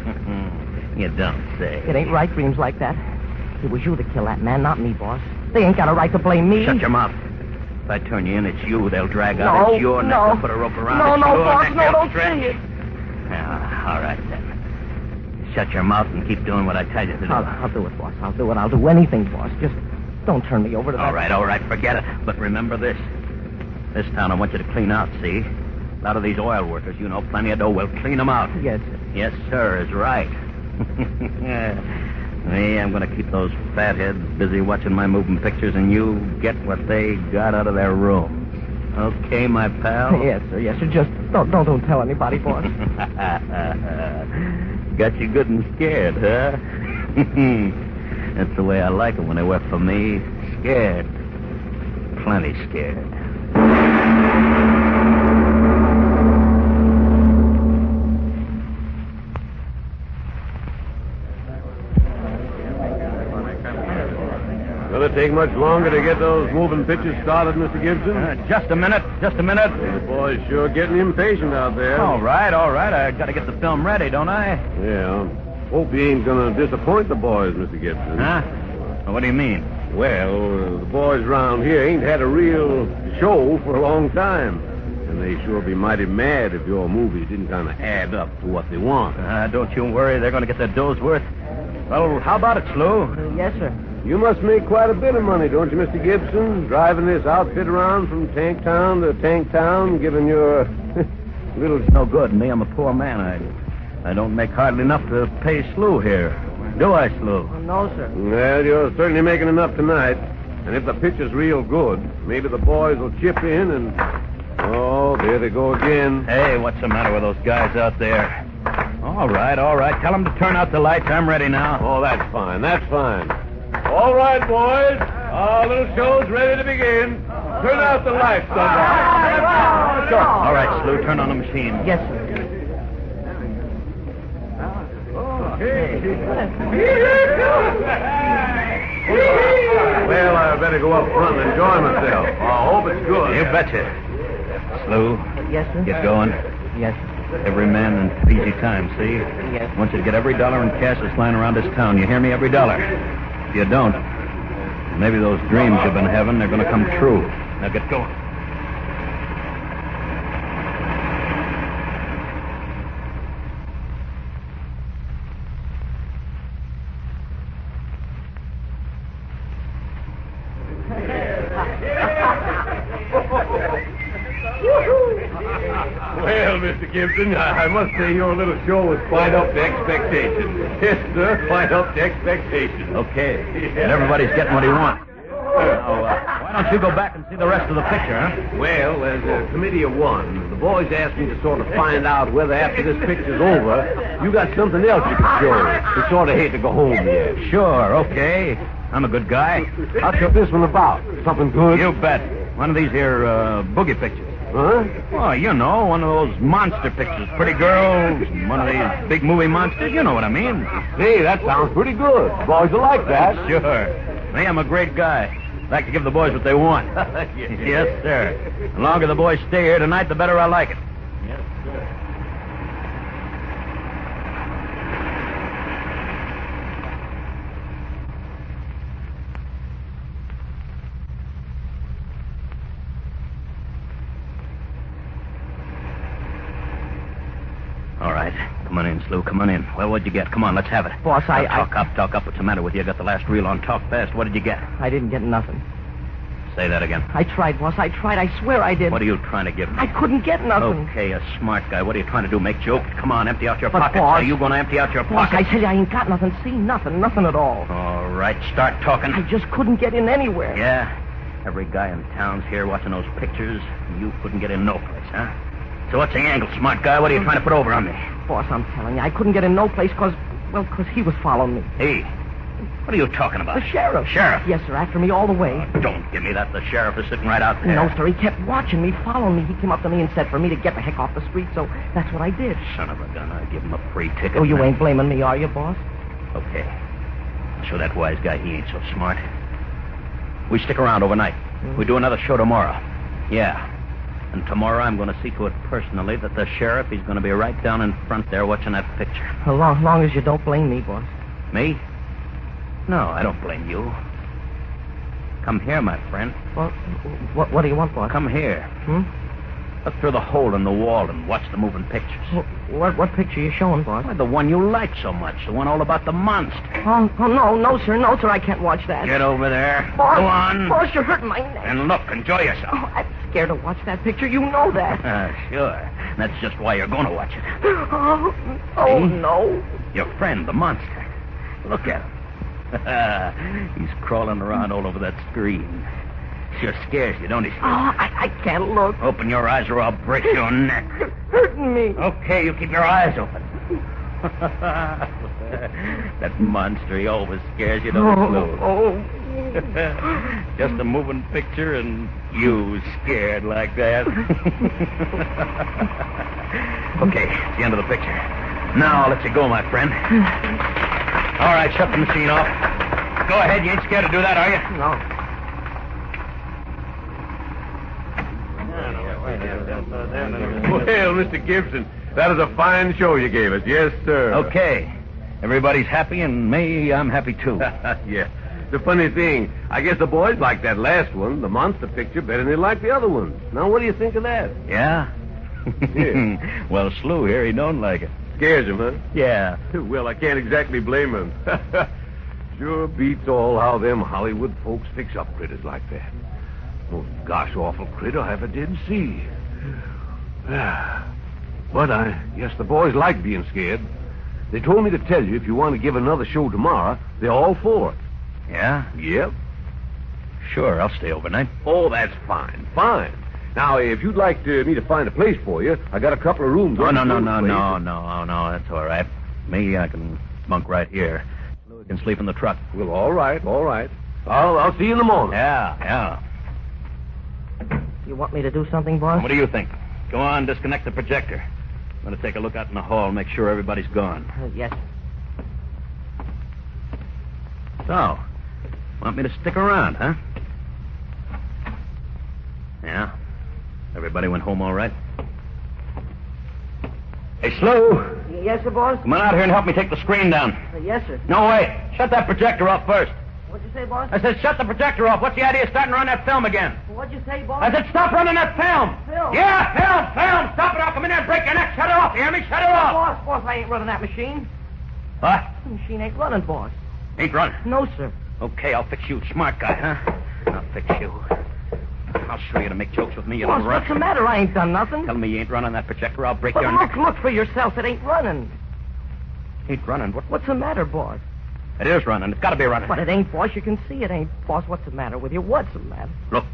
Speaker 1: You don't say.
Speaker 9: It ain't right dreams like that. It was you that killed that man, not me, boss. They ain't got a right to blame me.
Speaker 1: Shut your mouth. If I turn you in, it's you they'll drag out.
Speaker 9: No,
Speaker 1: It's your neck.
Speaker 9: no.
Speaker 1: They'll put a rope around.
Speaker 9: No,
Speaker 1: It's
Speaker 9: no,
Speaker 1: your
Speaker 9: boss,
Speaker 1: neck.
Speaker 9: no,
Speaker 1: They'll
Speaker 9: don't
Speaker 1: stretch.
Speaker 9: say it.
Speaker 1: All right, then. Shut your mouth and keep doing what I tell you to do.
Speaker 9: I'll do it, boss. I'll do it. I'll do anything, boss. Just don't turn me over to that.
Speaker 1: All right. Forget it. But remember this. This town I want you to clean out, see? A lot of these oil workers, you know, plenty of dough. We'll clean them out.
Speaker 9: Yes, sir.
Speaker 1: Yes, sir, is right. Me, I'm going to keep those fatheads busy watching my moving pictures, and you get what they got out of their rooms. Okay, my pal?
Speaker 9: Yes, sir. Yes, sir. Just don't tell anybody, boss.
Speaker 1: Got you good and scared, huh? That's the way I like it when they work for me. Scared. Plenty scared.
Speaker 6: Will it take much longer to get those moving pictures started, Mr. Gibson?
Speaker 1: Just a minute.
Speaker 6: The boys sure getting impatient out there.
Speaker 1: All right. I got to get the film ready, don't I?
Speaker 6: Yeah. Hope you ain't going to disappoint the boys, Mr. Gibson.
Speaker 1: Huh? What do you mean?
Speaker 6: Well, the boys around here ain't had a real show for a long time. And they sure be mighty mad if your movies didn't kind of add up to what they want.
Speaker 1: Don't you worry. They're going to get their dough's worth. Well, how about it, Slew?
Speaker 9: Yes, sir.
Speaker 6: You must make quite a bit of money, don't you, Mr. Gibson? Driving this outfit around from tank town to tank town, giving your little...
Speaker 1: No good. Me, I'm a poor man. I don't make hardly enough to pay Slew here. Do I, Slew?
Speaker 9: No, sir.
Speaker 6: Well, you're certainly making enough tonight. And if the pitcher's real good, maybe the boys will chip in and... Oh, there they go again.
Speaker 1: Hey, what's the matter with those guys out there? All right. Tell them to turn out the lights. I'm ready now.
Speaker 6: Oh, that's fine. All right, boys. Our little show's ready to begin. Turn out the lights, somebody.
Speaker 1: All right, Slew, turn on the machine.
Speaker 9: Yes, sir.
Speaker 6: Well, I better go up front and enjoy myself. I hope it's good.
Speaker 1: You betcha. Slew,
Speaker 9: Yes, sir.
Speaker 1: get going.
Speaker 9: Yes,
Speaker 1: Every man in easy time, see?
Speaker 9: Yes.
Speaker 1: I want you to get every dollar in cash that's lying around this town. You hear me? Every dollar. If you don't, maybe those dreams you've been having, they're going to come true. Now get going.
Speaker 6: Well, Mr. Gibson, I must say your little show was quite up to expectations. Yes, sir, quite up to expectations.
Speaker 1: Okay. And everybody's getting what he wants. Now, why don't you go back and see the rest of the picture, huh?
Speaker 6: Well, as a committee of one, the boys asked me to sort of find out whether after this picture's over, you got something else you could show us. We sort of hate to go home yet.
Speaker 1: Sure, okay. I'm a good guy.
Speaker 6: What's this one about? Something good?
Speaker 1: You bet. One of these here boogie pictures.
Speaker 6: Huh?
Speaker 1: Oh, you know, one of those monster pictures. Pretty girls, one of these big movie monsters. You know what I mean.
Speaker 6: Hey, that sounds pretty good. Boys will like that.
Speaker 1: Sure. Me, I'm a great guy. Like to give the boys what they want. Yes, sir. The longer the boys stay here tonight, the better I like it. Come on in, Slew. Come on in. Well, what'd you get? Come on, let's have it.
Speaker 11: Boss,
Speaker 1: Now, talk up. What's the matter with you? I got the last reel on. Talk fast. What did you get?
Speaker 11: I didn't get nothing.
Speaker 1: Say that again.
Speaker 11: I tried, boss. I tried. I swear I did.
Speaker 1: What are you trying to give me?
Speaker 11: I couldn't get nothing.
Speaker 1: Okay, a smart guy. What are you trying to do? Make jokes? Come on, empty out your
Speaker 11: But,
Speaker 1: pockets.
Speaker 11: boss-
Speaker 1: Are you going to empty out your
Speaker 11: Boss,
Speaker 1: pockets?
Speaker 11: I tell you, I ain't got nothing. See, nothing at all.
Speaker 1: All right, start talking.
Speaker 11: I just couldn't get in anywhere.
Speaker 1: Yeah? Every guy in town's here watching those pictures, and you couldn't get in no place, huh? So what's the angle, smart guy? What are you trying to put over on me?
Speaker 11: Boss, I'm telling you, I couldn't get in no place because he was following me.
Speaker 1: Hey, what are you talking about?
Speaker 11: The sheriff.
Speaker 1: Sheriff?
Speaker 11: Yes, sir, after me all the way.
Speaker 1: Don't give me that. The sheriff is sitting right out there.
Speaker 11: No, sir, he kept watching me, following me. He came up to me and said for me to get the heck off the street, so that's what I did.
Speaker 1: Son of a gun, I give him a free ticket.
Speaker 11: Oh, you ain't blaming me, are you, boss?
Speaker 1: Okay. I'll show that wise guy he ain't so smart. We stick around overnight. We do another show tomorrow. Yeah. And tomorrow I'm going to see to it personally that the sheriff, he's going to be right down in front there watching that picture.
Speaker 11: As long as you don't blame me, boss.
Speaker 1: Me? No, I don't blame you. Come here, my friend.
Speaker 11: Well, what do you want, boss?
Speaker 1: Come here. Look through the hole in the wall and watch the moving pictures.
Speaker 11: What picture are you showing, boss?
Speaker 1: Why, the one you like so much. The one all about the monster.
Speaker 11: Oh, no, sir, I can't watch that.
Speaker 1: Get over there.
Speaker 11: Boss,
Speaker 1: Go on.
Speaker 11: Boss, you're hurting my neck.
Speaker 1: And look, enjoy yourself.
Speaker 11: Oh, I'm scared to watch that picture. You know that.
Speaker 1: Sure. That's just why you're going to watch it.
Speaker 11: Oh, no.
Speaker 1: Your friend, the monster. Look at him. He's crawling around all over that screen. Sure scares you, don't he?
Speaker 11: Oh, I can't look.
Speaker 1: Open your eyes or I'll break your neck.
Speaker 11: Hurting me.
Speaker 1: Okay, you keep your eyes open. That monster, he always scares you, don't he, Lou?
Speaker 11: Oh.
Speaker 1: Just a moving picture and you scared like that. Okay, it's the end of the picture. Now I'll let you go, my friend. All right, shut the machine off. Go ahead, you ain't scared to do that, are you?
Speaker 11: No.
Speaker 16: Well, Mr. Gibson, that is a fine show you gave us. Yes, sir.
Speaker 1: Okay. Everybody's happy, and me, I'm happy, too.
Speaker 16: Yeah. The funny thing, I guess the boys like that last one, the monster picture, better than they like the other ones. Now, what do you think of that?
Speaker 1: Yeah?
Speaker 16: Yeah.
Speaker 1: Well, Slew here, he don't like it.
Speaker 16: Scares him, huh?
Speaker 1: Yeah.
Speaker 16: Well, I can't exactly blame him. Sure beats all how them Hollywood folks fix up critters like that. Most gosh awful critter I ever did see. But I guess the boys like being scared. They told me to tell you if you want to give another show tomorrow, they're all for it.
Speaker 1: Yeah?
Speaker 16: Yep.
Speaker 1: Sure, I'll stay overnight.
Speaker 16: Oh, that's fine. Fine. Now, if you'd like me to find a place for you, I got a couple of rooms.
Speaker 1: Oh, no, that's all right. Me, I can bunk right here. Slew can sleep in the truck.
Speaker 16: Well, all right. I'll see you in the morning.
Speaker 1: Yeah.
Speaker 11: You want me to do something, boss?
Speaker 1: What do you think? Go on, disconnect the projector. I'm going to take a look out in the hall, make sure everybody's gone.
Speaker 11: Yes.
Speaker 1: So, want me to stick around, huh? Yeah. Everybody went home all right? Hey, Slew.
Speaker 11: Yes, sir, boss?
Speaker 1: Come on out here and help me take the screen down.
Speaker 11: Yes, sir.
Speaker 1: No, wait. Shut that projector off first.
Speaker 11: What'd you say, boss?
Speaker 1: I said shut the projector off. What's the idea of starting to run that film again?
Speaker 11: What'd you say, boss?
Speaker 1: I said stop running that film.
Speaker 11: Film?
Speaker 1: Yeah, film. Stop it. I'll come in there and break your neck. Shut it off. You hear me? Shut it off.
Speaker 11: Boss, I ain't running that machine.
Speaker 1: What?
Speaker 11: The machine ain't running, boss.
Speaker 1: Ain't running?
Speaker 11: No, sir.
Speaker 1: Okay, I'll fix you. Smart guy, huh? I'll fix you. I'll show you to make jokes with me, you
Speaker 11: Boss,
Speaker 1: little rush.
Speaker 11: what's the matter? I ain't done nothing.
Speaker 1: Tell me you ain't running that projector. I'll break
Speaker 11: But
Speaker 1: your neck.
Speaker 11: look for yourself. It ain't running.
Speaker 1: Ain't running?
Speaker 11: What's the matter, boss?
Speaker 1: It is running. It's got to be running.
Speaker 11: But it ain't, boss. You can see it ain't. Boss, what's the matter with you? What's the matter?
Speaker 1: Look.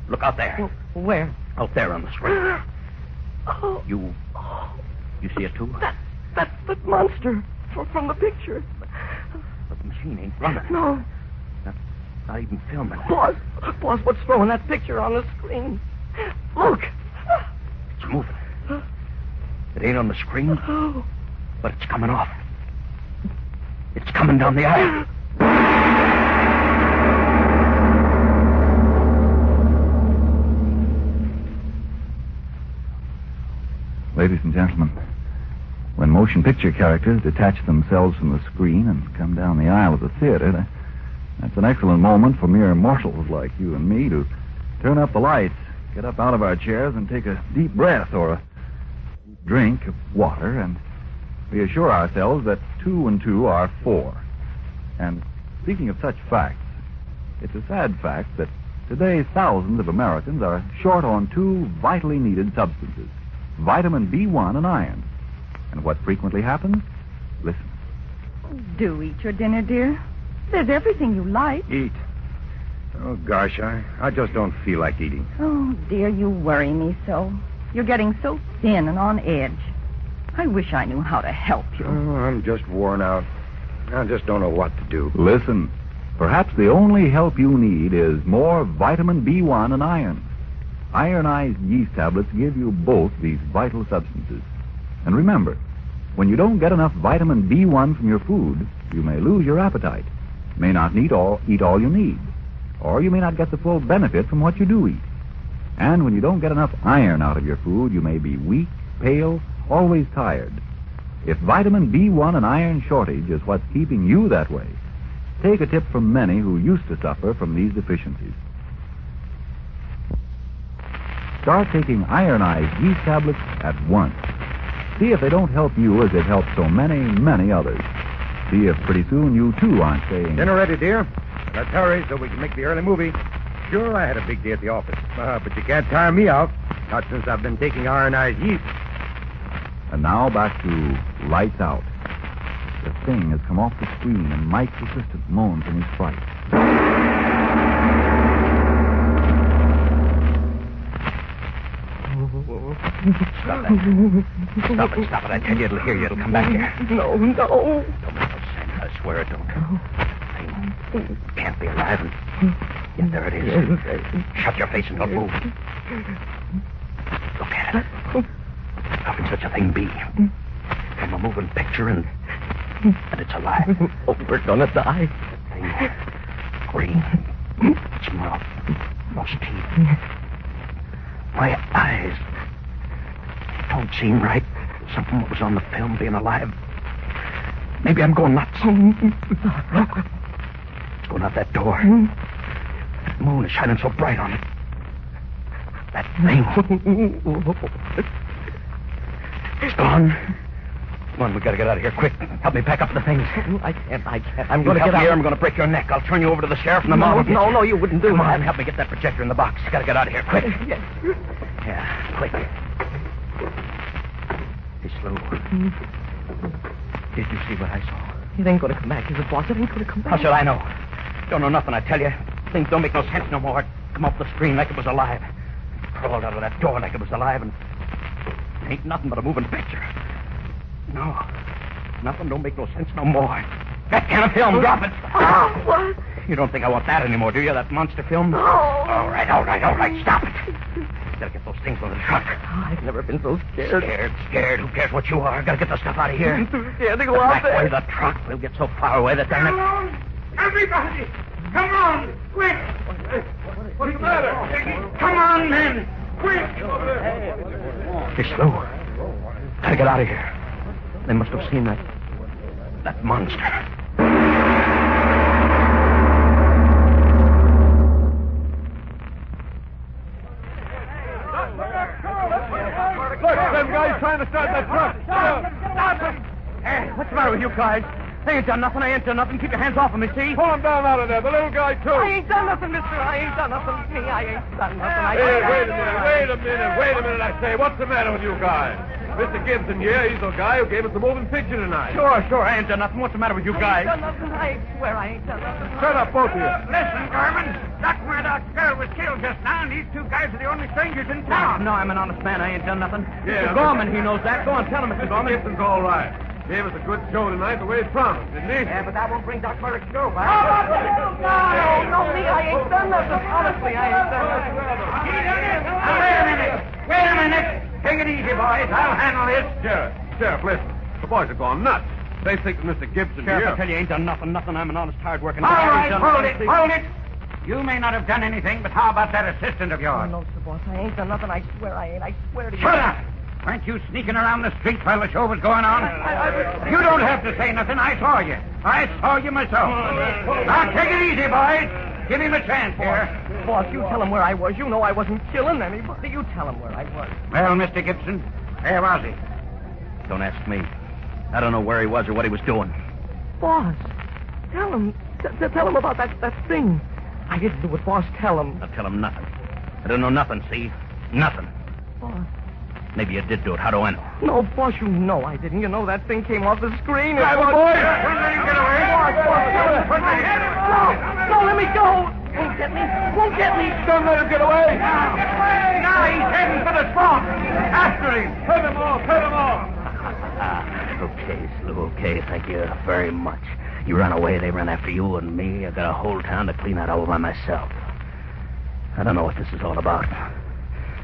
Speaker 1: Look out there.
Speaker 11: Where?
Speaker 1: Out there on the screen.
Speaker 11: Oh.
Speaker 1: You see it, too?
Speaker 11: That's the monster from the picture.
Speaker 1: But the machine ain't running.
Speaker 11: No.
Speaker 1: Not even filming.
Speaker 11: Boss, what's throwing that picture on the screen? Look.
Speaker 1: It's moving. It ain't on the screen, but it's coming off. It's coming down the aisle.
Speaker 18: Ladies and gentlemen, when motion picture characters detach themselves from the screen and come down the aisle of the theater, that's an excellent moment for mere mortals like you and me to turn up the lights, get up out of our chairs and take a deep breath or a deep drink of water and we assure ourselves that 2 and 2 are 4. And speaking of such facts, it's a sad fact that today thousands of Americans are short on 2 vitally needed substances, vitamin B1 and iron. And what frequently happens? Listen.
Speaker 14: Do eat your dinner, dear. There's everything you like.
Speaker 16: Eat. Oh, gosh, I just don't feel like eating.
Speaker 14: Oh, dear, you worry me so. You're getting so thin and on edge. I wish I knew how to help you.
Speaker 16: Oh, I'm just worn out. I just don't know what to do.
Speaker 18: Listen. Perhaps the only help you need is more vitamin B1 and iron. Ironized yeast tablets give you both these vital substances. And remember, when you don't get enough vitamin B1 from your food, you may lose your appetite, may not eat all you need, or you may not get the full benefit from what you do eat. And when you don't get enough iron out of your food, you may be weak, pale, always tired. If vitamin B1 and iron shortage is what's keeping you that way, take a tip from many who used to suffer from these deficiencies. Start taking ironized yeast tablets at once. See if they don't help you as they've helped so many, many others. See if pretty soon you, too, aren't saying...
Speaker 16: Dinner ready, dear. Let's hurry so we can make the early movie. Sure, I had a big day at the office. But you can't tire me out. Not since I've been taking ironized yeast.
Speaker 18: And now back to Lights Out. The thing has come off the screen, and Mike's assistant moans in his fright.
Speaker 1: Stop it. I tell you, it'll hear you. It'll come back here.
Speaker 14: No.
Speaker 1: Don't make no sense. I swear it don't. Thing can't be alive. Yes, there it is. Shut your face and don't move. Look at it. How can such a thing be? From a moving picture and it's alive.
Speaker 14: Oh, we're gonna die.
Speaker 1: Green. Its mouth. Those teeth. My eyes. It don't seem right. Something that was on the film being alive. Maybe I'm going nuts. Look. It's going out that door. That moon is shining so bright on it. That thing. It's gone. Come on, we gotta get out of here quick. Help me pack up the things.
Speaker 14: I can't. I'm gonna
Speaker 1: get
Speaker 14: out.
Speaker 1: Here, I'm gonna break your neck. I'll turn you over to the sheriff and the mob.
Speaker 14: No, you wouldn't do that.
Speaker 1: Come on, help me get that projector in the box. Gotta get out of here quick.
Speaker 14: Yes.
Speaker 1: Yeah, quick. Be slow. Did you see what I saw?
Speaker 14: It ain't gonna come back, is it, boss? It ain't gonna come back.
Speaker 1: How should I know? Don't know nothing, I tell you. Things don't make no sense no more. Come off the screen like it was alive. Crawled out of that door like it was alive, and it ain't nothing but a moving picture. No. Nothing don't make no sense no more. That kind of film, drop it.
Speaker 14: Oh, what?
Speaker 1: You don't think I want that anymore, do you? That monster film?
Speaker 14: No.
Speaker 1: All right. Stop it. Gotta get those things on the truck.
Speaker 14: Oh, I've never been so scared.
Speaker 1: Scared. Who cares what you are? Gotta get the stuff out of here.
Speaker 14: I'm too scared to go out there.
Speaker 1: Back way the truck. We'll get so far away that they're not...
Speaker 4: Come on! Everybody! Come on! Quick! What's the matter? Come on, men! Quick!
Speaker 1: Hey, slow. Gotta get out of here. They must have seen that monster.
Speaker 16: Look, them guys trying to start that truck.
Speaker 1: Stop him! Hey, what's the matter with you guys? I ain't done nothing. Keep your hands off of me, see?
Speaker 16: Pull him down out of there. The little guy, too.
Speaker 14: I ain't done nothing, mister. I ain't done nothing. Me, I ain't done nothing.
Speaker 16: Hey, wait a minute, I say. What's the matter with you guys? Mr. Gibson here, he's the guy who gave us the moving picture tonight.
Speaker 1: Sure, I ain't done nothing. What's the matter with you guys?
Speaker 14: I ain't done nothing. I swear I ain't done nothing.
Speaker 16: Shut up, both of you.
Speaker 4: Listen, Gorman. That's where that girl was killed just now, and these two guys are the only strangers in town.
Speaker 1: No, I'm an honest man. I ain't done nothing.
Speaker 16: Yeah,
Speaker 1: Mr. Gorman, he knows that. Go on, tell him, Mr. Gorman.
Speaker 16: Gibson's all right. Gave us a good show tonight the way he promised, didn't he?
Speaker 1: Yeah, but that won't bring Doc Murdoch's girl back.
Speaker 14: No, me, I ain't done nothing. Honestly, I ain't done nothing.
Speaker 4: Wait a minute. Take it easy, boys. I'll handle this.
Speaker 16: Sheriff, listen. The boys are going nuts. They think that Mr. Gibson
Speaker 1: Sheriff,
Speaker 16: here...
Speaker 1: I tell you, ain't done nothing. I'm an honest, hard-working
Speaker 4: All
Speaker 1: man.
Speaker 4: right, hold it. You may not have done anything, but how about that assistant of yours?
Speaker 14: No, sir, boss. I ain't done nothing. I swear I ain't. I swear to you.
Speaker 4: Shut up! Weren't you sneaking around the street while the show was going on? You don't have to say nothing. I saw you. I saw you myself. Now, take it easy, boys. Give him a chance here.
Speaker 14: Boss, you tell him where I was. You know I wasn't killing anybody. You tell him where I was.
Speaker 4: Well, Mr. Gibson, where was he?
Speaker 1: Don't ask me. I don't know where he was or what he was doing.
Speaker 11: Boss, tell him. Tell him about that thing. I didn't do it, boss. Tell him.
Speaker 1: I'll tell him nothing. I don't know nothing, see? Nothing.
Speaker 11: Boss.
Speaker 1: Maybe you did do it. How do I know?
Speaker 11: No, boss, you know I didn't. You know that thing came off the screen.
Speaker 4: Grab him, boy! Don't let him get away!
Speaker 11: No, let me go! Won't get me! Won't get me!
Speaker 4: Don't let him get away! Now he's heading for the swamp! After him! Put him off! Put him off!
Speaker 1: Okay, Slew, okay. Thank you very much. You ran away, they ran after you and me. I got a whole town to clean out all by myself. I don't know what this is all about.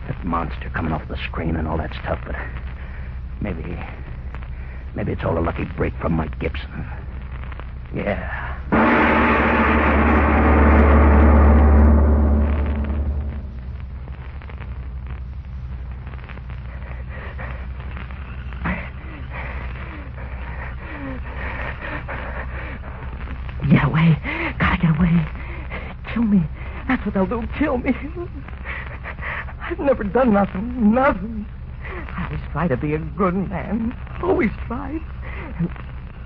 Speaker 1: That monster coming off the screen and all that stuff, but maybe it's all a lucky break from Mike Gibson. Yeah.
Speaker 11: Get away. Gotta get away. Kill me. That's what they'll do. Kill me. I've never done nothing. Nothing. I always try to be a good man. Always tried. And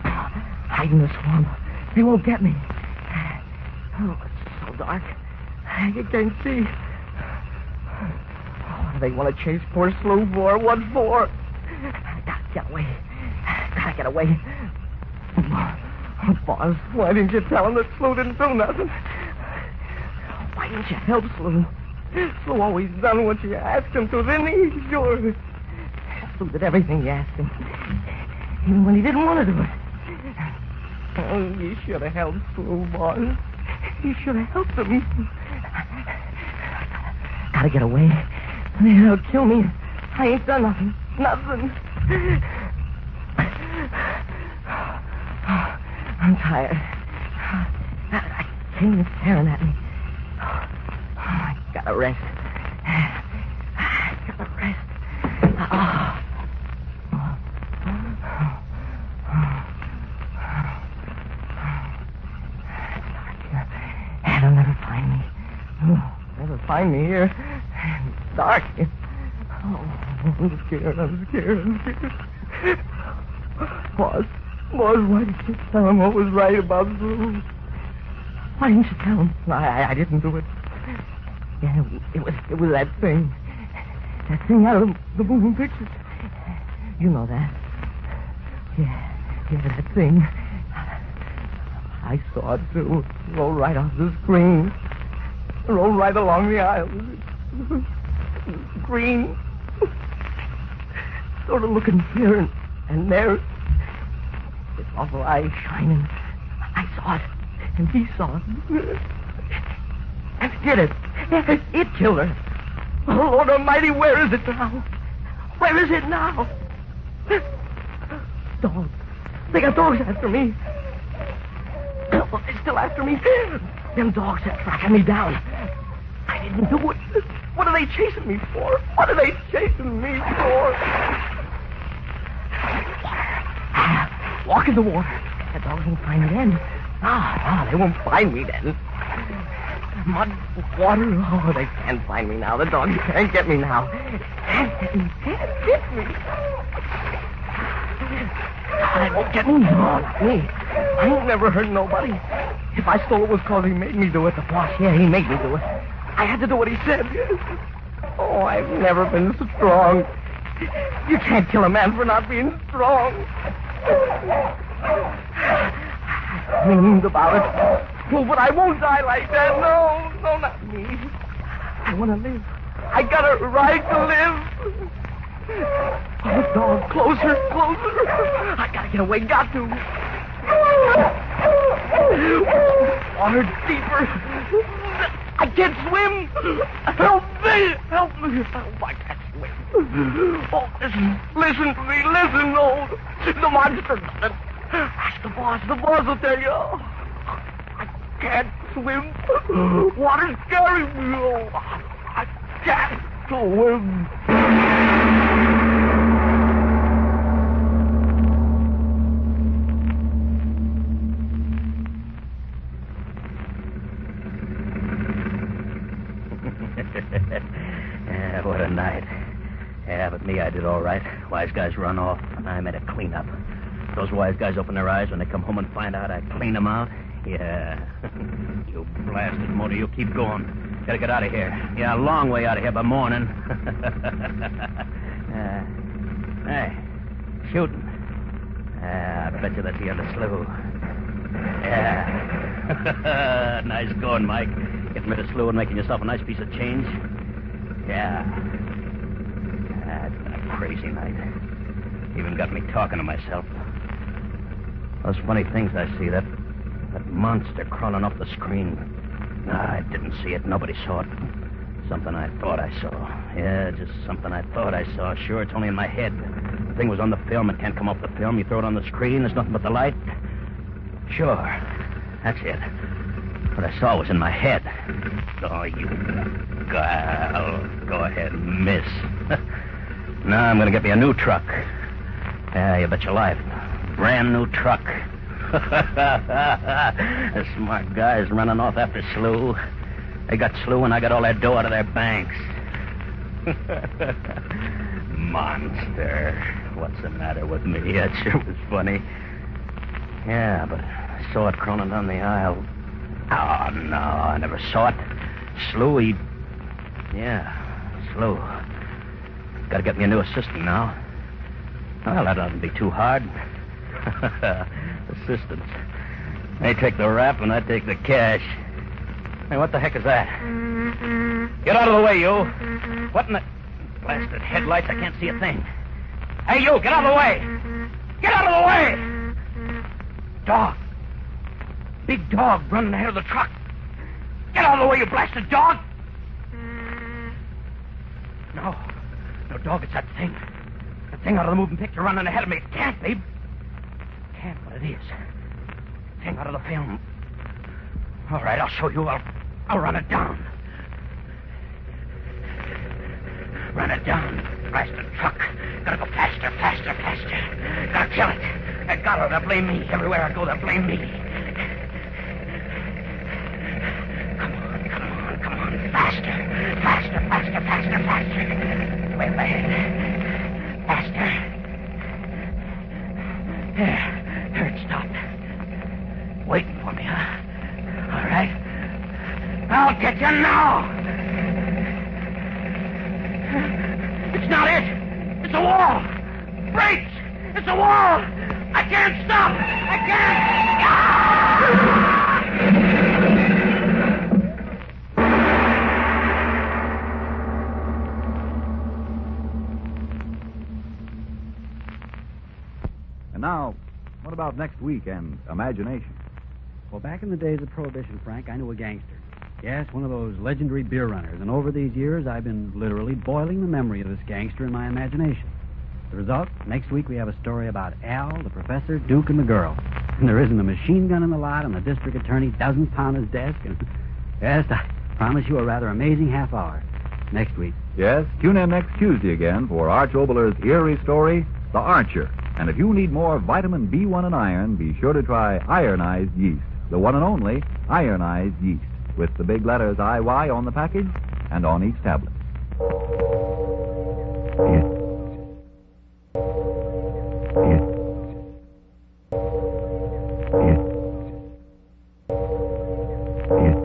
Speaker 11: hide in the swamp. They won't get me. Oh, it's so dark. I can't see. What do they want to chase poor Slew for? What for? I gotta get away. Gotta get away. Oh, boss, why didn't you tell him that Slew didn't do nothing? Why didn't you help Slew? Slew always done what you asked him to, didn't he? Sure. Slew did everything you asked him. Even when he didn't want to do it. Oh, you should have helped Slew, boss. You should have helped him. Gotta get away. They'll kill me. I ain't done nothing. Nothing. I'm tired. I can't even staring at me. I gotta rest. Gotta rest. They'll never find me. Never find me here. It's dark. Oh, I'm scared. Boss, why didn't you tell him what was right about Slew? Why didn't you tell him? I didn't do it. Yeah, it was that thing. That thing out of the moving pictures. You know that. Yeah, that thing. I saw it, too. Roll right off the screen. Roll right along the aisle. Green. Sort of looking here and there. Its awful eyes shining. I saw it, and he saw it. And it did it. It killed her. Oh, Lord Almighty, where is it now? Where is it now? Dogs. They got dogs after me. Well, they're still after me. Them dogs are tracking me down. I didn't do it. What are they chasing me for? What are they chasing me for? Walk in the water. The dogs won't find me then. No, they won't find me then. Mud, water. Oh, they can't find me now. The dogs can't get me now. Can't get me. They won't get me. No, not me. I ain't never hurt nobody. If I stole it was because he made me do it. The boss, yeah, he made me do it. I had to do what he said. Oh, I've never been strong. You can't kill a man for not being strong. I dreamed about it. Oh, but I won't die like that. No, not me. I want to live. I got a right to live. Oh, dog, closer. I gotta get away, got to. Water deeper. I can't swim. Help me. Oh, I can't swim. Oh, listen to me. Listen, no. The monster got it. Ask the boss will tell you. I can't swim. Water's carrying me. Oh, I can't swim.
Speaker 1: What a night. Yeah, but me, I did all right. Wise guys run off, and I made a cleanup. Those wise guys open their eyes when they come home and find out I clean them out. Yeah. You blasted motor, you keep going. Gotta get out of here. Yeah, a long way out of here by morning. Hey, shooting. I bet you that's the other slough. Yeah. Nice going, Mike. Getting rid of slough and making yourself a nice piece of change. Yeah. It's been a crazy night. Even got me talking to myself. Those funny things I see, that monster crawling up the screen. I didn't see it. Nobody saw it. Something I thought I saw. Yeah, just something I thought I saw. Sure, it's only in my head. The thing was on the film. It can't come off the film. You throw it on the screen. There's nothing but the light. Sure. That's it. What I saw was in my head. Oh, you... Go ahead and miss. Now I'm going to get me a new truck. Yeah, you bet your life. Brand new truck. The smart guys running off after Slew. They got Slew and I got all that dough out of their banks. Monster. What's the matter with me? That sure was funny. Yeah, but I saw it crawling down the aisle. Oh, no, I never saw it. Slew, Yeah, Slew. Gotta get me a new assistant now. Well, that oughtn't be too hard. Assistants. They take the rap and I take the cash. Hey, what the heck is that? Get out of the way, you. What in the... Blasted headlights, I can't see a thing. Hey, you, get out of the way. Get out of the way. Dog. Big dog running ahead of the truck. Get out of the way, you blasted dog. No, dog, it's that thing. The thing out of the moving picture running ahead of me. It can't be. It can't, but it is. Thing out of the film. All right, I'll show you. I'll run it down. Run it down. Blasted truck. Gotta go faster. Gotta kill it. I got her. They'll blame me. Everywhere I go, they'll blame me. Come on. Faster. Way up ahead. Faster. There it stopped. Waiting for me, huh? All right. I'll get you now. It's not it. It's a wall. Brakes. It's a wall. I can't stop. I can't.
Speaker 18: And now, what about next week and imagination?
Speaker 10: Well, back in the days of Prohibition, Frank, I knew a gangster. Yes, one of those legendary beer runners. And over these years, I've been literally boiling the memory of this gangster in my imagination. The result, next week we have a story about Al, the professor, Duke, and the girl. And there isn't a machine gun in the lot, and the district attorney doesn't pound his desk. And yes, I promise you a rather amazing half hour next week.
Speaker 18: Yes, tune in next Tuesday again for Arch Oboler's eerie story, The Archer. And if you need more vitamin B1 and iron, be sure to try ironized yeast, the one and only ironized yeast, with the big letters IY on the package and on each tablet. It